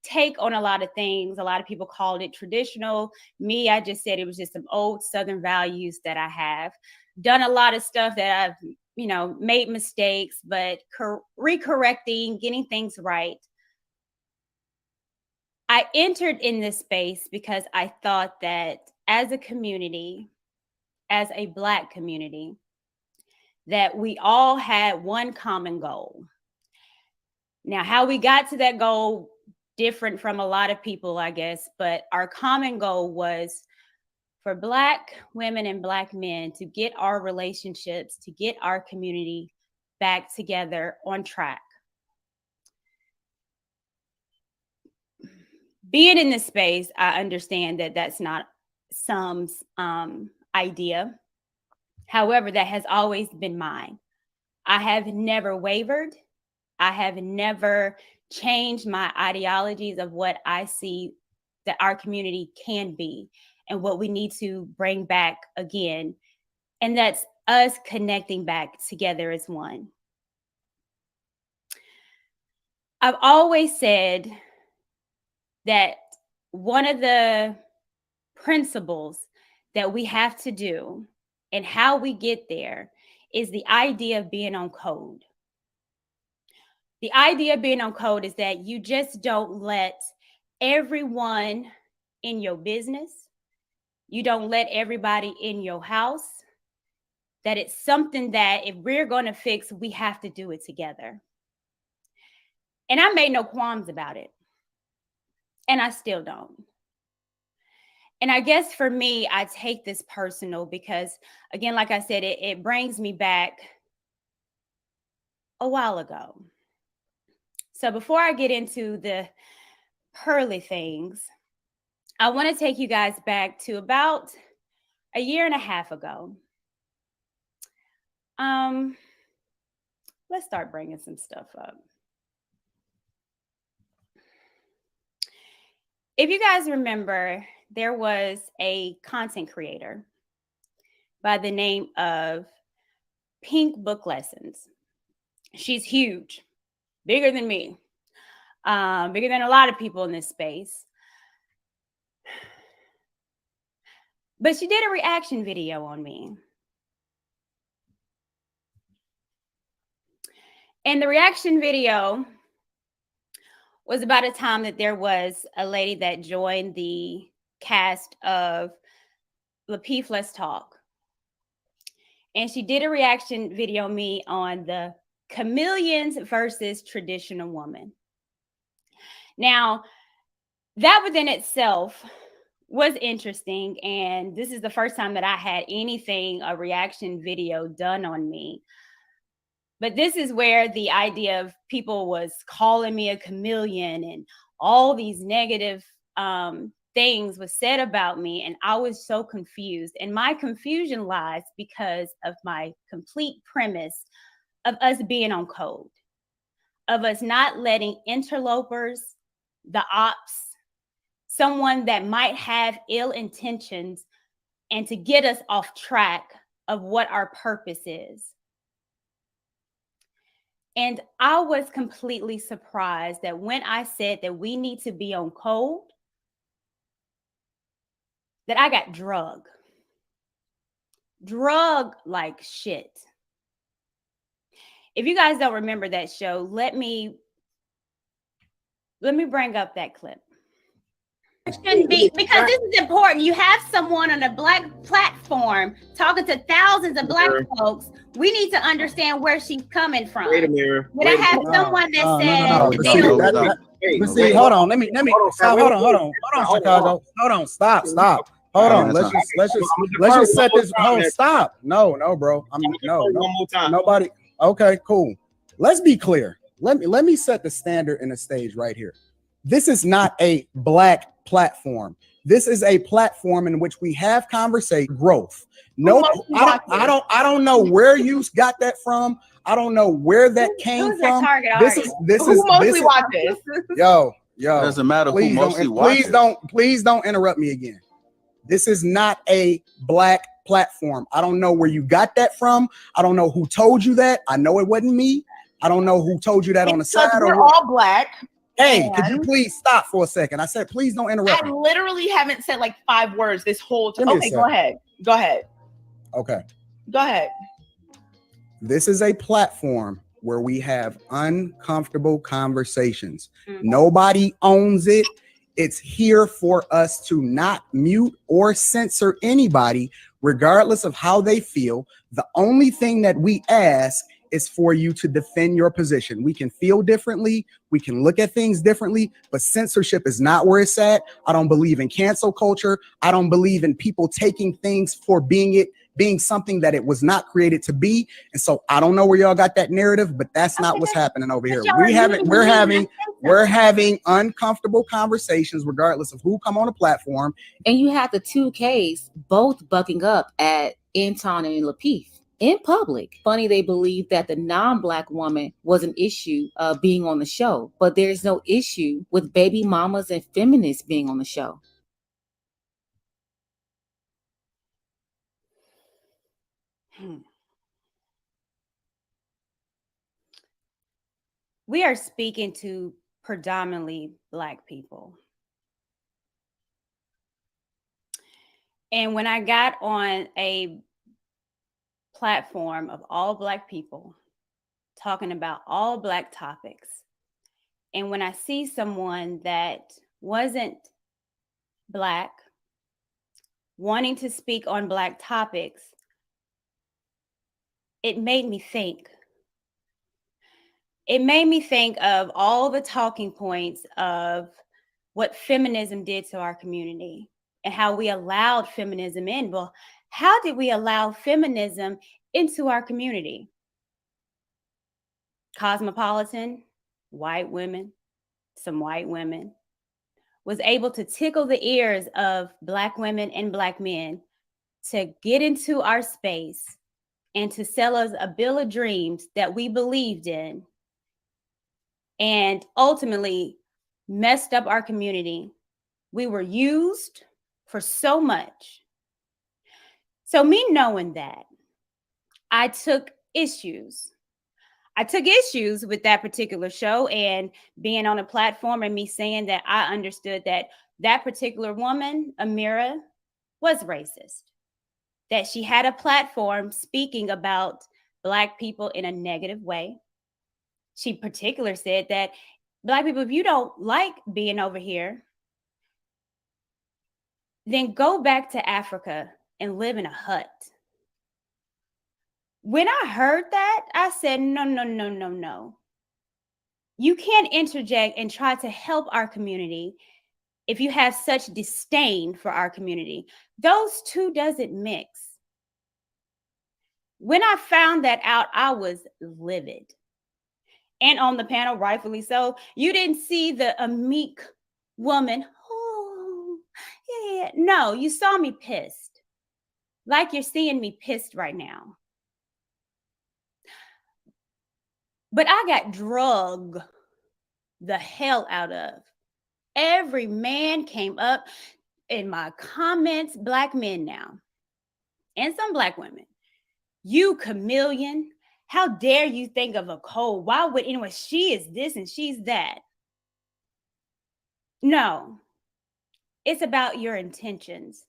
S21: take on a lot of things. A lot of people called it traditional. Me, I just said it was just some old Southern values that I have. Done a lot of stuff that I've, you know, made mistakes, but recorrecting, getting things right. I entered in this space because I thought that as a community, as a Black community, that we all had one common goal. Now, how we got to that goal, different from a lot of people, I guess, but our common goal was for Black women and Black men to get our relationships, to get our community back together on track. Being in this space, I understand that that's not some's idea. However, that has always been mine. I have never wavered. I have never changed my ideologies of what I see that our community can be and what we need to bring back again. And that's us connecting back together as one. I've always said that one of the principles that we have to do and how we get there is the idea of being on code. The idea of being on code is that you just don't let everyone in your business, you don't let everybody in your house, that it's something that if we're going to fix, we have to do it together. And I made no qualms about it. And I still don't. And I guess for me, I take this personal because, again, like I said, it brings me back a while ago. So before I get into the pearly things, I want to take you guys back to about a year and a half ago. Let's start bringing some stuff up. If you guys remember, there was a content creator by the name of Pink Book Lessons. She's huge, bigger than me, bigger than a lot of people in this space. But she did a reaction video on me. And the reaction video was about a time that there was a lady that joined the cast of Lapeef Let's Talk. And she did a reaction video on me on the chameleons versus traditional woman. Now, that within itself was interesting. And this is the first time that I had a reaction video done on me. But this is where the idea of people was calling me a chameleon and all these negative things was said about me. And I was so confused. And my confusion lies because of my complete premise of us being on code, of us not letting interlopers, the ops, someone that might have ill intentions, and to get us off track of what our purpose is. And I was completely surprised that when I said that we need to be on code, that I got drug like shit. If you guys don't remember that show, let me bring up that clip. It shouldn't be, because this is important. You have someone on a Black platform talking to thousands of Black folks. We need to understand where she's coming from.
S1: Wait a minute.
S21: When I have someone that says,
S1: See, hold on. Let me stop. Hold on, Chicago. Hold on. Stop. Hold on. Let's just set this. Stop. No, bro. No. One more time. Nobody. Okay, cool. Let's be clear. Let me set the standard and the stage right here. This is not a Black platform. This is a platform in which we have conversation growth. No, I don't know where you got that from. I don't know where that came from. This is who mostly watches. Yo.
S22: Doesn't matter who mostly watches.
S1: Please don't interrupt me again. This is not a Black platform. I don't know where you got that from. I don't know who told you that. I know it wasn't me. I don't know who told you that on the side.
S2: We're all black.
S1: Hey, could you please stop for a second? I said, please don't interrupt
S2: I
S1: me.
S2: literally haven't said like 5 words this whole time.
S1: Give me a
S2: Okay, go
S1: second.
S2: ahead. Go ahead.
S1: Okay.
S2: Go ahead.
S1: This is a platform where we have uncomfortable conversations. Nobody owns it. It's here for us to not mute or censor anybody, regardless of how they feel. The only thing that we ask is for you to defend your position. We can feel differently. We can look at things differently, but censorship is not where it's at. I don't believe in cancel culture. I don't believe in people taking things for being something that it was not created to be. And so I don't know where y'all got that narrative, but that's not what's happening over here. We're having uncomfortable conversations regardless of who come on the platform.
S22: And you have the 2Ks both bucking up at Anton and Lapeef in public. Funny, they believe that the non-black woman was an issue being on the show, but there's no issue with baby mamas and feminists being on the show.
S21: We are speaking to predominantly Black people. And when I got on a platform of all Black people talking about all Black topics, and when I see someone that wasn't Black wanting to speak on Black topics, it made me think. It made me think of all the talking points of what feminism did to our community and how we allowed feminism in. Well, how did we allow feminism into our community? Cosmopolitan, white women, some white women, was able to tickle the ears of Black women and Black men to get into our space and to sell us a bill of dreams that we believed in, and ultimately messed up our community. We were used for so much. So me knowing that, I took issues. I took issues with that particular show and being on a platform and me saying that I understood that that particular woman, Amira, was racist. That she had a platform speaking about Black people in a negative way. She particularly said that Black people, if you don't like being over here, then go back to Africa and live in a hut. When I heard that, I said, no. You can't interject and try to help our community if you have such disdain for our community. Those two doesn't mix. When I found that out, I was livid. And on the panel, rightfully so, you didn't see the meek woman. Oh, yeah. No, you saw me pissed. Like you're seeing me pissed right now. But I got drug the hell out of. Every man came up in my comments, Black men now, and some Black women. You chameleon. How dare you think of a Cole? Why would anyone? She is this and she's that. No, it's about your intentions.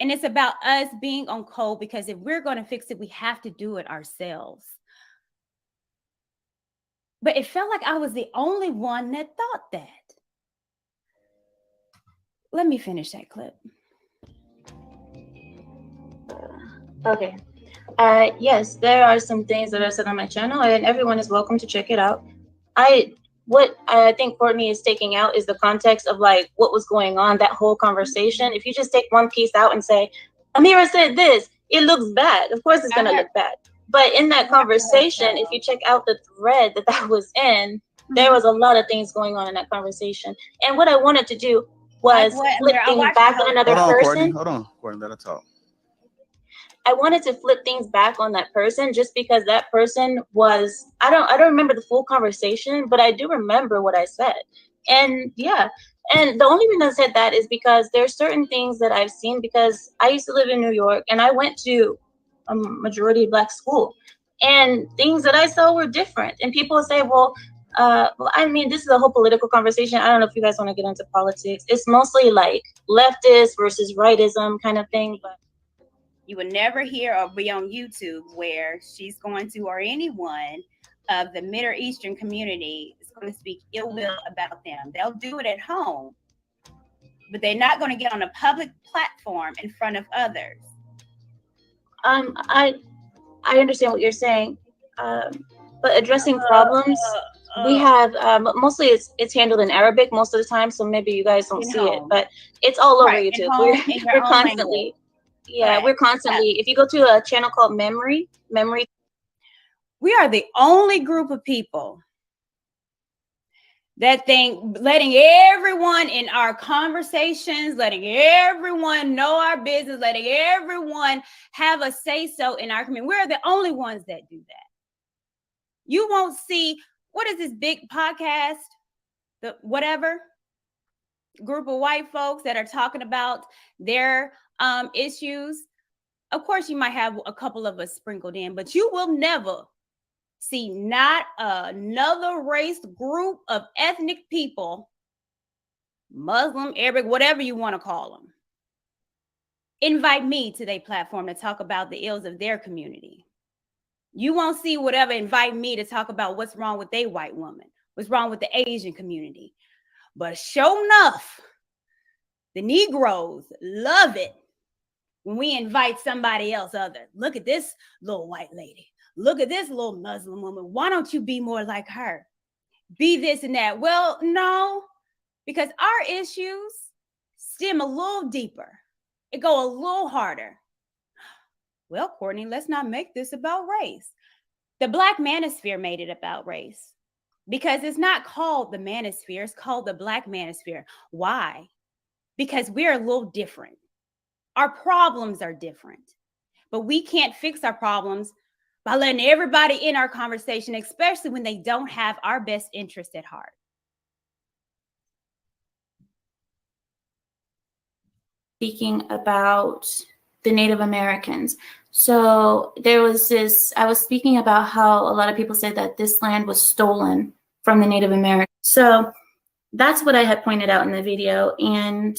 S21: And it's about us being on Cole, because if we're going to fix it, we have to do it ourselves. But it felt like I was the only one that thought that. Let me finish that clip.
S23: Okay. Yes, there are some things that are said on my channel, and everyone is welcome to check it out. What I think Courtney is taking out is the context of like what was going on, that whole conversation. If you just take one piece out and say, Amira said this, it looks bad. Of course it's going to look bad. But in that conversation, if you check out the thread that was in, there was a lot of things going on in that conversation. And what I wanted to do was flip things back on another person.
S24: Hold on, Courtney, let her talk.
S23: I wanted to flip things back on that person just because that person was, I don't remember the full conversation, but I do remember what I said. And yeah, And the only reason I said that is because there's certain things that I've seen, because I used to live in New York and I went to a majority Black school, and things that I saw were different. And people say, well, I mean, this is a whole political conversation. I don't know if you guys want to get into politics. It's mostly like leftist versus rightism kind of thing. But
S21: you would never hear or be on YouTube where she's going to, or anyone of the Middle Eastern community is going to speak ill will about them. They'll do it at home, but they're not going to get on a public platform in front of others.
S23: I understand what you're saying, but addressing problems, we have mostly it's handled in Arabic most of the time, so maybe you guys don't see it, but it's all over YouTube. We're constantly, we're constantly. If you go to a channel called Memory,
S21: we are the only group of people that think letting everyone in our conversations, letting everyone know our business, letting everyone have a say-so in our community. We're the only ones that do that. You won't see, what is this big podcast, the whatever group of white folks that are talking about their issues. Of course, you might have a couple of us sprinkled in, but you will never see not another race group of ethnic people, Muslim, Arabic, whatever you want to call them, invite me to their platform to talk about the ills of their community. You won't see whatever invite me to talk about what's wrong with a white woman, what's wrong with the Asian community. But sure enough, the Negroes love it when we invite somebody else other. Look at this little white lady. Look at this little Muslim woman. Why don't you be more like her? Be this and that. Well, no, because our issues stem a little deeper. It go a little harder. Well, Courtney, let's not make this about race. The Black Manosphere made it about race because it's not called the Manosphere. It's called the Black Manosphere. Why? Because we're a little different. Our problems are different, but we can't fix our problems by letting everybody in our conversation, especially when they don't have our best interest at heart.
S23: speaking about the Native Americans. So there was this, I was speaking about how a lot of people said that this land was stolen from the Native Americans. So that's what I had pointed out in the video. And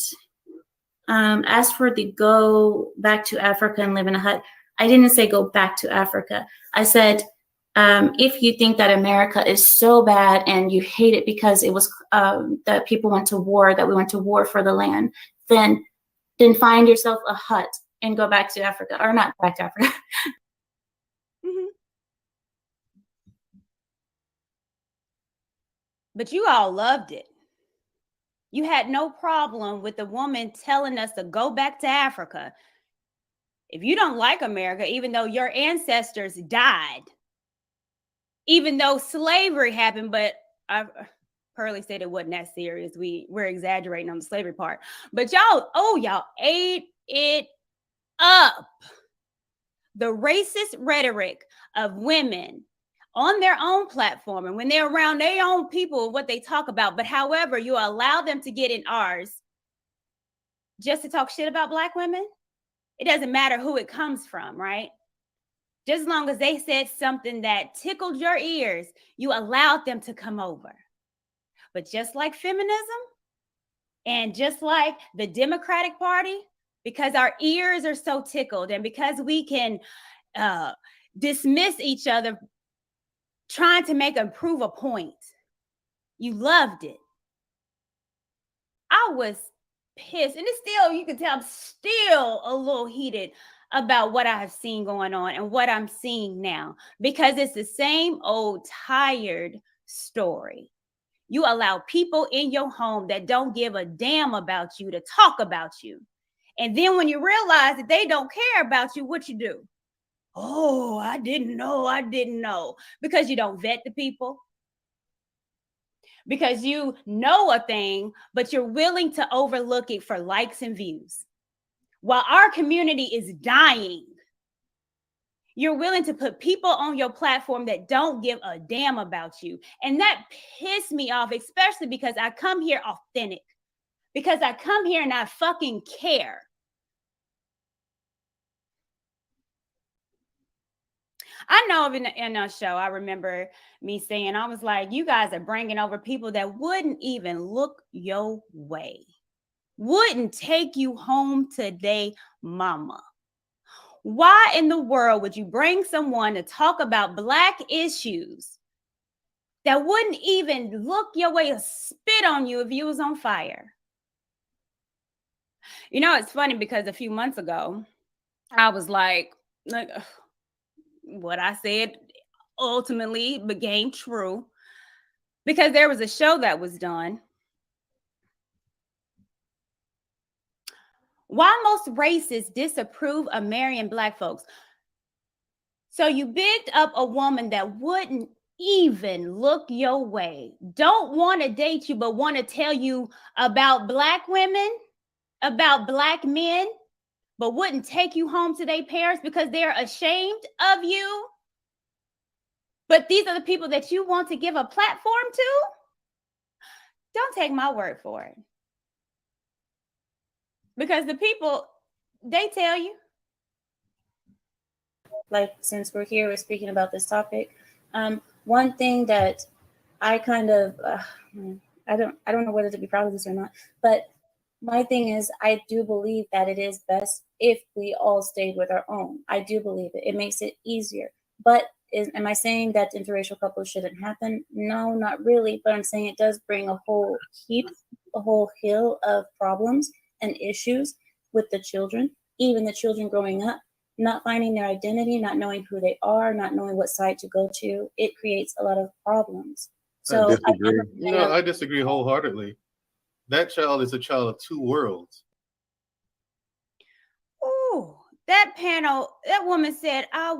S23: as for the go back to Africa and live in a hut, I didn't say go back to Africa. I said, if you think that America is so bad and you hate it because it was that people went to war, that we went to war for the land, then find yourself a hut and go back to Africa, or not back to Africa.
S21: But you all loved it. You had no problem with the woman telling us to go back to Africa. If you don't like America, even though your ancestors died, even though slavery happened, but Pearlie said it wasn't that serious. We're exaggerating on the slavery part. But y'all ate it up. The racist rhetoric of women on their own platform and when they're around their own people, what they talk about. But however, you allow them to get in ours just to talk shit about Black women. It doesn't matter who it comes from, right? Just as long as they said something that tickled your ears, you allowed them to come over. But just like feminism and just like the Democratic Party, because our ears are so tickled and because we can dismiss each other trying to prove a point, you loved it. I was pissed. And it's still, you can tell I'm still a little heated about what I have seen going on and what I'm seeing now, because it's the same old tired story. You allow people in your home that don't give a damn about you to talk about you. And then when you realize that they don't care about you, what you do? Oh, I didn't know. Because you don't vet the people. Because you know a thing, but you're willing to overlook it for likes and views. While our community is dying, you're willing to put people on your platform that don't give a damn about you. And that pissed me off, especially because I come here authentic. because I come here and I fucking care. I know in a show, I remember me saying, I was like, you guys are bringing over people that wouldn't even look your way, wouldn't take you home today, mama. Why in the world would you bring someone to talk about Black issues that wouldn't even look your way or spit on you if you was on fire? You know, it's funny because a few months ago, I was like what I said ultimately became true, because there was a show that was done. Why most racists disapprove of marrying Black folks. So you bigged up a woman that wouldn't even look your way, don't want to date you, but want to tell you about Black women, about Black men, but wouldn't take you home to their parents because they're ashamed of you. But these are the people that you want to give a platform to? Don't take my word for it. Because the people, they tell you.
S23: Like, since we're here, we're speaking about this topic. One thing that I kind of, I don't know whether to be proud of this or not, but my thing is, I do believe that it is best if we all stayed with our own. I do believe it. It makes it easier. But am I saying that interracial couples shouldn't happen? No, not really. But I'm saying it does bring a whole hill of problems and issues with the children, even the children growing up, not finding their identity, not knowing who they are, not knowing what side to go to. It creates a lot of problems. So
S3: I disagree. No, I disagree wholeheartedly. That child is a child of two worlds.
S21: Ooh, that panel, that woman said, I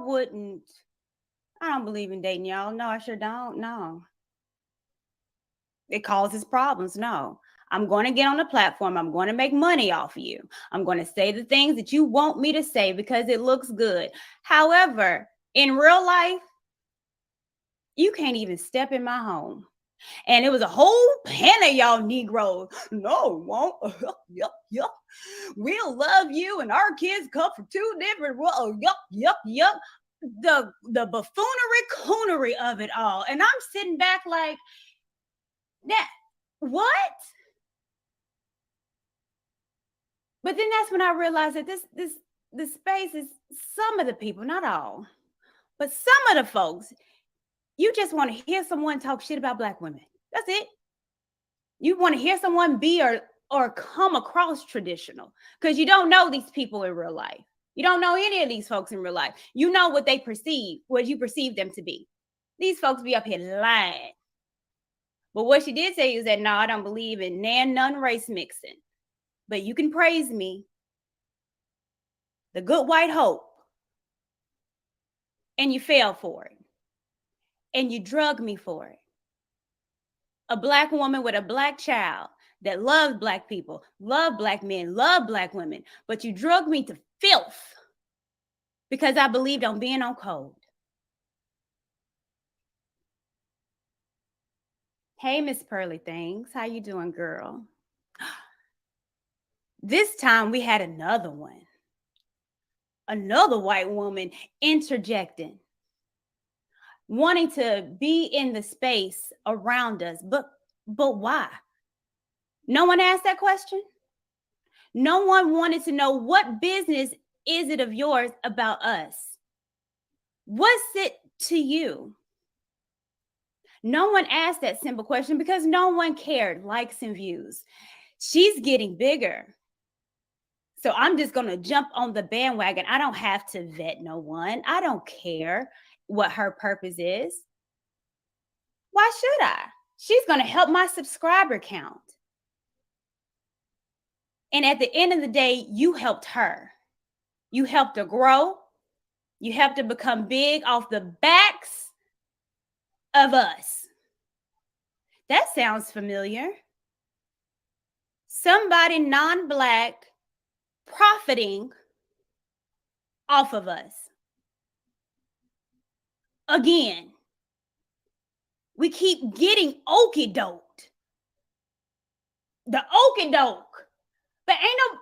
S21: don't believe in dating y'all. No, I sure don't. No. It causes problems. No. I'm going to get on the platform. I'm going to make money off of you. I'm going to say the things that you want me to say because it looks good. However, in real life, you can't even step in my home. And it was a whole pen of y'all Negroes. No, won't. Yup. We'll love you, and our kids come from two different worlds. Yup. The buffoonery, coonery of it all. And I'm sitting back like, that, what? But then that's when I realized that this space is some of the people, not all, but some of the folks, you just want to hear someone talk shit about Black women. That's it. You want to hear someone be or come across traditional because you don't know these people in real life. You don't know any of these folks in real life. You know what they perceive, what you perceive them to be. These folks be up here lying. But what she did say is that, no, I don't believe in none race mixing. But you can praise me, the good white hope, and you fell for it. And you drug me for it. A Black woman with a Black child that loves Black people, love Black men, love Black women, but you drug me to filth because I believed on being on code. Hey, Miss Pearly Things, how you doing, girl? This time we had another one. Another white woman interjecting, wanting to be in the space around us, but why? No one asked that question. No one wanted to know, what business is it of yours about us? What's it to you? No one asked that simple question because no one cared. Likes and views. She's getting bigger. So I'm just going to jump on the bandwagon. I don't have to vet no one. I don't care what her purpose is. Why should I? She's going to help my subscriber count. And at the end of the day, you helped her. You helped her grow. You helped her become big off the backs of us. That sounds familiar. Somebody non-Black profiting off of us. Again, we keep getting okey-doked. the okie doke. But ain't no.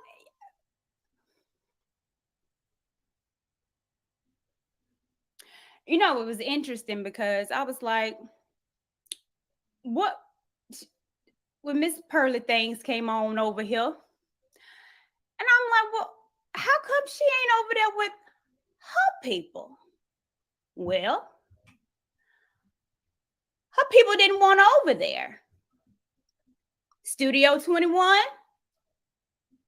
S21: You know, it was interesting because I was like, what? When Miss Pearly Things came on over here, and I'm like, well, how come she ain't over there with her people? Well, her people didn't want her over there. Studio 21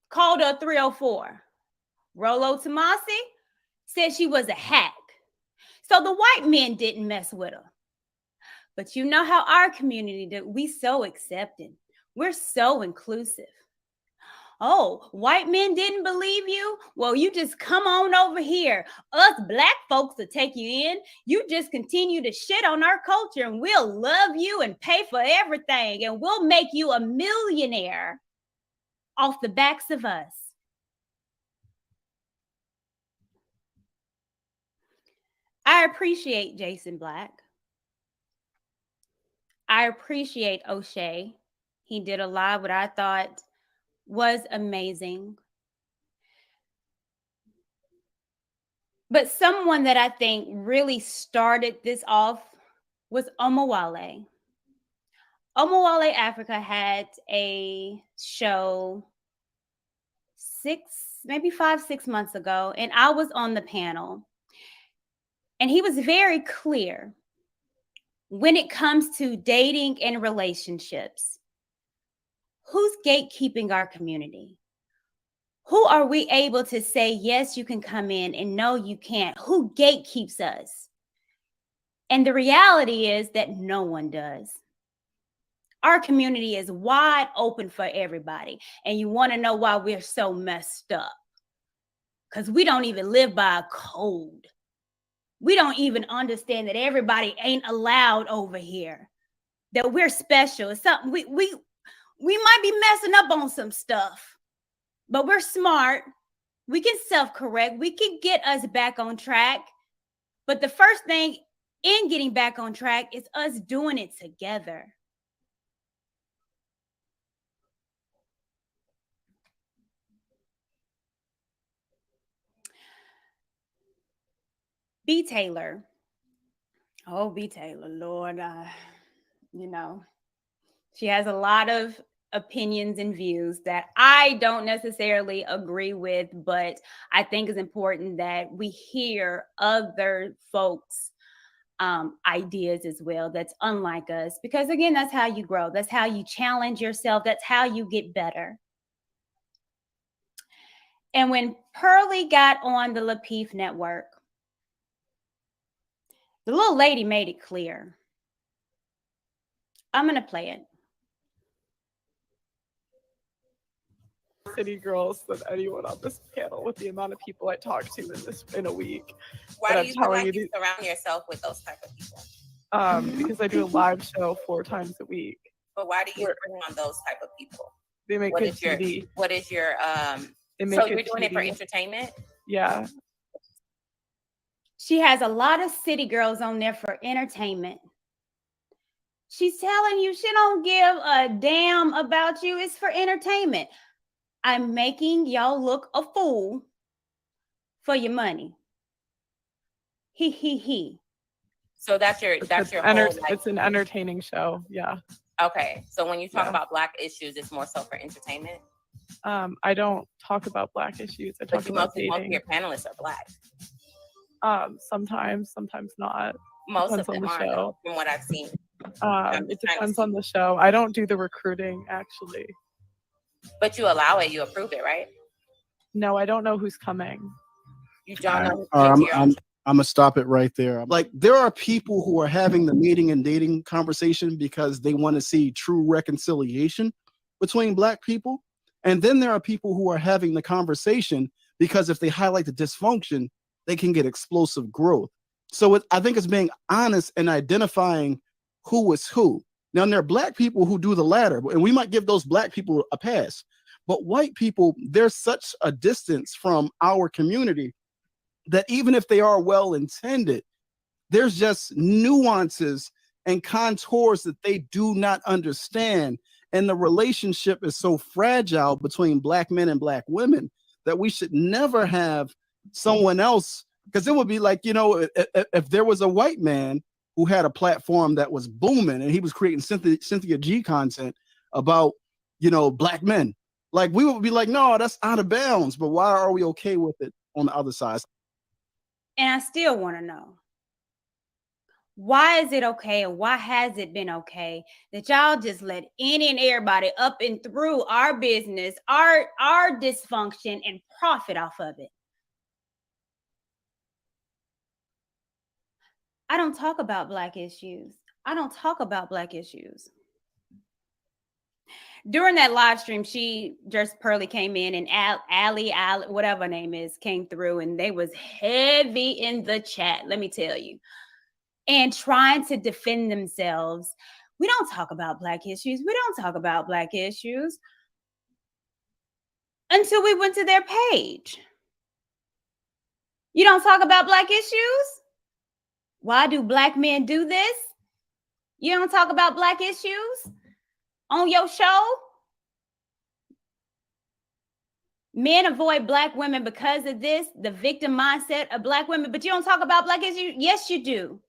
S21: called her 304. Rolo Tomasi said she was a hack. So the white men didn't mess with her. But you know how our community did. We so accepting. We're so inclusive. Oh, white men didn't believe you? Well, you just come on over here. Us black folks will take you in. You just continue to shit on our culture and we'll love you and pay for everything. And we'll make you a millionaire off the backs of us. I appreciate Jason Black. I appreciate O'Shea. He did a live what I thought was amazing. But someone that I think really started this off was Omowale. Omowale Africa had a show 5-6 months ago, and I was on the panel. And he was very clear when it comes to dating and relationships. Who's gatekeeping our community? Who are we able to say, yes, you can come in, and no, you can't? Who gatekeeps us? And the reality is that no one does. Our community is wide open for everybody. And you want to know why we're so messed up? Because we don't even live by a code. We don't even understand that everybody ain't allowed over here. That we're special. It's something we might be messing up on some stuff, but we're smart. We can self-correct. We can get us back on track. But the first thing in getting back on track is us doing it together. B. Taylor. Oh, B. Taylor, Lord, you know, she has a lot of opinions and views that I don't necessarily agree with, but I think it's important that we hear other folks' ideas as well that's unlike us, because again, that's how you grow. That's how you challenge yourself. That's how you get better. And when Pearly got on the Lapeef network, the little lady made it clear. I'm going to play it.
S18: City girls than anyone on this panel with the amount of people I talk to in a week.
S6: Why
S18: But
S6: do you feel like you surround yourself with those type of people?
S18: Because I do a live show 4 times a week.
S6: But why do you bring on those type of people?
S18: They make good TV.
S6: What is your
S21: So
S6: you're doing it for entertainment?
S18: Yeah.
S21: She has a lot of city girls on there for entertainment. She's telling you she don't give a damn about you. It's for entertainment. I'm making y'all look a fool for your money. He.
S6: So that's your whole
S18: it's an entertaining show. Yeah.
S6: Okay. So when you talk about Black issues, it's more so for entertainment?
S18: I don't talk about Black issues. I talk about dating.
S6: Most of your panelists are Black.
S18: Sometimes not.
S6: Most
S18: Depends
S6: of them
S18: on the
S6: are,
S18: show.
S6: from what I've seen.
S18: It depends on the show. I don't do the recruiting, actually.
S6: But you allow it, you approve it, right?
S18: No, I don't know who's coming.
S6: You don't know.
S1: I'm gonna stop it right there. Like, there are people who are having the meeting and dating conversation because they want to see true reconciliation between Black people. And then there are people who are having the conversation because if they highlight the dysfunction, they can get explosive growth. So I think it's being honest and identifying who is who. Now, there are Black people who do the latter, and we might give those Black people a pass. But white people, there's such a distance from our community that even if they are well-intended, there's just nuances and contours that they do not understand. And the relationship is so fragile between black men and black women that we should never have someone else, because it would be like, if there was a white man who had a platform that was booming and he was creating Cynthia G content about, black men, like we would be like, no, that's out of bounds. But why are we okay with it on the other side?
S21: And I still want to know, why is it okay, and why has it been okay that y'all just let any and everybody up and through our business, our dysfunction, and profit off of it? I don't talk about black issues. I don't talk about black issues. During that live stream, just Pearly came in, and Ali, whatever her name is, came through, and they was heavy in the chat, let me tell you, and trying to defend themselves. We don't talk about black issues. We don't talk about black issues until we went to their page. You don't talk about black issues? Why do black men do this? You don't talk about black issues on your show? Men avoid black women because of this, the victim mindset of black women, but you don't talk about black issues? Yes, you do.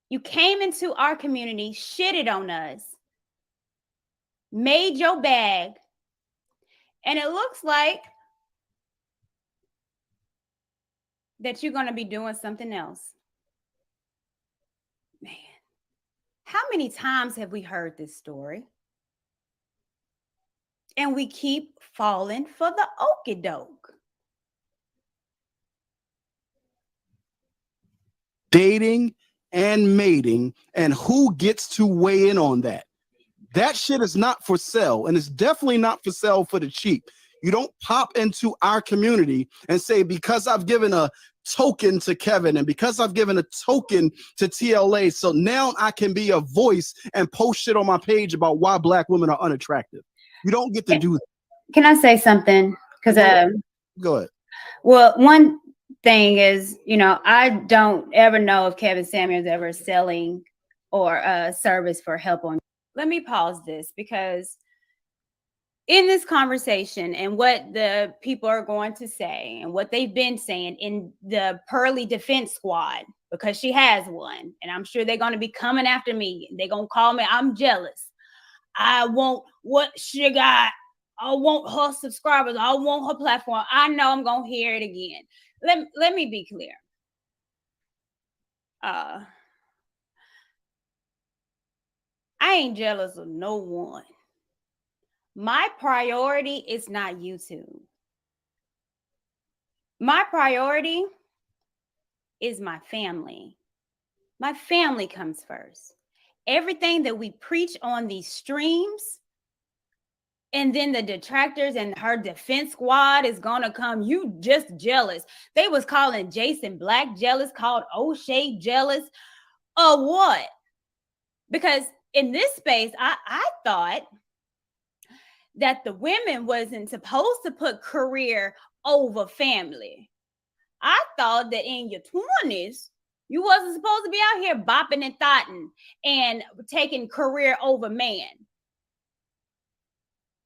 S21: You came into our community, shitted on us, made your bag, and it looks like that you're going to be doing something else. Man, how many times have we heard this story? And we keep falling for the okie doke.
S1: Dating and mating, and who gets to weigh in on that? That shit is not for sale, and it's definitely not for sale for the cheap. You don't pop into our community and say, because I've given a token to Kevin and because I've given a token to TLA, so now I can be a voice and post shit on my page about why black women are unattractive. You don't get to do that.
S21: Can I say something? Because
S1: go ahead.
S21: Well, one thing is, I don't ever know if Kevin Samuels ever selling or a service for help on. Let me pause this, because in this conversation and what the people are going to say and what they've been saying in the Pearly Defense Squad, because she has one, and I'm sure they're going to be coming after me. They're going to call me, I'm jealous. I want what she got. I want her subscribers. I want her platform. I know I'm going to hear it again. Let me be clear. I ain't jealous of no one. My priority is not YouTube. My priority is my family. My family comes first. Everything that we preach on these streams, and then the detractors and her defense squad is gonna come. You just jealous. They was calling Jason Black jealous, called O'Shea jealous. Of what? Because in this space, I thought that the women wasn't supposed to put career over family. I thought that in your 20s, you wasn't supposed to be out here bopping and thotting and taking career over man.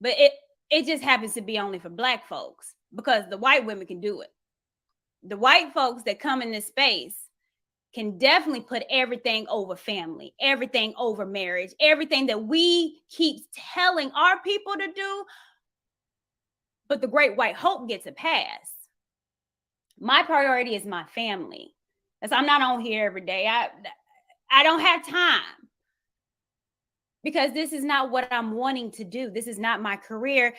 S21: But it just happens to be only for black folks, because the white women can do it. The white folks that come in this space can definitely put everything over family, everything over marriage, everything that we keep telling our people to do. But the great white hope gets a pass. My priority is my family. As I'm not on here every day. I don't have time, because this is not what I'm wanting to do. This is not my career.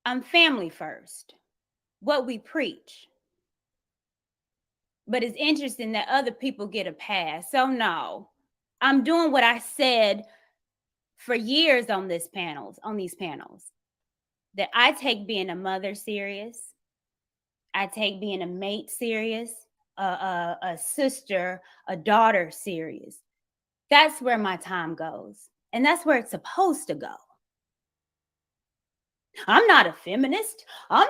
S21: I'm family first. What we preach. But it's interesting that other people get a pass. So no, I'm doing what I said for years on these panels, that I take being a mother serious. I take being a mate serious, a sister, a daughter serious. That's where my time goes. And that's where it's supposed to go. I'm not a feminist. I'm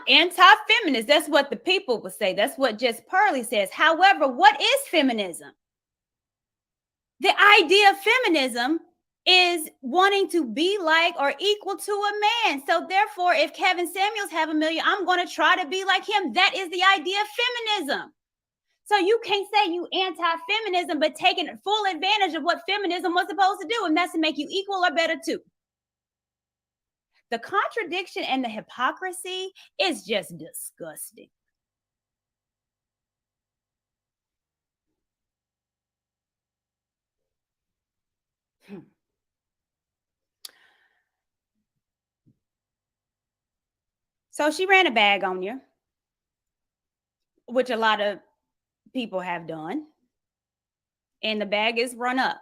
S21: anti-feminist. That's what the people will say. That's what Just Pearly says. However, what is feminism? The idea of feminism is wanting to be like or equal to a man. So therefore, if Kevin Samuels have $1 million, I'm going to try to be like him. That is the idea of feminism. So you can't say you anti-feminism, but taking full advantage of what feminism was supposed to do, and that's to make you equal or better too. The contradiction and the hypocrisy is just disgusting. So she ran a bag on you, which a lot of people have done. And the bag is run up.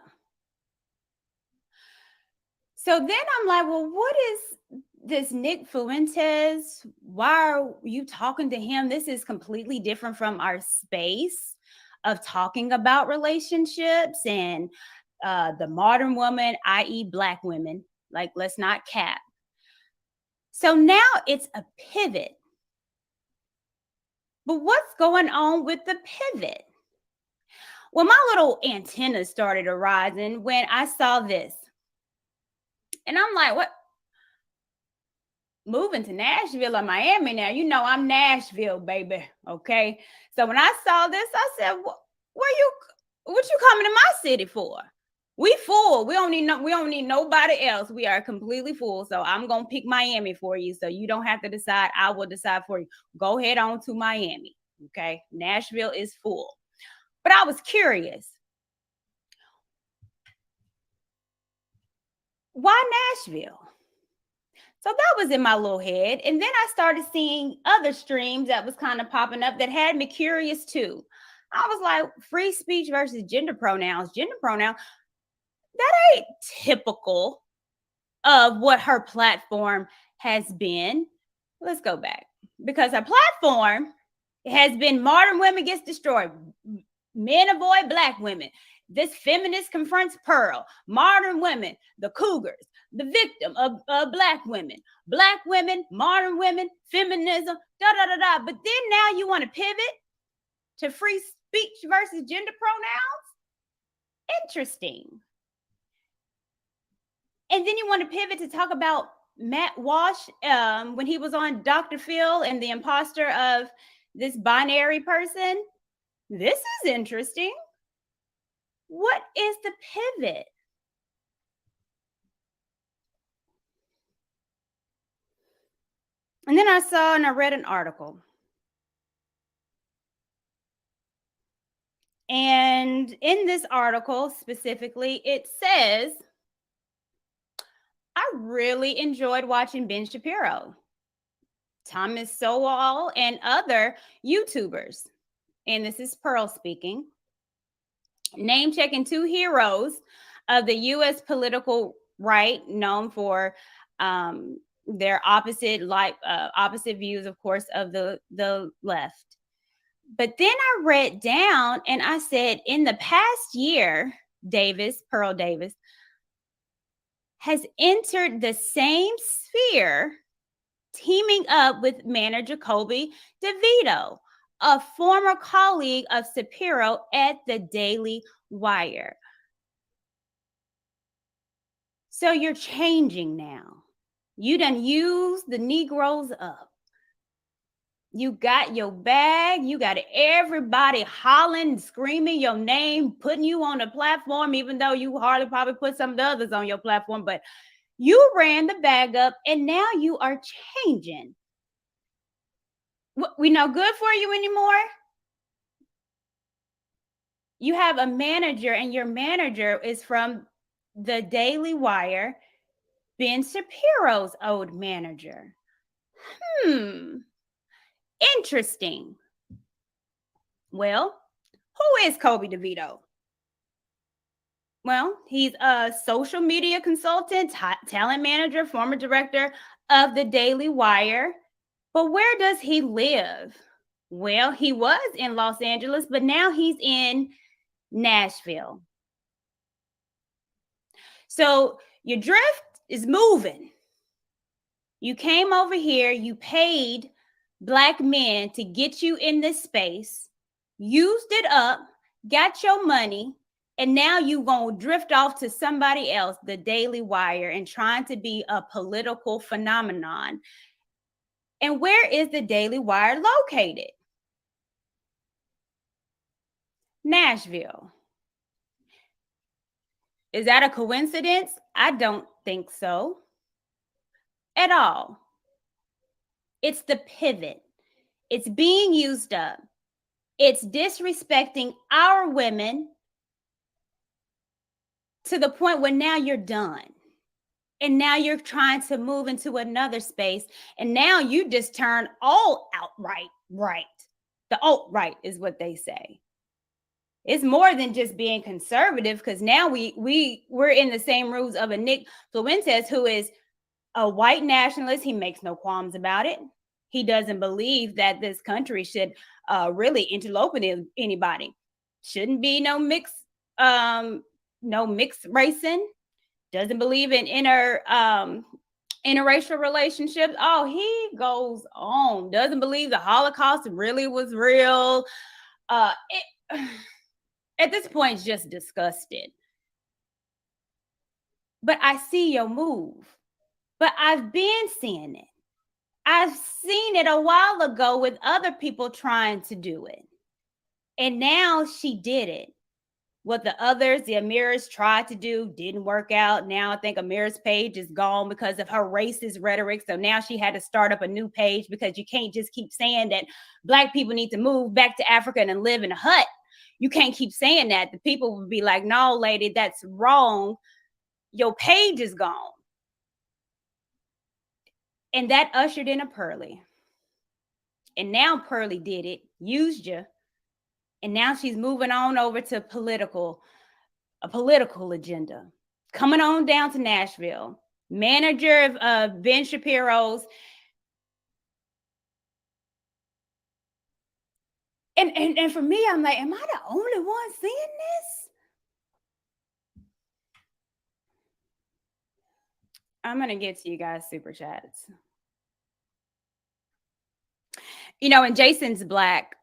S21: So then I'm like, well, what is this Nick Fuentes? Why are you talking to him? This is completely different from our space of talking about relationships and the modern woman, i.e. Black women. Like, let's not cap. So now it's a pivot. But what's going on with the pivot? Well, my little antennas started arising when I saw this. And I'm like, what? Moving to Nashville or Miami now? You know, I'm Nashville, baby. Okay. So when I saw this, I said, what you coming to my city for? We full. We don't need nobody else. We are completely full. So I'm gonna pick Miami for you. So you don't have to decide. I will decide for you. Go head on to Miami. Okay. Nashville is full. But I was curious. Why Nashville? So that was in my little head. And then I started seeing other streams that was kind of popping up that had me curious too. I was like, free speech versus gender pronouns. Gender pronoun, that ain't typical of what her platform has been. Let's go back. Because her platform has been modern women gets destroyed. Men avoid Black women. This feminist confronts Pearl. Modern women, the cougars, the victim of Black women. Black women, modern women, feminism, da-da-da-da. But then now you want to pivot to free speech versus gender pronouns? Interesting. And then you want to pivot to talk about Matt Walsh when he was on Dr. Phil and the imposter of this binary person. This is interesting. What is the pivot? And then I saw and I read an article. And in this article specifically, it says, I really enjoyed watching Ben Shapiro, Thomas Sowell, and other YouTubers. And this is Pearl speaking. Name checking two heroes of the U.S. political right, known for their opposite views, of course, of the left. But then I read down and I said, in the past year, Pearl Davis, has entered the same sphere, teaming up with manager Jacoby DeVito, a former colleague of Shapiro at the Daily Wire. So you're changing now. You done used the Negroes up. You got your bag. You got everybody hollering, screaming your name, putting you on the platform, even though you hardly probably put some of the others on your platform. But you ran the bag up and now you are changing. We no good for you anymore? You have a manager and your manager is from the Daily Wire, Ben Shapiro's old manager. Interesting. Well, who is Kobe DeVito? Well, he's a social media consultant, talent manager, former director of the Daily Wire. But where does he live? Well, he was in Los Angeles, but now he's in Nashville. So your drift is moving. You came over here, you paid Black men to get you in this space, used it up, got your money, And now you gonna drift off to somebody else, the Daily Wire, and trying to be a political phenomenon. And where is the Daily Wire located? Nashville. Is that a coincidence? I don't think so at all. It's the pivot. It's being used up. It's disrespecting our women to the point where now you're done. And now you're trying to move into another space. And now you just turn all outright right. The alt-right is what they say. It's more than just being conservative, because now we're in the same rules of a Nick Fuentes, who is a white nationalist. He makes no qualms about it. He doesn't believe that this country should really interlope with anybody. Shouldn't be no mixed racing. Doesn't believe in interracial relationships. Oh, he goes on. Doesn't believe the Holocaust really was real. At this point, it's just disgusted. But I see your move. But I've been seeing it. I've seen it a while ago with other people trying to do it. And now she did it. What the others, the Amira's tried to do, didn't work out. Now I think Amira's page is gone because of her racist rhetoric. So now she had to start up a new page, because you can't just keep saying that Black people need to move back to Africa and live in a hut. You can't keep saying that. The people would be like, no, lady, that's wrong. Your page is gone. And that ushered in a Pearly. And now Pearly did it, used you. And now she's moving on over to a political agenda. Coming on down to Nashville. Manager of Ben Shapiro's. And for me, I'm like, am I the only one seeing this? I'm going to get to you guys super chats. You know, in Jason's Black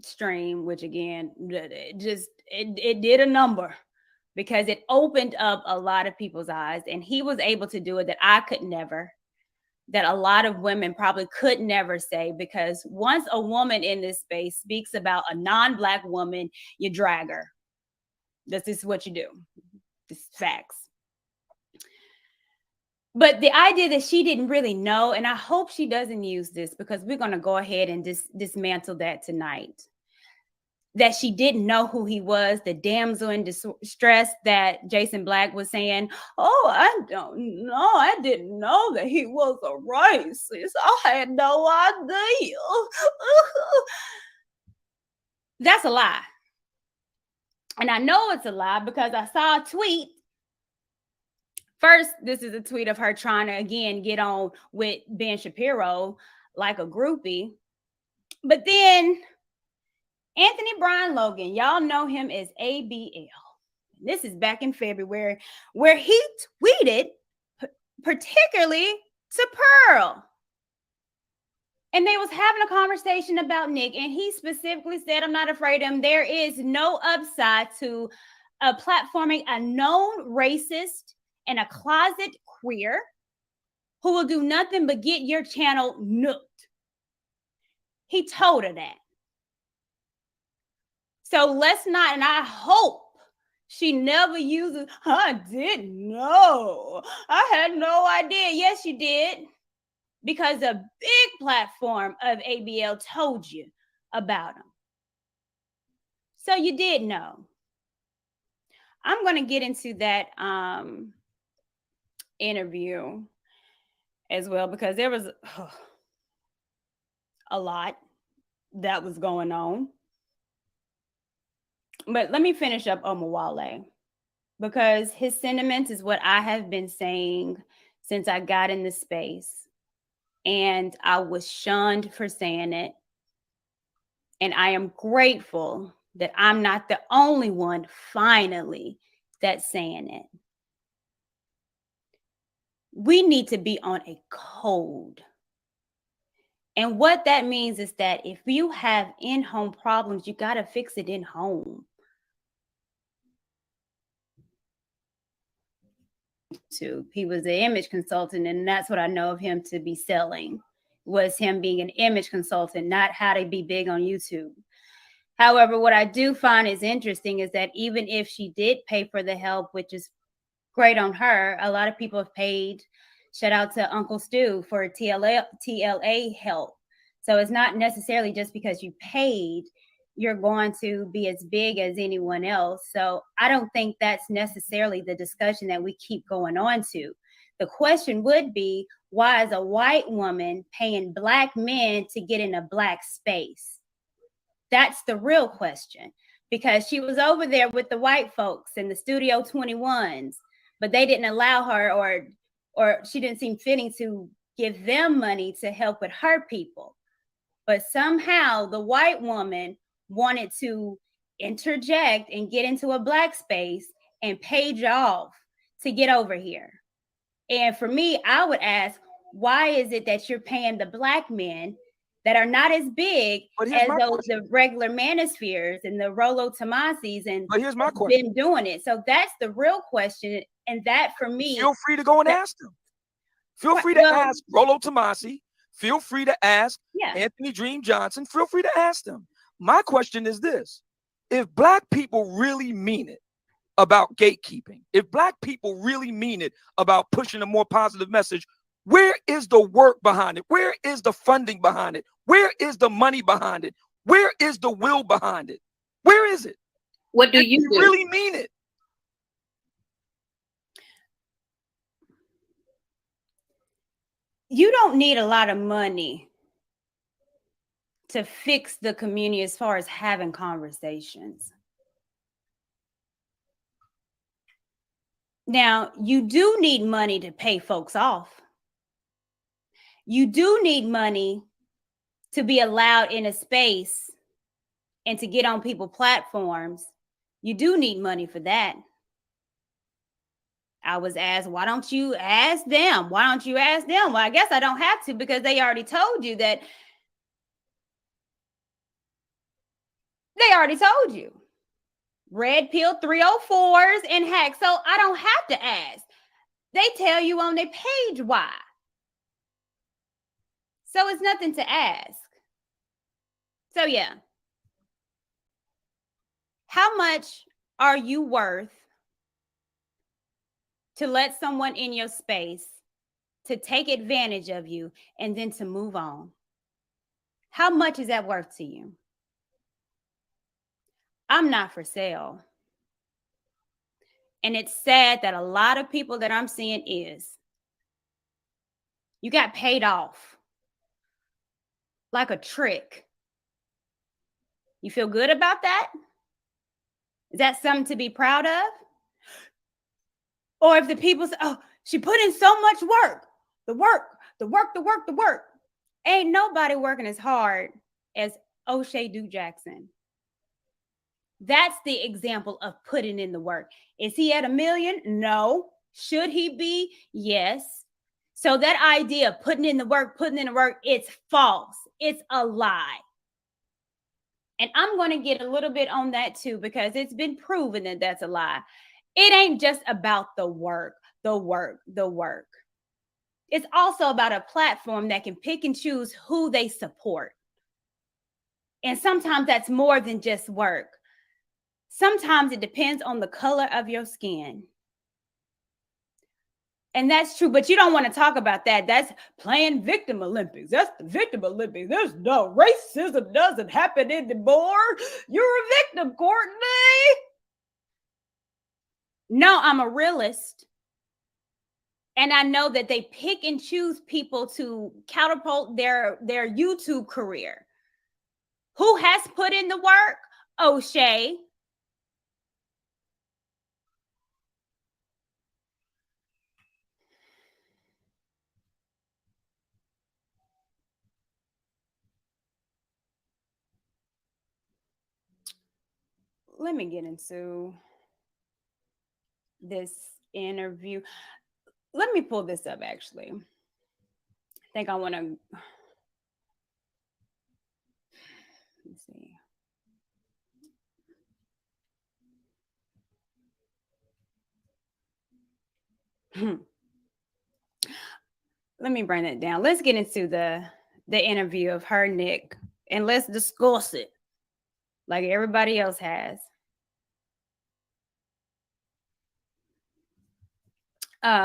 S21: stream, which again, it did a number, because it opened up a lot of people's eyes, and he was able to do it that I could never, that a lot of women probably could never say, because once a woman in this space speaks about a non-Black woman, you drag her. This is what you do. This is facts. But the idea that she didn't really know, and I hope she doesn't use this, because we're going to go ahead and dismantle that tonight, that she didn't know who he was, the damsel in distress that Jason Black was saying, oh, I don't know. I didn't know that he was a racist. I had no idea. That's a lie. And I know it's a lie because I saw a tweet. First, this is a tweet of her trying to, again, get on with Ben Shapiro like a groupie. But then Anthony Brian Logan, y'all know him as ABL. This is back in February, where he tweeted particularly to Pearl. And they was having a conversation about Nick, and he specifically said, I'm not afraid of him. There is no upside to platforming a known racist and a closet queer who will do nothing but get your channel nuked. He told her that. So let's not, and I hope she never uses, I didn't know. I had no idea. Yes, you did. Because a big platform of ABL told you about him. So you did know. I'm going to get into that interview as well, because there was a lot that was going on. But let me finish up Omawale, because his sentiments is what I have been saying since I got in the space. And I was shunned for saying it. And I am grateful that I'm not the only one finally that's saying it. We need to be on a code. And what that means is that if you have in-home problems, you got to fix it in home. YouTube. He was an image consultant, and that's what I know of him to be selling, was him being an image consultant, not how to be big on YouTube. However, what I do find is interesting is that even if she did pay for the help, which is great on her, a lot of people have paid. Shout out to Uncle Stu for TLA help. So it's not necessarily just because you paid, you're going to be as big as anyone else. So I don't think that's necessarily the discussion that we keep going on to. The question would be, why is a white woman paying Black men to get in a Black space? That's the real question, because she was over there with the white folks in the Studio 21s, but they didn't allow her, or she didn't seem fitting to give them money to help with her people. But somehow the white woman wanted to interject and get into a Black space and page off to get over here. And for me, I would ask, why is it that you're paying the Black men that are not as big as those the regular Manospheres and the Rollo Tomasis, and
S8: but here's my question.
S21: Been doing it? So that's the real question. And that for me,
S8: feel free to go and ask them. Feel free to ask Rollo Tomasi. Feel free to ask Anthony Dream Johnson. Feel free to ask them. My question is this: if Black people really mean it about gatekeeping, if Black people really mean it about pushing a more positive message, where is the work behind it? Where is the funding behind it? Where is the money behind it? Where is the will behind it? Where is it?
S23: What do you
S8: really mean it?
S21: You don't need a lot of money to fix the community as far as having conversations. Now, you do need money to pay folks off. You do need money to be allowed in a space and to get on people's platforms. You do need money for that. I was asked, why don't you ask them? Why don't you ask them? Well, I guess I don't have to, because they already told you that. They already told you. Red pill 304s and hacks. So I don't have to ask. They tell you on their page why. So it's nothing to ask. So yeah. How much are you worth to let someone in your space to take advantage of you and then to move on? How much is that worth to you? I'm not for sale. And it's sad that a lot of people that I'm seeing is. You got paid off like a trick. You feel good about that? Is that something to be proud of? Or if the people say, oh, she put in so much work, the work. Ain't nobody working as hard as O'Shea Du Jackson. That's the example of putting in the work. Is he at 1 million? No. Should he be? Yes. So that idea of putting in the work, it's false. It's a lie. And I'm going to get a little bit on that too, because it's been proven that that's a lie. It ain't just about the work. It's also about a platform that can pick and choose who they support. And sometimes that's more than just work. Sometimes it depends on the color of your skin. And that's true, but you don't want to talk about that. That's playing victim Olympics. That's the victim Olympics. There's no racism doesn't happen anymore. You're a victim, Courtney. No, I'm a realist. And I know that they pick and choose people to catapult their YouTube career. Who has put in the work? O'Shea. Let me get into this interview. Let me pull this up, actually. I think I want to. Let's see. Let me bring that down. Let's get into the interview of her, Nick, and let's discuss it like everybody else has.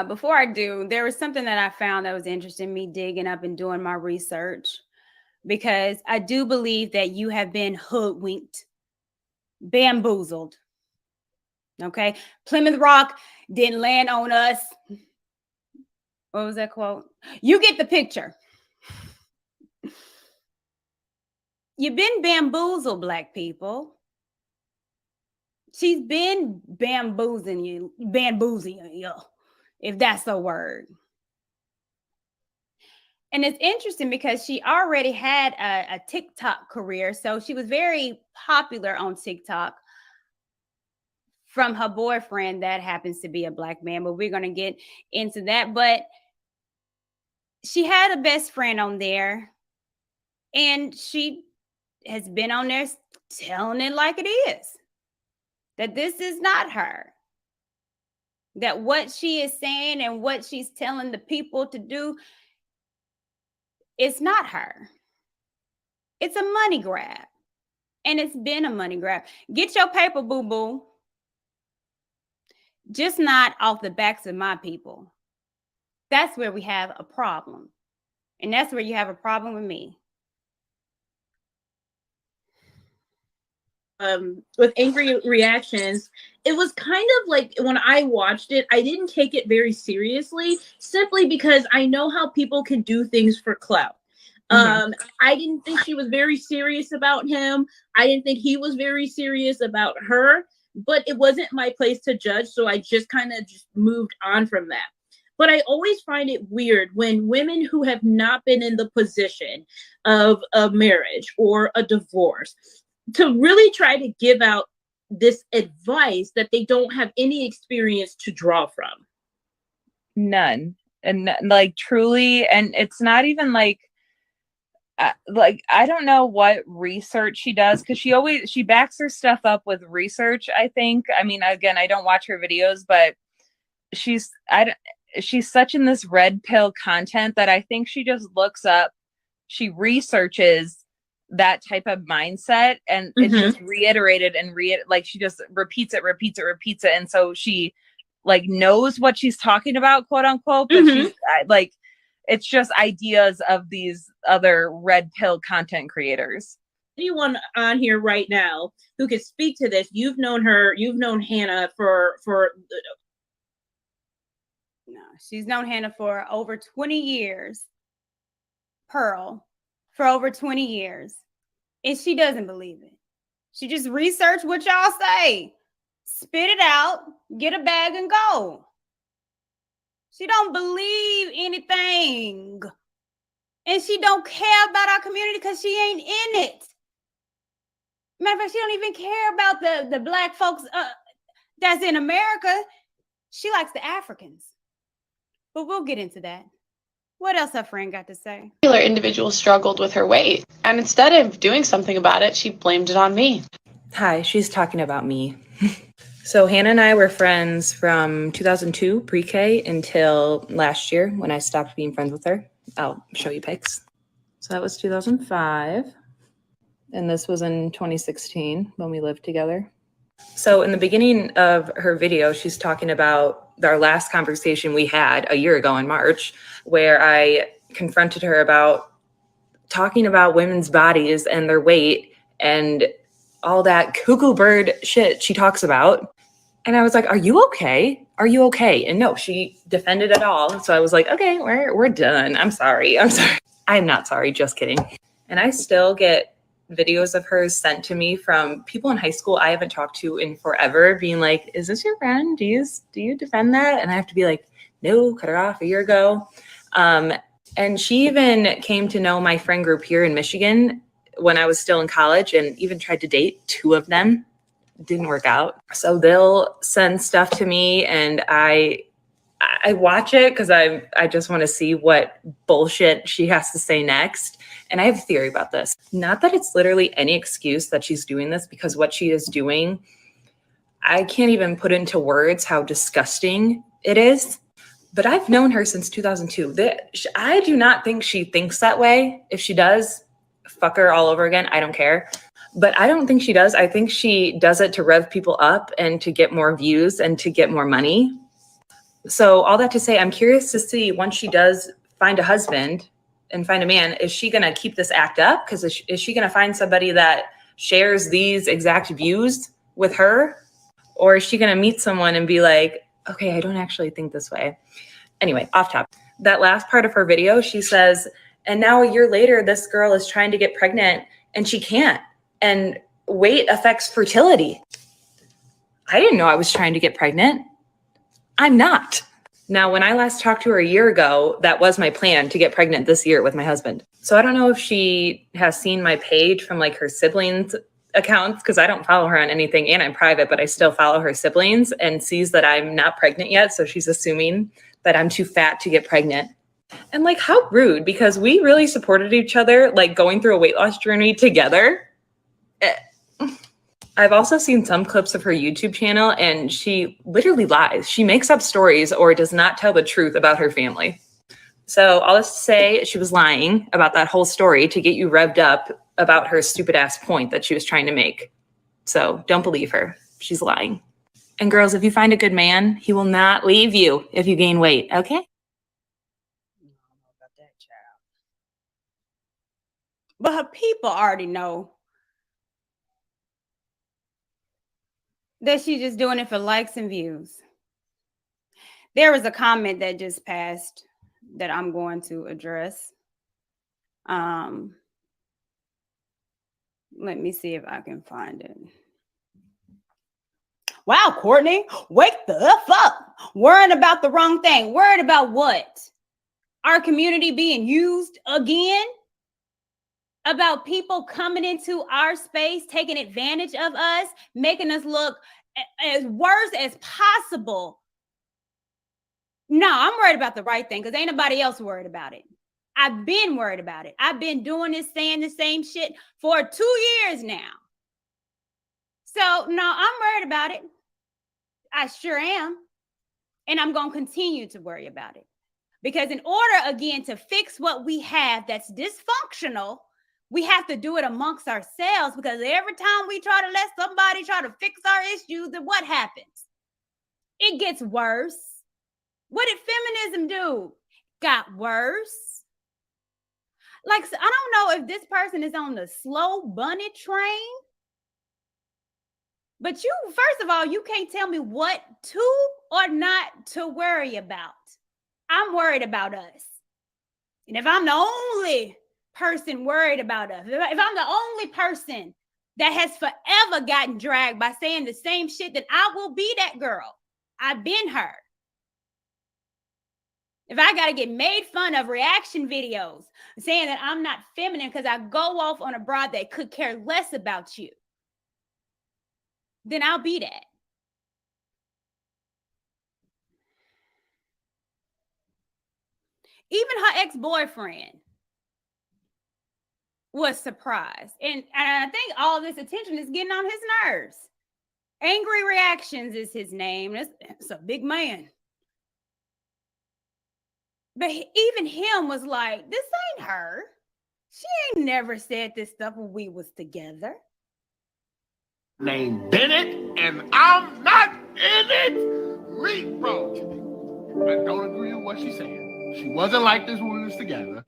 S21: Before I do, there was something that I found that was interesting, me digging up and doing my research, because I do believe that you have been hoodwinked, bamboozled. Okay. Plymouth Rock didn't land on us. What was that quote? You get the picture. You've been bamboozled, Black people. She's been bamboozling you, if that's a word. And it's interesting because she already had a TikTok career. So she was very popular on TikTok from her boyfriend that happens to be a Black man. But we're going to get into that. But she had a best friend on there. And she has been on there telling it like it is. That this is not her. That what she is saying and what she's telling the people to do, it's not her. It's a money grab. And it's been a money grab. Get your paper, boo-boo. Just not off the backs of my people. That's where we have a problem. And that's where you have a problem with me.
S7: With angry reactions, it was kind of like when I watched it, I didn't take it very seriously, simply because I know how people can do things for clout. I didn't think she was very serious about him. I didn't think he was very serious about her, but it wasn't my place to judge, so I just kind of just moved on from that. But I always find it weird when women who have not been in the position of a marriage or a divorce to really try to give out this advice that they don't have any experience to draw from.
S9: None. And like truly, and it's not even like I don't know what research she does, because she backs her stuff up with research, I think. I mean, again, I don't watch her videos, but she's such in this red pill content that I think she just looks up, she researches that type of mindset, and it's just reiterated and like she just repeats it. And so she like knows what she's talking about, quote unquote, but she's like, it's just ideas of these other red pill content creators.
S7: Anyone on here right now who could speak to this, you've known her, you've known Hannah for
S21: no, she's known Hannah for over 20 years. Pearl. For over 20 years. And she doesn't believe it. She just researched what y'all say. Spit it out, get a bag and go. She don't believe anything. And she don't care about our community because she ain't in it. Matter of fact, she don't even care about the Black folks that's in America. She likes the Africans. But we'll get into that. What else her friend got to say?
S11: Particular individual struggled with her weight, and instead of doing something about it, she blamed it on me.
S24: Hi, she's talking about me. So Hannah and I were friends from 2002 pre-K until last year when I stopped being friends with her. I'll show you pics. So that was 2005. And this was in 2016 when we lived together. So in the beginning of her video, she's talking about our last conversation we had a year ago in March, where I confronted her about talking about women's bodies and their weight and all that cuckoo bird shit she talks about. And I was like, are you okay? Are you okay? And no, she defended it all. So I was like, okay, we're done. I'm sorry. I'm not sorry. Just kidding. And I still get videos of hers sent to me from people in high school I haven't talked to in forever, being like, is this your friend? Do you defend that? And I have to be like, no, cut her off a year ago. And she even came to know my friend group here in Michigan when I was still in college, and even tried to date two of them. Didn't work out. So they'll send stuff to me, and I watch it because I just want to see what bullshit she has to say next. And I have a theory about this. Not that it's literally any excuse that she's doing this, because what she is doing, I can't even put into words how disgusting it is. but I've known her since 2002. I do not think she thinks that way. If she does, fuck her all over again. I don't care. But I don't think she does. I think she does it to rev people up and to get more views and to get more money. So all that to say, I'm curious to see once she does find a husband and find a man, is she going to keep this act up? Because is she going to find somebody that shares these exact views with her? Or is she going to meet someone and be like, okay, I don't actually think this way. Anyway, off topic. That last part of her video, she says, and now a year later, this girl is trying to get pregnant and she can't. And weight affects fertility. I didn't know I was trying to get pregnant. I'm not. Now, when I last talked to her a year ago, that was my plan to get pregnant this year with my husband. So I don't know if she has seen my page from like her siblings' accounts, because I don't follow her on anything and I'm private, but I still follow her siblings, and sees that I'm not pregnant yet. So she's assuming that I'm too fat to get pregnant. And like, how rude, because we really supported each other, like going through a weight loss journey together. I've also seen some clips of her YouTube channel, and she literally lies. She makes up stories or does not tell the truth about her family. So all this to say, she was lying about that whole story to get you revved up about her stupid ass point that she was trying to make. So don't believe her. She's lying. And girls, if you find a good man, he will not leave you if you gain weight, okay?
S21: But her people already know that she's just doing it for likes and views. There was a comment that just passed that I'm going to address. Let me see if I can find it. Wow, Courtney, wake the F up. Worrying about the wrong thing. Worried about what? Our community being used again? About people coming into our space, taking advantage of us, making us look as worse as possible. No, I'm worried about the right thing because ain't nobody else worried about it. I've been worried about it. I've been doing this, saying the same shit for 2 years now. So, no, I'm worried about it. I sure am. And I'm going to continue to worry about it. Because in order, again, to fix what we have that's dysfunctional, we have to do it amongst ourselves, because every time we try to let somebody try to fix our issues, then what happens? It gets worse. What did feminism do? Got worse. Like, I don't know if this person is on the slow bunny train, but you, first of all, you can't tell me what to or not to worry about. I'm worried about us. And if I'm the only person worried about us, if I'm the only person that has forever gotten dragged by saying the same shit, then I will be that girl. I've been her. If I got to get made fun of reaction videos saying that I'm not feminine because I go off on a broad that could care less about you, then I'll be that. Even her ex-boyfriend was surprised. And I think all this attention is getting on his nerves. Angry Reactions is his name. It's a big man. But even him was like, this ain't her. She ain't never said this stuff when we was together.
S10: Named Bennett, and I'm not in it. Leapfrog. I don't agree with what she's saying. She wasn't like this when we was together.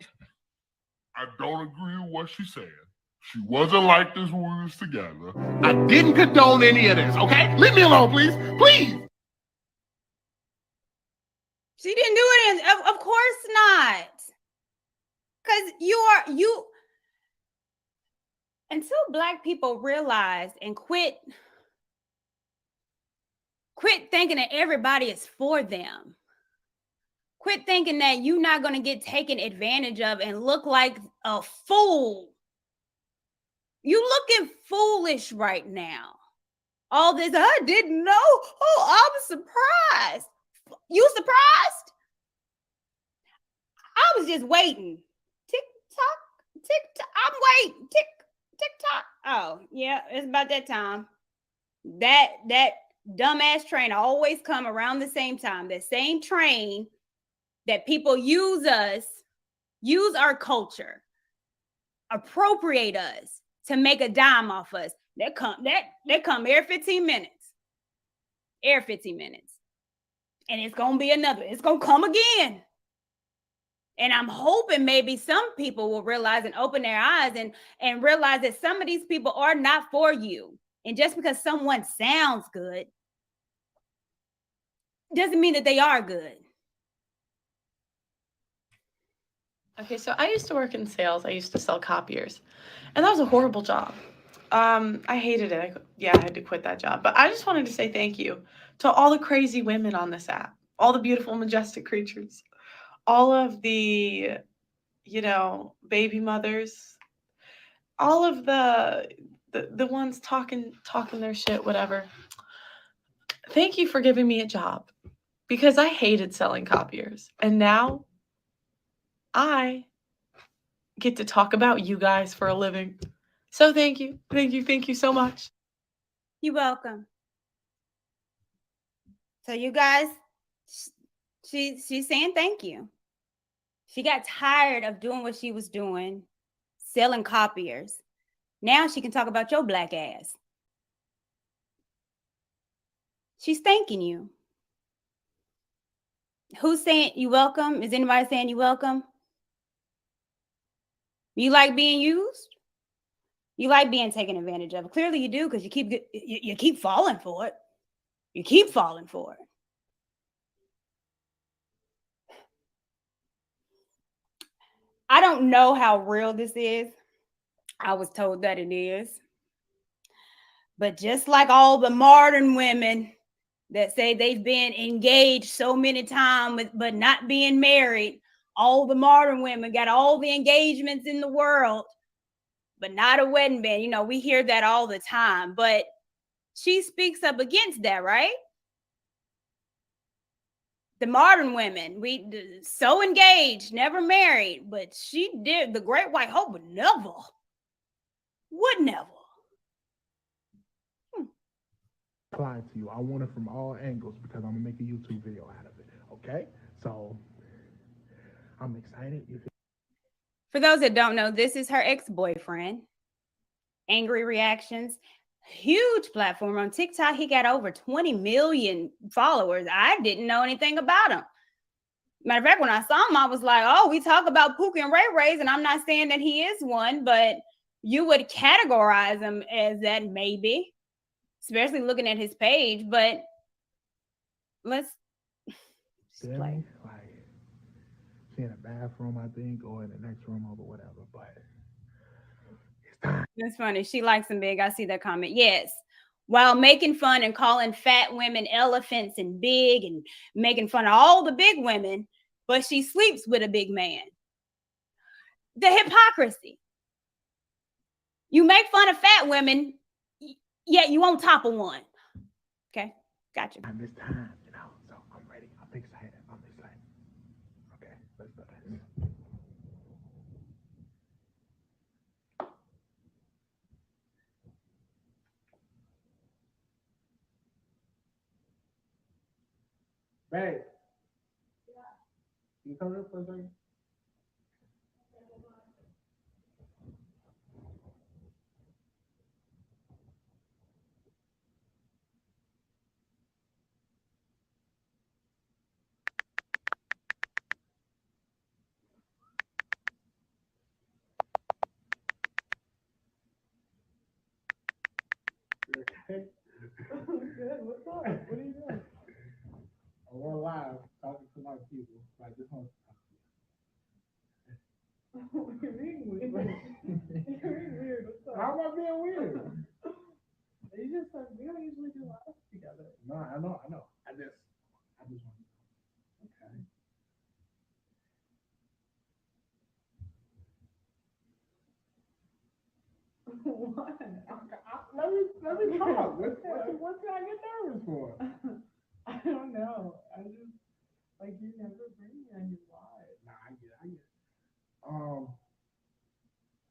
S10: I don't agree with what she's saying. She wasn't like this when we was together. I didn't condone any of this, okay? Leave me alone, please. Please.
S21: She didn't do it. Of course not. Because you until Black people realize and quit thinking that everybody is for them. Quit thinking that you're not going to get taken advantage of and look like a fool. You looking foolish right now. All this, I didn't know. Oh, I'm surprised. You surprised? I was just waiting. Tick tock, tick tock. I'm waiting. Tick tock. Oh, yeah, it's about that time. That dumbass train always come around the same time. That same train that people use us, use our culture, appropriate us to make a dime off us. They come every 15 minutes. Every 15 minutes. And it's gonna be another, it's gonna come again. And I'm hoping maybe some people will realize and open their eyes and realize that some of these people are not for you. And just because someone sounds good doesn't mean that they are good.
S11: Okay, so I used to work in sales. I used to sell copiers, and that was a horrible job. I hated it. I had to quit that job. But I just wanted to say thank you to all the crazy women on this app, all the beautiful, majestic creatures, all of the, baby mothers, all of the ones talking their shit, whatever. Thank you for giving me a job, because I hated selling copiers, and now I get to talk about you guys for a living. So thank you so much.
S21: You're welcome. So you guys, she's saying thank you. She got tired of doing what she was doing, selling copiers. Now she can talk about your black ass. She's thanking you. Who's saying you welcome? Is anybody saying you welcome? You like being used? You like being taken advantage of? Clearly you do, because you keep falling for it. You keep falling for it. I don't know how real this is. I was told that it is. But just like all the modern women that say they've been engaged so many times but not being married, all the modern women got all the engagements in the world, but not a wedding band. We hear that all the time. But she speaks up against that, right? The modern women, we so engaged, never married, but she did. The Great White Hope would never.
S4: Apply to you. I want it from all angles because I'm gonna make a YouTube video out of it. Okay, so I'm excited.
S21: For those that don't know, this is her ex-boyfriend. Angry Reactions, huge platform on TikTok. He got over 20 million followers. I didn't know anything about him. Matter of fact, when I saw him, I was like, oh, we talk about Pookie and Ray Rays, and I'm not saying that he is one, but you would categorize him as that, maybe, especially looking at his page. But let's
S4: play. Like, she in a bathroom, I think, or in the next room or whatever. But
S21: that's funny. She likes him big. I see that comment. Yes. While making fun and calling fat women elephants and big and making fun of all the big women, but she sleeps with a big man. The hypocrisy. You make fun of fat women, yet you won't topple one. Okay, gotcha.
S4: And this time, so I'm ready. I'm excited. Okay, let's do this. Babe. Can you come here for a second? Okay. Good. What's up? What are you doing? We're live talking to my people. I just want to talk to you. You're being weird. You're being weird. What's up? How am I being weird? We don't usually do lives together. No, I know. I just want to. Okay. What? Let me talk. What did I get nervous for? I don't know. I just you never bring me on your live. Nah, I get it.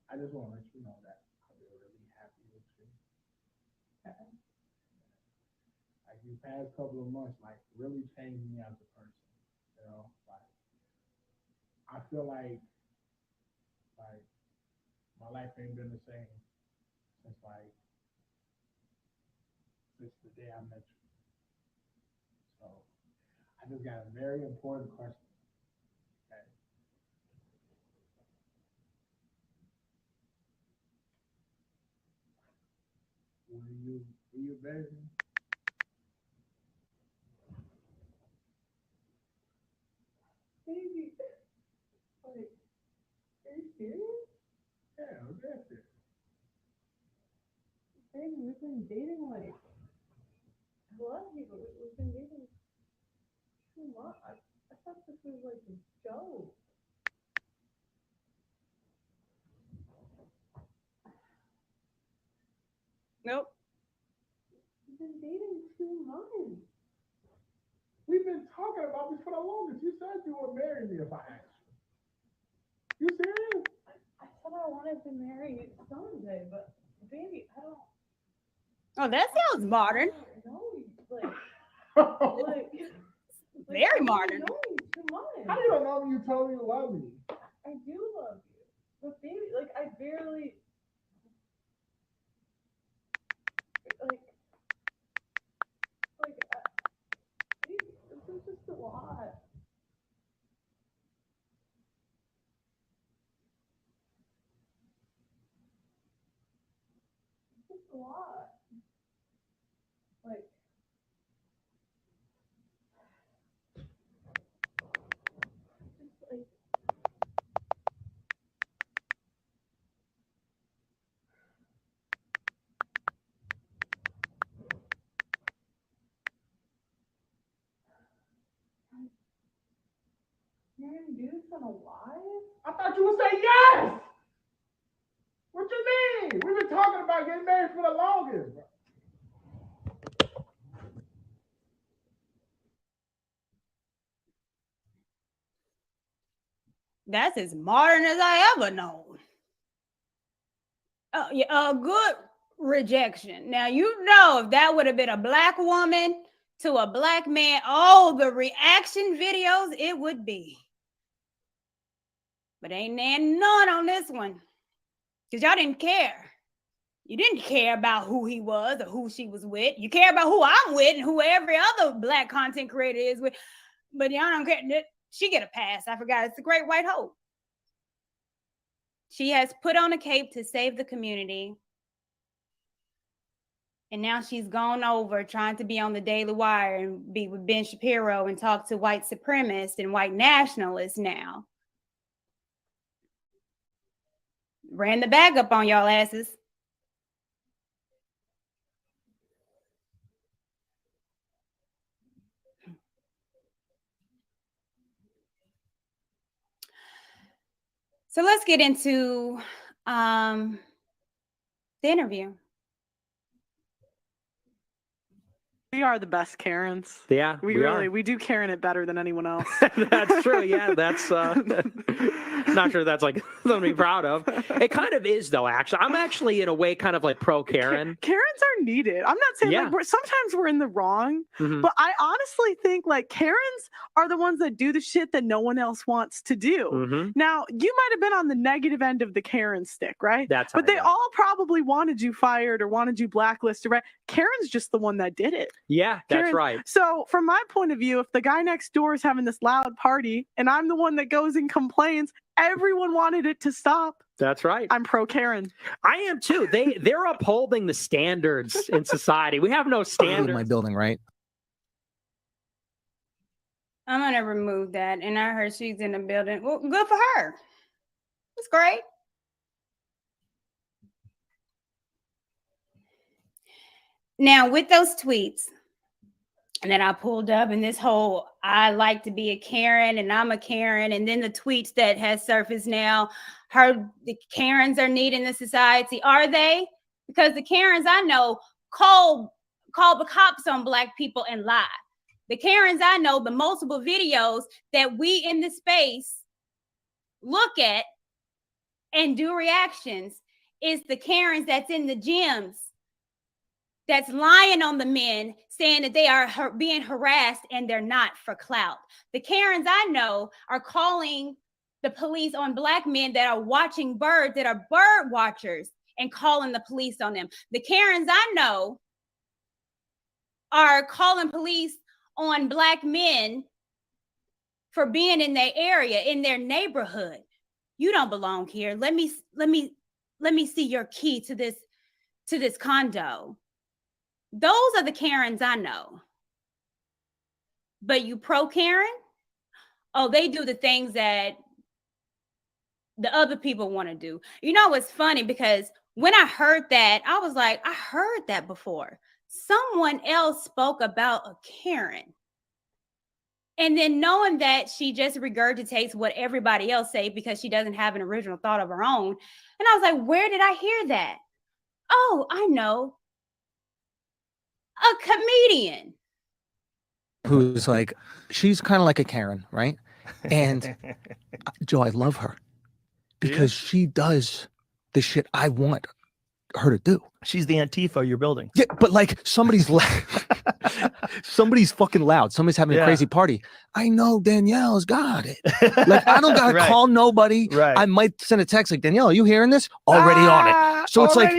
S4: I just want to let you know that I'll be really happy with you. Okay. These past couple of months, really changed me as a person. I feel like my life ain't been the same since the day I met you. So I just got a very important question. Okay. Will you marry me? Baby, like, are you serious? Yeah, I'm dead serious. Baby, we've been dating like I love you, but we've been dating too much. I thought this was like a joke.
S21: Nope.
S4: We've been dating 2 months. We've been talking about this for the longest. You said you would marry me if I asked you. You serious? I said I wanted to marry you someday, but baby, I don't.
S21: Oh, that sounds modern.
S4: No, like
S21: Very modern.
S4: I know you 2 months. How do you know me? You told me you love me. I do love you, but baby, like I barely. Baby, this is just a lot. It's just a lot. Like. You're gonna do this on a live? I thought you would say yes! What you mean? We've been talking about getting married for the longest, bro.
S21: That's as modern as I ever known. Yeah, a good rejection. Now, you know, if that would have been a black woman to a black man, oh, the reaction videos it would be. But ain't none on this one. Because y'all didn't care. You didn't care about who he was or who she was with. You care about who I'm with and who every other black content creator is with. But y'all don't care. She get a pass. I forgot. It's the Great White Hope. She has put on a cape to save the community. And now she's gone over trying to be on the Daily Wire and be with Ben Shapiro and talk to white supremacists and white nationalists now. Ran the bag up on y'all asses. So let's get into the interview.
S18: We are the best Karens.
S20: Yeah,
S18: we do Karen it better than anyone else.
S20: That's true. Yeah, that's not sure that's like something to be proud of. It kind of is though. Actually, I'm actually in a way kind of like pro Karen.
S18: Karens are needed. I'm not saying like sometimes we're in the wrong, but I honestly think like Karens are the ones that do the shit that no one else wants to do. Now, you might have been on the negative end of the Karen stick, right? But they all probably wanted you fired or wanted you blacklisted, right? Karen's just the one that did it.
S20: Yeah, that's right.
S18: So from my point of view, if the guy next door is having this loud party and I'm the one that goes and complains, everyone wanted it to stop.
S20: That's right.
S18: I'm pro Karen.
S20: I am too. They're upholding the standards in society. We have no standards.
S12: My building, right?
S21: I'm gonna remove that. And I heard she's in the building. Well, good for her. It's great. Now, with those tweets that I pulled up and this whole I like to be a Karen and I'm a Karen, and then the tweets that has surfaced now, the Karens are needed in the society. Are they? Because the Karens I know call the cops on black people and lie. The Karens I know, the multiple videos that we in the space look at and do reactions, is the Karens that's in the gyms that's lying on the men, saying that they are being harassed and they're not for clout. The Karens I know are calling the police on Black men that are watching birds, that are bird watchers, and calling the police on them. The Karens I know are calling police on Black men for being in their area, in their neighborhood. You don't belong here. Let me see your key to this condo. Those are the Karens I know. But you pro Karen? Oh, they do the things that the other people want to do. You know, it's funny because when I heard that, I was like, I heard that before. Someone else spoke about a Karen. And then knowing that she just regurgitates what everybody else say because she doesn't have an original thought of her own. And I was like, where did I hear that? Oh, I know. A comedian.
S12: Who's like, she's kind of like a Karen, right? And Joe, I love her because she does the shit I want her to do.
S13: She's the Antifa you're building.
S12: Yeah, but like somebody's somebody's fucking loud. Somebody's having a crazy party. I know Danielle's got it. Like I don't gotta call nobody. Right. I might send a text like, Danielle, are you hearing this? Already on it. So it's like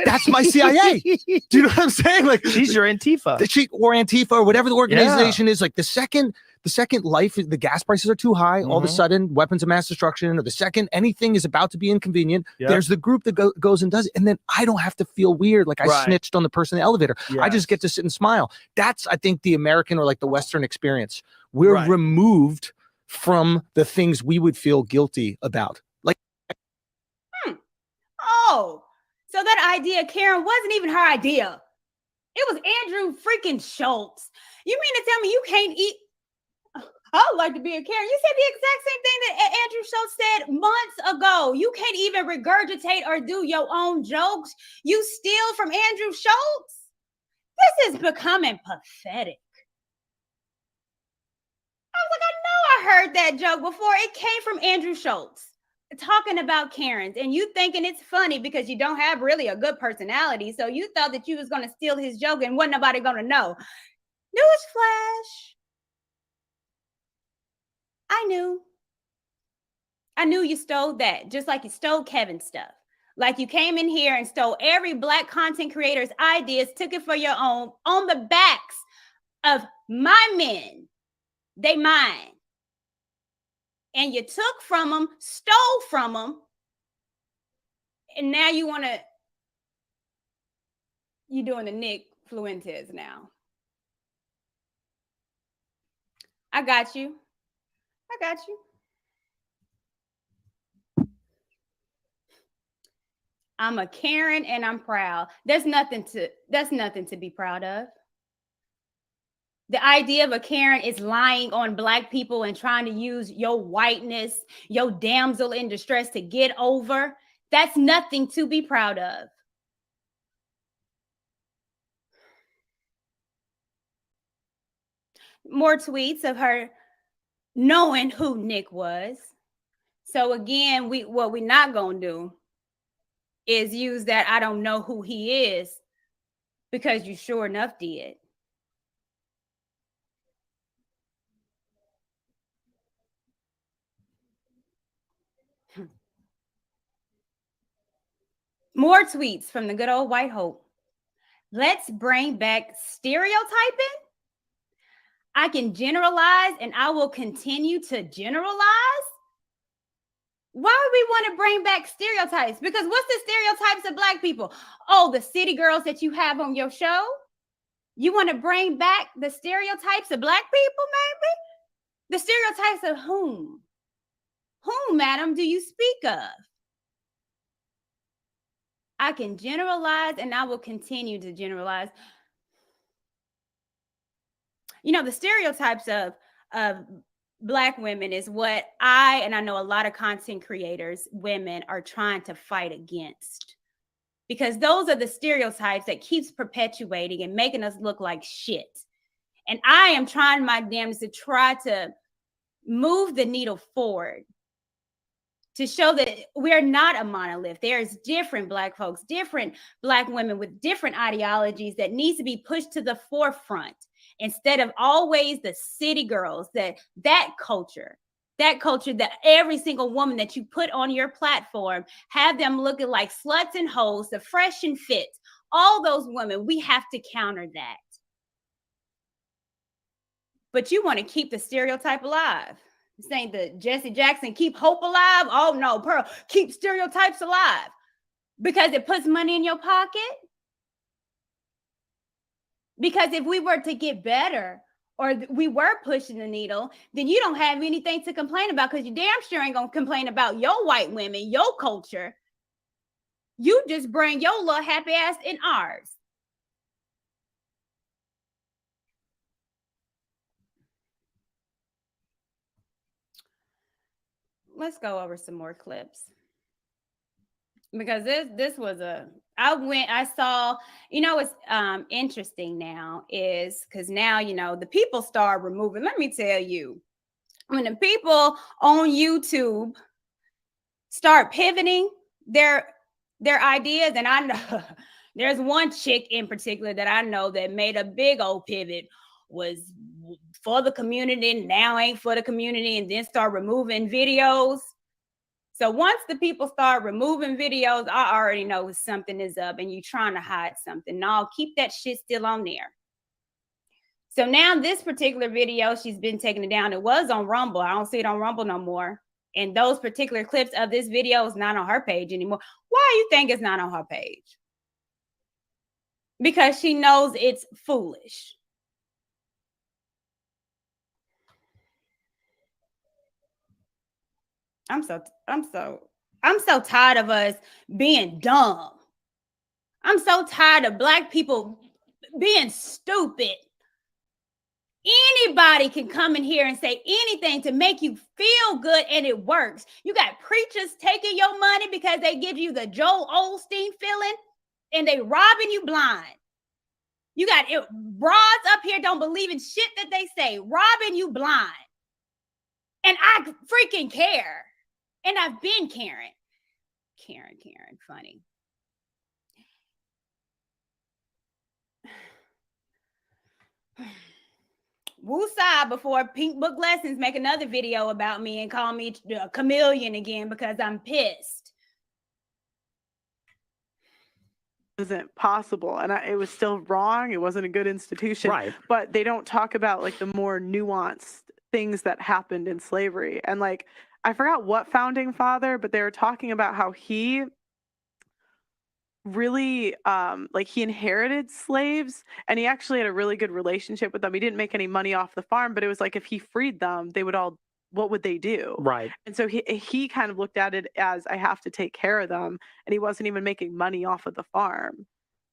S12: that's my CIA. Do you know what I'm saying? Like
S13: she's your Antifa.
S12: Or Antifa or whatever the organization is. Like the second the gas prices are too high, all of a sudden weapons of mass destruction, or the second anything is about to be inconvenient, there's the group that goes and does it. And then I don't have to feel weird like I snitched on the person in the elevator. I just get to sit and smile. That's, I think, the American or like the Western experience. We're removed from the things we would feel guilty about. Like,
S21: Oh, so that idea, Karen, wasn't even her idea. It was Andrew freaking Schultz. You mean to tell me you can't eat? I would like to be a Karen. You said the exact same thing that Andrew Schultz said months ago. You can't even regurgitate or do your own jokes. You steal from Andrew Schultz? This is becoming pathetic. I was like, I know I heard that joke before. It came from Andrew Schultz talking about Karens, and you thinking it's funny because you don't have really a good personality. So you thought that you was going to steal his joke and wasn't nobody going to know. Newsflash. I knew you stole that, just like you stole Kevin's stuff. Like you came in here and stole every Black content creator's ideas, took it for your own, on the backs of my men. They mine. And you took from them, stole from them, and now you doing the Nick Fuentes now. I got you. I'm a Karen and I'm proud. That's nothing to be proud of. The idea of a Karen is lying on Black people and trying to use your whiteness, your damsel in distress to get over. That's nothing to be proud of. More tweets of her knowing who Nick was. So again, what we're not gonna do is use that I don't know who he is, because you sure enough did. More tweets from the good old White Hope. Let's bring back stereotyping. I can generalize and I will continue to generalize. Why would we want to bring back stereotypes? Because what's the stereotypes of Black people? Oh, the city girls that you have on your show? You want to bring back the stereotypes of Black people, maybe? The stereotypes of whom? Whom, madam, do you speak of? I can generalize and I will continue to generalize. You know, the stereotypes of Black women is what I know a lot of content creators, women, are trying to fight against. Because those are the stereotypes that keeps perpetuating and making us look like shit. And I am trying my damnedest to try to move the needle forward, to show that we're not a monolith. There's different Black folks, different Black women with different ideologies that needs to be pushed to the forefront, instead of always the city girls, that culture, that culture, that every single woman that you put on your platform, have them looking like sluts and hoes, the fresh and fit, all those women, we have to counter that. But you want to keep the stereotype alive. This ain't the Jesse Jackson, keep hope alive. Oh no, Pearl, keep stereotypes alive. Because it puts money in your pocket. Because if we were to get better, or we were pushing the needle, then you don't have anything to complain about, because you damn sure ain't gonna complain about your white women, your culture. You just bring your little happy ass in ours. Let's go over some more clips. Because this was I saw, what's interesting now is because now, the people start removing. Let me tell you, when the people on YouTube start pivoting their ideas, and I know there's one chick in particular that I know that made a big old pivot, was for the community, now ain't for the community, and then start removing videos. So once the people start removing videos, I already know something is up and you're trying to hide something. No, keep that shit still on there. So now this particular video, she's been taking it down. It was on Rumble. I don't see it on Rumble no more. And those particular clips of this video is not on her page anymore. Why do you think it's not on her page? Because she knows it's foolish. I'm so tired of us being dumb. I'm so tired of Black people being stupid. Anybody can come in here and say anything to make you feel good, and it works. You got preachers taking your money because they give you the Joel Osteen feeling, and they robbing you blind. You got broads up here don't believe in shit that they say, robbing you blind. And I freaking care. And I've been caring. Karen, funny. Woosah before Pink Book Lessons make another video about me and call me a chameleon again because I'm pissed.
S18: Isn't possible, and it was still wrong. It wasn't a good institution,
S20: right?
S18: But they don't talk about like the more nuanced things that happened in slavery. And like, I forgot what founding father, but they were talking about how he really like he inherited slaves, and he actually had a really good relationship with them. He didn't make any money off the farm, but it was like if he freed them, they would all, what would they do?
S20: Right.
S18: And so he kind of looked at it as, I have to take care of them, and he wasn't even making money off of the farm.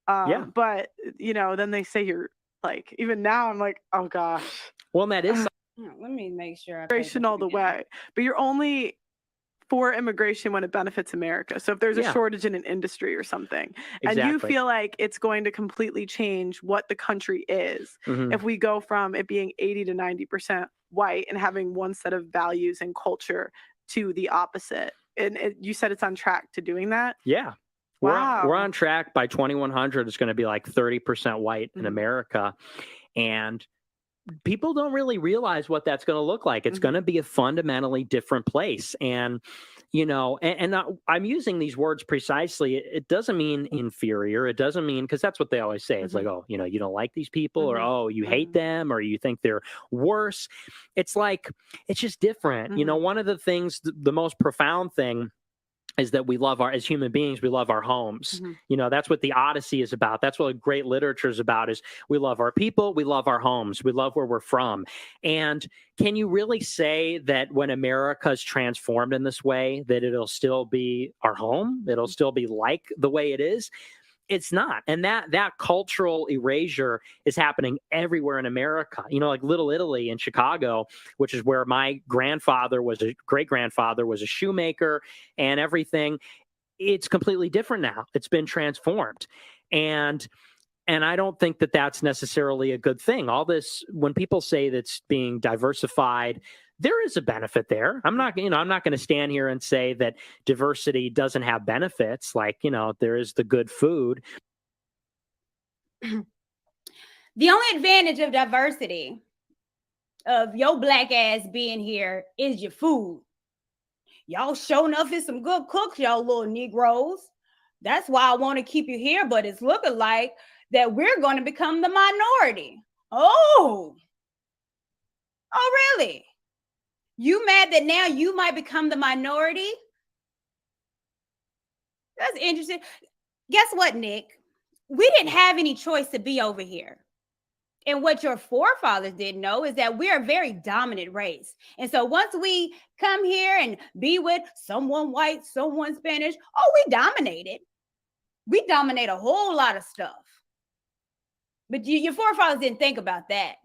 S20: Yeah.
S18: But then they say you're like, even now I'm like, oh gosh.
S20: Well, that is
S21: let me make sure.
S18: Immigration all the way, but you're only for immigration when it benefits America. So if there's a shortage in an industry or something, and you feel like it's going to completely change what the country is, if we go from it being 80 to 90% white and having one set of values and culture to the opposite, and you said it's on track to doing that.
S20: Yeah.
S18: Wow.
S20: We're on track. By 2100, it's going to be like 30% white in America. And people don't really realize what that's going to look like. It's going to be a fundamentally different place. And, I'm using these words precisely. It doesn't mean inferior. It doesn't mean, because that's what they always say. It's like, oh, you don't like these people, or, oh, you hate them, or you think they're worse. It's like, it's just different. One of the things, the most profound thing, is that we love as human beings, we love our homes. That's what the Odyssey is about. That's what great literature is about, is we love our people, we love our homes, we love where we're from. And can you really say that when America's transformed in this way, that it'll still be our home? It'll still be like the way it is? It's not. And that cultural erasure is happening everywhere in America. Like Little Italy in Chicago, which is where my great-grandfather was a shoemaker and everything. It's completely different now. It's been transformed. And I don't think that that's necessarily a good thing. All this, when people say that's being diversified, there is a benefit there. I'm not going to stand here and say that diversity doesn't have benefits. Like, there is the good food.
S21: The only advantage of diversity of your black ass being here is your food. Y'all sure enough is some good cooks, y'all little Negroes. That's why I want to keep you here, but it's looking like that we're going to become the minority. Oh, really? You mad that now you might become the minority? That's interesting. Guess what, Nick? We didn't have any choice to be over here. And what your forefathers didn't know is that we're a very dominant race. And so once we come here and be with someone white, someone Spanish, we dominated. We dominate a whole lot of stuff. But your forefathers didn't think about that.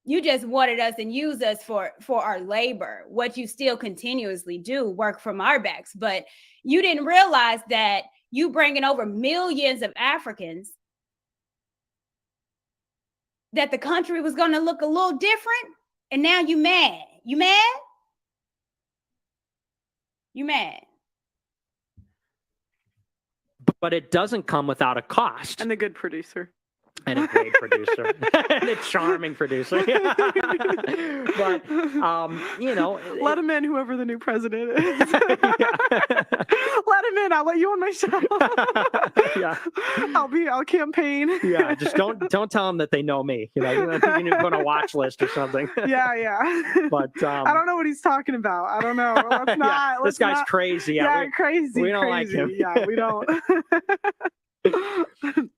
S21: You just wanted us and use us for our labor, what you still continuously do, work from our backs. But you didn't realize that you bringing over millions of Africans, that the country was going to look a little different. And now you mad. You mad? You mad.
S20: But it doesn't come without a cost.
S18: And a good producer.
S20: And a great producer. And a charming producer. But, you know.
S18: Let him in, whoever the new president is. Let him in. I'll let you on my show.
S20: Yeah.
S18: I'll campaign.
S20: Yeah, just don't tell them that they know me. You know, you need to put on a watch list or something.
S18: Yeah.
S20: But
S18: I don't know what he's talking about. I don't know. Let's not.
S20: This guy's crazy.
S18: Yeah, crazy.
S20: We don't like him.
S18: Yeah, we don't.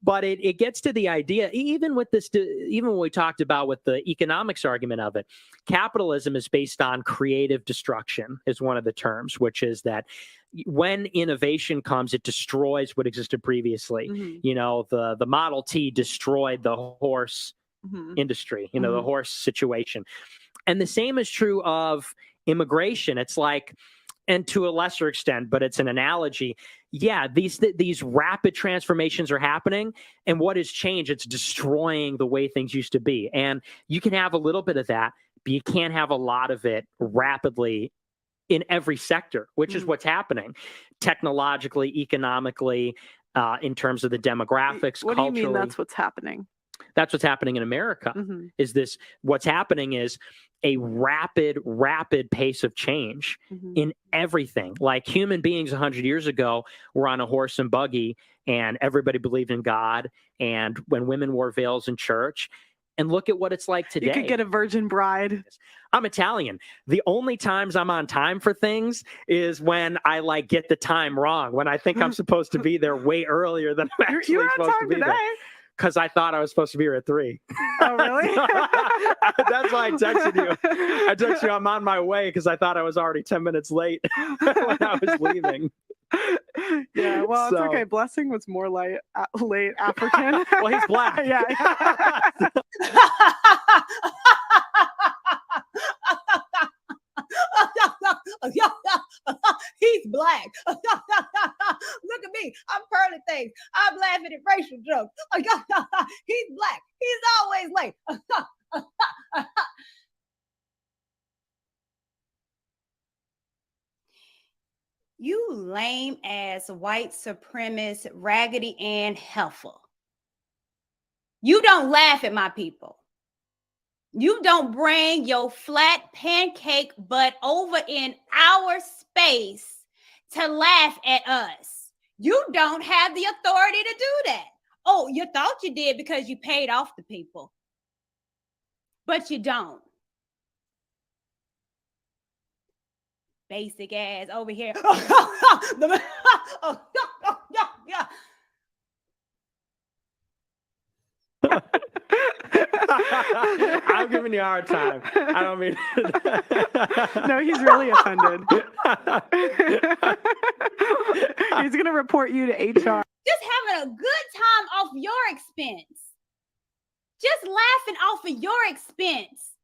S20: But it gets to the idea, even with this, even when we talked about with the economics argument of it, capitalism is based on creative destruction is one of the terms, which is that when innovation comes, it destroys what existed previously.
S18: Mm-hmm.
S20: You know, the Model T destroyed the horse industry, you know, the horse situation. And the same is true of immigration. It's like, and to a lesser extent, but it's an analogy. Yeah, these rapid transformations are happening, and what has changed? It's destroying the way things used to be. And you can have a little bit of that, but you can't have a lot of it rapidly in every sector, which is what's happening technologically, economically, in terms of the demographics.
S18: What
S20: culturally.
S18: do you mean that's what's happening?
S20: That's what's happening in America. What's happening is a rapid pace of change in everything. Like human beings 100 years ago were on a horse and buggy, and everybody believed in God. And when women wore veils in church, and look at what it's like today.
S18: You could get a virgin bride.
S20: I'm Italian. The only times I'm on time for things is when I get the time wrong, when I think I'm supposed to be there way earlier than I'm actually supposed to be there. Because I thought I was supposed to be here at 3.
S18: Oh, really?
S20: That's why I texted you. I texted you, I'm on my way, because I thought I was already 10 minutes late when I was leaving.
S18: Yeah, well, it's okay. Blessing was more late African.
S20: Well, he's black.
S18: Yeah.
S21: He's black. Look at me. I'm pearly things. I'm laughing at racial jokes. He's black. He's always late. You lame ass white supremacist Raggedy Ann heifer. You don't laugh at my people. You don't bring your flat pancake butt over in our space to laugh at us. You don't have the authority to do that. Oh, you thought you did because you paid off the people. But you don't. Basic ass over here.
S20: I'm giving you a hard time. I don't mean
S18: No, he's really offended. He's going to report you to HR.
S21: Just having a good time off your expense. Just laughing off of your expense.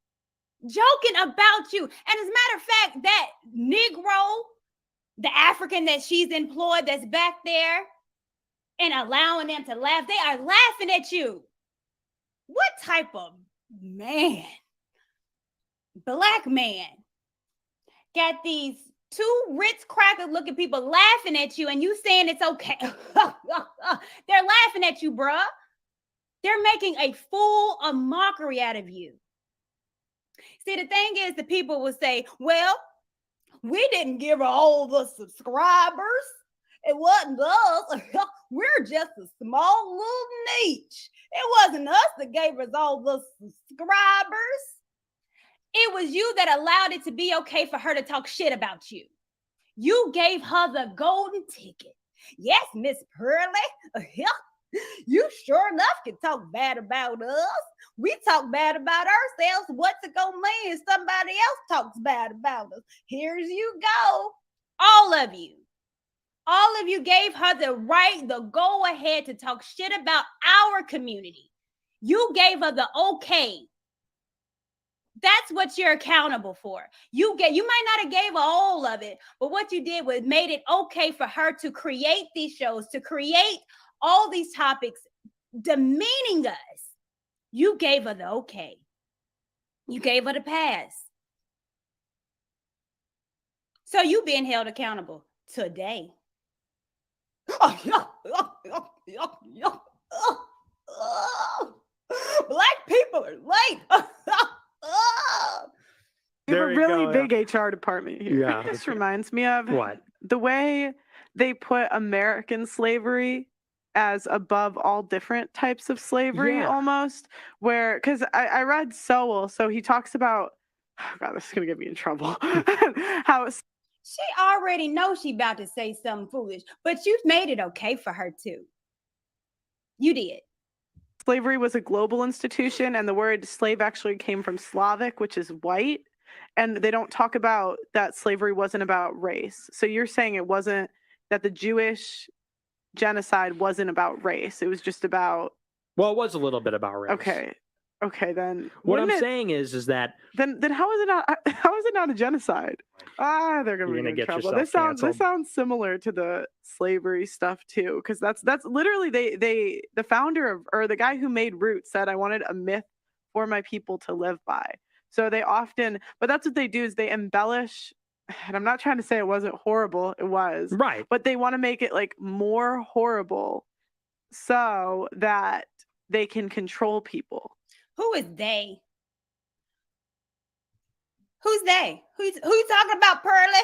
S21: Joking about you. And as a matter of fact, that Negro, the African that she's employed that's back there and allowing them to laugh, they are laughing at you. What type of man, black man, got these 2 Ritz cracker looking people laughing at you and you saying it's okay? They're laughing at you, bruh. They're making a fool, a mockery out of you. See, the thing is, the people will say, well, we didn't give her all the subscribers. It wasn't us. We're just a small little niche. It wasn't us that gave us all the subscribers. It was you that allowed it to be okay for her to talk shit about you. You gave her the golden ticket. Yes, Miss Pearly. You sure enough can talk bad about us. We talk bad about ourselves. What's it gonna mean if somebody else talks bad about us? Here's you go. All of you. All of you gave her the right, the go ahead to talk shit about our community. You gave her the okay. That's what you're accountable for. You might not have gave her all of it, but what you did was made it okay for her to create these shows, to create all these topics demeaning us. You gave her the okay. You gave her the pass. So you being held accountable today. Black people are late.
S18: We have a really big HR department here.
S20: Yeah.
S18: This reminds me of
S20: What?
S18: the way they put American slavery as above all different types of slavery, almost. Where, because I read Sowell, so he talks about, oh God, this is gonna get me in trouble. How
S21: she already knows she about to say something foolish, but you made it okay for her too. You did.
S18: Slavery was a global institution, and the word slave actually came from Slavic, which is white. And they don't talk about that slavery wasn't about race. So you're saying it wasn't, that the Jewish genocide wasn't about race. It was just about.
S20: Well, it was a little bit about race.
S18: Okay, then.
S20: What I'm saying is that.
S18: Then how is it not a genocide? They're gonna get in trouble. This sounds similar to the slavery stuff too, because that's literally the founder of, or the guy who made Roots said, I wanted a myth for my people to live by. So they often, but that's what they do, is they embellish, and I'm not trying to say it wasn't horrible, it was.
S20: Right.
S18: But they want to make it like more horrible so that they can control people.
S21: Who is they? Who's they? Who's talking about, Pearly?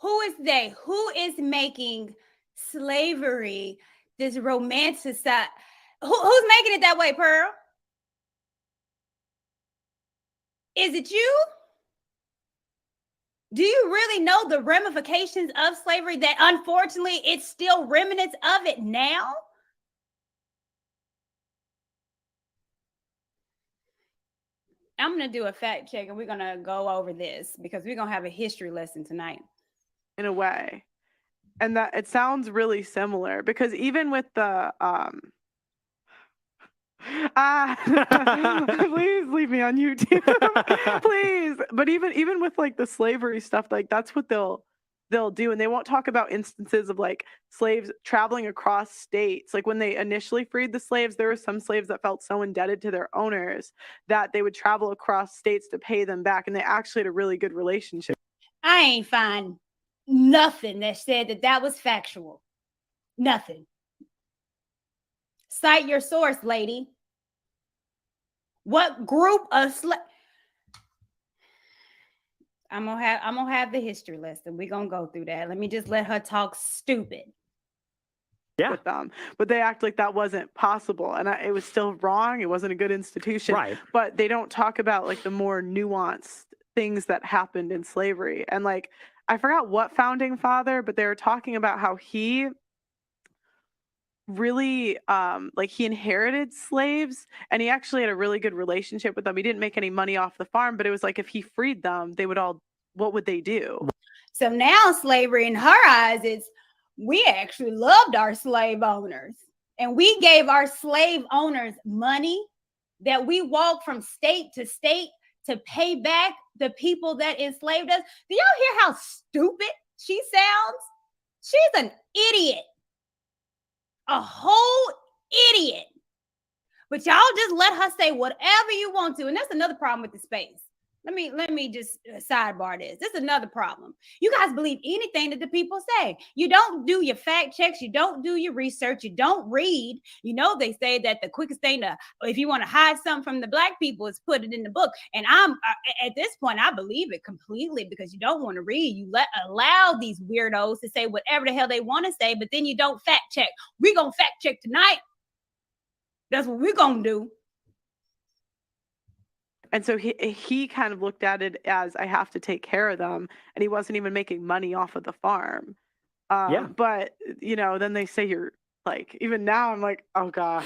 S21: Who is they? Who is making slavery this romanticized? Who's making it that way, Pearl? Is it you? Do you really know the ramifications of slavery, that unfortunately it's still remnants of it now? I'm going to do a fact check and we're going to go over this because we're going to have a history lesson tonight.
S18: In a way. And that it sounds really similar, because even with the please leave me on YouTube. Please. But even with like the slavery stuff, like that's what they'll do. And they won't talk about instances of like slaves traveling across states. Like when they initially freed the slaves, there were some slaves that felt so indebted to their owners that they would travel across states to pay them back. And they actually had a really good relationship.
S21: I ain't find nothing that said that was factual. Nothing. Cite your source, lady. What group of I'm gonna have the history lesson. We're gonna go through that. Let me just let her talk stupid.
S20: Yeah.
S18: With them, but they act like that wasn't possible, and it was still wrong. It wasn't a good institution,
S20: right?
S18: But they don't talk about like the more nuanced things that happened in slavery. And like, I forgot what founding father, but they were talking about how he really like he inherited slaves, and he actually had a really good relationship with them. He didn't make any money off the farm, but it was like if he freed them, they would all, what would they do?
S21: So now slavery in her eyes is, we actually loved our slave owners, and we gave our slave owners money that we walked from state to state to pay back the people that enslaved us. Do y'all hear how stupid she sounds? She's an idiot. A whole idiot. But y'all just let her say whatever you want to. And that's another problem with the space. let me just sidebar this. This is another problem. You guys believe anything that the people say. You don't do your fact checks. You don't do your research. You don't read. You know, they say that the quickest thing to, if you want to hide something from the black people, is put it in the book. And at this point, I believe it completely, because you don't want to read. You allow these weirdos to say whatever the hell they want to say, but then you don't fact check. We're going to fact check tonight. That's what we're going to do.
S18: And so he kind of looked at it as, I have to take care of them, and he wasn't even making money off of the farm. But then they say you're like, even now I'm like, oh gosh.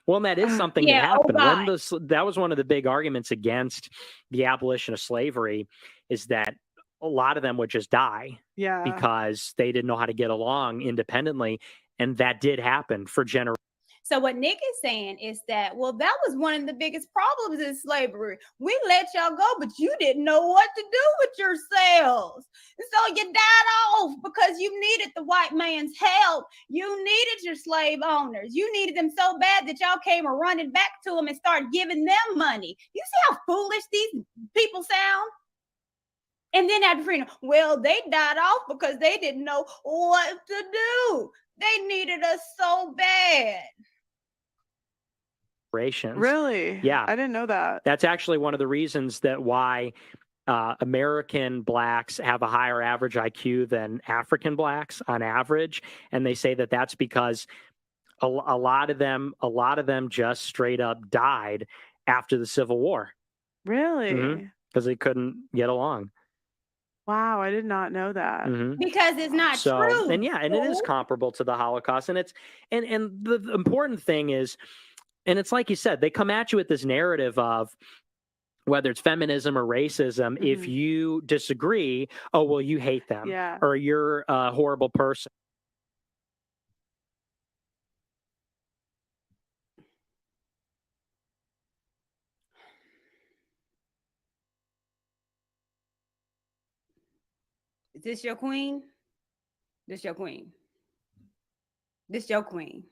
S20: Well, and that is something that happened when that was one of the big arguments against the abolition of slavery, is that a lot of them would just die because they didn't know how to get along independently, and that did happen for generations.
S21: So what Nick is saying is that, well, that was one of the biggest problems in slavery. We let y'all go, but you didn't know what to do with yourselves. And so you died off because you needed the white man's help. You needed your slave owners. You needed them so bad that y'all came running back to them and started giving them money. You see how foolish these people sound? And then after freedom, well, they died off because they didn't know what to do. They needed us so bad.
S18: Really?
S20: Yeah.
S18: I didn't know that.
S20: That's actually one of the reasons that why American blacks have a higher average IQ than African blacks on average. And they say that that's because a lot of them just straight up died after the Civil War.
S18: Really?
S20: Because they couldn't get along.
S18: Wow, I did not know that.
S21: Because it's not true.
S20: And it is comparable to the Holocaust. And the important thing is, and it's like you said, they come at you with this narrative of whether it's feminism or racism. If you disagree, oh, well, you hate them or you're a horrible person.
S21: Is this your queen? This your queen. This your queen.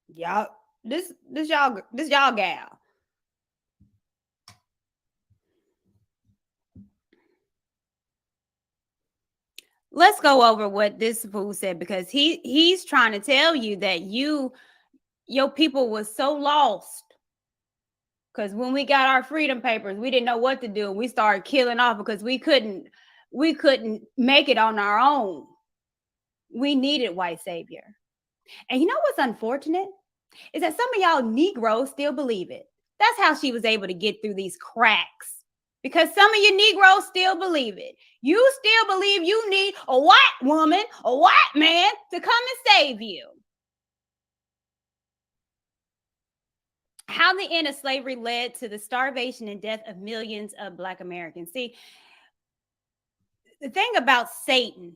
S21: Y'all. This y'all gal. Let's go over what this fool said, because he's trying to tell you that your people was so lost. Because when we got our freedom papers, we didn't know what to do. We started killing off because we couldn't make it on our own. We needed white savior. And you know what's unfortunate? Is that some of y'all Negroes still believe it. That's how she was able to get through these cracks. Because some of you Negroes still believe it. You still believe you need a white woman, a white man to come and save you. How the end of slavery led to the starvation and death of millions of Black Americans. See, the thing about Satan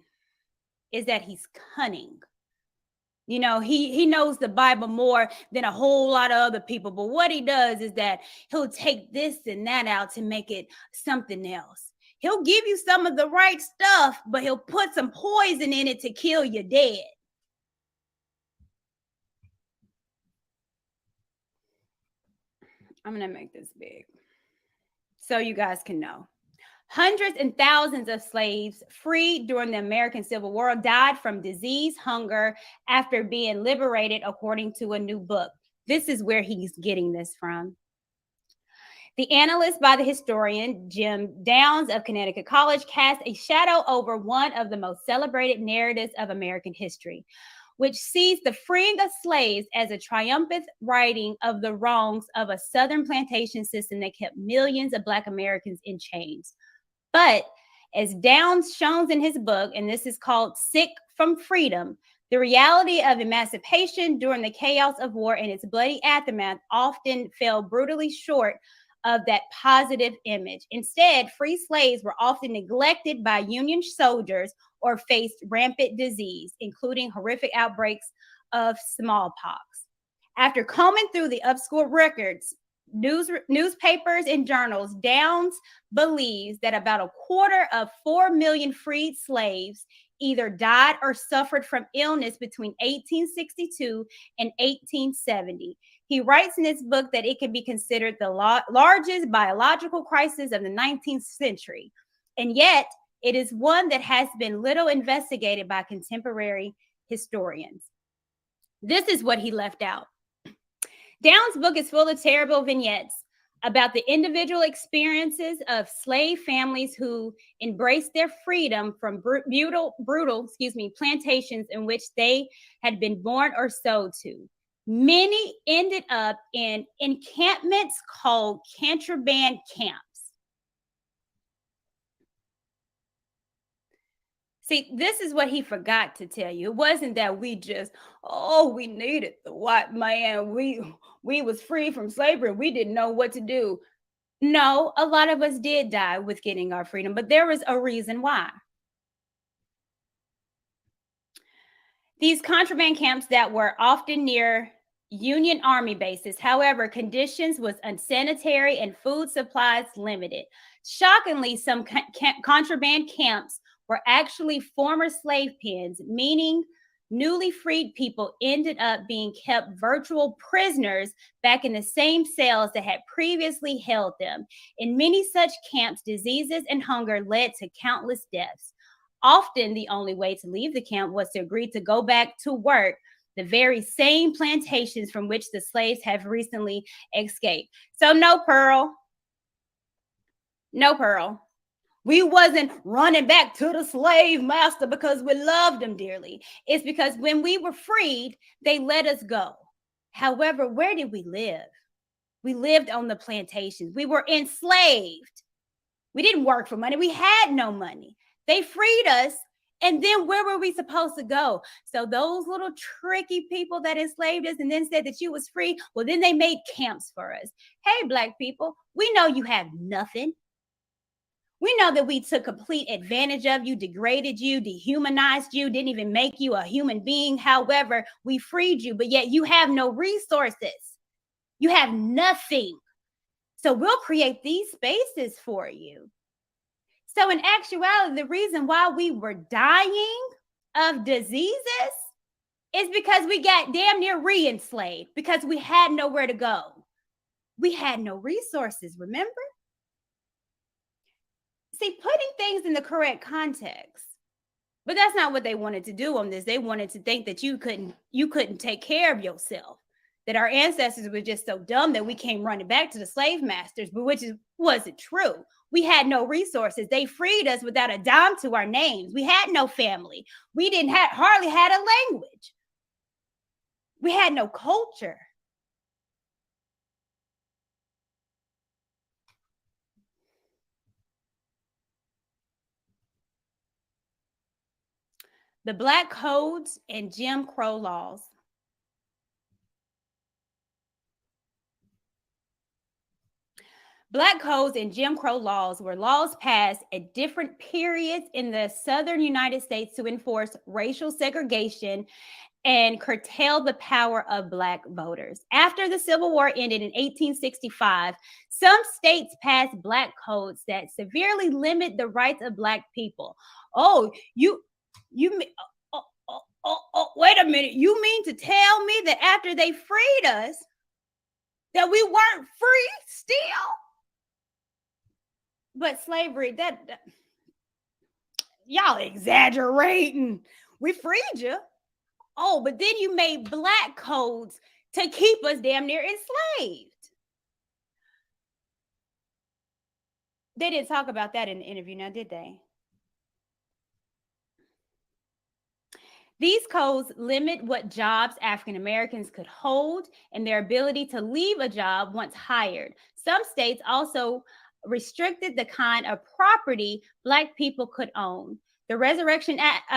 S21: is that he's cunning. You know, he knows the Bible more than a whole lot of other people. But what he does is that he'll take this and that out to make it something else. He'll give you some of the right stuff, but he'll put some poison in it to kill you dead. I'm going to make this big so you guys can know. Hundreds and thousands of slaves freed during the American Civil War died from disease, hunger, after being liberated, according to a new book. This is where he's getting this from. The analyst by the historian Jim Downs of Connecticut College cast a shadow over one of the most celebrated narratives of American history, which sees the freeing of slaves as a triumphant righting of the wrongs of a Southern plantation system that kept millions of Black Americans in chains. But as Downs shows in his book, and this is called Sick from Freedom, the reality of emancipation during the chaos of war and its bloody aftermath often fell brutally short of that positive image. Instead, free slaves were often neglected by Union soldiers or faced rampant disease, including horrific outbreaks of smallpox. After combing through the obscure records, newspapers and journals, Downs believes that about 250,000 freed slaves either died or suffered from illness between 1862 and 1870. He writes in his book that it can be considered the largest biological crisis of the 19th century, and yet it is one that has been little investigated by contemporary historians. This is what he left out. Downs' book is full of terrible vignettes about the individual experiences of slave families who embraced their freedom from brutal plantations in which they had been born or sold to. Many ended up in encampments called contraband camps. See, this is what he forgot to tell you. It wasn't that we just, we needed the white man. We was free from slavery. We didn't know what to do. No, a lot of us did die with getting our freedom, but there was a reason why. These contraband camps that were often near Union Army bases. However, conditions was unsanitary and food supplies limited. Shockingly, some contraband camps were actually former slave pens, meaning newly freed people ended up being kept virtual prisoners back in the same cells that had previously held them. In many such camps, diseases and hunger led to countless deaths. Often, the only way to leave the camp was to agree to go back to work the very same plantations from which the slaves have recently escaped. So no, Pearl. No, Pearl. We wasn't running back to the slave master because we loved them dearly. It's because when we were freed, they let us go. However, where did we live? We lived on the plantations. We were enslaved. We didn't work for money. We had no money. They freed us. And then where were we supposed to go? So those little tricky people that enslaved us and then said that you was free, well, then they made camps for us. Hey, Black people, we know you have nothing. We know that we took complete advantage of you, degraded you, dehumanized you, didn't even make you a human being. However, we freed you, but yet you have no resources. You have nothing. So we'll create these spaces for you. So in actuality, the reason why we were dying of diseases is because we got damn near re-enslaved, because we had nowhere to go. We had no resources, remember? See, putting things in the correct context. But that's not what they wanted to do on this. They wanted to think that you couldn't take care of yourself. That our ancestors were just so dumb that we came running back to the slave masters, but wasn't true. We had no resources. They freed us without a dime to our names. We had no family. We hardly had a language. We had no culture. The Black Codes and Jim Crow laws. Black codes and Jim Crow laws were laws passed at different periods in the southern United States to enforce racial segregation and curtail the power of Black voters. After the Civil War ended in 1865, some states passed Black codes that severely limit the rights of Black people. Wait a minute. You mean to tell me that after they freed us, that we weren't free still? But slavery, y'all exaggerating. We freed you. Oh, but then you made Black codes to keep us damn near enslaved. They didn't talk about that in the interview now, did they? These codes limit what jobs African Americans could hold and their ability to leave a job once hired. Some states also restricted the kind of property Black people could own. The Reconstruction Act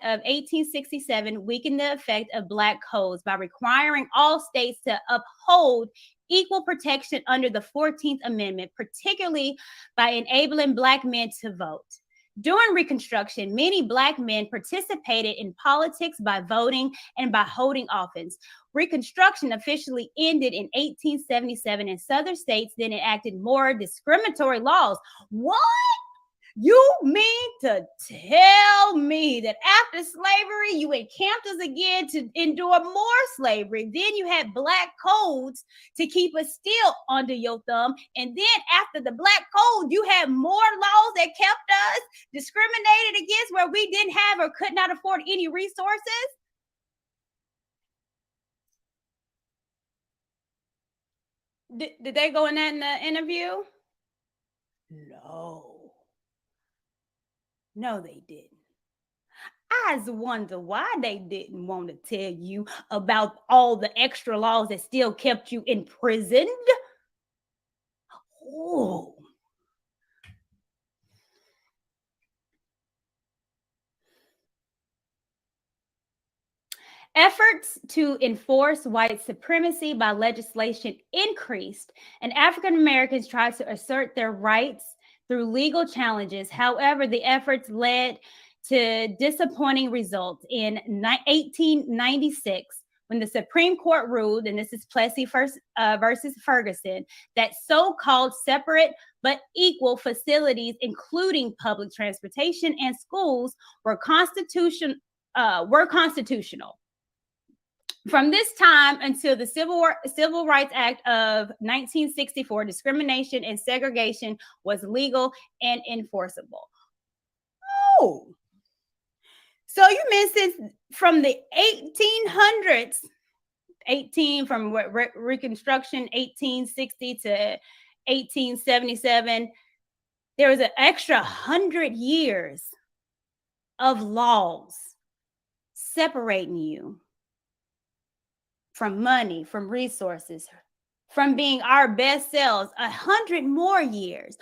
S21: of 1867 weakened the effect of Black codes by requiring all states to uphold equal protection under the 14th Amendment, particularly by enabling Black men to vote. During Reconstruction, many Black men participated in politics by voting and by holding office. Reconstruction officially ended in 1877, and Southern states then enacted more discriminatory laws. What? You mean to tell me that after slavery, you encamped us again to endure more slavery? Then you had black codes to keep us still under your thumb. And then after the black code, you had more laws that kept us discriminated against where we didn't have or could not afford any resources? Did they go in that in the interview? No, they didn't. I just wonder why they didn't want to tell you about all the extra laws that still kept you imprisoned. Oh. Efforts to enforce white supremacy by legislation increased, and African Americans tried to assert their rights through legal challenges. However, the efforts led to disappointing results. In 1896, when the Supreme Court ruled, and this is Plessy versus Ferguson, that so-called separate but equal facilities, including public transportation and schools, were constitutional. From this time until the Civil Rights Act of 1964, discrimination and segregation was legal and enforceable. Oh, so you mean since from the 1800s, from Reconstruction 1860 to 1877, there was an extra 100 years of laws separating you from money, from resources, from being our best selves, 100 more years.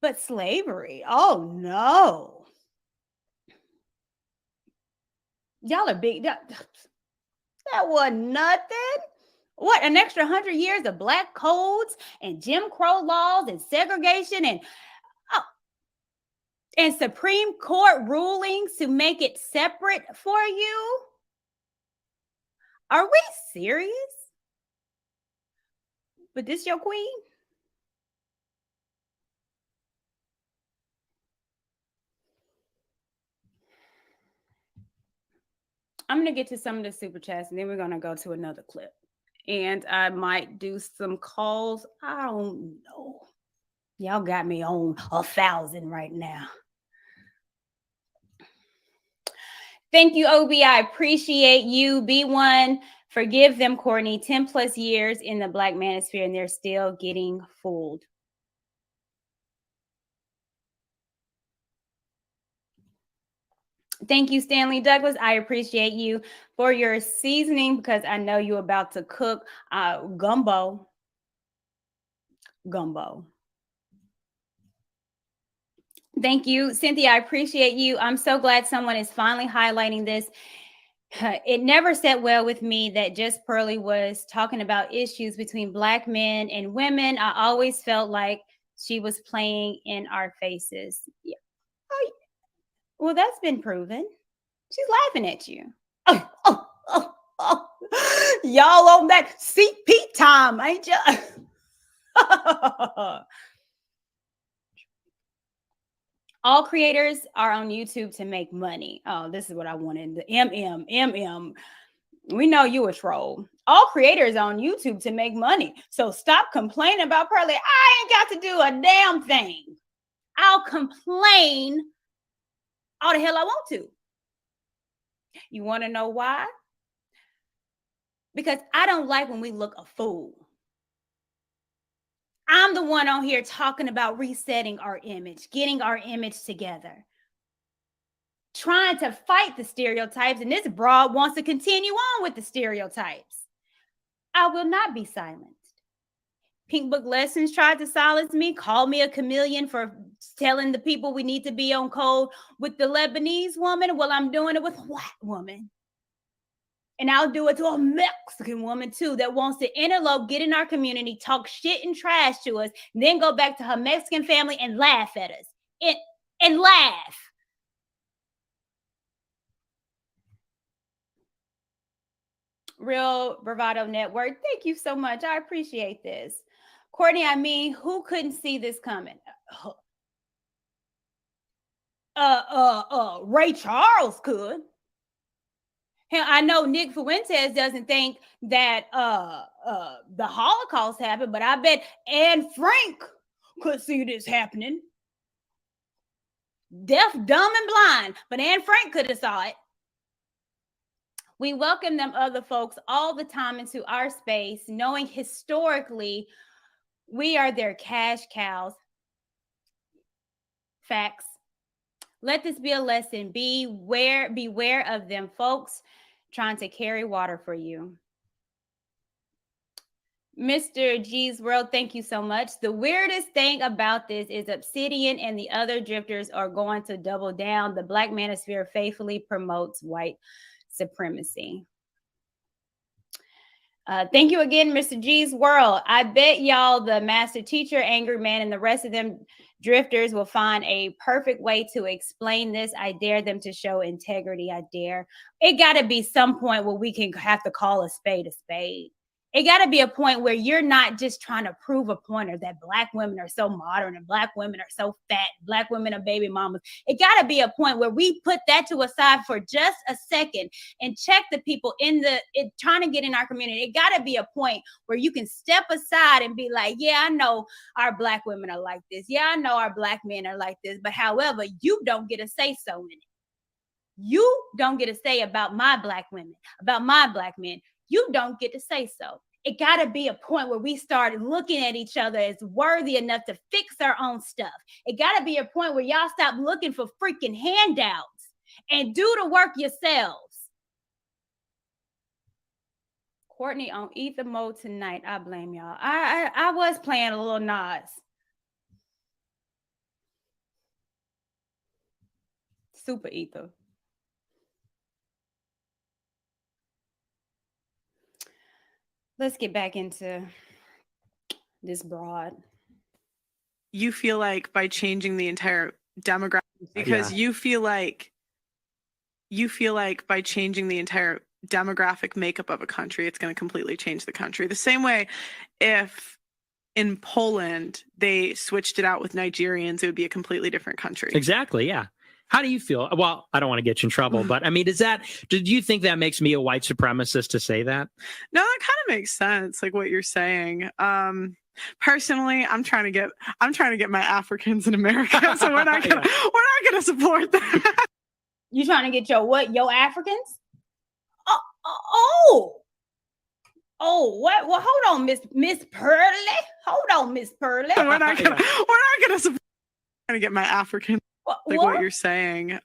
S21: But slavery, oh no. Y'all are big. That wasn't nothing. What, an extra 100 years of black codes and Jim Crow laws and segregation and Supreme Court rulings to make it separate for you? Are we serious? But this your queen? I'm going to get to some of the super chats and then we're going to go to another clip. And I might do some calls. I don't know. Y'all got me on 1,000 right now. Thank you, Obi. I appreciate you. B1, forgive them, Courtney. 10 plus years in the Black Manosphere and they're still getting fooled. Thank you, Stanley Douglas. I appreciate you for your seasoning because I know you're about to cook gumbo. Thank you, Cynthia. I appreciate you. I'm so glad someone is finally highlighting this. It never sat well with me that Just Pearly was talking about issues between Black men and women. I always felt like she was playing in our faces. Yeah. Oh, well, that's been proven. She's laughing at you. Oh. Y'all on that CP time, ain't you? All creators are on YouTube to make money. Oh, this is what I wanted. The MM. We know you a troll. All creators on YouTube to make money. So stop complaining about Pearly. I ain't got to do a damn thing. I'll complain all the hell I want to. You want to know why? Because I don't like when we look a fool. I'm the one on here talking about resetting our image, getting our image together, trying to fight the stereotypes. And this broad wants to continue on with the stereotypes. I will not be silenced. Pink Book Lessons tried to silence me, called me a chameleon for telling the people we need to be on code with the Lebanese woman. Well, I'm doing it with a white woman. And I'll do it to a Mexican woman too that wants to interlope, get in our community, talk shit and trash to us, and then go back to her Mexican family and laugh at us. And laugh. Real Bravado Network. Thank you so much. I appreciate this. Courtney, I mean, who couldn't see this coming? Ray Charles could. I know Nick Fuentes doesn't think that the Holocaust happened, but I bet Anne Frank could see this happening. Deaf, dumb, and blind, but Anne Frank could have saw it. We welcome them other folks all the time into our space, knowing historically we are their cash cows. Facts. Let this be a lesson. Beware of them folks trying to carry water for you. Mr. G's World, thank you so much. The weirdest thing about this is Obsidian and the other drifters are going to double down. The Black Manosphere faithfully promotes white supremacy. Thank you again, Mr. G's World. I bet y'all the master teacher, Angry Man, and the rest of them drifters will find a perfect way to explain this. I dare them to show integrity. I dare. It got to be some point where we can have to call a spade a spade. It got to be a point where you're not just trying to prove a pointer that Black women are so modern and Black women are so fat, Black women are baby mamas. It got to be a point where we put that to a side for just a second and check the people trying to get in our community. It got to be a point where you can step aside and be like, yeah, I know our Black women are like this. Yeah, I know our Black men are like this. But however, you don't get a say so in it. You don't get a say about my Black women, about my Black men. You don't get to say so. It got to be a point where we start looking at each other as worthy enough to fix our own stuff. It got to be a point where y'all stop looking for freaking handouts and do the work yourselves. Courtney on ether mode tonight. I blame y'all. I was playing a little Nas. Super ether. Let's get back into this broad.
S18: You feel like by changing the entire demographic, because you feel like by changing the entire demographic makeup of a country, it's going to completely change the country. The same way if in Poland they switched it out with Nigerians, it would be a completely different country.
S20: Exactly. Yeah. How do you feel? Well, I don't want to get you in trouble, but I mean, do you think that makes me a white supremacist to say that?
S18: No, that kind of makes sense, like what you're saying. Personally, I'm trying to get my Africans in America, so we're not gonna support that.
S21: You trying to get your what? Your Africans? Oh, what? Well, hold on, Miss Pearly. Hold on, Miss Pearly.
S18: We're not gonna support. I'm trying to get my Africans. Like what you're saying.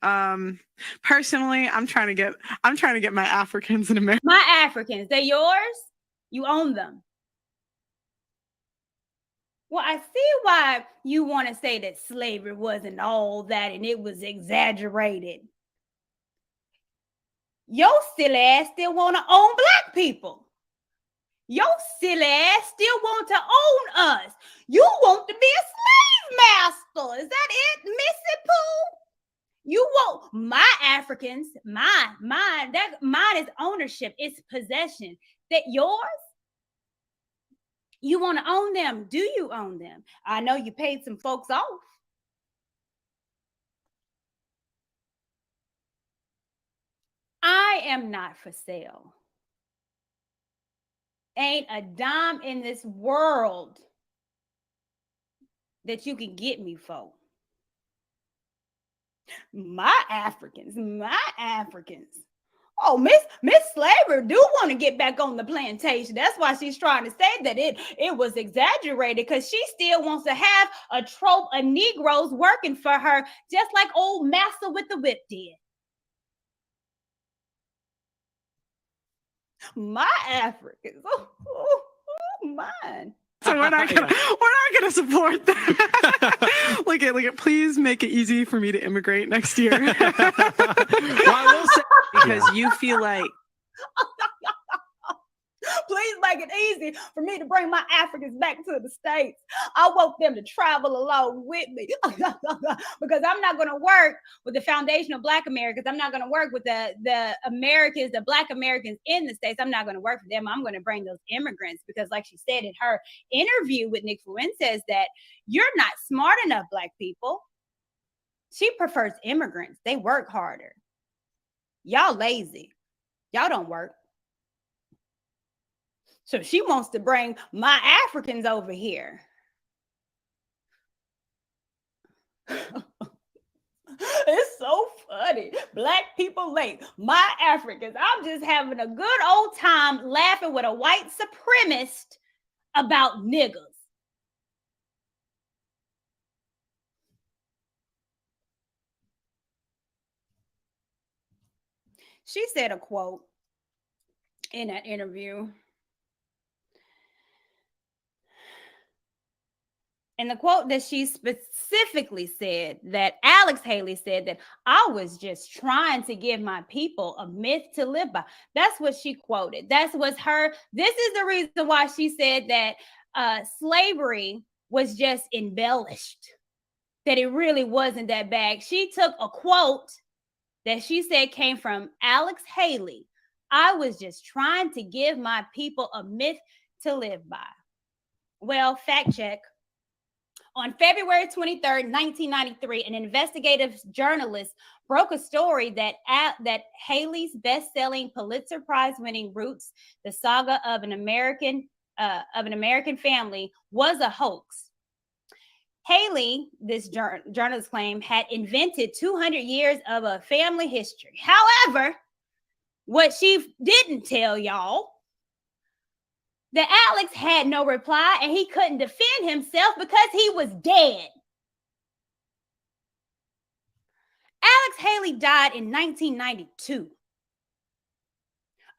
S18: Personally, I'm trying to get my Africans in America.
S21: My Africans, they're yours? You own them. Well, I see why you want to say that slavery wasn't all that and it was exaggerated. Your silly ass still want to own Black people. Your silly ass still want to own us. You want to be a slave master. Is that it, Missy Pooh? You want my Africans, mine is ownership. It's possession. That yours? You want to own them. Do you own them? I know you paid some folks off. I am not for sale. Ain't a dime in this world that you can get me for. My Africans. Oh, Miss Slaver do want to get back on the plantation. That's why she's trying to say that it was exaggerated, because she still wants to have a trope of Negroes working for her, just like old Master with the Whip did. My Africans. Oh, mine.
S18: So we're not gonna support that. Look at, please make it easy for me to immigrate next year. Well, I will say, because you feel like.
S21: Please make it easy for me to bring my Africans back to the States. I want them to travel along with me because I'm not going to work with the foundation of Black Americans. I'm not going to work with the Americans, the Black Americans in the States. I'm not going to work for them. I'm going to bring those immigrants because, like she said in her interview with Nick Fuentes, that you're not smart enough, Black people, She prefers immigrants. They work harder. Y'all lazy. Y'all don't work. So she wants to bring my Africans over here. It's so funny. Black people late. My Africans. I'm just having a good old time laughing with a white supremacist about niggas. She said a quote in that interview. And the quote that she specifically said, that Alex Haley said, that I was just trying to give my people a myth to live by. That's what she quoted. That was her. This is the reason why she said that slavery was just embellished, that it really wasn't that bad. She took a quote that she said came from Alex Haley. I was just trying to give my people a myth to live by. Well, fact check. On February 23rd, 1993, an investigative journalist broke a story that Haley's best-selling Pulitzer Prize-winning Roots, the saga of an American family, was a hoax. Haley, this journalist claimed, had invented 200 years of a family history. However, what she didn't tell y'all, that Alex had no reply and he couldn't defend himself because he was dead. Alex Haley died in 1992.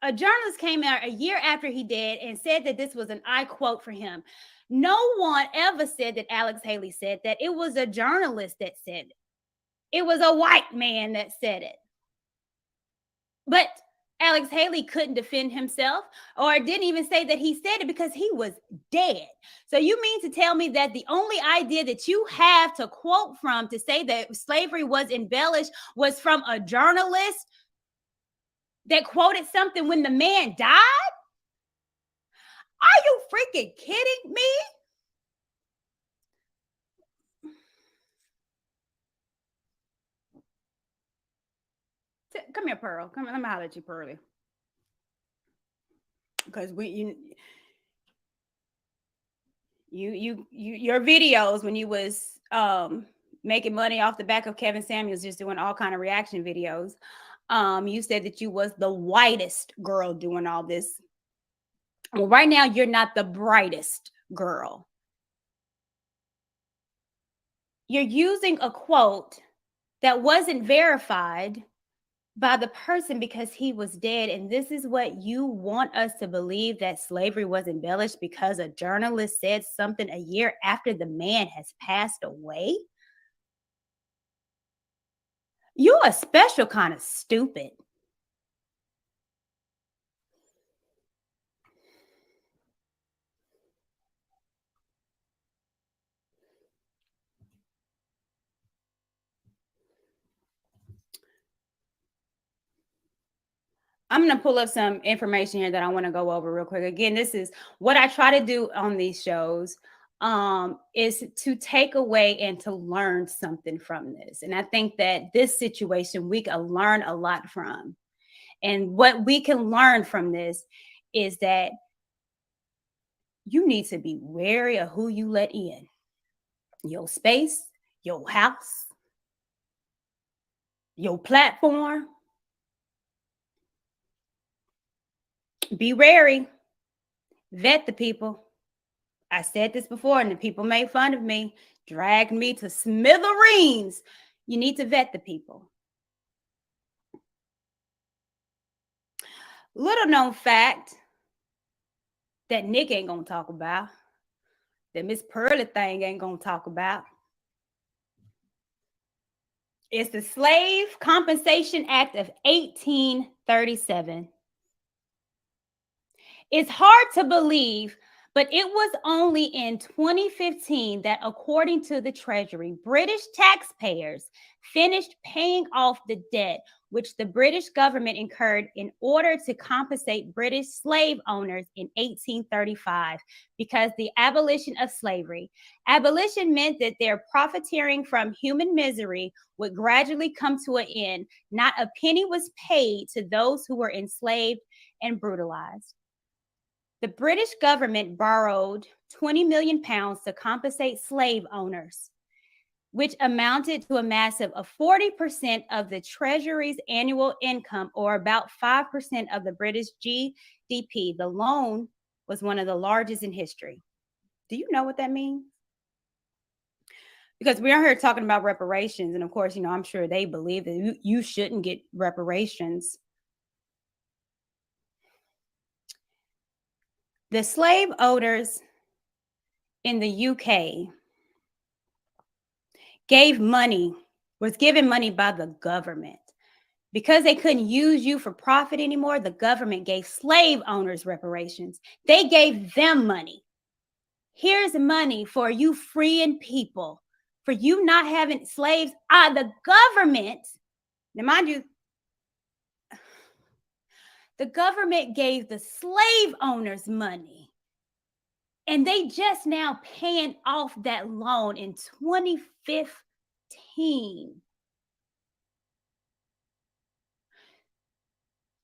S21: A journalist came out a year after he died and said that this was an I quote for him. No one ever said that Alex Haley said that. It was a journalist that said it. It was a white man that said it. But Alex Haley couldn't defend himself or didn't even say that he said it because he was dead. So you mean to tell me that the only idea that you have to quote from to say that slavery was embellished was from a journalist that quoted something when the man died? Are you freaking kidding me? Come here, Pearl. Come on, let me holler at you, Pearly. Because your videos when you was making money off the back of Kevin Samuels, just doing all kind of reaction videos. You said that you was the whitest girl doing all this. Well, right now you're not the brightest girl. You're using a quote that wasn't verified by the person because he was dead. And this is what you want us to believe, that slavery was embellished because a journalist said something a year after the man has passed away? You're a special kind of stupid. I'm going to pull up some information here that I want to go over real quick. Again, this is what I try to do on these shows, is to take away and to learn something from this. And I think that this situation we can learn a lot from. And what we can learn from this is that you need to be wary of who you let in. Your space, your house, your platform. Be wary. Vet the people. I said this before and the people made fun of me, dragged me to smithereens. You need to vet the people. Little known fact that Nick ain't gonna talk about, that Miss Pearly thing ain't gonna talk about. It's the Slave Compensation Act of 1837. It's hard to believe, but it was only in 2015 that, according to the Treasury, British taxpayers finished paying off the debt which the British government incurred in order to compensate British slave owners in 1835 because the abolition of slavery. Abolition meant that their profiteering from human misery would gradually come to an end. Not a penny was paid to those who were enslaved and brutalized. The British government borrowed 20 million pounds to compensate slave owners, which amounted to a massive of 40% of the Treasury's annual income, or about 5% of the British GDP. The loan was one of the largest in history. Do you know what that means? Because we are here talking about reparations, and of course, you know, I'm sure they believe that you shouldn't get reparations. The slave owners in the UK was given money by the government. Because they couldn't use you for profit anymore, the government gave slave owners reparations. They gave them money. Here's money for you freeing people, for you not having slaves. The government, now mind you, the government gave the slave owners money, and they just now paying off that loan in 2015.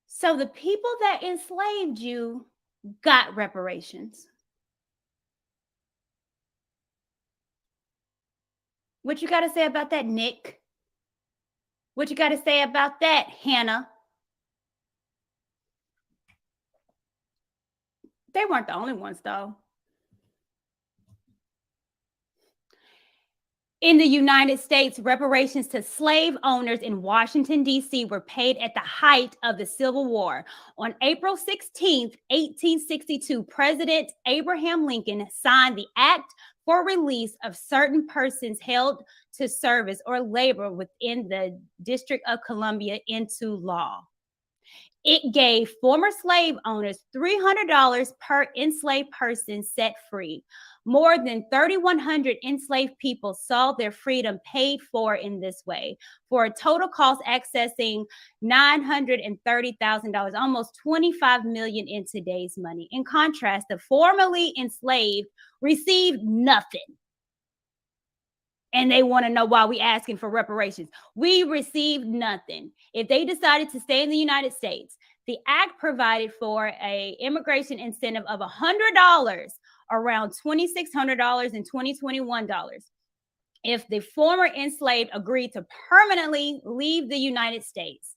S21: So the people that enslaved you got reparations. What you got to say about that, Nick? What you got to say about that, Hannah? They weren't the only ones, though. In the United States, reparations to slave owners in Washington, D.C. were paid at the height of the Civil War. On April 16, 1862, President Abraham Lincoln signed the Act for Release of Certain Persons Held to Service or Labor within the District of Columbia into law. It gave former slave owners $300 per enslaved person set free. More than 3,100 enslaved people saw their freedom paid for in this way, for a total cost accessing $930,000, almost $25 million in today's money. In contrast, the formerly enslaved received nothing. And they want to know why we asking for reparations. We received nothing. If they decided to stay in the United States, the act provided for an immigration incentive of $100, around $2,600 and $2,021. If the former enslaved agreed to permanently leave the United States.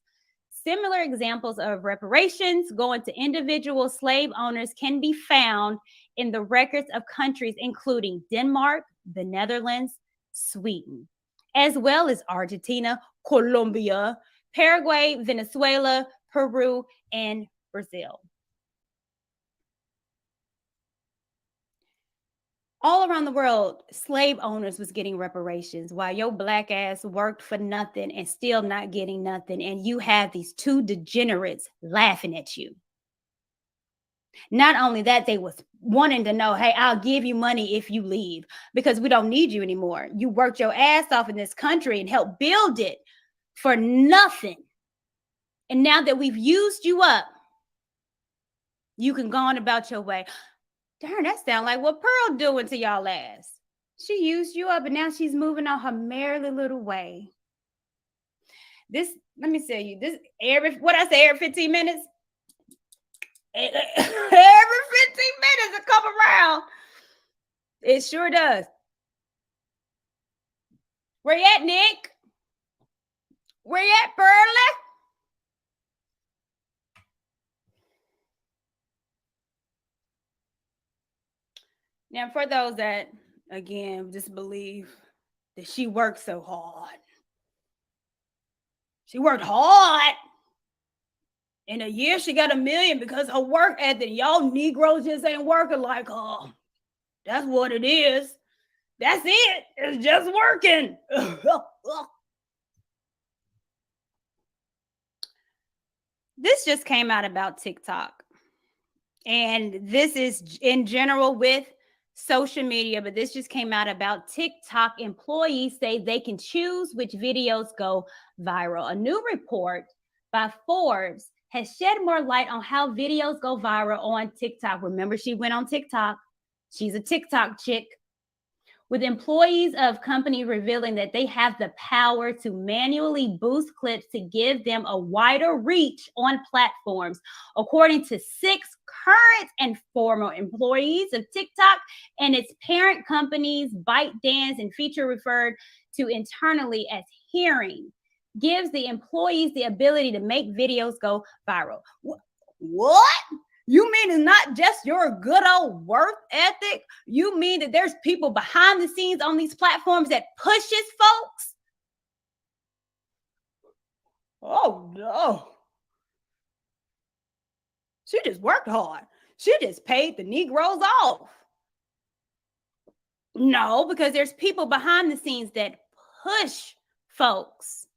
S21: Similar examples of reparations going to individual slave owners can be found in the records of countries including Denmark, the Netherlands, Sweden, as well as Argentina, Colombia, Paraguay, Venezuela, Peru, and Brazil. All around the world, slave owners was getting reparations while your black ass worked for nothing and still not getting nothing. And you have these two degenerates laughing at you. Not only that, they was wanting to know, hey, I'll give you money if you leave because we don't need you anymore. You worked your ass off in this country and helped build it for nothing. And now that we've used you up, you can go on about your way. Darn, that sounds like what Pearl doing to y'all ass. She used you up and now she's moving on her merry little way. This, let me tell you, this every 15 minutes? Every 15 minutes it come around. It sure does. Where you at, Nick? Where you at, Pearlie? Now, for those that, again, just believe that she worked so hard. She worked hard. In a year, she got $1 million because her work ethic. Y'all Negroes just ain't working like her. That's what it is. That's it. It's just working. This just came out about TikTok. And this is in general with social media, but this just came out about TikTok employees say they can choose which videos go viral. A new report by Forbes has shed more light on how videos go viral on TikTok. Remember, she went on TikTok. She's a TikTok chick. With employees of companies revealing that they have the power to manually boost clips to give them a wider reach on platforms. According to 6 current and former employees of TikTok and its parent companies, ByteDance and Feature referred to internally as hearing, gives the employees the ability to make videos go viral. What? You mean it's not just your good old work ethic? You mean that there's people behind the scenes on these platforms that pushes folks? Oh no. She just worked hard. She just paid the Negroes off. No, because there's people behind the scenes that push folks.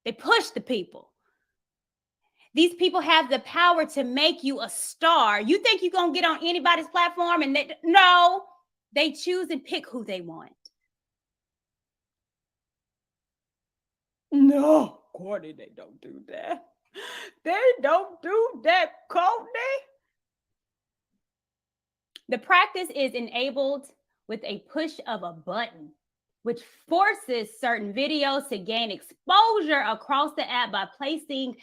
S21: They push the people. These people have the power to make you a star. You think you're going to get on anybody's platform and no, they choose and pick who they want. No, Courtney, they don't do that. They don't do that, Courtney. The practice is enabled with a push of a button, which forces certain videos to gain exposure across the app by placing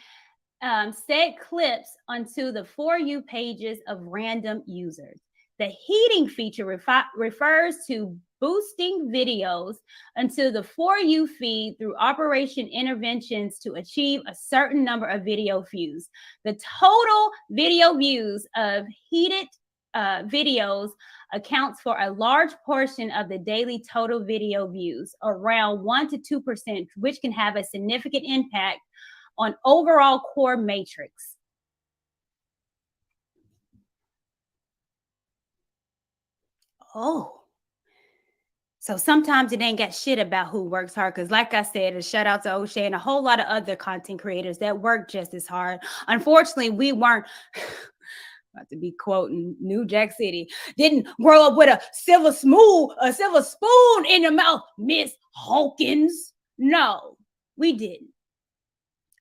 S21: said clips onto the For You pages of random users. The heating feature refers to boosting videos onto the For You feed through operation interventions to achieve a certain number of video views. The total video views of heated videos accounts for a large portion of the daily total video views, around 1% to 2%, which can have a significant impact on overall core matrix. Oh, so sometimes it ain't got shit about who works hard. Because like I said, a shout out to O'Shea and a whole lot of other content creators that work just as hard. Unfortunately, we weren't, about to be quoting New Jack City, didn't grow up with a silver spoon in your mouth, Miss Hawkins. No, we didn't.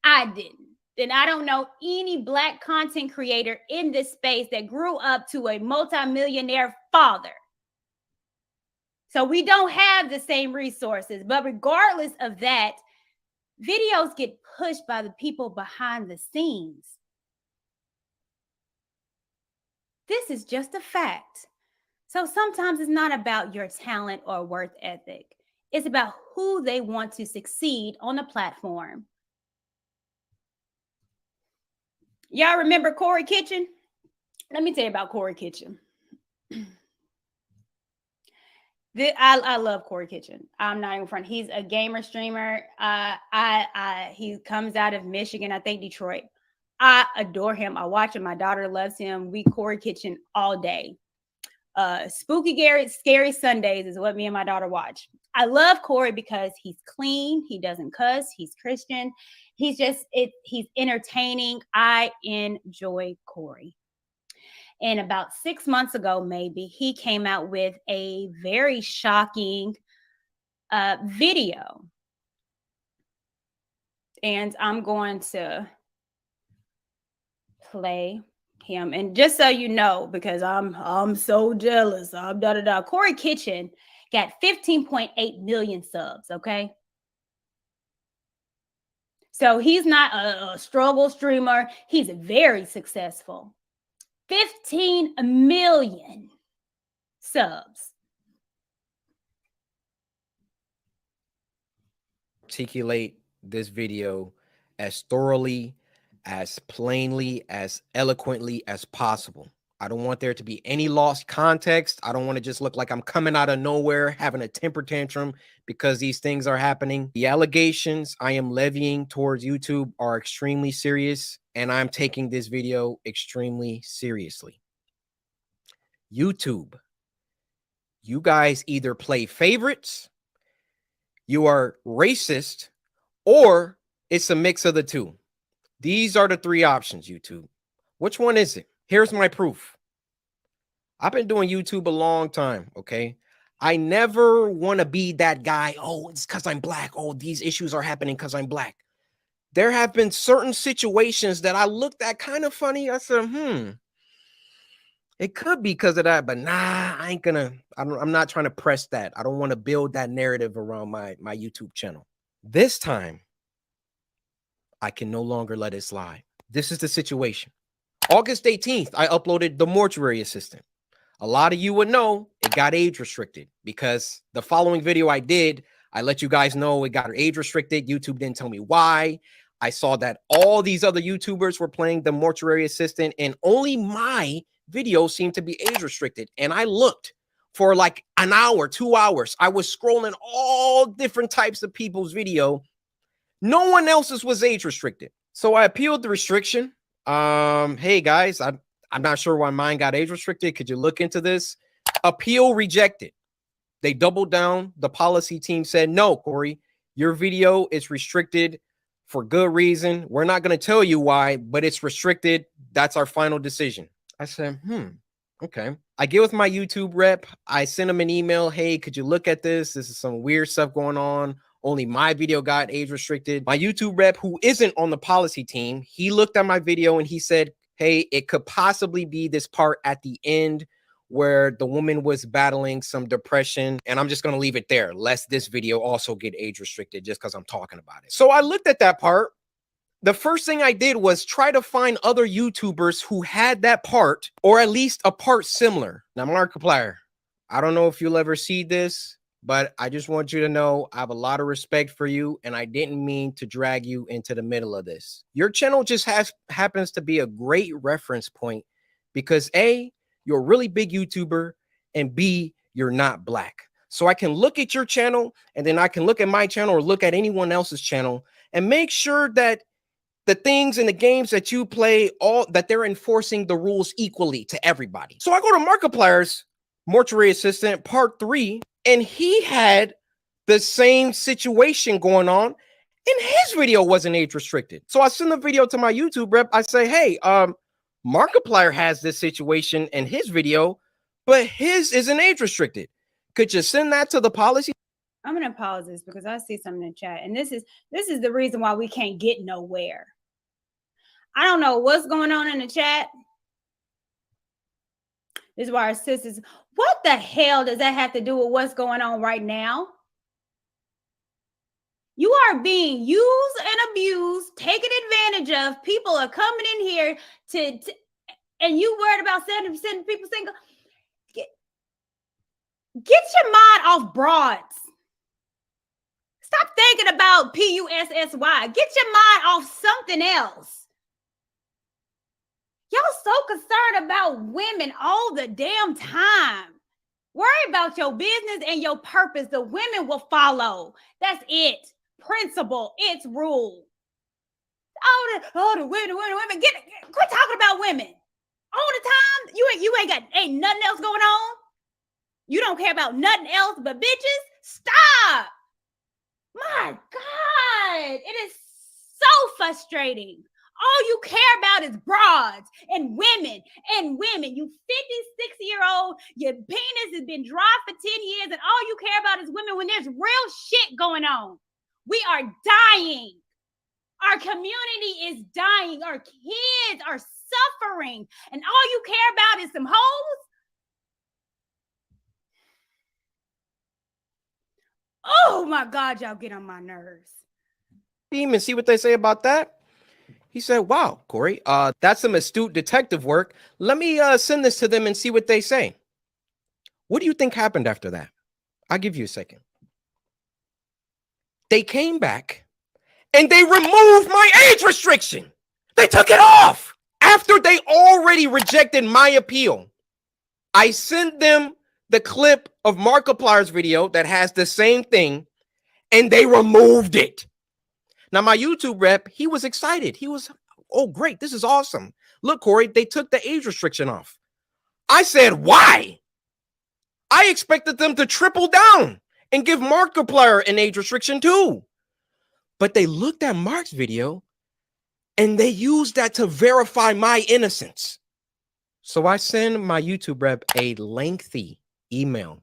S21: I didn't. And I don't know any Black content creator in this space that grew up to a multimillionaire father. So we don't have the same resources. But regardless of that, videos get pushed by the people behind the scenes. This is just a fact. So sometimes it's not about your talent or work ethic. It's about who they want to succeed on the platform. Y'all remember Corey Kitchen? Let me tell you about Corey Kitchen. I love Corey Kitchen. I'm not even front. He's a gamer streamer. He comes out of Michigan, I think Detroit. I adore him. I watch him. My daughter loves him. We Corey Kitchen all day. Scary Sundays is what me and my daughter watch. I love Corey because he's clean. He doesn't cuss. He's Christian. He's entertaining. I enjoy Corey. And about 6 months ago, maybe, he came out with a very shocking video. And I'm going to play him. And just so you know, because I'm so jealous, Corey Kitchen got 15.8 million subs, okay? So he's not a struggle streamer. He's very successful. 15 million subs.
S5: Articulate this video as thoroughly, as plainly, as eloquently as possible. I don't want there to be any lost context. I don't want to just look like I'm coming out of nowhere having a temper tantrum because these things are happening. The allegations I am levying towards YouTube are extremely serious, and I'm taking this video extremely seriously. YouTube, you guys either play favorites, you are racist, or it's a mix of the two. These are the three options, YouTube. Which one is it? Here's my proof. I've been doing YouTube a long time, okay? I never want to be that guy, oh, it's because I'm Black. Oh, these issues are happening because I'm Black. there have been certain situations that I looked at kind of funny. I said, it could be because of that, but nah, I'm not trying to press that. I don't want to build that narrative around my YouTube channel. This time, I can no longer let it slide. This is the situation. August 18th, I uploaded The Mortuary Assistant. A lot of you would know it got age restricted because the following video I did, I let you guys know it got age restricted. YouTube didn't tell me why. I saw that all these other YouTubers were playing The Mortuary Assistant and only my video seemed to be age restricted. And I looked for like an hour, 2 hours. I was scrolling all different types of people's video. No one else's was age restricted. So I appealed the restriction. Hey guys, I'm not sure why mine got age restricted. Could you look into this? Appeal rejected. They doubled down. The policy team said, no, Corey, your video is restricted for good reason. We're not going to tell you why, but it's restricted. That's our final decision. I said, okay. I get with my YouTube rep. I send him an email. Hey, could you look at this? This is some weird stuff going on. Only my video got age restricted. My YouTube rep, who isn't on the policy team, he looked at my video and he said, hey, it could possibly be this part at the end where the woman was battling some depression. And I'm just going to leave it there, lest this video also get age restricted just because I'm talking about it. So I looked at that part. The first thing I did was try to find other YouTubers who had that part or at least a part similar. Now, Markiplier, I don't know if you'll ever see this, but I just want you to know I have a lot of respect for you, and I didn't mean to drag you into the middle of this. Your channel just happens to be a great reference point because A, you're a really big YouTuber, and B, you're not black. So I can look at your channel, and then I can look at my channel or look at anyone else's channel and make sure that the things and the games that you play, that they're enforcing the rules equally to everybody. So I go to Markiplier's Mortuary Assistant Part 3, and he had the same situation going on, and his video wasn't age restricted. So I send the video to my YouTube rep. I say, hey, Markiplier has this situation in his video, but his isn't age restricted. Could you send that to the policy?
S21: I'm gonna pause this because I see something in the chat, and this is the reason why we can't get nowhere. I don't know what's going on in the chat. This is why our sisters. What the hell does that have to do with what's going on right now? You are being used and abused, taken advantage of. People are coming in here and you worried about 70% of people single. Get your mind off broads. Stop thinking about P-U-S-S-Y. Get your mind off something else. Y'all so concerned about women all the damn time. Worry about your business and your purpose. The women will follow. That's it. Principle. It's rule. The women. Quit talking about women. All the time. You ain't nothing else going on. You don't care about nothing else but bitches. Stop. My God. It is so frustrating. All you care about is broads and women. You 56-year-old, your penis has been dry for 10 years, and all you care about is women when there's real shit going on. We are dying. Our community is dying. Our kids are suffering. And all you care about is some hoes? Oh my God, y'all get on my nerves.
S5: And see what they say about that. He said, wow, Corey, that's some astute detective work. Let me send this to them and see what they say. What do you think happened after that? I'll give you a second. They came back and they removed my age restriction. They took it off after they already rejected my appeal. I sent them the clip of Markiplier's video that has the same thing, and they removed it. Now, my YouTube rep, he was excited. He was, oh, great. This is awesome. Look, Corey, they took the age restriction off. I said, why? I expected them to triple down and give Markiplier an age restriction too. But they looked at Mark's video and they used that to verify my innocence. So I send my YouTube rep a lengthy email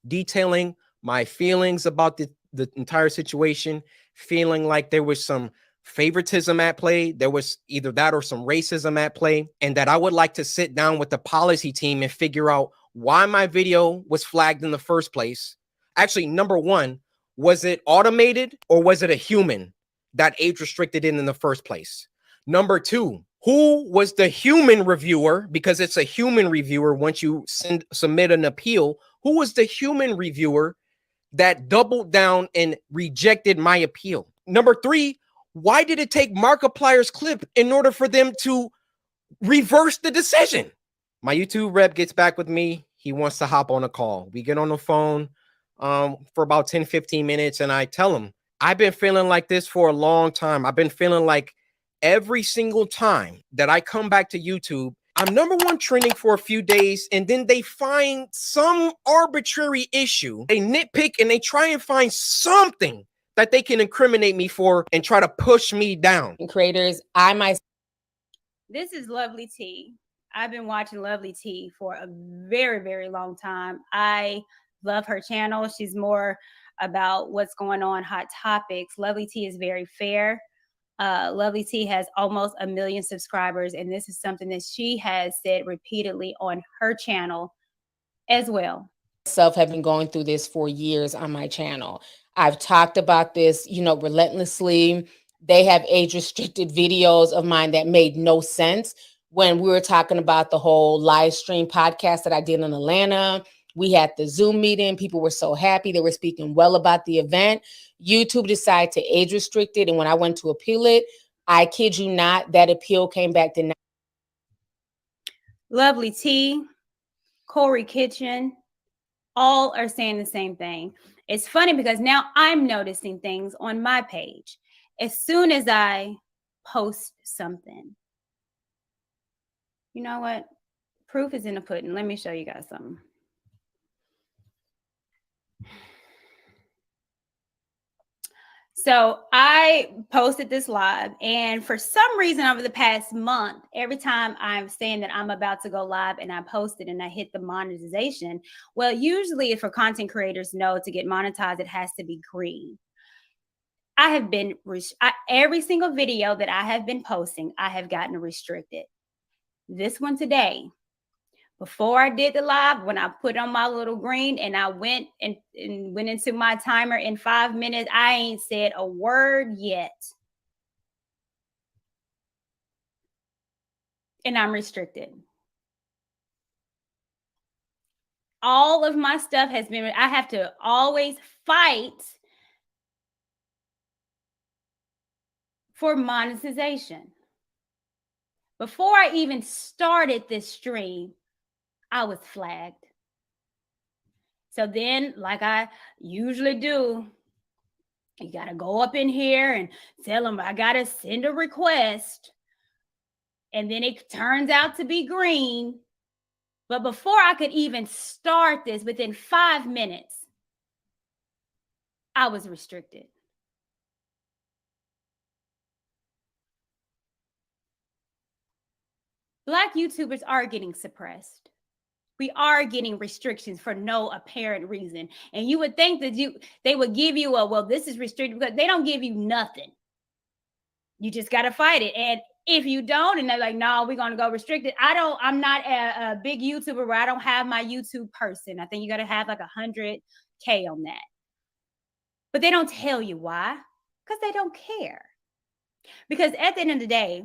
S5: detailing my feelings about the entire situation, feeling like there was some favoritism at play. There was either that or some racism at play, and that I would like to sit down with the policy team and figure out why my video was flagged in the first place. Actually, number one, was it automated or was it a human that age restricted it in the first place? Number two, who was the human reviewer? Because it's a human reviewer once you submit an appeal. Who was the human reviewer that doubled down and rejected my appeal? Number three, why did it take Markiplier's clip in order for them to reverse the decision? My YouTube rep gets back with me. He wants to hop on a call. We get on the phone for about 10, 15 minutes, and I tell him, I've been feeling like this for a long time. I've been feeling like every single time that I come back to YouTube, I'm number one trending for a few days, and then they find some arbitrary issue. They nitpick and they try and find something that they can incriminate me for and try to push me down.
S21: Creators, This is Lovely T. I've been watching Lovely T for a very, very long time. I love her channel. She's more about what's going on, hot topics. Lovely T is very fair. Lovely T has almost 1 million subscribers, and this is something that she has said repeatedly on her channel as well.
S14: Myself have been going through this for years on my channel. I've talked about this, relentlessly. They have age restricted videos of mine that made no sense. When we were talking about the whole live stream podcast that I did in Atlanta, we had the Zoom meeting. People were so happy. They were speaking well about the event. YouTube decided to age restrict it. And when I went to appeal it, I kid you not, that appeal came back denied.
S21: Lovely T, Corey Kitchen, all are saying the same thing. It's funny because now I'm noticing things on my page. As soon as I post something, you know what? Proof is in the pudding. Let me show you guys something. So I posted this live, and for some reason over the past month, every time I'm saying that I'm about to go live and I post it and I hit the monetization, well, usually for content creators know to get monetized, it has to be green. I have been, every single video that I have been posting, I have gotten restricted. This one today, before I did the live, when I put on my little green and I went and went into my timer in 5 minutes, I ain't said a word yet. And I'm restricted. All of my stuff has been, I have to always fight for monetization. Before I even started this stream, I was flagged. So then, like I usually do, you got to go up in here and tell them I got to send a request. And then it turns out to be green. But before I could even start this, within 5 minutes, I was restricted. Black YouTubers are getting suppressed. We are getting restrictions for no apparent reason. And you would think that they would give you a, well, this is restricted, because they don't give you nothing. You just got to fight it. And if you don't, and they're like, no, we're going to go restricted. I'm not a big YouTuber where I don't have my YouTube person. I think you got to have like 100K on that. But they don't tell you why, because they don't care. Because at the end of the day,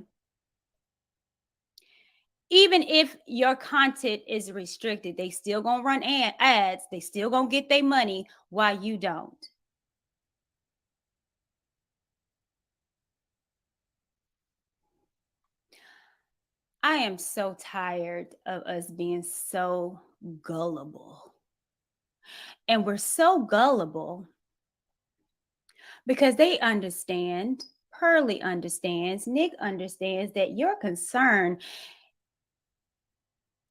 S21: even if your content is restricted, they still gonna run ads. They still gonna get their money while you don't. I am so tired of us being so gullible. And we're so gullible because they understand, Pearly understands, Nick understands that your concern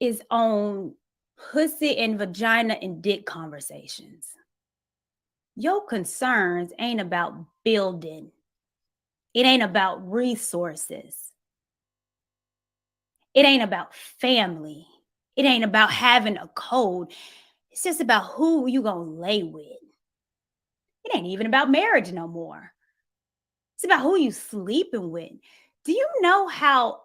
S21: is on pussy and vagina and dick conversations. Your concerns ain't about building. It ain't about resources. It ain't about family. It ain't about having a code. It's just about who you gonna lay with. It ain't even about marriage no more. It's about who you sleeping with. Do you know how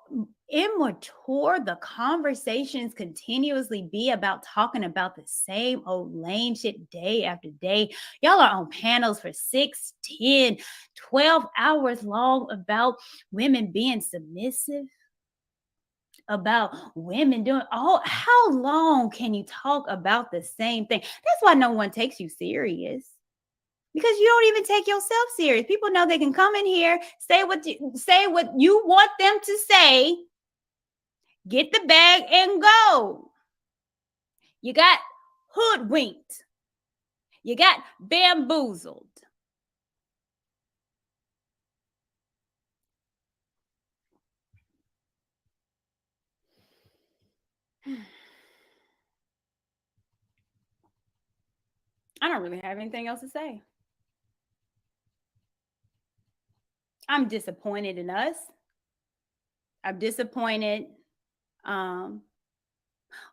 S21: immature the conversations continuously be about talking about the same old lame shit day after day? Y'all are on panels for 6, 10, 12 hours long about women being submissive, about women doing all. How long can you talk about the same thing? That's why no one takes you serious. Because you don't even take yourself serious. People know they can come in here, say what you want them to say, get the bag and go. You got hoodwinked. You got bamboozled. I don't really have anything else to say. I'm disappointed in us. I'm disappointed. Well,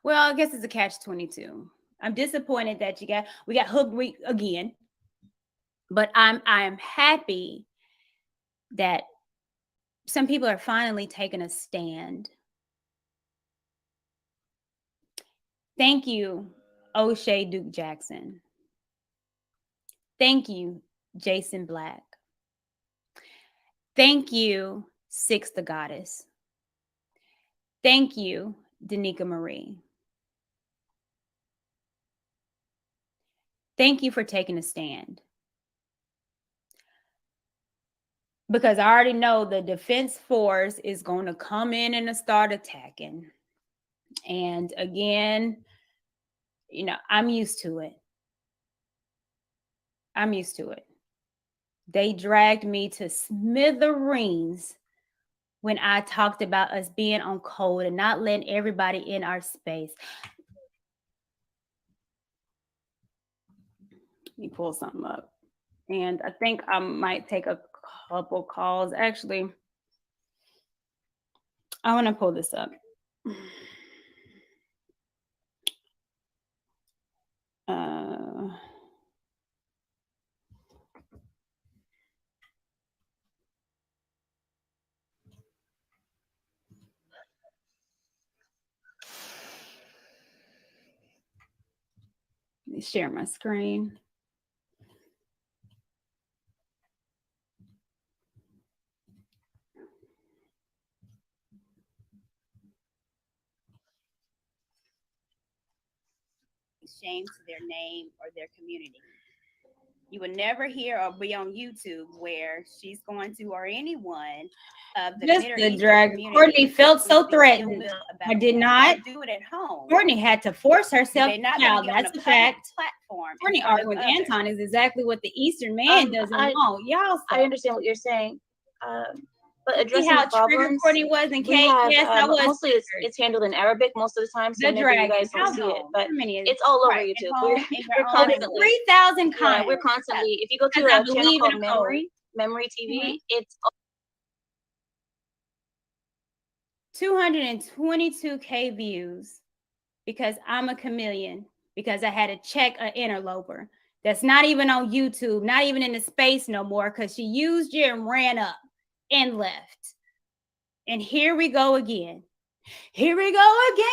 S21: I guess it's a catch-22. I'm disappointed that we got hooked again. But I'm happy that some people are finally taking a stand. Thank you, O'Shea Duke Jackson. Thank you, Jason Black. Thank you, Six the Goddess. Thank you, Danica Marie. Thank you for taking a stand. Because I already know the defense force is going to come in and start attacking. And again, I'm used to it. I'm used to it. They dragged me to smithereens when I talked about us being on code and not letting everybody in our space. Let me pull something up. And I think I might take a couple calls. Actually, I want to pull this up. Let me share my screen. Shame to their name or their community. You will never hear or be on YouTube where she's going to, or anyone of the Just the drag. Courtney felt so threatened. I did not do it at home. Courtney had to force herself. Now that's a fact. Platform. Courtney arguing with Anton is exactly what the Eastern man doesn't want. Y'all.
S23: I understand what you're saying. But addressing
S21: how
S23: the problems,
S21: triggered Courtney was in
S23: we
S21: case.
S23: have,
S21: Yes, I was.
S23: mostly it's handled in Arabic most of the time, so
S21: The
S23: maybe you
S21: dragon.
S23: guys don't
S21: How
S23: see
S21: long?
S23: it, but
S21: How many is
S23: it's all over
S21: right,
S23: YouTube.
S21: at
S23: We're,
S21: home, in your
S23: we're
S21: own
S23: constantly
S21: 3,000 comments.
S23: yeah, we're constantly. If you go to
S21: Because I
S23: a channel
S21: believe
S23: called
S21: in a code.
S23: Memory TV, it's
S21: 222K views because I'm a chameleon, because I had to check an interloper that's not even on YouTube, not even in the space no more, because she used you and ran up and left. And here we go again. Here we go again.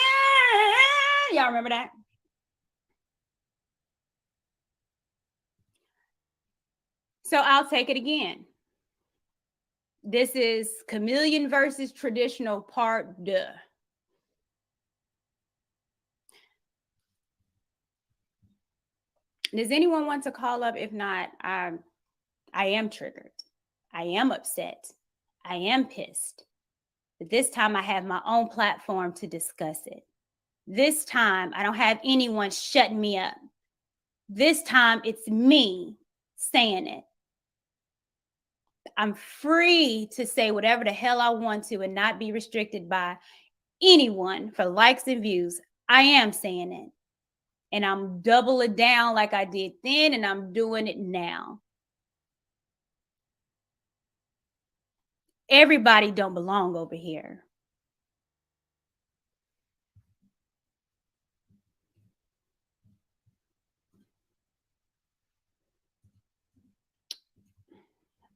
S21: Y'all remember that? So I'll take it again. This is Chameleon versus Traditional Part 2. Does anyone want to call up? If not, I am triggered. I am upset. I am pissed. But this time I have my own platform to discuss it. This time I don't have anyone shutting me up. This time it's me saying it. I'm free to say whatever the hell I want to and not be restricted by anyone for likes and views. I am saying it. And I'm doubling down like I did then, and I'm doing it now. Everybody don't belong over here.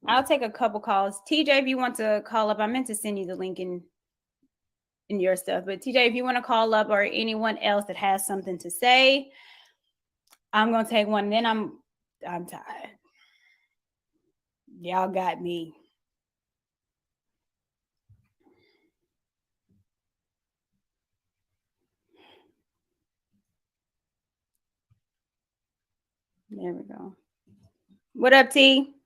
S21: I'll take a couple calls. TJ, if you want to call up, I meant to send you the link in your stuff. But TJ, if you want to call up, or anyone else that has something to say, I'm gonna take one. Then I'm tired. Y'all got me. There we go. What up, T?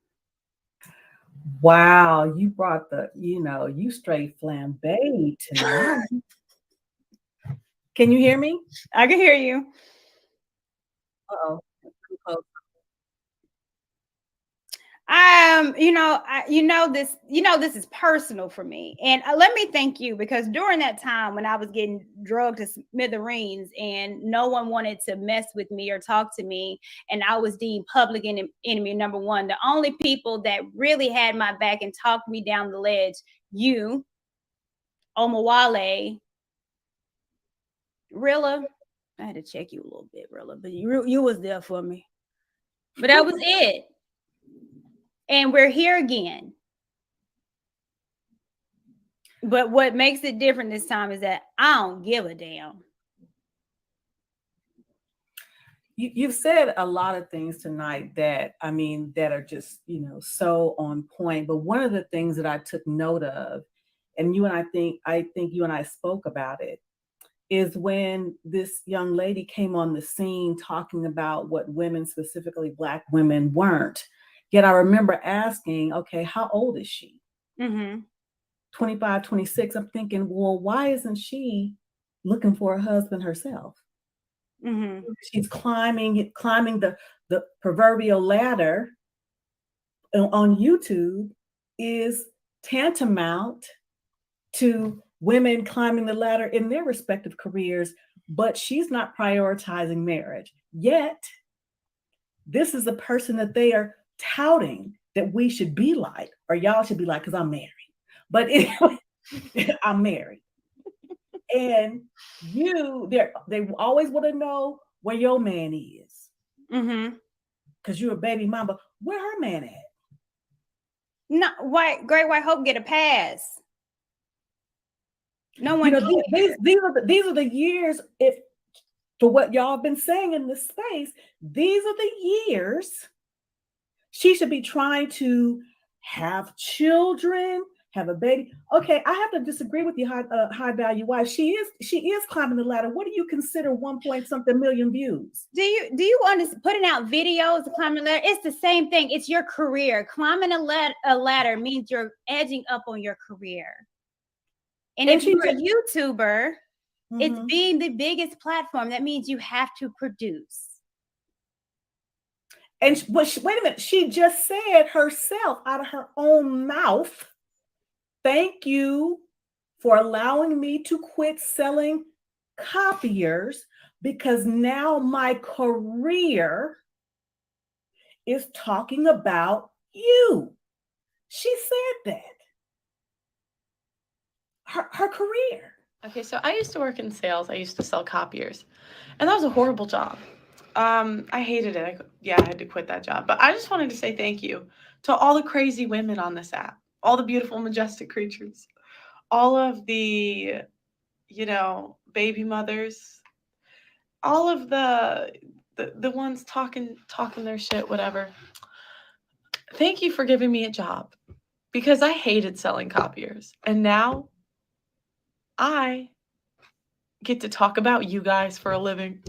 S15: Wow, you brought you straight flambé tonight. Can you hear me?
S21: I can hear you.
S15: Uh-oh.
S21: This is personal for me, and let me thank you, because during that time when I was getting drugged to smithereens and no one wanted to mess with me or talk to me, and I was deemed public enemy number one, the only people that really had my back and talked me down the ledge, you, Omawale, Rilla. I had to check you a little bit, Rilla, but you was there for me. But that was it. And we're here again. But what makes it different this time is that I don't give a damn.
S15: You've said a lot of things tonight that are just, so on point. But one of the things that I took note of, and I think you and I spoke about it, is when this young lady came on the scene talking about what women, specifically Black women, weren't. Yet I remember asking, okay, how old is she? 25, 26. I'm thinking, well, why isn't she looking for a husband herself? She's climbing the proverbial ladder on YouTube is tantamount to women climbing the ladder in their respective careers, but she's not prioritizing marriage. Yet, this is the person that they are touting that we should be like, or y'all should be like, because I'm married. But anyway, I'm married. And they always want to know where your man is. Because you're a baby mama. Where her man at?
S21: No, Great White Hope get a pass. No one.
S15: These are the years. If for what y'all have been saying in this space, these are the years she should be trying to have children, have a baby. Okay, I have to disagree with you, high value wife. She is climbing the ladder. What do you consider 1-point-something million views?
S21: Do you understand putting out videos of climbing the ladder? It's the same thing. It's your career. Climbing a ladder means you're edging up on your career. And if you're a YouTuber, it's being the biggest platform. That means you have to produce.
S15: And wait a minute, she just said herself out of her own mouth, thank you for allowing me to quit selling copiers, because now my career is talking about you. She said that. Her career.
S11: Okay, so I used to work in sales. I used to sell copiers, and that was a horrible job. I hated it. I had to quit that job. But I just wanted to say thank you to all the crazy women on this app, all the beautiful, majestic creatures, all of the, baby mothers, all of the ones talking their shit, whatever. Thank you for giving me a job, because I hated selling copiers, and now I get to talk about you guys for a living.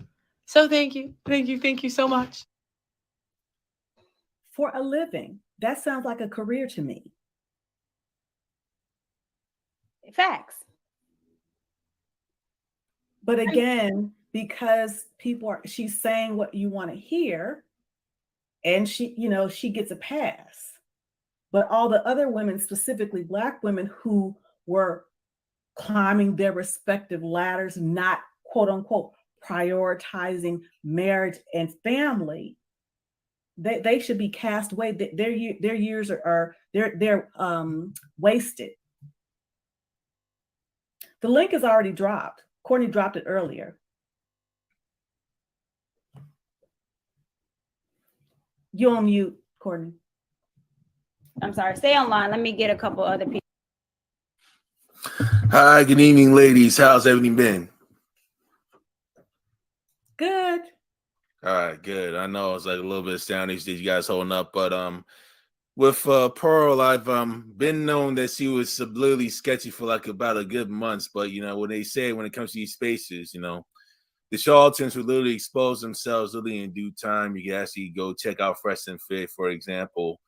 S11: So thank you so much.
S15: For a living. That sounds like a career to me.
S21: Facts.
S15: But again, because she's saying what you want to hear, and she gets a pass. But all the other women, specifically Black women who were climbing their respective ladders, not quote unquote prioritizing marriage and family, they should be cast away. Their years are wasted. The link is already dropped. Courtney dropped it earlier. You're on mute, Courtney.
S21: I'm sorry. Stay online. Let me get a couple other people.
S2: Hi, good evening, ladies. How's everything been?
S15: Good.
S2: All right, good. I know it's like a little bit astounding these days, you guys holding up, but with Pearl, I've been known that she was subliminally sketchy for like about a good month. But you know, when they say when it comes to these spaces, you know, the charlatans would literally expose themselves literally in due time. You can actually go check out Fresh and Fit, for example.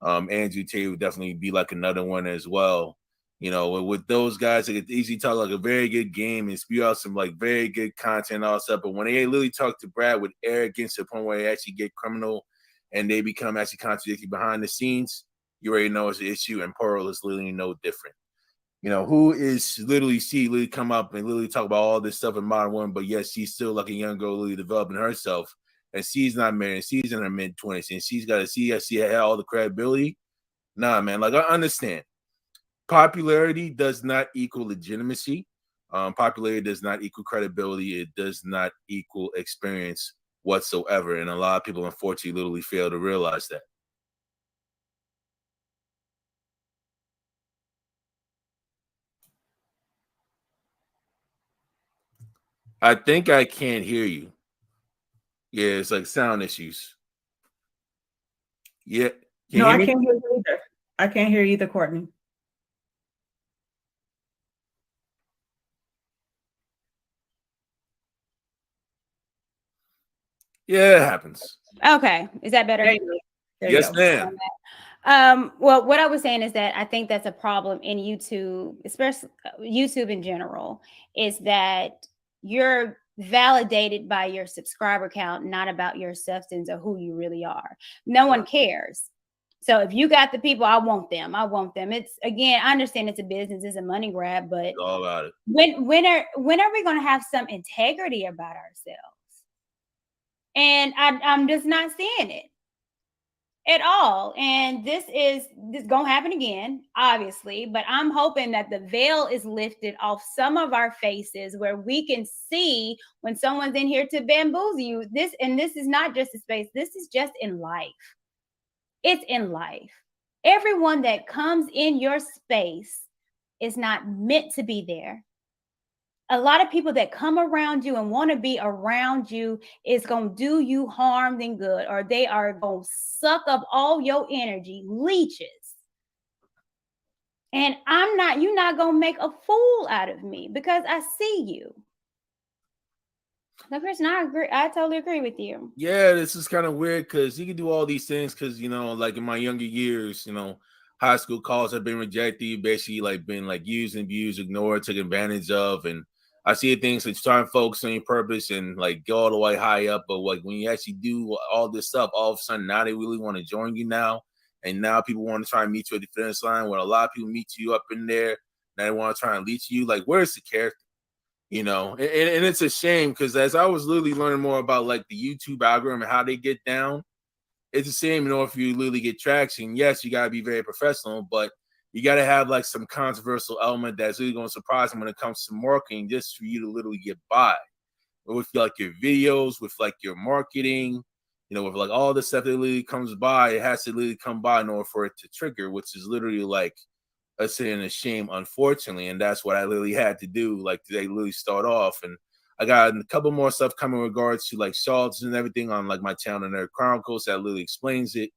S2: Andrew Tate would definitely be like another one as well. You know, with those guys, they could easily talk like a very good game and spew out some like very good content and all that stuff. But when they literally talk to Brad with arrogance to the point where they actually get criminal and they become actually contradictory behind the scenes, you already know it's an issue. And Pearl is literally no different. You know, who is literally come up and literally talk about all this stuff in Modern Woman, but yet she's still like a young girl literally developing herself. And she's not married. She's in her mid-20s. And she's got to see she had all the credibility. Nah, man. Like, I understand. Popularity does not equal legitimacy. Popularity does not equal credibility. It does not equal experience whatsoever. And a lot of people, unfortunately, literally fail to realize that. I think I can't hear you. Yeah, it's like sound issues. Yeah.
S15: No, I can't hear you either. I can't hear you either, Courtney.
S2: Yeah, it happens.
S21: Okay. Is that better?
S2: Yes, ma'am.
S21: Well, what I was saying is that I think that's a problem in YouTube, especially YouTube in general, is that you're validated by your subscriber count, not about your substance or who you really are. No one cares. So if you got the people, I want them. I want them. It's, again, I understand it's a business, it's a money grab, but
S2: It's all about it.
S21: when are we going to have some integrity about ourselves? And I'm just not seeing it at all. And this gonna happen again, obviously, but I'm hoping that the veil is lifted off some of our faces where we can see when someone's in here to bamboozle you. This is not just a space, this is just in life. It's in life. Everyone that comes in your space is not meant to be there. A lot of people that come around you and want to be around you is going to do you harm than good, or they are going to suck up all your energy, leeches. And you're not going to make a fool out of me because I see you. No, Chris, I totally agree with you.
S2: Yeah, this is kind of weird because you can do all these things because, you know, like in my younger years, you know, high school calls have been rejected, basically like been like used and abused, ignored, taken advantage of. And I see things like trying to focus on your purpose and like go all the way high up. But like when you actually do all this stuff, all of a sudden now they really want to join you now. And now people want to try and meet you at the finish line. When a lot of people meet you up in there, now they want to try and lead you. Like, where's the character? You know, and it's a shame because as I was literally learning more about like the YouTube algorithm and how they get down, it's the same in order for you to literally get traction. Yes, you got to be very professional, but you got to have like some controversial element that's really going to surprise them when it comes to marketing just for you to literally get by. With like your videos, with like your marketing, you know, with like all the stuff that literally comes by, it has to literally come by in order for it to trigger, which is literally like a sin and a shame, unfortunately. And that's what I literally had to do. Like today, literally start off. And I got a couple more stuff coming in regards to like charlatans and everything on like my channel, Nerd Chronicles, that literally explains it.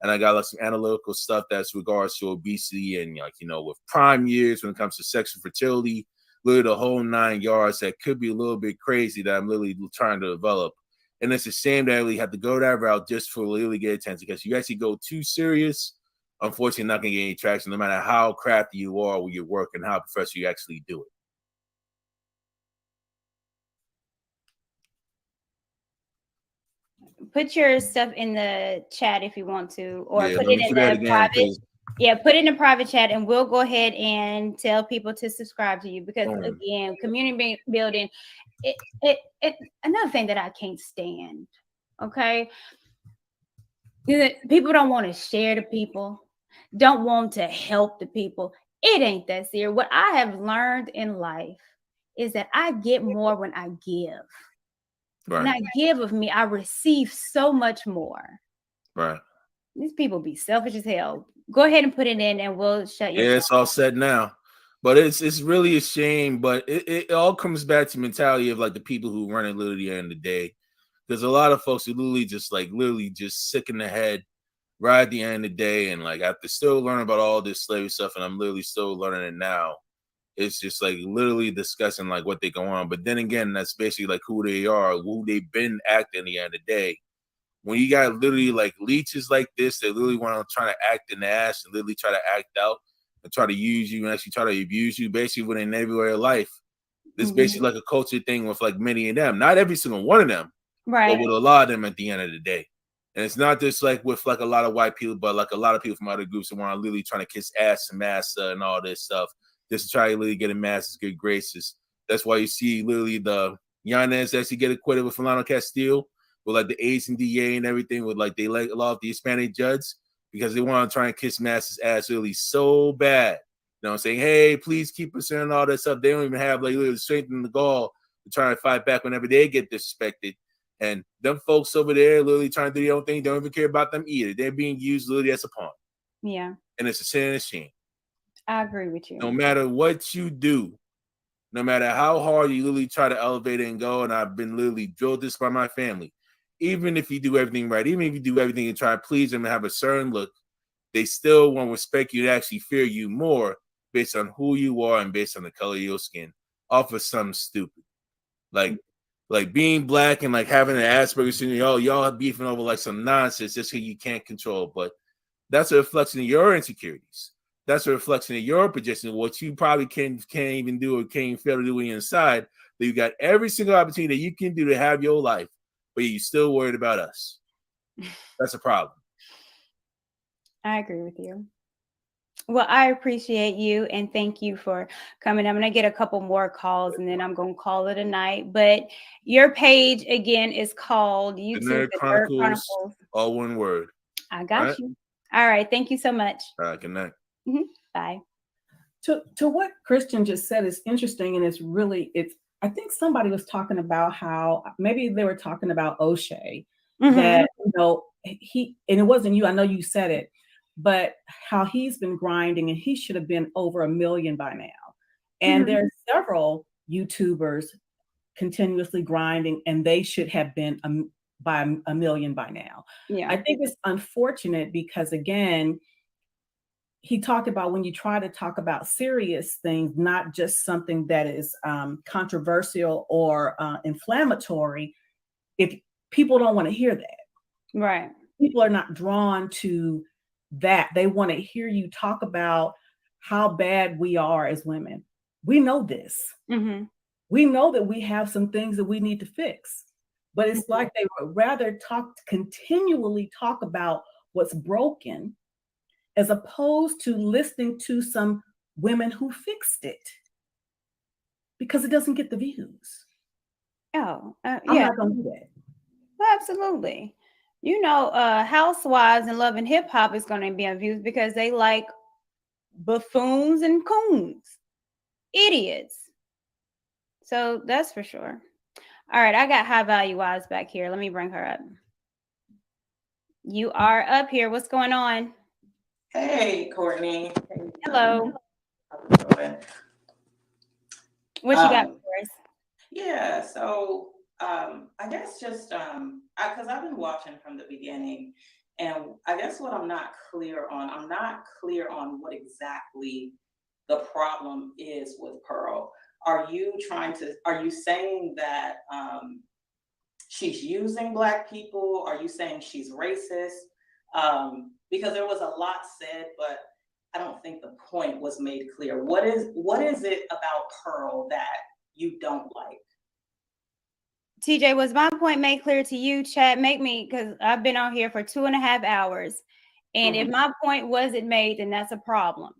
S2: And I got like some analytical stuff that's regards to obesity and like, you know, with prime years when it comes to sexual fertility, literally the whole 9 yards that could be a little bit crazy that I'm literally trying to develop. And it's a shame that I really have to go that route just for literally get attention, because you actually go too serious, unfortunately not going to get any traction no matter how crafty you are with your work and how professional you actually do it.
S21: Put your stuff in the chat if you want to, or
S2: Yeah,
S21: put
S2: let
S21: it
S2: me
S21: in
S2: do that
S21: the
S2: again,
S21: private.
S2: please.
S21: Yeah, put it in a private chat and we'll go ahead and tell people to subscribe to you because
S2: Boom.
S21: again, community building, it another thing that I can't stand, okay? People don't want to share to people, don't want to help the people. It ain't that serious. What I have learned in life is that I get more when I give.
S2: Right.
S21: When I give of me, I receive so much more.
S2: Right.
S21: These people be selfish as hell. Go ahead and put it in, and we'll shut your.
S2: Yeah, it's all set now. But it's really a shame. But it all comes back to mentality of like the people who run it literally at the end of the day. There's a lot of folks who literally just sick in the head right at the end of the day. And like after still learning about all this slavery stuff, and I'm literally still learning it now. It's just like literally discussing like what they go on. But then again, that's basically like who they are, who they've been acting at the end of the day. When you got literally like leeches like this, they literally want to try to act in the ass and literally try to act out and try to use you and actually try to abuse you basically within every area of life. This basically like a culture thing with like many of them. Not every single one of them,
S21: right?
S2: But with a lot of them at the end of the day. And it's not just like with like a lot of white people, but like a lot of people from other groups that want to literally trying to kiss ass and massa and all this stuff. Just to try to literally get in masses good graces. That's why you see literally the Yanez actually get acquitted with Philando Castile. With like the Asian DA and everything, with like they let off the Hispanic judge because they want to try and kiss Mass's ass really so bad. You know what I'm saying? Hey, please keep us in all that stuff. They don't even have like the strength in the gall to try and fight back whenever they get disrespected. And them folks over there literally trying to do their own thing, don't even care about them either. They're being used literally as a pawn.
S21: Yeah.
S2: And it's a sin and a shame.
S21: I agree with you.
S2: No matter what you do, no matter how hard you literally try to elevate it and go, and I've been literally drilled this by my family. Even if you do everything right, even if you do everything and try to please them and have a certain look, they still won't respect you and actually fear you more based on who you are and based on the color of your skin off of something stupid. Like being black and like having an Asperger's syndrome, y'all are beefing over like some nonsense just because you can't control. But that's a reflection of your insecurities. That's a reflection of your projection of what you probably can't even do or can't even fail to do when you're inside. That you got every single opportunity that you can do to have your life, but you're still worried about us. That's a problem.
S21: I agree with you. Well, I appreciate you and thank you for coming. I'm going to get a couple more calls and then I'm going to call it a night. But your page again is called YouTube
S2: The Nerd Chronicles, all one word.
S21: I got you. All right. Thank you so much.
S2: All right. Good night.
S21: Bye.
S15: To what Christian just said is interesting, and it's I think somebody was talking about how maybe they were talking about O'Shea, that he, and it wasn't you, I know you said it, but how he's been grinding and he should have been over 1 million by now. And there are several YouTubers continuously grinding and they should have been by 1 million by now.
S21: Yeah.
S15: I think it's unfortunate because again, he talked about when you try to talk about serious things, not just something that is controversial or inflammatory, if people don't want to hear that.
S21: Right.
S15: People are not drawn to that. They want to hear you talk about how bad we are as women. We know this. We know that we have some things that we need to fix. But it's like they would rather continually talk about what's broken as opposed to listening to some women who fixed it, because it doesn't get the views.
S21: Oh,
S15: I'm
S21: yeah.
S15: not gonna do that.
S21: Well, absolutely. You know, Housewives and Love and Hip Hop is going to be on views because they like buffoons and coons, idiots. So that's for sure. All right, I got High Value Wise back here. Let me bring her up. You are up here. What's going on?
S16: Hey, Courtney.
S21: Hello.
S16: How's it going?
S21: What you got for us?
S16: Yeah, so I guess just because I've been watching from the beginning, and I guess what I'm not clear on what exactly the problem is with Pearl. Are you saying that she's using Black people? Are you saying she's racist? Because there was a lot said, but I don't think the point was made clear. What is it about Pearl that you don't like?
S21: TJ, was my point made clear to you, chat? Make me, because I've been on here for 2.5 hours. And if my point wasn't made, then that's a problem.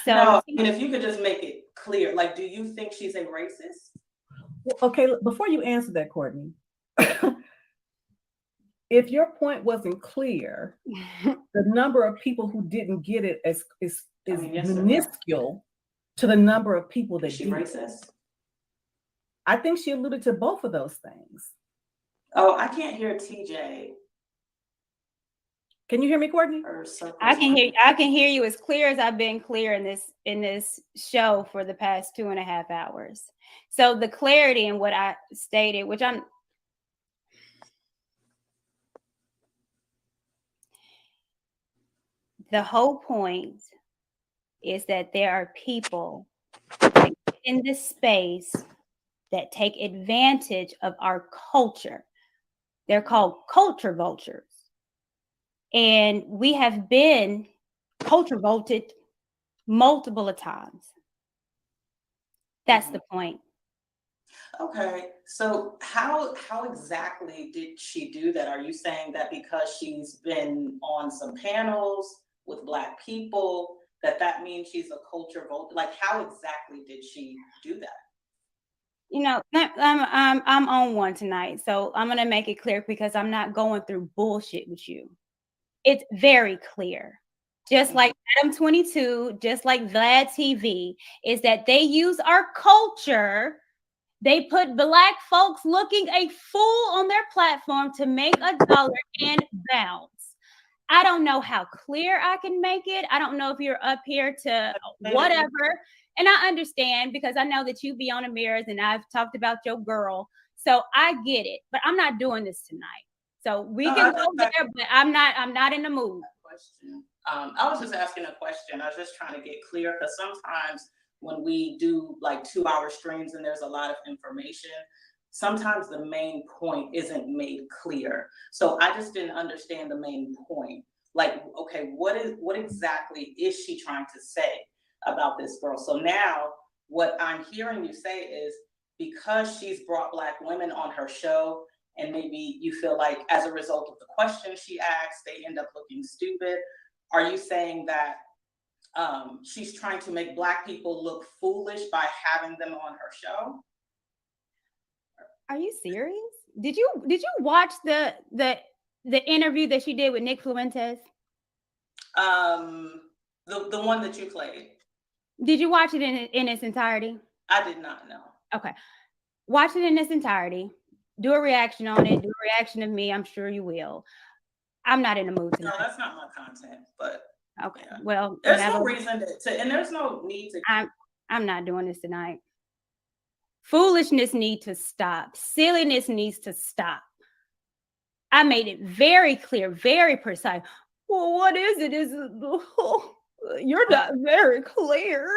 S21: So
S16: no, I mean, if you could just make it clear, like, do you think she's a racist?
S15: Well, okay, before you answer that, Courtney, if your point wasn't clear, the number of people who didn't get it is minuscule to the number of people that did.
S16: Racist?
S15: I think she alluded to both of those things.
S16: Oh, I can't hear TJ.
S15: Can you hear me, Courtney?
S21: I can hear you as clear as I've been clear in this show for the past 2.5 hours. So the clarity in what I stated, which the whole point is that there are people in this space that take advantage of our culture. They're called culture vultures. And we have been culture vaulted multiple times. That's the point.
S16: Okay, so how exactly did she do that? Are you saying that because she's been on some panels with Black people, that means she's a culture vulture? Like, how exactly did she do that?
S21: You know, I'm on one tonight, so I'm gonna make it clear because I'm not going through bullshit with you. It's very clear. Just like Adam 22, just like Vlad TV, is that they use our culture. They put Black folks looking a fool on their platform to make $1 and bounce. I don't know how clear I can make it. I don't know if you're up here to whatever. And I understand because I know that you be on the mirrors and I've talked about your girl. So I get it, but I'm not doing this tonight. So we can go there, but I'm not in the mood.
S16: I was just asking a question. I was just trying to get clear because sometimes when we do like 2-hour streams and there's a lot of information, sometimes the main point isn't made clear. So I just didn't understand the main point. Like, okay, what exactly is she trying to say about this girl? So now what I'm hearing you say is because she's brought Black women on her show, and maybe you feel like as a result of the questions she asks, they end up looking stupid. Are you saying that she's trying to make Black people look foolish by having them on her show?
S21: Are you serious? Did you watch the interview that she did with Nick Fuentes?
S16: The one that you played.
S21: Did you watch it in its entirety?
S16: I did not know.
S21: Okay. Watch it in its entirety. Do a reaction on it. Do a reaction of me. I'm sure you will. I'm not in the mood tonight.
S16: No, that's not my content, but
S21: okay. Yeah. Well,
S16: there's no reason to, and there's no need to.
S21: I'm not doing this tonight. Foolishness needs to stop. Silliness needs to stop. I made it very clear, very precise. Well, what is it? You're not very clear.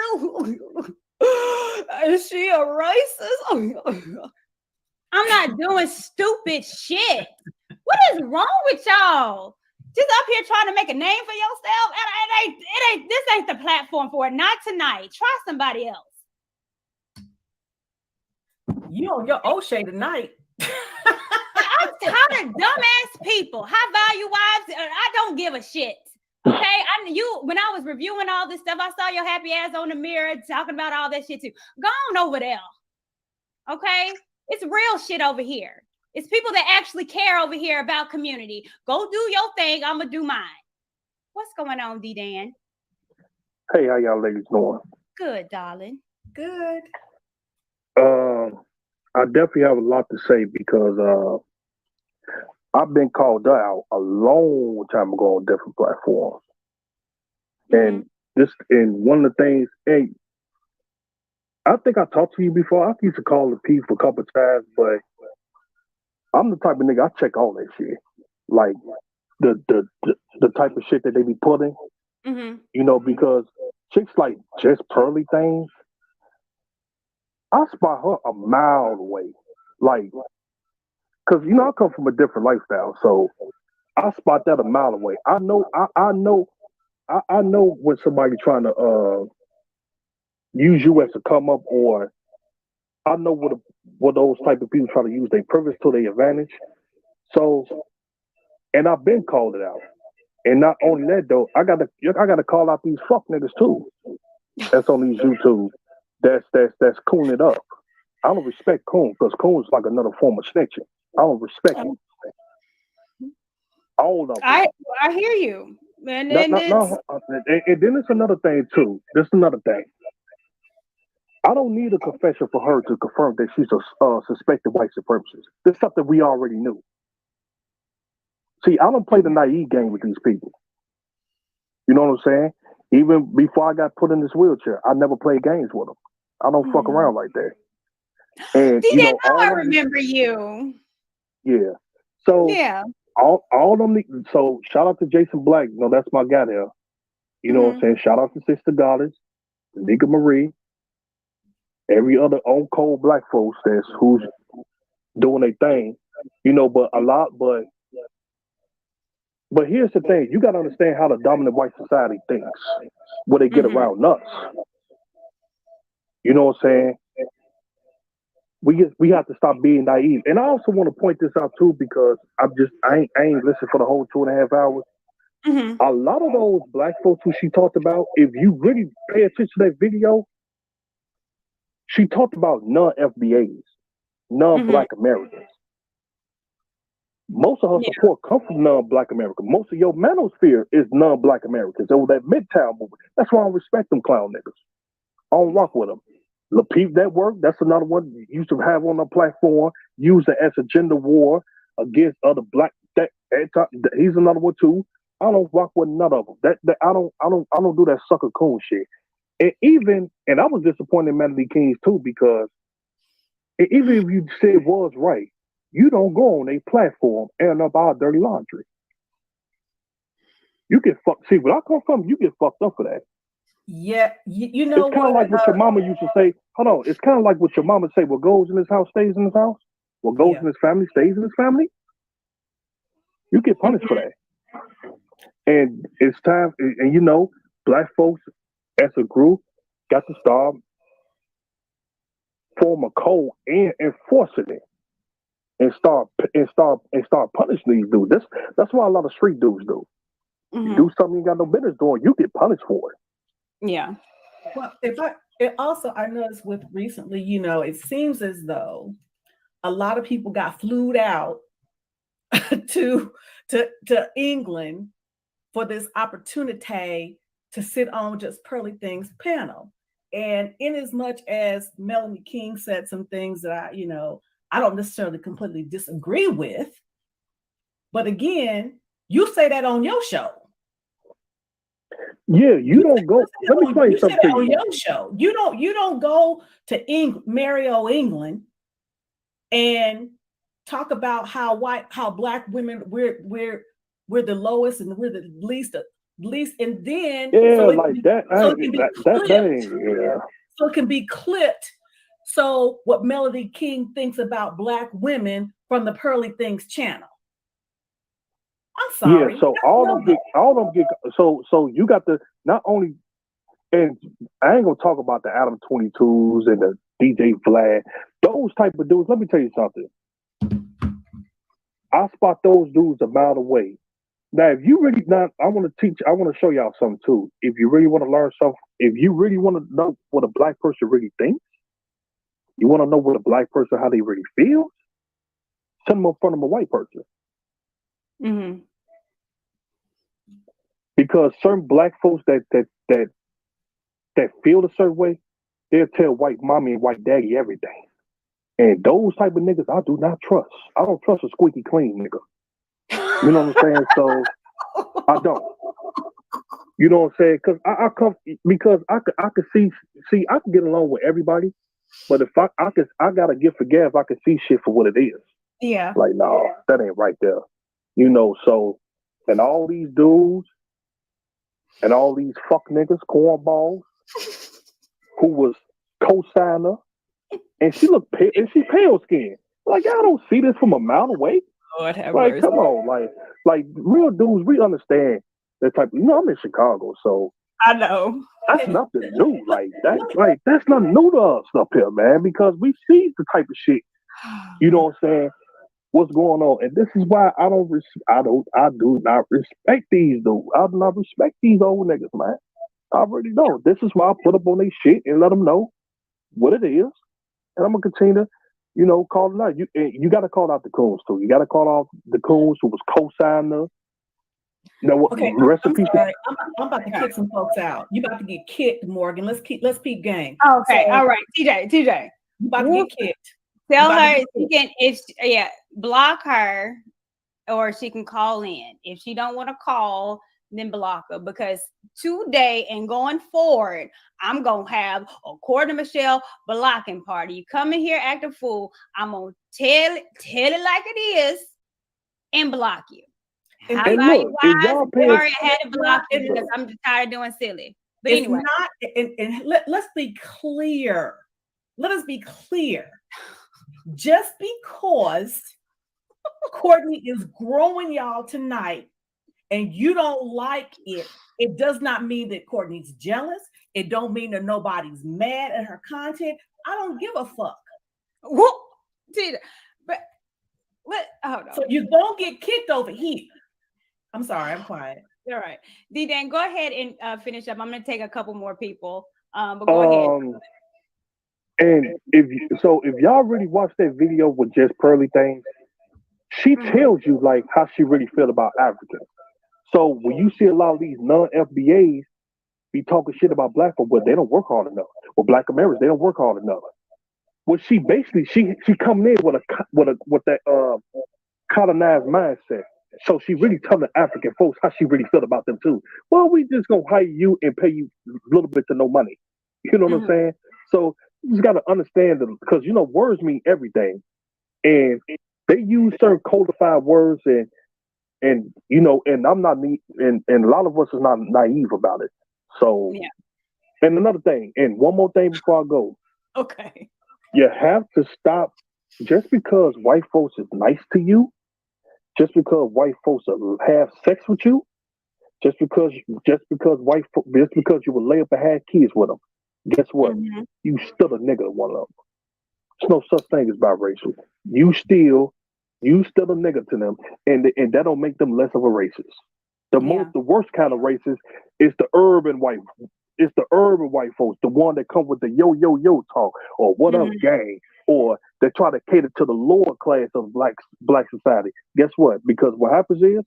S21: Is she a racist? I'm not doing stupid shit. What is wrong with y'all? Just up here trying to make a name for yourself? This ain't the platform for it. Not tonight. Try somebody else.
S15: You on your O'Shea tonight.
S21: I'm tired of dumbass people. High value wives. I don't give a shit. Okay, when I was reviewing all this stuff, I saw your happy ass on the mirror talking about all that shit too. Go on over there. Okay, it's real shit over here. It's people that actually care over here about community. Go do your thing. I'm gonna do mine. What's going on, D-Dan?
S3: Hey, how y'all ladies doing?
S21: Good, darling.
S15: Good.
S3: I definitely have a lot to say because I've been called out a long time ago on different platforms. And one of the things, hey, I think I talked to you before. I used to call the people a couple of times, but I'm the type of nigga, I check all that shit. Like the type of shit that they be putting, you know, because chicks like just pearly things, I spot her a mile away. Like, cause you know, I come from a different lifestyle. So I spot that a mile away. I know when somebody trying to use you as a come up, or I know what those type of people try to use their privilege to their advantage. So, and I've been called it out. And not only that though, I gotta call out these fuck niggas too. That's on these YouTube. That's cooning it up. I don't respect coon because coon is like another form of snitching. I don't respect it. All of them.
S21: I hear you. And
S3: then it's another thing too. This is another thing. I don't need a confession for her to confirm that she's a suspected white supremacist. This is something we already knew. See, I don't play the naive game with these people. You know what I'm saying? Even before I got put in this wheelchair, I never played games with them. I don't fuck around like that. And
S21: DJ,
S3: you know,
S21: now I remember you.
S3: yeah. So
S21: Yeah.
S3: all them. So shout out to Jason Black. You know, that's my guy there. You know what I'm saying? Shout out to Sister Goddess, Nika Marie, every other on cold black folks that's who's doing their thing. You know, but here's the thing: you got to understand how the dominant white society thinks when they get around us. You know what I'm saying? We have to stop being naive. And I also want to point this out too, because I ain't listened for the whole 2.5 hours. A lot of those black folks who she talked about, if you really pay attention to that video, she talked about non-FBAs, non-black Americans. Most of her support comes from non-black Americans. Most of your Manosphere is non-black Americans. Over that Midtown movement. That's why I don't respect them clown niggas. I don't rock with them. LaPeep Network, that's another one you used to have on the platform, use it as a gender war against other black. He's another one too. I don't rock with none of them. I don't do that sucker coon shit. And I was disappointed in Melody Kings too, because even if you say it was right, you don't go on a platform airing up our dirty laundry. You get fucked. See, where I come from, you get fucked up for that.
S15: Yeah, you know
S3: it's kind of like what your mama used to say. Hold on, it's kind of like what your mama say. What goes in this house stays in this house. What goes in this family stays in this family. You get punished for that. And it's time. And you know, black folks as a group got to start form a code and enforcing it, and start punishing these dudes. That's what a lot of street dudes do. You do something you got no business doing, you get punished for it.
S21: Yeah.
S15: Well, I noticed with recently, you know, it seems as though a lot of people got flued out to England for this opportunity to sit on Just Pearly Things panel. And in as much as Melanie King said some things that I don't necessarily completely disagree with, but again, you say that on your show.
S3: Yeah, you don't go. Let me explain something to you.
S15: On your show, you don't go to Mario, England, and talk about how black women we're the lowest and we're the least, and then so it can be clipped. So what Melody King thinks about black women from the Pearly Things channel. I'm sorry.
S3: Yeah, so all them get so you got to not only, and I ain't gonna talk about the Adam 22s and the DJ Vlad, those type of dudes. Let me tell you something. I spot those dudes a mile away. Now, if you really I want to show y'all something too. If you really want to learn something, if you really want to know what a black person really thinks, you want to know what a black person, how they really feel, send them in front of a white person. Because certain black folks that feel a certain way, they'll tell white mommy and white daddy everything. And those type of niggas I do not trust. I don't trust a squeaky clean nigga. You know what I'm saying? So I don't. You know what I'm saying? Because I could see I can get along with everybody, but if I gotta get forgive, I can see shit for what it is.
S21: Yeah.
S3: Like, no, that ain't right there. You know, so and all these dudes and all these fuck niggas, cornballs, who was co-signer, and she looked pale, and she pale skinned. Like, I don't see this from a mile away.
S21: Lord have
S3: like,
S21: mercy.
S3: Come on, like real dudes, we understand that type. You know, I'm in Chicago, so
S21: I know
S3: that's nothing new. That's nothing new to us up here, man, because we see the type of shit. You know what I'm saying? What's going on? And this is why I do not respect these dudes. I do not respect these old niggas, man. I already know. This is why I put up on their shit and let them know what it is. And I'm gonna continue to, call it out. You got to call out the coons too. You got to call out the coons who was co-signer.
S15: Okay, I'm sorry. I'm about to kick some folks out. You about to get kicked, Morgan. Let's keep game.
S21: Okay, all right, TJ.
S15: You about to get kicked.
S21: Tell her she can block her or she can call in. If she don't want to call, then block her, because today and going forward, I'm gonna have a Courtney Michelle blocking party. You come in here act a fool, I'm gonna tell it like it is and block you.
S3: And
S21: How
S3: look,
S21: about you
S3: if
S21: guys?
S3: y'all pay
S21: Sorry, I had to block you
S15: attention-
S21: because I'm just tired of doing silly. But
S15: It's
S21: anyway,
S15: not, and let's be clear. Let us be clear. Just because Courtney is growing y'all tonight and you don't like it, it does not mean that Courtney's jealous. It don't mean that nobody's mad at her content. I don't give a fuck.
S21: Whoop, but hold on.
S15: So you don't get kicked over here. I'm sorry, I'm quiet.
S21: All right, D-Dan, go ahead and finish up. I'm going to take a couple more people, but go ahead.
S3: And if y'all really watch that video with Just Pearly Things, she tells you like how she really feel about Africans. So when you see a lot of these non-FBAs be talking shit about black folk, but they don't work hard enough. Well, black Americans, they don't work hard enough. Well, she basically she coming in with that colonized mindset. So she really telling African folks how she really feel about them too. Well, we just gonna hire you and pay you a little bit to no money. You know what I'm saying? So you just gotta understand them, because you know words mean everything, and they use certain codified words, and you know, and I'm not and a lot of us is not naive about it. So
S21: yeah.
S3: And another thing, and one more thing before I go.
S21: Okay.
S3: You have to stop, just because white folks is nice to you, just because white folks have sex with you, just because you will lay up and have kids with them. Guess what? You still a nigga, one of them. There's no such thing as biracial. You still a nigga to them, and that don't make them less of a racist. The worst kind of racist is the urban white. It's the urban white folks, the one that come with the yo talk, or what up gang, or they try to cater to the lower class of black society. Guess what? Because what happens is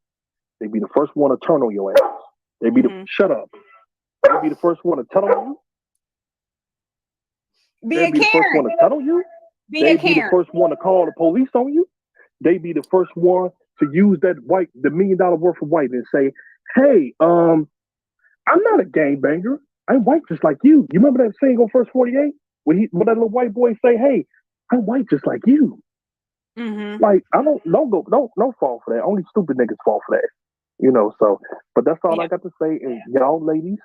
S3: they be the first one to turn on your ass. They be shut up. They be the first one to tell on you. They be the first one to tell on you. They be the first one to call the police on you. They be the first one to use the $1 million worth of white and say, hey, I'm not a gangbanger. I'm white just like you. You remember that saying on First 48? When that little white boy say, hey, I'm white just like you. Like, I don't fall for that. Only stupid niggas fall for that. You know, so, but that's all I got to say. And y'all ladies,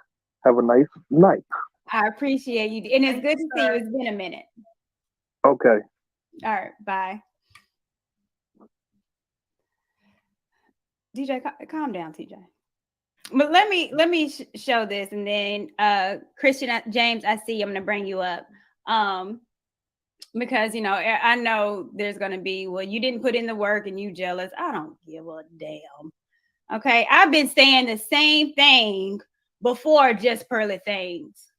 S3: have a nice night.
S21: I appreciate you. And it's good to see you. It's been a minute.
S3: Okay.
S21: All right. Bye. DJ, calm down, TJ. But let me show this, and then Christian James, I see. I'm gonna bring you up, because you know I know there's gonna be, well, you didn't put in the work and you jealous. I don't give a damn. Okay, I've been saying the same thing before Just Pearly Things.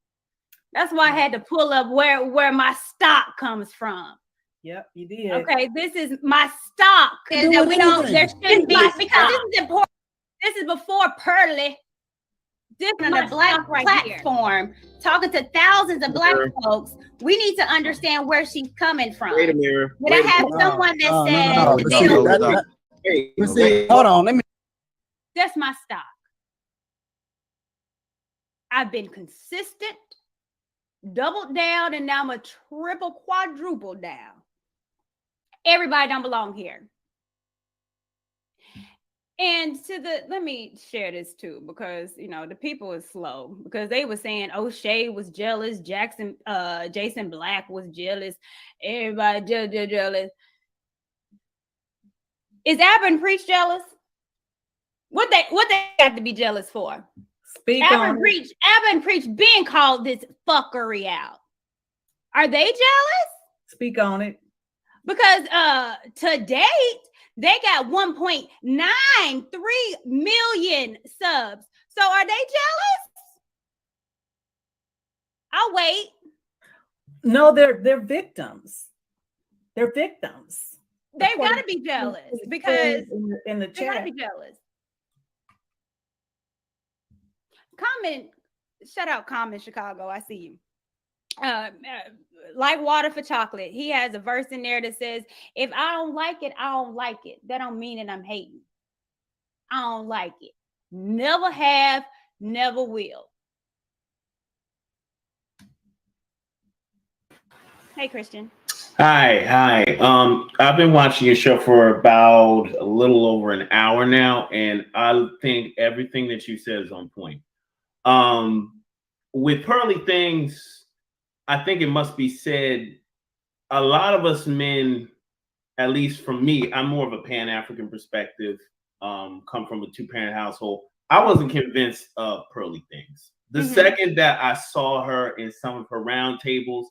S21: That's why I had to pull up where my stock comes from.
S15: Yep, you did.
S21: Okay, this is my stock. There shouldn't be, because this is important. This is before Pearly. This is on a black platform, talking to thousands of black folks. We need to understand where she's coming from.
S2: Wait a minute.
S21: But I have someone that said,
S1: hold on. Let me.
S21: That's my stock. I've been consistent, doubled down, and now I'm a triple, quadruple down. Everybody don't belong here. And let me share this too, because you know the people is slow, because they were saying O'Shea was jealous, Jason Black was jealous, everybody jealous. Is Abin Preach jealous? What they got to be jealous for? Abin Preach being called this fuckery out. Are they jealous?
S15: Speak on it.
S21: Because to date, they got 1.93 million subs. So are they jealous? I'll wait.
S15: No, they're victims. They're victims.
S21: They've got to be jealous, because
S15: in the
S21: they got to
S15: chat.
S21: be jealous. Comment, shout out Comment Chicago. I see you. like water for chocolate. He has a verse in there that says, if I don't like it, I don't like it. That don't mean that I'm hating. I don't like it. Never have, never will. Hey, Christian.
S6: Hi. I've been watching your show for about a little over an hour now, and I think everything that you said is on point. With Pearly Things, I think it must be said, a lot of us men, at least from me, I'm more of a Pan-African perspective, come from a two-parent household. I wasn't convinced of Pearly Things. The second that I saw her in some of her roundtables,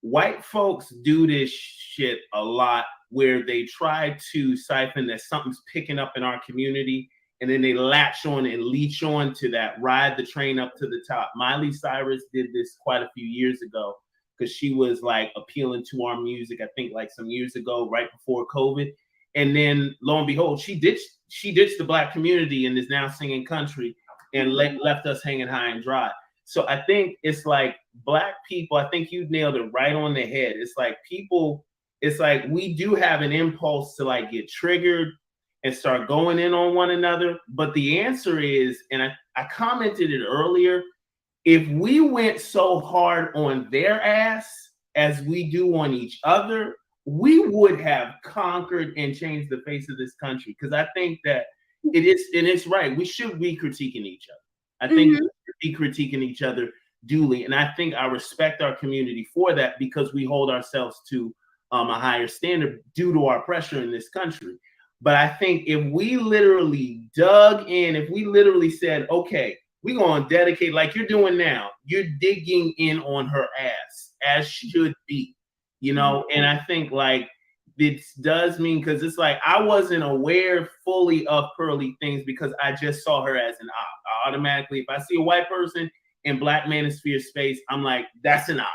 S6: white folks do this shit a lot where they try to siphon that something's picking up in our community, and then they latch on and leech on to that, ride the train up to the top. Miley Cyrus did this quite a few years ago because she was like appealing to our music, I think like some years ago, right before COVID. And then lo and behold, she ditched the Black community and is now singing country and left us hanging high and dry. So I think it's like Black people, I think you nailed it right on the head. It's like people, it's like we do have an impulse to like get triggered and start going in on one another. But the answer is, and I commented it earlier, if we went so hard on their ass as we do on each other, we would have conquered and changed the face of this country. Because I think that it is, and it's right, we should be critiquing each other. I think we should be critiquing each other duly. And I think I respect our community for that because we hold ourselves to a higher standard due to our pressure in this country. But I think if we literally dug in, if we literally said, okay, we're going to dedicate, like you're doing now, you're digging in on her ass, as should be, you know? And I think like this does mean, because it's like I wasn't aware fully of Pearly Things because I just saw her as an op. I automatically, if I see a white person in Black Manosphere space, I'm like, that's an op.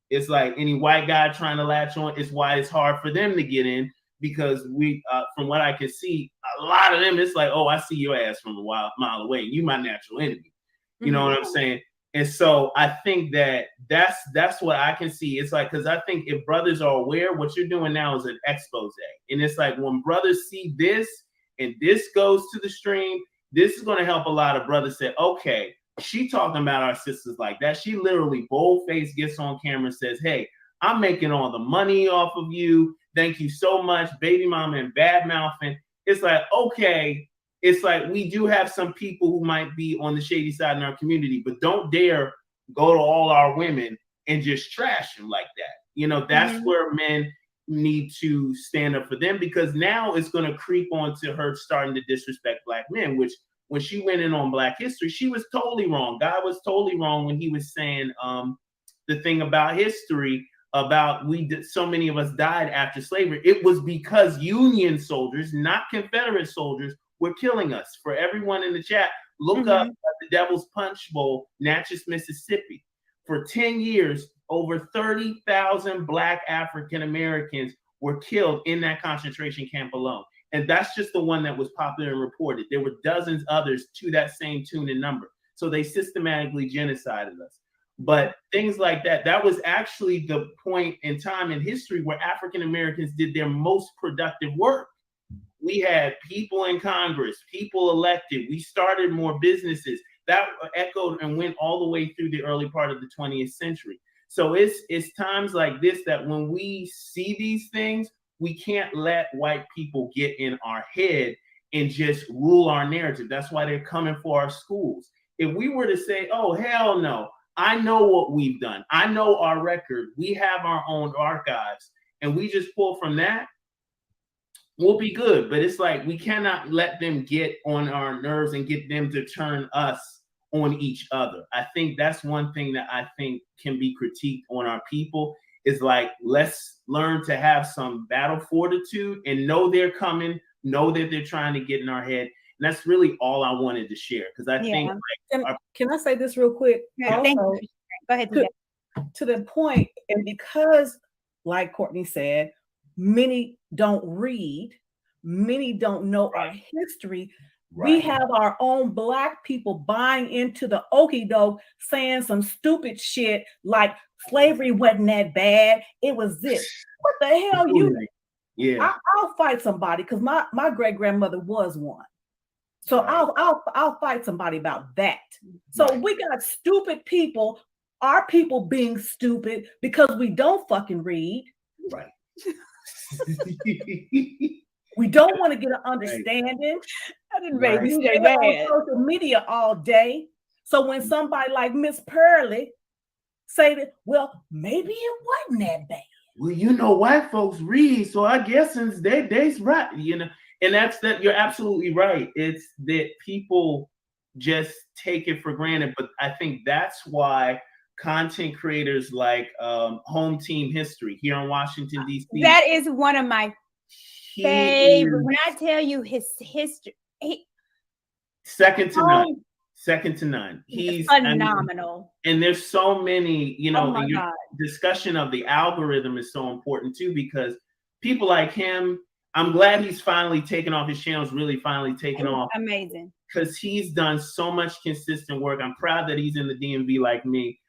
S6: It's like any white guy trying to latch on, it's why it's hard for them to get in, because we, from what I can see, a lot of them, it's like, oh, I see your ass from a mile away. You my natural enemy. You know what I'm saying? And so I think that that's what I can see. It's like, because I think if brothers are aware, what you're doing now is an expose. And it's like when brothers see this and this goes to the stream, this is going to help a lot of brothers say, okay, she talking about our sisters like that. She literally bold-faced gets on camera and says, hey, I'm making all the money off of you. Thank you so much, baby mama, and bad mouthing. It's like, okay, it's like we do have some people who might be on the shady side in our community, but don't dare go to all our women and just trash them like that. You know, that's where men need to stand up for them, because now it's going to creep onto her starting to disrespect Black men, which when she went in on Black history, she was totally wrong. God was totally wrong when he was saying the thing about history, about so many of us died after slavery. It was because Union soldiers, not Confederate soldiers, were killing us. For everyone in the chat, look up the Devil's Punch Bowl, Natchez, Mississippi. For 10 years, over 30,000 Black African Americans were killed in that concentration camp alone. And that's just the one that was popular and reported. There were dozens others to that same tune and number. So they systematically genocided us. But things like that, that was actually the point in time in history where African Americans did their most productive work. We had people in Congress, people elected. We started more businesses. That echoed and went all the way through the early part of the 20th century. So it's times like this that when we see these things, we can't let white people get in our head and just rule our narrative. That's why they're coming for our schools. If we were to say, oh, hell no, I know what we've done. I know our record. We have our own archives, and we just pull from that, we'll be good. But it's like we cannot let them get on our nerves and get them to turn us on each other. I think that's one thing that I think can be critiqued on our people, is like, let's learn to have some battle fortitude and know they're coming, know that they're trying to get in our head. And that's really all I wanted to share, because I think like,
S15: can I say this real quick?
S21: Thank you. Go ahead.
S15: To the point, and because like Courtney said, many don't read, many don't know our history, We have our own Black people buying into the okie doke, saying some stupid shit like slavery wasn't that bad. It was this. What the hell I'll fight somebody because my great grandmother was one. So I'll fight somebody about that. So we got stupid people, our people being stupid because we don't fucking read.
S6: Right.
S15: We don't want to get an understanding.
S21: I didn't make
S15: We
S21: you
S15: stay
S21: say
S15: on
S21: that.
S15: social media all day. So when somebody like Miss Pearly say that, well, maybe it wasn't that bad.
S6: Well, you know, white folks read, so I guess since they's right, you know, and that's that. You're absolutely right. It's that people just take it for granted, but I think that's why content creators like Home Team History here in Washington D.C.
S21: That is one of my favorite. When I tell you his history,
S6: second to none. Second to none. He's
S21: phenomenal.
S6: And there's so many, you know,
S21: and your
S6: God. Discussion of the algorithm is so important too, because people like him, I'm glad he's finally taken off his channel's really finally taken off.
S21: Amazing.
S6: Because he's done so much consistent work. I'm proud that he's in the DMV like me.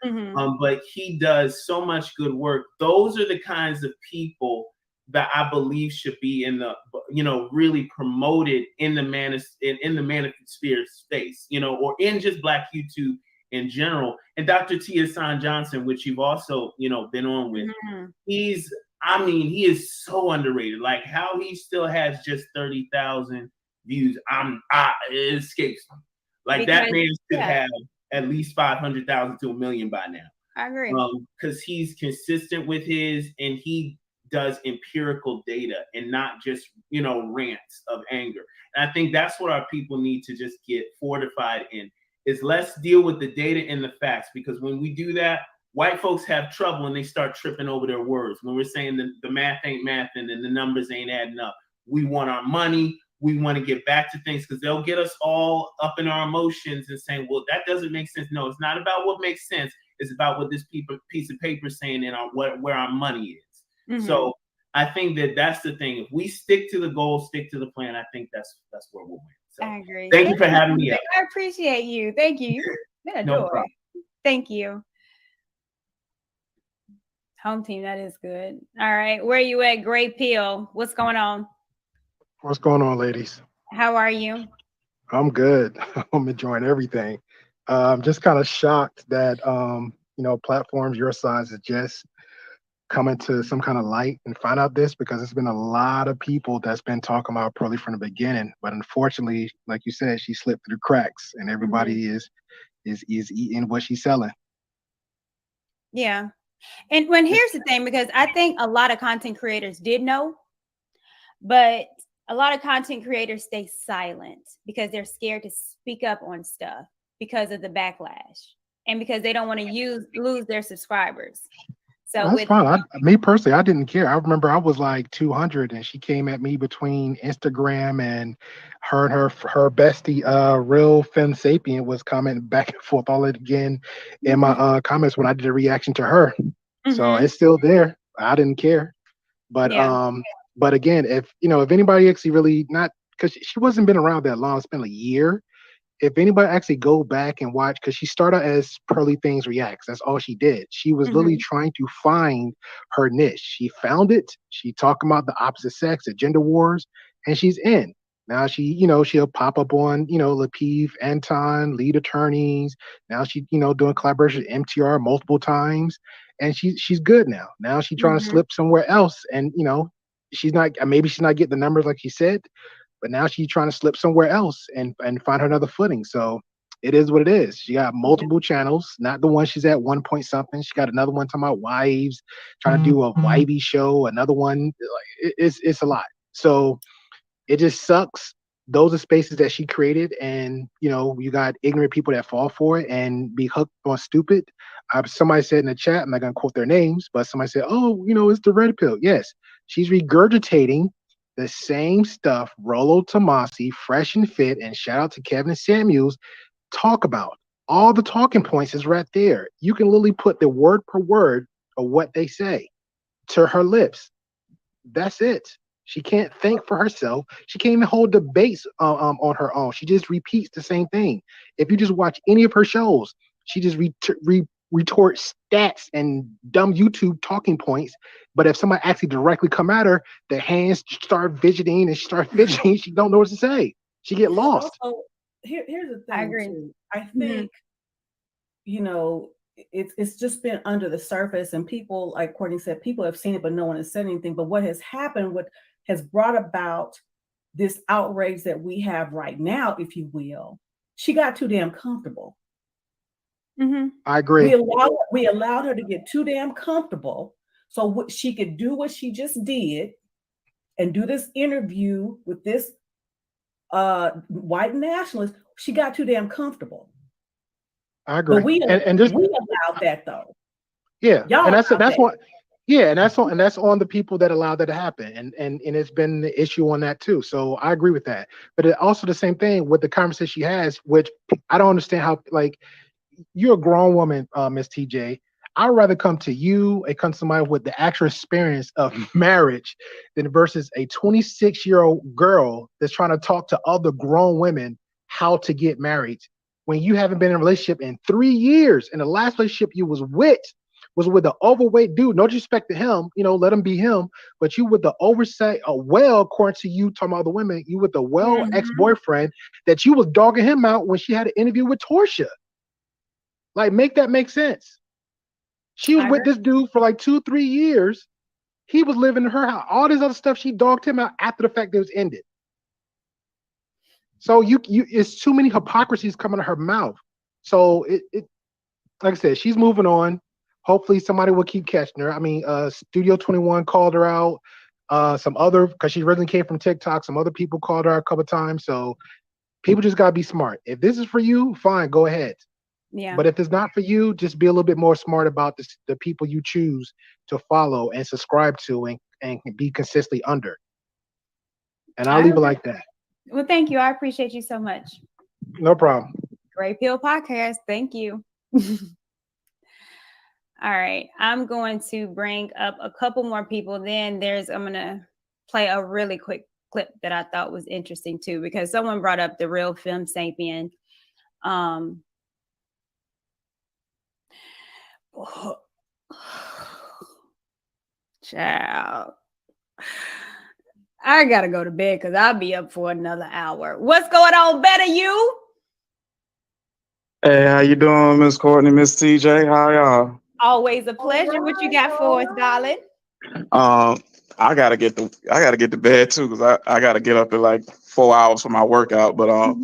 S6: But he does so much good work. Those are the kinds of people that I believe should be in the, you know, really promoted in the Manosphere space, you know, or in just Black YouTube in general. And Dr. Tia San Johnson, which you've also, you know, been on with, he is so underrated. Like how he still has just 30,000 views, it escapes me. Like because, that man should have at least 500,000 to 1 million by now.
S21: I agree.
S6: Because he's consistent with his, and he does empirical data and not just, you know, rants of anger. And I think that's what our people need to just get fortified in, is let's deal with the data and the facts, because when we do that, white folks have trouble and they start tripping over their words. When we're saying the math ain't mathing and the numbers ain't adding up, we want our money. We want to get back to things because they'll get us all up in our emotions and saying, well, that doesn't make sense. No, it's not about what makes sense. It's about what this piece of paper is saying and where our money is. So I think that's the thing. If we stick to the goal, stick to the plan, I think that's where we'll win. So
S21: I agree.
S6: Thank you for having me.
S21: I appreciate you. Thank you. You've been a joy. Thank you. Home Team, that is good. All right. Where are you at, Great Peel? What's going on?
S8: What's going on, ladies?
S21: How are you?
S8: I'm good. I'm enjoying everything. I'm just kind of shocked that you know, platforms your size are just coming to some kind of light and find out this, because there's been a lot of people that's been talking about Pearly from the beginning, but unfortunately, like you said, she slipped through the cracks, and everybody is eating what she's selling.
S21: Yeah. And here's the thing, because I think a lot of content creators did know, but a lot of content creators stay silent because they're scared to speak up on stuff because of the backlash and because they don't want to lose their subscribers. So
S8: that's fine. Me personally, I didn't care. I remember I was like 200, and she came at me between Instagram and her bestie, Real Femme Sapien, was commenting back and forth all it again in my comments when I did a reaction to her. So it's still there. I didn't care. But but again, if anybody actually really, not because she wasn't been around that long, it's been a year. If anybody actually go back and watch, because she started as Pearly Things Reacts, that's all she did. She was literally trying to find her niche. She found it. She talking about the opposite sex, the gender wars, and she's in. Now she'll pop up on, Lapeef, Anton, lead attorneys. Now she, doing collaboration with MTR multiple times, and she's good now. Now she's trying to slip somewhere else, and maybe she's not getting the numbers like she said. But now she's trying to slip somewhere else and find her another footing. So it is what it is. She got multiple channels, not the one she's at 1 point something. She got another one talking about wives, trying to do a wivey show, another one. It's a lot. So it just sucks. Those are spaces that she created, and you got ignorant people that fall for it and be hooked on stupid. Somebody said in the chat, I'm not gonna quote their names, but somebody said, "Oh, it's the red pill." Yes, she's regurgitating the same stuff Rollo Tomasi, Fresh and Fit, and shout out to Kevin Samuels talk about. All the talking points is right there. You can literally put the word per word of what they say to her lips. That's it. She can't think for herself. She can't even hold debates on her own. She just repeats the same thing. If you just watch any of her shows, she just retorts stats and dumb YouTube talking points. But if somebody actually directly come at her, the hands start fidgeting and she start fidgeting. She don't know what to say. She get lost.
S15: Also, here's the thing.
S21: I agree.
S15: Too. I think, you know, it's just been under the surface, and people, like Courtney said, people have seen it, but no one has said anything. But what has happened, what has brought about this outrage that we have right now, if you will, she got too damn comfortable.
S8: I agree.
S15: We allowed her to get too damn comfortable, so she could do what she just did, and do this interview with this white nationalist. She got too damn comfortable.
S8: I agree.
S15: But we allowed that though.
S8: Yeah,
S15: Y'all
S8: and that's
S15: that.
S8: what. Yeah, and that's on the people that allowed that to happen, and it's been the issue on that too. So I agree with that. But it also the same thing with the conversation she has, which I don't understand how, like, you're a grown woman, Miss TJ. I'd rather come to you and come to somebody with the actual experience of marriage than versus a 26-year-old girl that's trying to talk to other grown women how to get married when you haven't been in a relationship in 3 years. And the last relationship you was with an overweight dude. No disrespect to him, let him be him. But you with the oversight, according to you, talking about other women, you with the ex-boyfriend that you was dogging him out when she had an interview with Portia. Like, make that make sense. She was with this dude for like 2-3 years. He was living in her house. All this other stuff, she dogged him out after the fact that it was ended. So it's too many hypocrisies coming out of her mouth. So it like I said, she's moving on. Hopefully somebody will keep catching her. I mean, Studio 21 called her out. Some other, because she originally came from TikTok, some other people called her a couple of times. So people just gotta be smart. If this is for you, fine, go ahead.
S21: Yeah.
S8: But if it's not for you, just be a little bit more smart about the people you choose to follow and subscribe to and be consistently under. And I'll leave it like that.
S21: Well, thank you. I appreciate you so much.
S8: No problem.
S21: Great Pill Podcast. Thank you. All right. I'm going to bring up a couple more people. Then I'm going to play a really quick clip that I thought was interesting too, because someone brought up the real Femme Sapien. Child, I gotta go to bed because I'll be up for another hour. What's going on, Better You?
S9: Hey, how you doing, Miss Courtney, Miss TJ? How y'all?
S21: Always a pleasure. What you got for us, darling?
S9: I gotta get to bed too because I gotta get up in like 4 hours for my workout. But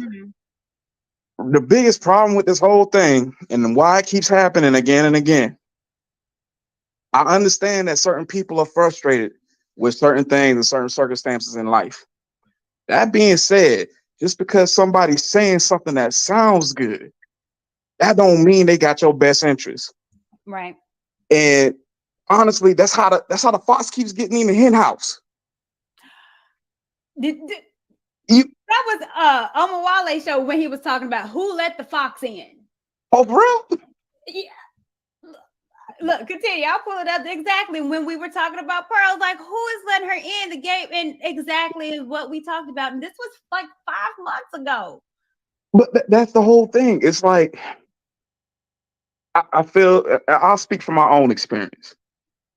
S9: the biggest problem with this whole thing and why it keeps happening again and again, I understand that certain people are frustrated with certain things and certain circumstances in life. That being said, just because somebody's saying something that sounds good, that don't mean they got your best interest.
S21: Right.
S9: And honestly, that's how the fox keeps getting in the hen house.
S21: That was Omawale show when he was talking about who let the fox in.
S9: Oh, bro.
S21: Yeah. Look, continue. I'll pull it up exactly when we were talking about Pearl. Like, who is letting her in the game? And exactly what we talked about. And this was like 5 months ago.
S9: But that's the whole thing. It's like, I feel, I'll speak from my own experience.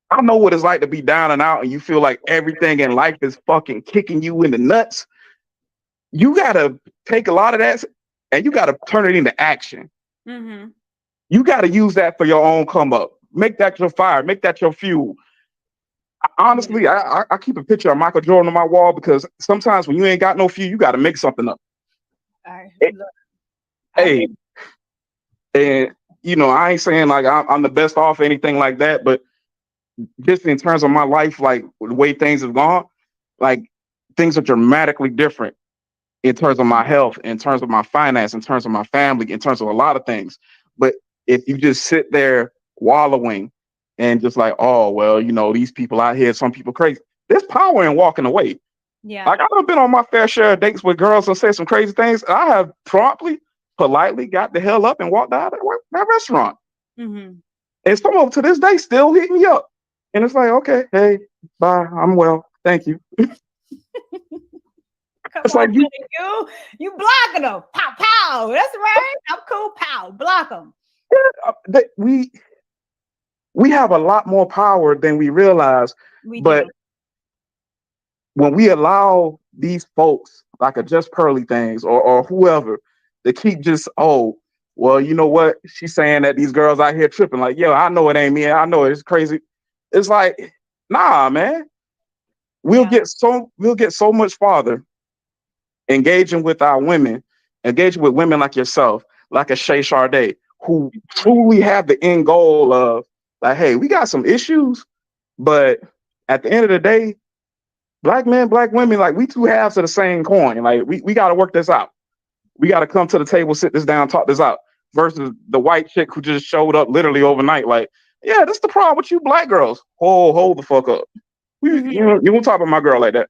S9: I know what it's like to be down and out and you feel like everything in life is fucking kicking you in the nuts. You got to take a lot of that and you got to turn it into action.
S21: Mm-hmm.
S9: You got to use that for your own come up. Make that your fire. Make that your fuel. Honestly, I keep a picture of Michael Jordan on my wall because sometimes when you ain't got no fuel, you got to make something up.
S21: All right.
S9: Hey, and I ain't saying like I'm the best off or anything like that, but just in terms of my life, like the way things have gone, like things are dramatically different in terms of my health, in terms of my finance, in terms of my family, in terms of a lot of things. But if you just sit there wallowing and just like, oh, well, these people out here, some people crazy, there's power in walking away.
S21: Yeah.
S9: Like I've been on my fair share of dates with girls and said some crazy things. I have promptly, politely got the hell up and walked out of that restaurant.
S21: Mm-hmm.
S9: And some of them to this day still hit me up. And it's like, okay, hey, bye, I'm well, thank you.
S21: Come
S9: It's
S21: on,
S9: like
S21: you blocking them. Pow, pow. That's right. I'm cool. Pow, block them.
S9: we have a lot more power than we realize. But when we allow these folks like a Just Pearly things or whoever to keep just, oh, well, you know what? She's saying that these girls out here tripping. Like, yo, I know it ain't me. I know it's crazy. It's like, nah, man. We'll get so much farther engaging with our women, engaging with women like yourself, like a Shay Sade, who truly have the end goal of like, hey, we got some issues, but at the end of the day, black men, black women, like we two halves of the same coin. Like we got to work this out. We got to come to the table, sit this down, talk this out. Versus the white chick who just showed up literally overnight. Like, yeah, that's the problem with you black girls. Hold the fuck up. You won't talk about my girl like that.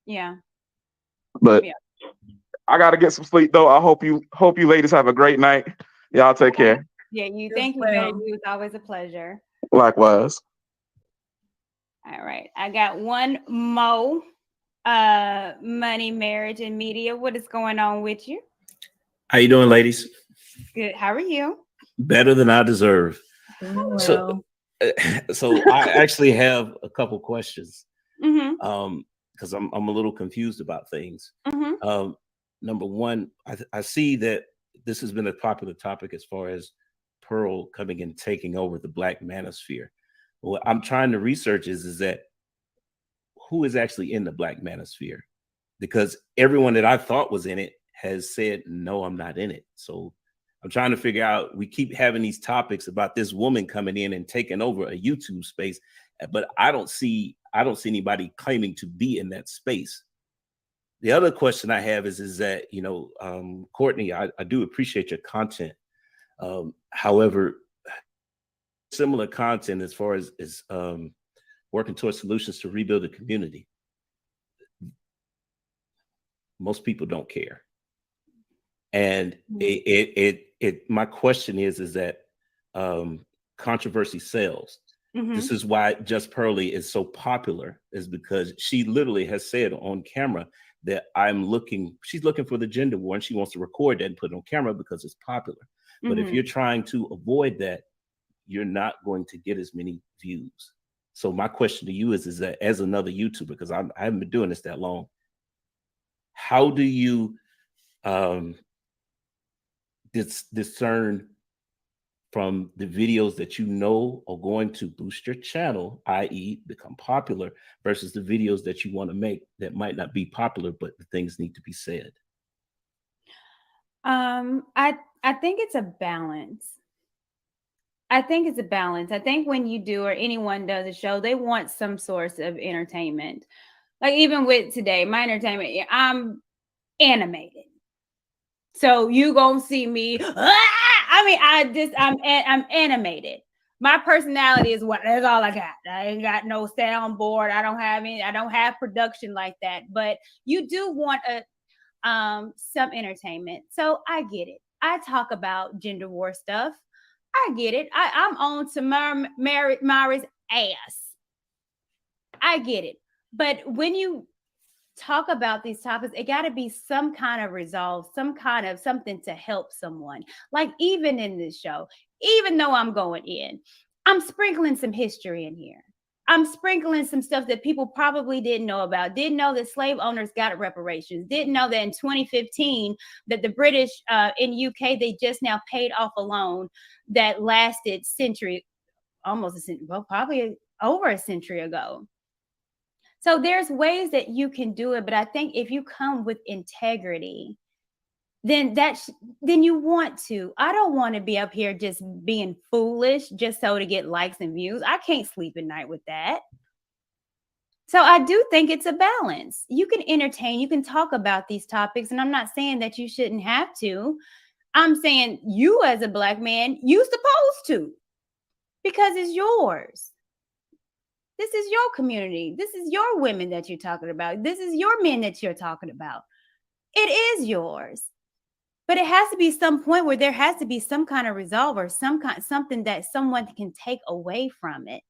S21: Yeah.
S9: But I gotta get some sleep though. I hope you ladies have a great night. Y'all take care.
S21: Yeah, thank you, baby. It's always a pleasure.
S9: Likewise.
S21: All right. I got one more. Money, marriage, and media. What is going on with you?
S7: How you doing, ladies?
S21: Good. How are you?
S7: Better than I deserve.
S21: Well.
S7: So I actually have a couple questions.
S21: Mm-hmm.
S7: Because I'm a little confused about things.
S21: Mm-hmm.
S7: Number one, I see that this has been a popular topic as far as Pearl coming and taking over the Black Manosphere. What I'm trying to research is that who is actually in the Black Manosphere? Because everyone that I thought was in it has said, no, I'm not in it. So I'm trying to figure out, we keep having these topics about this woman coming in and taking over a YouTube space, but I don't see anybody claiming to be in that space. The other question I have is that, Courtney, I do appreciate your content. However, similar content as far as working towards solutions to rebuild the community. Most people don't care. And my question is that controversy sells.
S21: Mm-hmm.
S7: This is why Just Pearly is so popular, is because she literally has said on camera that she's looking for the gender war, and she wants to record that and put it on camera because it's popular. Mm-hmm. But if you're trying to avoid that, you're not going to get as many views. So my question to you is that as another YouTuber, because I haven't been doing this that long, how do you discern from the videos that are going to boost your channel, i.e. become popular, versus the videos that you want to make that might not be popular, but the things need to be said?
S21: I think it's a balance. I think when you do, or anyone does a show, they want some source of entertainment. Like even with today, my entertainment, I'm animated. So you gonna see me. I'm animated. My personality is that's all I got. I ain't got no soundboard. I don't have production like that. But you do want some entertainment. So I get it. I talk about gender war stuff. I get it. I'm on Tamara's ass. I get it. But when you talk about these topics, it got to be some kind of resolve, some kind of something to help someone. Like even in this show, even though I'm going in, I'm sprinkling some history in here. I'm sprinkling some stuff that people probably didn't know about, didn't know that slave owners got reparations, didn't know that in 2015 that the British in UK, they just now paid off a loan that lasted probably over a century ago. So there's ways that you can do it, but I think if you come with integrity, then you want to. I don't want to be up here just being foolish just so to get likes and views. I can't sleep at night with that. So I do think it's a balance. You can entertain, you can talk about these topics, and I'm not saying that you shouldn't have to. I'm saying you as a Black man, you supposed to, because it's yours. This is your community. This is your women that you're talking about. This is your men that you're talking about. It is yours. But it has to be some point where there has to be some kind of resolve or something that someone can take away from it.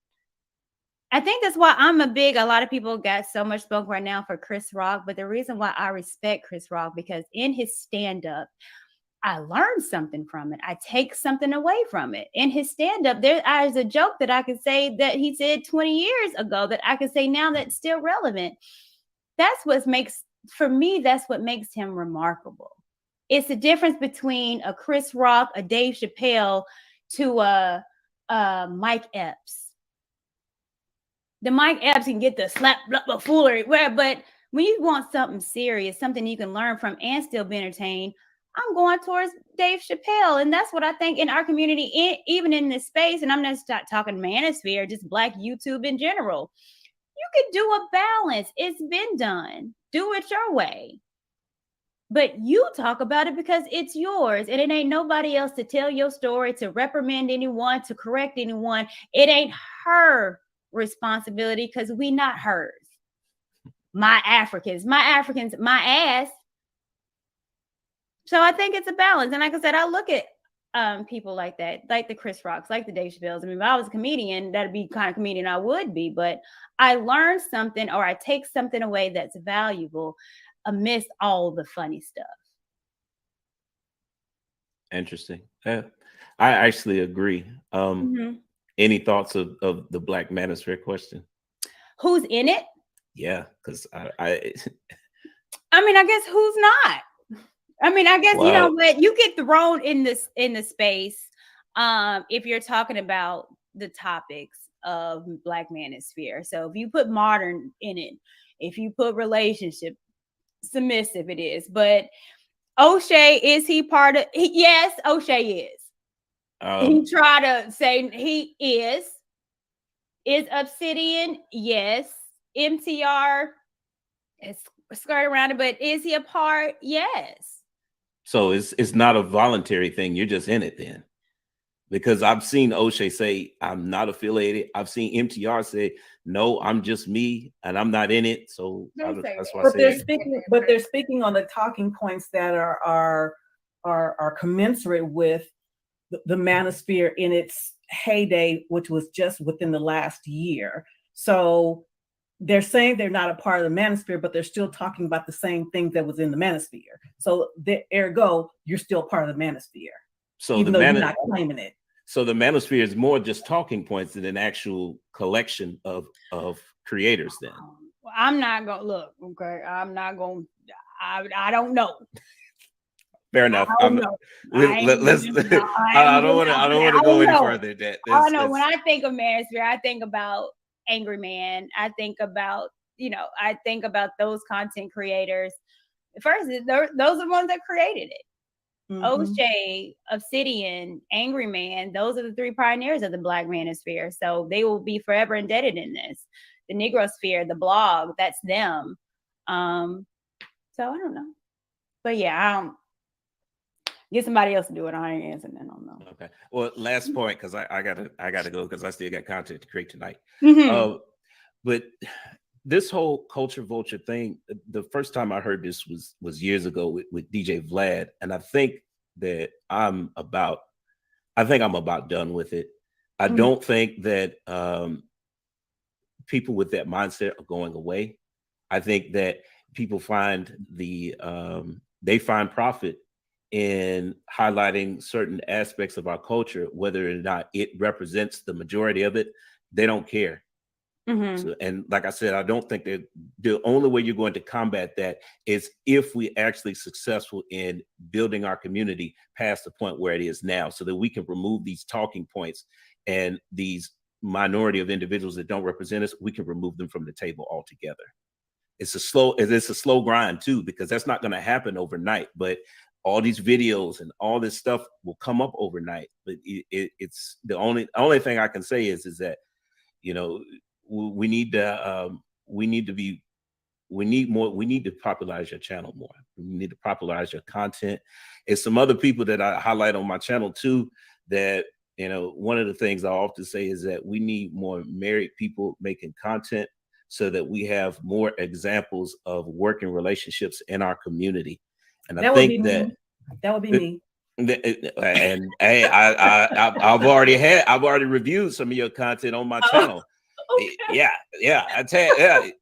S21: I think that's why a lot of people got so much smoke right now for Chris Rock, but the reason why I respect Chris Rock, because in his stand-up, I learned something from it. I take something away from it. In his stand-up, there's a joke that I could say that he said 20 years ago that I could say now that's still relevant. That's what makes him remarkable. It's the difference between a Chris Rock, a Dave Chappelle, to a Mike Epps. The Mike Epps can get the slap foolery, but when you want something serious, something you can learn from and still be entertained, I'm going towards Dave Chappelle. And that's what I think in our community, even in this space, and I'm not talking Manosphere, just Black YouTube in general, you could do a balance. It's been done. Do it your way. But you talk about it because it's yours, and it ain't nobody else to tell your story, to reprimand anyone, to correct anyone. It ain't her responsibility because we not hers. My Africans, my ass. So I think it's a balance. And like I said, I look at people like that, like the Chris Rocks, like the Dave Chappelles. I mean, if I was a comedian, that'd be the kind of comedian I would be. But I learned something, or I take something away that's valuable amidst all the funny stuff.
S7: Interesting. Yeah, I actually agree. Any thoughts of the Black Manosphere question?
S21: Who's in it?
S7: Yeah, because I
S21: mean, I guess who's not? I mean, I guess, you know what, you get thrown in the space if you're talking about the topics of Black Manosphere. So if you put modern in it, if you put relationship, submissive it is. But O'Shea, is he part of? Yes, O'Shea is. He tried to say he is. Is Obsidian? Yes. MTR is skirting around it, but is he a part? Yes.
S7: So it's not a voluntary thing. You're just in it then. Because I've seen O'Shea say, I'm not affiliated. I've seen MTR say, no, I'm just me and I'm not in it. So that's why I say
S15: they're speaking on the talking points that are commensurate with the Manosphere in its heyday, which was just within the last year. So they're saying they're not a part of the Manosphere, but they're still talking about the same things that was in the Manosphere. So ergo, you're still part of the Manosphere.
S7: So
S15: even though you're not claiming it.
S7: So the Manosphere is more just talking points than an actual collection of creators then.
S21: Well, I'm not gonna look, okay. I'm not gonna I don't know.
S7: Fair enough. I don't want to go any further.
S21: I know when I think of Manosphere, I think about Angry Man. I think about, I think about those content creators. First, those are the ones that created it. O'Shea, Obsidian, Angry Man, those are the three pioneers of the Black Manosphere. So they will be forever indebted in this. The Negrosphere, the blog, that's them. So I don't know. But yeah, I don't get somebody else to do it. I ain't answering. I don't know.
S7: Okay. Well, last point, because I gotta go because I still got content to create tonight. But this whole culture vulture thing, the first time I heard this was years ago with DJ Vlad, and I think that I'm about done with it. I don't think that people with that mindset are going away. I think that people find they find profit in highlighting certain aspects of our culture, whether or not it represents the majority of it. They don't care. So, and like I said, I don't think that the only way you're going to combat that is if we actually successful in building our community past the point where it is now, so that we can remove these talking points and these minority of individuals that don't represent us. We can remove them from the table altogether. It's a slow grind too, because that's not going to happen overnight. But all these videos and all this stuff will come up overnight. But it's the only thing I can say is that, we need to popularize your channel more. We need to popularize your content. It's some other people that I highlight on my channel too, that, one of the things I often say is that we need more married people making content so that we have more examples of working relationships in our community. And I think that
S15: would be me.
S7: And hey, I've already reviewed some of your content on my channel. Yeah. I tell you,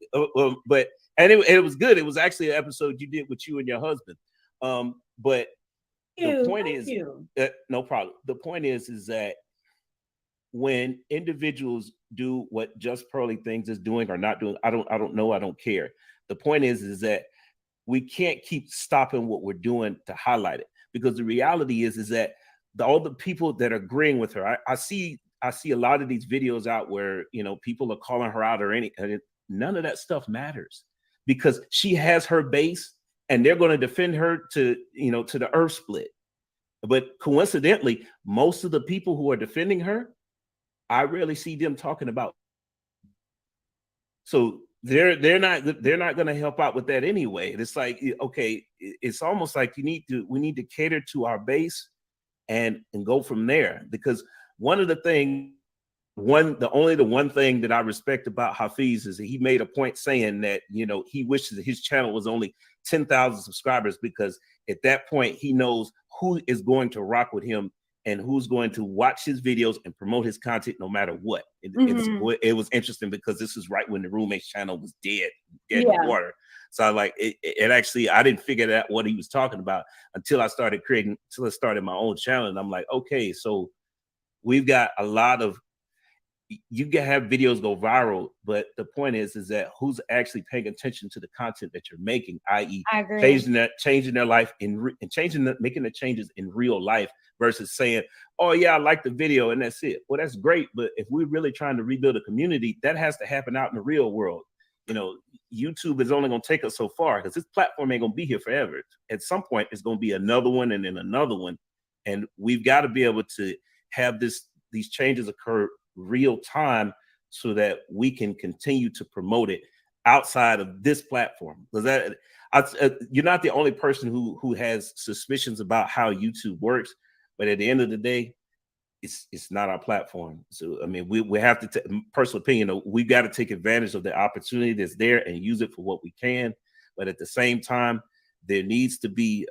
S7: but it was good. It was actually an episode you did with you and your husband. But the point is, no problem. The point is that when individuals do what Just Pearly Things is doing or not doing, I don't know. I don't care. The point is that we can't keep stopping what we're doing to highlight it, because the reality is that all the people that are agreeing with her, I see a lot of these videos out where, you know, people are calling her out or none of that stuff matters, because she has her base and they're going to defend her to the earth split. But coincidentally, most of the people who are defending her, I rarely see them talking about. So they're not going to help out with that anyway. It's like, okay, it's almost like we need to cater to our base and go from there. Because one of the things, the one thing that I respect about Hafiz is that he made a point saying that, you know, he wishes that his channel was only 10,000 subscribers, because at that point he knows who is going to rock with him and who's going to watch his videos and promote his content no matter what. It was interesting because this is right when the roommate's channel was dead in the water. So I like it actually, I didn't figure out what he was talking about until I started my own channel. And I'm like, okay, so we've got a lot of, you can have videos go viral, but the point is that who's actually paying attention to the content that you're making, i.e. changing their life and making the changes in real life, versus saying, oh yeah, I like the video and that's it. Well, that's great, but if we're really trying to rebuild a community, that has to happen out in the real world. You know, YouTube is only going to take us so far, because this platform ain't going to be here forever. At some point, it's going to be another one and then another one, and we've got to be able to have these changes occur real time so that we can continue to promote it outside of this platform. Because you're not the only person who has suspicions about how YouTube works, but at the end of the day, it's not our platform. So I mean, we have to personal opinion, we've got to take advantage of the opportunity that's there and use it for what we can. But at the same time, there needs to be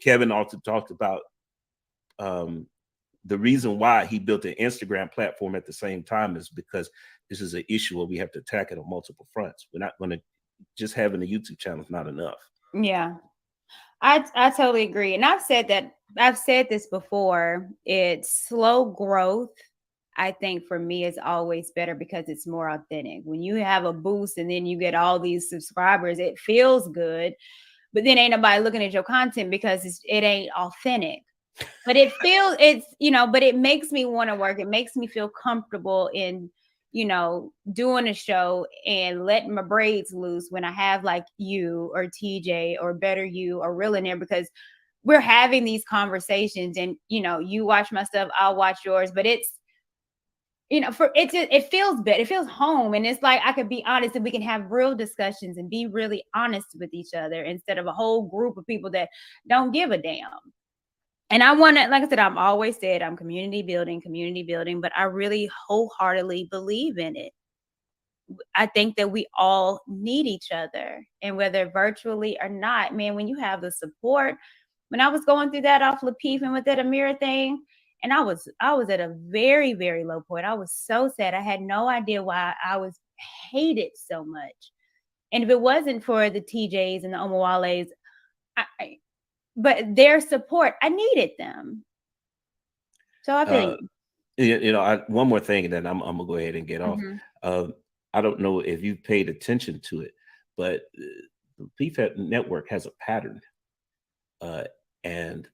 S7: Kevin also talked about the reason why he built an Instagram platform at the same time is because this is an issue where we have to attack it on multiple fronts. We're not going to just having a YouTube channel is not enough.
S21: Yeah, I totally agree. And I've said this before. It's slow growth. I think for me, it's always better because it's more authentic. When you have a boost and then you get all these subscribers, it feels good, but then ain't nobody looking at your content because it ain't authentic. But but it makes me want to work. It makes me feel comfortable in, doing a show and letting my braids loose when I have like you or TJ or Better You or Real in there, because we're having these conversations and, you watch my stuff, I'll watch yours, but it's, it feels better. It feels home. And it's like, I could be honest and we can have real discussions and be really honest with each other instead of a whole group of people that don't give a damn. And I want to, like I said, I've always said I'm community building, but I really wholeheartedly believe in it. I think that we all need each other, and whether virtually or not, man, when you have the support, when I was going through that off Lapeef and with that Amira thing, and I was at a very, very low point. I was so sad. I had no idea why I was hated so much. And if it wasn't for the TJs and the Omawales, but their support, I needed them. So I feel
S7: one more thing, and then I'm gonna go ahead and get off. I don't know if you've paid attention to it, but the PFAT network has a pattern. And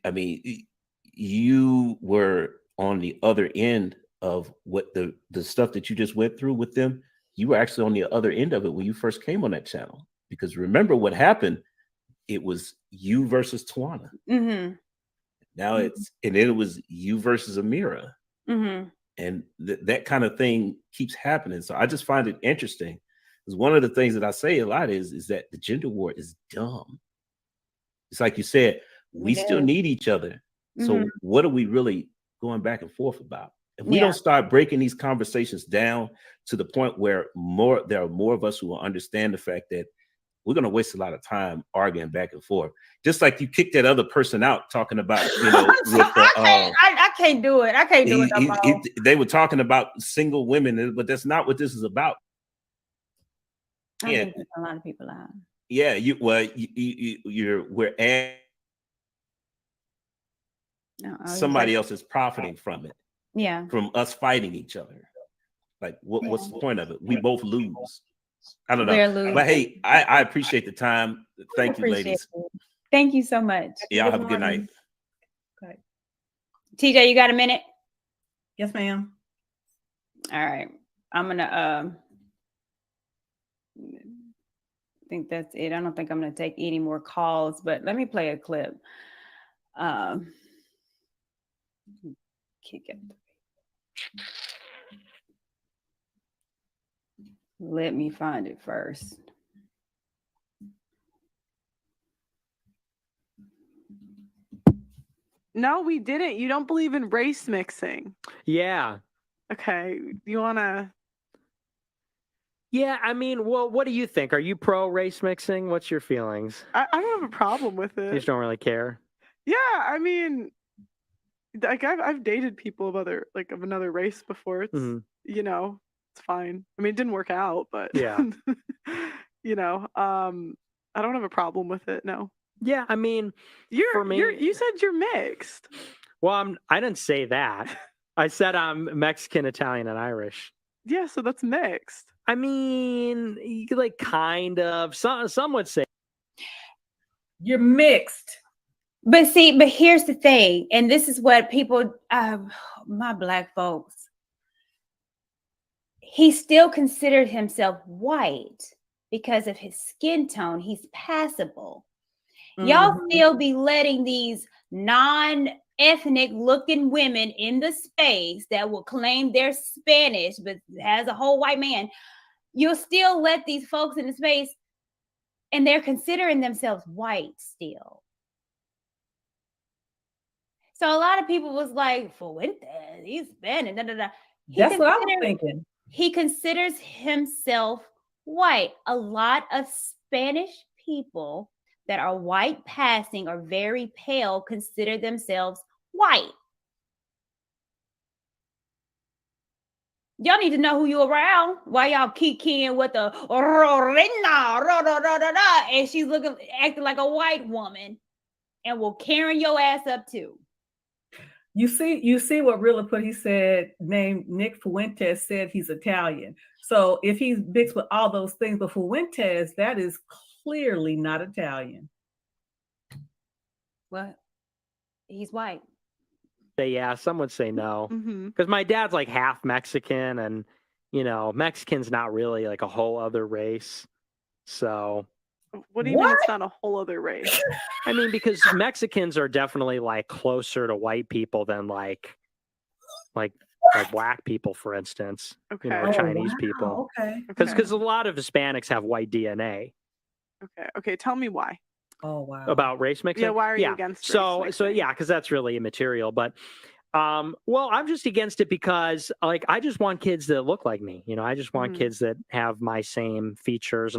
S7: I mean, you were on the other end of what the stuff that you just went through with them. You were actually on the other end of it when you first came on that channel, because remember what happened. It was you versus Tawana. Now and then it was you versus Amira. And that kind of thing keeps happening. So I just find it interesting, because one of the things that I say a lot is that the gender war is dumb. It's like you said, we still need each other. So what are we really going back and forth about? If we don't start breaking these conversations down to the point where there are more of us who will understand the fact that we're going to waste a lot of time arguing back and forth. Just like you kicked that other person out talking about, you know, with the,
S21: I can't do it. I can't do it no more.
S7: they were talking about single women, but that's not what this is about.
S21: I think there's a lot of people out.
S7: Yeah, we're at somebody else is profiting from it.
S21: Yeah,
S7: from us fighting each other. Like, what's the point of it? We both lose. I don't know. But hey, I appreciate the time. Thank you, ladies.
S21: Thank you so much.
S7: Y'all have a good night.
S21: Okay. TJ, you got a minute?
S15: Yes, ma'am.
S21: All right. I'm gonna I think that's it. I don't think I'm gonna take any more calls, but let me play a clip. Kick it. Let me find it first.
S18: No, we didn't. You don't believe in race mixing.
S20: Yeah.
S18: Okay. You want to?
S20: Yeah, I mean, well, what do you think? Are you pro race mixing? What's your feelings?
S18: I don't have a problem with it.
S20: You just don't really care.
S18: Yeah, I mean, like I've dated people of another race before. It's you know, it's fine. I mean, it didn't work out, but
S20: yeah,
S18: you know, I don't have a problem with it. No.
S20: Yeah, I mean,
S18: you said you're mixed.
S20: Well, I didn't say that. I said I'm Mexican, Italian, and Irish.
S18: Yeah, so that's mixed.
S20: I mean, like kind of. Some would say
S15: you're mixed.
S21: But here's the thing, and this is what people, my Black folks, he still considered himself white because of his skin tone. He's passable. Y'all still be letting these non-ethnic looking women in the space that will claim they're Spanish, but has a whole white man. You'll still let these folks in the space, and they're considering themselves white still. So a lot of people was like, Fuentes, he's Spanish. Da, da, da.
S15: That's what I was thinking.
S21: He considers himself white. A lot of Spanish people that are white passing or very pale consider themselves white. Y'all need to know who you around. Why y'all kikiing with the and she's acting like a white woman and will carry your ass up too.
S15: You see what Rilla put. He said, named Nick Fuentes said he's Italian. So if he's mixed with all those things, but Fuentes, that is clearly not Italian.
S21: What? He's white.
S20: Yeah, some would say no. Because my dad's like half Mexican, and you know, Mexican's not really like a whole other race. So
S18: what do you mean it's not a whole other race?
S20: I mean, because Mexicans are definitely like closer to white people than like black people, for instance.
S18: Okay.
S20: You know, Chinese people.
S15: Okay.
S20: Because a lot of Hispanics have white DNA.
S18: Okay. Tell me why.
S15: Oh wow.
S20: About race mixing?
S18: Yeah, why are you against race mixing?
S20: So yeah, because that's really immaterial. But well, I'm just against it because like I just want kids that look like me. You know, I just want kids that have my same features, and